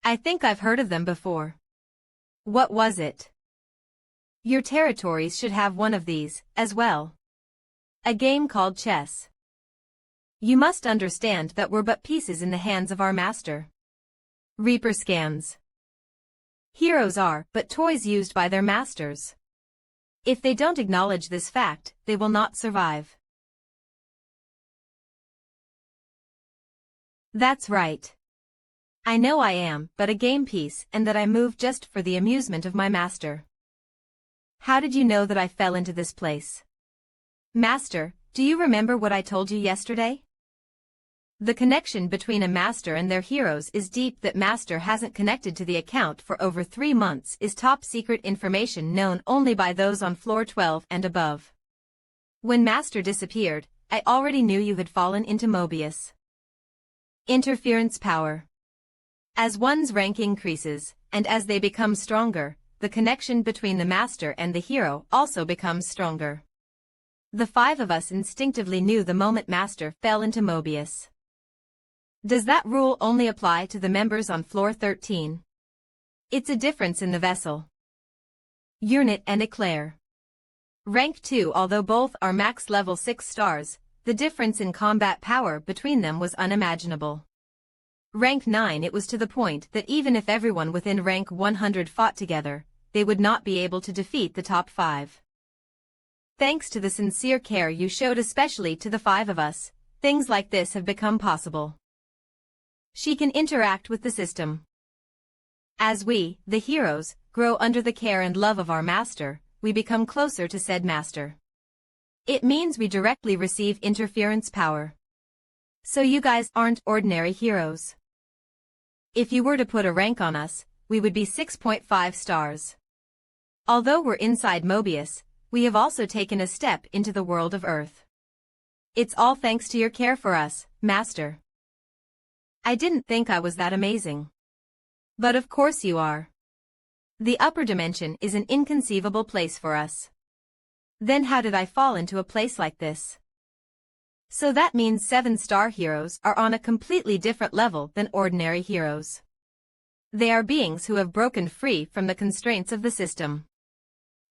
I think I've heard of them before. What was it? Your territories should have one of these, as well. A game called chess. You must understand that we're but pieces in the hands of our master. Reaper scans. Heroes are but toys used by their masters. If they don't acknowledge this fact, they will not survive. That's right. I know I am but a game piece and that I move just for the amusement of my master. How did you know that I fell into this place? Master, do you remember what I told you yesterday? The connection between a master and their heroes is deep. That master hasn't connected to the account for over 3 months is top secret information known only by those on floor 12 and above. When master disappeared, I already knew you had fallen into Mobius. Interference power. As one's rank increases, and as they become stronger, the connection between the master and the hero also becomes stronger. The 5 of us instinctively knew the moment master fell into Mobius. Does that rule only apply to the members on floor 13? It's a difference in the vessel. Unit and Eclair. Rank 2. Although both are max level 6 stars, the difference in combat power between them was unimaginable. Rank 9. It was to the point that even if everyone within rank 100 fought together, they would not be able to defeat the top 5. Thanks to the sincere care you showed especially to the 5 of us, things like this have become possible. She can interact with the system. As we, the heroes, grow under the care and love of our master, we become closer to said master. It means we directly receive interference power. So you guys aren't ordinary heroes. If you were to put a rank on us, we would be 6.5 stars. Although we're inside Mobius, we have also taken a step into the world of Earth. It's all thanks to your care for us, Master. I didn't think I was that amazing. But of course you are. The upper dimension is an inconceivable place for us. Then how did I fall into a place like this? So that means 7-star heroes are on a completely different level than ordinary heroes. They are beings who have broken free from the constraints of the system.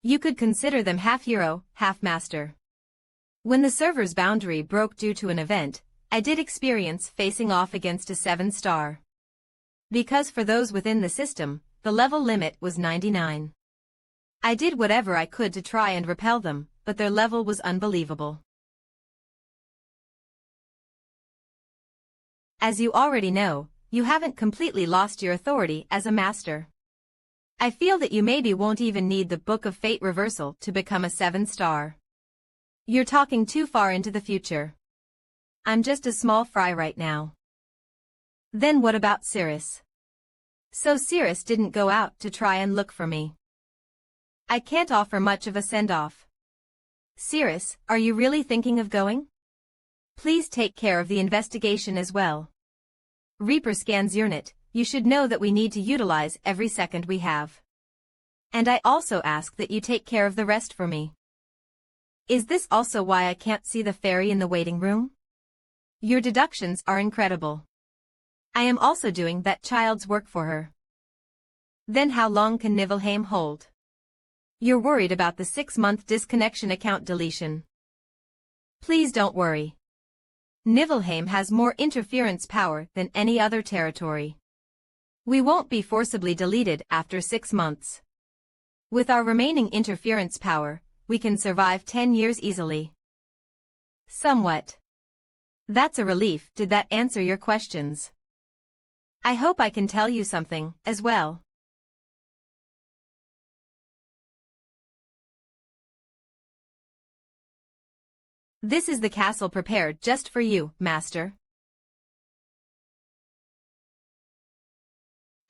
You could consider them half hero, half master. When the server's boundary broke due to an event, I did experience facing off against a 7-star. Because for those within the system, the level limit was 99. I did whatever I could to try and repel them, but their level was unbelievable. As you already know, you haven't completely lost your authority as a master. I feel that you maybe won't even need the Book of Fate reversal to become a 7-star. You're talking too far into the future. I'm just a small fry right now. Then what about Cirrus? So Cirrus didn't go out to try and look for me. I can't offer much of a send-off. Cirrus, are you really thinking of going? Please take care of the investigation as well. Reaper scans unit, you should know that we need to utilize every second we have. And I also ask that you take care of the rest for me. Is this also why I can't see the fairy in the waiting room? Your deductions are incredible. I am also doing that child's work for her. Then how long can Niflheim hold? You're worried about the 6-month disconnection account deletion. Please don't worry. Niflheim has more interference power than any other territory. We won't be forcibly deleted after 6 months. With our remaining interference power, we can survive 10 years easily. Somewhat. That's a relief. Did that answer your questions? I hope I can tell you something, as well. This is the castle prepared just for you, Master.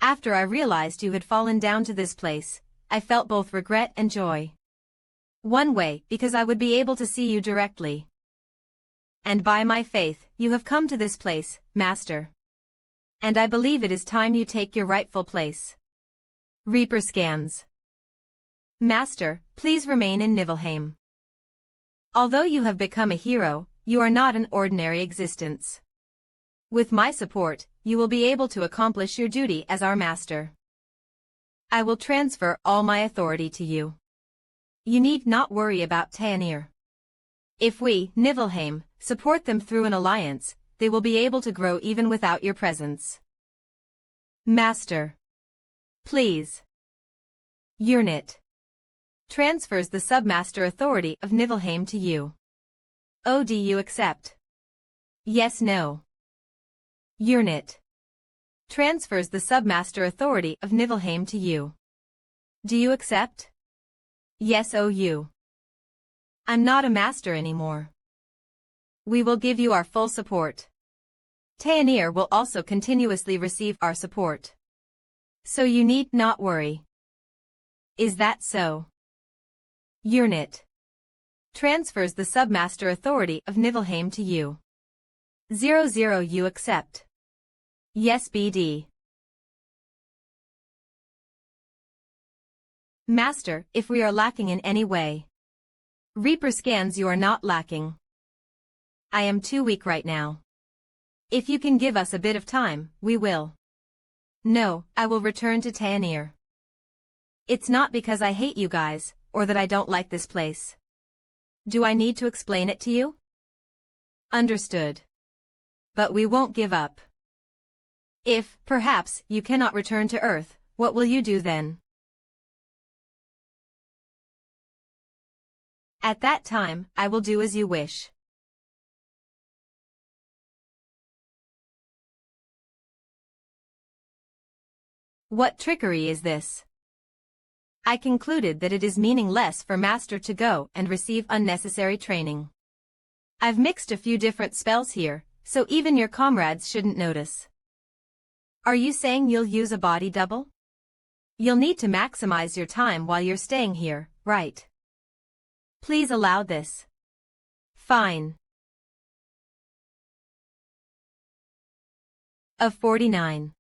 After I realized you had fallen down to this place, I felt both regret and joy. One way, because I would be able to see you directly. And by my faith, you have come to this place, Master. And I believe it is time you take your rightful place. Reaper scans. Master, please remain in Niflheim. Although you have become a hero, you are not an ordinary existence. With my support, you will be able to accomplish your duty as our master. I will transfer all my authority to you. You need not worry about Taenir. If we, Niflheim, support them through an alliance, they will be able to grow even without your presence. Master. Please. Urnit. Transfers the submaster authority of Niflheim to you. Oh, do you accept? Yes, no. Urnit. Transfers the submaster authority of Niflheim to you. Do you accept? Yes, oh you. I'm not a master anymore. We will give you our full support. Taenir will also continuously receive our support. So you need not worry. Is that so? Urnit. Transfers the submaster authority of Niflheim to you. 00 You accept. Yes, BD. Master, if we are lacking in any way. Reaper scans you are not lacking. I am too weak right now. If you can give us a bit of time, we will. No, I will return to Taenir. It's not because I hate you guys, or that I don't like this place. Do I need to explain it to you? Understood. But we won't give up. If, perhaps, you cannot return to Earth, what will you do then? At that time, I will do as you wish. What trickery is this? I concluded that it is meaningless for Master to go and receive unnecessary training. I've mixed a few different spells here, so even your comrades shouldn't notice. Are you saying you'll use a body double? You'll need to maximize your time while you're staying here, right? Please allow this. Fine. Of 49.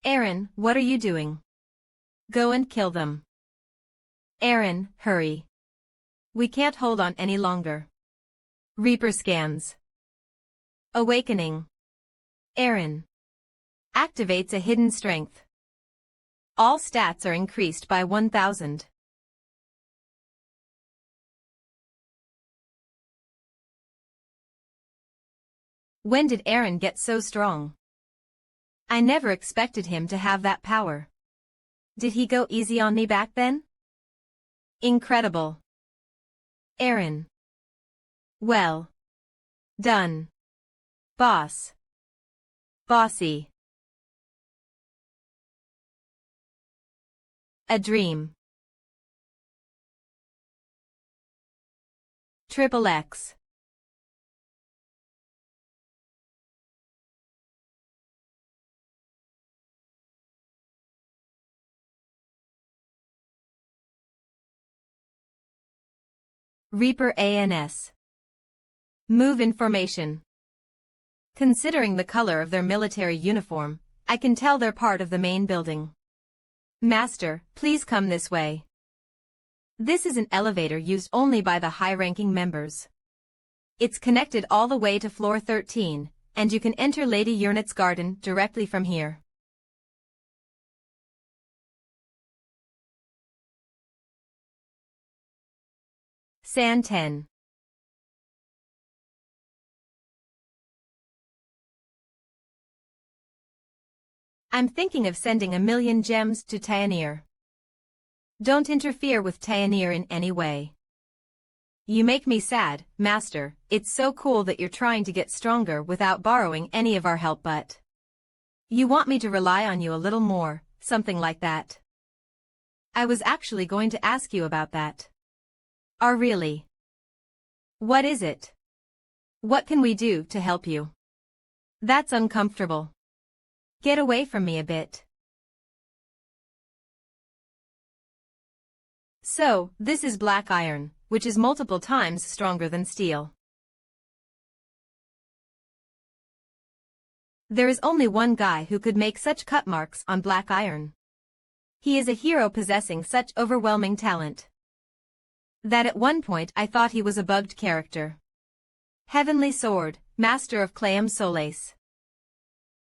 Aaron, what are you doing? Go and kill them. Aaron, hurry. We can't hold on any longer. Reaper scans. Awakening. Aaron. Activates a hidden strength. All stats are increased by 1000. When did Aaron get so strong? I never expected him to have that power. Did he go easy on me back then? Incredible. Aaron. Well. Done. Boss. Bossy. A dream. Triple X. Reaper ANS. Move information. Considering the color of their military uniform, I can tell they're part of the main building. Master, please come this way. This is an elevator used only by the high-ranking members. It's connected all the way to floor 13, and you can enter Lady Urnit's garden directly from here. San 10. I'm thinking of sending 1,000,000 gems to Taenir. Don't interfere with Taenir in any way. You make me sad, Master. It's so cool that you're trying to get stronger without borrowing any of our help, but you want me to rely on you a little more, something like that. I was actually going to ask you about that. Really? What is it? What can we do to help you? That's uncomfortable. Get away from me a bit. So, this is black iron, which is multiple times stronger than steel. There is only one guy who could make such cut marks on black iron. He is a hero possessing such overwhelming talent that at one point I thought he was a bugged character. Heavenly Sword, Master of Clayum Solace.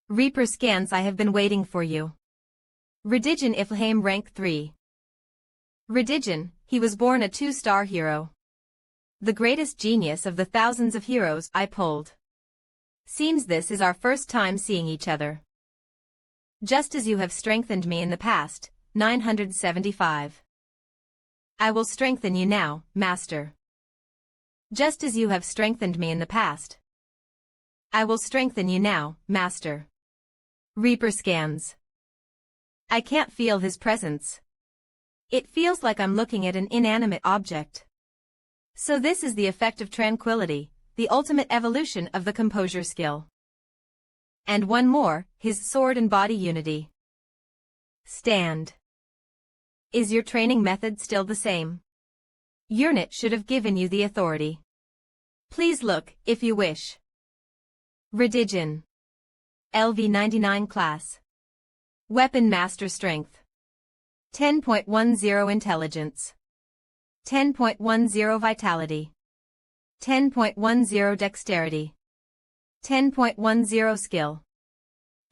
Reaper scans, I have been waiting for you. Redigen Iflheim rank 3. Redigen, he was born a 2-star hero. The greatest genius of the thousands of heroes I pulled. Seems this is our first time seeing each other. Just as you have strengthened me in the past, 975. I will strengthen you now, Master. Just as you have strengthened me in the past. I will strengthen you now, Master. Reaper scans. I can't feel his presence. It feels like I'm looking at an inanimate object. So this is the effect of tranquility, the ultimate evolution of the composure skill. And one more, his sword and body unity. Stand. Is your training method still the same? Unit should have given you the authority. Please look, if you wish. Redigen. LV99 class. Weapon Master Strength. 10.10 Intelligence. 10.10 Vitality. 10.10 Dexterity. 10.10 Skill.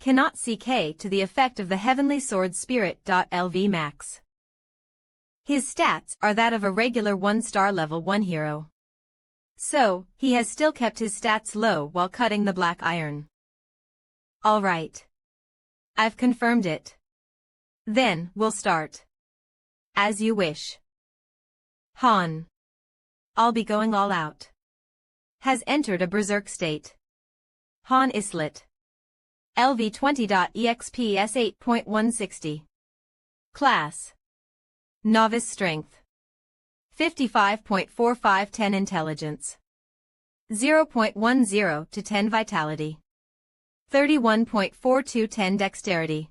Cannot see K to the effect of the Heavenly Sword Spirit.LV Max. His stats are that of a regular 1-star level 1 hero. So, he has still kept his stats low while cutting the black iron. Alright. I've confirmed it. Then, we'll start. As you wish. Han. I'll be going all out. Has entered a berserk state. Han Islet. LV20.EXP S8.160. Class. Novice Strength. 55.4510 Intelligence. 0.10 to 10 Vitality. 31.4210 Dexterity.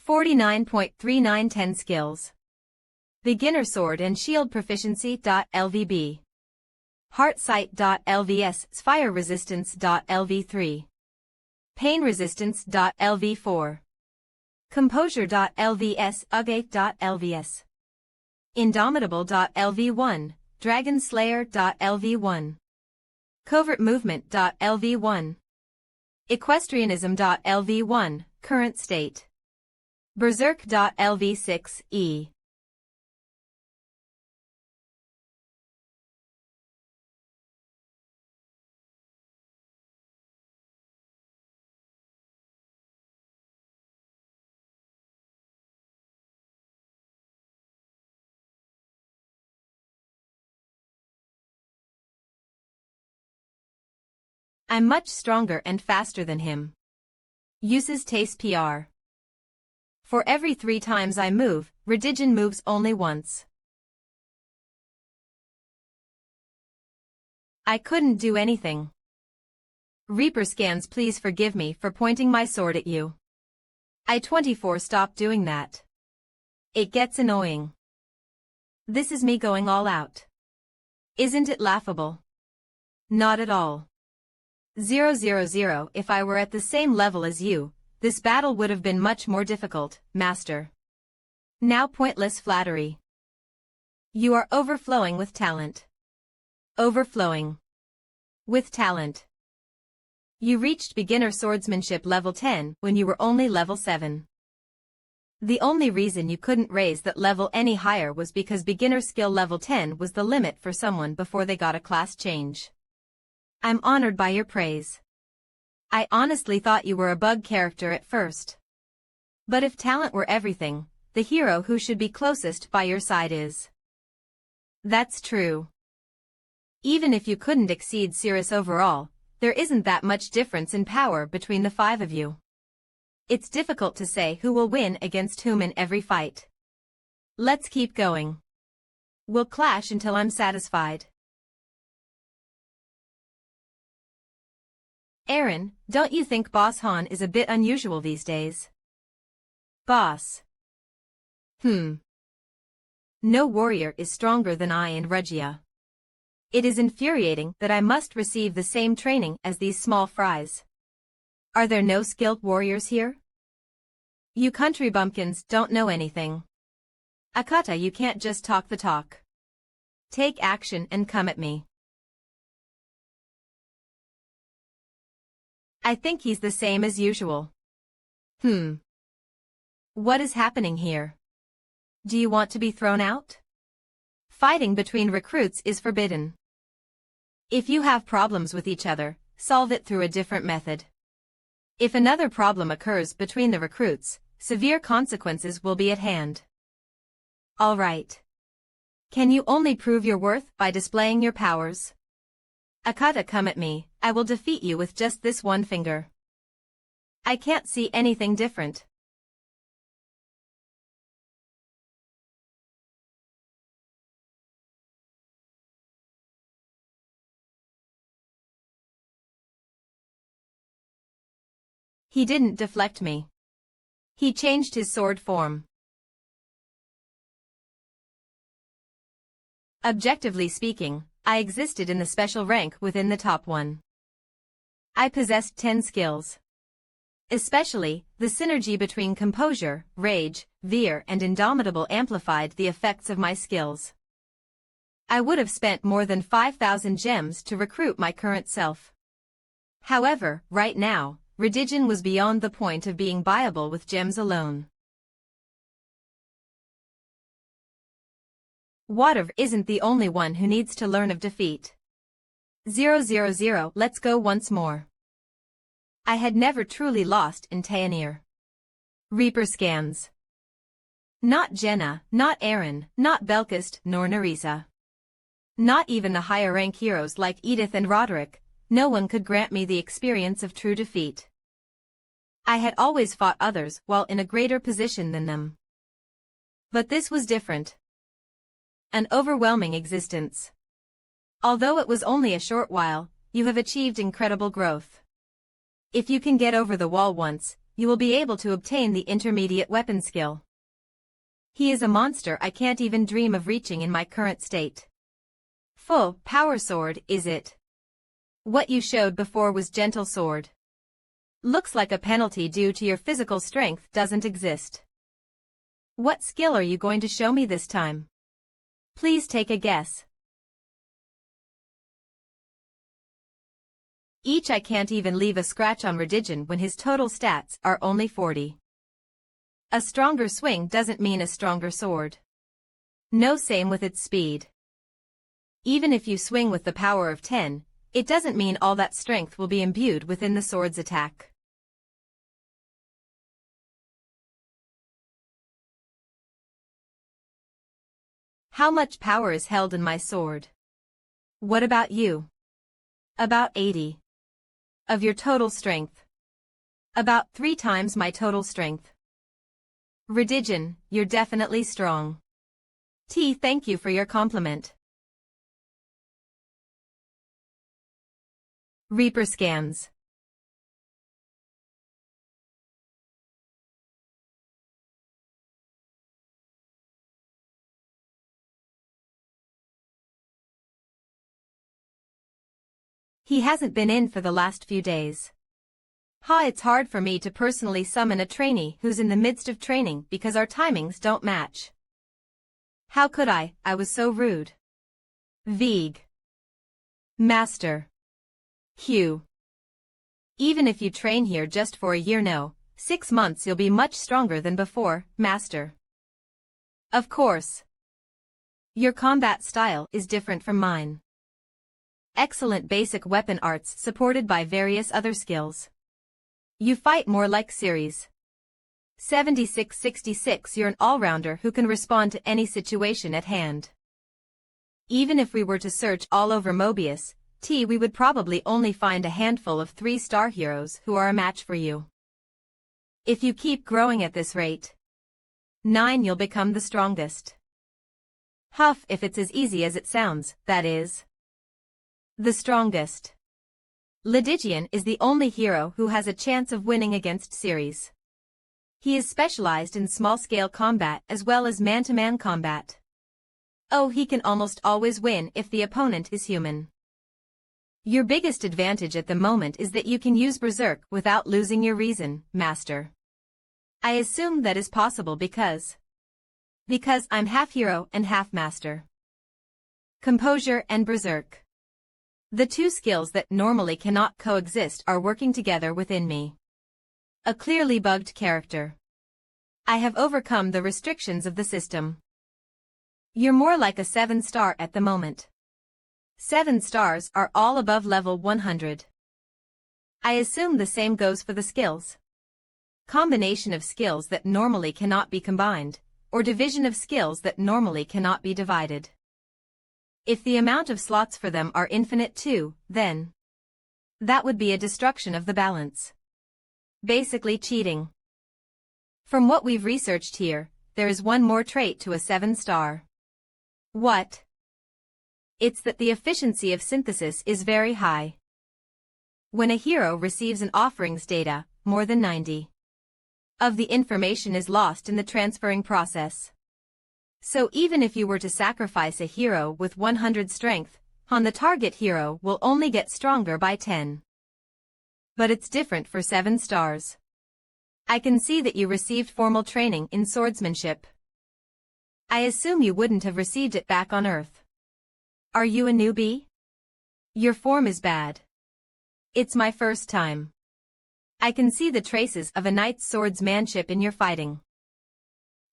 49.3910 Skills. Beginner Sword and Shield Proficiency.LVB. Heartsight.LVS. Fire Resistance.LV3. Pain Resistance.LV4. Composure.LVS. Ugate.LVS. Indomitable.LV1. Dragon Slayer.LV1. Covert Movement.LV1. Equestrianism.LV1. Current state. Berserk.LV6E. I'm much stronger and faster than him. Uses Taste PR. For every 3 times I move, Redigen moves only once. I couldn't do anything. Reaper scans, please forgive me for pointing my sword at you. I-24 stop doing that. It gets annoying. This is me going all out. Isn't it laughable? Not at all. 000. If I were at the same level as you, this battle would have been much more difficult, Master. Now pointless flattery. You are overflowing with talent. Overflowing. With talent. You reached beginner swordsmanship level 10 when you were only level 7. The only reason you couldn't raise that level any higher was because beginner skill level 10 was the limit for someone before they got a class change. I'm honored by your praise. I honestly thought you were a bug character at first. But if talent were everything, the hero who should be closest by your side is. That's true. Even if you couldn't exceed Cirrus overall, there isn't that much difference in power between the 5 of you. It's difficult to say who will win against whom in every fight. Let's keep going. We'll clash until I'm satisfied. Aaron, don't you think Boss Han is a bit unusual these days? Boss. No warrior is stronger than I and Regia. It is infuriating that I must receive the same training as these small fries. Are there no skilled warriors here? You country bumpkins don't know anything. Akata, you can't just talk the talk. Take action and come at me. I think he's the same as usual. What is happening here? Do you want to be thrown out? Fighting between recruits is forbidden. If you have problems with each other, solve it through a different method. If another problem occurs between the recruits, severe consequences will be at hand. All right. Can you only prove your worth by displaying your powers? Akata, come at me, I will defeat you with just this one finger. I can't see anything different. He didn't deflect me. He changed his sword form. Objectively speaking, I existed in the special rank within the top 1. I possessed 10 skills. Especially, the synergy between composure, rage, veer and indomitable amplified the effects of my skills. I would have spent more than 5,000 gems to recruit my current self. However, right now, Religion was beyond the point of being viable with gems alone. Water isn't the only one who needs to learn of defeat. 000, let's go once more. I had never truly lost in Tayanir. Reaper scans. Not Jenna, not Aaron, not Belkist, nor Nerissa. Not even the higher rank heroes like Edith and Roderick, no one could grant me the experience of true defeat. I had always fought others while in a greater position than them. But this was different. An overwhelming existence. Although it was only a short while, you have achieved incredible growth. If you can get over the wall once, you will be able to obtain the intermediate weapon skill. He is a monster I can't even dream of reaching in my current state. Full power sword, is it? What you showed before was gentle sword. Looks like a penalty due to your physical strength doesn't exist. What skill are you going to show me this time? Please take a guess. I can't even leave a scratch on Redigen when his total stats are only 40. A stronger swing doesn't mean a stronger sword. No, same with its speed. Even if you swing with the power of 10, it doesn't mean all that strength will be imbued within the sword's attack. How much power is held in my sword? What about you? About 80. Of your total strength. About 3 times my total strength. Redigen, you're definitely strong. Thank you for your compliment. Reaper scans. He hasn't been in for the last few days. It's hard for me to personally summon a trainee who's in the midst of training because our timings don't match. How could I was so rude. Veeg. Master. Hugh. Even if you train here just for a year, no, 6 months you'll be much stronger than before, Master. Of course. Your combat style is different from mine. Excellent basic weapon arts supported by various other skills. You fight more like series. 76-66, you're an all-rounder who can respond to any situation at hand. Even if we were to search all over Mobius, we would probably only find a handful of 3-star heroes who are a match for you. If you keep growing at this rate, 9 you'll become the strongest. If it's as easy as it sounds, that is. The strongest. Lydigian is the only hero who has a chance of winning against Ceres. He is specialized in small-scale combat as well as man-to-man combat. Oh, he can almost always win if the opponent is human. Your biggest advantage at the moment is that you can use Berserk without losing your reason, Master. I assume that is possible because I'm half hero and half master. Composure and Berserk. The two skills that normally cannot coexist are working together within me. A clearly bugged character. I have overcome the restrictions of the system. You're more like a 7-star at the moment. 7 stars are all above level 100. I assume the same goes for the skills. Combination of skills that normally cannot be combined, or division of skills that normally cannot be divided. If the amount of slots for them are infinite too, then that would be a destruction of the balance. Basically cheating. From what we've researched here, there is one more trait to a 7-star. What? It's that the efficiency of synthesis is very high. When a hero receives an offerings data, more than 90% of the information is lost in the transferring process. So even if you were to sacrifice a hero with 100 strength, the target hero will only get stronger by 10. But it's different for 7 stars. I can see that you received formal training in swordsmanship. I assume you wouldn't have received it back on Earth. Are you a newbie? Your form is bad. It's my first time. I can see the traces of a knight's swordsmanship in your fighting.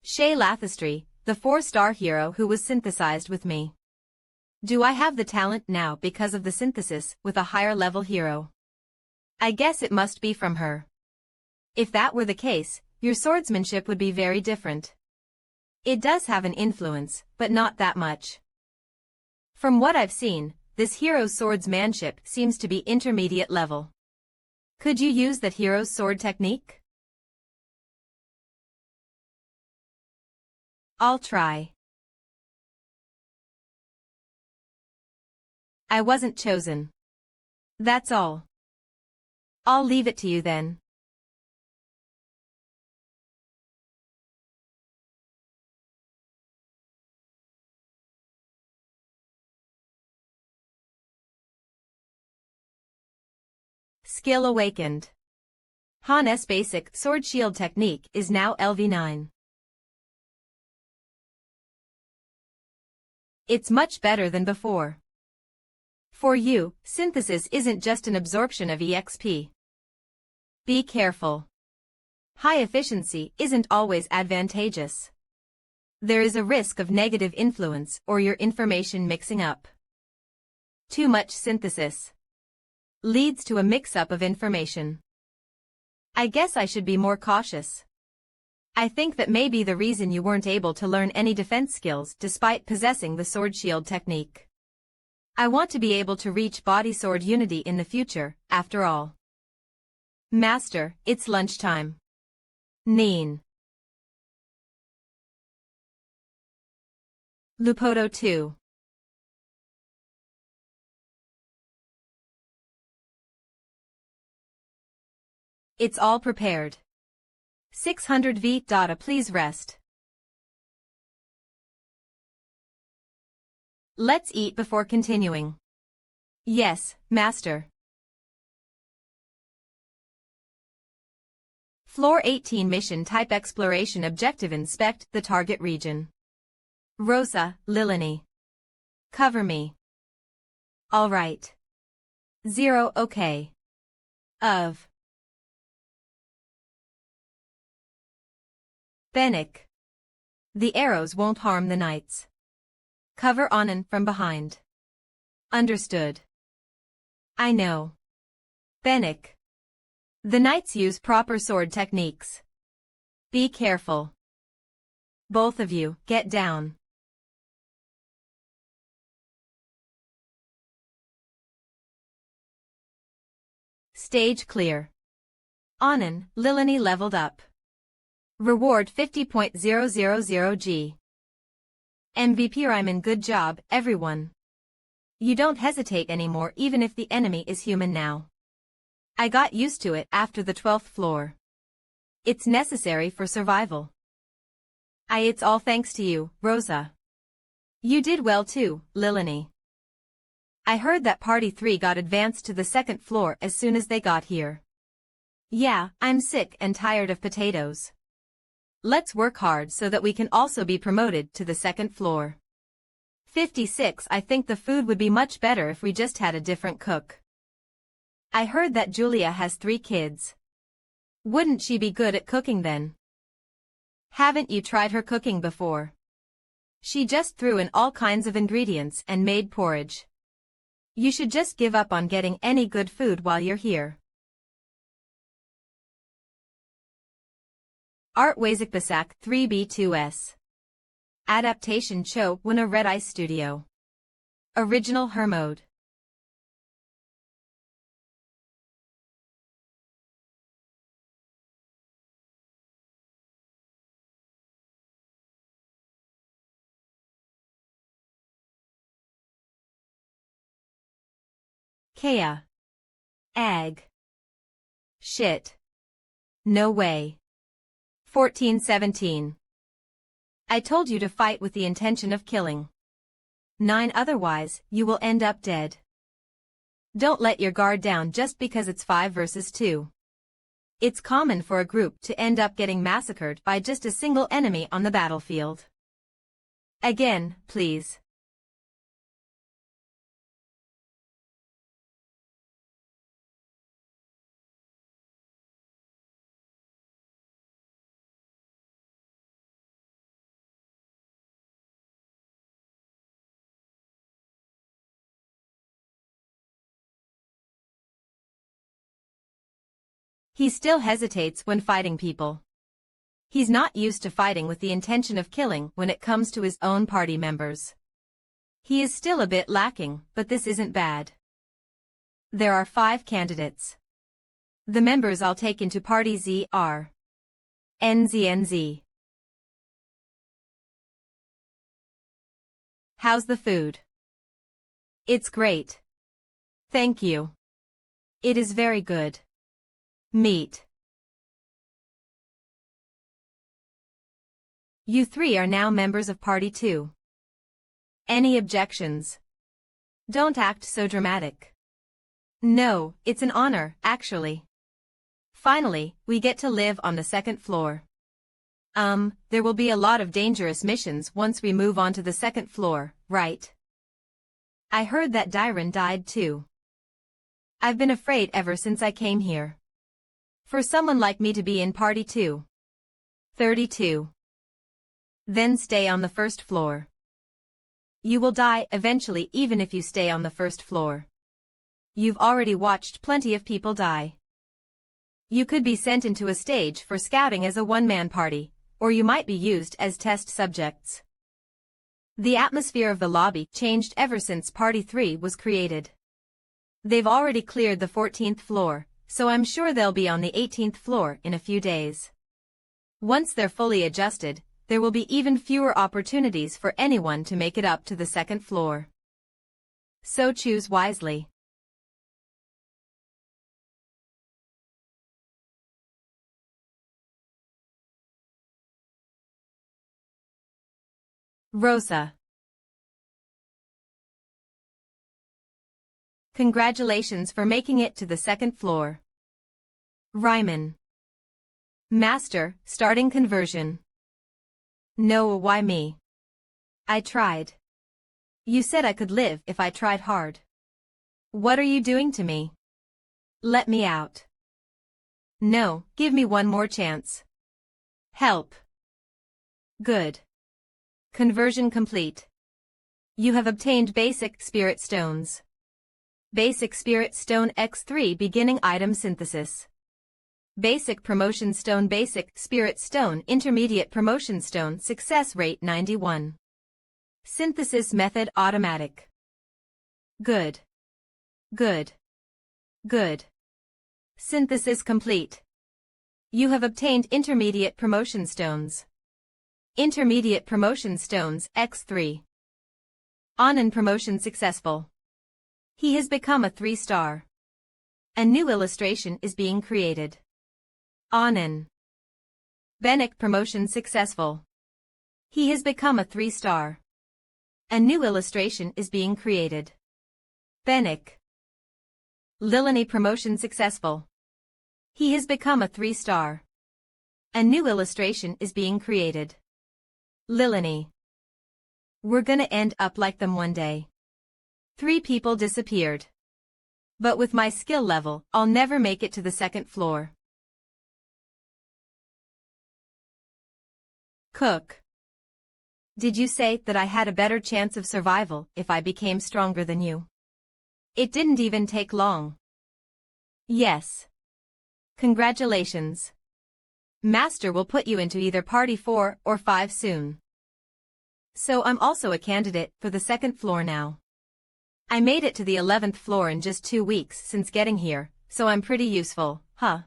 Shay Lathistry, the 4-star hero who was synthesized with me. Do I have the talent now because of the synthesis with a higher level hero? I guess it must be from her. If that were the case, your swordsmanship would be very different. It does have an influence, but not that much. From what I've seen, this hero's swordsmanship seems to be intermediate level. Could you use that hero's sword technique? I'll try. I wasn't chosen. That's all. I'll leave it to you then. Skill awakened. Han's basic sword shield technique is now LV9. It's much better than before. For you, synthesis isn't just an absorption of EXP. Be careful. High efficiency isn't always advantageous. There is a risk of negative influence or your information mixing up. Too much synthesis leads to a mix-up of information. I guess I should be more cautious. I think that may be the reason you weren't able to learn any defense skills despite possessing the sword shield technique. I want to be able to reach body sword unity in the future, after all. Master, it's lunchtime. Neen. Lupoto 2. It's all prepared. 600 V. Data, please rest. Let's eat before continuing. Yes, Master. Floor 18 Mission Type Exploration Objective Inspect the target region. Rosa, Lilini. Cover me. All right. 0 okay. Of. Bennick. The arrows won't harm the knights. Cover Anand from behind. Understood. I know. Bennick. The knights use proper sword techniques. Be careful. Both of you, get down. Stage clear. Anand, Lilini leveled up. Reward 50.000G. MVP Ryman, good job, everyone. You don't hesitate anymore even if the enemy is human now. I got used to it after the 12th floor. It's necessary for survival. It's all thanks to you, Rosa. You did well too, Lilani. I heard that Party 3 got advanced to the 2nd floor as soon as they got here. Yeah, I'm sick and tired of potatoes. Let's work hard so that we can also be promoted to the 2nd floor. 56. I think the food would be much better if we just had a different cook. I heard that Julia has 3 kids. Wouldn't she be good at cooking then? Haven't you tried her cooking before? She just threw in all kinds of ingredients and made porridge. You should just give up on getting any good food while you're here. Art Wazikbasak 3B2S. Adaptation Cho Wuna Red Ice Studio. Original Hermode. Kea. Ag. Shit. No way. 1417. I told you to fight with the intention of killing. 9. Otherwise, you will end up dead. Don't let your guard down just because it's 5 versus 2. It's common for a group to end up getting massacred by just a single enemy on the battlefield. Again, please. He still hesitates when fighting people. He's not used to fighting with the intention of killing when it comes to his own party members. He is still a bit lacking, but this isn't bad. There are 5 candidates. The members I'll take into Party Z are NZNZ. How's the food? It's great. Thank you. It is very good. Meat. You 3 are now members of Party 2. Any objections? Don't act so dramatic. No, it's an honor, actually. Finally, we get to live on the 2nd floor. There will be a lot of dangerous missions once we move on to the 2nd floor, right? I heard that Dyron died too. I've been afraid ever since I came here. For someone like me to be in Party 2. 32. Then stay on the 1st floor. You will die eventually even if you stay on the 1st floor. You've already watched plenty of people die. You could be sent into a stage for scouting as a one-man party, or you might be used as test subjects. The atmosphere of the lobby changed ever since Party 3 was created. They've already cleared the 14th floor, so I'm sure they'll be on the 18th floor in a few days. Once they're fully adjusted, there will be even fewer opportunities for anyone to make it up to the 2nd floor. So choose wisely. Rosa. Congratulations for making it to the 2nd floor. Ryman. Master, starting conversion. No, why me? I tried. You said I could live if I tried hard. What are you doing to me? Let me out. No, give me one more chance. Help. Good. Conversion complete. You have obtained Basic Spirit Stones. Basic Spirit Stone X3 Beginning Item Synthesis. Basic Promotion Stone Basic Spirit Stone Intermediate Promotion Stone Success Rate 91. Synthesis Method Automatic. Good. Good. Good. Synthesis complete. You have obtained Intermediate Promotion Stones. Intermediate Promotion Stones X3. On and promotion successful. He has become a 3-star. A new illustration is being created. Onan. Benik promotion successful. He has become a 3-star. A new illustration is being created. Benik. Lilani promotion successful. He has become a 3-star. A new illustration is being created. Lilani. We're gonna end up like them one day. 3 people disappeared. But with my skill level, I'll never make it to the 2nd floor. Cook. Did you say that I had a better chance of survival if I became stronger than you? It didn't even take long. Yes. Congratulations. Master will put you into either party 4 or 5 soon. So I'm also a candidate for the 2nd floor now. I made it to the 11th floor in just 2 weeks since getting here, so I'm pretty useful, huh?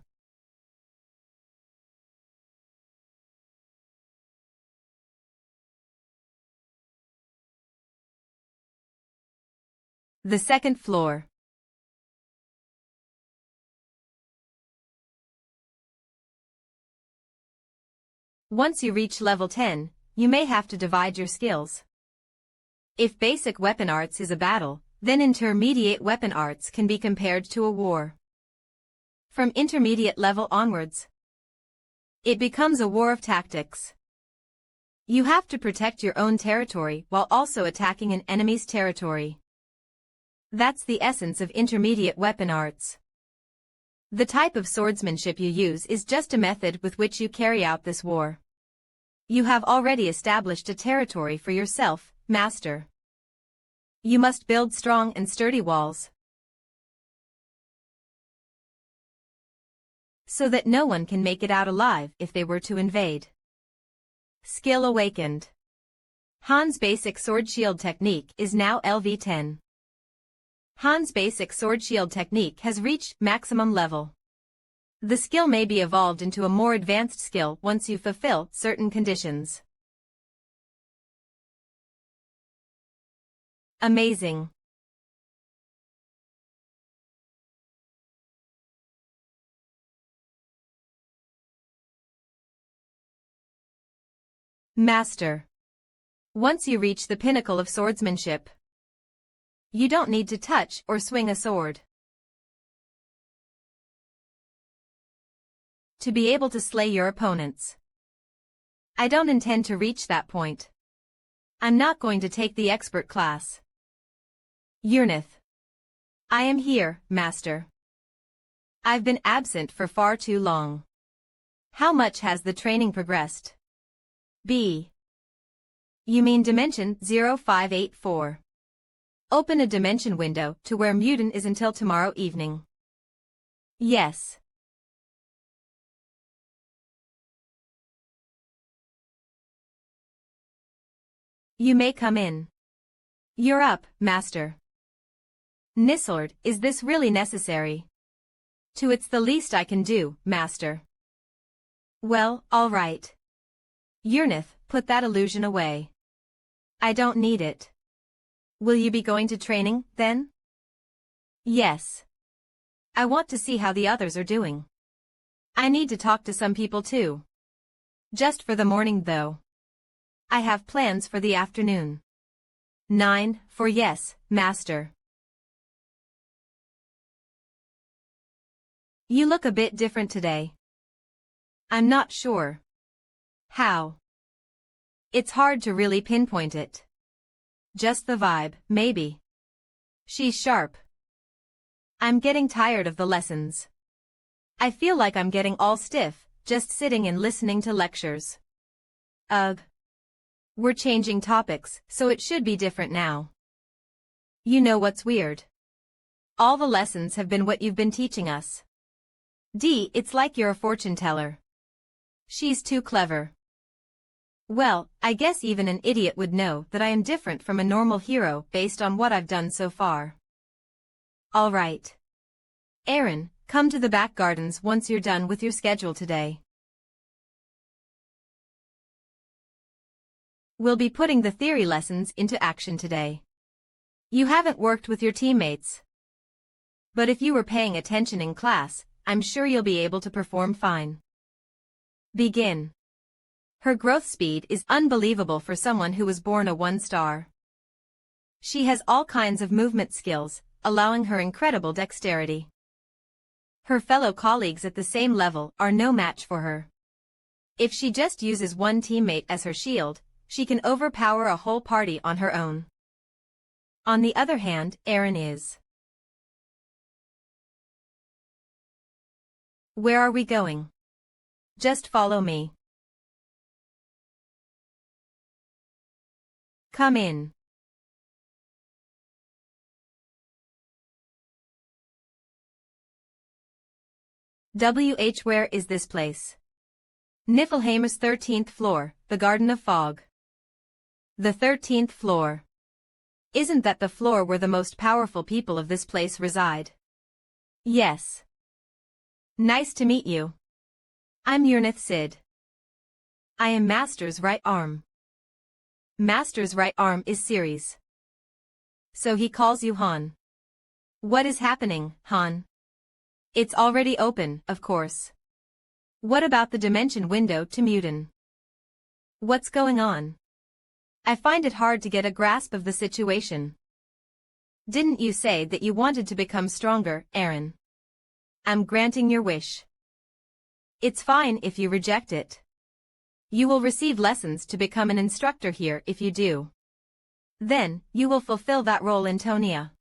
The 2nd floor. Once you reach level 10, you may have to divide your skills. If basic weapon arts is a battle, then intermediate weapon arts can be compared to a war. From intermediate level onwards, it becomes a war of tactics. You have to protect your own territory while also attacking an enemy's territory. That's the essence of intermediate weapon arts. The type of swordsmanship you use is just a method with which you carry out this war. You have already established a territory for yourself, Master. You must build strong and sturdy walls, so that no one can make it out alive if they were to invade. Skill awakened. Han's basic sword shield technique is now LV10. Han's basic sword shield technique has reached maximum level. The skill may be evolved into a more advanced skill once you fulfill certain conditions. Amazing. Master. Once you reach the pinnacle of swordsmanship, you don't need to touch or swing a sword to be able to slay your opponents. I don't intend to reach that point. I'm not going to take the expert class. Yurnith. I am here, Master. I've been absent for far too long. How much has the training progressed? B. You mean dimension 0584. Open a dimension window to where Mutin is until tomorrow evening. Yes. You may come in. You're up, Master. Nisord, is this really necessary? It's the least I can do, Master. Well, all right. Yurnith, put that illusion away. I don't need it. Will you be going to training, then? Yes. I want to see how the others are doing. I need to talk to some people too. Just for the morning, though. I have plans for the afternoon. 9, for yes, Master. You look a bit different today. I'm not sure. How? It's hard to really pinpoint it. Just the vibe, maybe. She's sharp. I'm getting tired of the lessons. I feel like I'm getting all stiff, just sitting and listening to lectures. Ugh. We're changing topics, so it should be different now. You know what's weird? All the lessons have been what you've been teaching us. D, it's like you're a fortune teller. She's too clever. Well, I guess even an idiot would know that I am different from a normal hero based on what I've done so far. All right. Aaron, come to the back gardens once you're done with your schedule today. We'll be putting the theory lessons into action today. You haven't worked with your teammates. But if you were paying attention in class, I'm sure you'll be able to perform fine. Begin. Her growth speed is unbelievable for someone who was born a 1-star. She has all kinds of movement skills, allowing her incredible dexterity. Her fellow colleagues at the same level are no match for her. If she just uses one teammate as her shield, she can overpower a whole party on her own. On the other hand, Erin is. Where are we going? Just follow me. Come in. Where is this place? Niflheim's 13th floor, the Garden of Fog. The 13th floor. Isn't that the floor where the most powerful people of this place reside? Yes. Nice to meet you. I'm Urnith Sid. I am Master's right arm. Master's right arm is Ceres. So he calls you Han. What is happening, Han? It's already open, of course. What about the dimension window to Muten? What's going on? I find it hard to get a grasp of the situation. Didn't you say that you wanted to become stronger, Erin? I'm granting your wish. It's fine if you reject it. You will receive lessons to become an instructor here if you do. Then, you will fulfill that role in Tonia.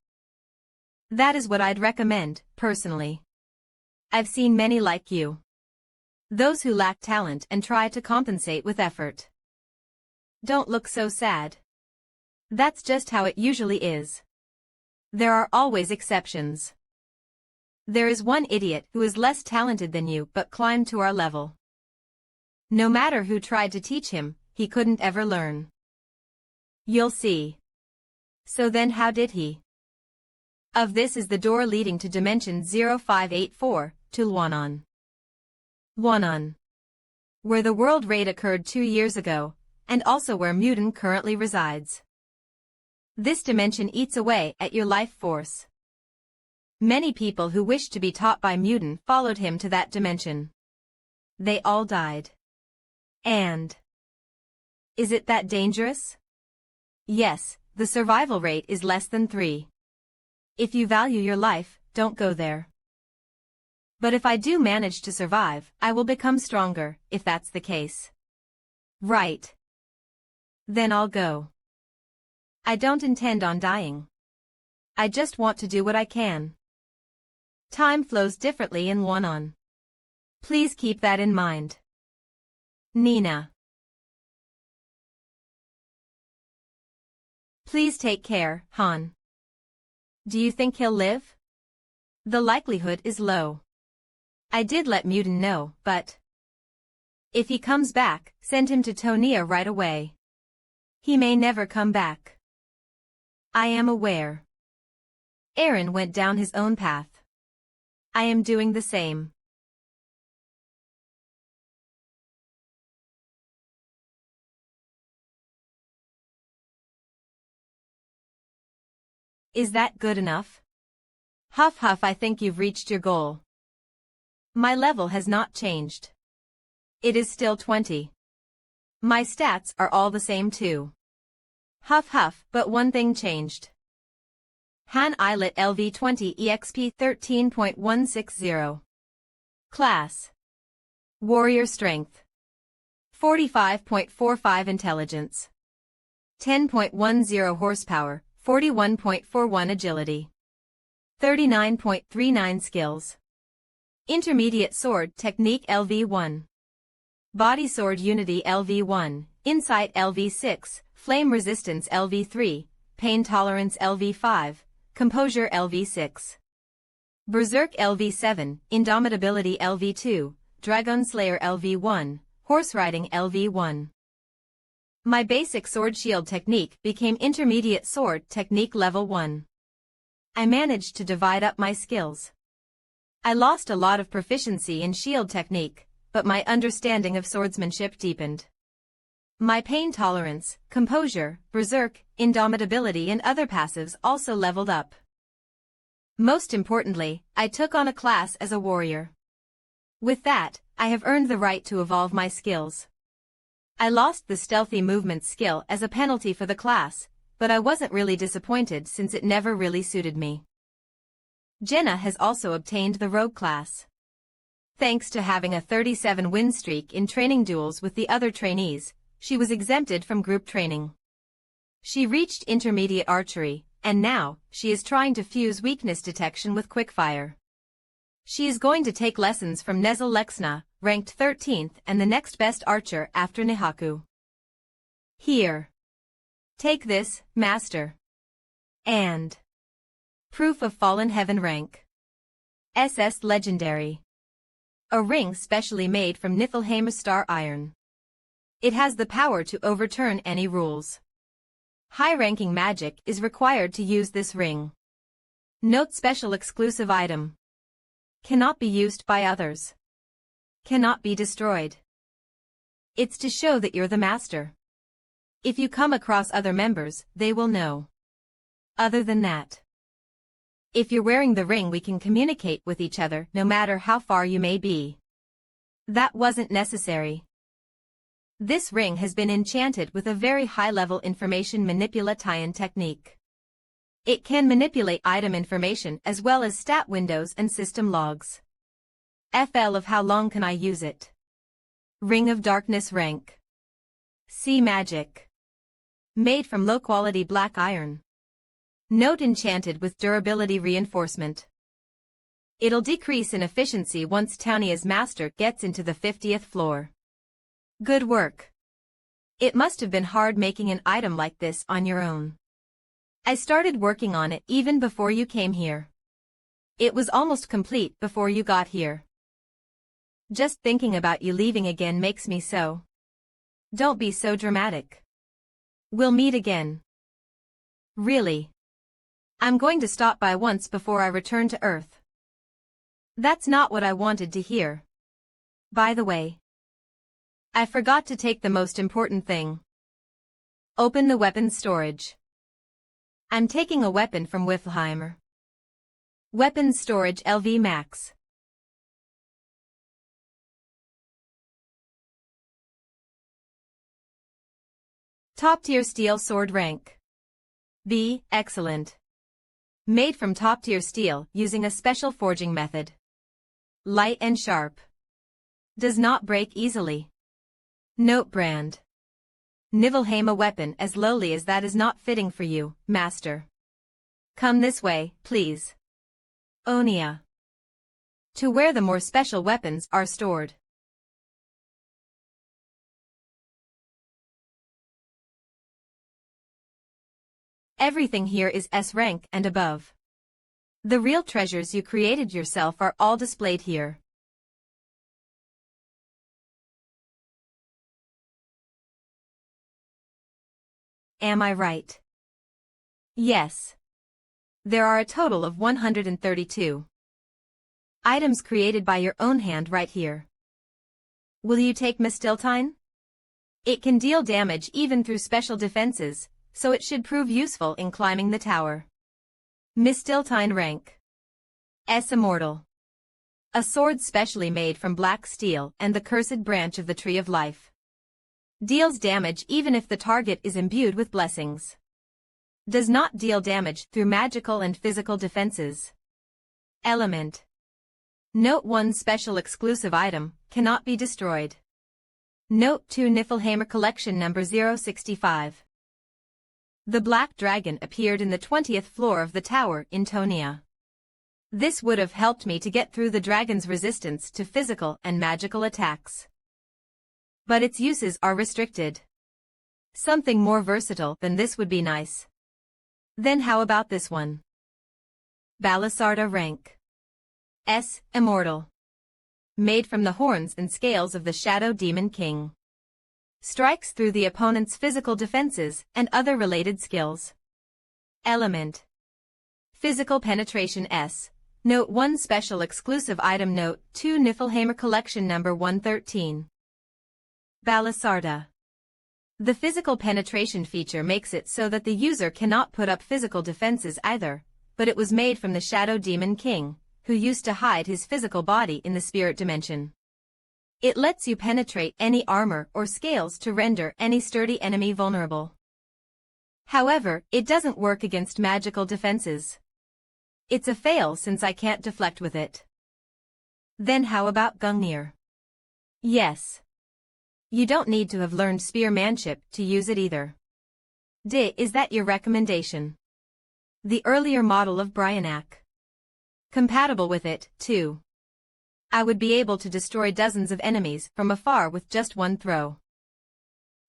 That is what I'd recommend, personally. I've seen many like you. Those who lack talent and try to compensate with effort. Don't look so sad. That's just how it usually is. There are always exceptions. There is one idiot who is less talented than you but climbed to our level. No matter who tried to teach him, he couldn't ever learn. You'll see. So then how did he? Of this is the door leading to dimension 0584, to Lwanon. Lwanon. Where the world raid occurred 2 years ago, and also where Muten currently resides. This dimension eats away at your life force. Many people who wished to be taught by Muten followed him to that dimension. They all died. And... is it that dangerous? Yes, the survival rate is less than 3. If you value your life, don't go there. But if I do manage to survive, I will become stronger, if that's the case. Right. Then I'll go. I don't intend on dying. I just want to do what I can. Time flows differently in Lwanon. Please keep that in mind. Nina. Please take care, Han. Do you think he'll live? The likelihood is low. I did let Muten know, but... if he comes back, send him to Tonia right away. He may never come back. I am aware. Erin went down his own path. I am doing the same. Is that good enough? Huff huff, I think you've reached your goal. My level has not changed. It is still 20. My stats are all the same too. Huff huff, but one thing changed. Han Islet LV20 EXP 13.160. Class. Warrior Strength. 45.45 Intelligence. 10.10 Horsepower, 41.41 Agility. 39.39 Skills. Intermediate Sword Technique LV1. Body Sword Unity LV1, Insight LV6, Flame Resistance LV3, Pain Tolerance LV5, Composure LV6. Berserk LV7, Indomitability LV2, Dragon Slayer LV1, Horse Riding LV1. My basic sword shield technique became intermediate sword technique level 1. I managed to divide up my skills. I lost a lot of proficiency in shield technique, but my understanding of swordsmanship deepened. My pain tolerance, composure, berserk, indomitability and other passives also leveled up. Most importantly, I took on a class as a warrior. With that, I have earned the right to evolve my skills. I lost the stealthy movement skill as a penalty for the class, but I wasn't really disappointed since it never really suited me. Jenna has also obtained the rogue class. Thanks to having a 37-win streak in training duels with the other trainees, she was exempted from group training. She reached intermediate archery, and now, she is trying to fuse weakness detection with quickfire. She is going to take lessons from Nezel Lexna, ranked 13th and the next best archer after Nihaku. Here. Take this, Master. And Proof of Fallen Heaven rank. SS Legendary. A ring specially made from Niflheim star iron. It has the power to overturn any rules. High-ranking magic is required to use this ring. Note: special exclusive item. Cannot be used by others. Cannot be destroyed. It's to show that you're the master. If you come across other members, they will know. Other than that, if you're wearing the ring, we can communicate with each other no matter how far you may be. That wasn't necessary. This ring has been enchanted with a very high-level information manipulation technique. It can manipulate item information as well as stat windows and system logs. FL of how long can I use it? Ring of Darkness rank. C magic. Made from low-quality black iron. Note: enchanted with durability reinforcement. It'll decrease in efficiency once Taunia's master gets into the 50th floor. Good work. It must have been hard making an item like this on your own. I started working on it even before you came here. It was almost complete before you got here. Just thinking about you leaving again makes me so. Don't be so dramatic. We'll meet again. Really. I'm going to stop by once before I return to Earth. That's not what I wanted to hear. By the way, I forgot to take the most important thing. Open the weapons storage. I'm taking a weapon from Whiffleheimer. Weapons storage LV Max. Top-tier steel sword rank. B, excellent. Made from top-tier steel using a special forging method. Light and sharp. Does not break easily. Note: brand. Niflheim. A weapon as lowly as that is not fitting for you, Master. Come this way, please. Onia. To where the more special weapons are stored. Everything here is S rank and above. The real treasures you created yourself are all displayed here. Am I right? Yes. There are a total of 132 items created by your own hand right here. Will you take Mistiltine? It can deal damage even through special defenses, so it should prove useful in climbing the tower. Mistiltine rank. S immortal. A sword specially made from black steel and the cursed branch of the Tree of Life. Deals damage even if the target is imbued with blessings. Does not deal damage through magical and physical defenses. Element. Note: 1 special exclusive item, cannot be destroyed. Note: 2 Niflheimer collection number 065. The Black Dragon appeared in the 20th floor of the tower in Taunia. This would have helped me to get through the dragon's resistance to physical and magical attacks. But its uses are restricted. Something more versatile than this would be nice. Then how about this one? Balisarda rank. S, immortal. Made from the horns and scales of the Shadow Demon King. Strikes through the opponent's physical defenses and other related skills. Element. Physical penetration S. Note: 1 special exclusive item. Note: 2 Niflheimer collection number 113. Balisarda. The physical penetration feature makes it so that the user cannot put up physical defenses either, but it was made from the Shadow Demon King, who used to hide his physical body in the spirit dimension. It lets you penetrate any armor or scales to render any sturdy enemy vulnerable. However, it doesn't work against magical defenses. It's a fail since I can't deflect with it. Then how about Gungnir? Yes. You don't need to have learned spearmanship to use it either. Is that your recommendation? The earlier model of Bryanak. Compatible with it, too. I would be able to destroy dozens of enemies from afar with just one throw.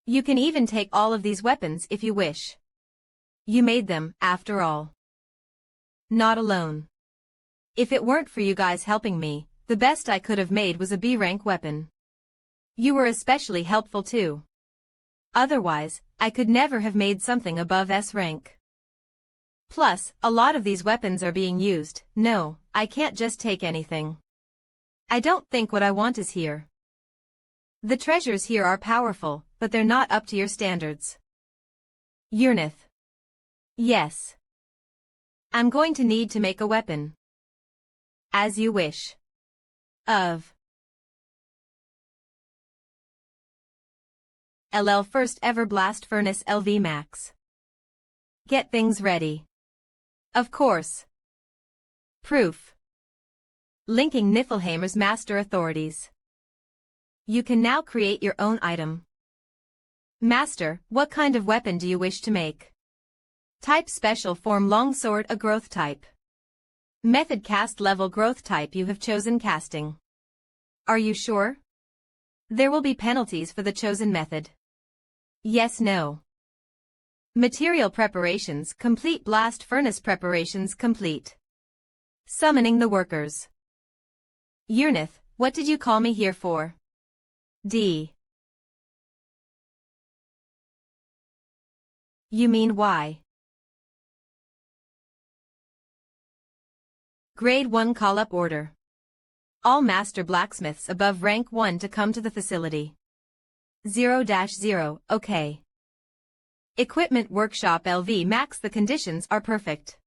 You can even take all of these weapons if you wish. You made them, after all. Not alone. If it weren't for you guys helping me, the best I could have made was a B-rank weapon. You were especially helpful too. Otherwise, I could never have made something above S rank. Plus, a lot of these weapons are being used. No, I can't just take anything. I don't think what I want is here. The treasures here are powerful, but they're not up to your standards. Urnith. Yes. I'm going to need to make a weapon. As you wish. Of. LL First Ever Blast Furnace LV Max. Get things ready. Of course. Proof. Linking Niflheimer's Master Authorities. You can now create your own item. Master, what kind of weapon do you wish to make? Type Special Form Longsword, a growth type. Method Cast Level Growth type. You have chosen casting. Are you sure? There will be penalties for the chosen method. Yes, no. Material preparations complete. Blast furnace preparations complete. Summoning the workers. Urnith, what did you call me here for? D. You mean why? Grade 1 call-up order. All master blacksmiths above rank 1 to come to the facility. 0-0, okay. Equipment Workshop LV Max. The conditions are perfect.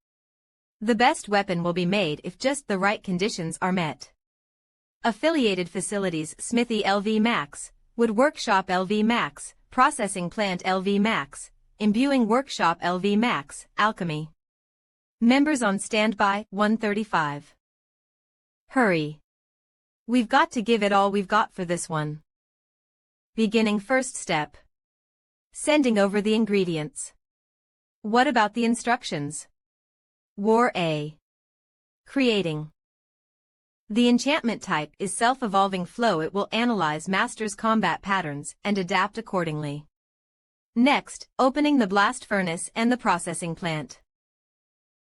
The best weapon will be made if just the right conditions are met. Affiliated facilities Smithy LV Max, Wood Workshop LV Max, Processing Plant LV Max, Imbuing Workshop LV Max, Alchemy. Members on standby, 135. Hurry. We've got to give it all we've got for this one. Beginning first step. Sending over the ingredients. What about the instructions? War A. Creating. The enchantment type is self-evolving flow. It will analyze master's combat patterns and adapt accordingly. Next, opening the blast furnace and the processing plant.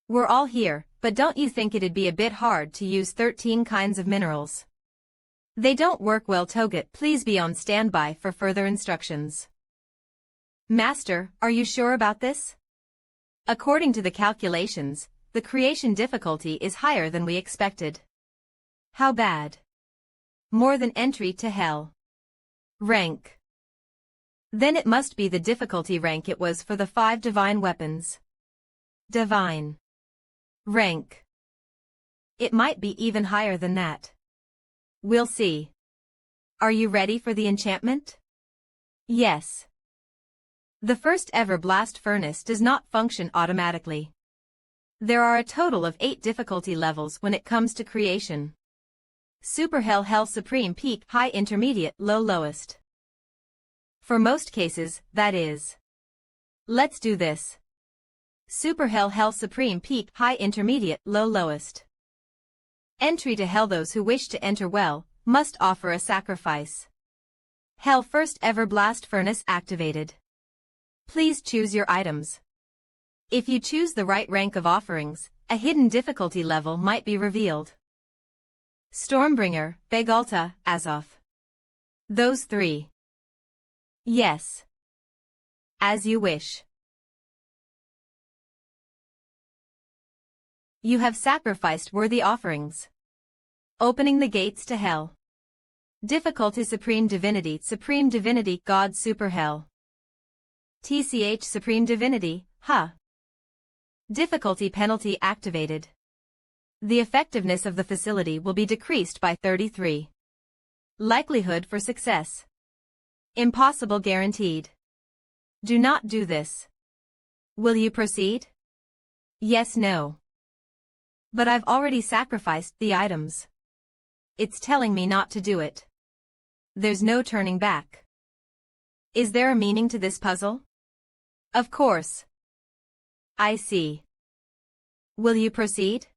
We're all here, but don't you think it'd be a bit hard to use 13 kinds of minerals? They don't work well. Togut, please be on standby for further instructions. Master, are you sure about this? According to the calculations, the creation difficulty is higher than we expected. How bad? More than entry to hell. Rank. Then it must be the difficulty rank it was for the 5 divine weapons. Divine. Rank. It might be even higher than that. We'll see. Are you ready for the enchantment? Yes. The first ever blast furnace does not function automatically. There are a total of 8 difficulty levels when it comes to creation. Super Hell, Hell Supreme, Peak, High, Intermediate, Low, Lowest. For most cases, that is. Let's do this. Super Hell, Hell Supreme, Peak, High, Intermediate, Low, Lowest. Entry to Hell. Those who wish to enter well must offer a sacrifice. Hell first ever blast furnace activated. Please choose your items. If you choose the right rank of offerings, a hidden difficulty level might be revealed. Stormbringer, Begalta, Azov. Those 3. Yes. As you wish. You have sacrificed worthy offerings. Opening the gates to hell. Difficulty Supreme Divinity, God Super Hell. TCH Supreme Divinity, Difficulty penalty activated. The effectiveness of the facility will be decreased by 33. Likelihood for success. Impossible guaranteed. Do not do this. Will you proceed? Yes, no. But I've already sacrificed the items. It's telling me not to do it. There's no turning back. Is there a meaning to this puzzle? Of course. I see. Will you proceed?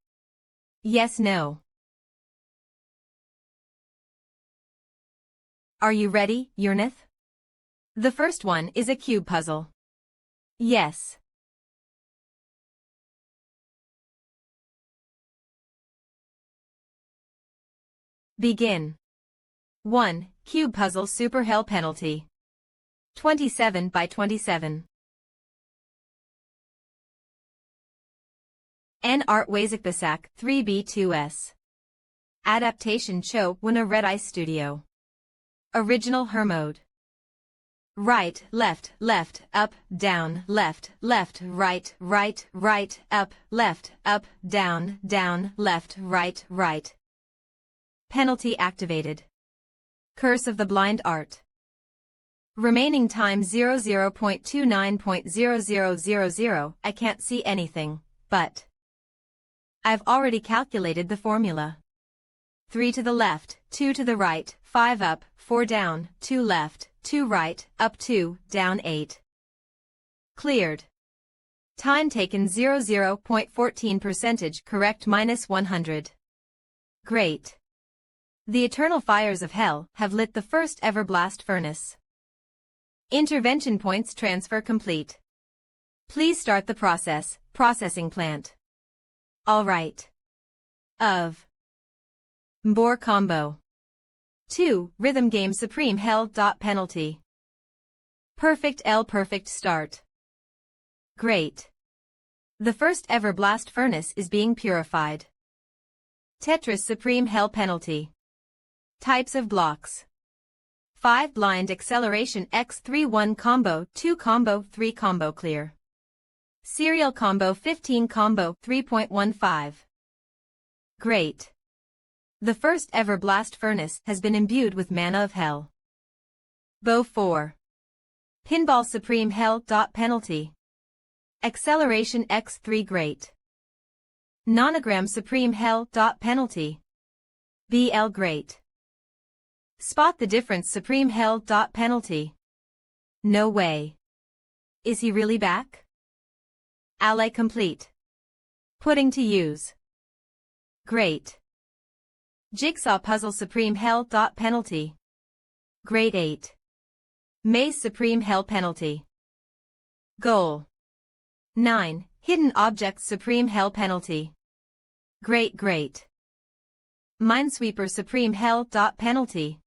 Yes, no. Are you ready, Yurnith? The first one is a cube puzzle. Yes. Begin. 1. Cube puzzle super hell penalty. 27 by 27. N. Art Wazikbasak, 3B2S. Adaptation Cho Wuna Red Ice Studio. Original Hermode. Right, left, left, up, down, left, left, right, right, right, up, down, down, left, right, right. Penalty activated. Curse of the Blind Art. Remaining time 00.29.0000. I can't see anything, but I've already calculated the formula. 3 to the left, 2 to the right, 5 up, 4 down, 2 left, 2 right, up 2, down 8. Cleared. Time taken 00.14% correct minus 100. Great. The eternal fires of hell have lit the first ever blast furnace. Intervention points transfer complete. Please start the process, processing plant. All right. Of Mbor combo. 2. Rhythm game supreme hell. Penalty. Perfect start. Great. The first ever blast furnace is being purified. Tetris supreme hell penalty. Types of blocks. 5 blind acceleration x3 1 combo 2 combo 3 combo clear. Serial combo 15 combo 3.15. Great. The first ever blast furnace has been imbued with mana of hell. Bow 4. Pinball supreme hell. Penalty. Acceleration x3 great. Nonogram supreme hell. Penalty. BL great. Spot the difference supreme hell. Penalty. No way. Is he really back? Ally complete. Putting to use. Great. Jigsaw puzzle supreme hell. Penalty. Grade 8. Maze supreme hell penalty. Goal. 9. Hidden objects supreme hell penalty. Great. Minesweeper supreme hell. Penalty.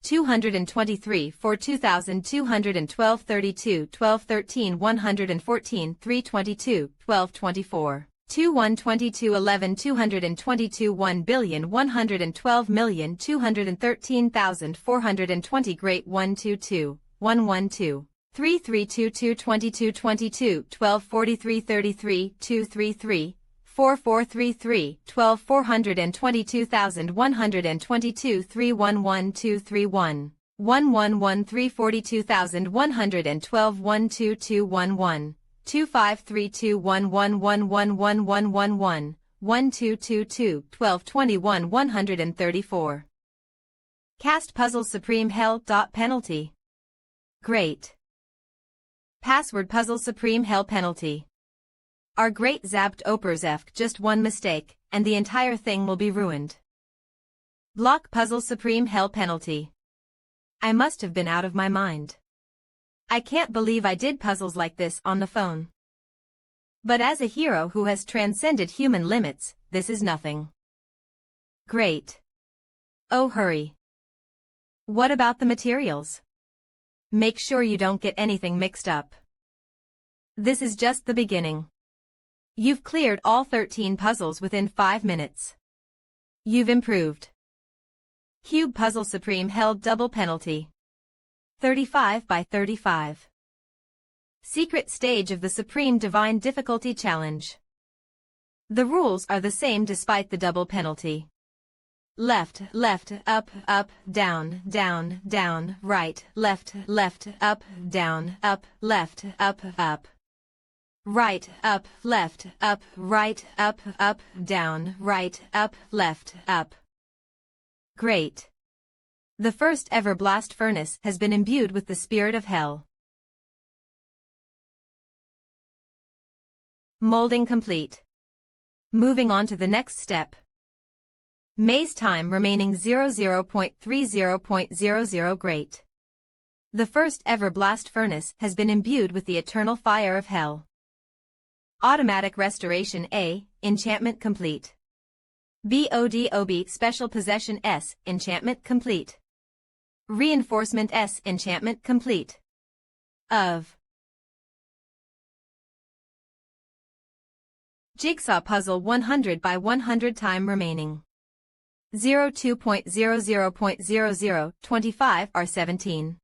223 for 2212 32 12 13 114 322 12 24 21 22 11 222 1,112,213,420 Great 122 112 3322 22 22 12 43 33 233 4433 12 422,122 311 231 1113 42,112 12211 2532 11111111 1222 12 21 134. Cast puzzle supreme hell. Penalty. Great. Password puzzle supreme hell penalty. Our great zapped Operzefk just one mistake, and the entire thing will be ruined. Block puzzle supreme hell penalty. I must have been out of my mind. I can't believe I did puzzles like this on the phone. But as a hero who has transcended human limits, this is nothing. Great. Oh hurry. What about the materials? Make sure you don't get anything mixed up. This is just the beginning. You've cleared all 13 puzzles within 5 minutes. You've improved. Cube puzzle supreme hell double penalty. 35 by 35. Secret stage of the Supreme Divine Difficulty Challenge. The rules are the same despite the double penalty. Left, left, up, up, down, down, down, right, left, left, up, down, up, left, up, up. Right, up, left, up, right, up, up, down, right, up, left, up. Great. The first ever blast furnace has been imbued with the spirit of hell. Molding complete. Moving on to the next step. Maze time remaining 00.30.00. Great. The first ever blast furnace has been imbued with the eternal fire of hell. Automatic restoration A, enchantment complete. BODOB special possession S, enchantment complete. Reinforcement S, enchantment complete. Of Jigsaw puzzle 100 by 100 time remaining. 02.00.00 25 are 17.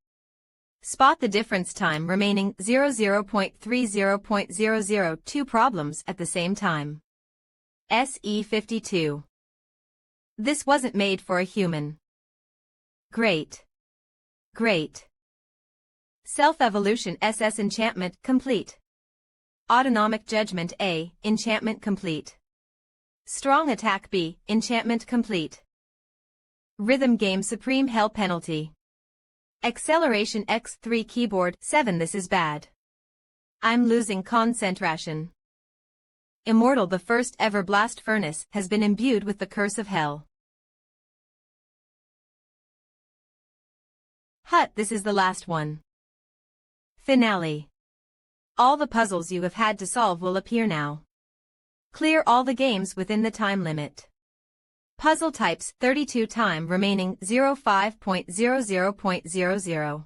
Spot the difference time remaining 00.30.00 two problems at the same time. SE52. This wasn't made for a human. Great. Great. Self-evolution SS enchantment complete. Autonomic judgment A, enchantment complete. Strong attack B, enchantment complete. Rhythm game supreme hell penalty. Acceleration X3 keyboard 7. This is bad. I'm losing concentration. Immortal the first ever blast furnace has been imbued with the curse of hell. Hut, this is the last one. Finale. All the puzzles you have had to solve will appear now. Clear all the games within the time limit. Puzzle types 32 time remaining 05.00.00.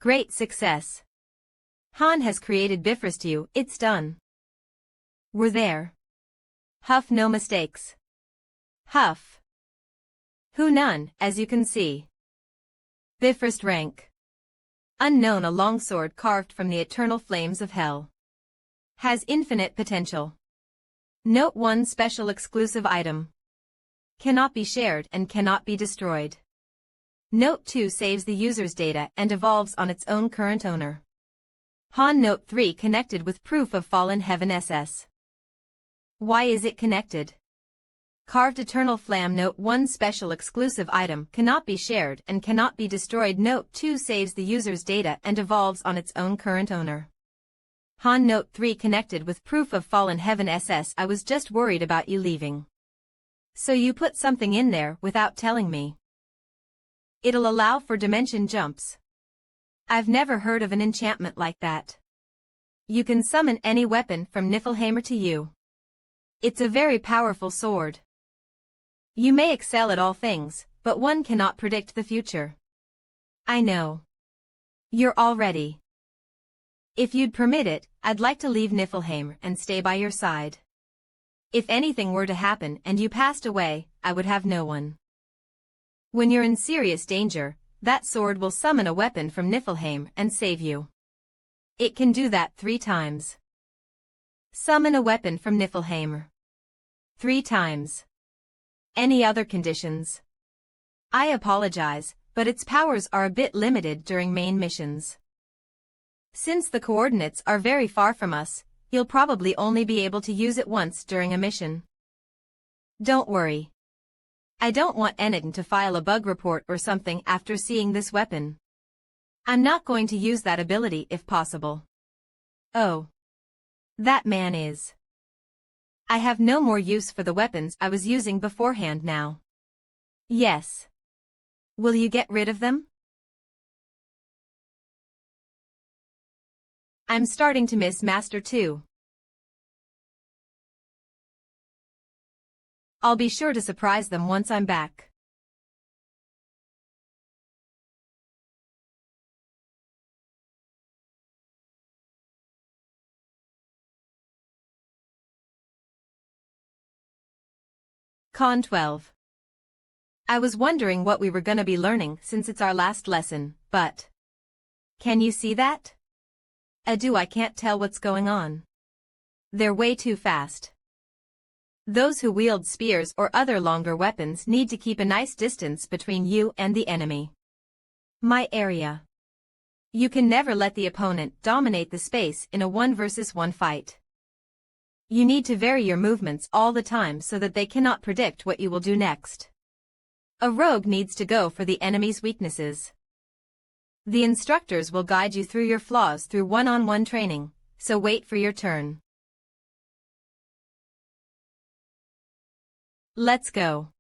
Great success. Han has created Bifrost you, it's done. We're there. Huff no mistakes. Huff. Who none, as you can see. Bifrost rank. Unknown, a longsword carved from the eternal flames of hell. Has infinite potential. Note 1 special exclusive item. Cannot be shared and cannot be destroyed. Note 2 saves the user's data and evolves on its own current owner. Han Note 3 connected with proof of fallen heaven SS. Why is it connected? Carved eternal flam. Note 1 special exclusive item cannot be shared and cannot be destroyed. Note 2 saves the user's data and evolves on its own current owner. Han Note 3 connected with proof of fallen heaven SS. I was just worried about you leaving. So you put something in there without telling me. It'll allow for dimension jumps. I've never heard of an enchantment like that. You can summon any weapon from Niflheimer to you. It's a very powerful sword. You may excel at all things, but one cannot predict the future. I know. You're all ready. If you'd permit it, I'd like to leave Niflheim and stay by your side. If anything were to happen and you passed away, I would have no one. When you're in serious danger, that sword will summon a weapon from Niflheim and save you. It can do that 3 times. Summon a weapon from Niflheim. 3 times. Any other conditions? I apologize, but its powers are a bit limited during main missions. Since the coordinates are very far from us, you'll probably only be able to use it once during a mission. Don't worry. I don't want Enidin to file a bug report or something after seeing this weapon. I'm not going to use that ability if possible. Oh. That man is. I have no more use for the weapons I was using beforehand now. Yes. Will you get rid of them? I'm starting to miss Master too. I'll be sure to surprise them once I'm back. Con 12. I was wondering what we were gonna be learning since it's our last lesson, but... Can you see that? I can't tell what's going on. They're way too fast. Those who wield spears or other longer weapons need to keep a nice distance between you and the enemy. My area. You can never let the opponent dominate the space in a 1 versus 1 fight. You need to vary your movements all the time so that they cannot predict what you will do next. A rogue needs to go for the enemy's weaknesses. The instructors will guide you through your flaws through one-on-one training, so wait for your turn. Let's go.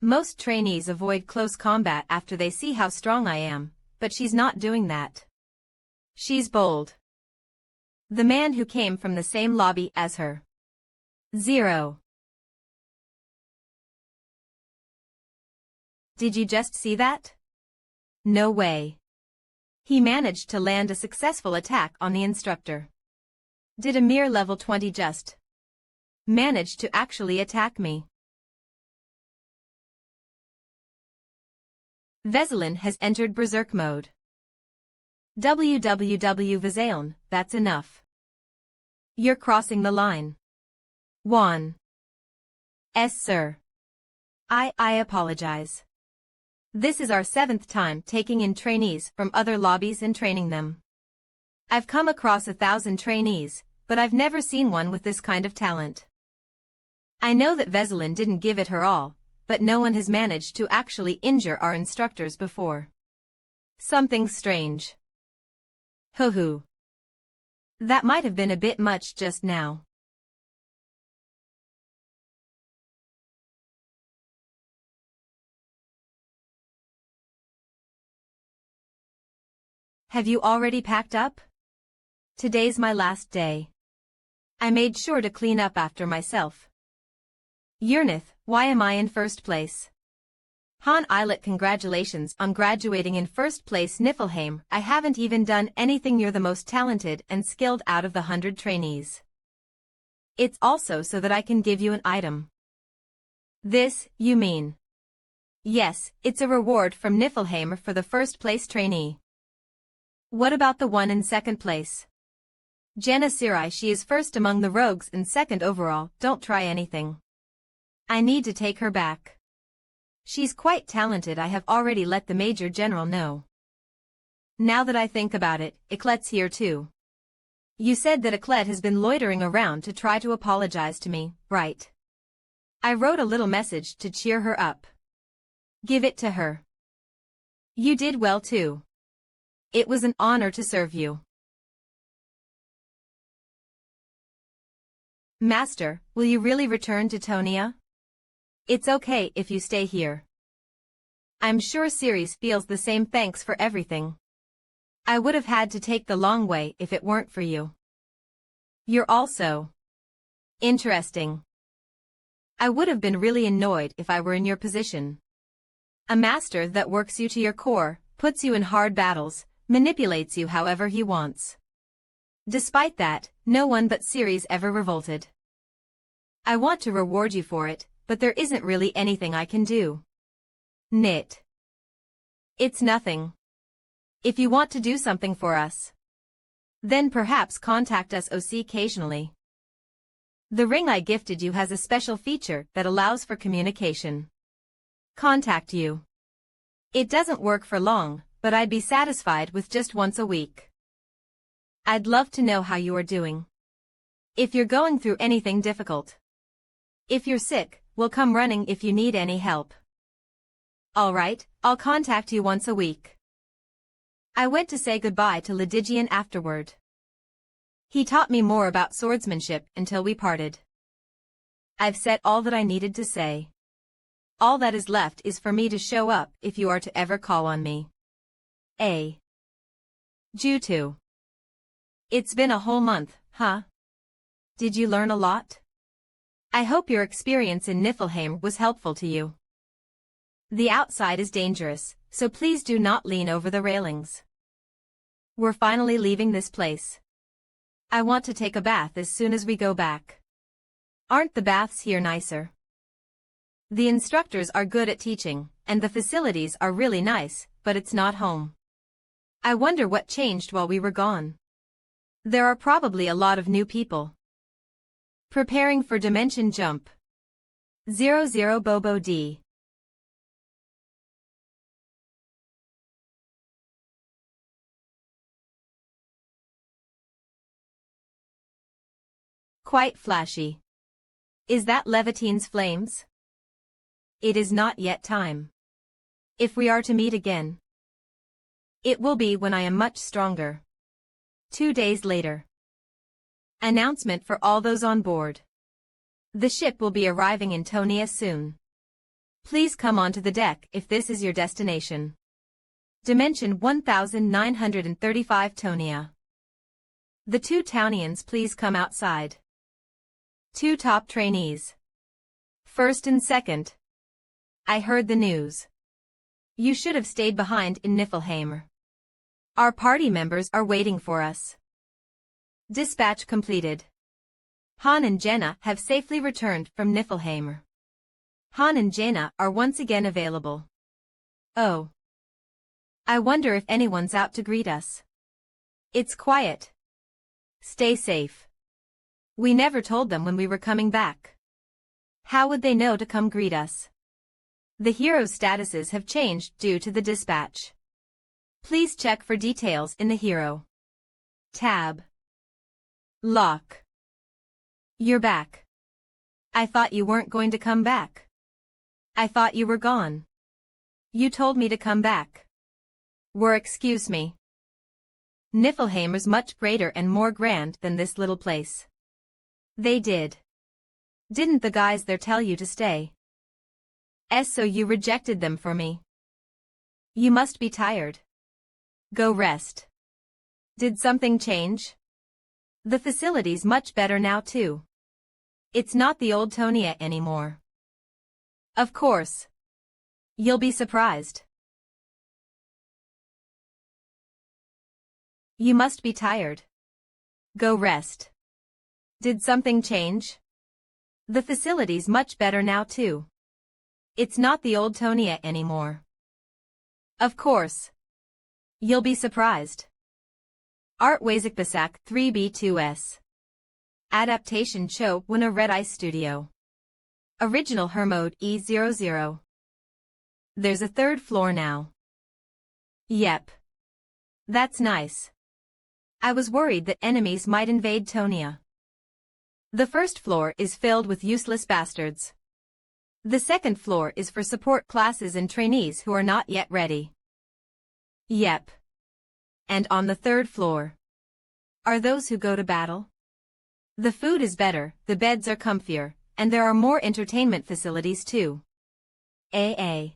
Most trainees avoid close combat after they see how strong I am, but she's not doing that. She's bold. The man who came from the same lobby as her. 0. Did you just see that? No way. He managed to land a successful attack on the instructor. Did a mere level 20 just manage to actually attack me? Veselin has entered Berserk mode. Veselin, that's enough. You're crossing the line. Juan. Sir. I apologize. This is our 7th time taking in trainees from other lobbies and training them. I've come across 1,000 trainees, but I've never seen one with this kind of talent. I know that Veselin didn't give it her all, but no one has managed to actually injure our instructors before. Something strange. Hoo-hoo. That might have been a bit much just now. Have you already packed up? Today's my last day. I made sure to clean up after myself. Yernith, why am I in first place? Han Islet, congratulations on graduating in first place. Niflheim, I haven't even done anything. You're the most talented and skilled out of the 100 trainees. It's also so that I can give you an item. This, you mean? Yes, it's a reward from Niflheim for the first place trainee. What about the one in second place? Jenna Sirai, she is first among the rogues and second overall. Don't try anything. I need to take her back. She's quite talented. I have already let the Major General know. Now that I think about it, Eclet's here too. You said that Eclet has been loitering around to try to apologize to me, right? I wrote a little message to cheer her up. Give it to her. You did well too. It was an honor to serve you. Master, will you really return to Tonia? It's okay if you stay here. I'm sure Ceres feels the same. Thanks for everything. I would have had to take the long way if it weren't for you. You're also interesting. I would have been really annoyed if I were in your position. A master that works you to your core, puts you in hard battles, manipulates you however he wants. Despite that, no one but Ceres ever revolted. I want to reward you for it, but there isn't really anything I can do. Knit. It's nothing. If you want to do something for us, then perhaps contact us occasionally. The ring I gifted you has a special feature that allows for communication. Contact you. It doesn't work for long, but I'd be satisfied with just once a week. I'd love to know how you are doing. If you're going through anything difficult. If you're sick, we'll come running if you need any help. Alright, I'll contact you once a week. I went to say goodbye to Lydigian afterward. He taught me more about swordsmanship until we parted. I've said all that I needed to say. All that is left is for me to show up if you are to ever call on me. A. Due to. It's been a whole month, huh? Did you learn a lot? I hope your experience in Niflheim was helpful to you. The outside is dangerous, so please do not lean over the railings. We're finally leaving this place. I want to take a bath as soon as we go back. Aren't the baths here nicer? The instructors are good at teaching, and the facilities are really nice, but it's not home. I wonder what changed while we were gone. There are probably a lot of new people. Preparing for dimension jump. 00 Bobo D. Quite flashy. Is that Levitine's flames? It is not yet time. If we are to meet again, it will be when I am much stronger. 2 days later. Announcement for all those on board. The ship will be arriving in Tonia soon. Please come onto the deck if this is your destination. Dimension 1935 Tonia. The 2 Townians please come outside. 2 top trainees. First and second. I heard the news. You should have stayed behind in Niflheim. Our party members are waiting for us. Dispatch completed. Han and Jenna have safely returned from Niflheim. Han and Jenna are once again available. Oh. I wonder if anyone's out to greet us. It's quiet. Stay safe. We never told them when we were coming back. How would they know to come greet us? The heroes' statuses have changed due to the dispatch. Please check for details in the hero tab. Lock. You're back. I thought you weren't going to come back. I thought you were gone. You told me to come back. Excuse me. Niflheim is much greater and more grand than this little place. They did. Didn't the guys there tell you to stay? So you rejected them for me. You must be tired. Go rest. Did something change? The facility's much better now too. It's not the old Tonia anymore. Of course. You'll be surprised. You must be tired. Go rest. Did something change? The facility's much better now too. It's not the old Tonia anymore. Of course. You'll be surprised. Art Wazikbasak 3B2S. Adaptation Show Wina Red Eye Studio. Original Hermode E00. There's a 3rd floor now. Yep. That's nice. I was worried that enemies might invade Tonia. The 1st floor is filled with useless bastards. The 2nd floor is for support classes and trainees who are not yet ready. Yep. And on the 3rd floor are those who go to battle. The food is better, the beds are comfier, and there are more entertainment facilities too. I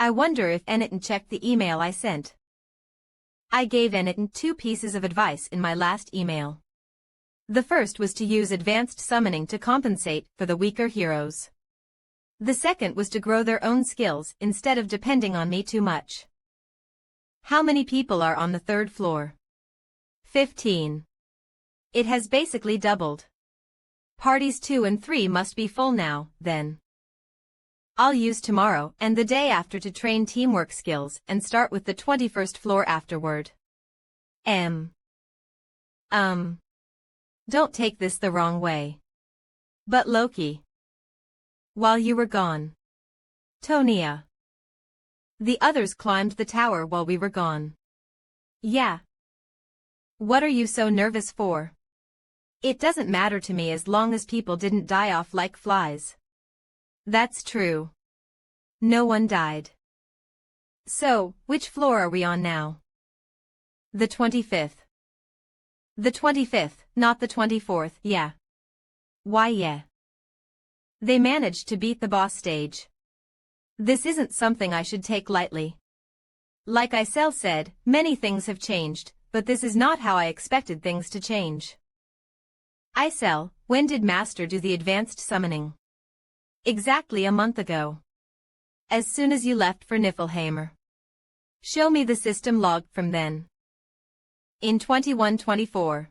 wonder if Eniton checked the email I sent. I gave Eniton 2 pieces of advice in my last email. The first was to use advanced summoning to compensate for the weaker heroes. The second was to grow their own skills instead of depending on me too much. How many people are on the 3rd floor? 15. It has basically doubled. Parties 2 and 3 must be full now, then. I'll use tomorrow and the day after to train teamwork skills and start with the 21st floor afterward. Don't take this the wrong way. But Loki. While you were gone. Tonia. The others climbed the tower while we were gone. Yeah. What are you so nervous for? It doesn't matter to me as long as people didn't die off like flies. That's true. No one died. So, which floor are we on now? The 25th. The 25th, not the 24th, yeah. Why yeah. They managed to beat the boss stage. This isn't something I should take lightly. Like Isel said, many things have changed, but this is not how I expected things to change. Isel, when did Master do the advanced summoning? Exactly a month ago. As soon as you left for Niflheimer. Show me the system log from then. In 21-24.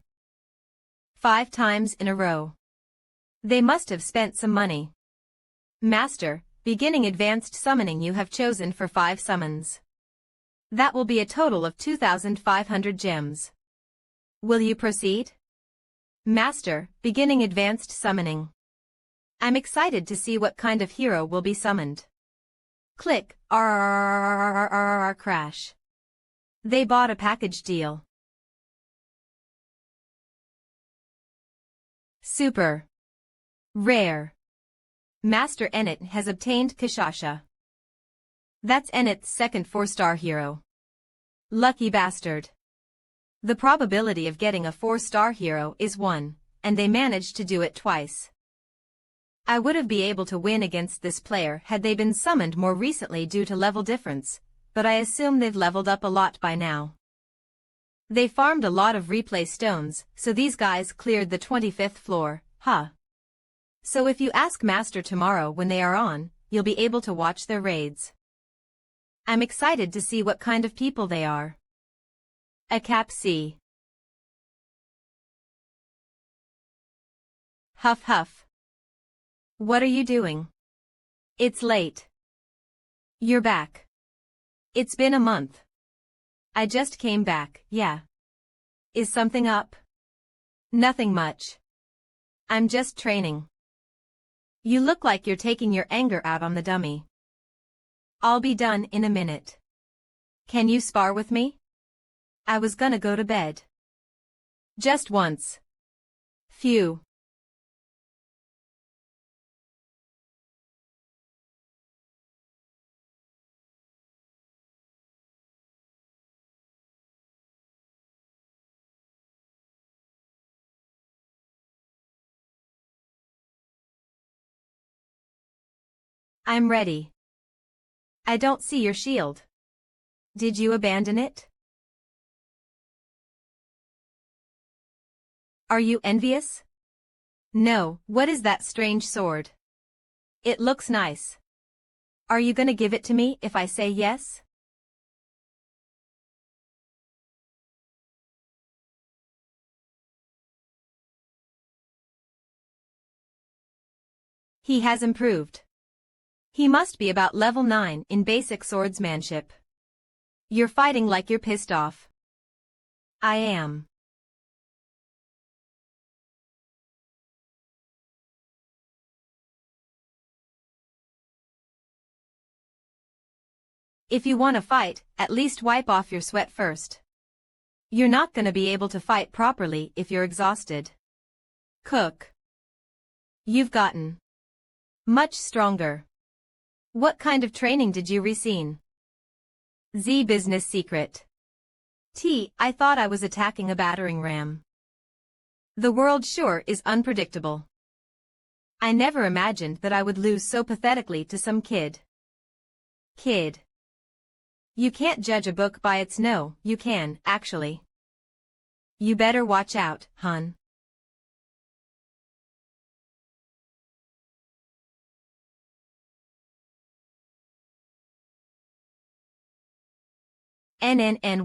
5 times in a row. They must have spent some money. Master, beginning advanced summoning you have chosen for 5 summons. That will be a total of 2,500 gems. Will you proceed? Master, beginning advanced summoning. I'm excited to see what kind of hero will be summoned. Click, crash. They bought a package deal. Super. Rare. Master Ennet has obtained Kashasha. That's Ennet's second 4-star hero. Lucky bastard. The probability of getting a 4-star hero is 1, and they managed to do it twice. I would have been able to win against this player had they been summoned more recently due to level difference, but I assume they've leveled up a lot by now. They farmed a lot of replay stones, so these guys cleared the 25th floor, huh? So if you ask Master tomorrow when they are on, you'll be able to watch their raids. I'm excited to see what kind of people they are. A Cap C. Huff huff. What are you doing? It's late. You're back. It's been a month. I just came back, yeah. Is something up? Nothing much. I'm just training. You look like you're taking your anger out on the dummy. I'll be done in a minute. Can you spar with me? I was gonna go to bed. Just once. Phew. I'm ready. I don't see your shield. Did you abandon it? Are you envious? No, what is that strange sword? It looks nice. Are you gonna give it to me if I say yes? He has improved. He must be about level 9 in basic swordsmanship. You're fighting like you're pissed off. I am. If you want to fight, at least wipe off your sweat first. You're not gonna be able to fight properly if you're exhausted. Cook. You've gotten much stronger. What kind of training did you receive? Z business secret. T, I thought I was attacking a battering ram. The world sure is unpredictable. I never imagined that I would lose so pathetically to some kid. Kid. You can't judge a book by its no, you can, actually. You better watch out, hun.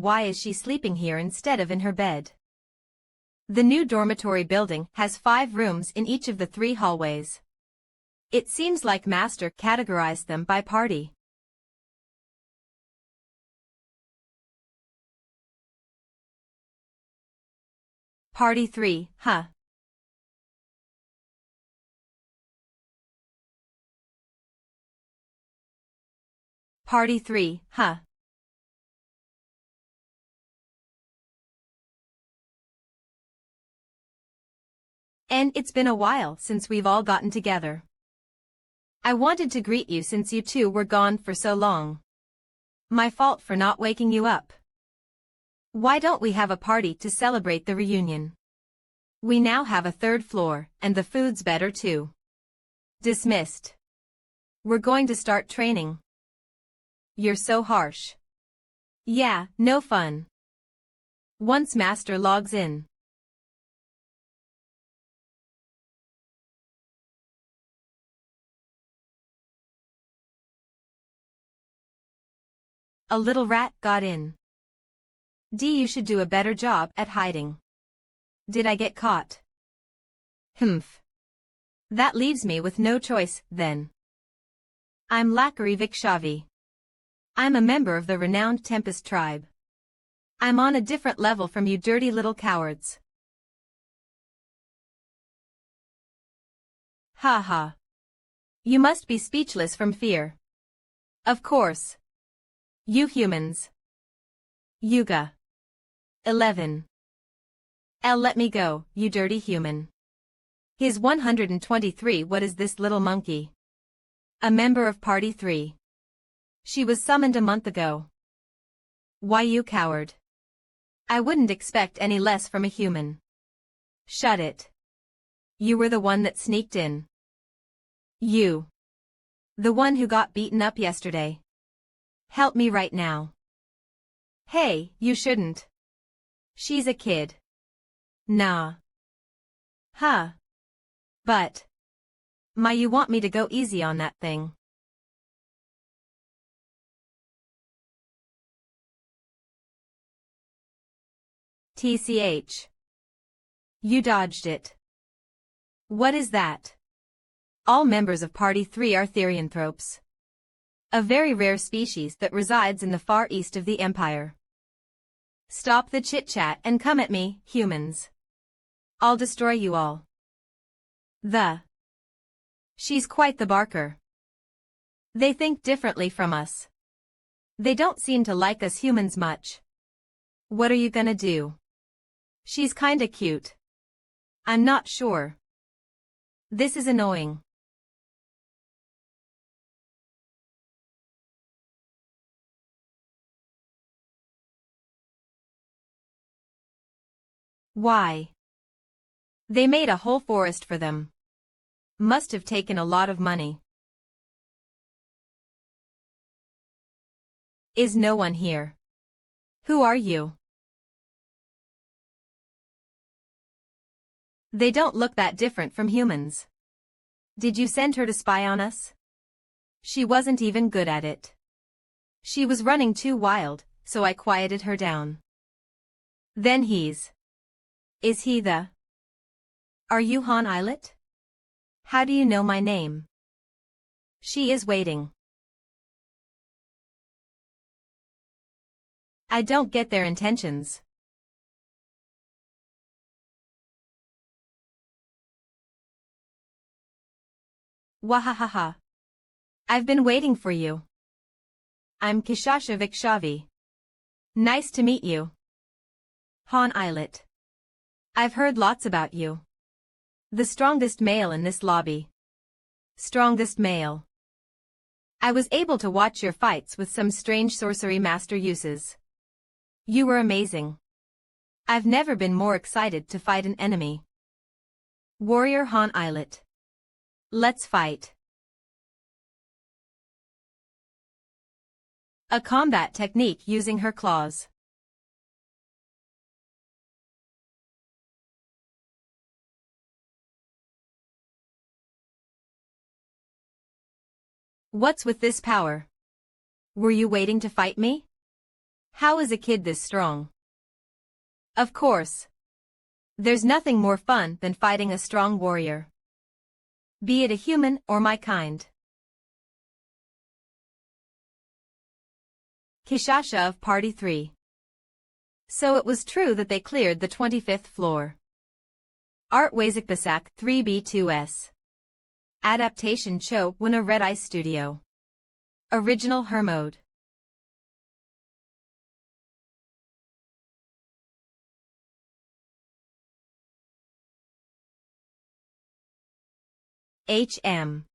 Why is she sleeping here instead of in her bed? The new dormitory building has 5 rooms in each of the 3 hallways. It seems like Master categorized them by party. Party 3, huh? Party 3, huh? And it's been a while since we've all gotten together. I wanted to greet you since you two were gone for so long. My fault for not waking you up. Why don't we have a party to celebrate the reunion? We now have a 3rd floor, and the food's better too. Dismissed. We're going to start training. You're so harsh. Yeah, no fun. Once master logs in. A little rat got in. You should do a better job at hiding. Did I get caught? Humph. That leaves me with no choice, then. I'm Lakari Vikshavi. I'm a member of the renowned Tempest tribe. I'm on a different level from you dirty little cowards. Ha ha. You must be speechless from fear. Of course. You humans. Yuga. 11. Let me go, you dirty human. He's 123. What is this little monkey? A member of Party 3. She was summoned a month ago. Why, you coward. I wouldn't expect any less from a human. Shut it. You were the one that sneaked in. You. The one who got beaten up yesterday. Help me right now. Hey, you shouldn't. She's a kid. Nah. Huh. But. You want me to go easy on that thing. TCH. You dodged it. What is that? All members of Party 3 are therianthropes. A very rare species that resides in the far east of the Empire. Stop the chit-chat and come at me, humans. I'll destroy you all. She's quite the barker. They think differently from us. They don't seem to like us humans much. What are you gonna do? She's kinda cute. I'm not sure. This is annoying. Why? They made a whole forest for them. Must have taken a lot of money. Is no one here? Who are you? They don't look that different from humans. Did you send her to spy on us? She wasn't even good at it. She was running too wild, so I quieted her down. Then Is he the? Are you Han Islet? How do you know my name? She is waiting. I don't get their intentions. Wahahaha. I've been waiting for you. I'm Kishasha Vikshavi. Nice to meet you. Han Islet. I've heard lots about you. The strongest male in this lobby. Strongest male. I was able to watch your fights with some strange sorcery master uses. You were amazing. I've never been more excited to fight an enemy. Warrior Han Islet. Let's fight. A combat technique using her claws. What's with this power? Were you waiting to fight me? How is a kid this strong? Of course. There's nothing more fun than fighting a strong warrior. Be it a human or my kind. Kishasha of Party 3. So it was true that they cleared the 25th floor. Art Wazikbasak 3B2S. Adaptation Cho Wuna Red Eye Studio. Original Hermode. HM.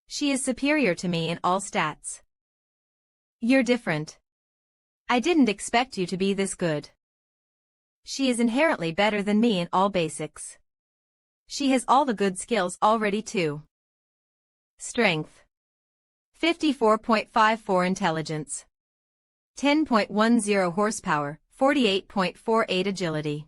She is superior to me in all stats. You're different. I didn't expect you to be this good. She is inherently better than me in all basics. She has all the good skills already too. Strength. 54.54 Intelligence. 10.10 Horsepower, 48.48 Agility.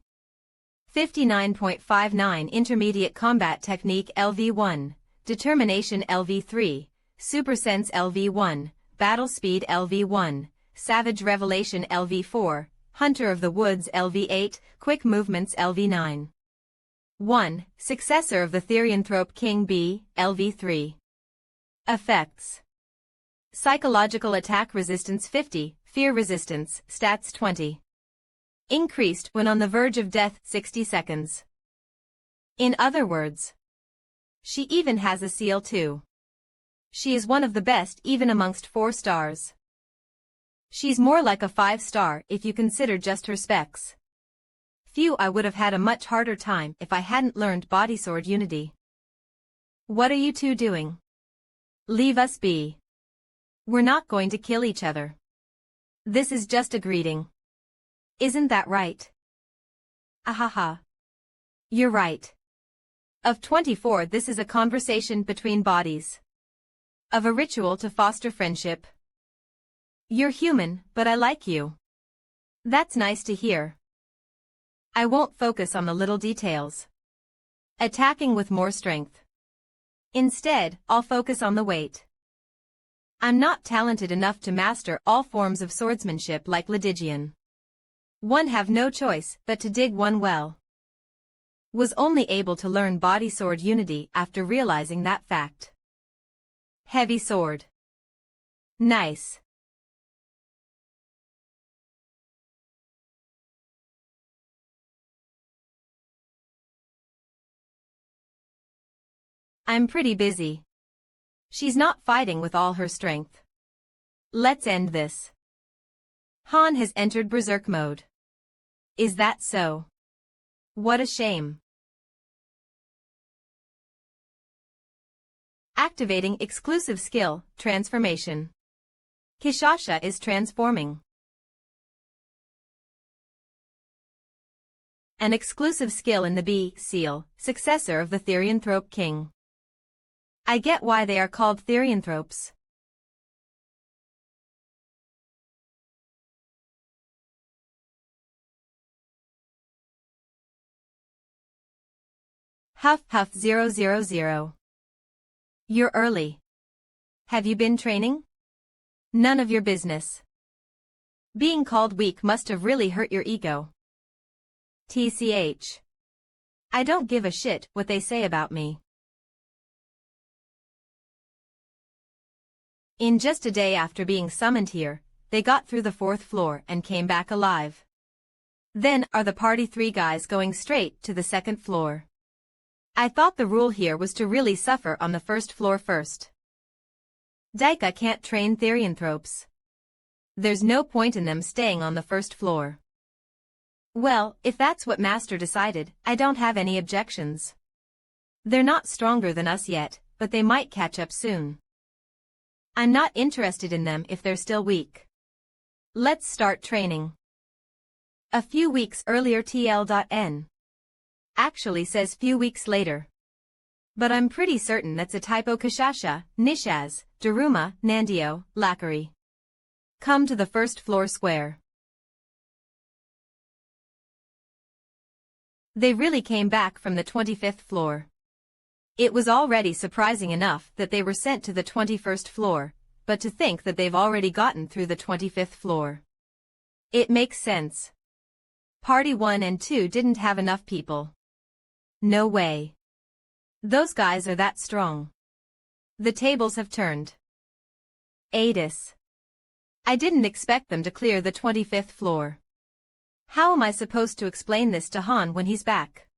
59.59 Intermediate Combat Technique LV1, Determination LV3, Supersense LV1, Battle Speed LV1, Savage Revelation LV4, Hunter of the Woods LV8, Quick Movements LV9. 1. Successor of the Therianthrope King B, LV3. Effects. Psychological Attack Resistance 50, Fear Resistance, Stats 20. Increased when on the verge of death 60 seconds. In other words, she even has a seal too. She is one of the best even amongst 4 stars. She's more like a 5-star if you consider just her specs. Phew, I would have had a much harder time if I hadn't learned Body Sword Unity. What are you two doing? Leave us be. We're not going to kill each other. This is just a greeting. Isn't that right? Ahaha. You're right. Of 24, this is a conversation between bodies. Of a ritual to foster friendship. You're human, but I like you. That's nice to hear. I won't focus on the little details. Attacking with more strength. Instead, I'll focus on the weight. I'm not talented enough to master all forms of swordsmanship like Lydigian. One have no choice but to dig one well. Was only able to learn Body Sword Unity after realizing that fact. Heavy sword. Nice. I'm pretty busy. She's not fighting with all her strength. Let's end this. Han has entered berserk mode. Is that so? What a shame. Activating exclusive skill, transformation. Kishasha is transforming. An exclusive skill in the B seal, successor of the Therianthrope King. I get why they are called Therianthropes. Huff Huff 000. You're early. Have you been training? None of your business. Being called weak must have really hurt your ego. TCH. I don't give a shit what they say about me. In just a day after being summoned here, they got through the 4th floor and came back alive. Then are the party 3 guys going straight to the 2nd floor. I thought the rule here was to really suffer on the 1st floor first. Daika can't train Therianthropes. There's no point in them staying on the 1st floor. Well, if that's what Master decided, I don't have any objections. They're not stronger than us yet, but they might catch up soon. I'm not interested in them if they're still weak. Let's start training. A few weeks earlier TL.N. Actually says few weeks later. But I'm pretty certain that's a typo. Kishasha, Nishaz, Daruma, Nandio, Lakari. Come to the 1st floor square. They really came back from the 25th floor. It was already surprising enough that they were sent to the 21st floor, but to think that they've already gotten through the 25th floor. It makes sense. Party 1 and 2 didn't have enough people. No way. Those guys are that strong. The tables have turned. Adis. I didn't expect them to clear the 25th floor. How am I supposed to explain this to Han when he's back?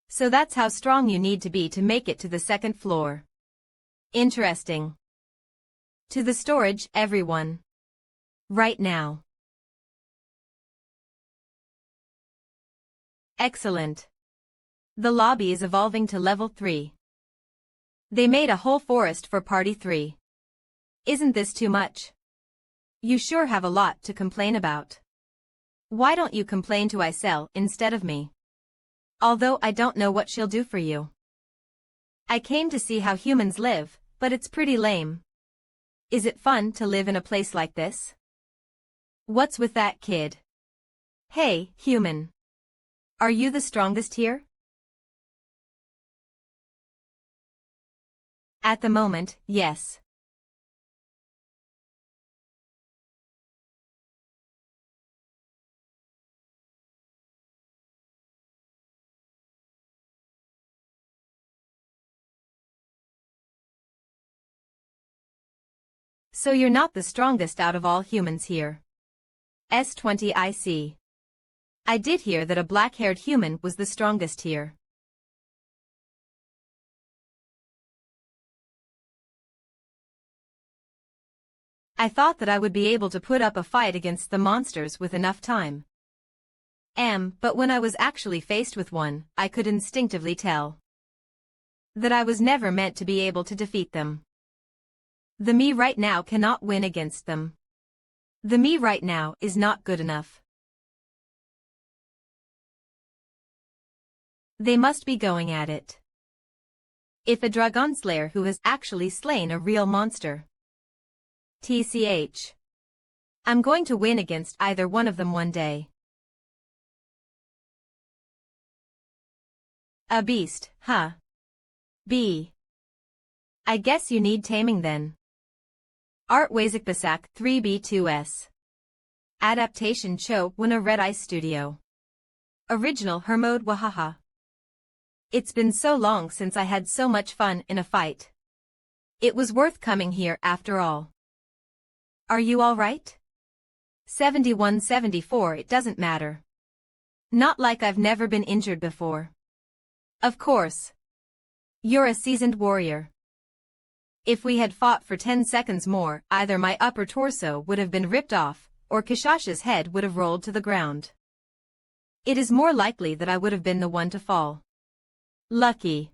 So that's how strong you need to be to make it to the 2nd floor. Interesting. To the storage, everyone. Right now. Excellent. The lobby is evolving to level 3. They made a whole forest for Party 3. Isn't this too much? You sure have a lot to complain about. Why don't you complain to Isel instead of me? Although I don't know what she'll do for you. I came to see how humans live, But it's pretty lame. Is it fun to live in a place like this? What's with that kid? Hey, human. Are you the strongest here? At the moment, yes. So you're not the strongest out of all humans here. S20 I see. I did hear that a black-haired human was the strongest here. I thought that I would be able to put up a fight against the monsters with enough time. But when I was actually faced with one, I could instinctively tell that I was never meant to be able to defeat them. The me right now cannot win against them. The me right now is not good enough. They must be going at it. If a dragon slayer who has actually slain a real monster. TCH. I'm going to win against either one of them one day. A beast, huh? I guess you need taming then. Art Wazikbasak 3B2S. Adaptation Cho Wuna Red Ice Studio. Original Hermode Wahaha. It's been so long since I had so much fun in a fight. It was worth coming here after all. Are you alright? 71-74 It doesn't matter. Not like I've never been injured before. Of course. You're a seasoned warrior. If we had fought for 10 seconds more, either my upper torso would have been ripped off, or Kishasha's head would have rolled to the ground. It is more likely that I would have been the one to fall. Lucky.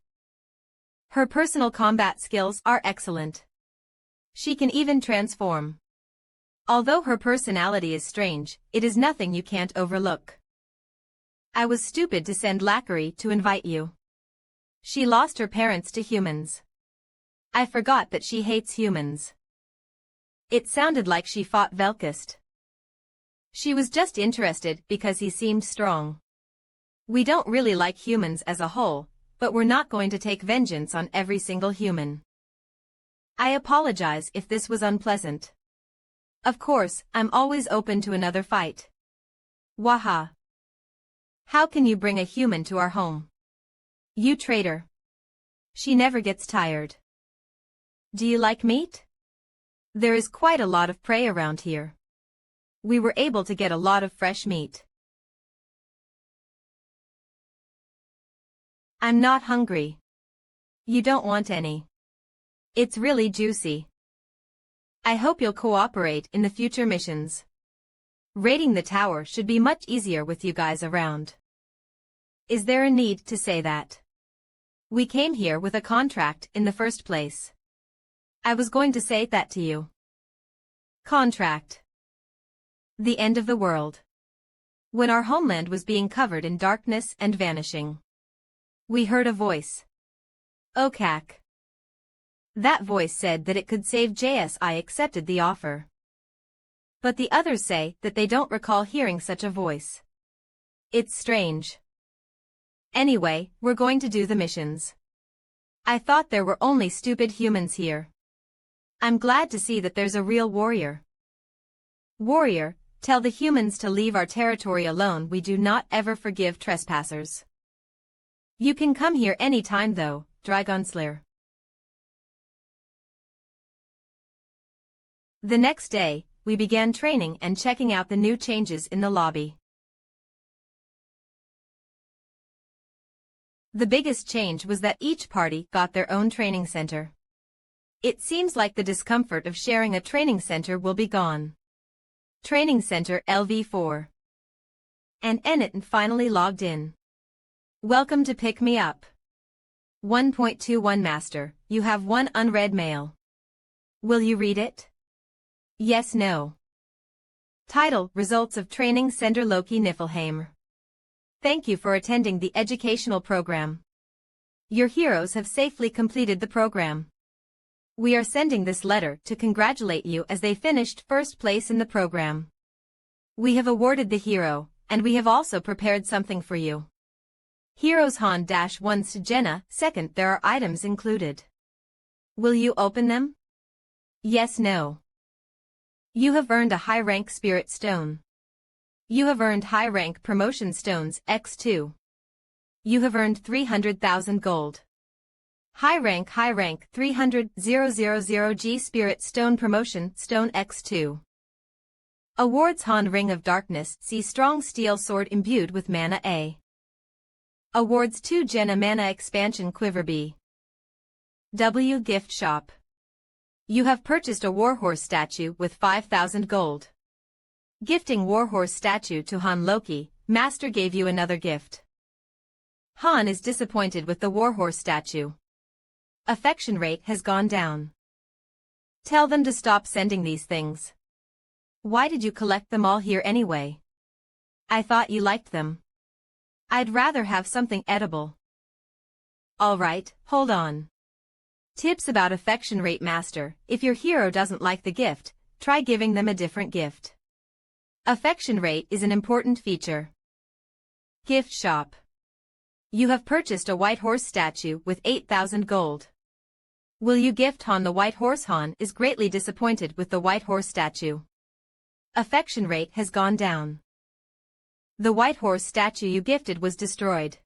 Her personal combat skills are excellent. She can even transform. Although her personality is strange, it is nothing you can't overlook. I was stupid to send Lackery to invite you. She lost her parents to humans. I forgot that she hates humans. It sounded like she fought Velkist. She was just interested because he seemed strong. We don't really like humans as a whole, but we're not going to take vengeance on every single human. I apologize if this was unpleasant. Of course, I'm always open to another fight. Waha. How can you bring a human to our home? You traitor. She never gets tired. Do you like meat? There is quite a lot of prey around here. We were able to get a lot of fresh meat. I'm not hungry. You don't want any. It's really juicy. I hope you'll cooperate in the future missions. Raiding the tower should be much easier with you guys around. Is there a need to say that? We came here with a contract in the first place. I was going to say that to you. Contract. The end of the world. When our homeland was being covered in darkness and vanishing. We heard a voice. Okak. That voice said that it could save JS. I accepted the offer. But the others say that they don't recall hearing such a voice. It's strange. Anyway, we're going to do the missions. I thought there were only stupid humans here. I'm glad to see that there's a real warrior. Warrior, tell the humans to leave our territory alone. We do not ever forgive trespassers. You can come here any time though, Dragon Slayer. The next day, we began training and checking out the new changes in the lobby. The biggest change was that each party got their own training center. It seems like the discomfort of sharing a training center will be gone. Training Center LV4. And Enit finally logged in. Welcome to Pick Me Up. 1.21 Master, you have one unread mail. Will you read it? Yes, no. Title, Results of Training Center Loki Niflheim. Thank you for attending the educational program. Your heroes have safely completed the program. We are sending this letter to congratulate you as they finished first place in the program. We have awarded the hero, and we have also prepared something for you. Heroes Han-1 Sejena, second there are items included. Will you open them? Yes, no. You have earned a high-rank spirit stone. You have earned high-rank promotion stones X2. You have earned 300,000 gold. High-rank 300,000 G spirit stone promotion stone X2. Awards Han Ring of Darkness C strong steel sword imbued with mana A. Awards 2 Jena mana expansion quiver B. W gift shop. You have purchased a warhorse statue with 5,000 gold. Gifting warhorse statue to Han Loki, master gave you another gift. Han is disappointed with the warhorse statue. Affection rate has gone down. Tell them to stop sending these things. Why did you collect them all here anyway? I thought you liked them. I'd rather have something edible. Alright, hold on. Tips about affection rate master. If your hero doesn't like the gift, try giving them a different gift. Affection rate is an important feature. Gift shop. You have purchased a white horse statue with 8,000 gold. Will you gift Han the white horse? Han is greatly disappointed with the white horse statue. Affection rate has gone down. The white horse statue you gifted was destroyed.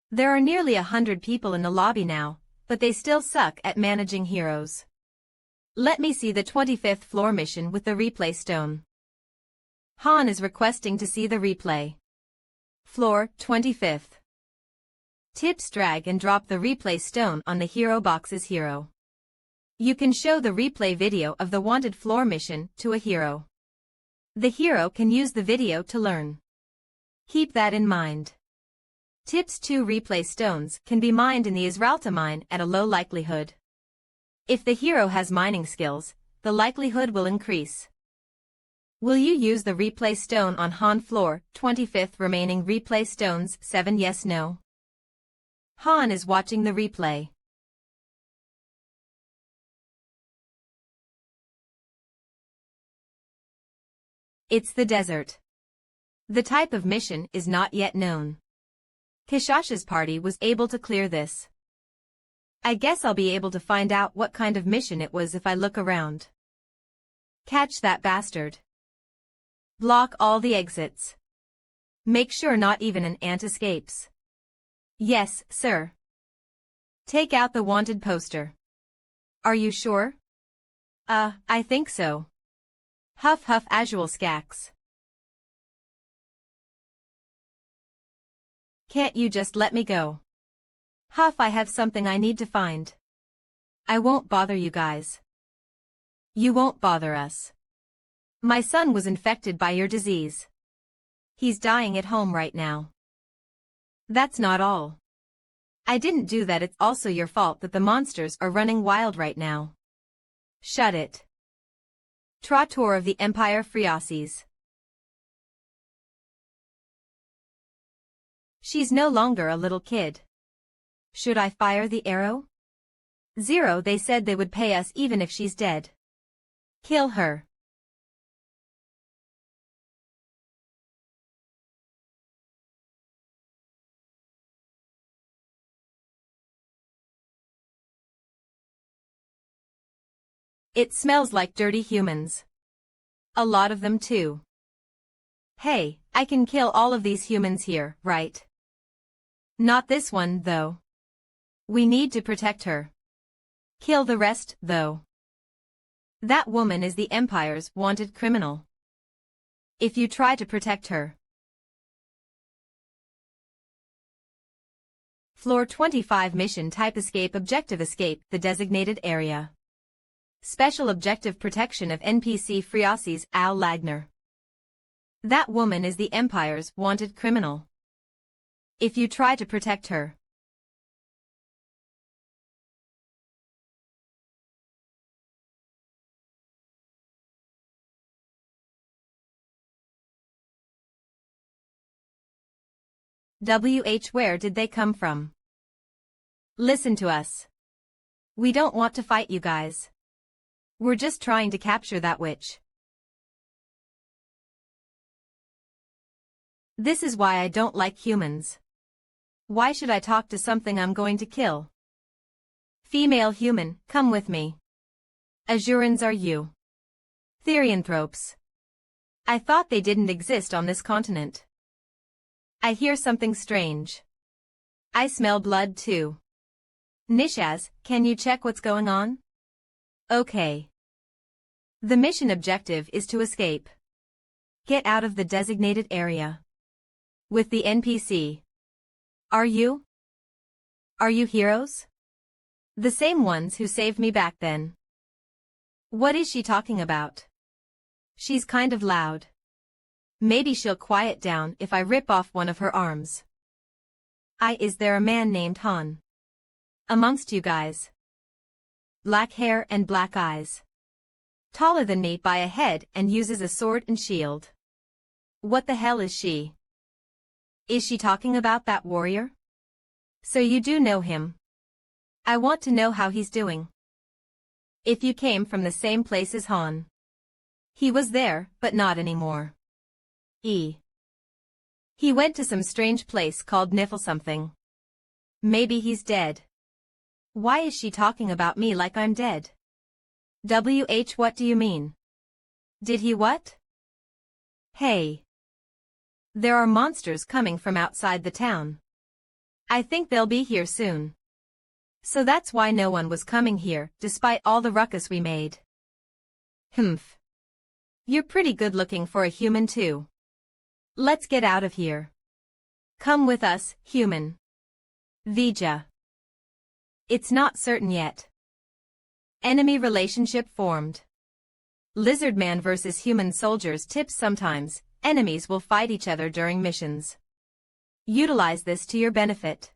There are nearly 100 people in the lobby now, but they still suck at managing heroes. Let me see the 25th floor mission with the replay stone. Han is requesting to see the replay. Floor 25th. Tips: drag and drop the replay stone on the hero box's hero. You can show the replay video of the wanted floor mission to a hero. The hero can use the video to learn. Keep that in mind. Tips: 2 replay stones can be mined in the Israelita mine at a low likelihood. If the hero has mining skills, the likelihood will increase. Will you use the replay stone on Han floor 25th? Remaining replay stones 7 yes no. Han is watching the replay. It's the desert. The type of mission is not yet known. Kishash's party was able to clear this. I guess I'll be able to find out what kind of mission it was if I look around. Catch that bastard. Block all the exits. Make sure not even an ant escapes. Yes, sir. Take out the wanted poster. Are you sure? I think so. Huff huff Azual Skax. Can't you just let me go? Huff, I have something I need to find. I won't bother you guys. You won't bother us. My son was infected by your disease. He's dying at home right now. That's not all. I didn't do that. It's also your fault that the monsters are running wild right now. Shut it. Traitor of the Empire Friases. She's no longer a little kid. Should I fire the arrow? 0 They said they would pay us even if she's dead. Kill her. It smells like dirty humans. A lot of them too. Hey, I can kill all of these humans here, right? Not this one, though. We need to protect her. Kill the rest, though. That woman is the Empire's wanted criminal. If you try to protect her. Floor 25 mission type escape objective escape the designated area. Special objective protection of NPC Friases Al Lagner. That woman is the Empire's wanted criminal. If you try to protect her. Where did they come from? Listen to us. We don't want to fight you guys. We're just trying to capture that witch. This is why I don't like humans. Why should I talk to something I'm going to kill? Female human, come with me. Azurans are you. Therianthropes. I thought they didn't exist on this continent. I hear something strange. I smell blood too. Nishaz, can you check what's going on? Okay. The mission objective is to escape. Get out of the designated area. With the NPC. Are you? Are you heroes? The same ones who saved me back then. What is she talking about? She's kind of loud. Maybe she'll quiet down if I rip off one of her arms. Is there a man named Han? Amongst you guys. Black hair and black eyes. Taller than me by a head and uses a sword and shield. What the hell is she? Is she talking about that warrior? So you do know him. I want to know how he's doing. If you came from the same place as Han. He was there, but not anymore. He went to some strange place called Niffle something. Maybe he's dead. Why is she talking about me like I'm dead? What do you mean? Did he what? Hey. There are monsters coming from outside the town. I think they'll be here soon. So that's why no one was coming here, despite all the ruckus we made. Humph. You're pretty good looking for a human too. Let's get out of here. Come with us, human. Vija. It's not certain yet. Enemy relationship formed. Lizardman versus human soldiers. Tips: sometimes, enemies will fight each other during missions. Utilize this to your benefit.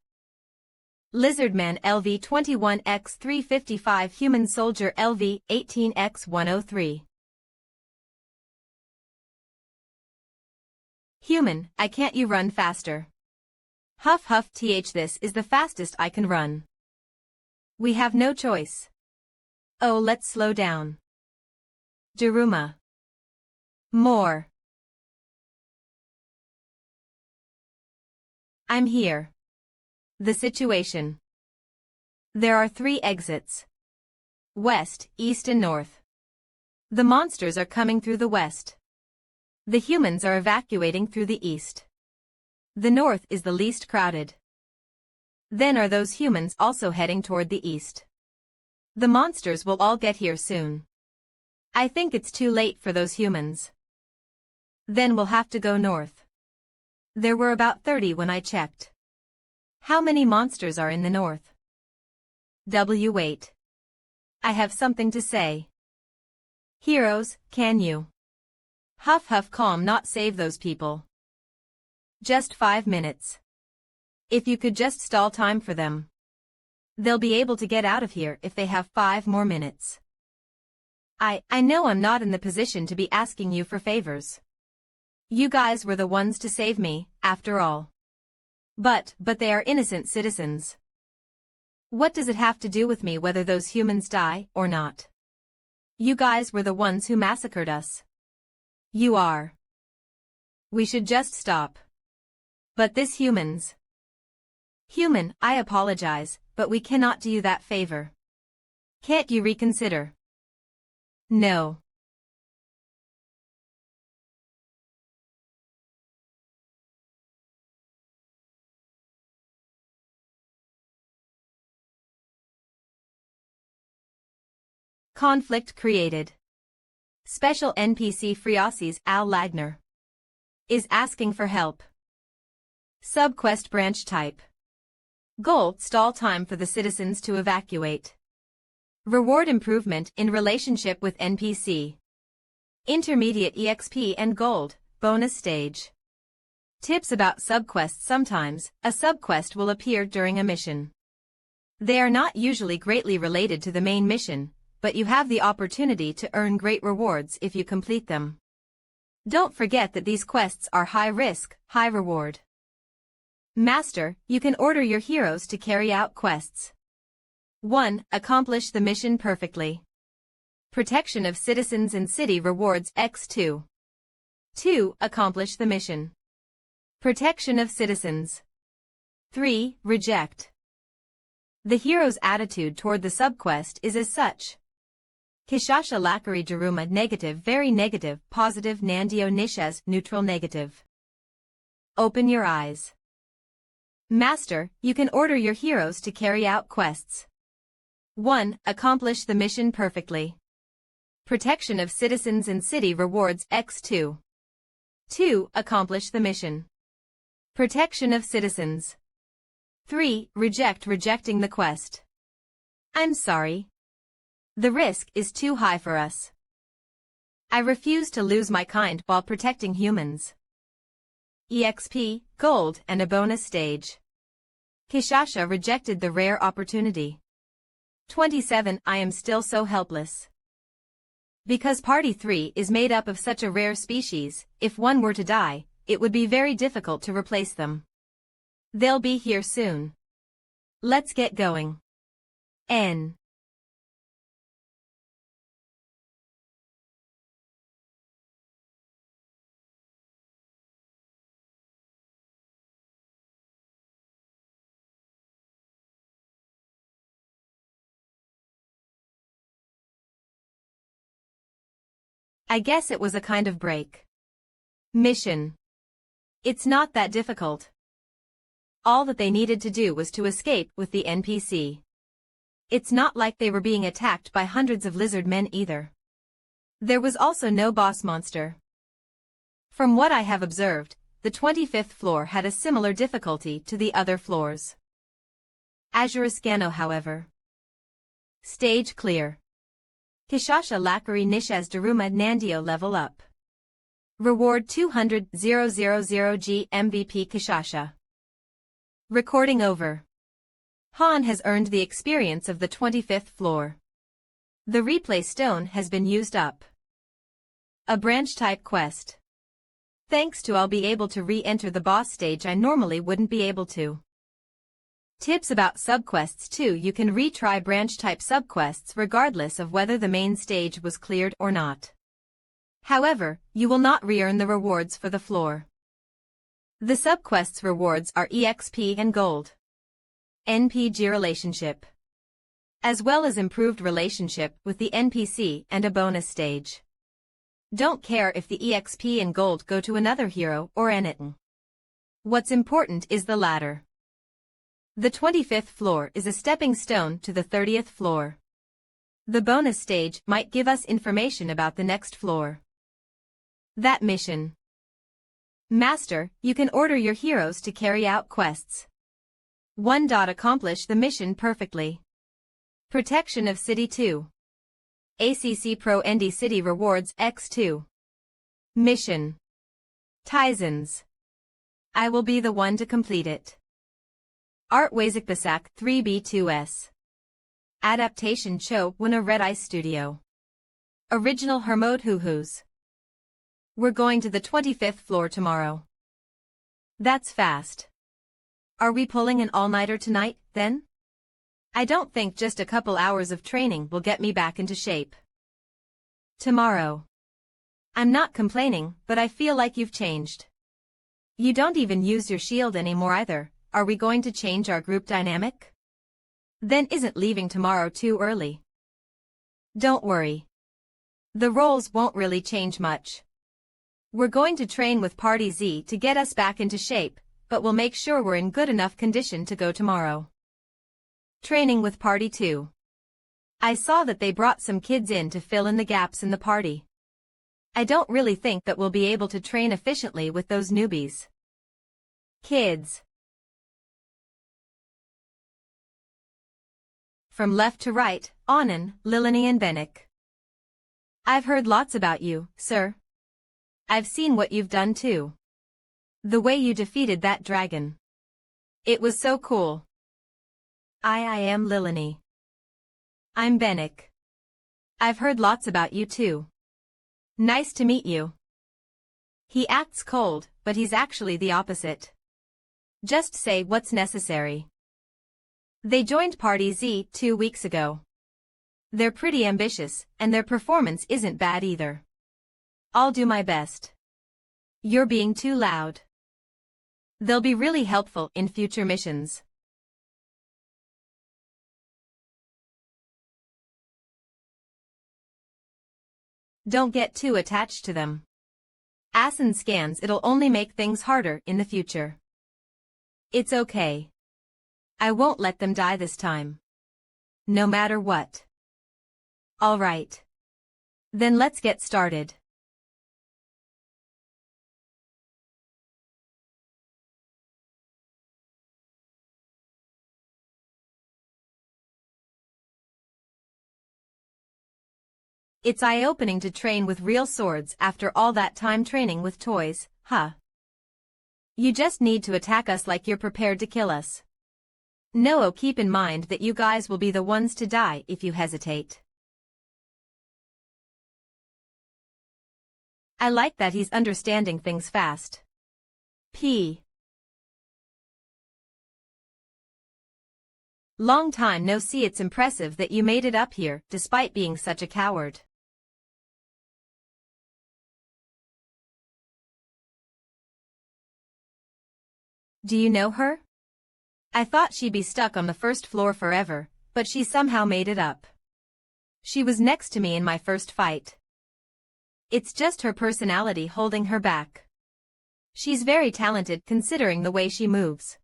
Lizardman LV 21x355, human soldier LV 18x103. Human, can't you run faster? Huff huff th, this is the fastest I can run. We have no choice. Oh, let's slow down. Daruma. More. I'm here. The situation. There are 3 exits. West, east and north. The monsters are coming through the west. The humans are evacuating through the east. The north is the least crowded. Then are those humans also heading toward the east. The monsters will all get here soon. I think it's too late for those humans. Then we'll have to go north. There were about 30 when I checked. How many monsters are in the north? Wait. I have something to say. Heroes, can you? Huff huff calm, not save those people. Just 5 minutes. If you could just stall time for them. They'll be able to get out of here if they have 5 more minutes. I know I'm not in the position to be asking you for favors. You guys were the ones to save me, after all. But they are innocent citizens. What does it have to do with me whether those humans die or not? You guys were the ones who massacred us. You are. We should just stop. But this humans. Human, I apologize, but we cannot do you that favor. Can't you reconsider? No. Conflict created. Special NPC Freausis Al Lagner is asking for help. Subquest branch type. Goal: stall time for the citizens to evacuate. Reward: improvement in relationship with NPC. Intermediate EXP and gold, bonus stage. Tips about subquests: sometimes, a subquest will appear during a mission. They are not usually greatly related to the main mission, but you have the opportunity to earn great rewards if you complete them. Don't forget that these quests are high risk, high reward. Master, you can order your heroes to carry out quests. 1. Accomplish the mission perfectly. Protection of citizens and city rewards X2. 2. Accomplish the mission. Protection of citizens. 3. Reject. The hero's attitude toward the subquest is as such. Kishasha Lakari Daruma negative very negative positive Nandio Nishes neutral negative. Open your eyes. Master, you can order your heroes to carry out quests. 1. Accomplish the mission perfectly. Protection of citizens and city rewards X2. 2. Accomplish the mission. Protection of citizens. 3. Rejecting the quest. I'm sorry. The risk is too high for us. I refuse to lose my kind while protecting humans. EXP, gold and a bonus stage. Kishasha rejected the rare opportunity. 27. I am still so helpless. Because Party 3 is made up of such a rare species, if one were to die, it would be very difficult to replace them. They'll be here soon. Let's get going. N. I guess it was a kind of break. Mission. It's not that difficult. All that they needed to do was to escape with the NPC. It's not like they were being attacked by hundreds of lizard men either. There was also no boss monster. From what I have observed, the 25th floor had a similar difficulty to the other floors. Azuriscano, however. Stage clear. Kishasha Lakari Nishes Daruma Nandio level up. Reward 200,000G MVP Kishasha. Recording over. Han has earned the experience of the 25th floor. The replay stone has been used up. A branch type quest. Thanks to I'll be able to re-enter the boss stage I normally wouldn't be able to. Tips about subquests too. You can retry branch type subquests regardless of whether the main stage was cleared or not. However, you will not re-earn the rewards for the floor. The subquests rewards are EXP and gold. NPG relationship. As well as improved relationship with the NPC and a bonus stage. Don't care if the EXP and gold go to another hero or anything. What's important is the ladder. The 25th floor is a stepping stone to the 30th floor. The bonus stage might give us information about the next floor. That mission. Master, you can order your heroes to carry out quests. 1. Accomplish the mission perfectly. Protection of City 2. ACC Pro ND City Rewards X2. Mission. Tizens. I will be the one to complete it. Art Wazikbasak 3B2S. Adaptation Cho Wuna Red Eye Studio. Original Hermode Hoo-Hoos. We're going to the 25th floor tomorrow. That's fast. Are we pulling an all-nighter tonight, then? I don't think just a couple hours of training will get me back into shape. Tomorrow. I'm not complaining, but I feel like you've changed. You don't even use your shield anymore either. Are we going to change our group dynamic? Then isn't leaving tomorrow too early? Don't worry. The roles won't really change much. We're going to train with Party Z to get us back into shape, but we'll make sure we're in good enough condition to go tomorrow. Training with Party 2. I saw that they brought some kids in to fill in the gaps in the party. I don't really think that we'll be able to train efficiently with those newbies. Kids. From left to right, Anand, Lilini and Benik. I've heard lots about you, sir. I've seen what you've done too. The way you defeated that dragon. It was so cool. I am Lilini. I'm Benik. I've heard lots about you too. Nice to meet you. He acts cold, but he's actually the opposite. Just say what's necessary. They joined Party Z 2 weeks ago. They're pretty ambitious, and their performance isn't bad either. I'll do my best. You're being too loud. They'll be really helpful in future missions. Don't get too attached to them. ASIN scans, it'll only make things harder in the future. It's okay. I won't let them die this time. No matter what. All right. Then let's get started. It's eye-opening to train with real swords after all that time training with toys, huh? You just need to attack us like you're prepared to kill us. No, keep in mind that you guys will be the ones to die if you hesitate. I like that he's understanding things fast. Long time no see. It's impressive that you made it up here despite being such a coward. Do you know her? I thought she'd be stuck on the first floor forever, but she somehow made it up. She was next to me in my first fight. It's just her personality holding her back. She's very talented considering the way she moves.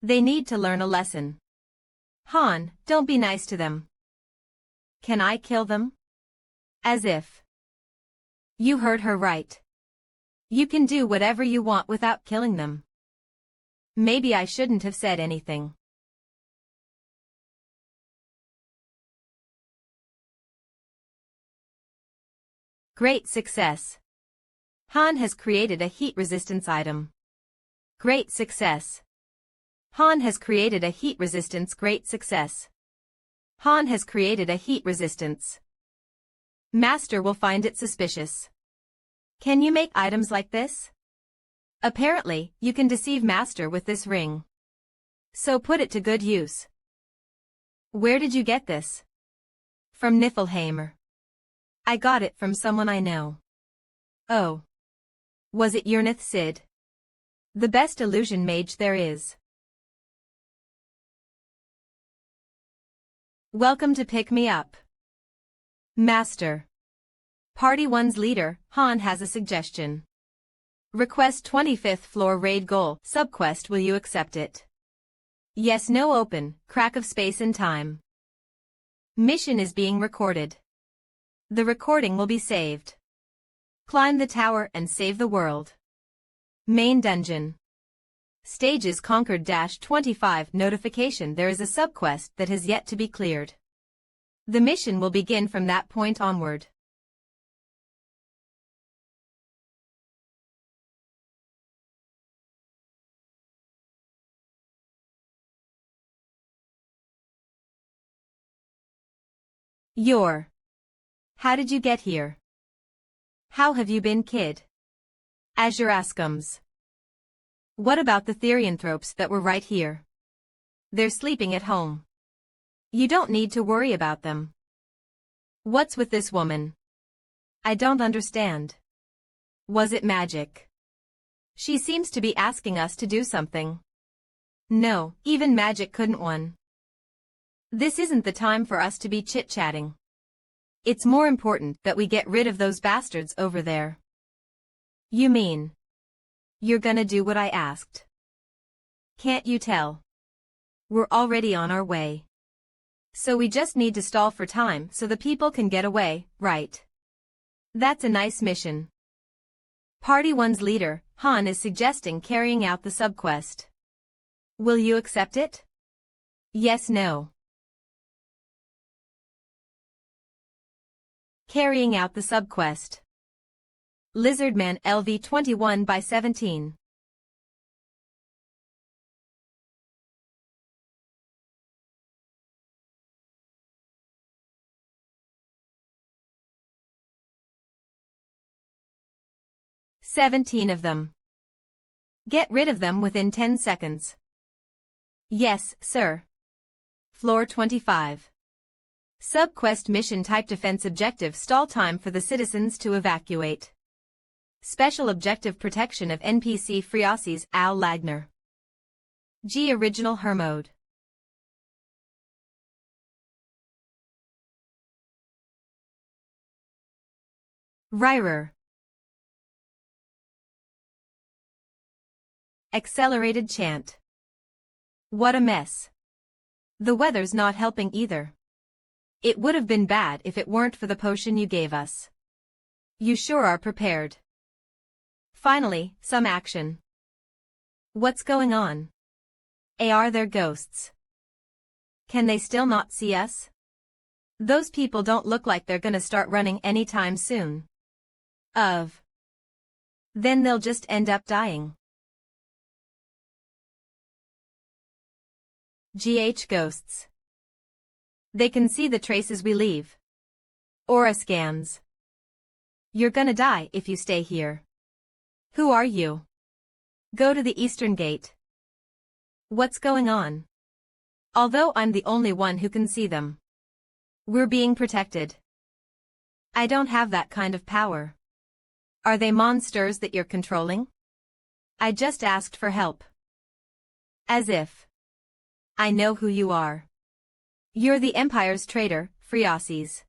They need to learn a lesson. Han, don't be nice to them. Can I kill them? As if. You heard her right. You can do whatever you want without killing them. Maybe I shouldn't have said anything. Great success. Han has created a heat resistance item. Great success. Han has created a heat resistance. Great success. Han has created a heat resistance. Master will find it suspicious. Can you make items like this? Apparently, you can deceive Master with this ring. So put it to good use. Where did you get this? From Niflheimer. I got it from someone I know. Oh. Was it Urnith Sid? The best illusion mage there is. Welcome to pick me up. Master. Party 1's leader, Han, has a suggestion. Request 25th floor raid goal. Subquest, will you accept it? Yes, no, open, crack of space and time. Mission is being recorded. The recording will be saved. Climb the tower and save the world. Main dungeon. Stages conquered. -25 notification. There is a subquest that has yet to be cleared. The mission will begin from that point onward. How did you get here? How have you been, kid? Azure Askums. What about the Therianthropes that were right here? They're sleeping at home. You don't need to worry about them. What's with this woman? I don't understand. Was it magic? She seems to be asking us to do something. No, even magic couldn't win. This isn't the time for us to be chit-chatting. It's more important that we get rid of those bastards over there. You mean? You're gonna do what I asked? Can't you tell? We're already on our way. So we just need to stall for time so the people can get away, right? That's a nice mission. Party 1's leader, Han, is suggesting carrying out the subquest. Will you accept it? Yes, no. Carrying out the subquest. Lizardman LV 21/17. "17 of them. Get rid of them within 10 seconds. Yes, sir. Floor 25. Sub-quest mission type defense objective stall time for the citizens to evacuate. Special objective protection of NPC Freaussies Al Lagner. G original her mode. Ryrer. Accelerated chant. What a mess. The weather's not helping either. It would have been bad if it weren't for the potion you gave us. You sure are prepared. Finally, some action. What's going on? Are there ghosts? Can they still not see us? Those people don't look like they're gonna start running anytime soon. Then they'll just end up dying. Ghosts. They can see the traces we leave. Aura scans. You're gonna die if you stay here. Who are you? Go to the eastern gate. What's going on? Although I'm the only one who can see them. We're being protected. I don't have that kind of power. Are they monsters that you're controlling? I just asked for help. As if. I know who you are. You're the Empire's traitor, Freaussies.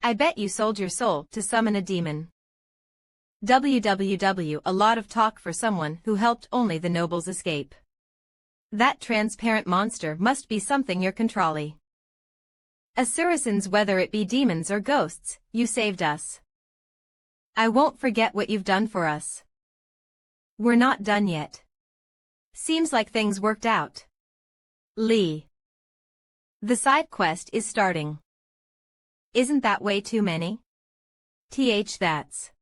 I bet you sold your soul to summon a demon. WWW, a lot of talk for someone who helped only the nobles escape. That transparent monster must be something you're controlling. Assuricens, whether it be demons or ghosts, you saved us. I won't forget what you've done for us. We're not done yet. Seems like things worked out. Lee. The side quest is starting. Isn't that way too many? That's.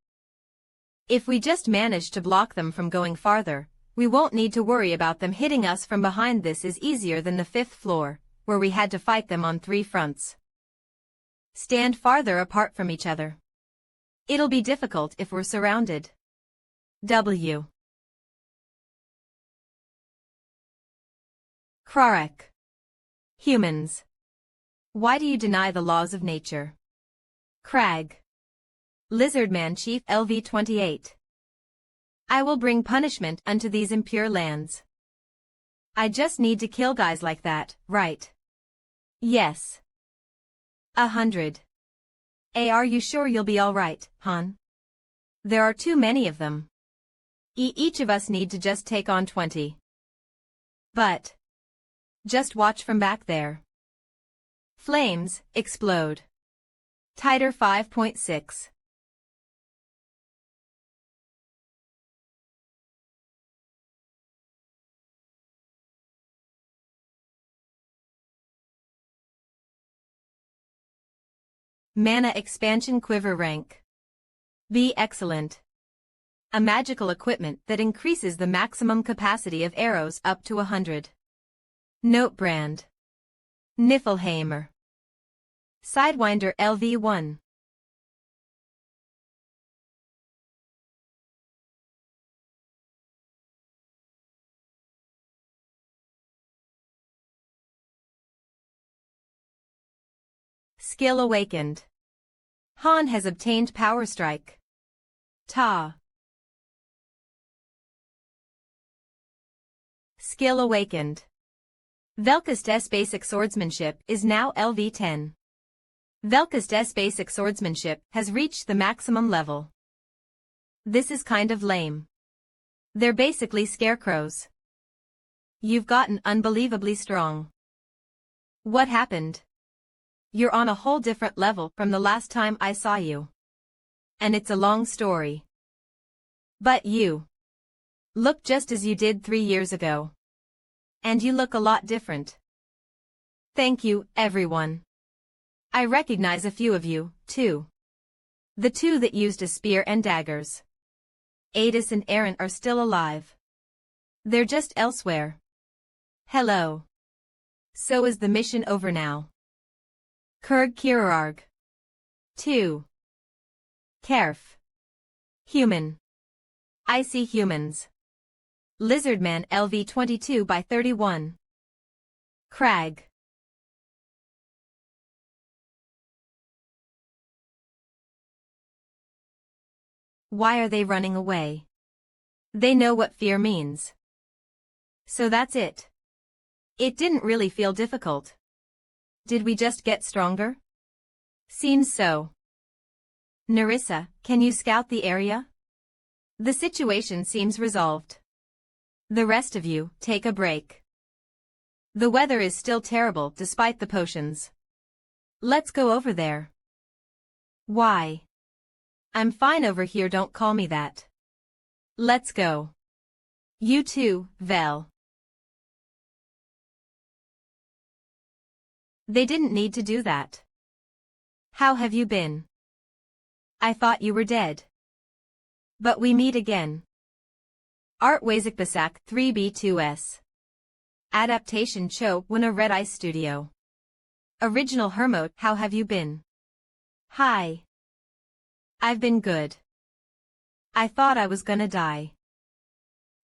If we just manage to block them from going farther, we won't need to worry about them hitting us from behind. This is easier than the 5th floor, where we had to fight them on 3 fronts. Stand farther apart from each other. It'll be difficult if we're surrounded. W. Krarek. Humans. Why do you deny the laws of nature? Crag. Lizardman Chief LV-28. I will bring punishment unto these impure lands. I just need to kill guys like that, right? Yes. 100. Are you sure you'll be alright, hon? There are too many of them. Each of us need to just take on 20. But. Just watch from back there. Flames, explode. Tighter 5.6. Mana expansion quiver rank. B excellent. A magical equipment that increases the maximum capacity of arrows up to 100. Note brand. Niflheimer. Sidewinder LV1. Skill awakened. Han has obtained Power Strike. Ta. Skill awakened. Velkast's basic swordsmanship is now LV10. Velkast's basic swordsmanship has reached the maximum level. This is kind of lame. They're basically scarecrows. You've gotten unbelievably strong. What happened? You're on a whole different level from the last time I saw you. And it's a long story. But you look just as you did 3 years ago. And you look a lot different. Thank you, everyone. I recognize a few of you, too. The 2 that used a spear and daggers. Adis and Aaron are still alive. They're just elsewhere. Hello. So is the mission over now? Kurg Kirarg. 2. Kerf. Human. I see humans. Lizardman LV-22 by 31. Crag. Why are they running away? They know what fear means. So that's it. It didn't really feel difficult. Did we just get stronger? Seems so. Nerissa, can you scout the area? The situation seems resolved. The rest of you, take a break. The weather is still terrible despite the potions. Let's go over there. Why? I'm fine over here, don't call me that. Let's go. You too, Vel. They didn't need to do that. How have you been? I thought you were dead. But we meet again. Art Wazikbasak 3B2S. Adaptation Cho Wuna Red Ice Studio. Original Hermot, how have you been? Hi. I've been good. I thought I was gonna die.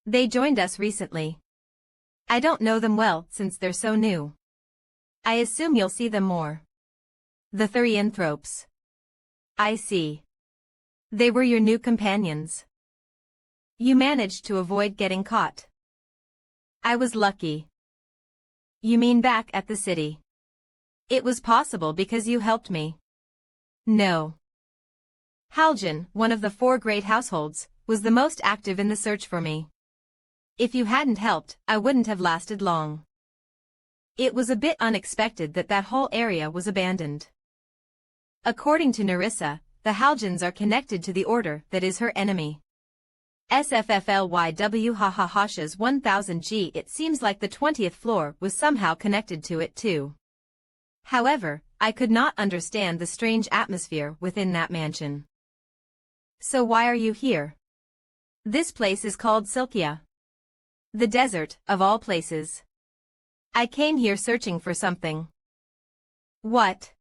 They joined us recently. I don't know them well since they're so new. I assume you'll see them more. The Therianthropes. I see. They were your new companions. You managed to avoid getting caught. I was lucky. You mean back at the city? It was possible because you helped me. No. Haljan, one of the 4 great households, was the most active in the search for me. If you hadn't helped, I wouldn't have lasted long. It was a bit unexpected that that whole area was abandoned. According to Nerissa, the Haljans are connected to the order that is her enemy. SFFLYW Hashas 1000G. It seems like the 20th floor was somehow connected to it too. However, I could not understand the strange atmosphere within that mansion. So why are you here? This place is called Silkia. The desert, of all places. I came here searching for something. What?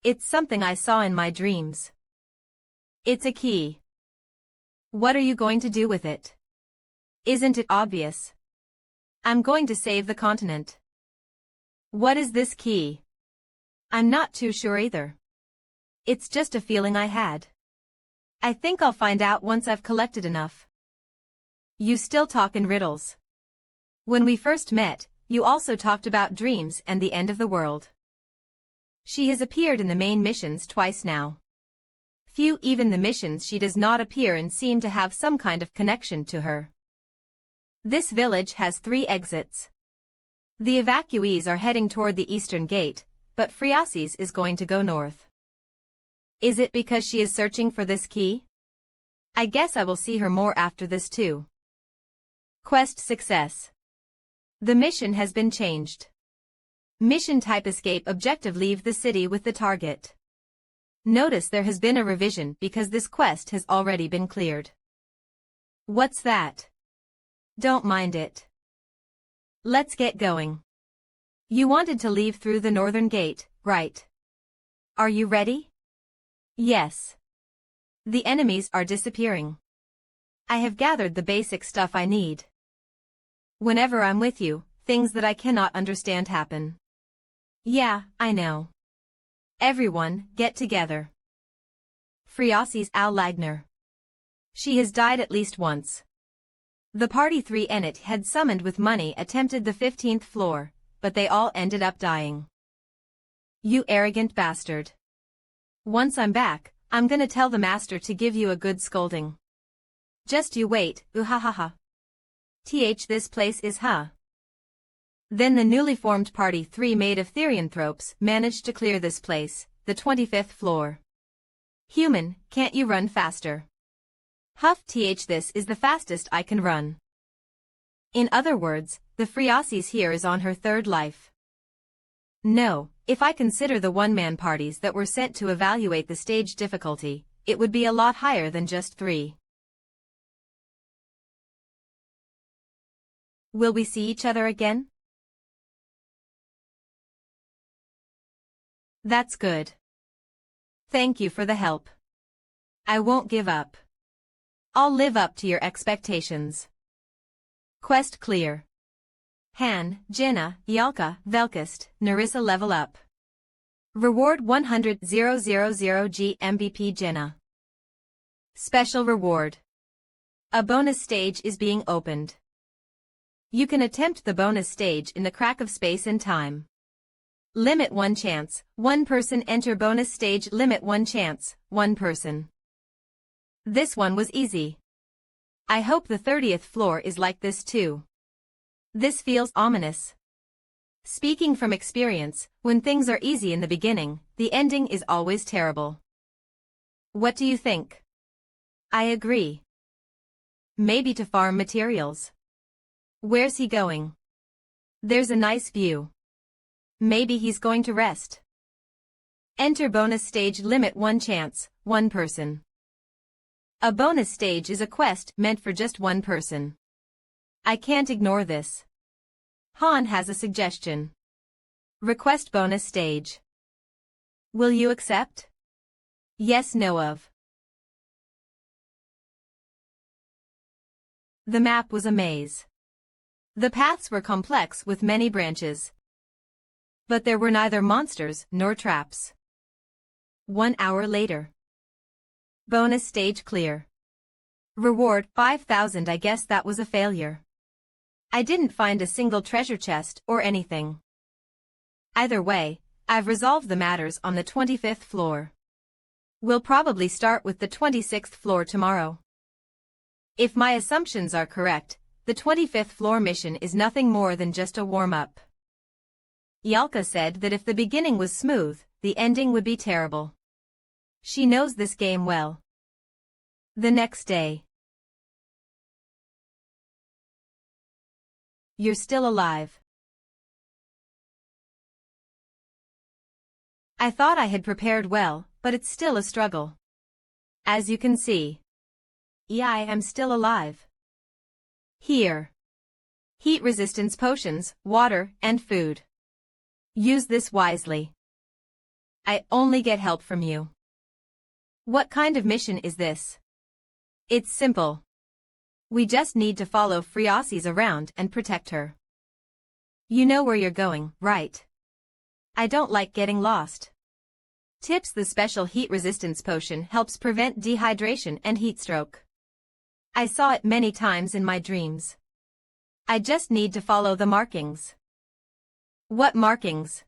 It's something I saw in my dreams. It's a key. What are you going to do with it? Isn't it obvious? I'm going to save the continent. What is this key? I'm not too sure either. It's just a feeling I had. I think I'll find out once I've collected enough. You still talk in riddles. When we first met, you also talked about dreams and the end of the world. She has appeared in the main missions twice now. Few even the missions she does not appear in seem to have some kind of connection to her. This village has 3 exits. The evacuees are heading toward the eastern gate, but Friasis is going to go north. Is it because she is searching for this key? I guess I will see her more after this too. Quest success. The mission has been changed. Mission type escape objective leave the city with the target. Notice there has been a revision because this quest has already been cleared. What's that? Don't mind it. Let's get going. You wanted to leave through the northern gate, right? Are you ready? Yes. The enemies are disappearing. I have gathered the basic stuff I need. Whenever I'm with you, things that I cannot understand happen. Yeah, I know. Everyone, get together. Friasis Al Lagner. She has died at least once. The party 3 Enit had summoned with money attempted the 15th floor, but they all ended up dying. You arrogant bastard. Once I'm back, I'm gonna tell the master to give you a good scolding. Just you wait, uhahaha. This place is Then the newly formed party 3 made of Therianthropes managed to clear this place, the 25th floor. Human, can't you run faster? Huff this is the fastest I can run. In other words, the Friasis here is on her 3rd life. No, if I consider the one-man parties that were sent to evaluate the stage difficulty, it would be a lot higher than just 3. Will we see each other again? That's good. Thank you for the help. I won't give up. I'll live up to your expectations. Quest clear. Han, Jenna, Yalka, Velkist, Nerissa level up. Reward 100,000 GMBP Jenna. Special reward. A bonus stage is being opened. You can attempt the bonus stage in the crack of space and time. Limit 1 chance, 1 person enter bonus stage. Limit 1 chance, 1 person. This one was easy. I hope the 30th floor is like this too. This feels ominous. Speaking from experience, when things are easy in the beginning, the ending is always terrible. What do you think? I agree. Maybe to farm materials. Where's he going? There's a nice view. Maybe he's going to rest. Enter bonus stage. Limit 1 chance, 1 person. A bonus stage is a quest meant for just 1 person. I can't ignore this. Han has a suggestion. Request bonus stage. Will you accept? Yes, no of. The map was a maze. The paths were complex with many branches. But there were neither monsters nor traps. 1 hour later. Bonus stage clear. Reward 5,000. I guess that was a failure. I didn't find a single treasure chest or anything. Either way, I've resolved the matters on the 25th floor. We'll probably start with the 26th floor tomorrow. If my assumptions are correct, the 25th floor mission is nothing more than just a warm-up. Yalka said that if the beginning was smooth, the ending would be terrible. She knows this game well. The next day. You're still alive. I thought I had prepared well, but it's still a struggle. As you can see. Yeah, I am still alive. Here. Heat resistance potions, water, and food. Use this wisely. I only get help from you. What kind of mission is this? It's simple. We just need to follow Freosies around and protect her. You know where you're going, right? I don't like getting lost. Tips: the special heat resistance potion helps prevent dehydration and heatstroke. I saw it many times in my dreams. I just need to follow the markings. What markings?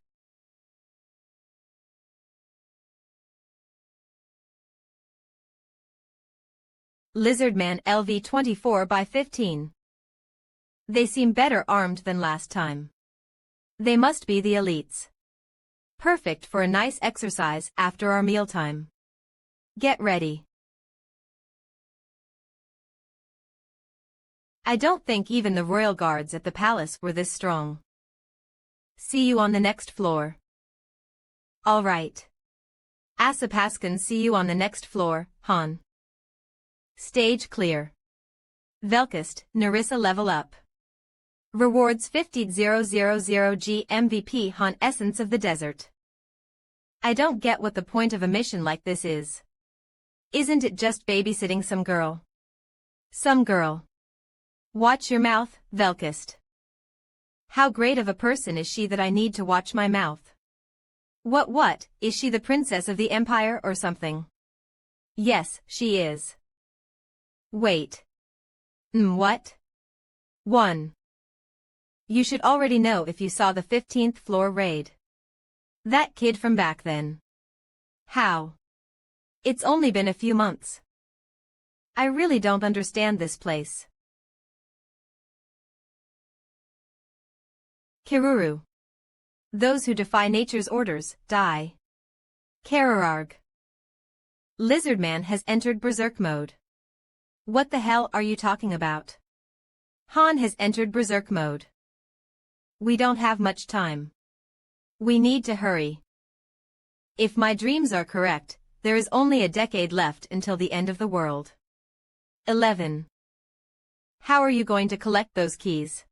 Lizardman LV 24/15. They seem better armed than last time. They must be the elites. Perfect for a nice exercise after our mealtime. Get ready. I don't think even the royal guards at the palace were this strong. See you on the next floor. All right. Asapaskan, see you on the next floor, Han. Stage clear. Velkist, Narissa, level up. Rewards 50,000 G MVP Han, Essence of the Desert. I don't get what the point of a mission like this is. Isn't it just babysitting some girl? Some girl. Watch your mouth, Velkist. How great of a person is she that I need to watch my mouth? What, is she the princess of the empire or something? Yes, she is. Wait. What? 1. You should already know if you saw the 15th floor raid. That kid from back then. How? It's only been a few months. I really don't understand this place. Kiruru. Those who defy nature's orders, die. Karararg. Lizardman has entered berserk mode. What the hell are you talking about? Han has entered berserk mode. We don't have much time. We need to hurry. If my dreams are correct, there is only a decade left until the end of the world. 11. How are you going to collect those keys?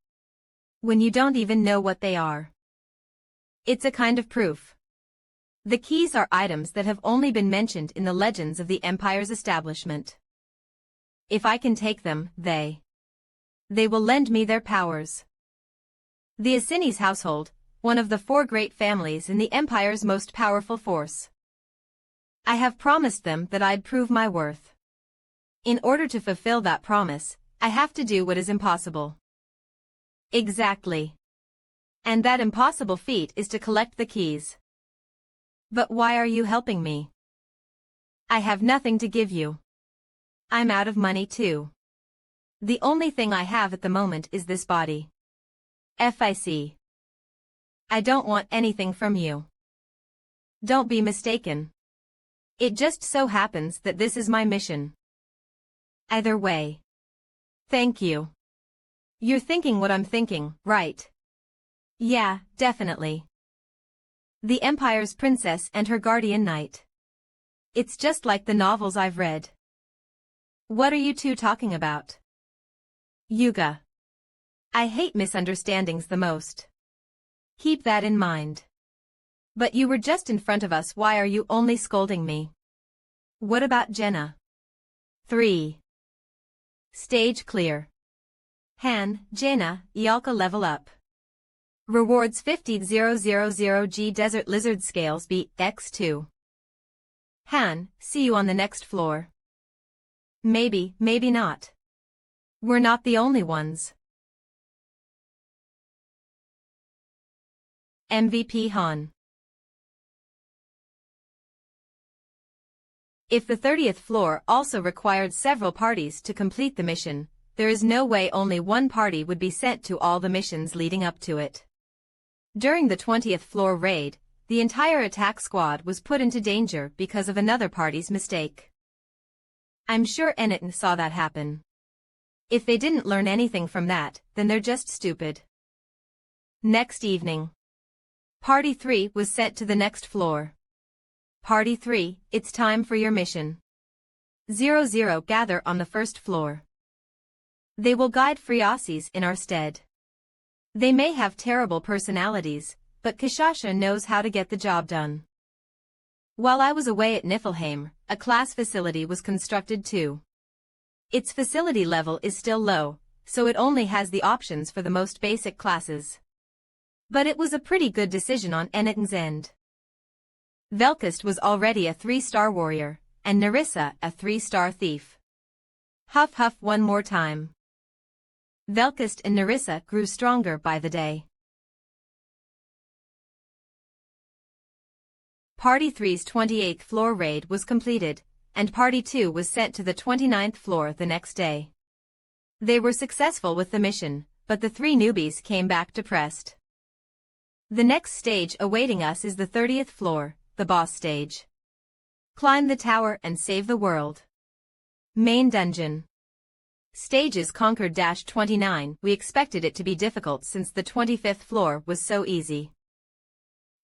When you don't even know what they are. It's a kind of proof. The keys are items that have only been mentioned in the legends of the Empire's establishment. If I can take them, they will lend me their powers. The Asini's household, one of the 4 great families in the Empire's most powerful force. I have promised them that I'd prove my worth. In order to fulfill that promise, I have to do what is impossible. Exactly. And that impossible feat is to collect the keys. But why are you helping me? I have nothing to give you. I'm out of money too. The only thing I have at the moment is this body. FIC. I don't want anything from you. Don't be mistaken. It just so happens that this is my mission. Either way. Thank you. You're thinking what I'm thinking, right? Yeah, definitely. The Empire's princess and her guardian knight. It's just like the novels I've read. What are you two talking about? Yuga. I hate misunderstandings the most. Keep that in mind. But you were just in front of us, why are you only scolding me? What about Jenna? 3. Stage clear. Han, Jaina, Ialka level up. Rewards 50,000 G Desert Lizard Scales B, X2. Han, see you on the next floor. Maybe, maybe not. We're not the only ones. MVP Han. If the 30th floor also required several parties to complete the mission, there is no way only one party would be sent to all the missions leading up to it. During the 20th floor raid, the entire attack squad was put into danger because of another party's mistake. I'm sure Eniton saw that happen. If they didn't learn anything from that, then they're just stupid. Next evening. Party 3 was sent to the next floor. Party 3, it's time for your mission. 00 gather on the first floor. They will guide Friasis in our stead. They may have terrible personalities, but Kishasha knows how to get the job done. While I was away at Niflheim, a class facility was constructed too. Its facility level is still low, so it only has the options for the most basic classes. But it was a pretty good decision on Eniton's end. Velkist was already a 3-star warrior, and Nerissa a 3-star thief. Huff huff one more time. Velkist and Nerissa grew stronger by the day. Party 3's 28th floor raid was completed, and Party 2 was sent to the 29th floor the next day. They were successful with the mission, but the 3 newbies came back depressed. The next stage awaiting us is the 30th floor, the boss stage. Climb the tower and save the world. Main dungeon. Stages conquered -29. We expected it to be difficult since the 25th floor was so easy.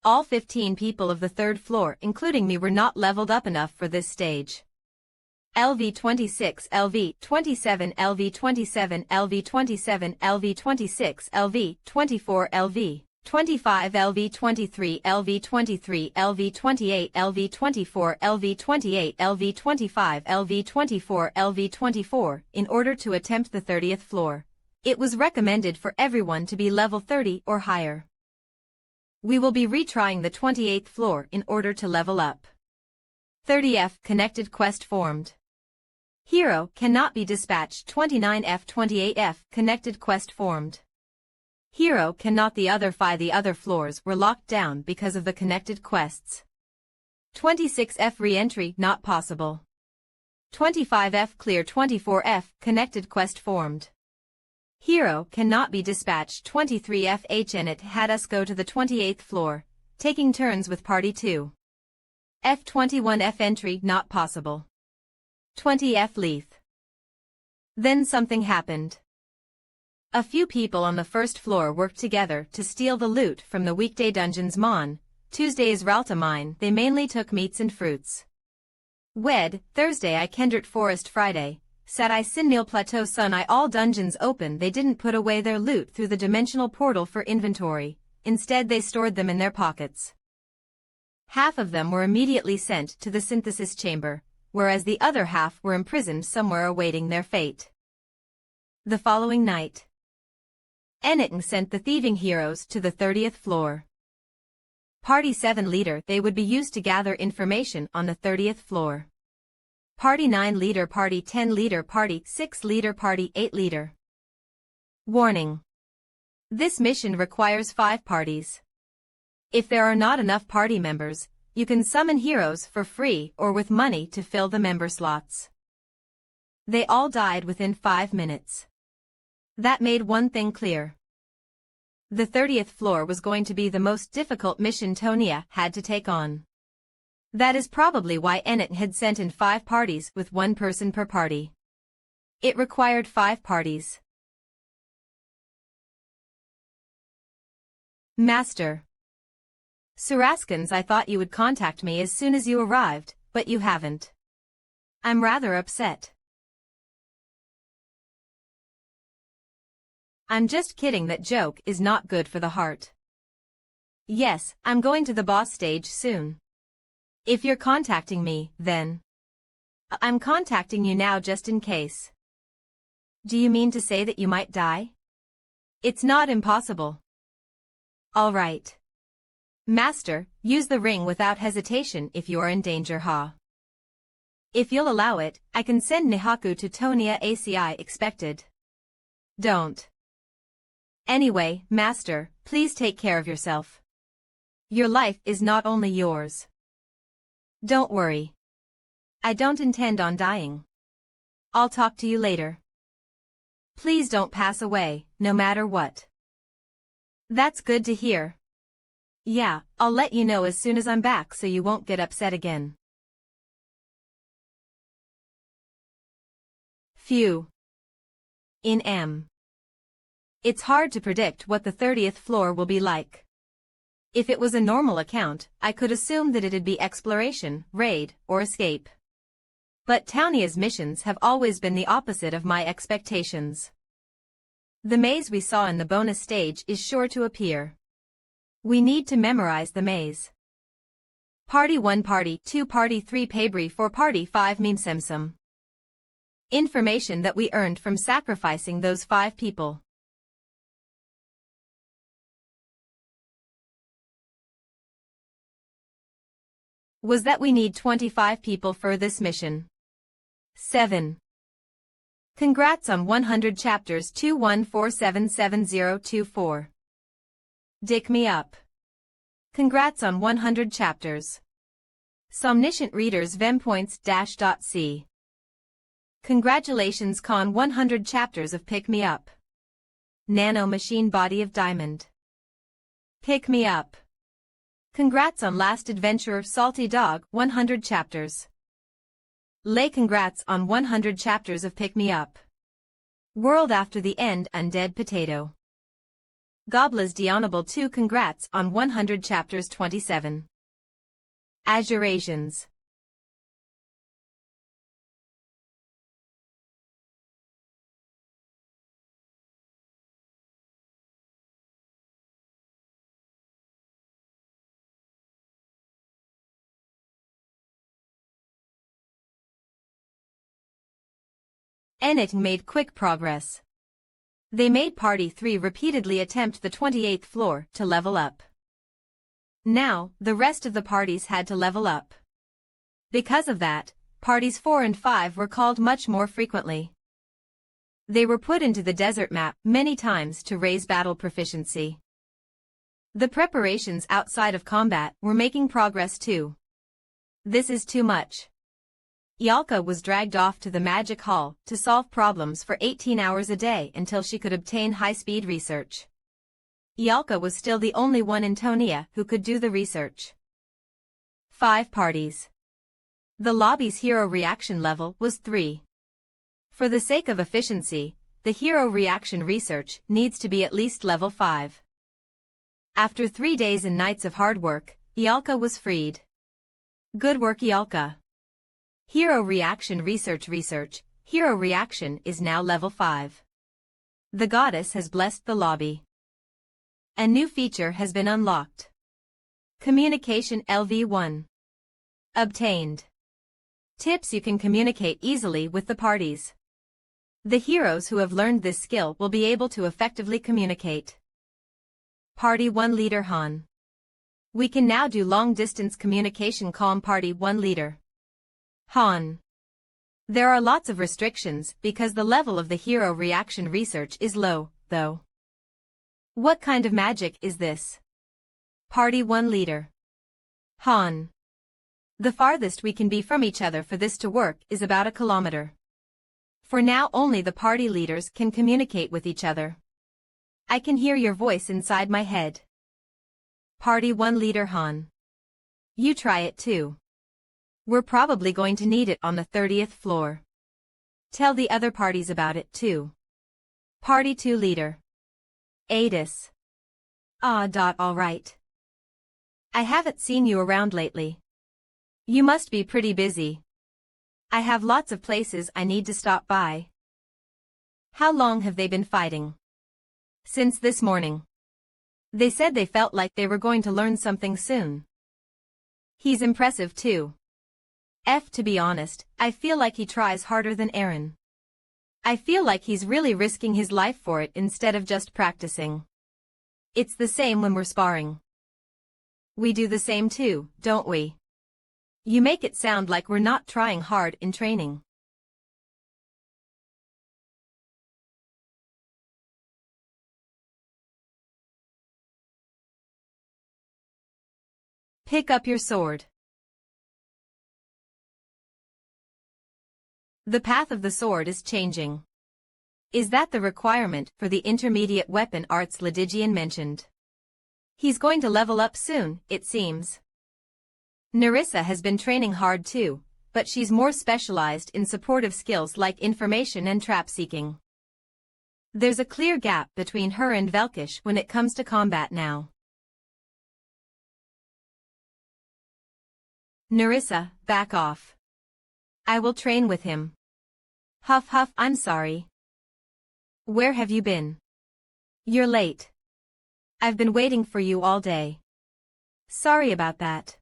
All 15 people of the 3rd floor including me were not leveled up enough for this stage. LV26, LV27, LV27, LV27, LV26, LV24, LV25, LV23, LV23, LV28, LV24, LV28, LV25, LV24, LV24. In order to attempt the 30th floor, it was recommended for everyone to be level 30 or higher. We will be retrying the 28th floor in order to level up. 30F connected quest formed. Hero cannot be dispatched. 29F 28F connected quest formed. Hero cannot. The other floors were locked down because of the connected quests. 26F re-entry not possible. 25F clear. 24F connected quest formed. Hero cannot be dispatched. 23F HNet had us go to the 28th floor, taking turns with Party 2. F21F entry not possible. 20F Leith. Then something happened. A few people on the first floor worked together to steal the loot from the weekday dungeons. Tuesday is Ralta mine. They mainly took meats and fruits. Thursday I Kendrick Forest. Friday, Sat I Sinneil Plateau. Sun I all dungeons open. They didn't put away their loot through the dimensional portal for inventory, instead they stored them in their pockets. Half of them were immediately sent to the synthesis chamber, whereas the other half were imprisoned somewhere awaiting their fate. The following night, Eniton sent the thieving heroes to the 30th floor. Party 7 leader. They would be used to gather information on the 30th floor. Party 9 liter, Party 10 liter, Party 6 liter, Party 8 liter. Warning. This mission requires 5 parties. If there are not enough party members, you can summon heroes for free or with money to fill the member slots. They all died within 5 minutes. That made one thing clear. The 30th floor was going to be the most difficult mission Tonia had to take on. That is probably why Ennet had sent in 5 parties with 1 person per party. It required 5 parties. Master. Suraskins, I thought you would contact me as soon as you arrived, but you haven't. I'm rather upset. I'm just kidding, that joke is not good for the heart. Yes, I'm going to the boss stage soon. If you're contacting me, then I'm contacting you now just in case. Do you mean to say that you might die? It's not impossible. All right. Master, use the ring without hesitation if you are in danger, ha. If you'll allow it, I can send Nihaku to Tonia ACI expected. Don't. Anyway, Master, please take care of yourself. Your life is not only yours. Don't worry. I don't intend on dying. I'll talk to you later. Please don't pass away, no matter what. That's good to hear. Yeah, I'll let you know as soon as I'm back so you won't get upset again. Phew. In M. It's hard to predict what the 30th floor will be like. If it was a normal account, I could assume that it'd be exploration, raid, or escape. But Tonia's missions have always been the opposite of my expectations. The maze we saw in the bonus stage is sure to appear. We need to memorize the maze. Party 1, Party 2, Party 3, Pabri 4, Party 5, Memsemsum. Information that we earned from sacrificing those 5 people. Was that we need 25 people for this mission. 7. Congrats on 100 chapters 21477024. Dick me up. Congrats on 100 chapters. Somniscient readers Vempoints-C. Congratulations con 100 chapters of Pick Me Up. Nano Machine Body of Diamond. Pick Me Up. Congrats on Last Adventurer Salty Dog 100 chapters. Lay congrats on 100 chapters of Pick Me Up. World After the End Undead Potato. Goblas Dianable 2 congrats on 100 chapters 27. Azurasians. Ennet made quick progress. They made Party 3 repeatedly attempt the 28th floor to level up. Now, the rest of the parties had to level up. Because of that, Parties 4 and 5 were called much more frequently. They were put into the desert map many times to raise battle proficiency. The preparations outside of combat were making progress too. This is too much. Yalka was dragged off to the magic hall to solve problems for 18 hours a day until she could obtain high-speed research. Yalka was still the only one in Tonia who could do the research. 5 parties. The lobby's hero reaction level was 3. For the sake of efficiency, the hero reaction research needs to be at least level 5. After 3 days and nights of hard work, Yalka was freed. Good work, Yalka. Hero reaction research. Hero reaction is now level 5. The goddess has blessed the lobby. A new feature has been unlocked. Communication LV1. Obtained. Tips: you can communicate easily with the parties. The heroes who have learned this skill will be able to effectively communicate. Party 1 Leader Han. We can now do long-distance communication. Calm Party 1 Leader. Han. There are lots of restrictions because the level of the hero reaction research is low, though. What kind of magic is this? Party 1 leader. Han. The farthest we can be from each other for this to work is about 1 kilometer. For now only the party leaders can communicate with each other. I can hear your voice inside my head. Party 1 leader Han. You try it too. We're probably going to need it on the 30th floor. Tell the other parties about it too. Party 2 leader. Adis. All right. I haven't seen you around lately. You must be pretty busy. I have lots of places I need to stop by. How long have they been fighting? Since this morning. They said they felt like they were going to learn something soon. He's impressive too. To be honest, I feel like he tries harder than Aaron. I feel like he's really risking his life for it instead of just practicing. It's the same when we're sparring. We do the same too, don't we? You make it sound like we're not trying hard in training. Pick up your sword. The path of the sword is changing. Is that the requirement for the intermediate weapon arts Lydigian mentioned? He's going to level up soon, it seems. Nerissa has been training hard too, but she's more specialized in supportive skills like information and trap seeking. There's a clear gap between her and Velkish when it comes to combat now. Nerissa, back off. I will train with him. Huff huff, I'm sorry. Where have you been? You're late. I've been waiting for you all day. Sorry about that.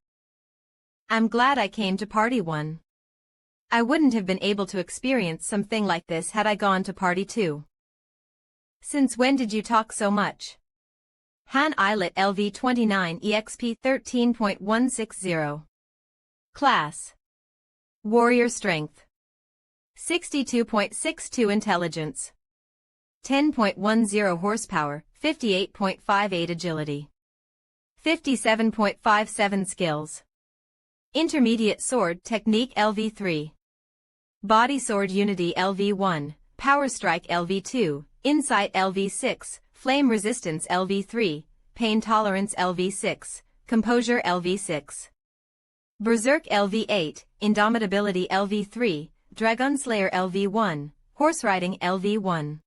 I'm glad I came to Party 1. I wouldn't have been able to experience something like this had I gone to Party 2. Since when did you talk so much? Han Islet LV 29 EXP 13.160. Class. Warrior Strength. 62.62 Intelligence. 10.10 Horsepower, 58.58 Agility. 57.57 Skills. Intermediate Sword Technique LV3. Body Sword Unity LV1, Power Strike LV2, Insight LV6, Flame Resistance LV3, Pain Tolerance LV6, Composure LV6. Berserk LV8, Indomitability LV3, Dragon Slayer LV1, Horse Riding LV1.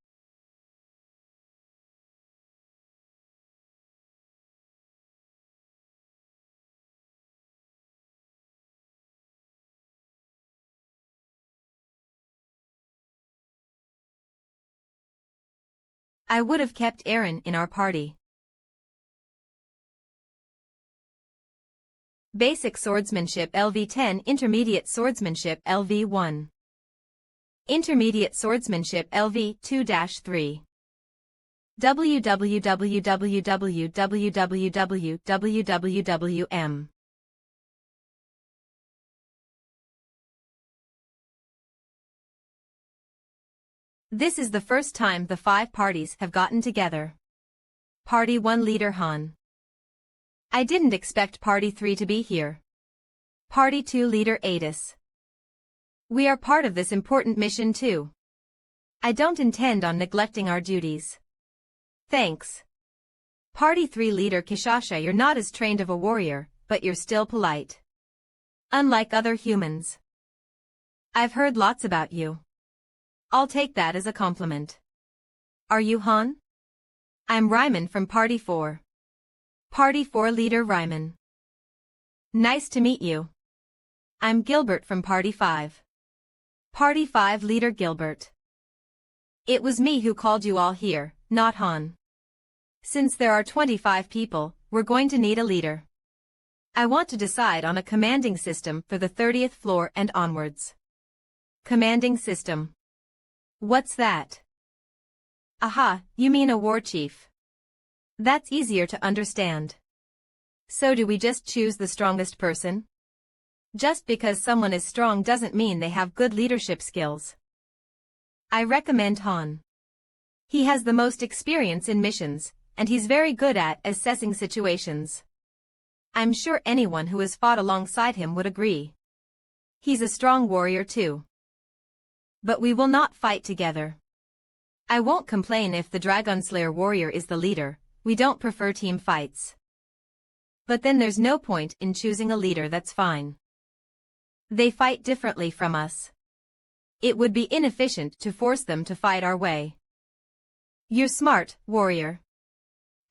I would have kept Aaron in our party. Basic Swordsmanship LV10 Intermediate Swordsmanship LV1 Intermediate Swordsmanship LV2-3 www. This is the first time the 5 parties have gotten together. Party 1 leader Han. I didn't expect Party 3 to be here. Party 2 leader Adis. We are part of this important mission too. I don't intend on neglecting our duties. Thanks. Party 3 leader Kishasha, you're not as trained of a warrior, but you're still polite. Unlike other humans. I've heard lots about you. I'll take that as a compliment. Are you Han? I'm Ryman from Party 4. Party 4 leader Ryman. Nice to meet you. I'm Gilbert from Party 5. Party 5 leader Gilbert. It was me who called you all here, not Han. Since there are 25 people, we're going to need a leader. I want to decide on a commanding system for the 30th floor and onwards. Commanding system. What's that? Aha, you mean a war chief. That's easier to understand. So do we just choose the strongest person? Just because someone is strong doesn't mean they have good leadership skills. I recommend Han. He has the most experience in missions, and he's very good at assessing situations. I'm sure anyone who has fought alongside him would agree. He's a strong warrior too. But we will not fight together. I won't complain if the Dragonslayer warrior is the leader, we don't prefer team fights. But then there's no point in choosing a leader that's fine. They fight differently from us. It would be inefficient to force them to fight our way. You're smart, warrior.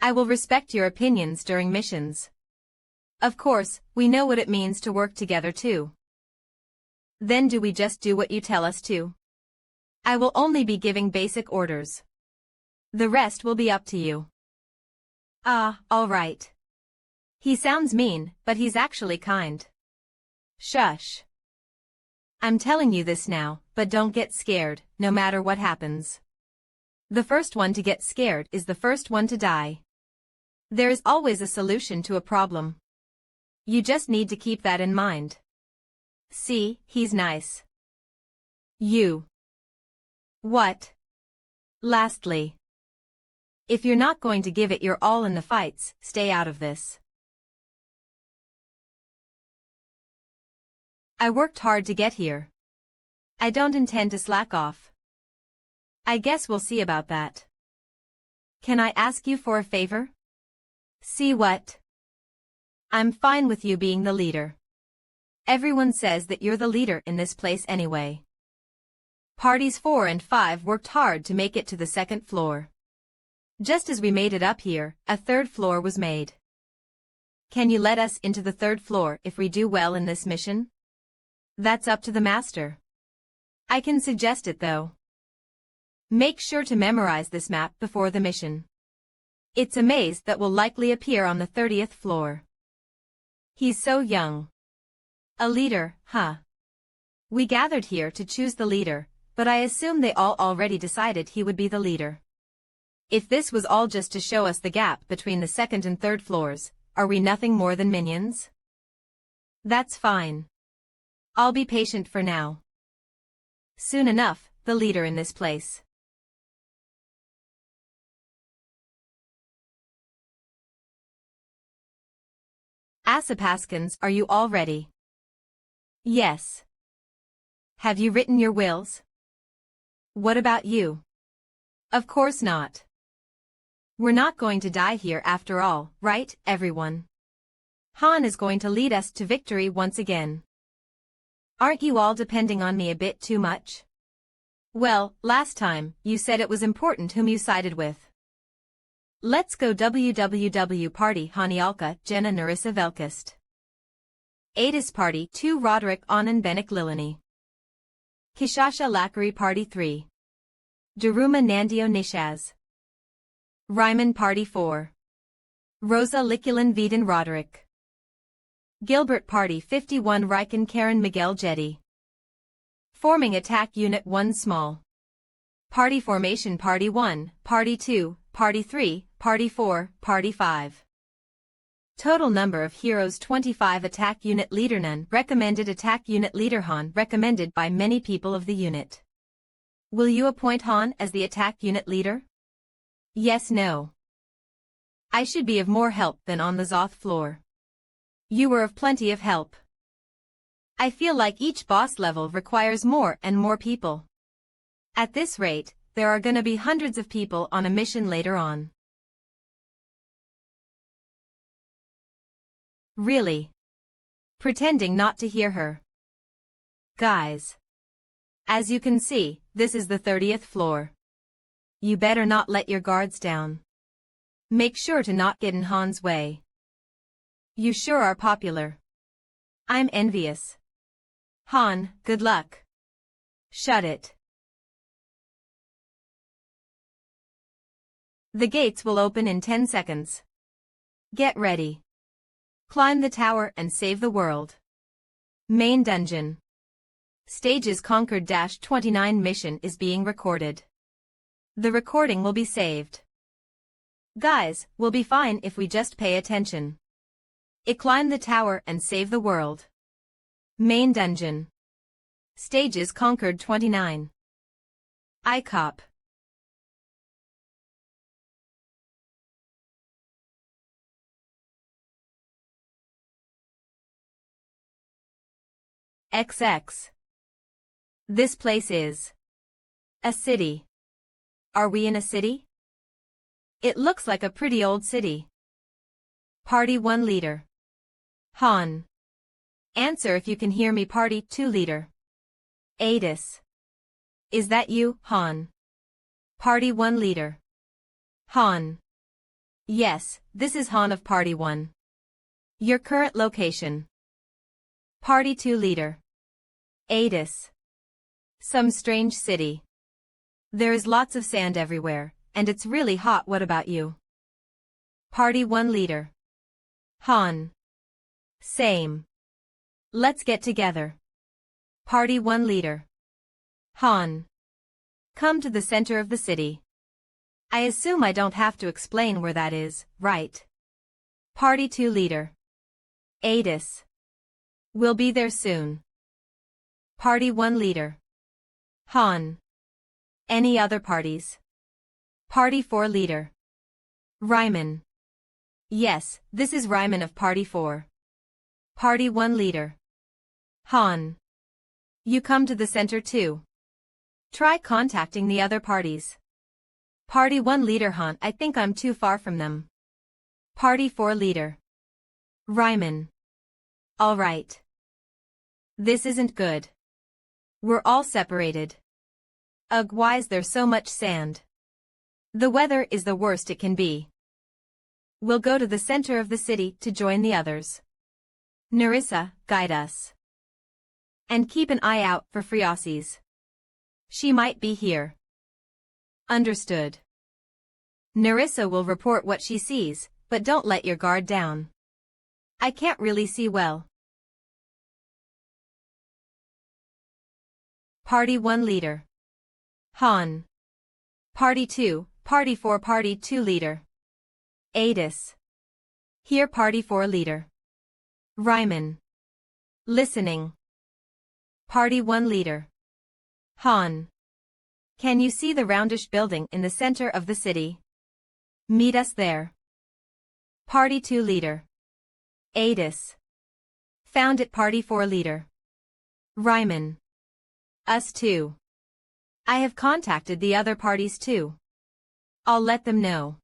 I will respect your opinions during missions. Of course, we know what it means to work together too. Then do we just do what you tell us to? I will only be giving basic orders. The rest will be up to you. Ah, all right. He sounds mean, but he's actually kind. Shush. I'm telling you this now, but don't get scared, no matter what happens. The first one to get scared is the first one to die. There is always a solution to a problem. You just need to keep that in mind. See, he's nice. You. What? Lastly. If you're not going to give it your all in the fights, stay out of this. I worked hard to get here. I don't intend to slack off. I guess we'll see about that. Can I ask you for a favor? See what? I'm fine with you being the leader. Everyone says that you're the leader in this place anyway. Parties 4 and 5 worked hard to make it to the second floor. Just as we made it up here, a third floor was made. Can you let us into the third floor if we do well in this mission? That's up to the master. I can suggest it though. Make sure to memorize this map before the mission. It's a maze that will likely appear on the 30th floor. He's so young. A leader, huh? We gathered here to choose the leader, but I assume they all already decided he would be the leader. If this was all just to show us the gap between the second and third floors, are we nothing more than minions? That's fine. I'll be patient for now. Soon enough, the leader in this place. Asapaskins, are you all ready? Yes. Have you written your wills? What about you? Of course not. We're not going to die here after all, right, everyone? Han is going to lead us to victory once again. Aren't you all depending on me a bit too much? Well, last time, you said it was important whom you sided with. Let's go www party Hanialka Jenna Narissa Velkist. Adis party 2 Roderick Onan Benik Lilani. Kishasha Lakari party 3. Daruma Nandio Nishaz. Ryman party 4. Rosa Liculin Veden Roderick. Gilbert party 51 Riken Karen Miguel Jetty. Forming attack unit 1 small. Party formation party 1, party 2, party 3, party 4, party 5. Total number of heroes 25 attack unit leader none recommended attack unit leader Han recommended by many people of the unit. Will you appoint Han as the attack unit leader? Yes no. I should be of more help than on the Zoth floor. You were of plenty of help. I feel like each boss level requires more and more people. At this rate, there are gonna be hundreds of people on a mission later on. Really? Pretending not to hear her. Guys. As you can see, this is the 30th floor. You better not let your guards down. Make sure to not get in Han's way. You sure are popular. I'm envious. Han, good luck. Shut it. The gates will open in 10 seconds. Get ready. Climb the tower and save the world. Main dungeon. Stages Conquered-29 mission is being recorded. The recording will be saved. Guys, we'll be fine if we just pay attention. Climb the tower and save the world. Main dungeon. Stages conquered 29. ICOP. XX. This place is a city. Are we in a city? It looks like a pretty old city. Party 1 leader. Han. Answer if you can hear me. Party 2 leader. Adis. Is that you, Han? Party 1 leader. Han. Yes, this is Han of Party 1. Your current location. Party 2 leader. Adis. Some strange city. There is lots of sand everywhere, and it's really hot. What about you? Party 1 leader. Han. Same. Let's get together. Party 1 leader. Han. Come to the center of the city. I assume I don't have to explain where that is, right? Party 2 leader. Adis. We'll be there soon. Party 1 leader. Han. Any other parties? Party 4 leader. Ryman. Yes, this is Ryman of Party 4. Party 1 leader. Han. You come to the center too. Try contacting the other parties. Party 1 leader. Han, I think I'm too far from them. Party 4 leader. Ryman. All right. This isn't good. We're all separated. Ugh, why is there so much sand? The weather is the worst it can be. We'll go to the center of the city to join the others. Nerissa, guide us. And keep an eye out for Friasis. She might be here. Understood. Nerissa will report what she sees, but don't let your guard down. I can't really see well. Party 1 leader. Han. Party 2, Party 4 Party 2 leader. Adis. Here Party 4 leader. Ryman. Listening. Party 1 leader. Han. Can you see the roundish building in the center of the city? Meet us there. Party 2 leader. Adis. Found it. Party 4 leader. Ryman. Us too. I have contacted the other parties too. I'll let them know.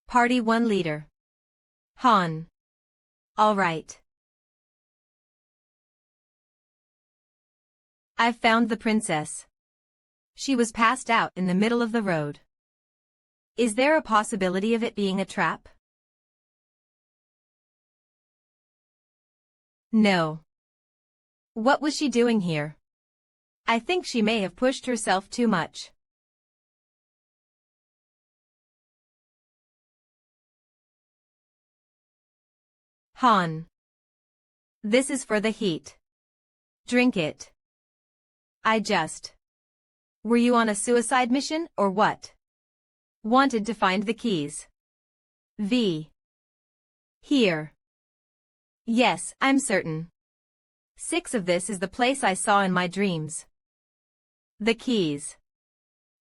Party 1 leader. Han. All right. I've found the princess. She was passed out in the middle of the road. Is there a possibility of it being a trap? No. What was she doing here? I think she may have pushed herself too much. Han. This is for the heat. Drink it. Were you on a suicide mission or what? Wanted to find the keys. V. Here. Yes, I'm certain. 6 of this is the place I saw in my dreams. The keys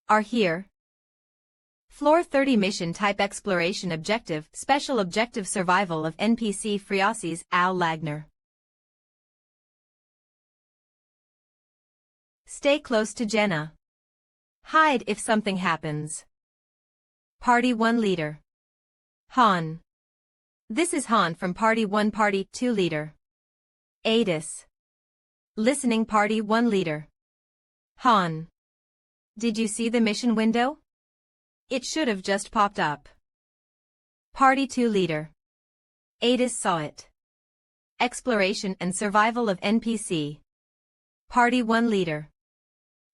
are here. Floor 30 Mission Type Exploration Objective Special Objective Survival of NPC Friasis Al Lagner. Stay close to Jenna. Hide if something happens. Party 1 leader. Han. This is Han from Party 1 Party 2 leader. Adis. Listening. Party 1 leader. Han. Did you see the mission window? It should have just popped up. Party 2 leader. Adis saw it. Exploration and survival of NPC. Party 1 leader.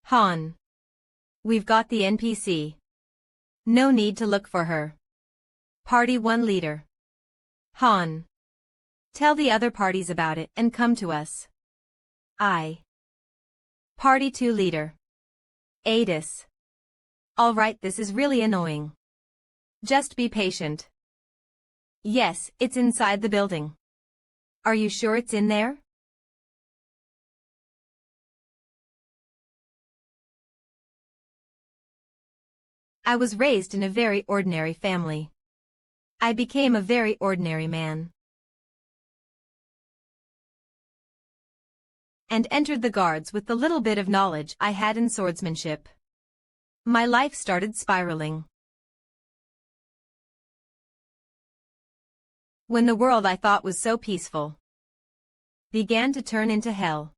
Han. We've got the NPC. No need to look for her. Party 1 leader. Han. Tell the other parties about it and come to us. Party 2 leader. Adis. All right, this is really annoying. Just be patient. Yes, it's inside the building. Are you sure it's in there? I was raised in a very ordinary family. I became a very ordinary man. And entered the guards with the little bit of knowledge I had in swordsmanship. My life started spiraling. When the world I thought was so peaceful began to turn into hell.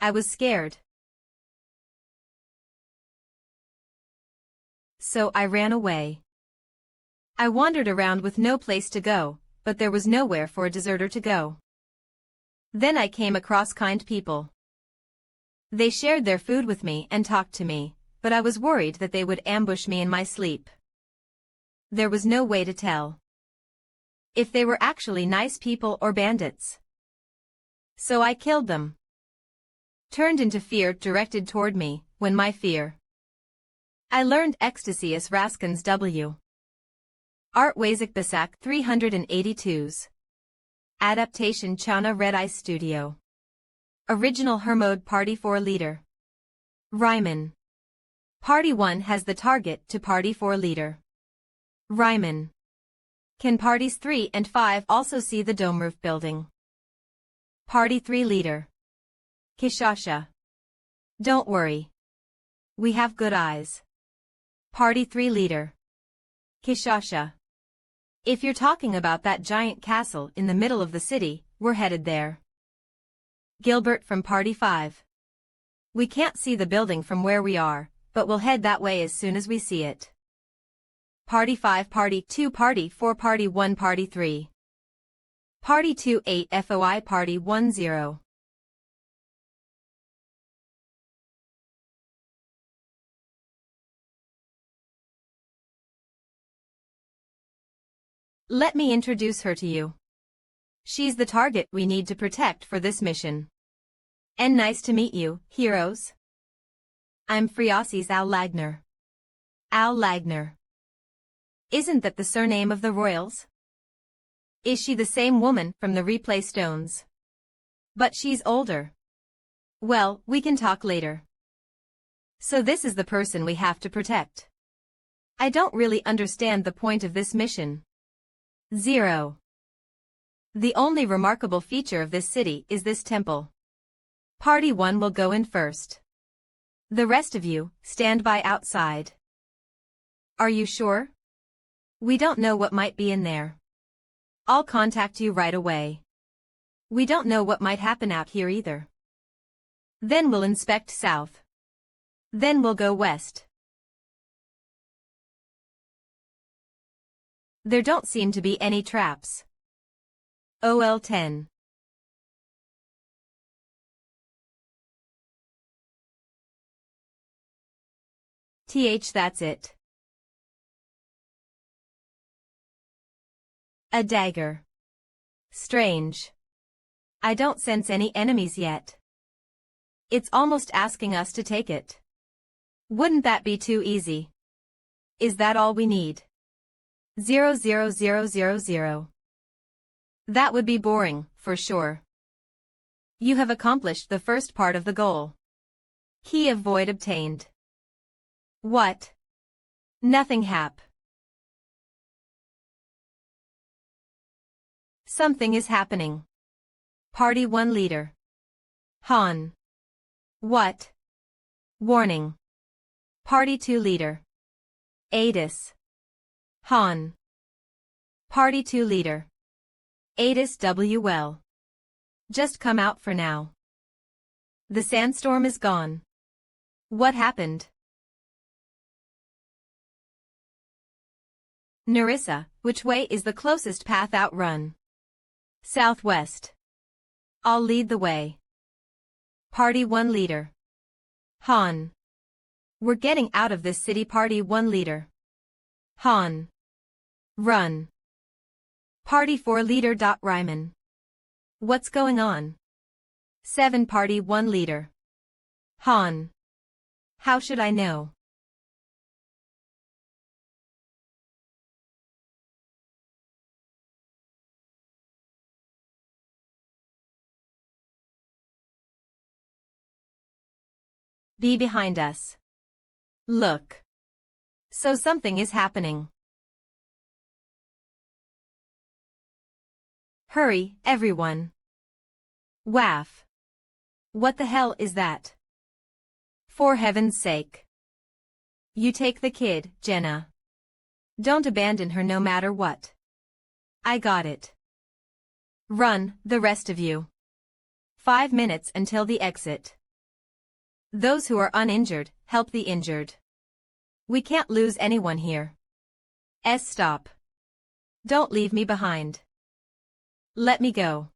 I was scared. So I ran away. I wandered around with no place to go, but there was nowhere for a deserter to go. Then I came across kind people. They shared their food with me and talked to me, but I was worried that they would ambush me in my sleep. There was no way to tell if they were actually nice people or bandits. So I killed them. Turned into fear directed toward me, when my fear. I learned ecstasy as Raskins W. Art Wazik Basak 382's. Adaptation Chana Red Eye Studio. Original Hermode Party 4 Leader. Ryman. Party 1 has the target to Party 4 Leader. Ryman. Can Parties 3 and 5 also see the dome roof building? Party 3 Leader. Kishasha. Don't worry. We have good eyes. Party 3 Leader. Kishasha. If you're talking about that giant castle in the middle of the city, we're headed there. Gilbert from Party 5. We can't see the building from where we are, but we'll head that way as soon as we see it. Party 5 Party 2 Party 4 Party 1 Party 3. Party 2 8 FOI Party 1 0. Let me introduce her to you. She's the target we need to protect for this mission. And nice to meet you, heroes. I'm Friosi's Al Lagner. Al Lagner. Isn't that the surname of the royals? Is she the same woman from the replay stones? But she's older. Well, we can talk later. So this is the person we have to protect. I don't really understand the point of this mission. 0. The only remarkable feature of this city is this temple. Party 1 will go in first. The rest of you, stand by outside. Are you sure? We don't know what might be in there. I'll contact you right away. We don't know what might happen out here either. Then we'll inspect south. Then we'll go west. There don't seem to be any traps. OL10. That's it. A dagger. Strange. I don't sense any enemies yet. It's almost asking us to take it. Wouldn't that be too easy? Is that all we need? 00000. That would be boring, for sure. You have accomplished the first part of the goal. Key of void obtained. What? Nothing hap. Something is happening. Party 1 Leader. Han. What? Warning. Party 2 Leader. Adis. Han. Party 2 Leader. Adis W. Well. Just come out for now. The sandstorm is gone. What happened? Narissa, which way is the closest path out? Run. Southwest. I'll lead the way. Party 1 Leader. Han. We're getting out of this city. Party 1 Leader. Han. Run. Party 4 Leader. Ryman. What's going on? 7 Party 1 Leader. Han. How should I know? Be behind us. Look. So something is happening. Hurry, everyone. Waff. What the hell is that? For heaven's sake. You take the kid, Jenna. Don't abandon her no matter what. I got it. Run, the rest of you. 5 minutes until the exit. Those who are uninjured, help the injured. We can't lose anyone here. Stop. Don't leave me behind. Let me go.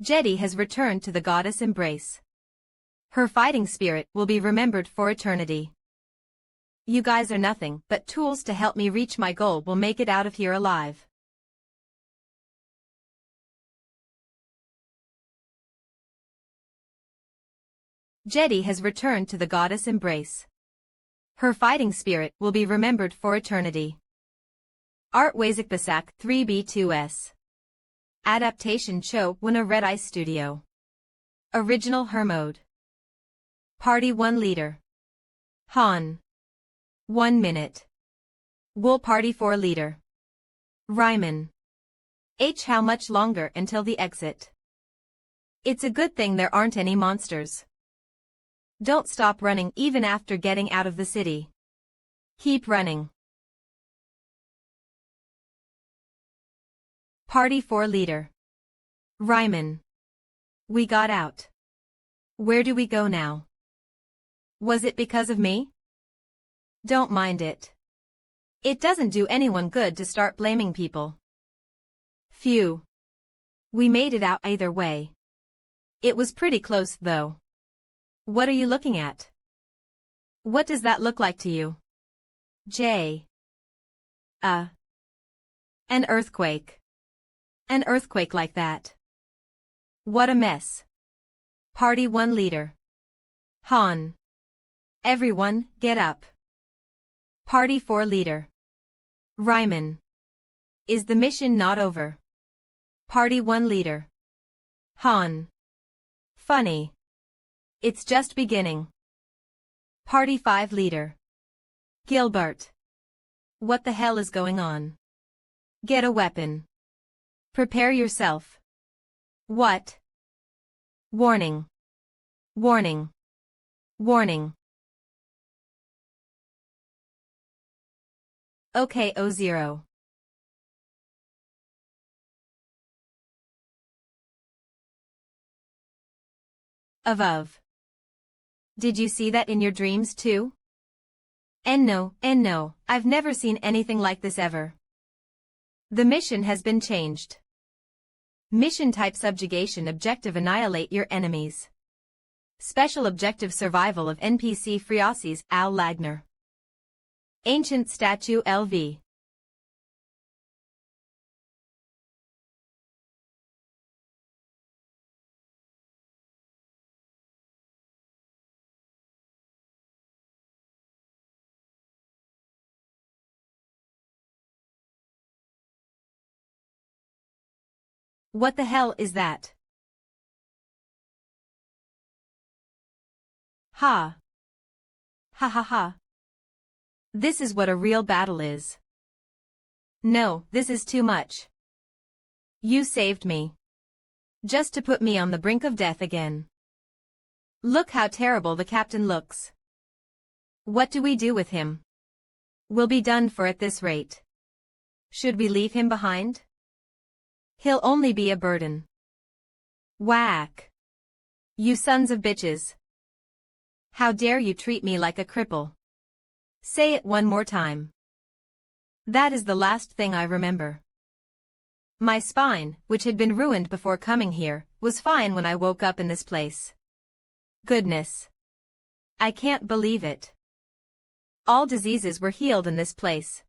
Jetty has returned to the goddess embrace. Her fighting spirit will be remembered for eternity. You guys are nothing but tools to help me reach my goal. Will make it out of here alive. Jetty has returned to the goddess embrace. Her fighting spirit will be remembered for eternity. Art Wazikbasak 3B2S. Adaptation Cho Wuna Red Eye Studio. Original Hermode. Party 1 Leader. Han. 1 minute. Wool Party 4 Leader. Ryman. H. How much longer until the exit? It's a good thing there aren't any monsters. Don't stop running even after getting out of the city. Keep running. Party 4 Leader. Ryman. We got out. Where do we go now? Was it because of me? Don't mind it. It doesn't do anyone good to start blaming people. Phew. We made it out either way. It was pretty close though. What are you looking at? What does that look like to you? J. An earthquake. An earthquake like that. What a mess. Party 1 Leader. Han. Everyone, get up. Party 4 Leader. Ryman. Is the mission not over? Party 1 Leader. Han. Funny. It's just beginning. Party 5 Leader. Gilbert. What the hell is going on? Get a weapon. Prepare yourself. What? Warning. Warning. Warning. Okay, O0. Of. Did you see that in your dreams too? And no, I've never seen anything like this ever. The mission has been changed. Mission type subjugation, objective annihilate your enemies. Special objective survival of NPC Freaussies, Al Lagner. Ancient statue LV. What the hell is that? Ha. Ha ha ha. This is what a real battle is. No, this is too much. You saved me. Just to put me on the brink of death again. Look how terrible the captain looks. What do we do with him? We'll be done for at this rate. Should we leave him behind? He'll only be a burden. Whack. You sons of bitches. How dare you treat me like a cripple? Say it one more time. That is the last thing I remember. My spine, which had been ruined before coming here, was fine when I woke up in this place. Goodness. I can't believe it. All diseases were healed in this place.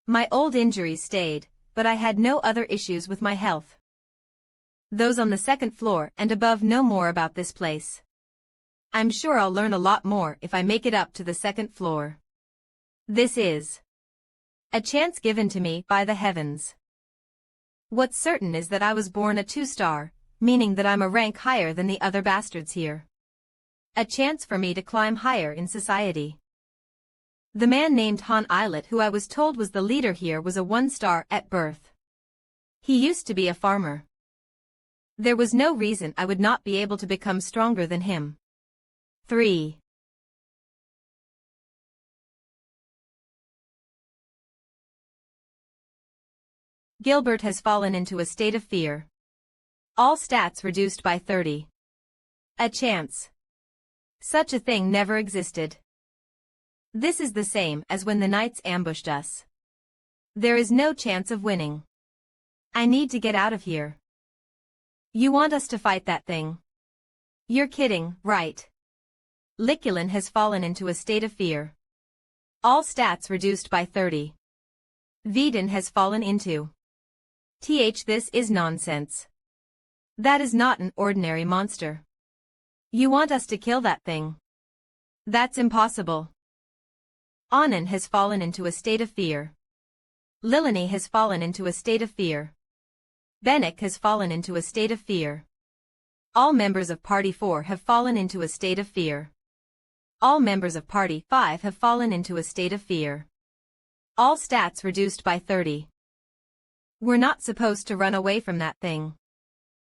My old injuries stayed, but I had no other issues with my health. Those on the second floor and above know more about this place. I'm sure I'll learn a lot more if I make it up to the second floor. This is A chance given to me by the heavens. What's certain is that I was born a 2-star, meaning that I'm a rank higher than the other bastards here. A chance for me to climb higher in society. The man named Han Islet, who I was told was the leader here, was a 1-star at birth. He used to be a farmer. There was no reason I would not be able to become stronger than him. 3. Gilbert has fallen into a state of fear. All stats reduced by 30. A chance. Such a thing never existed. This is the same as when the knights ambushed us. There is no chance of winning. I need to get out of here. You want us to fight that thing? You're kidding, right? Liculin has fallen into a state of fear. All stats reduced by 30. Vedin has fallen into. This is nonsense. That is not an ordinary monster. You want us to kill that thing? That's impossible. Anand has fallen into a state of fear. Lilini has fallen into a state of fear. Benik has fallen into a state of fear. All members of Party 4 have fallen into a state of fear. All members of Party 5 have fallen into a state of fear. All stats reduced by 30. We're not supposed to run away from that thing.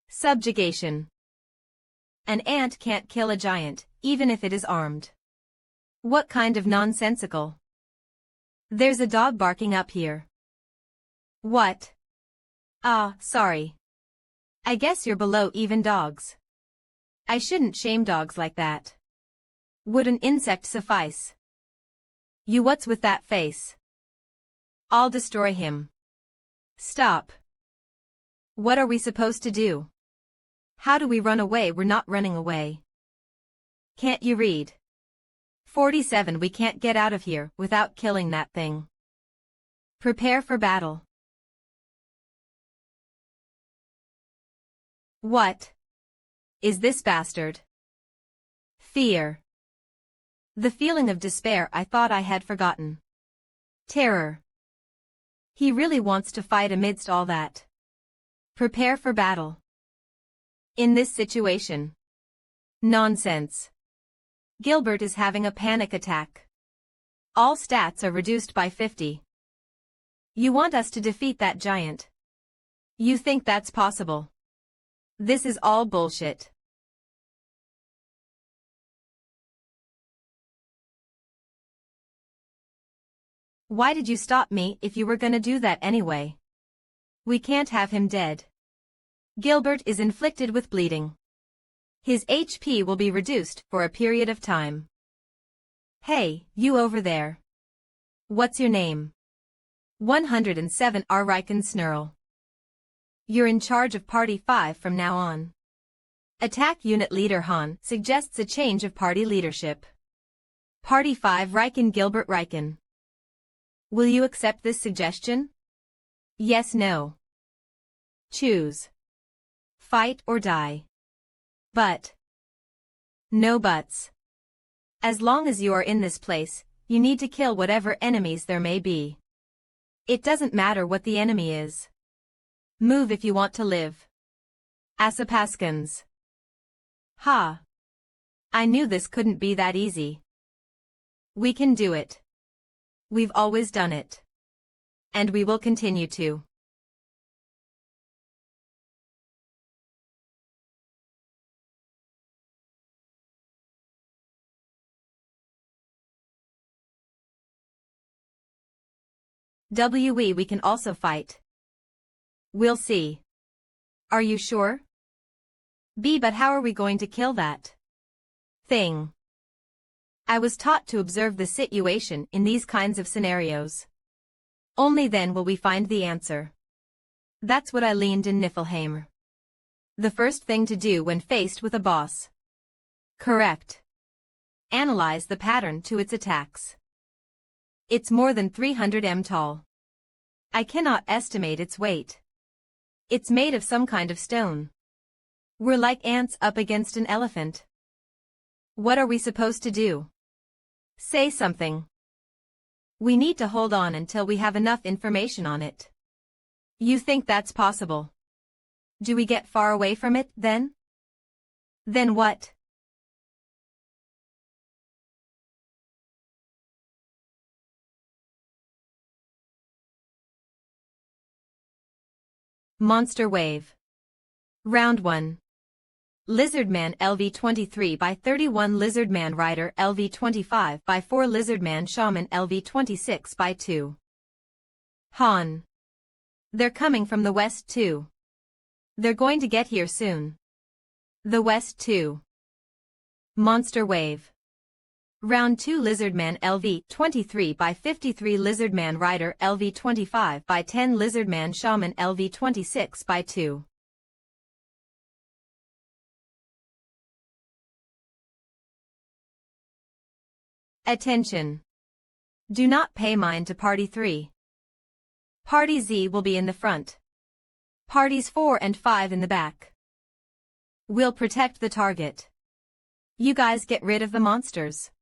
Subjugation. An ant can't kill a giant, even if it is armed. What kind of nonsensical? There's a dog barking up here. What? Ah, sorry. I guess you're below even dogs. I shouldn't shame dogs like that. Would an insect suffice? You, what's with that face? I'll destroy him. Stop. What are we supposed to do? How do we run away? We're not running away. Can't you read? 47. We can't get out of here without killing that thing. Prepare for battle. What is this bastard? Fear. The feeling of despair I thought I had forgotten. Terror. He really wants to fight amidst all that. Prepare for battle. In this situation. Nonsense. Gilbert is having a panic attack. All stats are reduced by 50. You want us to defeat that giant? You think that's possible? This is all bullshit. Why did you stop me if you were gonna do that anyway? We can't have him dead. Gilbert is inflicted with bleeding. His HP will be reduced for a period of time. Hey, you over there. What's your name? 107 Riken Snurl. You're in charge of Party 5 from now on. Attack Unit Leader Han suggests a change of party leadership. Party 5 Riken Gilbert Riken. Will you accept this suggestion? Yes, no. Choose. Fight or die. But. No buts. As long as you are in this place, you need to kill whatever enemies there may be. It doesn't matter what the enemy is. Move if you want to live. Asapaskans. Ha. I knew this couldn't be that easy. We can do it. We've always done it. And we will continue to. We can also fight. We'll see. Are you sure? B, but how are we going to kill that thing? I was taught to observe the situation in these kinds of scenarios. Only then will we find the answer. That's what I learned in Niflheim. The first thing to do when faced with a boss. Correct. Analyze the pattern to its attacks. It's more than 300 m tall. I cannot estimate its weight. It's made of some kind of stone. We're like ants up against an elephant. What are we supposed to do? Say something. We need to hold on until we have enough information on it. You think that's possible? Do we get far away from it, then? Then what? Monster Wave. Round 1. Lizardman LV-23 by 31 Lizardman Rider LV-25 by 4 Lizardman Shaman LV-26 by 2. Han. They're coming from the west too. They're going to get here soon. The west too. Monster Wave. Round 2 Lizardman LV-23 by 53 Lizardman Rider LV-25 by 10 Lizardman Shaman LV-26 by 2. Attention! Do not pay mind to Party 3. Party Z will be in the front. Parties 4 and 5 in the back. We'll protect the target. You guys get rid of the monsters.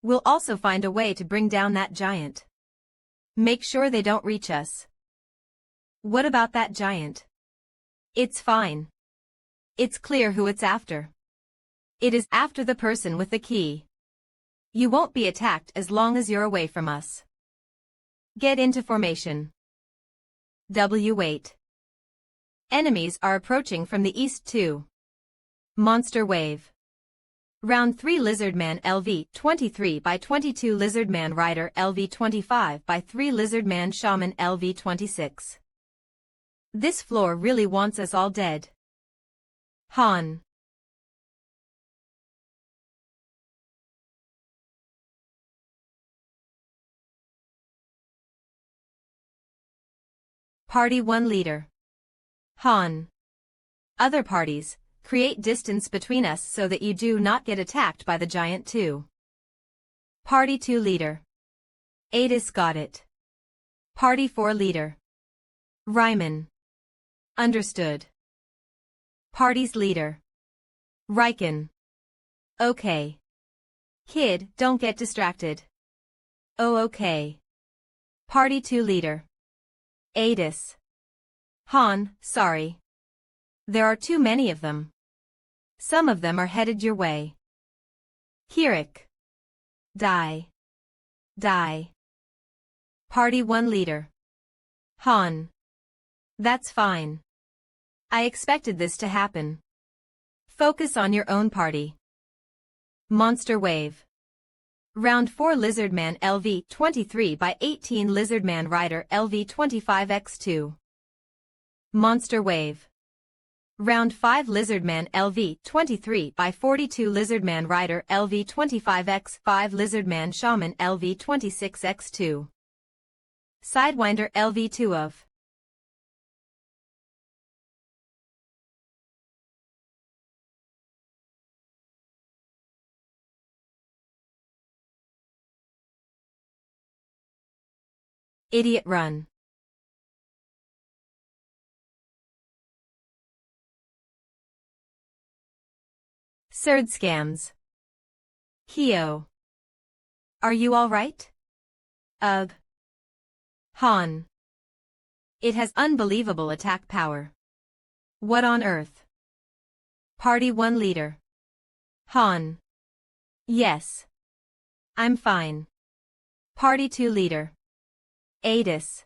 We'll also find a way to bring down that giant. Make sure they don't reach us. What about that giant? It's fine. It's clear who it's after. It is after the person with the key. You won't be attacked as long as you're away from us. Get into formation. W8. Enemies are approaching from the east too. Monster Wave. Round 3 Lizardman LV-23 by 22 Lizardman Rider LV-25 by 3 Lizardman Shaman LV-26. This floor really wants us all dead. Han. Party 1 Leader. Han. Other parties, create distance between us so that you do not get attacked by the giant too. Party 2 Leader. Adis got it. Party 4 Leader. Ryman. Understood. Party's Leader. Riken. Okay. Kid, don't get distracted. Oh okay. Party 2 Leader. Adis. Han, sorry. There are too many of them. Some of them are headed your way. Kirik. Die. Die. Party 1 Leader. Han. That's fine. I expected this to happen. Focus on your own party. Monster Wave. Round 4 Lizardman LV-23 by 18 Lizardman Rider LV-25x2. Monster Wave. Round 5 Lizardman LV-23 by 42 Lizardman Rider LV-25x5 Lizardman Shaman LV-26x2. Sidewinder LV-2 of. Idiot Run. Surd Scams. Hio. Are you alright? Ugh. Han. It has unbelievable attack power. What on earth? Party 1 Leader. Han. Yes. I'm fine. Party 2 Leader. Adis.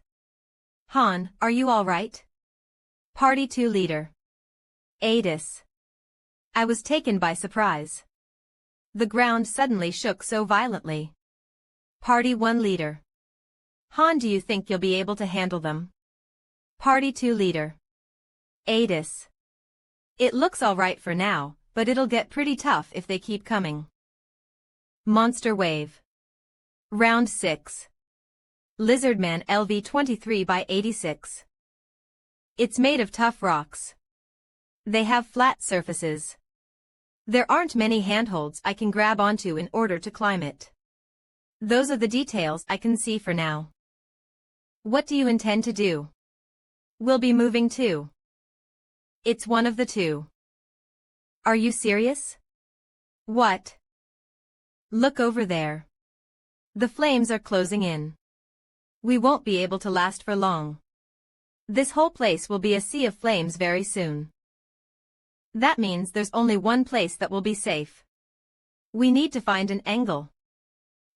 Han, are you alright? Party 2 Leader. Adis. I was taken by surprise. The ground suddenly shook so violently. Party 1 Leader. Han, do you think you'll be able to handle them? Party 2 Leader. Adis. It looks alright for now, but it'll get pretty tough if they keep coming. Monster Wave. Round 6. Lizardman LV-23 by 86. It's made of tough rocks. They have flat surfaces. There aren't many handholds I can grab onto in order to climb it. Those are the details I can see for now. What do you intend to do? We'll be moving too. It's one of the two. Are you serious? What? Look over there. The flames are closing in. We won't be able to last for long. This whole place will be a sea of flames very soon. That means there's only one place that will be safe. We need to find an angle.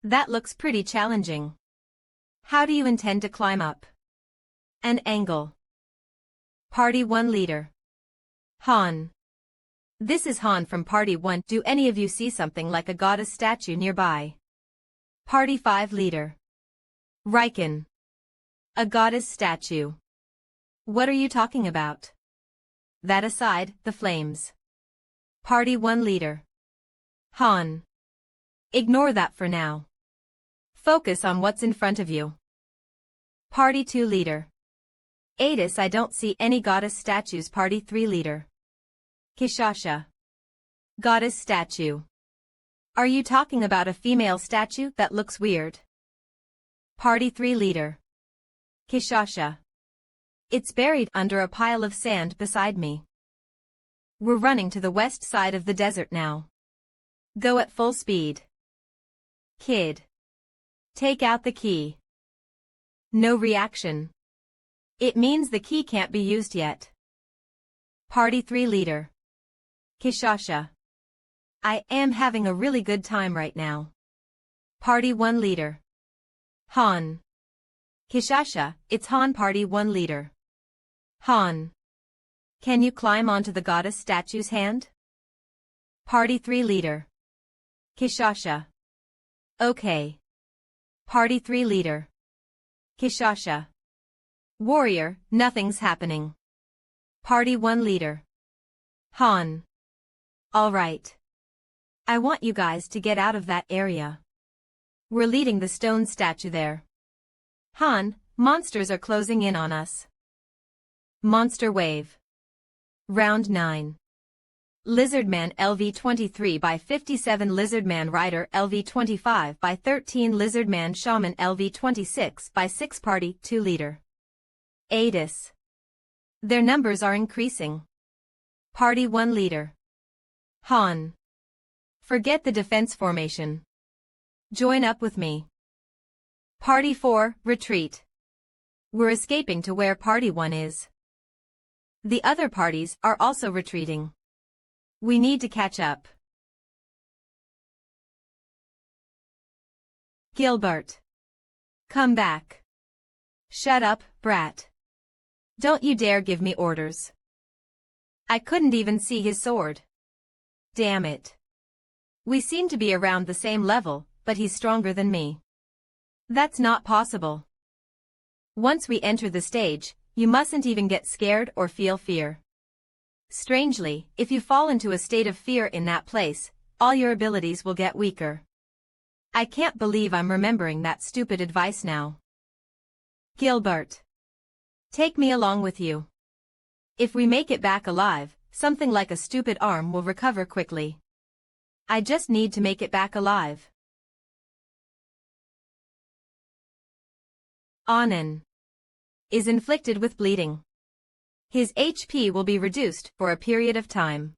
That looks pretty challenging. How do you intend to climb up? An angle. Party 1 leader. Han. This is Han from Party 1. Do any of you see something like a goddess statue nearby? Party 5 leader. Riken. A goddess statue. What are you talking about? That aside, the flames. Party 1 leader. Han. Ignore that for now. Focus on what's in front of you. Party 2 leader. Adis, I don't see any goddess statues. Party 3 leader. Kishasha. Goddess statue. Are you talking about a female statue? That looks weird. Party 3 leader. Kishasha. It's buried under a pile of sand beside me. We're running to the west side of the desert now. Go at full speed. Kid. Take out the key. No reaction. It means the key can't be used yet. Party 3 leader. Kishasha. I am having a really good time right now. Party 1 leader. Han. Kishasha, it's Han. Party 1 leader. Han. Can you climb onto the goddess statue's hand? Party 3 leader. Kishasha. Okay. Party 3 leader. Kishasha. Warrior, nothing's happening. Party 1 leader. Han. All right. I want you guys to get out of that area. We're leading the stone statue there. Han, monsters are closing in on us. Monster wave. Round 9. Lizardman LV-23 by 57 Lizardman Rider LV-25 by 13 Lizardman Shaman LV-26 by 6 Party 2 leader. Adis. Their numbers are increasing. Party 1 leader. Han. Forget the defense formation. Join up with me. Party 4, retreat. We're escaping to where Party 1 is. The other parties are also retreating. We need to catch up. Gilbert. Come back. Shut up, brat. Don't you dare give me orders. I couldn't even see his sword. Damn it. We seem to be around the same level, but he's stronger than me. That's not possible. Once we enter the stage, you mustn't even get scared or feel fear. Strangely, if you fall into a state of fear in that place, all your abilities will get weaker. I can't believe I'm remembering that stupid advice now. Gilbert. Take me along with you. If we make it back alive, something like a stupid arm will recover quickly. I just need to make it back alive. Anand. Is inflicted with bleeding. His HP will be reduced for a period of time.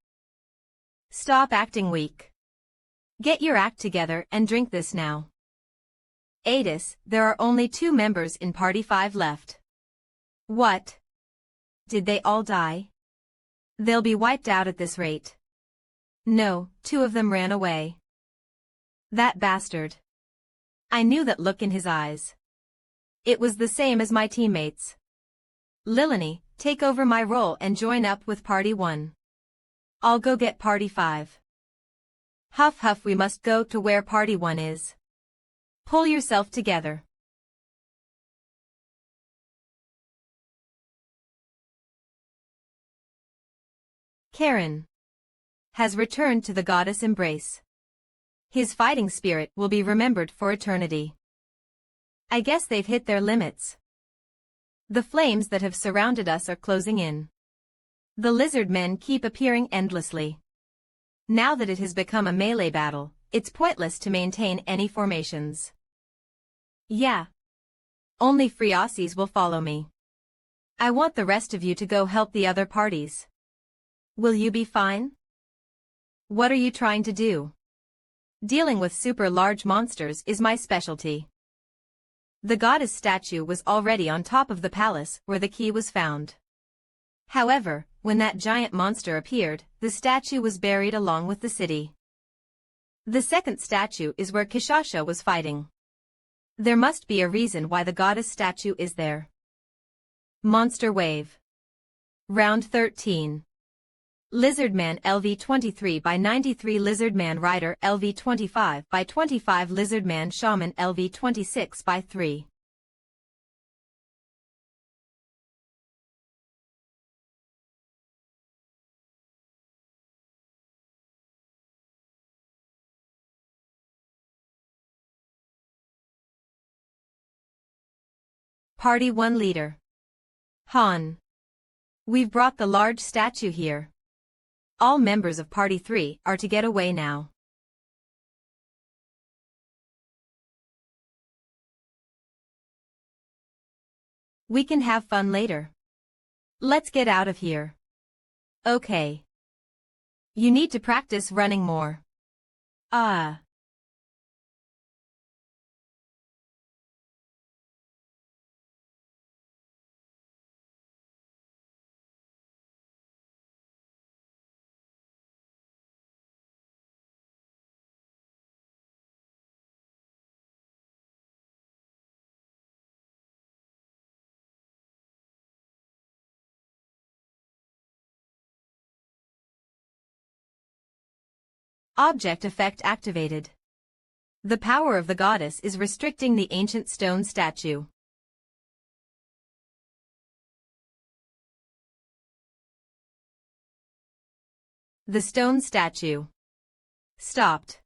Stop acting weak. Get your act together and drink this now. Adis, there are only 2 members in Party 5 left. What? Did they all die? They'll be wiped out at this rate. No, 2 of them ran away. That bastard. I knew that look in his eyes. It was the same as my teammates. Lilani, take over my role and join up with Party 1. I'll go get Party 5. Huff huff, we must go to where Party 1 is. Pull yourself together. Karen. Has returned to the goddess embrace. His fighting spirit will be remembered for eternity. I guess they've hit their limits. The flames that have surrounded us are closing in. The lizard men keep appearing endlessly. Now that it has become a melee battle, it's pointless to maintain any formations. Yeah. Only free Aussies will follow me. I want the rest of you to go help the other parties. Will you be fine? What are you trying to do? Dealing with super large monsters is my specialty. The goddess statue was already on top of the palace where the key was found. However, when that giant monster appeared, the statue was buried along with the city. The second statue is where Kishasha was fighting. There must be a reason why the goddess statue is there. Monster Wave. Round 13. Lizardman LV23 by 93, Lizardman Rider LV25 by 25, Lizardman Shaman LV26 by 3. Party 1 Leader. Han. We've brought the large statue here. All members of Party 3 are to get away now. We can have fun later. Let's get out of here. Okay. You need to practice running more. Object effect activated. The power of the goddess is restricting the ancient stone statue. The stone statue. Stopped.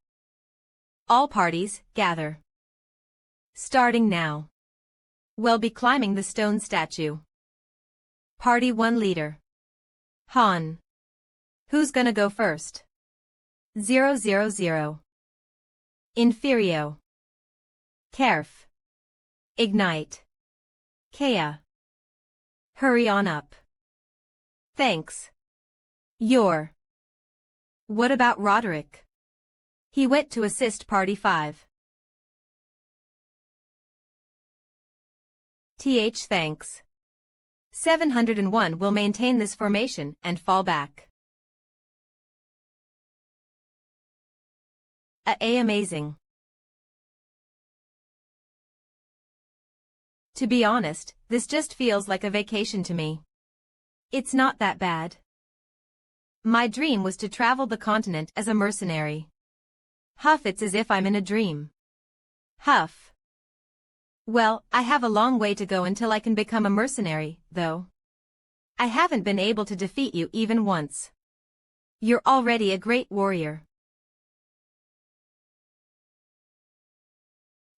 All parties, gather. Starting now. We'll be climbing the stone statue. Party 1 Leader. Han. Who's gonna go first? 000. Inferio. Kerf. Ignite. Kea. Hurry on up. Thanks. What about Roderick? He went to assist Party 5. Thanks. 701 will maintain this formation and fall back. Amazing. To be honest, this just feels like a vacation to me. It's not that bad. My dream was to travel the continent as a mercenary. Huff, it's as if I'm in a dream. Huff. Well, I have a long way to go until I can become a mercenary, though. I haven't been able to defeat you even once. You're already a great warrior.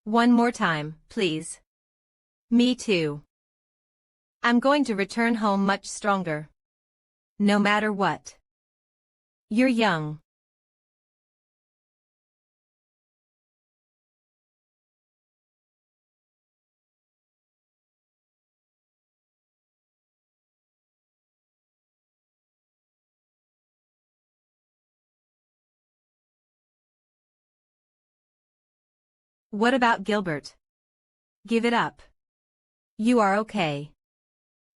One more time, please. Me too. I'm going to return home much stronger. No matter what. You're young. What about Gilbert? Give it up. You are okay.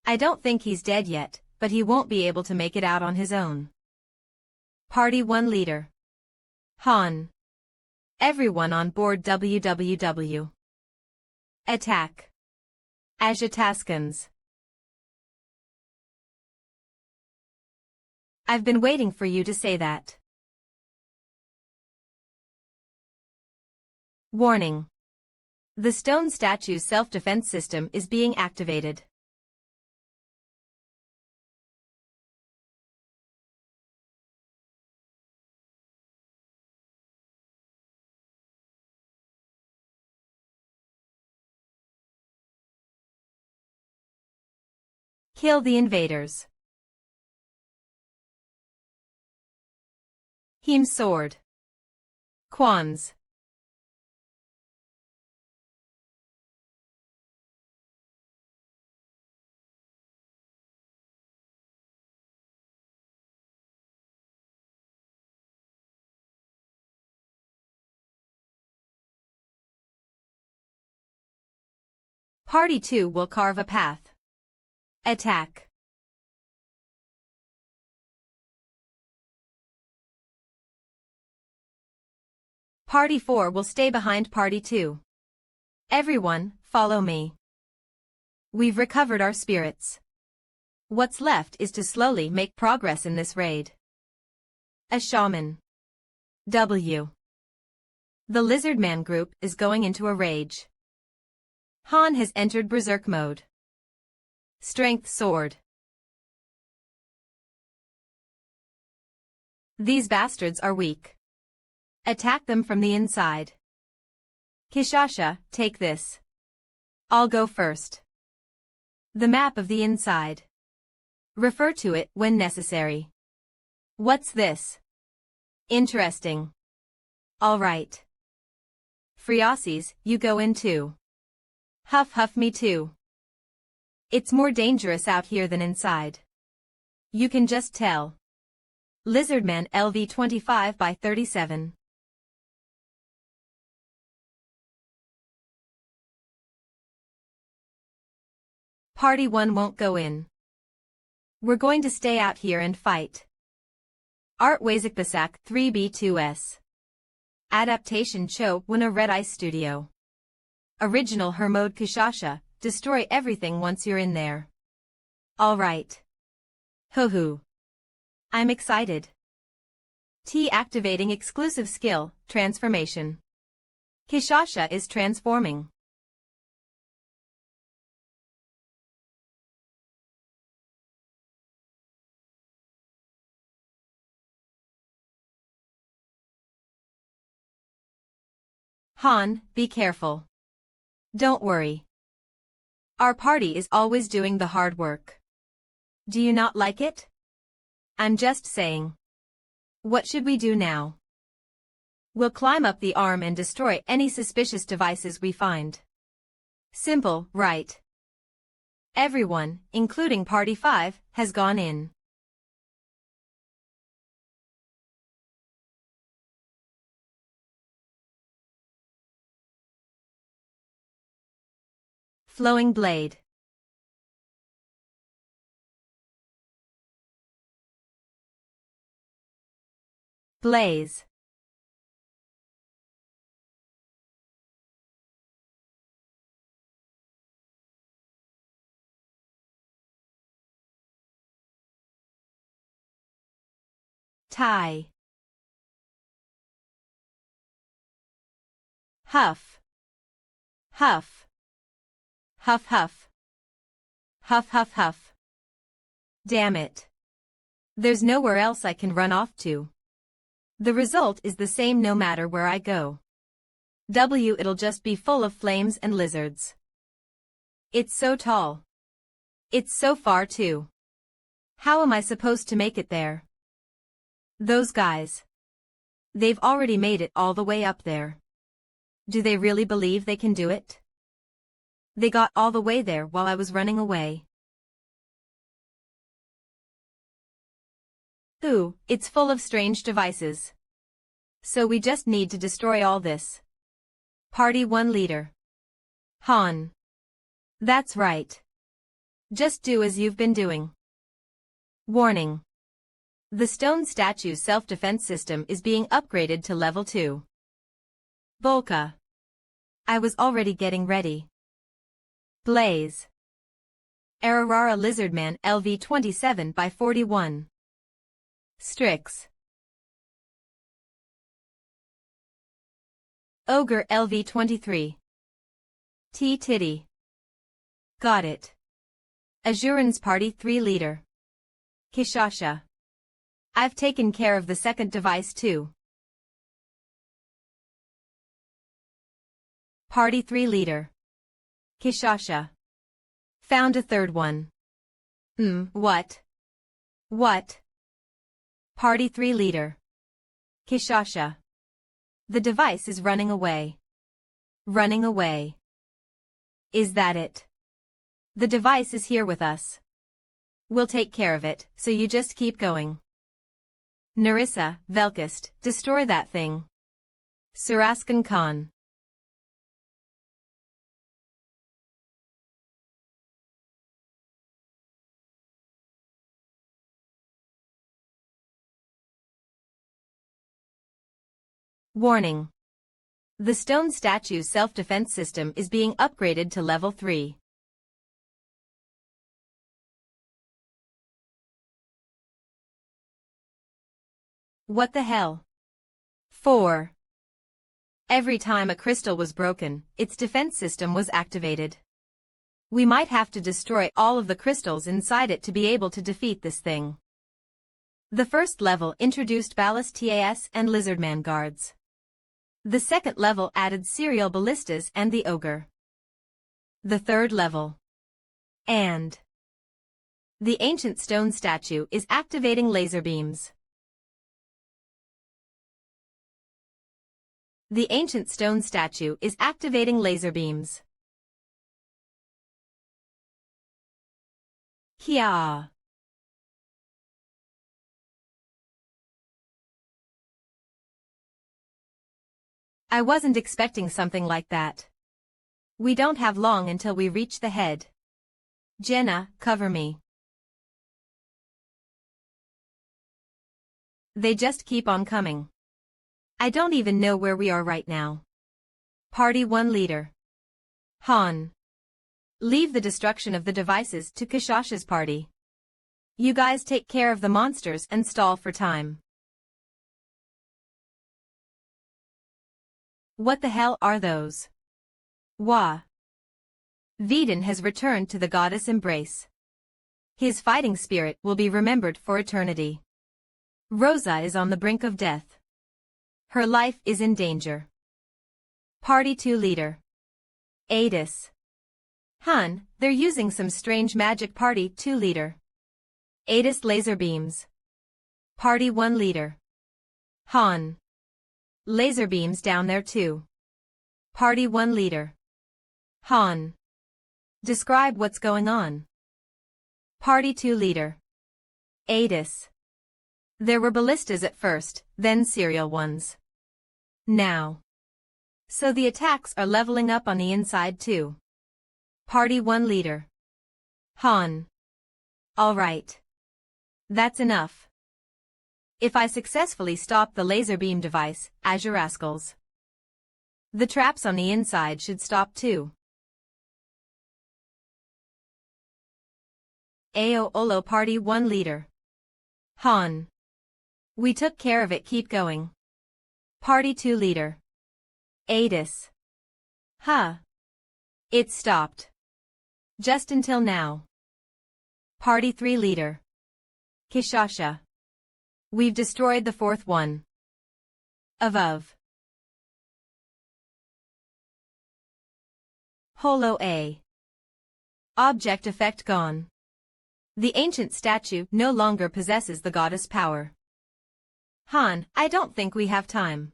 I don't think he's dead yet, but he won't be able to make it out on his own. Party 1 Leader. Han. Everyone on board WWW. Attack. Ajataskans. I've been waiting for you to say that. Warning. The stone statue's self-defense system is being activated. Kill the invaders. Heem's sword. Quan's. Party 2 will carve a path. Attack. Party 4 will stay behind Party 2. Everyone, follow me. We've recovered our spirits. What's left is to slowly make progress in this raid. A shaman. W. The Lizard Man group is going into a rage. Han has entered berserk mode. Strength sword. These bastards are weak. Attack them from the inside. Kishasha, take this. I'll go first. The map of the inside. Refer to it when necessary. What's this? Interesting. All right. Friasis, you go in too. Huff huff, me too. It's more dangerous out here than inside. You can just tell. Lizardman LV 25/37. Party 1 won't go in. We're going to stay out here and fight. Art Wazikbasak 3B2S. Adaptation Cho Wuna Red Ice Studio. Original Hermode Kishasha, destroy everything once you're in there. Alright. Hoo-hoo. I'm excited. T activating exclusive skill, transformation. Kishasha is transforming. Han, be careful. Don't worry. Our party is always doing the hard work. Do you not like it? I'm just saying. What should we do now? We'll climb up the arm and destroy any suspicious devices we find. Simple, right? Everyone, including Party 5, has gone in. Flowing blade. Blaze. Tie. Huff. Huff. Huff huff. Huff huff huff. Damn it. There's nowhere else I can run off to. The result is the same no matter where I go. It'll just be full of flames and lizards. It's so tall. It's so far too. How am I supposed to make it there? Those guys. They've already made it all the way up there. Do they really believe they can do it? They got all the way there while I was running away. Ooh, it's full of strange devices. So we just need to destroy all this. Party 1 leader. Han. That's right. Just do as you've been doing. Warning. The stone statue's self-defense system is being upgraded to level 2. Volca. I was already getting ready. Blaze. Ararara Lizardman LV 27/41. Strix. Ogre LV 23. T-Titty. Got it. Azuran's Party 3 leader. Kishasha. I've taken care of the second device too. Party 3 leader. Kishasha. Found a third one. What? What? Party 3 leader. Kishasha. The device is running away. Running away. Is that it? The device is here with us. We'll take care of it, so you just keep going. Narissa, Velkist, destroy that thing. Suraskan Khan. Warning. The stone statue's self-defense system is being upgraded to level 3. What the hell? 4. Every time a crystal was broken, its defense system was activated. We might have to destroy all of the crystals inside it to be able to defeat this thing. The first level introduced ballast TAS and lizardman guards. The second level added serial ballistas and the ogre. The third level. And the ancient stone statue is activating laser beams. The ancient stone statue is activating laser beams. Kia. I wasn't expecting something like that. We don't have long until we reach the head. Jenna, cover me. They just keep on coming. I don't even know where we are right now. Party 1 leader. Han. Leave the destruction of the devices to Kishasha's party. You guys take care of the monsters and stall for time. What the hell are those? Wah. Vedin has returned to the goddess embrace. His fighting spirit will be remembered for eternity. Rosa is on the brink of death. Her life is in danger. Party 2 leader. Adis. Han, they're using some strange magic. Party 2 leader. Adis laser beams. Party 1 leader. Han. Laser beams down there too. Party 1 leader. Han. Describe what's going on. Party 2 leader. Adis. There were ballistas at first, then serial ones. Now. So the attacks are leveling up on the inside too. Party 1 leader. Han. All right. That's enough. If I successfully stop the laser beam device, Azure rascals, the traps on the inside should stop too. Ao Olo Party 1 leader. Han. We took care of it. Keep going. Party 2 leader. Adis. Huh. It stopped. Just until now. Party 3 leader. Kishasha. We've destroyed the fourth one. Of. Holo A. Object effect gone. The ancient statue no longer possesses the goddess power. Han, I don't think we have time.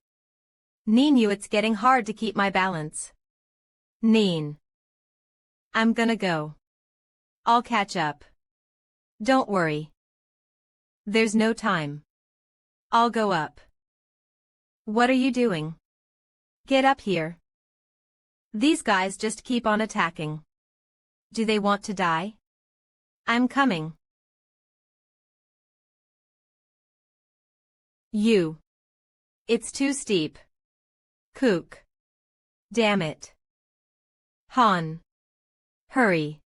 Neen, it's getting hard to keep my balance. Neen. I'm gonna go. I'll catch up. Don't worry. There's no time. I'll go up. What are you doing? Get up here. These guys just keep on attacking. Do they want to die? I'm coming. You. It's too steep. Kook. Damn it. Han. Hurry.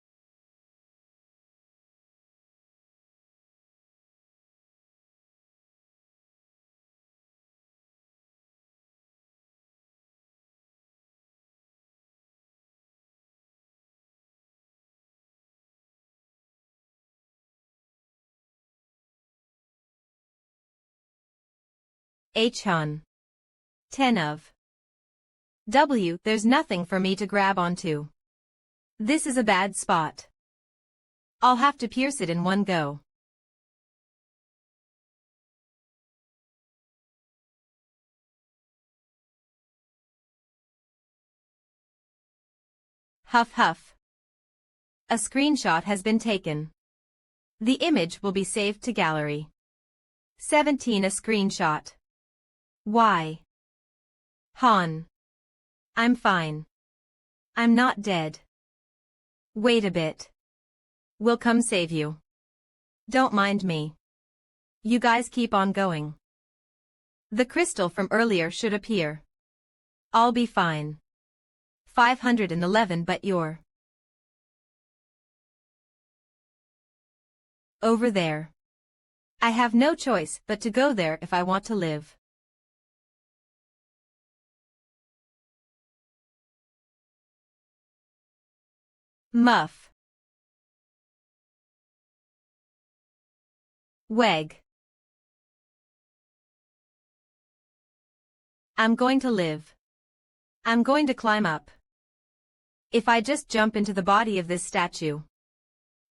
Han. 10 of. W. There's nothing for me to grab onto. This is a bad spot. I'll have to pierce it in one go. Huff huff. A screenshot has been taken. The image will be saved to gallery. 17 a screenshot. Why? Han. I'm fine. I'm not dead. Wait a bit. We'll come save you. Don't mind me. You guys keep on going. The crystal from earlier should appear. I'll be fine. 511 but you're over there. I have no choice but to go there if I want to live. Muff. Weg. I'm going to live. I'm going to climb up. If I just jump into the body of this statue.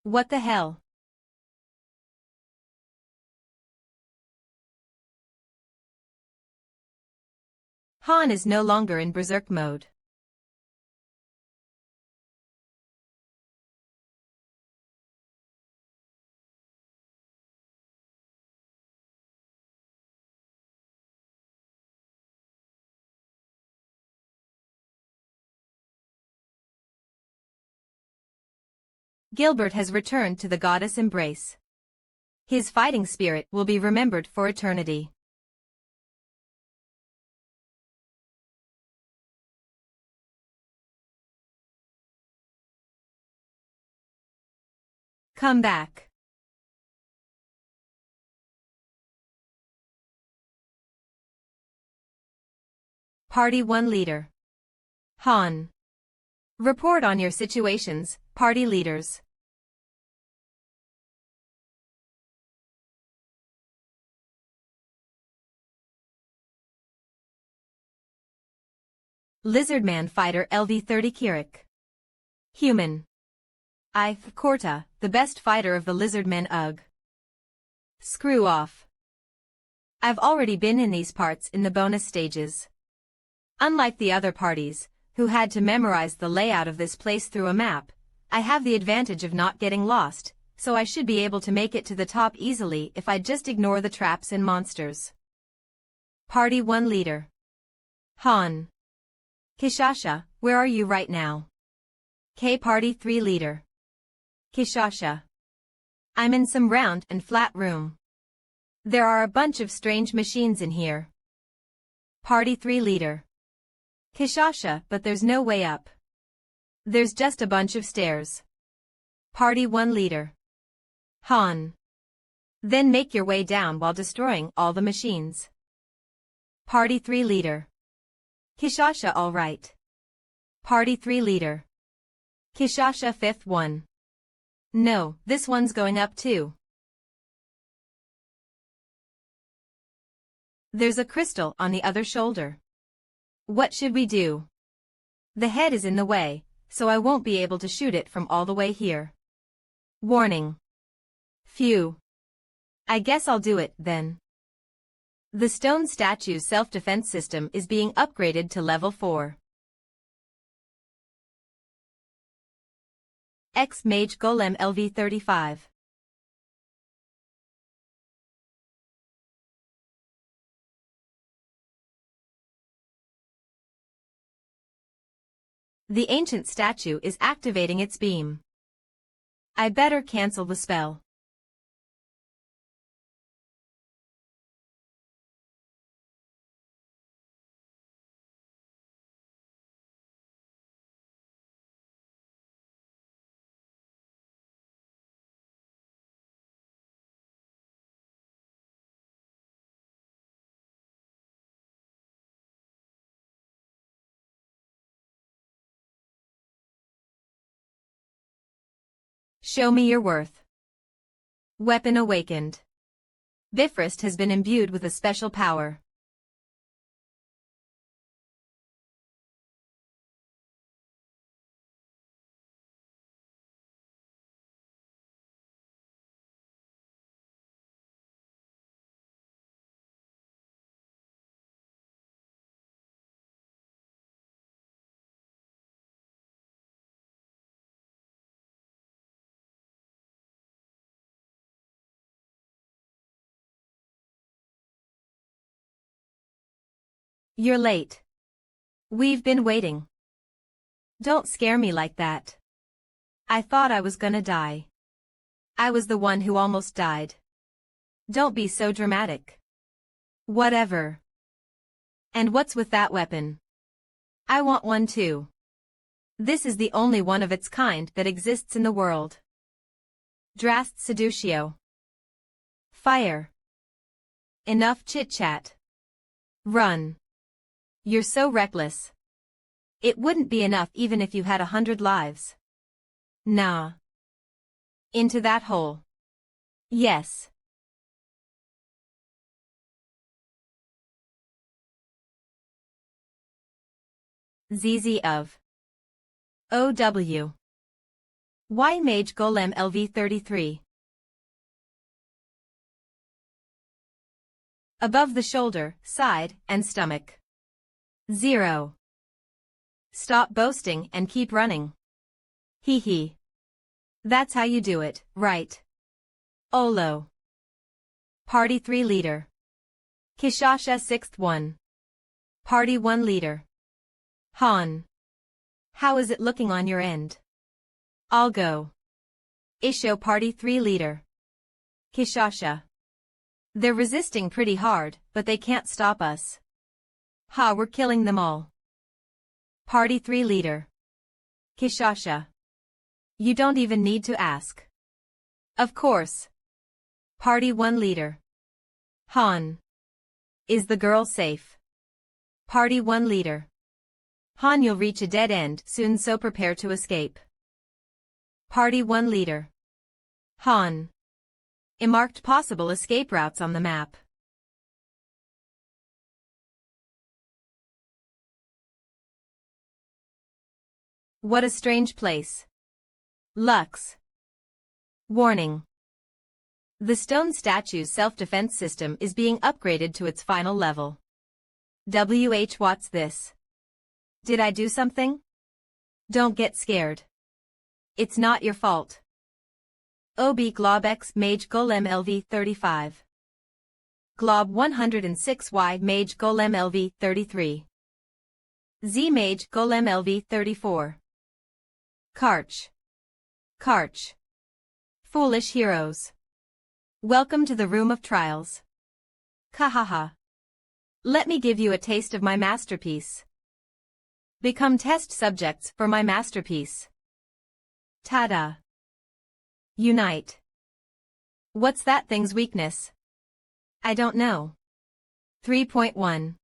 What the hell? Han is no longer in berserk mode. Gilbert has returned to the goddess embrace. His fighting spirit will be remembered for eternity. Come back. Party 1 leader. Han. Report on your situations, party leaders. Lizardman fighter LV-30 Kirik. Human. Korta, the best fighter of the Lizardmen Ugh. Screw off. I've already been in these parts in the bonus stages. Unlike the other parties, who had to memorize the layout of this place through a map, I have the advantage of not getting lost, so I should be able to make it to the top easily if I just ignore the traps and monsters. Party 1 leader. Han. Kishasha, where are you right now? Party 3 leader. Kishasha. I'm in some round and flat room. There are a bunch of strange machines in here. Party 3 leader. Kishasha, but there's no way up. There's just a bunch of stairs. Party 1 leader. Han. Then make your way down while destroying all the machines. Party 3 leader. Kishasha, all right. Party 3 leader. Kishasha 5th one. No, this one's going up too. There's a crystal on the other shoulder. What should we do? The head is in the way, so I won't be able to shoot it from all the way here. Warning. Phew. I guess I'll do it, then. The stone statue's self-defense system is being upgraded to level 4. Mage Golem LV-35. The ancient statue is activating its beam. I better cancel the spell. Show me your worth. Weapon awakened. Bifrost has been imbued with a special power. You're late. We've been waiting. Don't scare me like that. I thought I was gonna die. I was the one who almost died. Don't be so dramatic. Whatever. And what's with that weapon? I want one too. This is the only one of its kind that exists in the world. Drast seducio. Fire. Enough chit-chat. Run. You're so reckless. It wouldn't be enough even if you had 100 lives. Nah. Into that hole. Yes. ZZ of OW. Y Mage Golem LV33. Above the shoulder, side, and stomach. 0. Stop boasting and keep running. Hee hee. That's how you do it, right? Olo. Party 3 leader. Kishasha 6th 1. Party 1 leader. Han. How is it looking on your end? I'll go. Isho Party 3 leader. Kishasha. They're resisting pretty hard, but they can't stop us. Ha, we're killing them all. Party 3 leader. Kishasha. You don't even need to ask. Of course. Party 1 leader. Han. Is the girl safe? Party 1 leader. Han, you'll reach a dead end soon, so prepare to escape. Party 1 leader. Han. Marked possible escape routes on the map. What a strange place. Lux. Warning. The stone statue's self-defense system is being upgraded to its final level. What's this? Did I do something? Don't get scared. It's not your fault. OB Glob X Mage Golem LV 35. Glob 106 Y Mage Golem LV 33. Z Mage Golem LV 34. Karch. Karch. Foolish heroes. Welcome to the room of trials. Kahaha. Let me give you a taste of my masterpiece. Become test subjects for my masterpiece. Ta-da. Unite. What's that thing's weakness? I don't know. 3.1.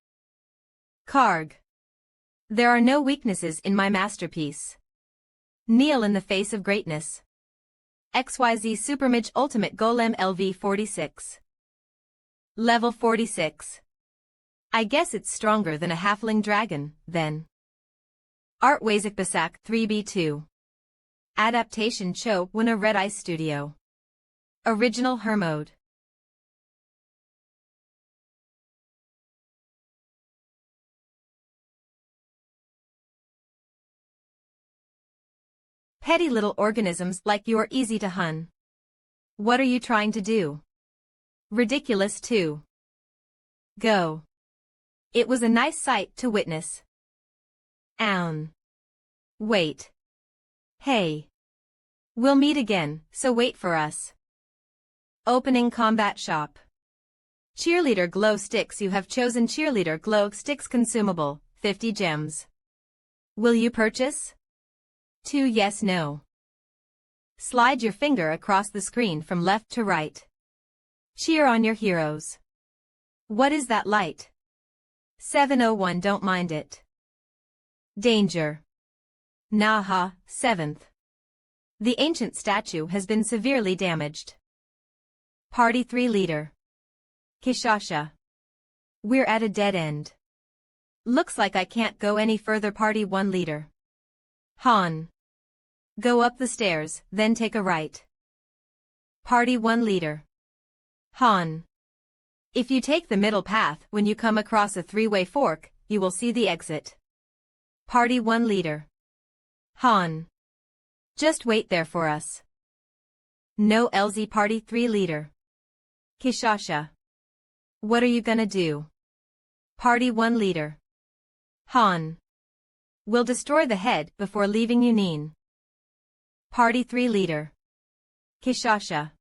Karg. There are no weaknesses in my masterpiece. Kneel in the face of greatness. XYZ Supermage Ultimate Golem LV 46. Level 46. I guess it's stronger than a halfling dragon, then. Art Wazik Basak 3B2. Adaptation Cho Wuna Red Ice Studio. Original Hermode. Petty little organisms like you are easy to hun. What are you trying to do? Ridiculous too. Go. It was a nice sight to witness. Own. Wait. Hey. We'll meet again, so wait for us. Opening combat shop. Cheerleader glow sticks. You have chosen cheerleader glow sticks consumable, 50 gems. Will you purchase? 2 yes no. Slide your finger across the screen from left to right. Cheer on your heroes. What is that light? 701 don't mind it. Danger. Naha, 7th. The ancient statue has been severely damaged. Party 3 leader. Kishasha. We're at a dead end. Looks like I can't go any further. Party 1 leader. Han. Go up the stairs, then take a right. Party 1 leader. Han. If you take the middle path when you come across a 3-way fork, you will see the exit. Party 1 leader. Han. Just wait there for us. No LZ. Party 3 leader. Kishasha. What are you gonna do? Party 1 leader. Han. We'll destroy the head before leaving Yunin. Party 3 leader. Kishasha.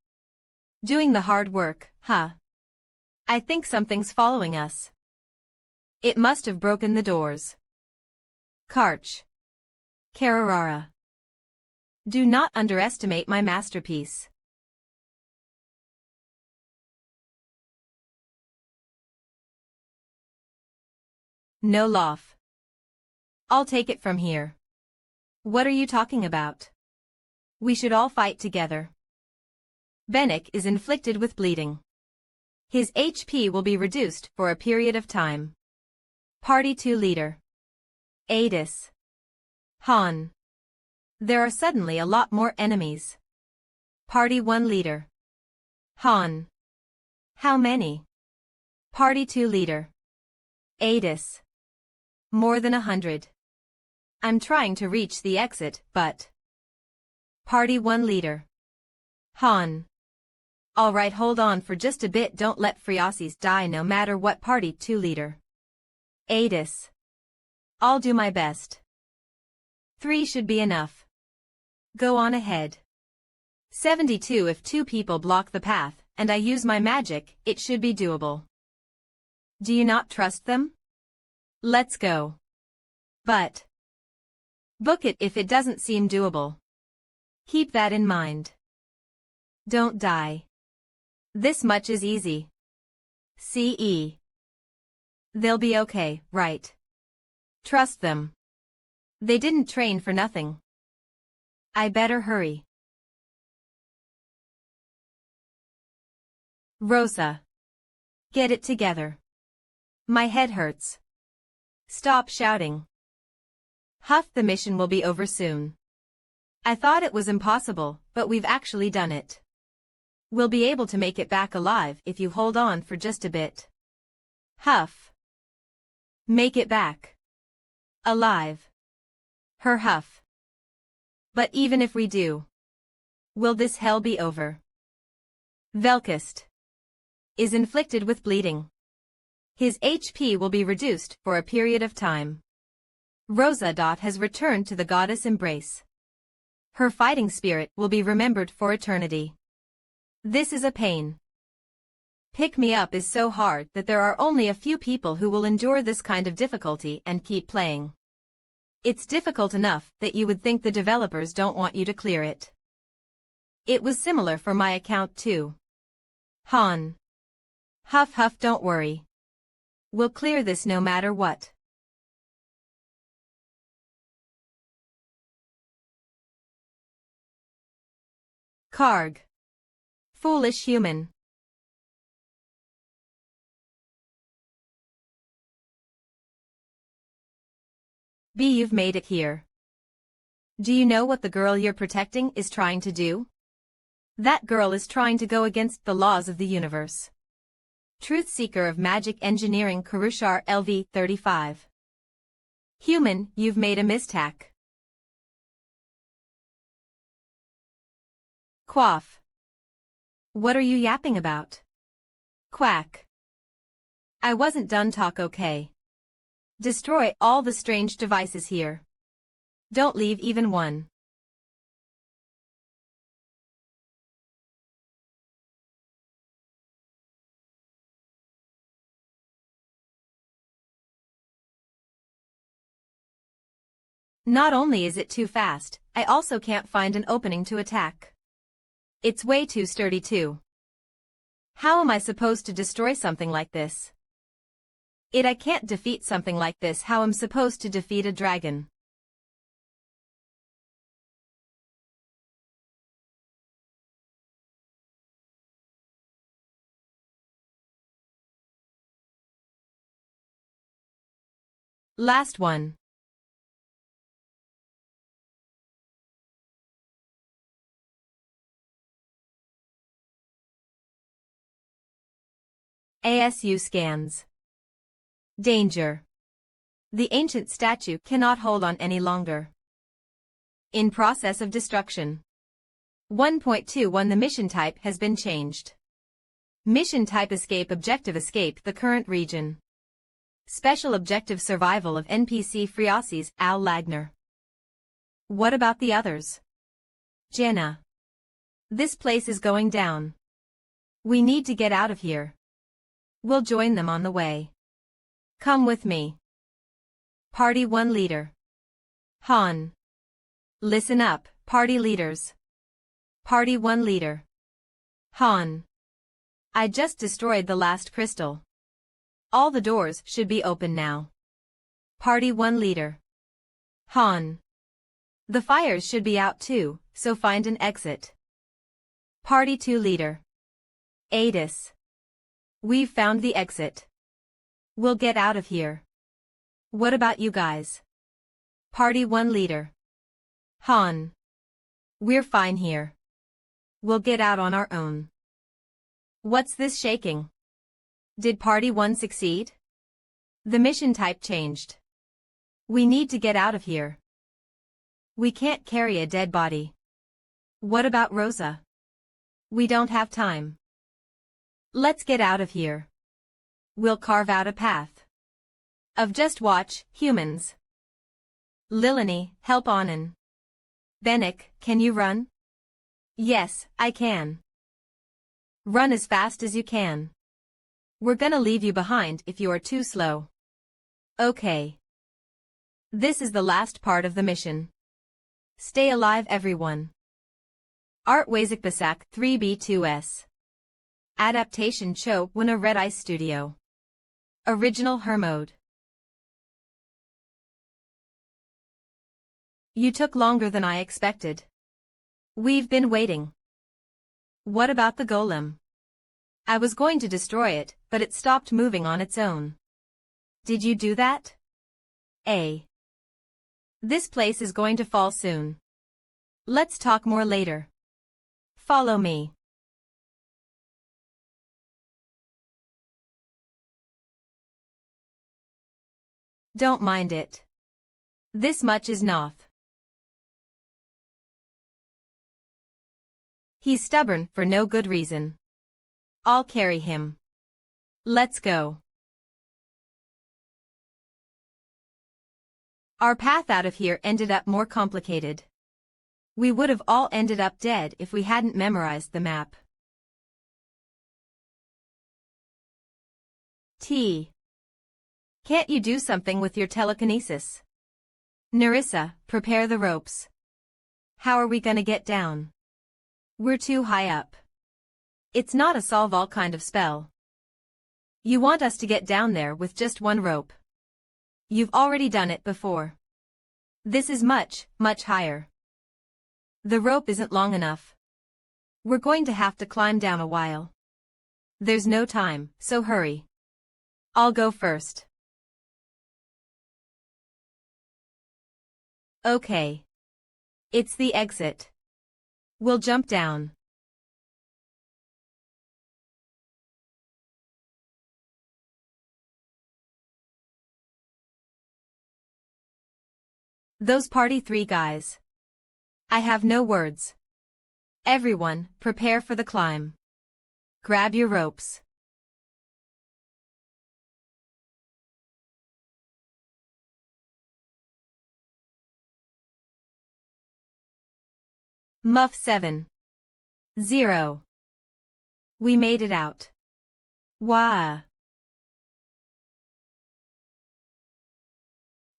Doing the hard work, huh? I think something's following us. It must have broken the doors. Karch. Kararara. Do not underestimate my masterpiece. No laugh. I'll take it from here. What are you talking about? We should all fight together. Bennick is inflicted with bleeding. His HP will be reduced for a period of time. Party 2 leader. Adis. Han. There are suddenly a lot more enemies. Party 1 leader. Han. How many? Party 2 leader. Adis. More than 100. I'm trying to reach the exit, but... Party 1 leader. Han. Alright, hold on for just a bit, don't let Friasis die no matter what. Party 2 leader. Adis. I'll do my best. 3 should be enough. Go on ahead. 72 If 2 people block the path, and I use my magic, it should be doable. Do you not trust them? Let's go. But... book it if it doesn't seem doable. Keep that in mind. Don't die. This much is easy. CE. They'll be okay, right? Trust them. They didn't train for nothing. I better hurry. Rosa. Get it together. My head hurts. Stop shouting. Huff, the mission will be over soon. I thought it was impossible, but we've actually done it. We'll be able to make it back alive if you hold on for just a bit. Huff. Make it back. Alive. Her huff. But even if we do, will this hell be over? Velkist. Is inflicted with bleeding. His HP will be reduced for a period of time. Rosa has returned to the goddess embrace. Her fighting spirit will be remembered for eternity. This is a pain. Pick me up is so hard that there are only a few people who will endure this kind of difficulty and keep playing. It's difficult enough that you would think the developers don't want you to clear it. It was similar for my account too. Han. Huff huff, don't worry. We'll clear this no matter what. Karg. Foolish human. B, you've made it here. Do you know what the girl you're protecting is trying to do? That girl is trying to go against the laws of the universe. Truth Seeker of Magic Engineering, Karushar LV 35. Human, you've made a mistake. Quaff. What are you yapping about? Quack. I wasn't done talk, okay? Destroy all the strange devices here. Don't leave even one. Not only is it too fast, I also can't find an opening to attack. It's way too sturdy too. How am I supposed to destroy something like this? I can't defeat something like this. How am I supposed to defeat a dragon? Last one. ASU scans. Danger. The ancient statue cannot hold on any longer. In process of destruction. 1.21 The mission type has been changed. Mission type escape, objective escape the current region. Special objective survival of NPC Friasis, Al Lagner. What about the others? Jenna. This place is going down. We need to get out of here. We'll join them on the way. Come with me. Party 1 leader. Han. Listen up, party leaders. Party 1 leader. Han. I just destroyed the last crystal. All the doors should be open now. Party 1 leader. Han. The fires should be out too, so find an exit. Party 2 leader. Adis. We've found the exit. We'll get out of here. What about you guys? Party 1 leader. Han. We're fine here. We'll get out on our own. What's this shaking? Did Party 1 succeed? The mission type changed. We need to get out of here. We can't carry a dead body. What about Rosa? We don't have time. Let's get out of here. We'll carve out a path. Of just watch, humans. Lilani, help Anand. Benik, can you run? Yes, I can. Run as fast as you can. We're gonna leave you behind if you are too slow. Okay. This is the last part of the mission. Stay alive everyone. Art Wazik Basak 3B2S. Adaptation Cho Wina Red Ice Studio. Original Hermode. You took longer than I expected. We've been waiting. What about the golem? I was going to destroy it, but it stopped moving on its own. Did you do that? This place is going to fall soon. Let's talk more later. Follow me. Don't mind it. This much is Noth. He's stubborn for no good reason. I'll carry him. Let's go. Our path out of here ended up more complicated. We would have all ended up dead if we hadn't memorized the map. Can't you do something with your telekinesis? Nerissa, prepare the ropes. How are we gonna get down? We're too high up. It's not a solve-all kind of spell. You want us to get down there with just one rope. You've already done it before. This is much, much higher. The rope isn't long enough. We're going to have to climb down a while. There's no time, so hurry. I'll go first. Okay. It's the exit. We'll jump down. Those party 3 guys. I have no words. Everyone, prepare for the climb. Grab your ropes. Muff 7. 0. We made it out. Wah.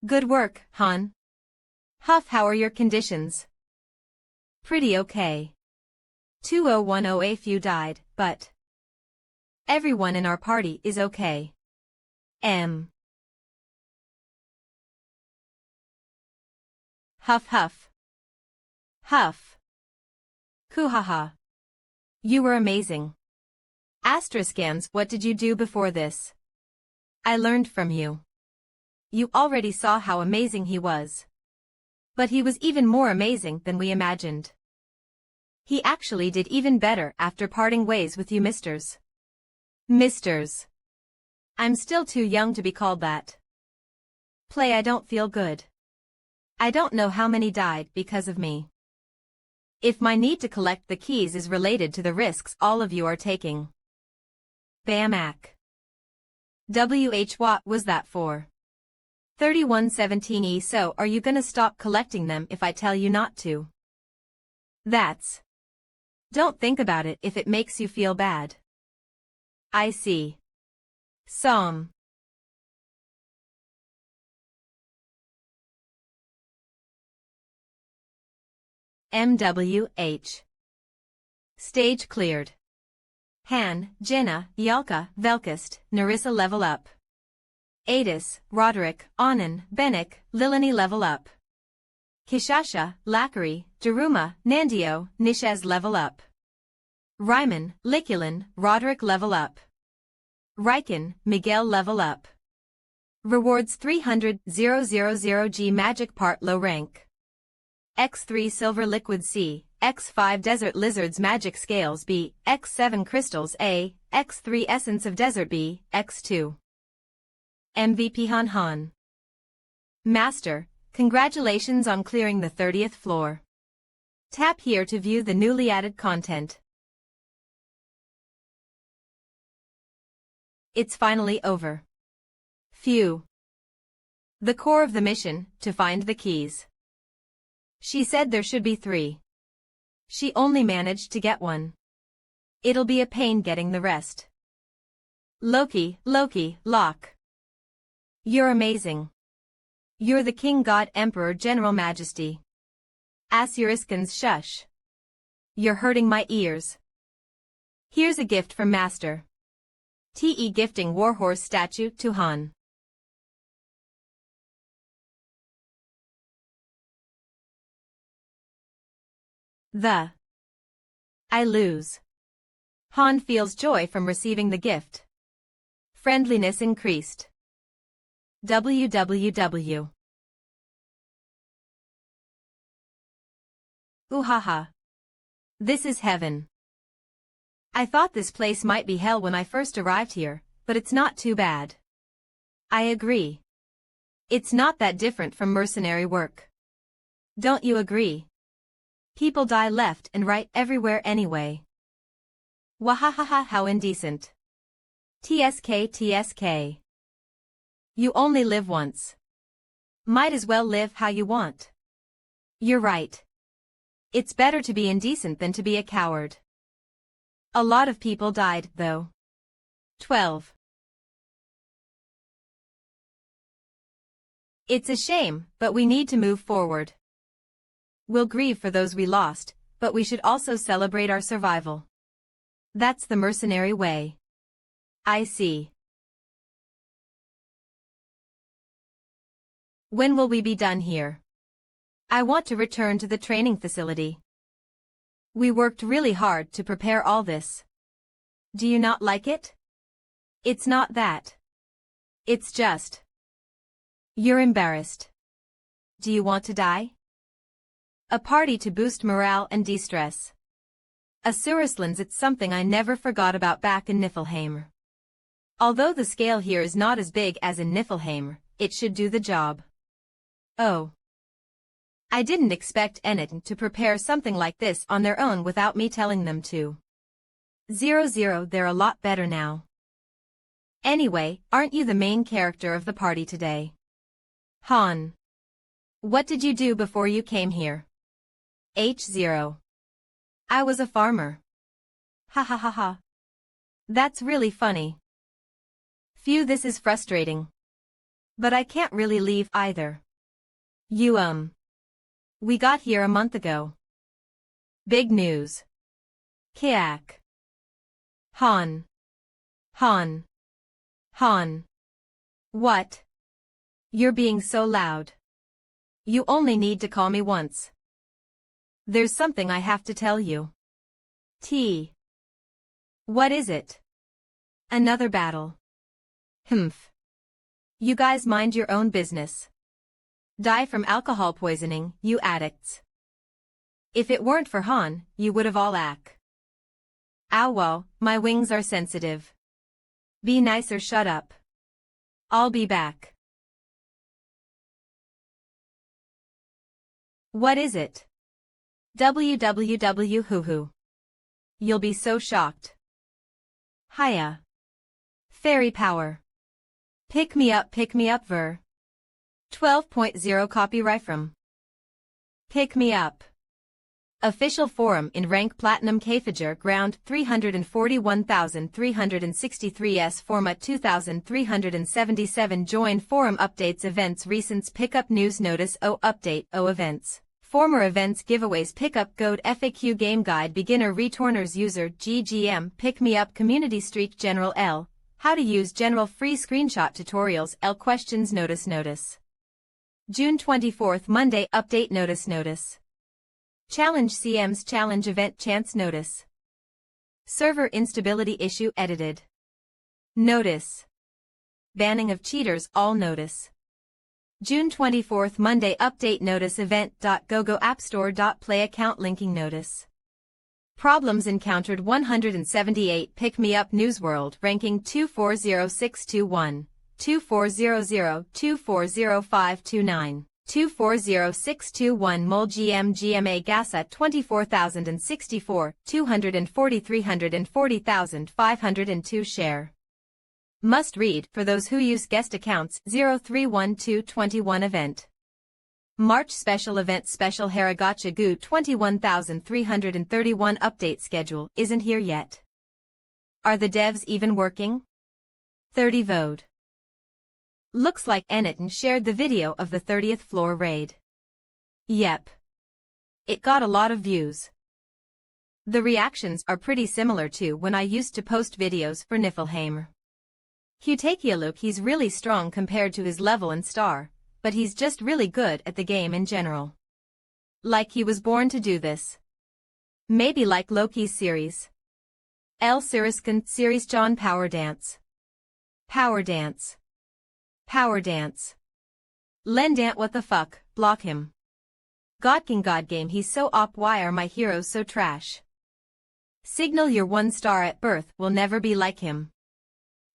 Good work, Han. Huff, how are your conditions? Pretty okay. 2010 a few died, but everyone in our party is okay. Huff huff. Huff. Kuhaha. You were amazing. Asteriskans, what did you do before this? I learned from you. You already saw how amazing he was. But he was even more amazing than we imagined. He actually did even better after parting ways with you misters. Misters. I'm still too young to be called that. I don't feel good. I don't know how many died because of me. If my need to collect the keys is related to the risks all of you are taking. Bamak. What was that for? 3117E. So are you gonna stop collecting them if I tell you not to? That's. Don't think about it if it makes you feel bad. I see. MWH. Stage cleared. Han, Jenna, Yalka, Velkist, Narissa level up. Adis, Roderick, Anand, Benik, Lilani level up. Kishasha, Lakari, Daruma, Nandio, Nishez level up. Ryman, Likulin, Roderick level up. Riken, Miguel level up. Rewards 300,000G Magic Part Low Rank. X3 Silver Liquid C, X5 Desert Lizards Magic Scales B, X7 Crystals A, X3 Essence of Desert B, X2. MVP Han Han. Master, congratulations on clearing the 30th floor. Tap here to view the newly added content. It's finally over. Phew. The core of the mission, to find the keys. She said there should be 3. She only managed to get 1. It'll be a pain getting the rest. Loki, Locke. You're amazing. You're the King God Emperor General Majesty. Asuriskans shush. You're hurting my ears. Here's a gift from Master. TE gifting Warhorse statue to Han. I lose. Han feels joy from receiving the gift. Friendliness increased. www. Ooh-ha-ha. This is heaven. I thought this place might be hell when I first arrived here, but it's not too bad. I agree. It's not that different from mercenary work. Don't you agree? People die left and right everywhere anyway. Wahahaha, how indecent. TSK. You only live once. Might as well live how you want. You're right. It's better to be indecent than to be a coward. A lot of people died, though. 12. It's a shame, but we need to move forward. We'll grieve for those we lost, but we should also celebrate our survival. That's the mercenary way. I see. When will we be done here? I want to return to the training facility. We worked really hard to prepare all this. Do you not like it? It's not that. It's just. You're embarrassed. Do you want to die? A party to boost morale and de-stress. Asuruslands, it's something I never forgot about back in Niflheim. Although the scale here is not as big as in Niflheim, it should do the job. Oh. I didn't expect Enid to prepare something like this on their own without me telling them to. 00, they're a lot better now. Anyway, aren't you the main character of the party today? Han. What did you do before you came here? H0. I was a farmer. Ha ha ha ha. That's really funny. Phew, this is frustrating. But I can't really leave either. We got here a month ago. Big news. Kiak. Han. What? You're being so loud. You only need to call me once. There's something I have to tell you. T. What is it? Another battle. Humph. You guys mind your own business. Die from alcohol poisoning, you addicts. If it weren't for Han, you would have all ack. Ow, my wings are sensitive. Be nice or shut up. I'll be back. What is it? Hoo-hoo. You'll be so shocked. Hiya. Fairy power. Pick me up ver. 12.0 Copyright from Pick Me Up. Official forum in rank Platinum Kfager ground 341,363s format 2,377 join forum updates events recents pickup news notice O update O events Former events giveaways pickup code FAQ game guide beginner returners user GGM pick me up community streak general L. How to use general free screenshot tutorials L questions notice. June 24th Monday update notice. Challenge CM's challenge event chance notice. Server instability issue edited. Notice. Banning of cheaters all notice. June 24th Monday update notice event.gogo App Store. Play account linking notice. Problems encountered 178 Pick Me Up Newsworld ranking 240621, 2400 240529, 240621 Mol GMA Gasa 24,064, 240 340,502 share. Must read for those who use guest accounts 031221 event. March special event special Haragacha Goo 21,331 update schedule isn't here yet. Are the devs even working? 30 vote. Looks like Eniton shared the video of the 30th floor raid. Yep. It got a lot of views. The reactions are pretty similar to when I used to post videos for Niflheim. Look, he's really strong compared to his level and star, but he's just really good at the game in general. Like he was born to do this. Maybe like Loki's series. El Siriskan series John Power Dance. Lendant what the fuck, block him. God game he's so op, why are my heroes so trash? Signal your 1 star at birth will never be like him.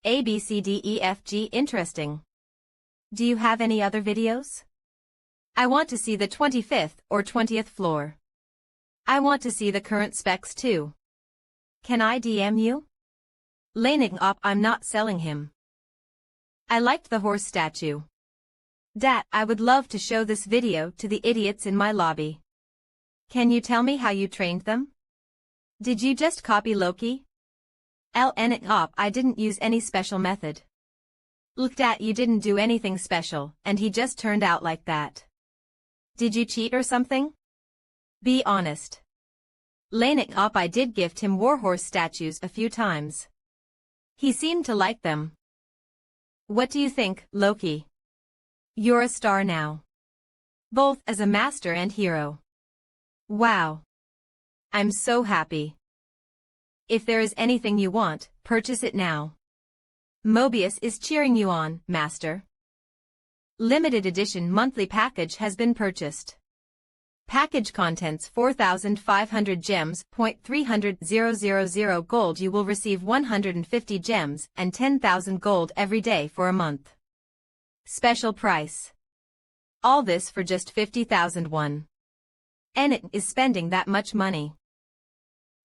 ABCDEFG interesting. Do you have any other videos? I want to see the 25th or 20th floor. I want to see the current specs too. Can I DM you? Laning op, I'm not selling him. I liked the horse statue. I would love to show this video to the idiots in my lobby. Can you tell me how you trained them? Did you just copy Loki? Op, I didn't use any special method. Looked at you didn't do anything special, and he just turned out like that. Did you cheat or something? Be honest. Op, I did gift him warhorse statues a few times. He seemed to like them. What do you think, Loki? You're a star now. Both as a master and hero. Wow. I'm so happy. If there is anything you want, purchase it now. Mobius is cheering you on, master. Limited edition monthly package has been purchased. Package contents 4,500 gems, 0.300,000 gold. You will receive 150 gems and 10,000 gold every day for a month. Special price. All this for just 50,001. Eniton is spending that much money.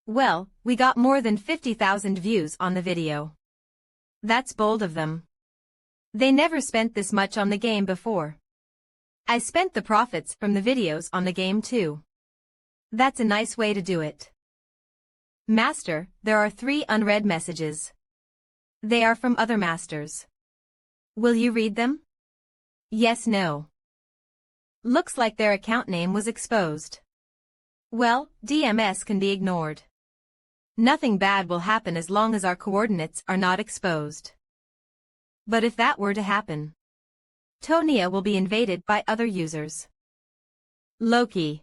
Well, we got more than 50,000 views on the video. That's bold of them. They never spent this much on the game before. I spent the profits from the videos on the game too. That's a nice way to do it. Master, there are 3 unread messages. They are from other masters. Will you read them? Yes, no. Looks like their account name was exposed. Well, DMS can be ignored. Nothing bad will happen as long as our coordinates are not exposed. But if that were to happen, Tonia will be invaded by other users. Loki.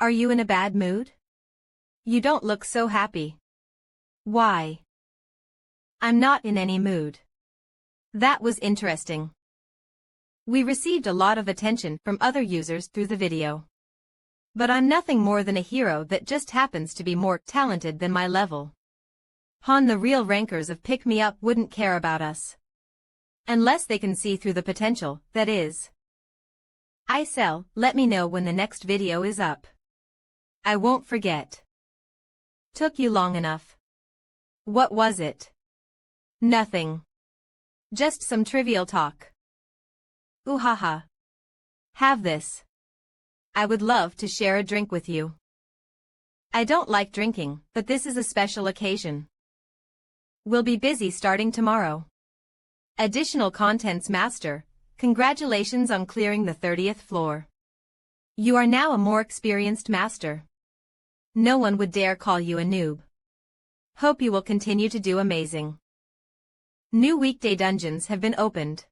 Are you in a bad mood? You don't look so happy. Why? I'm not in any mood. That was interesting. We received a lot of attention from other users through the video. But I'm nothing more than a hero that just happens to be more talented than my level. The real rankers of Pick Me Up wouldn't care about us. Unless they can see through the potential, that is. Let me know when the next video is up. I won't forget. Took you long enough. What was it? Nothing. Just some trivial talk. Ooh haha. Have this. I would love to share a drink with you. I don't like drinking, but this is a special occasion. We'll be busy starting tomorrow. Additional contents master, congratulations on clearing the 30th floor. You are now a more experienced master. No one would dare call you a noob. Hope you will continue to do amazing. New weekday dungeons have been opened.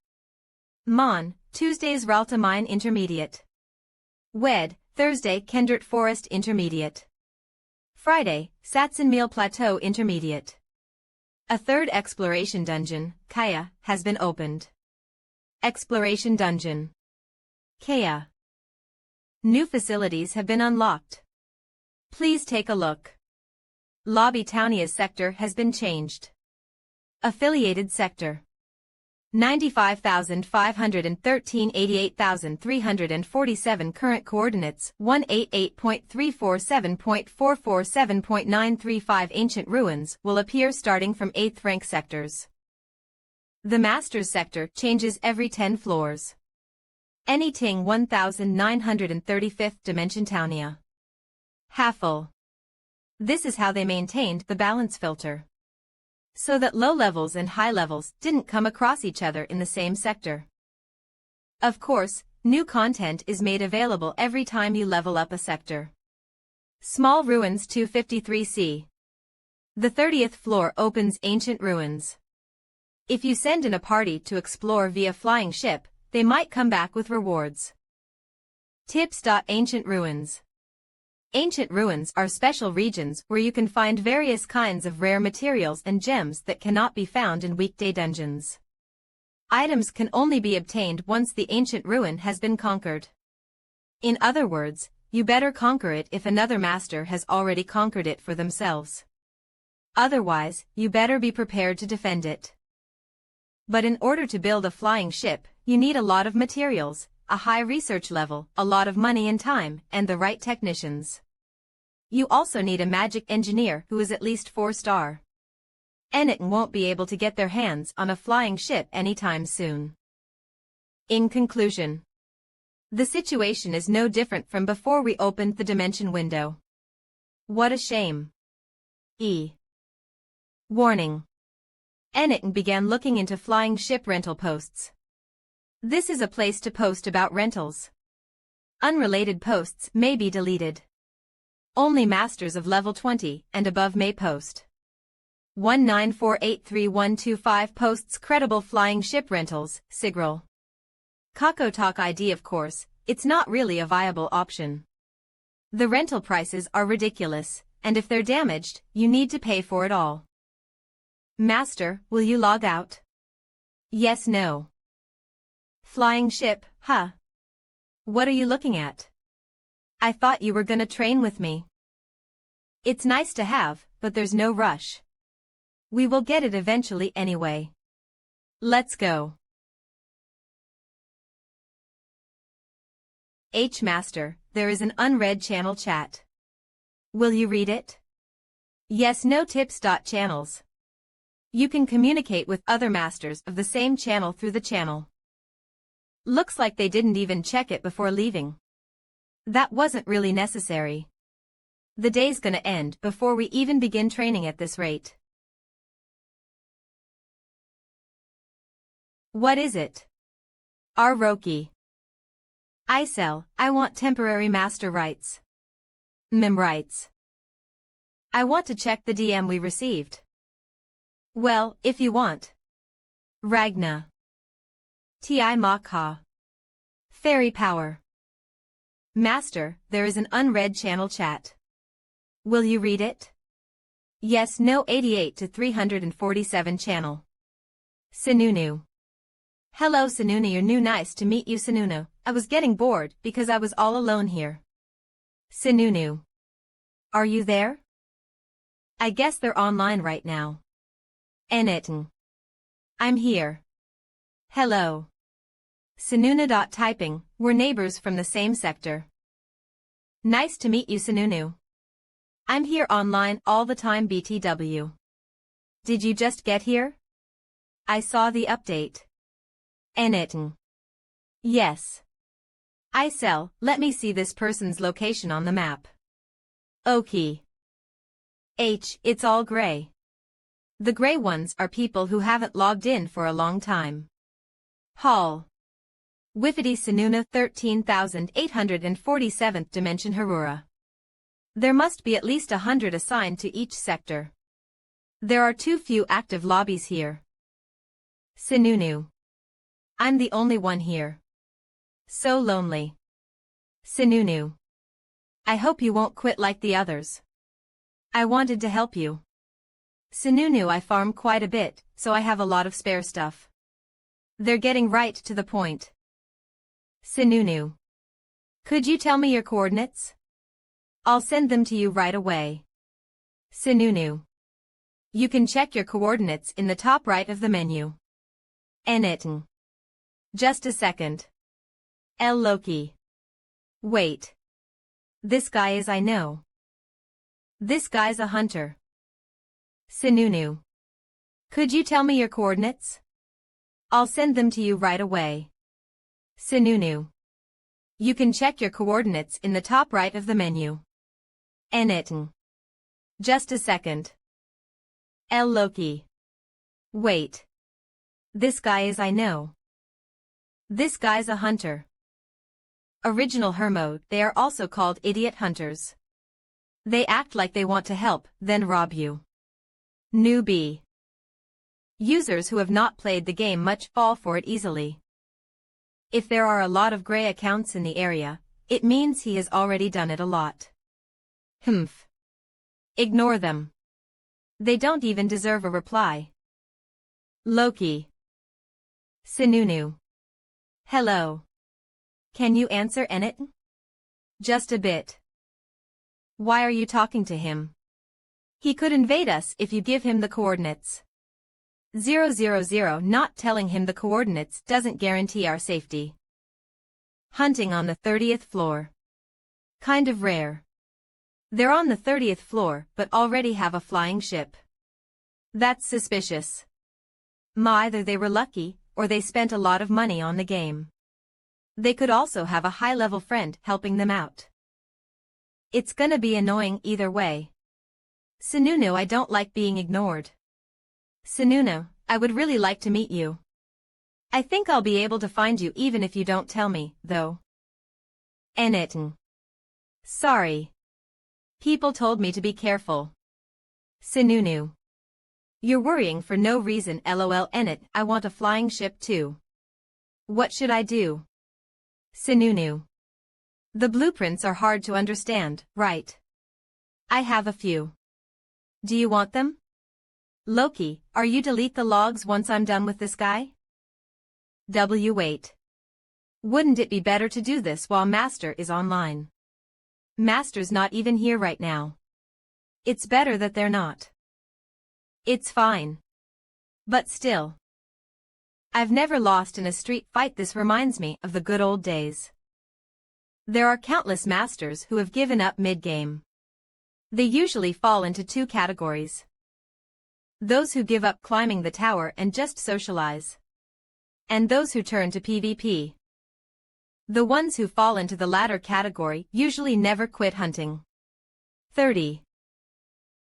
Mon, Tuesdays Ralta Mine Intermediate. Wed, Thursday Kendrick Forest Intermediate. Friday, Satsenmeal Plateau Intermediate. A third exploration dungeon, Kaya, has been opened. Exploration Dungeon. Kaya. New facilities have been unlocked. Please take a look. Lobby Townia's sector has been changed. Affiliated sector. 95,513 88,347 current coordinates 188.347.447.935 ancient ruins will appear starting from 8th rank sectors. The Masters sector changes every 10 floors. Anything 1935th dimension Townia. Half-full. This is how they maintained the balance filter. So that low levels and high levels didn't come across each other in the same sector. Of course, new content is made available every time you level up a sector. Small Ruins 253C. The 30th floor opens Ancient Ruins. If you send in a party to explore via flying ship, they might come back with rewards. Tips. Ancient Ruins. Ancient ruins are special regions where you can find various kinds of rare materials and gems that cannot be found in weekday dungeons. Items can only be obtained once the ancient ruin has been conquered. In other words, you better conquer it if another master has already conquered it for themselves. Otherwise, you better be prepared to defend it. But in order to build a flying ship, you need a lot of materials, a high research level, a lot of money and time, and the right technicians. You also need a magic engineer who is at least 4-star. Anyone won't be able to get their hands on a flying ship anytime soon. In conclusion, the situation is no different from before we opened the dimension window. What a shame. Warning. Anyone began looking into flying ship rental posts. This is a place to post about rentals. Unrelated posts may be deleted. Only masters of level 20 and above may post. 194833125 posts credible flying ship rentals, Sigrel. Talk ID. Of course, it's not really a viable option. The rental prices are ridiculous, and if they're damaged, you need to pay for it all. Master, will you log out? Yes, no. Flying ship, huh? What are you looking at? I thought you were gonna train with me. It's nice to have, but there's no rush. We will get it eventually anyway. Let's go. Master, there is an unread channel chat. Will you read it? Yes, no tips. Channels. You can communicate with other masters of the same channel through the channel. Looks like they didn't even check it before leaving. That wasn't really necessary. The day's gonna end before we even begin training at this rate. What is it? Roki. I want temporary master rights. Rights. I want to check the DM we received. Well, if you want. Ragna. Ti Makha. Fairy power. Master, there is an unread channel chat. Will you read it? Yes, no 88 to 347 channel. Sinunu. Hello Sinunu, you're new. Nice to meet you Sinunu. I was getting bored because I was all alone here. Sinunu. Are you there? I guess they're online right now. Eneten. I'm here. Hello. Sinunu. Typing, we're neighbors from the same sector. Nice to meet you Sinunu. I'm here online all the time BTW. Did you just get here? I saw the update. Eneten. Yes. Let me see this person's location on the map. Okay. It's all gray. The gray ones are people who haven't logged in for a long time. Hall. Wifidi Sununa 13,847th Dimension Harura. There must be at least 100 assigned to each sector. There are too few active lobbies here. Sununu. I'm the only one here. So lonely. Sununu. I hope you won't quit like the others. I wanted to help you. Sununu, I farm quite a bit, so I have a lot of spare stuff. They're getting right to the point. Sununu. Could you tell me your coordinates? I'll send them to you right away. Sununu. You can check your coordinates in the top right of the menu. Eniten. Just a second. El Loki. Wait. This guy is I know. This guy's a hunter. Sununu. Could you tell me your coordinates? I'll send them to you right away. Sununu. You can check your coordinates in the top right of the menu. Eniten. Just a second. El Loki. Wait. This guy is I know. This guy's a hunter. Original Hermo, they are also called idiot hunters. They act like they want to help, then rob you. Newbie. Users who have not played the game much fall for it easily. If there are a lot of gray accounts in the area, it means he has already done it a lot. Humph. Ignore them. They don't even deserve a reply. Loki. Sununu. Hello. Can you answer Eniten? Just a bit. Why are you talking to him? He could invade us if you give him the coordinates. 000. Not telling him the coordinates doesn't guarantee our safety. Hunting on the 30th floor. Kind of rare. They're on the 30th floor but already have a flying ship. That's suspicious. Either they were lucky, or they spent a lot of money on the game. They could also have a high-level friend helping them out. It's gonna be annoying either way. Sununu, I don't like being ignored. Sununu, I would really like to meet you. I think I'll be able to find you even if you don't tell me, though. Eniten. Sorry. People told me to be careful. Sununu. You're worrying for no reason, lol. Enit, I want a flying ship too. What should I do? Sununu. The blueprints are hard to understand, right? I have a few. Do you want them? Loki, are you delete the logs once I'm done with this guy? Wait. Wouldn't it be better to do this while Master is online? Master's not even here right now. It's better that they're not. It's fine. But still. I've never lost in a street fight. This reminds me of the good old days. There are countless masters who have given up mid-game. They usually fall into two categories. Those who give up climbing the tower and just socialize. And those who turn to PvP. The ones who fall into the latter category usually never quit hunting. 30.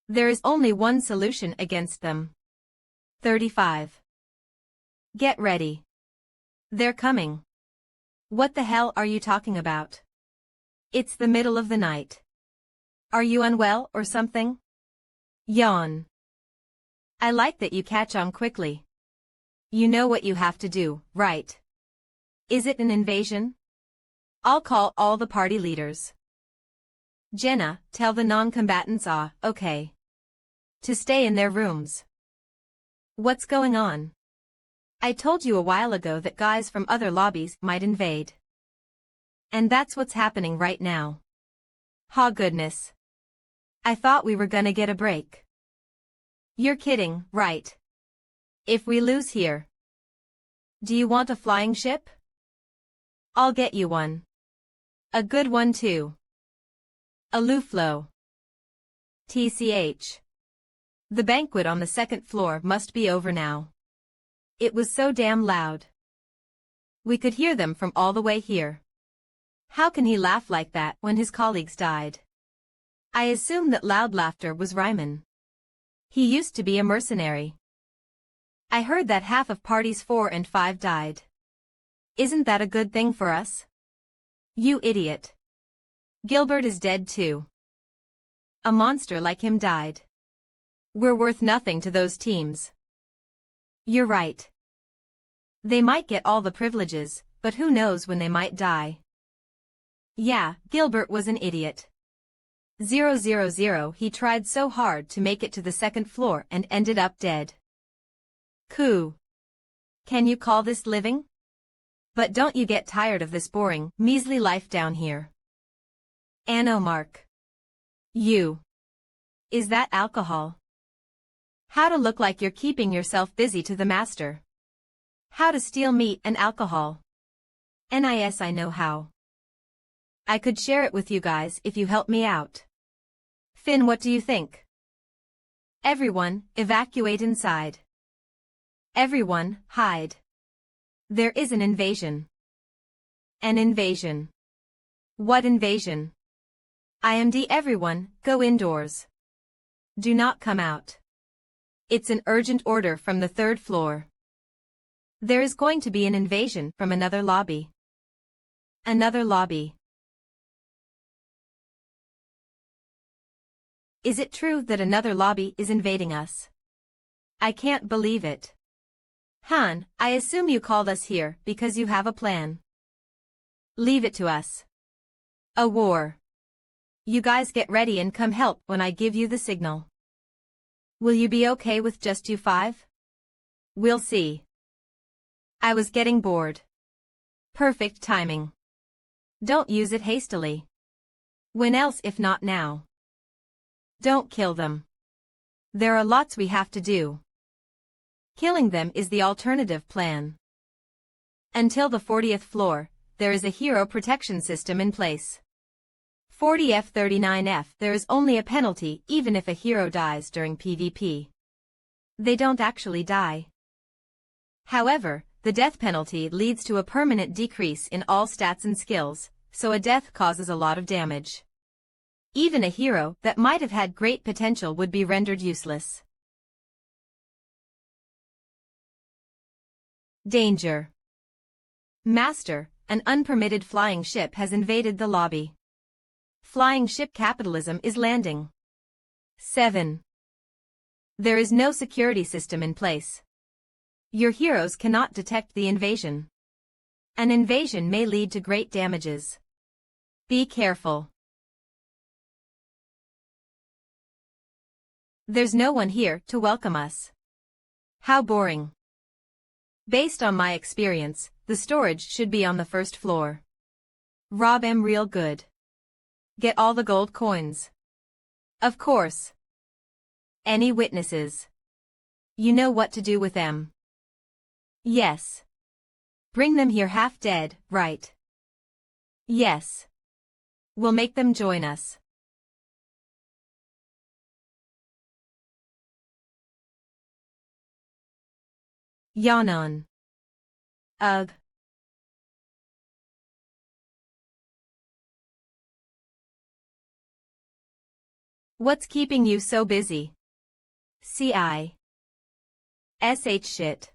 There is only one solution against them. 35. Get ready. They're coming. What the hell are you talking about? It's the middle of the night. Are you unwell or something? Yawn. I like that you catch on quickly. You know what you have to do, right? Is it an invasion? I'll call all the party leaders. Jenna, tell the non-combatants okay. To stay in their rooms. What's going on? I told you a while ago that guys from other lobbies might invade. And that's what's happening right now. Ha goodness. I thought we were gonna get a break. You're kidding, right? If we lose here. Do you want a flying ship? I'll get you one. A good one too. Aluflo. TCH. The banquet on the second floor must be over now. It was so damn loud. We could hear them from all the way here. How can he laugh like that when his colleagues died? I assume that loud laughter was Ryman. He used to be a mercenary. I heard that half of parties 4 and 5 died. Isn't that a good thing for us? You idiot. Gilbert is dead too. A monster like him died. We're worth nothing to those teams. You're right. They might get all the privileges, but who knows when they might die. Yeah, Gilbert was an idiot. 000 he tried so hard to make it to the second floor and ended up dead. Coo. Can you call this living? But don't you get tired of this boring, measly life down here? Anno Mark. You. Is that alcohol? How to look like you're keeping yourself busy to the master. How to steal meat and alcohol. NIS I know how. I could share it with you guys if you help me out. Finn, what do you think? Everyone, evacuate inside. Everyone, hide. There is an invasion. An invasion. What invasion? IMD everyone, go indoors. Do not come out. It's an urgent order from the third floor. There is going to be an invasion from another lobby. Another lobby. Is it true that another lobby is invading us? I can't believe it. Han, I assume you called us here because you have a plan. Leave it to us. A war. You guys get ready and come help when I give you the signal. Will you be okay with just you five? We'll see. I was getting bored. Perfect timing. Don't use it hastily. When else if not now? Don't kill them. There are lots we have to do. Killing them is the alternative plan. Until the 40th floor, there is a hero protection system in place. 40F 39F there is only a penalty even if a hero dies during PvP. They don't actually die. However, the death penalty leads to a permanent decrease in all stats and skills, so a death causes a lot of damage. Even a hero that might have had great potential would be rendered useless. Danger. Master, an unpermitted flying ship has invaded the lobby. Flying ship capitalism is landing. 7. There is no security system in place. Your heroes cannot detect the invasion. An invasion may lead to great damages. Be careful. There's no one here to welcome us. How boring. Based on my experience, the storage should be on the first floor. Rob 'em real good. Get all the gold coins. Of course. Any witnesses? You know what to do with them. Yes. Bring them here half dead, right? Yes. We'll make them join us. Yanon. Ugh. What's keeping you so busy? CI. SH shit.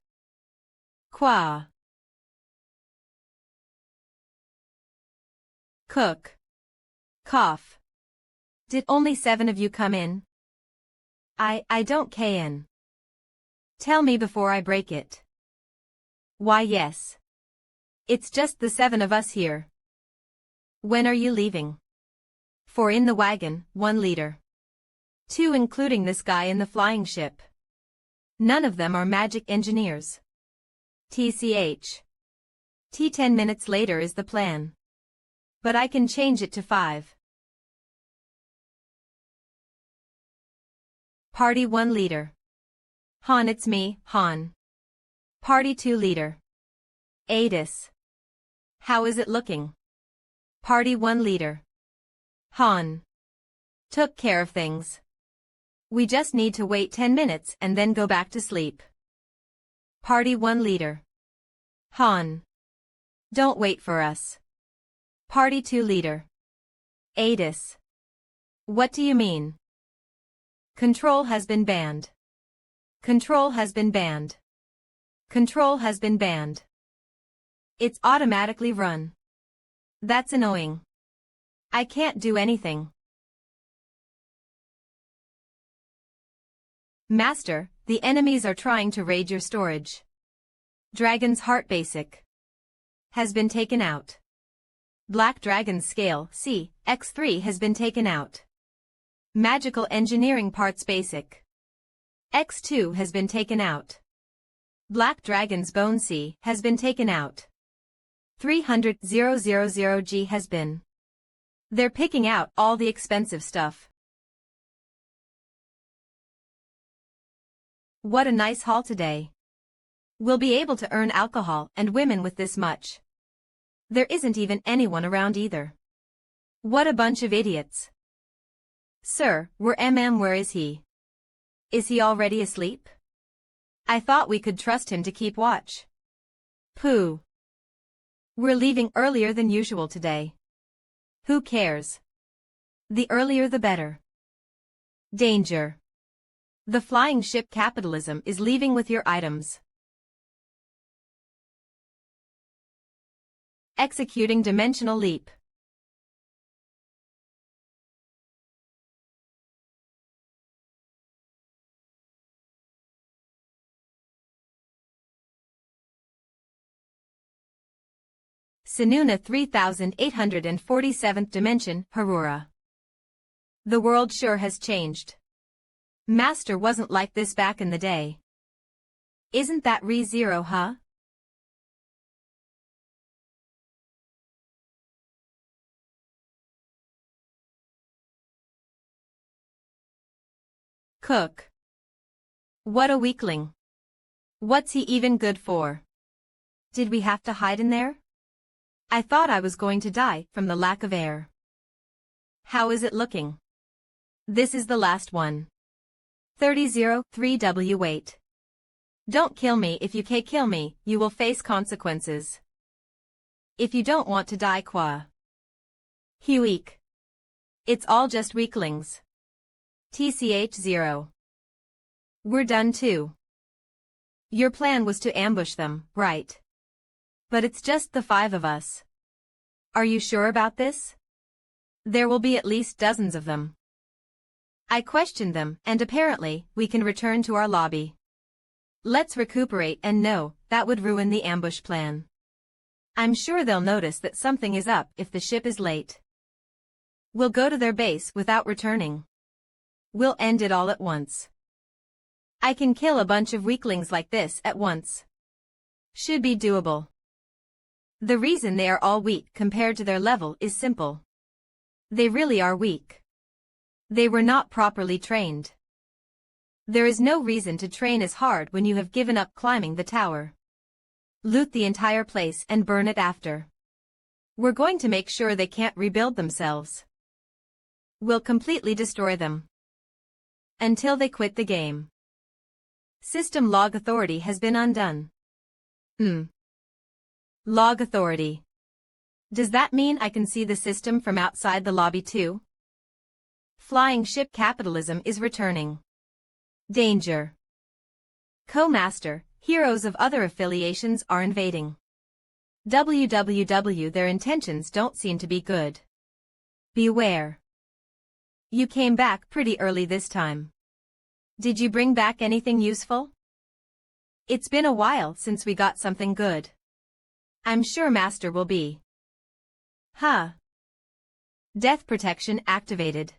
Qua. Cook. Cough. Did only 7 of you come in? I don't KN. Tell me before I break it. Why yes. It's just the 7 of us here. When are you leaving? 4 in the wagon, 1 leader. 2 including this guy in the flying ship. None of them are magic engineers. TCH. 10 minutes later is the plan. But I can change it to 5. Party 1 leader. Han, it's me, Han. Party 2 leader. Adis. How is it looking? Party 1 leader. Han. Took care of things. We just need to wait 10 minutes and then go back to sleep. Party 1 leader. Han. Don't wait for us. Party 2 leader. Adis. What do you mean? Control has been banned. Control has been banned. Control has been banned. It's automatically run. That's annoying. I can't do anything. Master, the enemies are trying to raid your storage. Dragon's Heart Basic has been taken out. Black Dragon's Scale C, X3 has been taken out. Magical Engineering Parts Basic X2 has been taken out. Black Dragon's Bone C has been taken out. 300,000G has been. They're picking out all the expensive stuff. What a nice haul today. We'll be able to earn alcohol and women with this much. There isn't even anyone around either. What a bunch of idiots. Sir, where is he? Is he already asleep? I thought we could trust him to keep watch. Pooh. We're leaving earlier than usual today. Who cares? The earlier the better. Danger. The flying ship capitalism is leaving with your items. Executing dimensional leap. Sinuna 3847th dimension, Harura. The world sure has changed. Master wasn't like this back in the day. Isn't that Re-Zero, huh? Cook. What a weakling. What's he even good for? Did we have to hide in there? I thought I was going to die from the lack of air. How is it looking? This is the last one. 30-3W wait. Don't kill me. If you kill me, you will face consequences. If you don't want to die, qua. Weak. It's all just weaklings. TCH0. We're done too. Your plan was to ambush them, right? But it's just the 5 of us. Are you sure about this? There will be at least dozens of them. I questioned them, and apparently, we can return to our lobby. Let's recuperate, and no, that would ruin the ambush plan. I'm sure they'll notice that something is up if the ship is late. We'll go to their base without returning. We'll end it all at once. I can kill a bunch of weaklings like this at once. Should be doable. The reason they are all weak compared to their level is simple. They really are weak. They were not properly trained. There is no reason to train as hard when you have given up climbing the tower. Loot the entire place and burn it after. We're going to make sure they can't rebuild themselves. We'll completely destroy them. Until they quit the game. System log authority has been undone. Log authority. Does that mean I can see the system from outside the lobby too? Flying ship capitalism is returning. Danger. Co-master, heroes of other affiliations are invading. WWW, their intentions don't seem to be good. Beware. You came back pretty early this time. Did you bring back anything useful? It's been a while since we got something good. I'm sure Master will be. Death protection activated.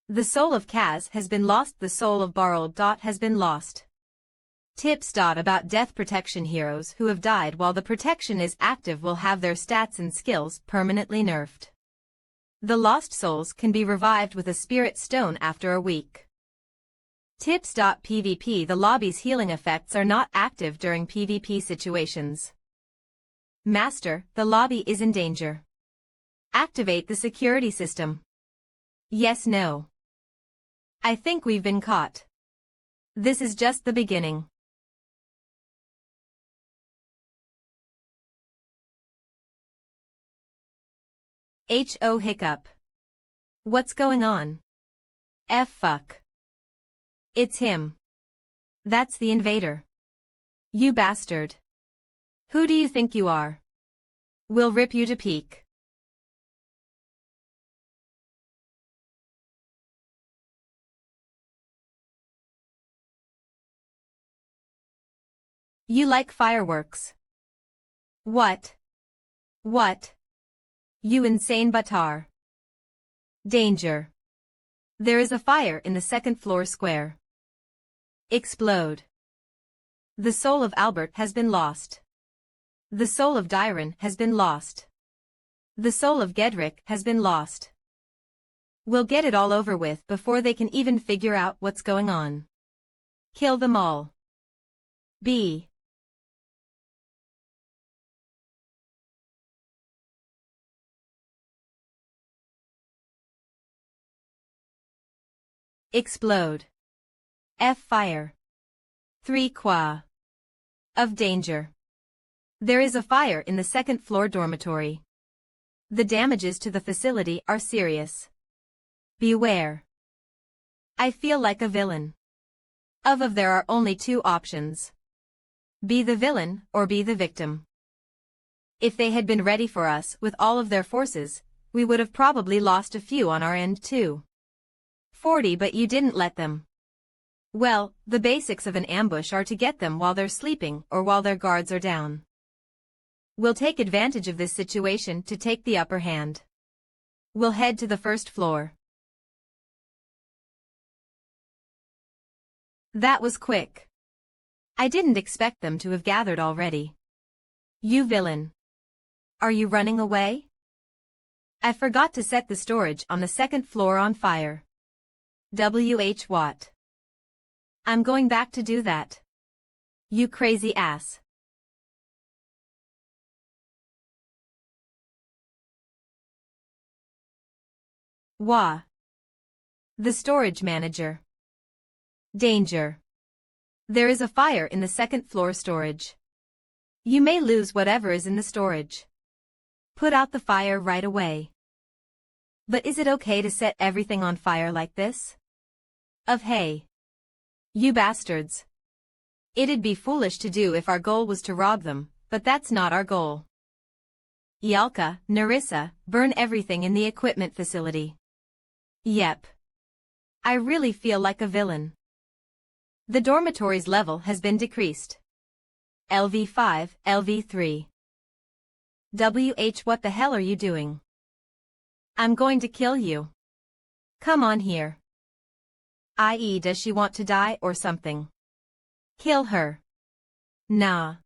The soul of Kaz has been lost. The soul of Barold has been lost. Tips. About death protection, heroes who have died while the protection is active will have their stats and skills permanently nerfed. The lost souls can be revived with a spirit stone after a week. Tips. PvP. The lobby's healing effects are not active during PvP situations. Master, the lobby is in danger. Activate the security system. Yes, no. I think we've been caught. This is just the beginning. HO hiccup. What's going on? Fuck. It's him. That's the invader. You bastard. Who do you think you are? Will rip you to peak. You like fireworks. What? What? You insane batar. Danger. There is a fire in the second floor square. Explode. The soul of Albert has been lost. The soul of Dyron has been lost. The soul of Gedrick has been lost. We'll get it all over with before they can even figure out what's going on. Kill them all. B. Explode. F. Fire. 3 Qua. Of danger. There is a fire in the second floor dormitory. The damages to the facility are serious. Beware. I feel like a villain. Of there are only two options. Be the villain or be the victim. If they had been ready for us with all of their forces, we would have probably lost a few on our end too. 40 but you didn't let them. Well, the basics of an ambush are to get them while they're sleeping or while their guards are down. We'll take advantage of this situation to take the upper hand. We'll head to the first floor. That was quick. I didn't expect them to have gathered already. You villain. Are you running away? I forgot to set the storage on the second floor on fire. W.H. Watt. I'm going back to do that. You crazy ass. Wah. The storage manager. Danger. There is a fire in the second floor storage. You may lose whatever is in the storage. Put out the fire right away. But is it okay to set everything on fire like this? Of hey. You bastards. It'd be foolish to do if our goal was to rob them, but that's not our goal. Yalka, Narissa, burn everything in the equipment facility. Yep. I really feel like a villain. The dormitory's level has been decreased. LV5, LV3. WH, what the hell are you doing? I'm going to kill you. Come on here. I.e., does she want to die or something? Kill her. Nah.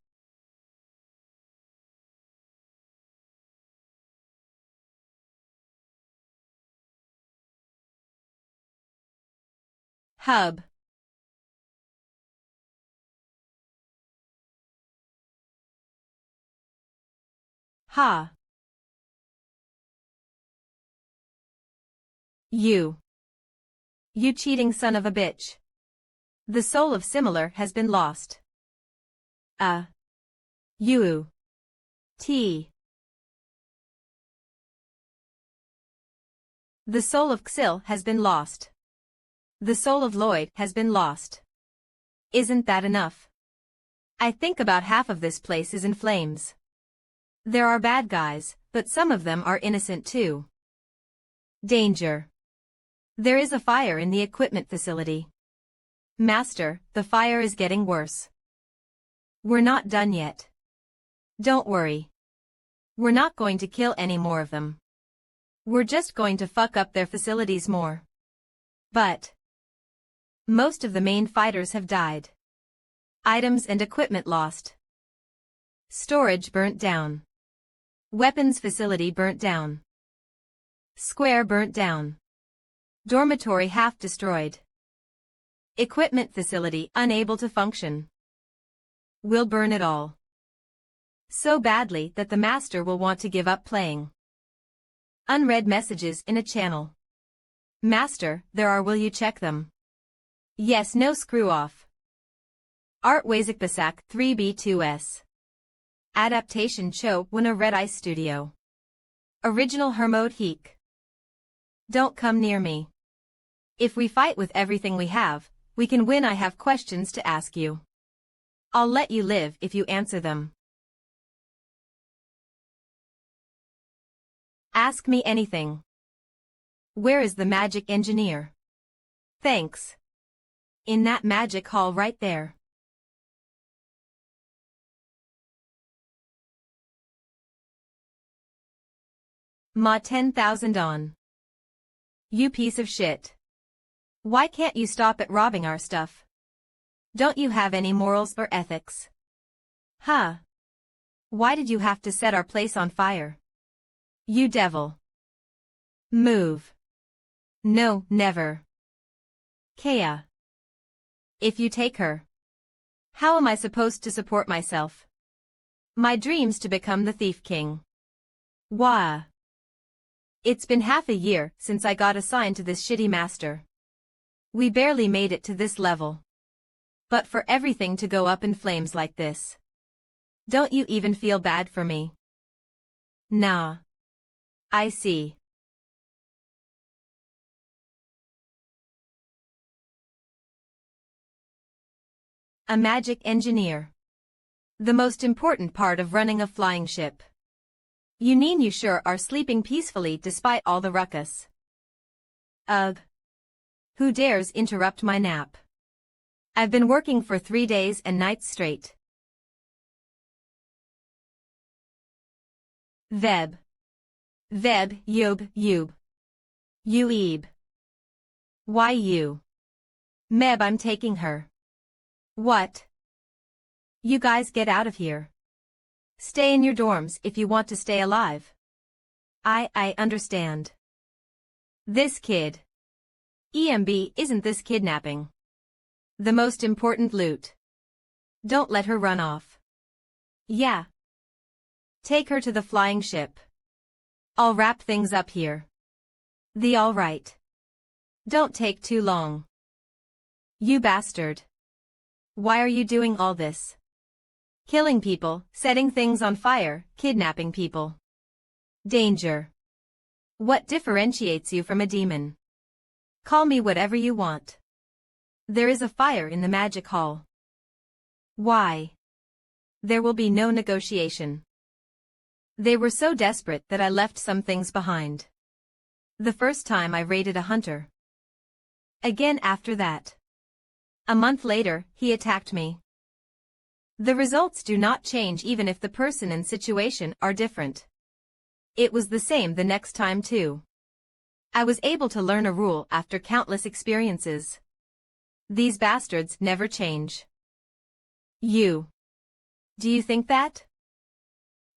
Hub. Ha. You cheating son of a bitch. The soul of Similar has been lost. You. T. The soul of Xil has been lost. The soul of Lloyd has been lost. Isn't that enough? I think about half of this place is in flames. There are bad guys, but some of them are innocent too. Danger. There is a fire in the equipment facility. Master, the fire is getting worse. We're not done yet. Don't worry. We're not going to kill any more of them. We're just going to fuck up their facilities more. But most of the main fighters have died. Items and equipment lost. Storage burnt down. Weapons facility burnt down. Square burnt down. Dormitory half destroyed. Equipment facility unable to function. We'll burn it all. So badly that the master will want to give up playing. Unread messages in a channel. Master, there are, will you check them? Yes, no, screw off. Art Wazik Basak 3B2S. Adaptation Cho Wuna Red Ice Studio. Original Hermode Heek. Don't come near me. If we fight with everything we have, we can win. I have questions to ask you. I'll let you live if you answer them. Ask me anything. Where is the magic engineer? Thanks. In that magic hall right there. Ma 10,000 on. You piece of shit. Why can't you stop at robbing our stuff? Don't you have any morals or ethics? Huh? Why did you have to set our place on fire? You devil. Move. No, never. Kea. If you take her, how am I supposed to support myself? My dreams to become the Thief King. Wah. It's been half a year since I got assigned to this shitty master. We barely made it to this level. But for everything to go up in flames like this. Don't you even feel bad for me? Nah. I see. A magic engineer. The most important part of running a flying ship. You mean you sure are sleeping peacefully despite all the ruckus? Ugh. Who dares interrupt my nap? I've been working for 3 days and nights straight. Veb. Veb, Yub, Yub. Ueb. Why you? Meb, I'm taking her. What? You guys get out of here. Stay in your dorms if you want to stay alive. I understand. This kid. EMB, isn't this kidnapping? The most important loot. Don't let her run off. Yeah. Take her to the flying ship. I'll wrap things up here. The all right. Don't take too long. You bastard. Why are you doing all this? Killing people, setting things on fire, kidnapping people. Danger. What differentiates you from a demon? Call me whatever you want. There is a fire in the magic hall. Why? There will be no negotiation. They were so desperate that I left some things behind. The first time I raided a hunter. Again after that. A month later, he attacked me. The results do not change even if the person and situation are different. It was the same the next time too. I was able to learn a rule after countless experiences. These bastards never change. You. Do you think that?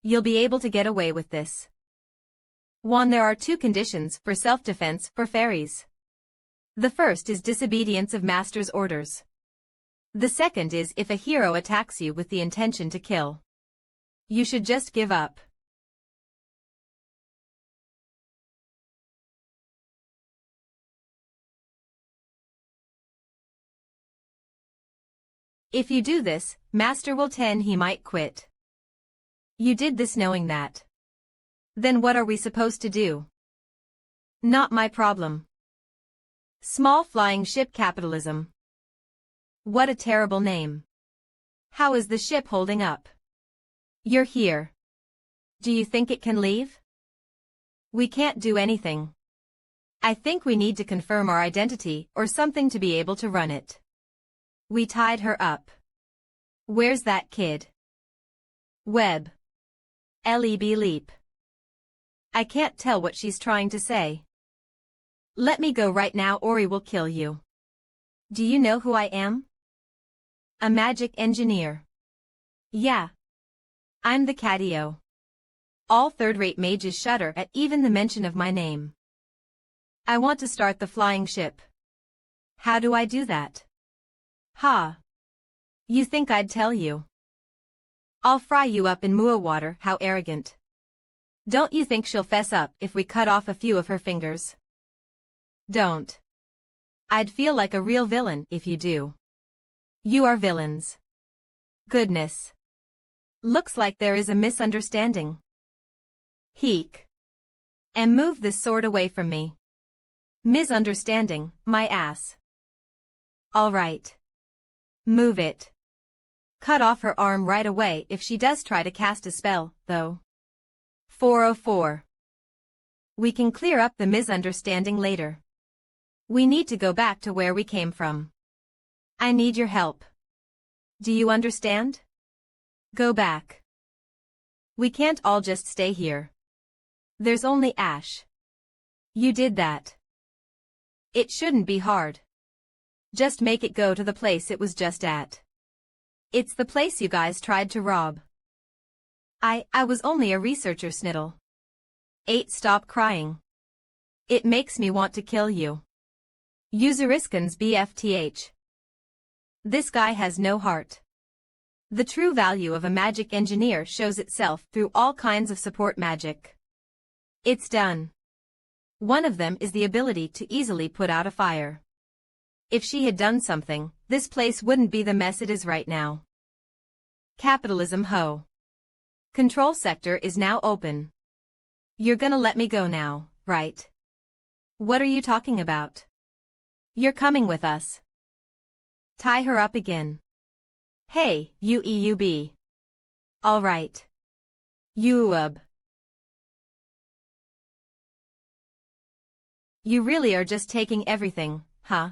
You'll be able to get away with this. 1. There are 2 conditions for self-defense for fairies. The first is disobedience of master's orders. The second is if a hero attacks you with the intention to kill. You should just give up. If you do this, Master will tell he might quit. You did this knowing that. Then what are we supposed to do? Not my problem. Small flying ship capitalism. What a terrible name. How is the ship holding up? You're here. Do you think it can leave? We can't do anything. I think we need to confirm our identity or something to be able to run it. We tied her up. Where's that kid? Web. Leb leap. I can't tell what she's trying to say. Let me go right now or he will kill you. Do you know who I am? A magic engineer. Yeah. I'm the Catio. All third-rate mages shudder at even the mention of my name. I want to start the flying ship. How do I do that? Ha. You think I'd tell you? I'll fry you up in MANHWA water. How arrogant. Don't you think she'll fess up if we cut off a few of her fingers? Don't. I'd feel like a real villain if you do. You are villains. Goodness. Looks like there is a misunderstanding. Heek. And move this sword away from me. Misunderstanding, my ass. All right. Move it. Cut off her arm right away if she does try to cast a spell, though. 404. We can clear up the misunderstanding later. We need to go back to where we came from. I need your help. Do you understand? Go back. We can't all just stay here. There's only Ash. You did that. It shouldn't be hard. Just make it go to the place it was just at. It's the place you guys tried to rob. I was only a researcher, Snittle. 8. Stop crying. It makes me want to kill you. Useriskan's BFTH. This guy has no heart. The true value of a magic engineer shows itself through all kinds of support magic. It's done. One of them is the ability to easily put out a fire. If she had done something, this place wouldn't be the mess it is right now. Capitalism ho. Control sector is now open. You're gonna let me go now, right? What are you talking about? You're coming with us. Tie her up again. Hey, UEUB. All right. UUB. You really are just taking everything, huh?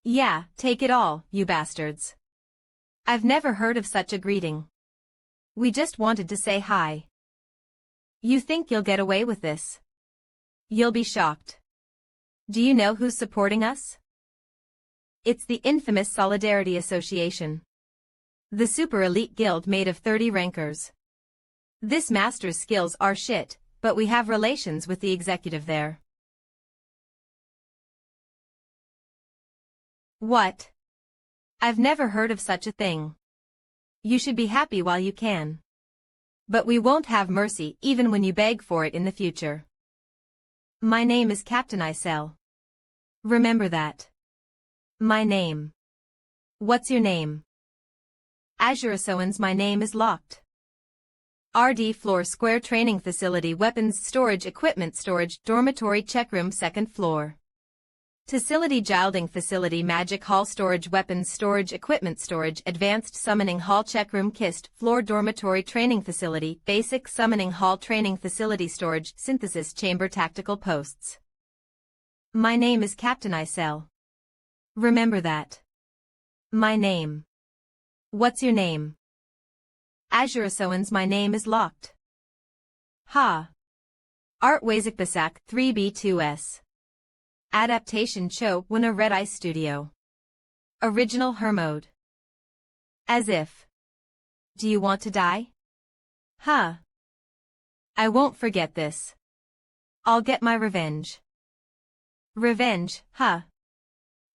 Yeah, take it all, you bastards. I've never heard of such a greeting. We just wanted to say hi. You think you'll get away with this? You'll be shocked. Do you know who's supporting us? It's the infamous Solidarity Association. The super elite guild made of 30 rankers. This master's skills are shit, but we have relations with the executive there. What? I've never heard of such a thing. You should be happy while you can. But we won't have mercy even when you beg for it in the future. My name is Captain Isel. Remember that. My name. What's your name? Azurasoans. My name is Locked. RD floor square training facility weapons storage equipment storage dormitory checkroom 2nd floor. Facility Gilding Facility Magic Hall Storage Weapons Storage Equipment Storage Advanced Summoning Hall Checkroom Kist Floor Dormitory Training Facility Basic Summoning Hall Training Facility Storage Synthesis Chamber Tactical Posts. My name is Captain Isel. Remember that. My name. What's your name? Azurasoans. My name is Locked. Ha. Art Wazikbasak 3B2S. Adaptation Cho Wuna Red Eye Studio. Original Hermode. As if. Do you want to die? Huh. I won't forget this. I'll get my revenge. Revenge, huh?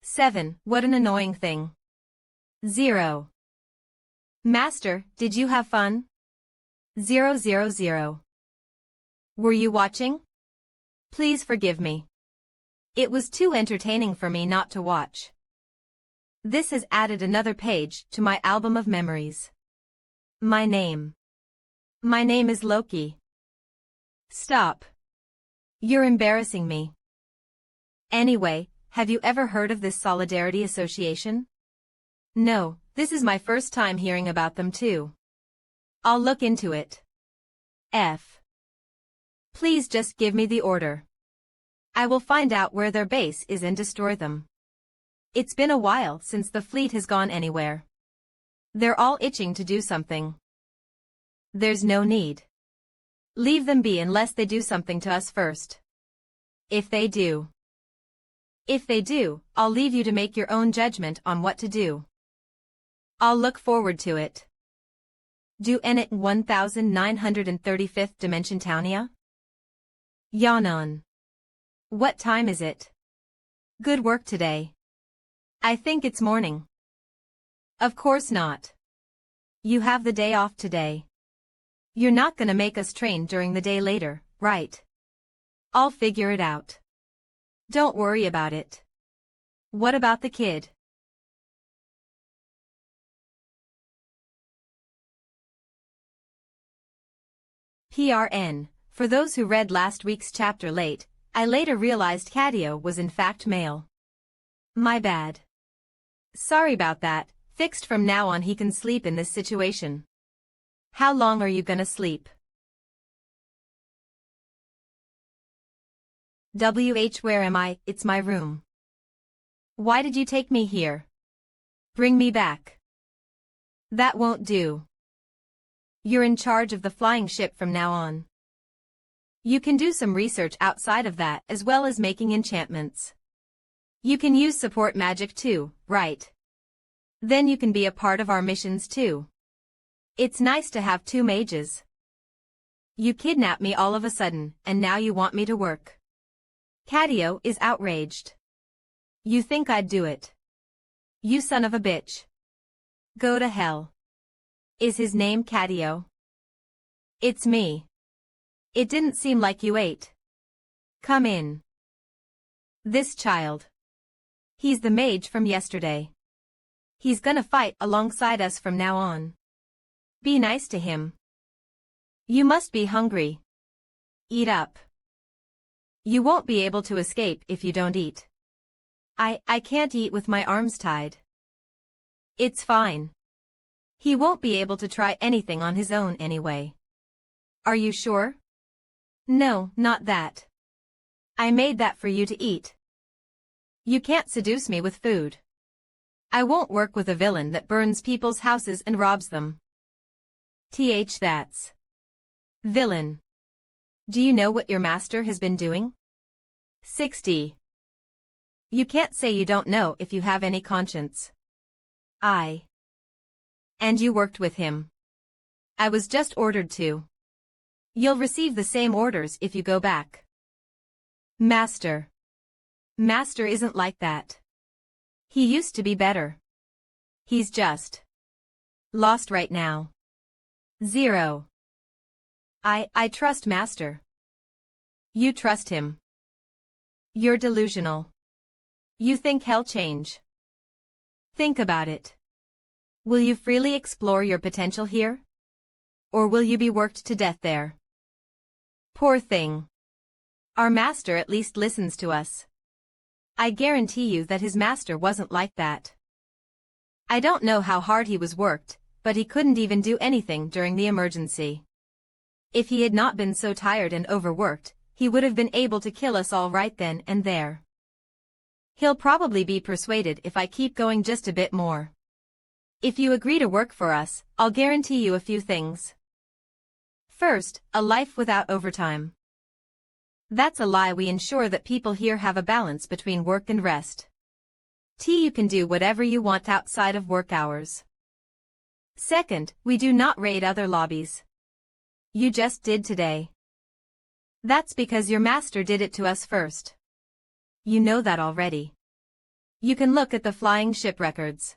7. What an annoying thing. 0. Master, did you have fun? 000. Were you watching? Please forgive me. It was too entertaining for me not to watch. This has added another page to my album of memories. My name. My name is Loki. Stop. You're embarrassing me. Anyway, have you ever heard of this Solidarity Association? No, this is my first time hearing about them too. I'll look into it. F. Please just give me the order. I will find out where their base is and destroy them. It's been a while since the fleet has gone anywhere. They're all itching to do something. There's no need. Leave them be unless they do something to us first. If they do, I'll leave you to make your own judgment on what to do. I'll look forward to it. Do Enit 1935th Dimension Townia? Yanon. What time is it? Good work today. I think it's morning. Of course not. You have the day off today. You're not gonna make us train during the day later, right? I'll figure it out. Don't worry about it. What about the kid? PRN, for those who read last week's chapter late, I later realized Cadio was in fact male. My bad. Sorry about that, fixed from now on he can sleep in this situation. How long are you gonna sleep? Where am I? It's my room. Why did you take me here? Bring me back. That won't do. You're in charge of the flying ship from now on. You can do some research outside of that as well as making enchantments. You can use support magic too, right? Then you can be a part of our missions too. It's nice to have two mages. You kidnapped me all of a sudden, and now you want me to work. Cadio is outraged. You think I'd do it? You son of a bitch. Go to hell. Is his name Cadio? It's me. It didn't seem like you ate. Come in. This child. He's the mage from yesterday. He's gonna fight alongside us from now on. Be nice to him. You must be hungry. Eat up. You won't be able to escape if you don't eat. I can't eat with my arms tied. It's fine. He won't be able to try anything on his own anyway. Are you sure? No, not that. I made that for you to eat. You can't seduce me with food. I won't work with a villain that burns people's houses and robs them. That's villain. Do you know what your master has been doing? 60. You can't say you don't know if you have any conscience. And you worked with him. I was just ordered to. You'll receive the same orders if you go back. Master. Master isn't like that. He used to be better. He's just lost right now. 0. I trust Master. You trust him. You're delusional. You think he'll change. Think about it. Will you freely explore your potential here? Or will you be worked to death there? Poor thing. Our master at least listens to us. I guarantee you that his master wasn't like that. I don't know how hard he was worked, but he couldn't even do anything during the emergency. If he had not been so tired and overworked, he would have been able to kill us all right then and there. He'll probably be persuaded if I keep going just a bit more. If you agree to work for us, I'll guarantee you a few things. First, a life without overtime. That's a lie. We ensure that people here have a balance between work and rest. You can do whatever you want outside of work hours. Second, we do not raid other lobbies. You just did today. That's because your master did it to us first. You know that already. You can look at the flying ship records.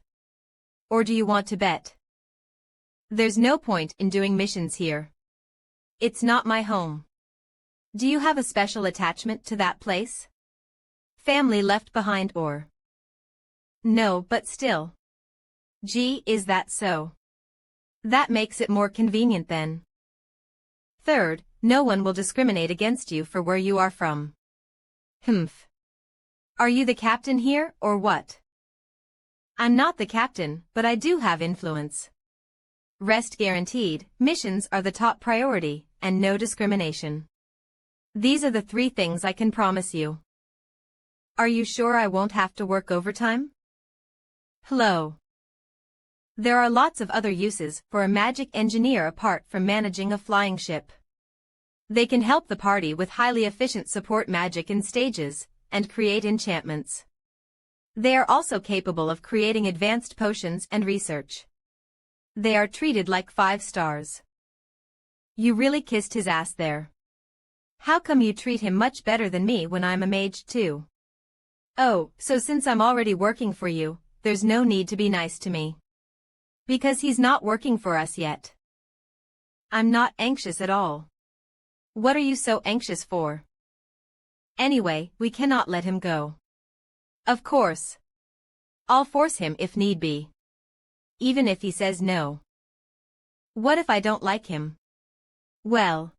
Or do you want to bet? There's no point in doing missions here. It's not my home. Do you have a special attachment to that place? Family left behind or? No, but still. Gee, is that so? That makes it more convenient then. Third, no one will discriminate against you for where you are from. Humph. Are you the captain here, or what? I'm not the captain, but I do have influence. Rest guaranteed, missions are the top priority, and no discrimination. These are the 3 things I can promise you. Are you sure I won't have to work overtime? Hello. There are lots of other uses for a magic engineer apart from managing a flying ship. They can help the party with highly efficient support magic in stages, and create enchantments. They are also capable of creating advanced potions and research. They are treated like 5 stars. You really kissed his ass there. How come you treat him much better than me when I'm a mage too? Oh, so since I'm already working for you, there's no need to be nice to me. Because he's not working for us yet. I'm not anxious at all. What are you so anxious for? Anyway, we cannot let him go. Of course. I'll force him if need be. Even if he says no. What if I don't like him? Well,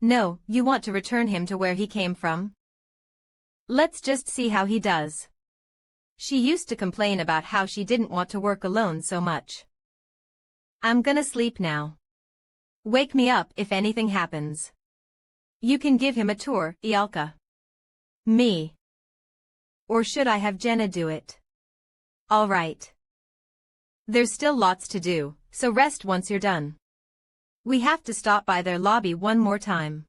no, you want to return him to where he came from? Let's just see how he does. She used to complain about how she didn't want to work alone so much. I'm gonna sleep now. Wake me up if anything happens. You can give him a tour, Ialka. Me. Or should I have Jenna do it? All right. There's still lots to do, so rest once you're done. We have to stop by their lobby one more time.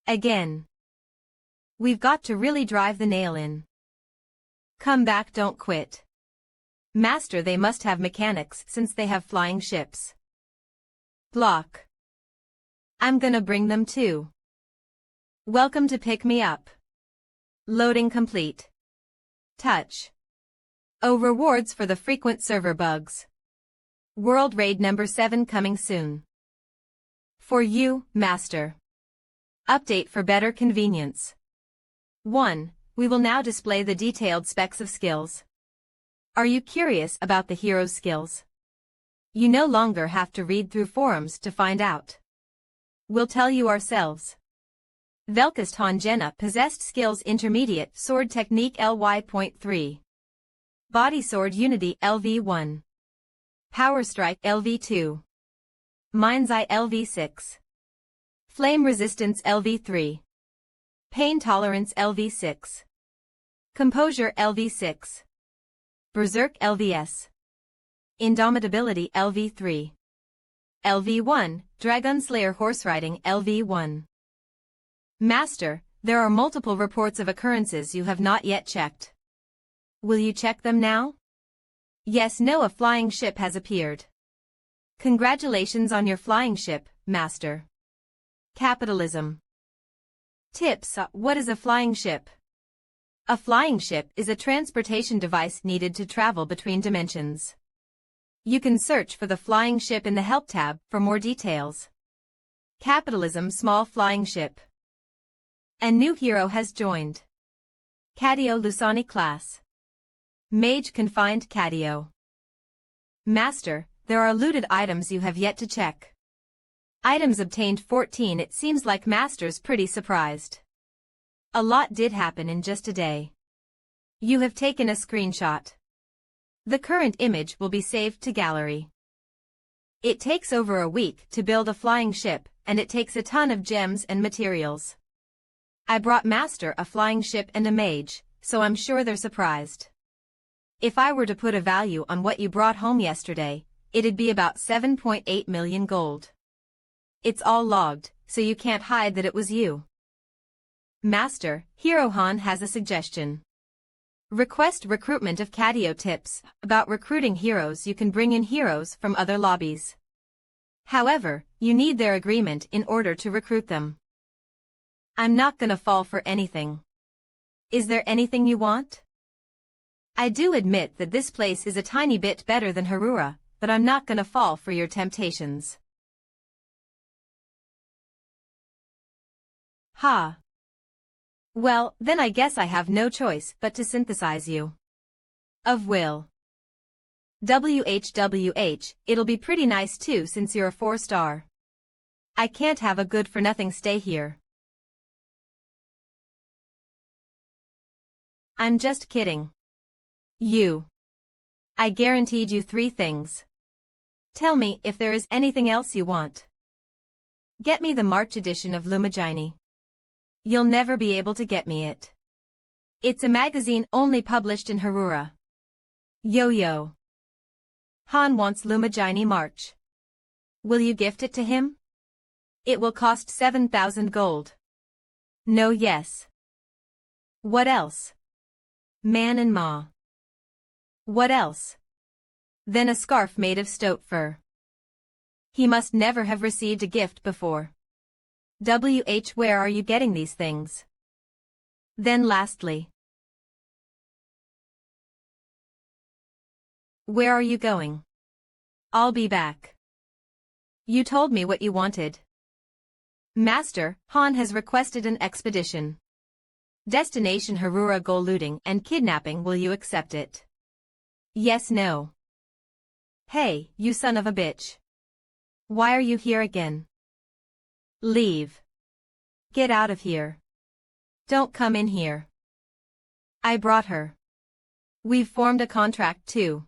Again. We've got to really drive the nail in. Come back, don't quit. Master, they must have mechanics since they have flying ships. Block. I'm gonna bring them too. Welcome to pick me up. Loading complete. Touch. Oh, rewards for the frequent server bugs. World Raid number 7 coming soon. For you, Master. Update for better convenience. 1. We will now display the detailed specs of skills. Are you curious about the hero's skills? You no longer have to read through forums to find out. We'll tell you ourselves. Velkast Han Jenna possessed skills intermediate sword technique LY.3. Body sword unity LV1. Power strike LV2. Mind's eye LV6. Flame resistance LV3. Pain tolerance LV6. Composure LV6. Berserk LVS. Indomitability LV3. LV1, Dragon Slayer Horse Riding LV1. Master, there are multiple reports of occurrences you have not yet checked. Will you check them now? Yes, no, a flying ship has appeared. Congratulations on your flying ship, Master. Capitalism. Tips. What is a flying ship? A flying ship is a transportation device needed to travel between dimensions. You can search for the flying ship in the Help tab for more details. Capitalism small flying ship. A new hero has joined. Cadio Lusani class. Mage confined Cadio. Master, there are looted items you have yet to check. Items obtained 14. It seems like Master's pretty surprised. A lot did happen in just a day. You have taken a screenshot. The current image will be saved to gallery. It takes over a week to build a flying ship, and it takes a ton of gems and materials. I brought Master a flying ship and a mage, so I'm sure they're surprised. If I were to put a value on what you brought home yesterday, it'd be about 7.8 million gold. It's all logged, so you can't hide that it was you. Master, Hero Han has a suggestion. Request recruitment of Cadio tips about recruiting heroes. You can bring in heroes from other lobbies. However, you need their agreement in order to recruit them. I'm not gonna fall for anything. Is there anything you want? I do admit that this place is a tiny bit better than Harura, but I'm not gonna fall for your temptations. Ha. Well, then I guess I have no choice but to synthesize you. Of will. WHWH, it'll be pretty nice too since you're a 4-star. I can't have a good-for-nothing stay here. I'm just kidding. I guaranteed you 3 things. Tell me if there is anything else you want. Get me the March edition of Lumagini. You'll never be able to get me it. It's a magazine only published in Harura. Yo. Han wants Lumagini March. Will you gift it to him? It will cost 7,000 gold. No, yes. What else? Man and Ma. What else? Then a scarf made of stoat fur. He must never have received a gift before. Where are you getting these things? Then lastly. Where are you going? I'll be back. You told me what you wanted. Master, Han has requested an expedition. Destination Harura, goal looting and kidnapping. Will you accept it? Yes, no. Hey, you son of a bitch. Why are you here again? Leave. Get out of here. Don't come in here. I brought her. We've formed a contract too.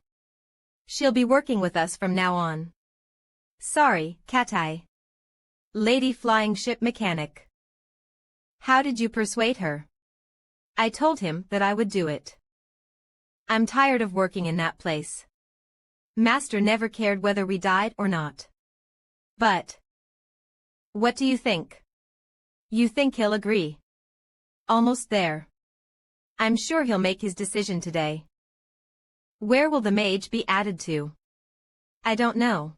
She'll be working with us from now on. Sorry, Katai. Lady flying ship mechanic. How did you persuade her? I told him that I would do it. I'm tired of working in that place. Master never cared whether we died or not. But what do you think? You think he'll agree? Almost there. I'm sure he'll make his decision today. Where will the mage be added to? I don't know.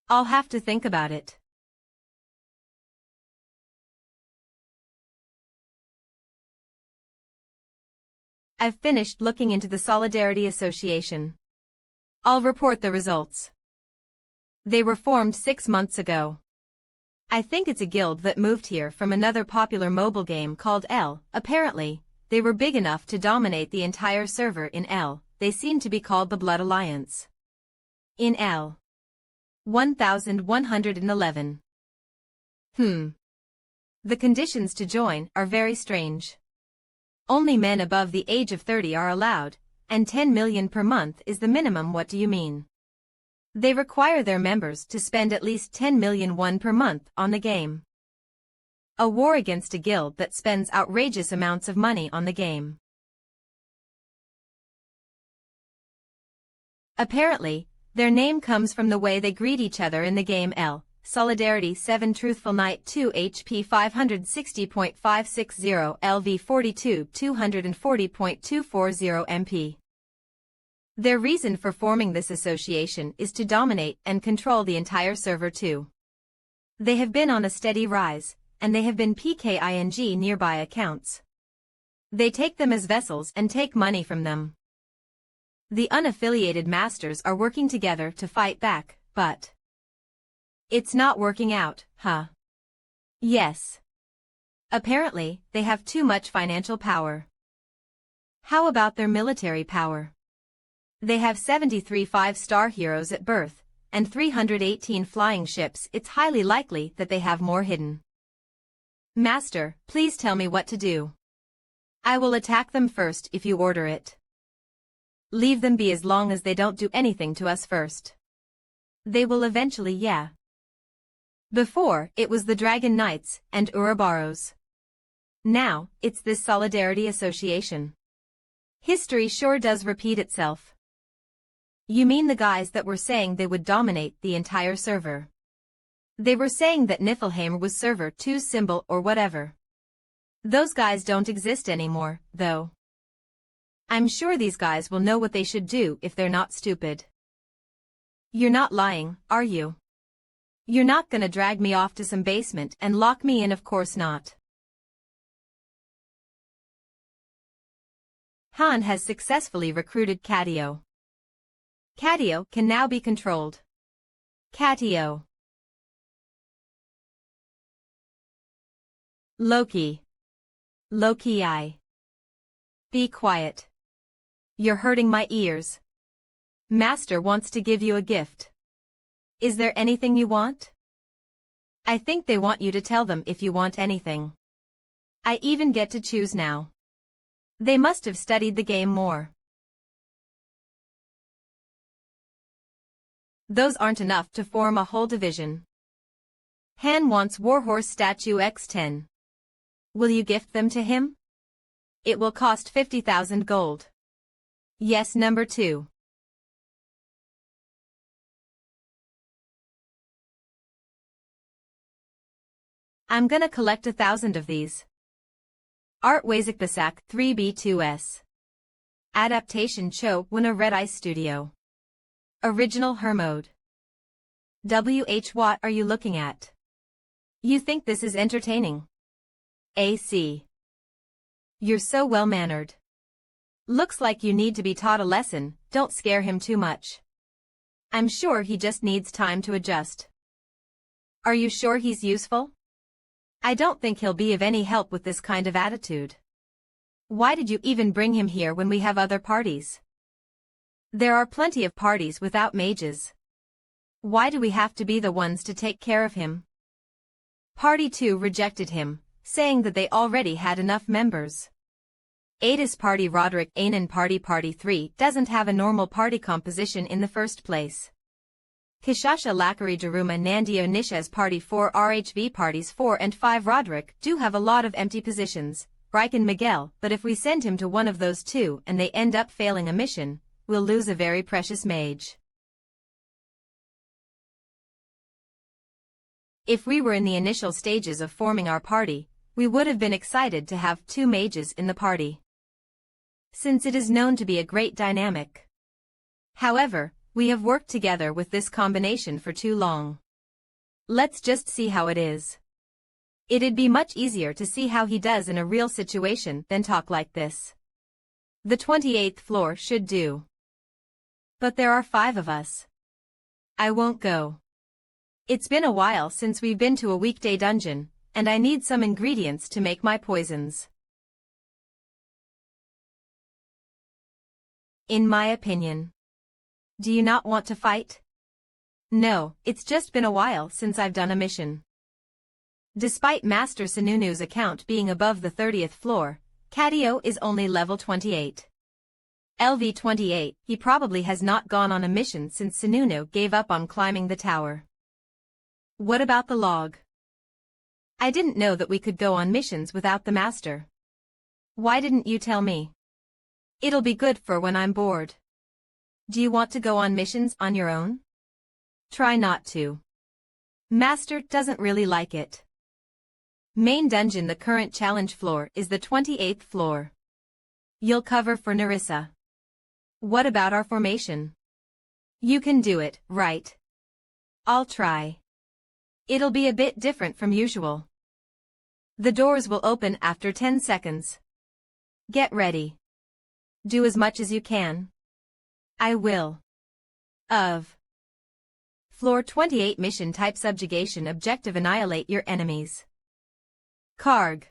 I'll have to think about it. I've finished looking into the Solidarity Association. I'll report the results. They were formed 6 months ago. I think it's a guild that moved here from another popular mobile game called L. Apparently, they were big enough to dominate the entire server in L. They seem to be called the Blood Alliance. In L. 1111. The conditions to join are very strange. Only men above the age of 30 are allowed, and 10 million per month is the minimum. What do you mean? They require their members to spend at least 10 million won per month on the game. A war against a guild that spends outrageous amounts of money on the game. Apparently, their name comes from the way they greet each other in the game L. Solidarity 7 Truthful Knight 2 HP 560.560 LV 42 240.240 MP. Their reason for forming this association is to dominate and control the entire server too. They have been on a steady rise, and they have been PKING nearby accounts. They take them as vessels and take money from them. The unaffiliated masters are working together to fight back, but it's not working out, huh? Yes. Apparently, they have too much financial power. How about their military power? They have 73 5-star heroes at birth, and 318 flying ships. It's highly likely that they have more hidden. Master, please tell me what to do. I will attack them first if you order it. Leave them be as long as they don't do anything to us first. They will eventually, yeah. Before, it was the Dragon Knights and Ouroboros. Now, it's this Solidarity Association. History sure does repeat itself. You mean the guys that were saying they would dominate the entire server? They were saying that Niflheim was server 2's symbol or whatever. Those guys don't exist anymore, though. I'm sure these guys will know what they should do if they're not stupid. You're not lying, are you? You're not gonna drag me off to some basement and lock me in? Of course not. Han has successfully recruited Catio. Catio can now be controlled. Catio. Loki. Loki. Be quiet. You're hurting my ears. Master wants to give you a gift. Is there anything you want? I think they want you to tell them if you want anything. I even get to choose now. They must have studied the game more. Those aren't enough to form a whole division. Han wants Warhorse Statue X10. Will you gift them to him? It will cost 50,000 gold. Yes, number 2. I'm gonna collect 1,000 of these. Art Wazikbasak 3B2S. Adaptation Cho Wuna Red Eye Studio. Original Hermode. WH What are you looking at? You think this is entertaining? AC. You're so well-mannered. Looks like you need to be taught a lesson. Don't scare him too much. I'm sure he just needs time to adjust. Are you sure he's useful? I don't think he'll be of any help with this kind of attitude. Why did you even bring him here when we have other parties? There are plenty of parties without mages. Why do we have to be the ones to take care of him? Party 2 rejected him, saying that they already had enough members. Ada's party Roderick Anan Party 3 doesn't have a normal party composition in the first place. Kishasha Lakari Daruma Nandio Nisha's Party 4 RHV Parties 4 and 5 Roderick do have a lot of empty positions, Riken Miguel, but if we send him to one of those two and they end up failing a mission, we'll lose a very precious mage. If we were in the initial stages of forming our party, we would have been excited to have 2 mages in the party, since it is known to be a great dynamic. However, we have worked together with this combination for too long. Let's just see how it is. It'd be much easier to see how he does in a real situation than talk like this. The 28th floor should do. But there are 5 of us. I won't go. It's been a while since we've been to a weekday dungeon, and I need some ingredients to make my poisons. In my opinion. Do you not want to fight? No, it's just been a while since I've done a mission. Despite Master Sununu's account being above the 30th floor, Cadio is only level 28. LV-28, he probably has not gone on a mission since Sununu gave up on climbing the tower. What about the log? I didn't know that we could go on missions without the master. Why didn't you tell me? It'll be good for when I'm bored. Do you want to go on missions on your own? Try not to. Master doesn't really like it. Main dungeon. The current challenge floor is the 28th floor. You'll cover for Narissa. What about our formation? You can do it, right? I'll try. It'll be a bit different from usual. The doors will open after 10 seconds. Get ready. Do as much as you can. I will. Floor 28 mission type subjugation objective annihilate your enemies. Karg.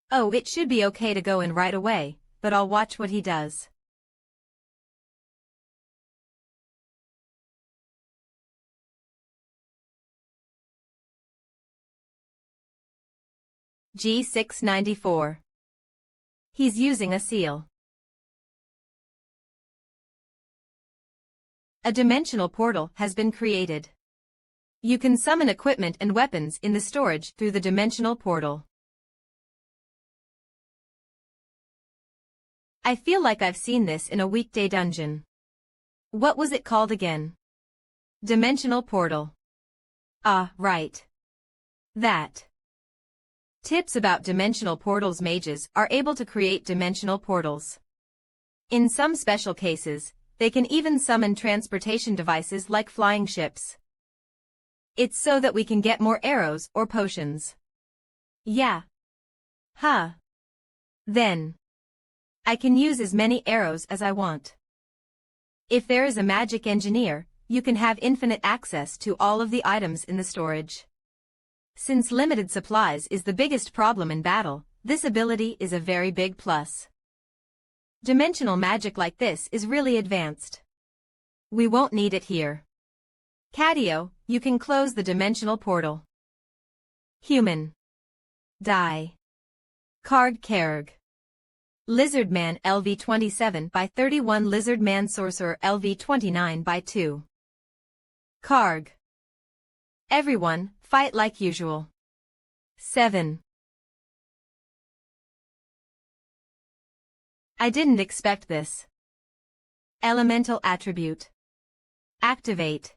Oh, it should be okay to go in right away, but I'll watch what he does. G694. He's using a seal. A dimensional portal has been created. You can summon equipment and weapons in the storage through the dimensional portal. I feel like I've seen this in a weekday dungeon. What was it called again? Dimensional portal. Ah, right. That. Tips about dimensional portals. Mages are able to create dimensional portals. In some special cases, they can even summon transportation devices like flying ships. It's so that we can get more arrows or potions. Yeah. Huh. Then. I can use as many arrows as I want. If there is a magic engineer, you can have infinite access to all of the items in the storage. Since limited supplies is the biggest problem in battle, this ability is a very big plus. Dimensional magic like this is really advanced. We won't need it here. Cadio, you can close the dimensional portal. Human. Die. Karg Karg. Lizardman LV-27 by 31 Lizardman Sorcerer LV-29 by 2. Karg. Everyone, fight like usual. 7. I didn't expect this. Elemental attribute. Activate.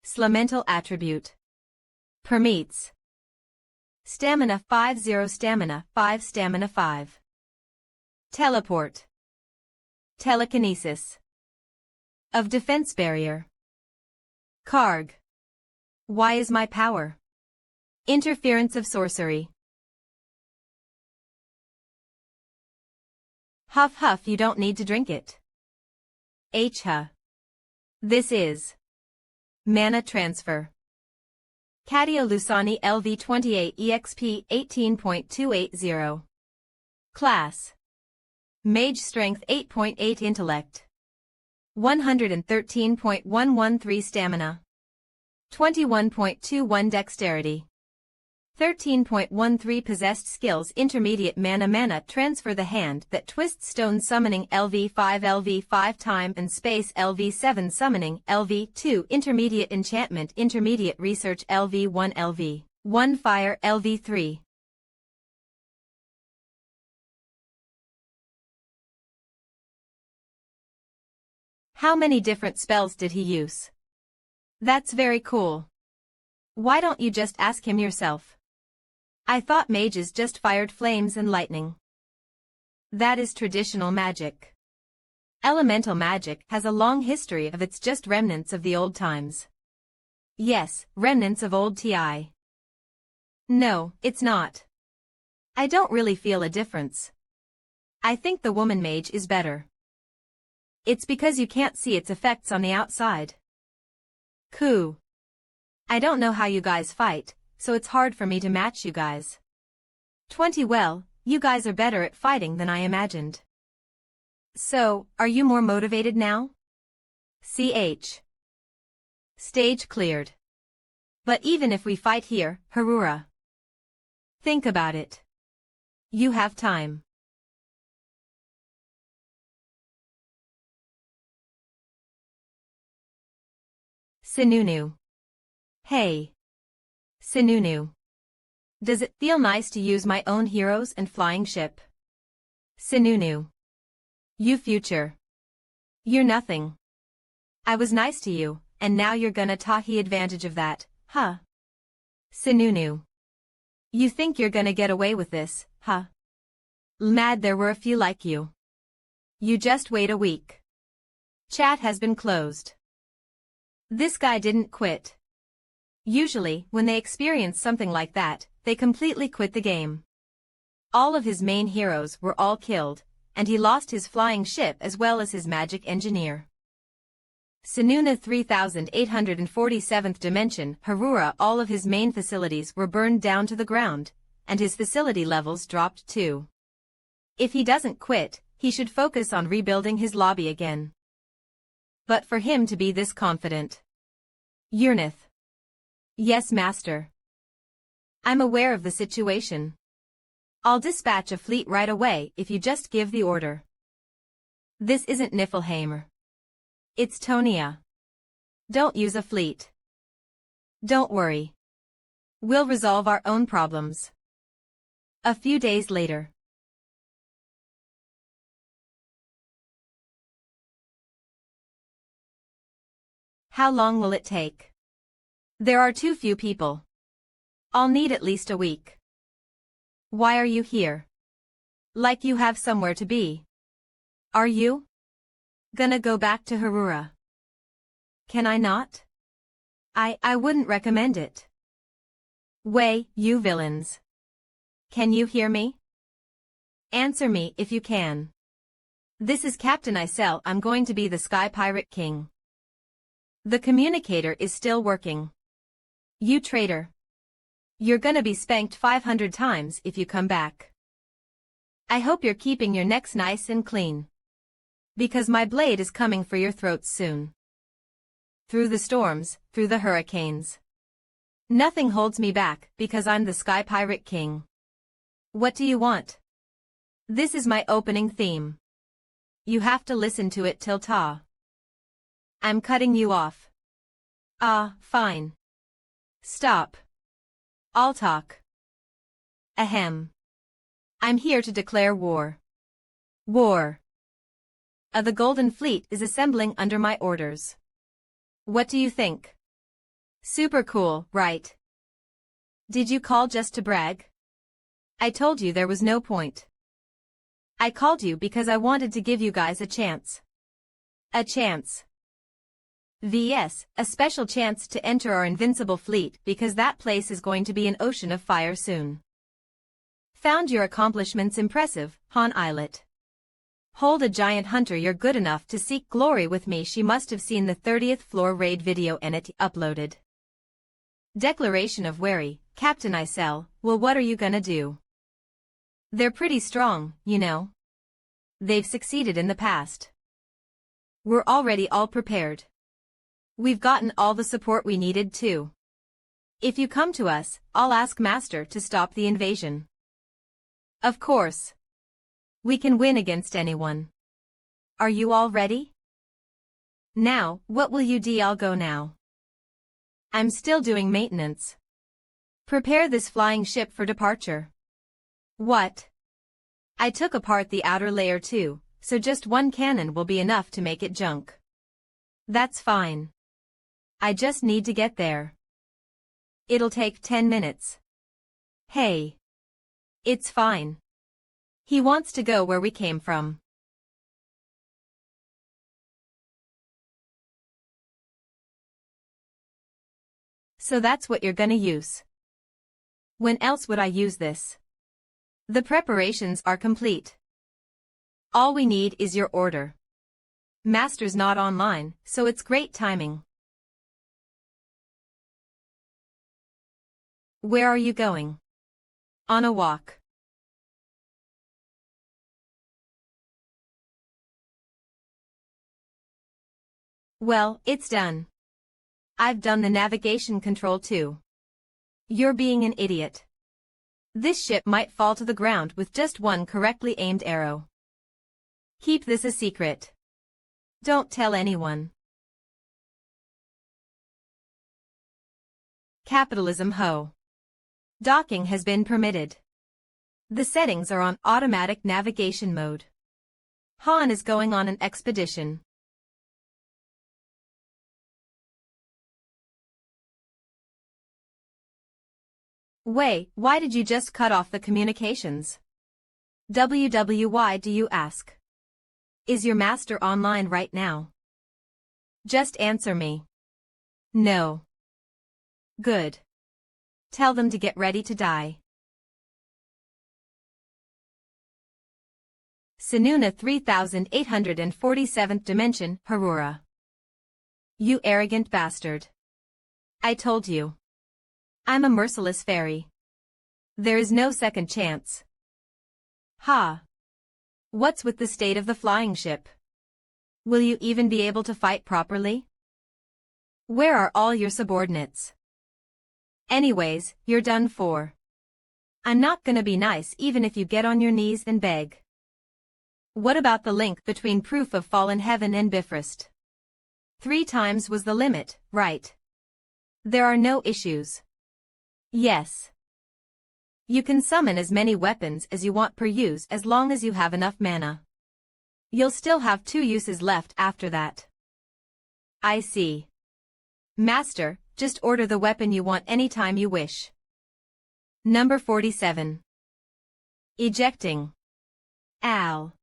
Slemental attribute. Permeates. Stamina 5 0 Stamina 5 Stamina 5. Teleport. Telekinesis. Of defense barrier. Karg. Why is my power? Interference of sorcery. Huff huff, you don't need to drink it. H-ha. This is mana transfer. Cadio Lusani LV28 EXP 18.280. Class. Mage Strength 8.8 Intellect. 113.113 stamina. 21.21 dexterity. 13.13 possessed skills. Intermediate mana transfer the hand that twists stone summoning LV5 time and space LV7 summoning LV2 intermediate enchantment intermediate research LV1 fire LV3. How many different spells did he use? That's very cool. Why don't you just ask him yourself? I thought mages just fired flames and lightning. That is traditional magic. Elemental magic has a long history of it's just remnants of the old times. Yes, remnants of old TI. No, it's not. I don't really feel a difference. I think the woman mage is better. It's because you can't see its effects on the outside. Cool. I don't know how you guys fight, so it's hard for me to match you guys. 20 Well, you guys are better at fighting than I imagined. So, are you more motivated now? CH. Stage cleared. But even if we fight here, Harura. Think about it. You have time. Sununu. Hey. Sununu. Does it feel nice to use my own heroes and flying ship? Sununu. You future. You're nothing. I was nice to you, and now you're gonna take advantage of that, huh? Sununu. You think you're gonna get away with this, huh? Mad there were a few like you. You just wait a week. Chat has been closed. This guy didn't quit. Usually, when they experience something like that, they completely quit the game. All of his main heroes were all killed, and he lost his flying ship as well as his magic engineer. Sununa 3847th dimension, Harura. All of his main facilities were burned down to the ground, and his facility levels dropped too. If he doesn't quit, he should focus on rebuilding his lobby again. But for him to be this confident. Urnith. Yes, master. I'm aware of the situation. I'll dispatch a fleet right away if you just give the order. This isn't Niflheim. It's Tonia. Don't use a fleet. Don't worry. We'll resolve our own problems. A few days later. How long will it take? There are too few people. I'll need at least a week. Why are you here? Like you have somewhere to be. Are you? Gonna go back to Harura? Can I not? I wouldn't recommend it. Way, you villains. Can you hear me? Answer me if you can. This is Captain Isel. I'm going to be the Sky Pirate King. The communicator is still working. You traitor. You're gonna be spanked 500 times if you come back. I hope you're keeping your necks nice and clean. Because my blade is coming for your throats soon. Through the storms, through the hurricanes. Nothing holds me back because I'm the Sky Pirate King. What do you want? This is my opening theme. You have to listen to it till ta. I'm cutting you off. Ah, fine. Stop. I'll talk. Ahem. I'm here to declare war. War. The Golden Fleet is assembling under my orders. What do you think? Super cool, right? Did you call just to brag? I told you there was no point. I called you because I wanted to give you guys a chance. A chance. VS, a special chance to enter our invincible fleet because that place is going to be an ocean of fire soon. Found your accomplishments impressive, Han Islet. Hold a giant hunter. You're good enough to seek glory with me. She must have seen the 30th floor raid video and it uploaded. Declaration of Wary, Captain Isel. Well, what are you gonna do? They're pretty strong, you know. They've succeeded in the past. We're already all prepared. We've gotten all the support we needed too. If you come to us, I'll ask Master to stop the invasion. Of course. We can win against anyone. Are you all ready? Now, what will you do? I'll go now. I'm still doing maintenance. Prepare this flying ship for departure. What? I took apart the outer layer too, so just one cannon will be enough to make it junk. That's fine. I just need to get there. It'll take 10 minutes. Hey. It's fine. He wants to go where we came from. So that's what you're gonna use. When else would I use this? The preparations are complete. All we need is your order. Master's not online, so it's great timing. Where are you going? On a walk. Well, it's done. I've done the navigation control too. You're being an idiot. This ship might fall to the ground with just one correctly aimed arrow. Keep this a secret. Don't tell anyone. Capitalism ho. Docking has been permitted. The settings are on automatic navigation mode. Han is going on an expedition. Wait, why did you just cut off the communications? Why do you ask? Is your master online right now? Just answer me. No. Good. Tell them to get ready to die. Sinuna 3847th dimension, Harura. You arrogant bastard. I told you. I'm a merciless fairy. There is no second chance. Ha. What's with the state of the flying ship? Will you even be able to fight properly? Where are all your subordinates? Anyways, you're done for. I'm not gonna be nice even if you get on your knees and beg. What about the link between proof of fallen heaven and Bifrost? 3 times was the limit, right? There are no issues. Yes. You can summon as many weapons as you want per use as long as you have enough mana. You'll still have 2 uses left after that. I see. Master, just order the weapon you want anytime you wish. Number 47. Ejecting. Al.